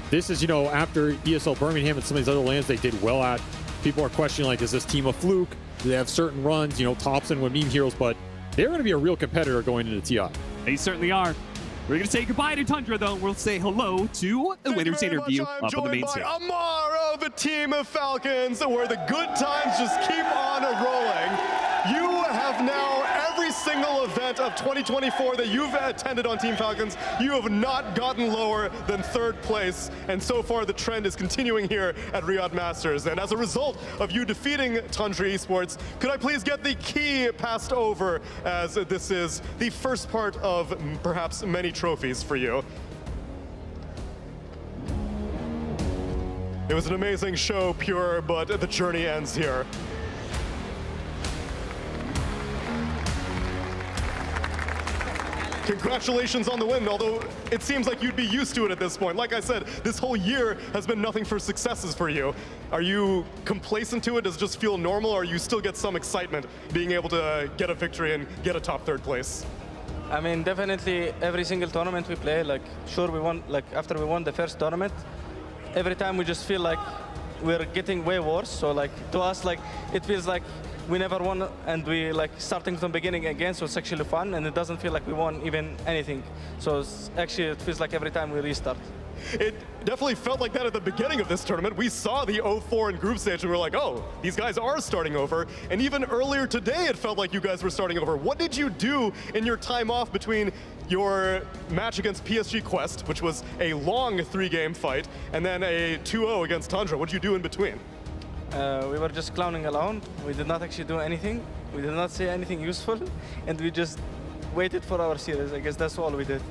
this is, you know, after ESL Birmingham and some of these other lands they did well at. People are questioning, like, is this team a fluke? Do they have certain runs? You know, Thompson would meme heroes, but they're going to be a real competitor going into TI. They certainly are. We're going to say goodbye to Tundra, though. We'll say hello to the winner's interview up on the main stage. Amar of the team of Falcons, where the good times just keep on rolling. You have now every single event of 2024 that you've attended on Team Falcons, you have not gotten lower than 3rd place. And so far, the trend is continuing here at Riyadh Masters. And as a result of you defeating Tundra Esports, could I please get the key passed over, as this is the first part of perhaps many trophies for you. It was an amazing show, Pure, but the journey ends here. Congratulations on the win, although it seems like you'd be used to it at this point. Like I said, this whole year has been nothing for successes for you. Are you complacent to it? Does it just feel normal, or you still get some excitement being able to get a victory and get a top 3rd place? I mean, definitely every single tournament we play, like, sure, we won, like, after we won the first tournament, every time we just feel like we're getting way worse. So like to us, like it feels like we never won, and we like starting from the beginning again. So it's actually fun, and it doesn't feel like we won even anything. So actually, it feels like every time we restart. It definitely felt like that at the beginning of this tournament. We saw the 0-4 in group stage and we were like, oh, these guys are starting over. And even earlier today, it felt like you guys were starting over. What did you do in your time off between your match against PSG Quest, which was a long 3-game fight, and then a 2-0 against Tundra? What did you do in between? We were just clowning around. We did not actually do anything. We did not say anything useful, and we just waited for our series. I guess that's all we did.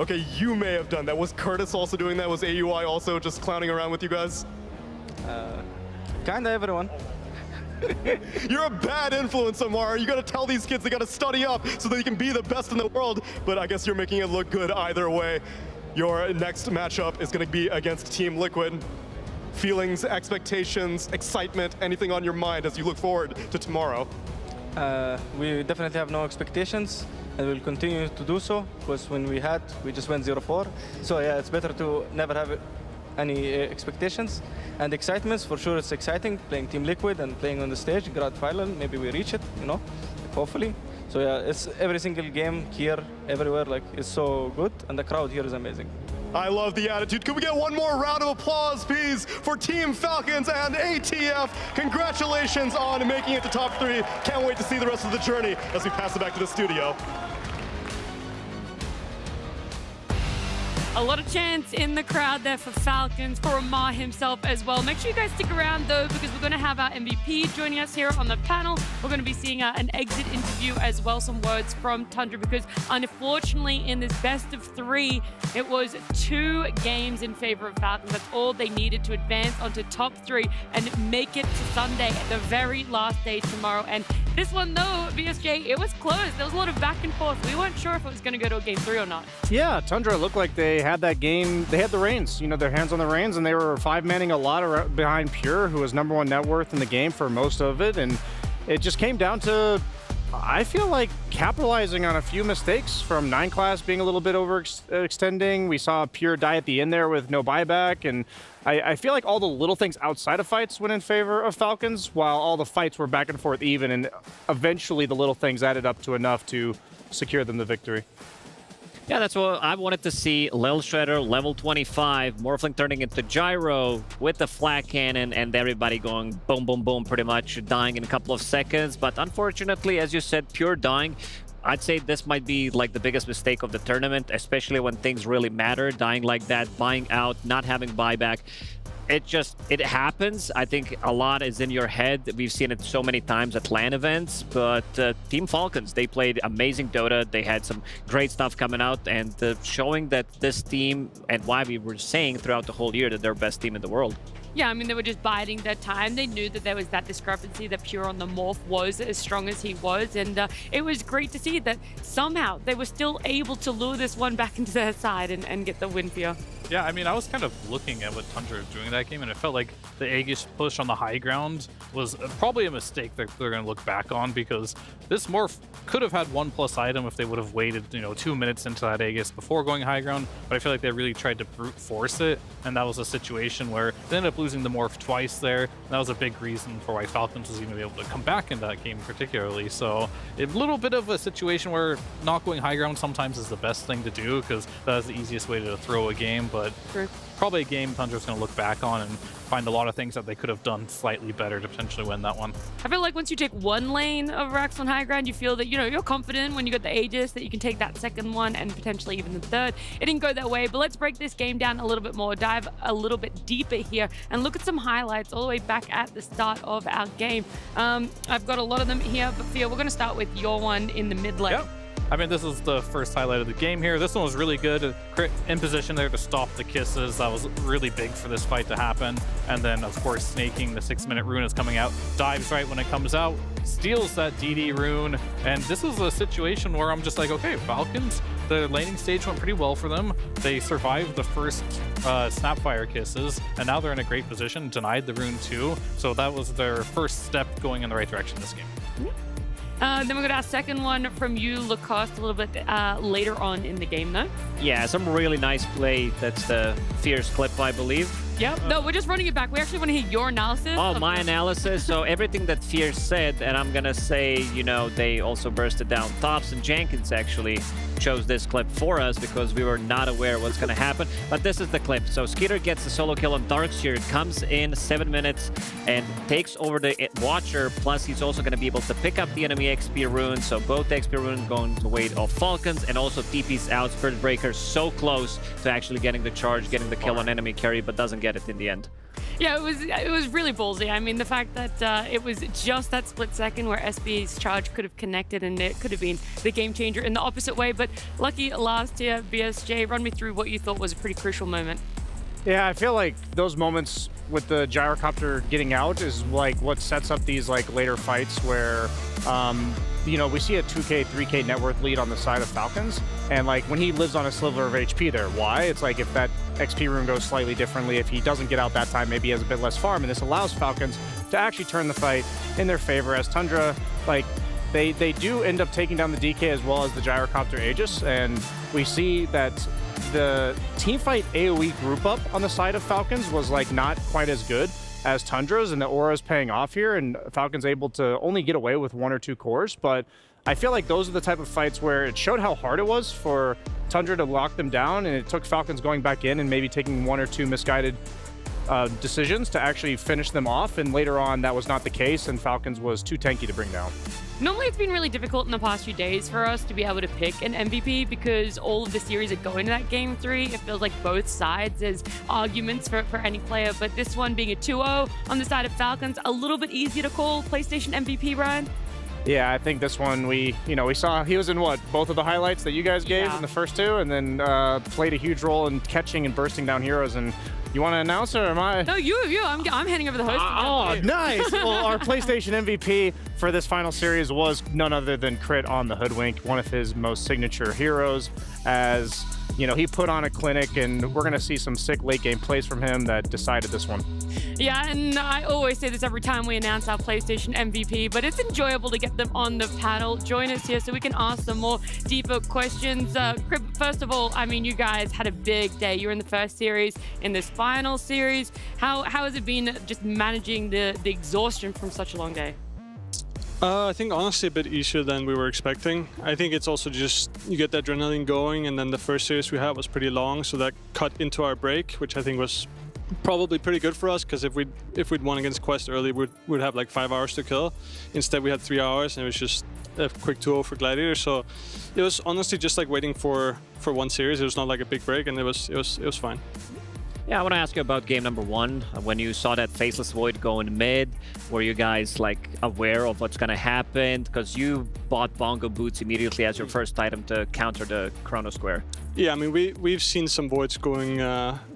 Okay, you may have done that. Was Curtis also doing that? Was AUI also just clowning around with you guys? Kinda everyone. You're a bad influence, Amar. You gotta tell these kids they gotta study up so they can be the best in the world, but I guess you're making it look good either way. Your next matchup is gonna be against Team Liquid. Feelings, expectations, excitement, anything on your mind as you look forward to tomorrow? We definitely have no expectations, and we'll continue to do so, because when we just went 0-4. So yeah, it's better to never have any expectations. And excitements, for sure it's exciting, playing Team Liquid and playing on the stage, grand final, maybe we reach it, you know, hopefully. So yeah, it's every single game here, everywhere, like it's so good, and the crowd here is amazing. I love the attitude. Can we get one more round of applause, please, for Team Falcons and ATF? Congratulations on making it to top 3. Can't wait to see the rest of the journey as we pass it back to the studio. A lot of chants in the crowd there for Falcons, for Amar himself as well. Make sure you guys stick around though, because we're going to have our MVP joining us here on the panel. We're going to be seeing an exit interview as well, some words from Tundra, because unfortunately in this best of 3, it was 2 games in favor of Falcons. That's all they needed to advance onto top 3 and make it to Sunday at the very last day tomorrow. And this one though, VSJ, it was close. There was a lot of back and forth. We weren't sure if it was going to go to a game 3 or not. Yeah, Tundra looked like they had that game. They had the reins, you know, their hands on the reins, and they were 5-manning a lot behind Pure, who was #1 net worth in the game for most of it. And it just came down to, I feel like, capitalizing on a few mistakes from 9 class being a little bit overextending. We saw Pure die at the end there with no buyback, and I feel like all the little things outside of fights went in favor of Falcons, while all the fights were back and forth even, and eventually the little things added up to enough to secure them the victory. Yeah, that's what I wanted to see. Lil Shredder, level 25, Morphling turning into Gyro with the flag cannon, and everybody going boom, boom, boom, pretty much dying in a couple of seconds. But unfortunately, as you said, Pure dying. I'd say this might be like the biggest mistake of the tournament, especially when things really matter. Dying like that, buying out, not having buyback. It happens. I think a lot is in your head. We've seen it so many times at LAN events, but Team Falcons, they played amazing Dota. They had some great stuff coming out, and showing that this team, and why we were saying throughout the whole year that they're best team in the world. Yeah, I mean, they were just biding their time. They knew that there was that discrepancy, that Pure on the Morph was as strong as he was, and it was great to see that somehow they were still able to lure this one back into their side and get the win for you. Yeah, I mean, I was kind of looking at what Tundra was doing that game, and it felt like the Aegis push on the high ground was probably a mistake that they're going to look back on, because this Morph could have had 1+ item if they would have waited, 2 minutes into that Aegis before going high ground, but I feel like they really tried to brute force it, and that was a situation where they ended up losing the Morph twice there. And that was a big reason for why Falcons was even able to come back in that game particularly. So a little bit of a situation where not going high ground sometimes is the best thing to do, because that is the easiest way to throw a game, but probably a game Tundra's going to look back on and find a lot of things that they could have done slightly better to potentially win that one. I feel like once you take one lane of racks on high ground, you feel that, you're confident when you got the Aegis that you can take that second one and potentially even the third. It didn't go that way, but let's break this game down a little bit more, dive a little bit deeper here, and look at some highlights all the way back at the start of our game. I've got a lot of them here, but Fia, we're going to start with your one in the mid lane. Yep. I mean, this is the first highlight of the game here. This one was really good. In position there to stop the kisses. That was really big for this fight to happen. And then, of course, snaking the 6-minute rune is coming out. Dives right when it comes out. Steals that DD rune. And this is a situation where I'm just like, okay, Falcons, the laning stage went pretty well for them. They survived the first Snapfire kisses, and now they're in a great position. Denied the rune too. So that was their first step going in the right direction this game. Then we're going to have a second one from you, Lacoste, a little bit later on in the game, though. Yeah, some really nice play. That's the Fierce clip, I believe. Yep. No, we're just running it back. We actually want to hear your analysis. Oh, my analysis. So everything that Fierce said, and I'm gonna say, you know, they also bursted down tops, and Jenkins actually chose this clip for us because we were not aware what's gonna happen. But this is the clip. So Skeeter gets the solo kill on Darkseer, comes in 7 minutes and takes over the Watcher. Plus, he's also gonna be able to pick up the enemy XP rune. So both XP runes going the way of Falcons, and also TP's out. Spirit Breaker so close to actually getting the charge, getting the kill on enemy carry, but doesn't get it in the end. Yeah, it was really ballsy. I mean, the fact that it was just that split second where SB's charge could have connected and it could have been the game changer in the opposite way. But lucky last year, BSJ, run me through what you thought was a pretty crucial moment. Yeah, I feel like those moments with the gyrocopter getting out is like what sets up these like later fights where, you know, we see a 2K, 3K net worth lead on the side of Falcons, and like when he lives on a sliver of HP there, why? It's like if that XP room goes slightly differently, if he doesn't get out that time, maybe he has a bit less farm, and this allows Falcons to actually turn the fight in their favor as Tundra, like, they do end up taking down the DK as well as the gyrocopter Aegis, and we see that the teamfight AoE group up on the side of Falcons was like not quite as good as Tundra's, and the aura's paying off here, and Falcon's able to only get away with 1 or 2 cores. But I feel like those are the type of fights where it showed how hard it was for Tundra to lock them down, and it took Falcons going back in and maybe taking 1 or 2 misguided decisions to actually finish them off, and later on that was not the case, and Falcons was too tanky to bring down. Normally it's been really difficult in the past few days for us to be able to pick an MVP because all of the series are going to that game 3. It feels like both sides there's arguments for any player, but this one being a 2-0 on the side of Falcons, a little bit easier to call PlayStation MVP, Brian? Yeah, I think this one we saw he was in what, both of the highlights that you guys gave in the first 2, and then played a huge role in catching and bursting down heroes. And you want to announce it, or am I? No, you. I'm handing over the host. Oh, nice. Well, our PlayStation MVP for this final series was none other than Crit on the Hoodwink, one of his most signature heroes, as you know, he put on a clinic, and we're going to see some sick late game plays from him that decided this one. Yeah, and I always say this every time we announce our PlayStation MVP, but it's enjoyable to get them on the panel. Join us here so we can ask them more deeper questions. First of all, I mean, you guys had a big day. You were in the first series, in this final series. How has it been just managing the exhaustion from such a long day? I think honestly a bit easier than we were expecting. I think it's also just you get the adrenaline going, and then the first series we had was pretty long, so that cut into our break, which I think was probably pretty good for us, because if we'd won against Quest early, we'd have like 5 hours to kill. Instead we had 3 hours, and it was just a quick 2-0 for Gladiators. So it was honestly just like waiting for one series. It was not like a big break, and it was fine. Yeah, I want to ask you about game number 1. When you saw that Faceless Void go in mid, were you guys like aware of what's going to happen? Because you bought Bongo Boots immediately as your first item to counter the Chrono Square. Yeah, I mean, we've seen some voids going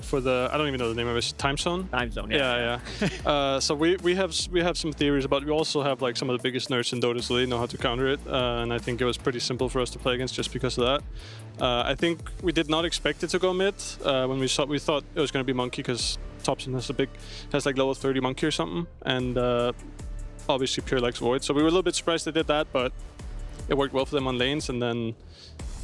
for the, I don't even know the name of it, time zone? Time zone, yeah. Yeah. So we have some theories about, we also have like some of the biggest nerds in Dota, so they know how to counter it. And I think it was pretty simple for us to play against just because of that. I think we did not expect it to go mid. When we thought it was going to be Monkey, because Thompson has like level 30 Monkey or something. And obviously Pure likes Void. So we were a little bit surprised they did that, but it worked well for them on lanes. And then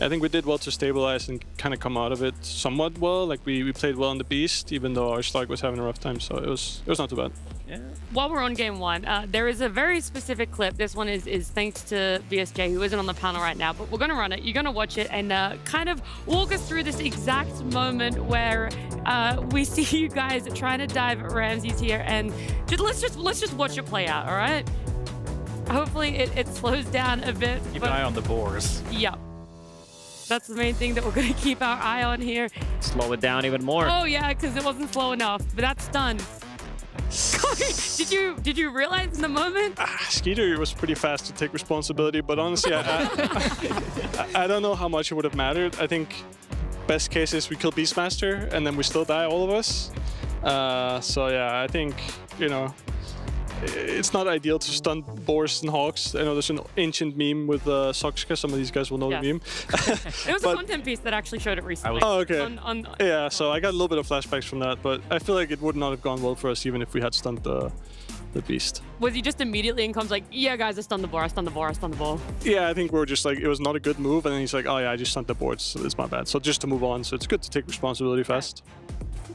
I think we did well to stabilize and kind of come out of it somewhat well. Like we played well on the Beast, even though our Slug was having a rough time. So it was not too bad. Yeah. While we're on game 1, there is a very specific clip. This one is thanks to BSJ, who isn't on the panel right now, but we're going to run it. You're going to watch it and kind of walk us through this exact moment where we see you guys trying to dive at Ramses here, and let's just watch it play out. All right. Hopefully it slows down a bit. Keep an eye on the boars. Yep. That's the main thing that we're going to keep our eye on here. Slow it down even more. Oh yeah, because it wasn't slow enough, but that's done. Did you realize in the moment? Skeeter was pretty fast to take responsibility, but honestly, I don't know how much it would have mattered. I think best case is we kill Beastmaster and then we still die, all of us. So yeah, I think, you know, it's not ideal to stun boars and hawks. I know there's an ancient meme with Soxka. Some of these guys will know the meme. It was a content piece that actually showed it recently. Oh, okay. Yeah, so I got a little bit of flashbacks from that, but I feel like it would not have gone well for us even if we had stunned the Beast. Was he just immediately in comms like, yeah, guys, I stunned the boar, I stunned the boar, I stunned the boar? Yeah, I think we were just like, it was not a good move, and then he's like, oh yeah, I just stunned the boards, so it's my bad. So just to move on, so it's good to take responsibility fast.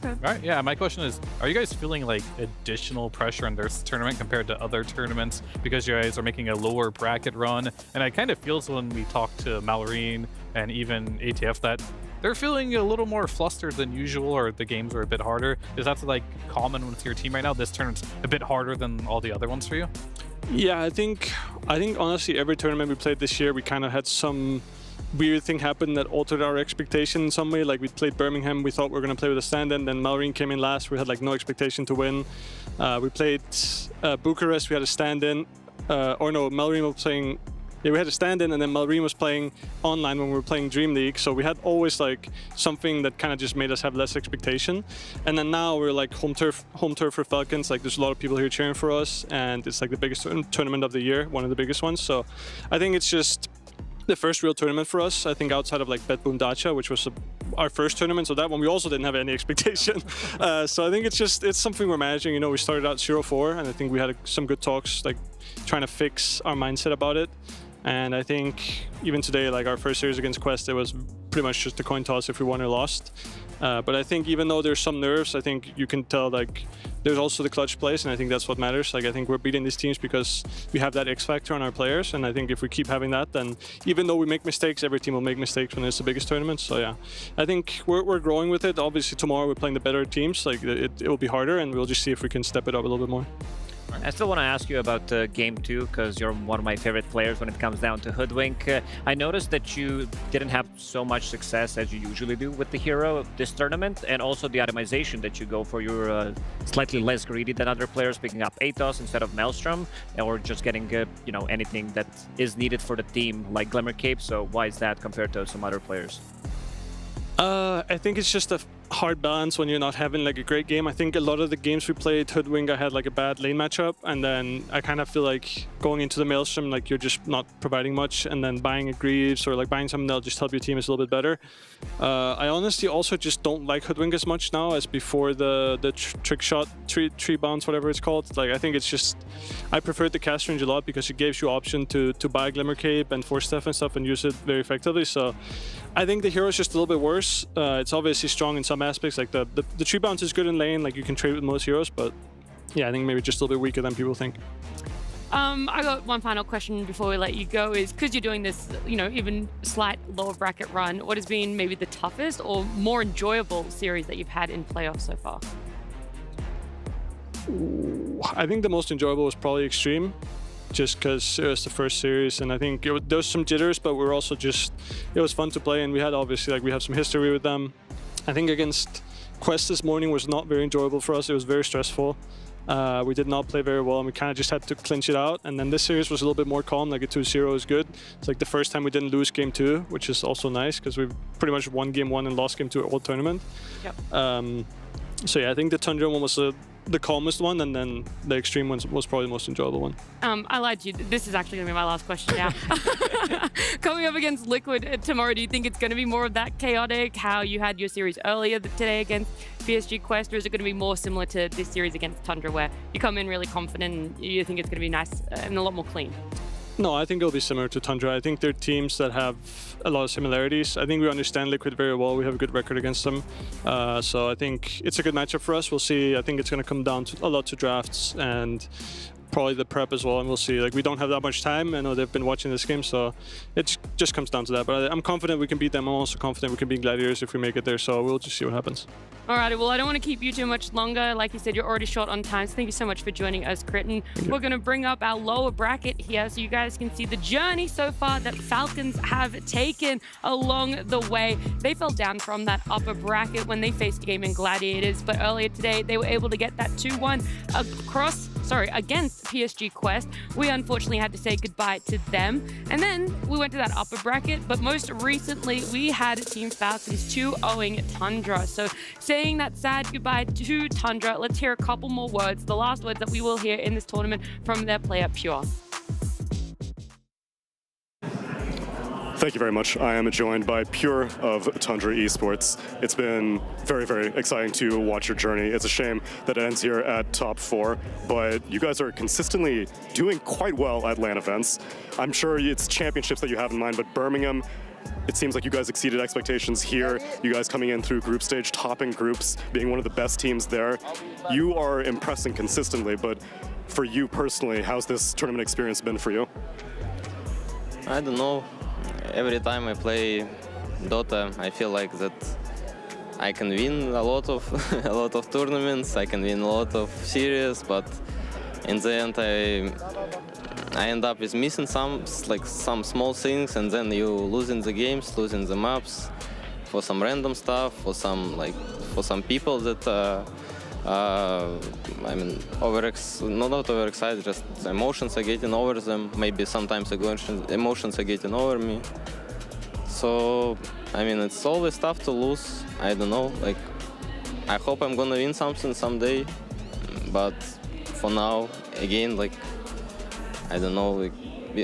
All right, yeah, my question is, are you guys feeling like additional pressure in this tournament compared to other tournaments because you guys are making a lower bracket run? And I kind of feel so when we talk to Mallory and even ATF that they're feeling a little more flustered than usual, or the games are a bit harder. Is that like common with your team right now? This tournament's a bit harder than all the other ones for you? Yeah, I think honestly every tournament we played this year, we kind of had some weird thing happen that altered our expectation in some way. Like we played Birmingham, we thought we were going to play with a stand-in, then Mallory came in last, we had like no expectation to win. We played Bucharest, we had a stand-in, or no, Mallory was playing, yeah, we had a stand-in, and then Mallory was playing online when we were playing Dream League, so we had always like something that kind of just made us have less expectation. And then now we're like home turf for Falcons, like there's a lot of people here cheering for us, and it's like the biggest tournament of the year, one of the biggest ones. So I think it's just the first real tournament for us, I think, outside of like Bet Boom Dacha, which was our first tournament. So that one we also didn't have any expectation. So I think it's something we're managing. You know, we started out 0-4, and I think we had some good talks, like trying to fix our mindset about it. And I think even today, like our first series against Quest, it was pretty much just a coin toss if we won or lost. But I think even though there's some nerves, I think you can tell like there's also the clutch plays, and I think that's what matters. Like I think we're beating these teams because we have that X factor on our players, and I think if we keep having that, then even though we make mistakes, every team will make mistakes when it's the biggest tournament. So yeah, I think we're growing with it. Obviously tomorrow we're playing the better teams, like it will be harder, and we'll just see if we can step it up a little bit more. I still want to ask you about Game 2, because you're one of my favorite players when it comes down to Hoodwink. I noticed that you didn't have so much success as you usually do with the hero this tournament, and also the itemization that you go for. You're slightly less greedy than other players, picking up Atos instead of Maelstrom, or just getting you know, anything that is needed for the team, like Glimmer Cape. So why is that compared to some other players? I think it's just a hard balance when you're not having like a great game. I think a lot of the games we played Hoodwink, I had like a bad lane matchup, and then I kind of feel like going into the Maelstrom, like you're just not providing much, and then buying a Greaves or like buying something that'll just help your team is a little bit better. I honestly also just don't like Hoodwink as much now as before the trick shot, tree bounce, whatever it's called. Like I think it's just, I preferred the cast range a lot because it gives you option to buy Glimmer Cape and Force Staff and stuff and use it very effectively. So I think the hero is just a little bit worse. It's obviously strong in some aspects, like the tree bounce is good in lane, like you can trade with most heroes, but yeah, I think maybe just a little bit weaker than people think. I got one final question before we let you go, is because you're doing this, you know, even slight lower bracket run, what has been maybe the toughest or more enjoyable series that you've had in playoffs so far? I think the most enjoyable was probably Extreme, just because it was the first series, and I think there was some jitters, but we're also just, it was fun to play, and we had obviously, like, we have some history with them. I think against Quest this morning was not very enjoyable for us. It was very stressful. We did not play very well, and we kind of just had to clinch it out. And then this series was a little bit more calm, like a 2-0 is good. It's like the first time we didn't lose game 2, which is also nice, because we've pretty much won game 1 and lost game 2 all tournament. Yep. So yeah, I think the Tundra one was the calmest one, and then the Extreme one was probably the most enjoyable one. I lied to you. This is actually going to be my last question now. Coming up against Liquid tomorrow, do you think it's going to be more of that chaotic, how you had your series earlier today against PSG Quest, or is it going to be more similar to this series against Tundra, where you come in really confident and you think it's going to be nice and a lot more clean? No, I think it'll be similar to Tundra. I think they're teams that have a lot of similarities. I think we understand Liquid very well. We have a good record against them. So I think it's a good matchup for us. We'll see. I think it's going to come down to a lot to drafts and probably the prep as well, and we'll see. Like, we don't have that much time. I know they've been watching this game, so it just comes down to that. But I'm confident we can beat them. I'm also confident we can beat Gladiators if we make it there, so we'll just see what happens. Alrighty, well, I don't want to keep you too much longer. Like you said, you're already short on time, so thank you so much for joining us, Kritten. We're going to bring up our lower bracket here so you guys can see the journey so far that Falcons have taken along the way. They fell down from that upper bracket when they faced a game in Gladiators, but earlier today they were able to get that 2-1 against PSG Quest. We unfortunately had to say goodbye to them, and then we went to that upper bracket, but most recently we had Team Falcons 2-0ing Tundra. So saying that sad goodbye to Tundra, let's hear a couple more words, the last words that we will hear in this tournament from their player Pure. Thank you very much. I am joined by Pure of Tundra Esports. It's been very, very exciting to watch your journey. It's a shame that it ends here at top 4, but you guys are consistently doing quite well at LAN events. I'm sure it's championships that you have in mind, but Birmingham, it seems like you guys exceeded expectations here. You guys coming in through group stage, topping groups, being one of the best teams there. You are impressing consistently, but for you personally, how's this tournament experience been for you? I don't know. Every time I play Dota, I feel like that I can win a lot of a lot of tournaments. I can win a lot of series, but in the end, I end up with missing some small things, and then you losing the games, losing the maps for some random stuff, for some people that I mean not overexcited, just emotions are getting over them. Maybe sometimes emotions are getting over me. So I mean it's always tough to lose. I don't know. Like I hope I'm gonna win something someday, but for now, again, like I don't know. Like,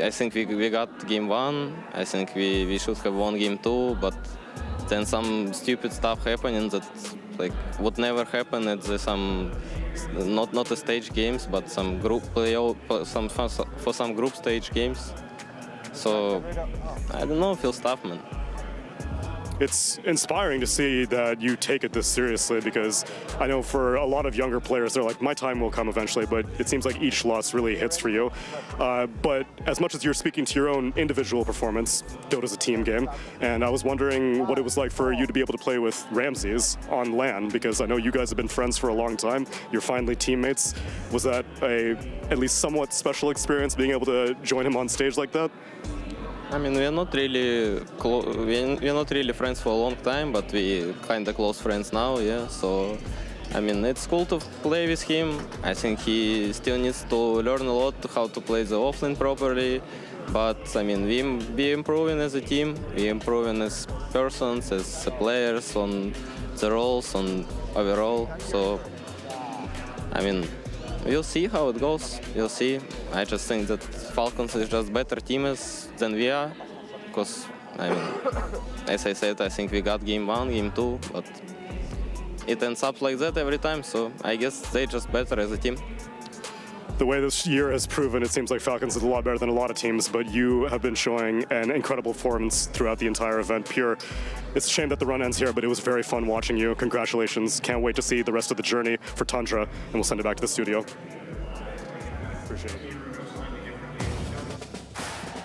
I think we got game 1. I think we should have won game 2, but then some stupid stuff happening that like would never happen at some not the stage games, but some group for some group stage games. So I don't know. Feels tough, man. It's inspiring to see that you take it this seriously, because I know for a lot of younger players, they're like, my time will come eventually, but it seems like each loss really hits for you. But as much as you're speaking to your own individual performance, Dota's a team game, and I was wondering what it was like for you to be able to play with Ramses on LAN, because I know you guys have been friends for a long time. You're finally teammates. Was that at least somewhat special experience, being able to join him on stage like that? I mean, we're not really friends for a long time, but we kind of close friends now, yeah. So, I mean, it's cool to play with him. I think he still needs to learn a lot how to play the offlane properly. But I mean, we improving as a team. We improving as persons, as players, on the roles, on overall. So, I mean, we'll see how it goes. We'll see. I just think that Falcons is just better teams than we are, because I mean, as I said, I think we got game 1, game 2, but it ends up like that every time. So I guess they're just better as a team. The way this year has proven, it seems like Falcons is a lot better than a lot of teams, but you have been showing an incredible performance throughout the entire event. Pure, it's a shame that the run ends here, but it was very fun watching you. Congratulations. Can't wait to see the rest of the journey for Tundra, and we'll send it back to the studio. Appreciate it.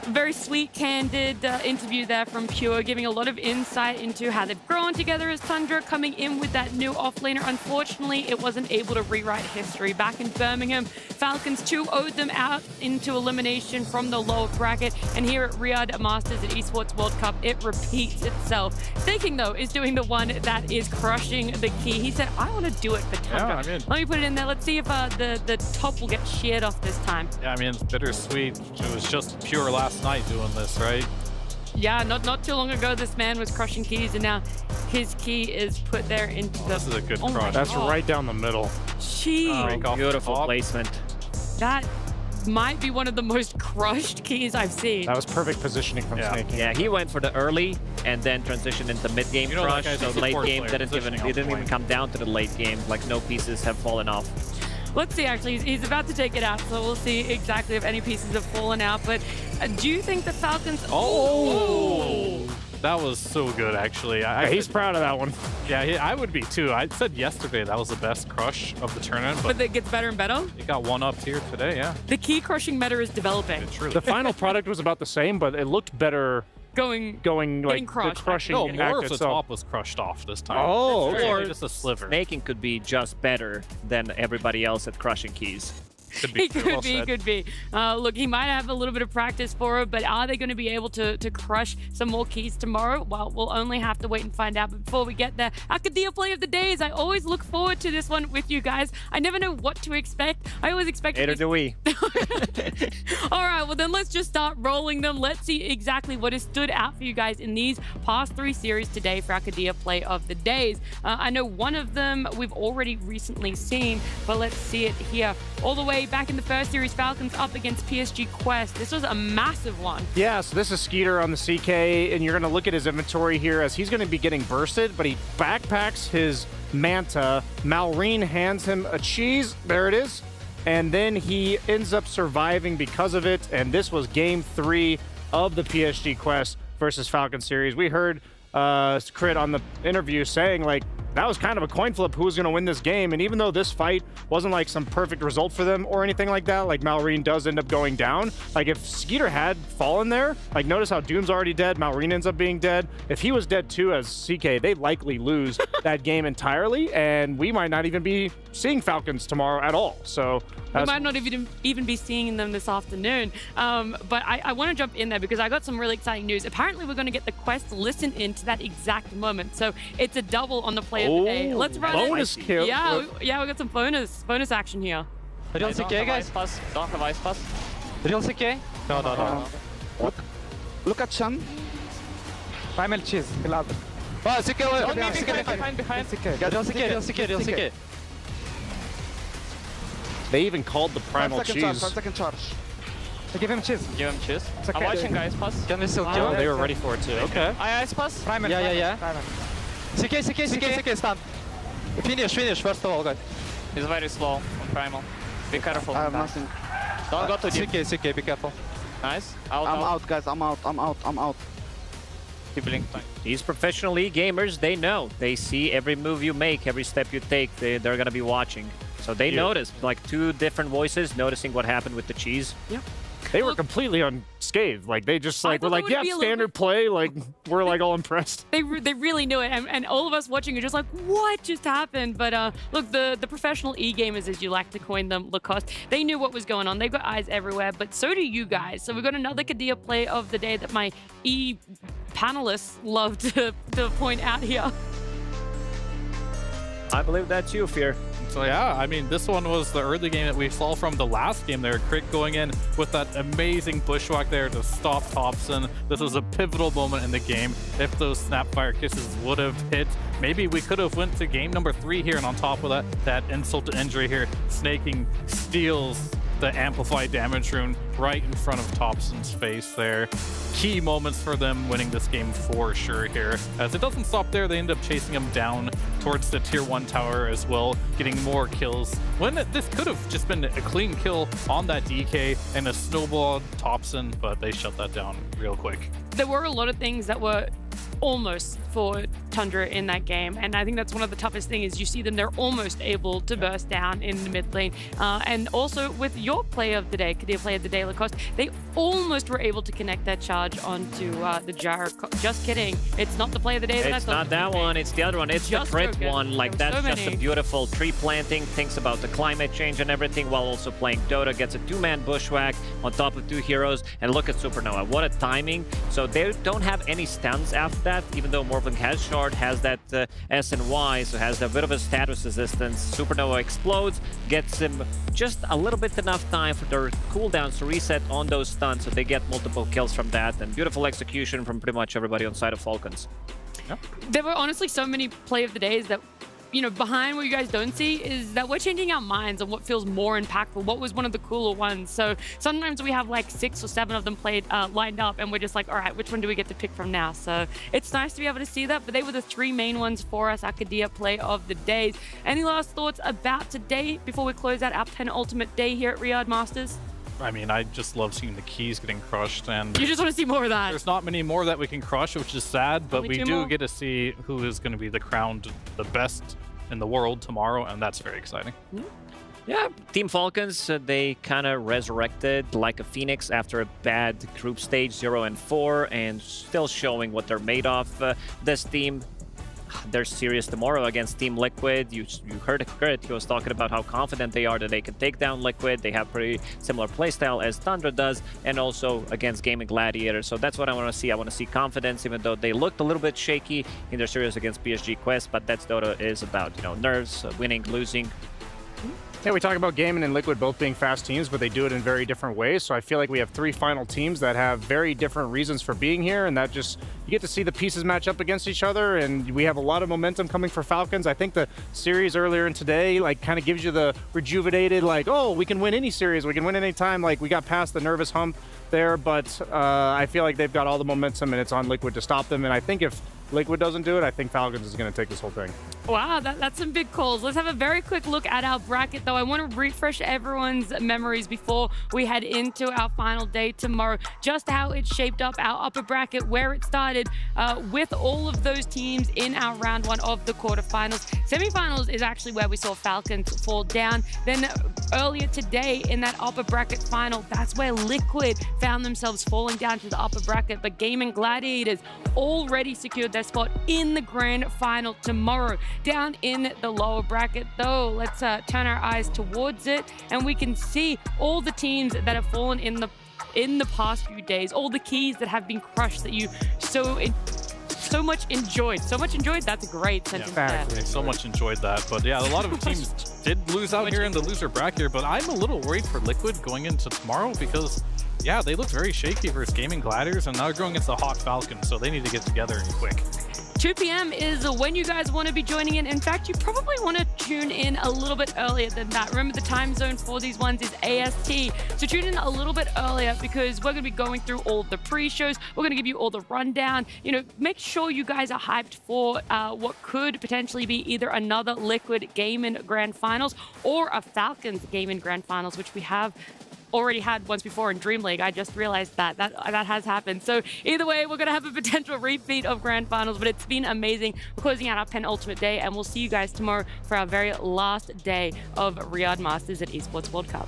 Very sweet, candid interview there from Pure, giving a lot of insight into how they've grown together as Tundra, coming in with that new offlaner. Unfortunately, it wasn't able to rewrite history. Back in Birmingham, Falcons 2-0'd them out into elimination from the lower bracket. And here at Riyadh Masters at Esports World Cup, it repeats itself. Staking, though, is doing the one that is crushing the key. He said, I want to do it for Tundra. Yeah, I mean, let me put it in there. Let's see if the top will get shared off this time. Yeah, I mean, it's bittersweet. It was just Pure last night doing this, right? Yeah, not too long ago, this man was crushing keys, and now his key is put there into the... This is a good crush. That's right down the middle. Jeez. Oh, beautiful placement. That might be one of the most crushed keys I've seen. That was perfect positioning from Snake. Yeah, he went for the early and then transitioned into mid-game crush. So late game didn't even come down to the late game. Like no pieces have fallen off. Let's see, actually, he's about to take it out, so we'll see exactly if any pieces have fallen out. But do you think the Falcons... Oh! That was so good, actually. He's proud of that one. Yeah, I would be too. I said yesterday that was the best crush of the tournament. But it gets better and better? It got one up here today, yeah. The key crushing meta is developing. The final product was about the same, but it looked better going like crushed. the crushing no, act more of the itself. top was crushed off this time. Oh, or just a sliver. Snaking could be just better than everybody else at crushing keys. Could be. Could be. Look, he might have a little bit of practice for it, but are they going to be able to crush some more keys tomorrow? Well, we'll only have to wait and find out. But before we get there, Academia Play of the Days. I always look forward to this one with you guys. I never know what to expect. I always expect... Neither do we. All right, well then let's just start rolling them. Let's see exactly what has stood out for you guys in these past 3 series today for Academia Play of the Days. I know one of them we've already recently seen, but let's see it here. All the way back in the first series, Falcons up against PSG Quest. This was a massive one. Yeah, so this is Skeeter on the CK, and you're going to look at his inventory here as he's going to be getting bursted, but he backpacks his Manta. Malrine hands him a cheese. There it is. And then he ends up surviving because of it, and this was game 3 of the PSG Quest. versus Falcons series. We heard Crit on the interview saying like that was kind of a coin flip who was going to win this game, and even though this fight wasn't like some perfect result for them or anything like that, like Malrine does end up going down. Like if Skeeter had fallen there, like notice how Doom's already dead, Malrine ends up being dead. If he was dead too as CK, they'd likely lose that game entirely, and we might not even be seeing Falcons tomorrow at all. So we might not even be seeing them this afternoon. But I want to jump in there because I got some really exciting news. Apparently, we're going to get the quest listen in to that exact moment. So it's a double on the play of the day. Let's run bonus it. kill. Yeah, we got some bonus action here. Real CK, guys. Don't have ice pass. Real CK? No. Look at Shan. Primal cheese. Oh, CK, behind. Real CK. They even called the primal cheese. 5 second charge. Give him cheese. Give him cheese. Okay. I'm watching guys pass. Can we still kill? Oh, they were ready for it too. Okay. I ice pass? Primal. Yeah. Primal. CK, stand. Finish, first of all, guys. He's very slow on primal. Be careful. I have nothing. Don't go too deep. CK, be careful. Nice. I'm out, guys. I'm out. Keep blink time. These professional league gamers, they know. They see every move you make, every step you take. They're going to be watching. So they noticed, like two different voices noticing what happened with the cheese. Yep. They were completely unscathed. Like they just like were like, yeah, standard play. Like we're like all impressed. They really knew it, and all of us watching are just like, what just happened? But look, the professional e-gamers, as you like to coin them, Lacoste, they knew what was going on. They've got eyes everywhere, but so do you guys. So we've got another Kadia play of the day that my panelists love to point out here. I believe that's you, Fear. So yeah, I mean, this one was the early game that we saw from the last game there. Crit going in with that amazing bushwhack there to stop Thompson. This was a pivotal moment in the game. If those Snapfire Kisses would have hit, maybe we could have went to game number 3 here. And on top of that insult to injury here, Snaking steals the amplified damage rune right in front of Thompson's face there. Key moments for them winning this game for sure here. As it doesn't stop there, they end up chasing him down towards the tier 1 tower as well, getting more kills. When this could have just been a clean kill on that DK and a snowball Thompson, but they shut that down real quick. There were a lot of things that were almost for Tundra in that game, and I think that's one of the toughest things is you see them, they're almost able to burst down in the mid lane. And also with your play of the day, Kadia play of the day, Lacoste, they almost were able to connect that charge onto the Jar. Just kidding, it's not the play of the day. It's not that one, it's the other one. It's the Crit one. Like that's just a beautiful tree planting, thinks about the climate change and everything while also playing Dota, gets a 2-man bushwhack on top of 2 heroes, and look at Supernova, what a timing. So they don't have any stuns after that, even though Morphling has shard, has that S and Y, so has a bit of a status resistance. Supernova explodes, gets him just a little bit enough time for their cooldowns to reset on those stuns, so they get multiple kills from that, and beautiful execution from pretty much everybody on side of Falcons. Yep. There were honestly so many play of the days that, you know, behind what you guys don't see is that we're changing our minds on what feels more impactful, what was one of the cooler ones. So sometimes we have like 6 or 7 of them played lined up, and we're just like, all right, which one do we get to pick from now? So it's nice to be able to see that, but they were the 3 main ones for us, our Kadia play of the days. Any last thoughts about today before we close out our penultimate day here at Riyadh Masters? I mean, I just love seeing the keys getting crushed, and you just want to see more of that. There's not many more that we can crush, which is sad, but we do get to see who is going to be the crowned the best in the world tomorrow, and that's very exciting. Yeah, Team Falcons, they kind of resurrected like a phoenix after a bad group stage 0-4, and still showing what they're made of. This team, they're serious tomorrow against Team Liquid. You heard Crit, he was talking about how confident they are that they can take down Liquid. They have pretty similar playstyle as Tundra does, and also against Gaming Gladiators. So that's what I want to see. I want to see confidence, even though they looked a little bit shaky in their series against PSG Quest, but that's Dota is about, you know, nerves, winning, losing. Yeah, we talk about Gaming and Liquid both being fast teams, but they do it in very different ways. So I feel like we have 3 final teams that have very different reasons for being here, and that just, you get to see the pieces match up against each other, and we have a lot of momentum coming for Falcons. I think the series earlier in today, like, kind of gives you the rejuvenated, like, oh, we can win any series, we can win any time. Like, we got past the nervous hump there, but I feel like they've got all the momentum, and it's on Liquid to stop them. And I think if Liquid doesn't do it, I think Falcons is going to take this whole thing. Wow, that's some big calls. Let's have a very quick look at our bracket, though. I want to refresh everyone's memories before we head into our final day tomorrow, just how it shaped up our upper bracket, where it started with all of those teams in our round one of the quarterfinals. Semifinals is actually where we saw Falcons fall down. Then earlier today in that upper bracket final, that's where Liquid found themselves falling down to the upper bracket. But Game and Gladiators already secured their spot in the grand final tomorrow. Down in the lower bracket, though, let's turn our eyes towards it, and we can see all the teams that have fallen in the past few days, all the keys that have been crushed that you so much enjoyed. So much enjoyed, that's a great sentence. Yeah, so much enjoyed that. But yeah, a lot of teams did lose out here in the loser bracket, but I'm a little worried for Liquid going into tomorrow because, yeah, they looked very shaky versus Gaming Gladiators, and now they're going against the hot Falcons, so they need to get together quick. 2 p.m. is when you guys want to be joining in. In fact, you probably want to tune in a little bit earlier than that. Remember, the time zone for these ones is AST. So tune in a little bit earlier because we're going to be going through all the pre-shows. We're going to give you all the rundown. You know, make sure you guys are hyped for what could potentially be either another Liquid Game in Grand Finals or a Falcons Game in Grand Finals, which we have already had once before in Dream League. I just realized that has happened. So either way, we're going to have a potential repeat of Grand Finals, but it's been amazing. We're closing out our penultimate day, and we'll see you guys tomorrow for our very last day of Riyadh Masters at Esports World Cup.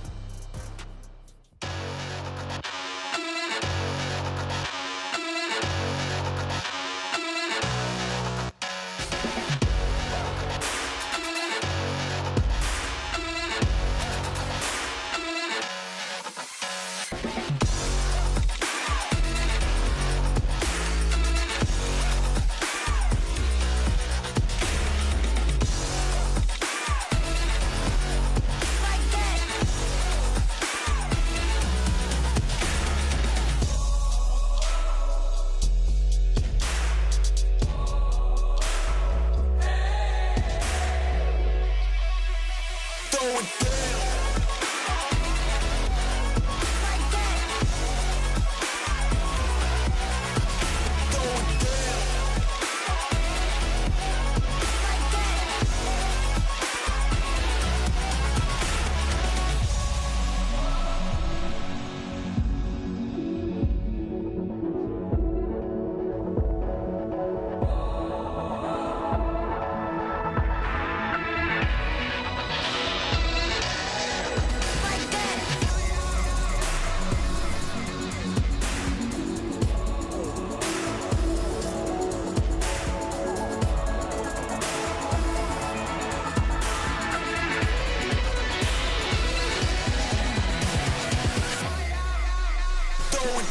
Going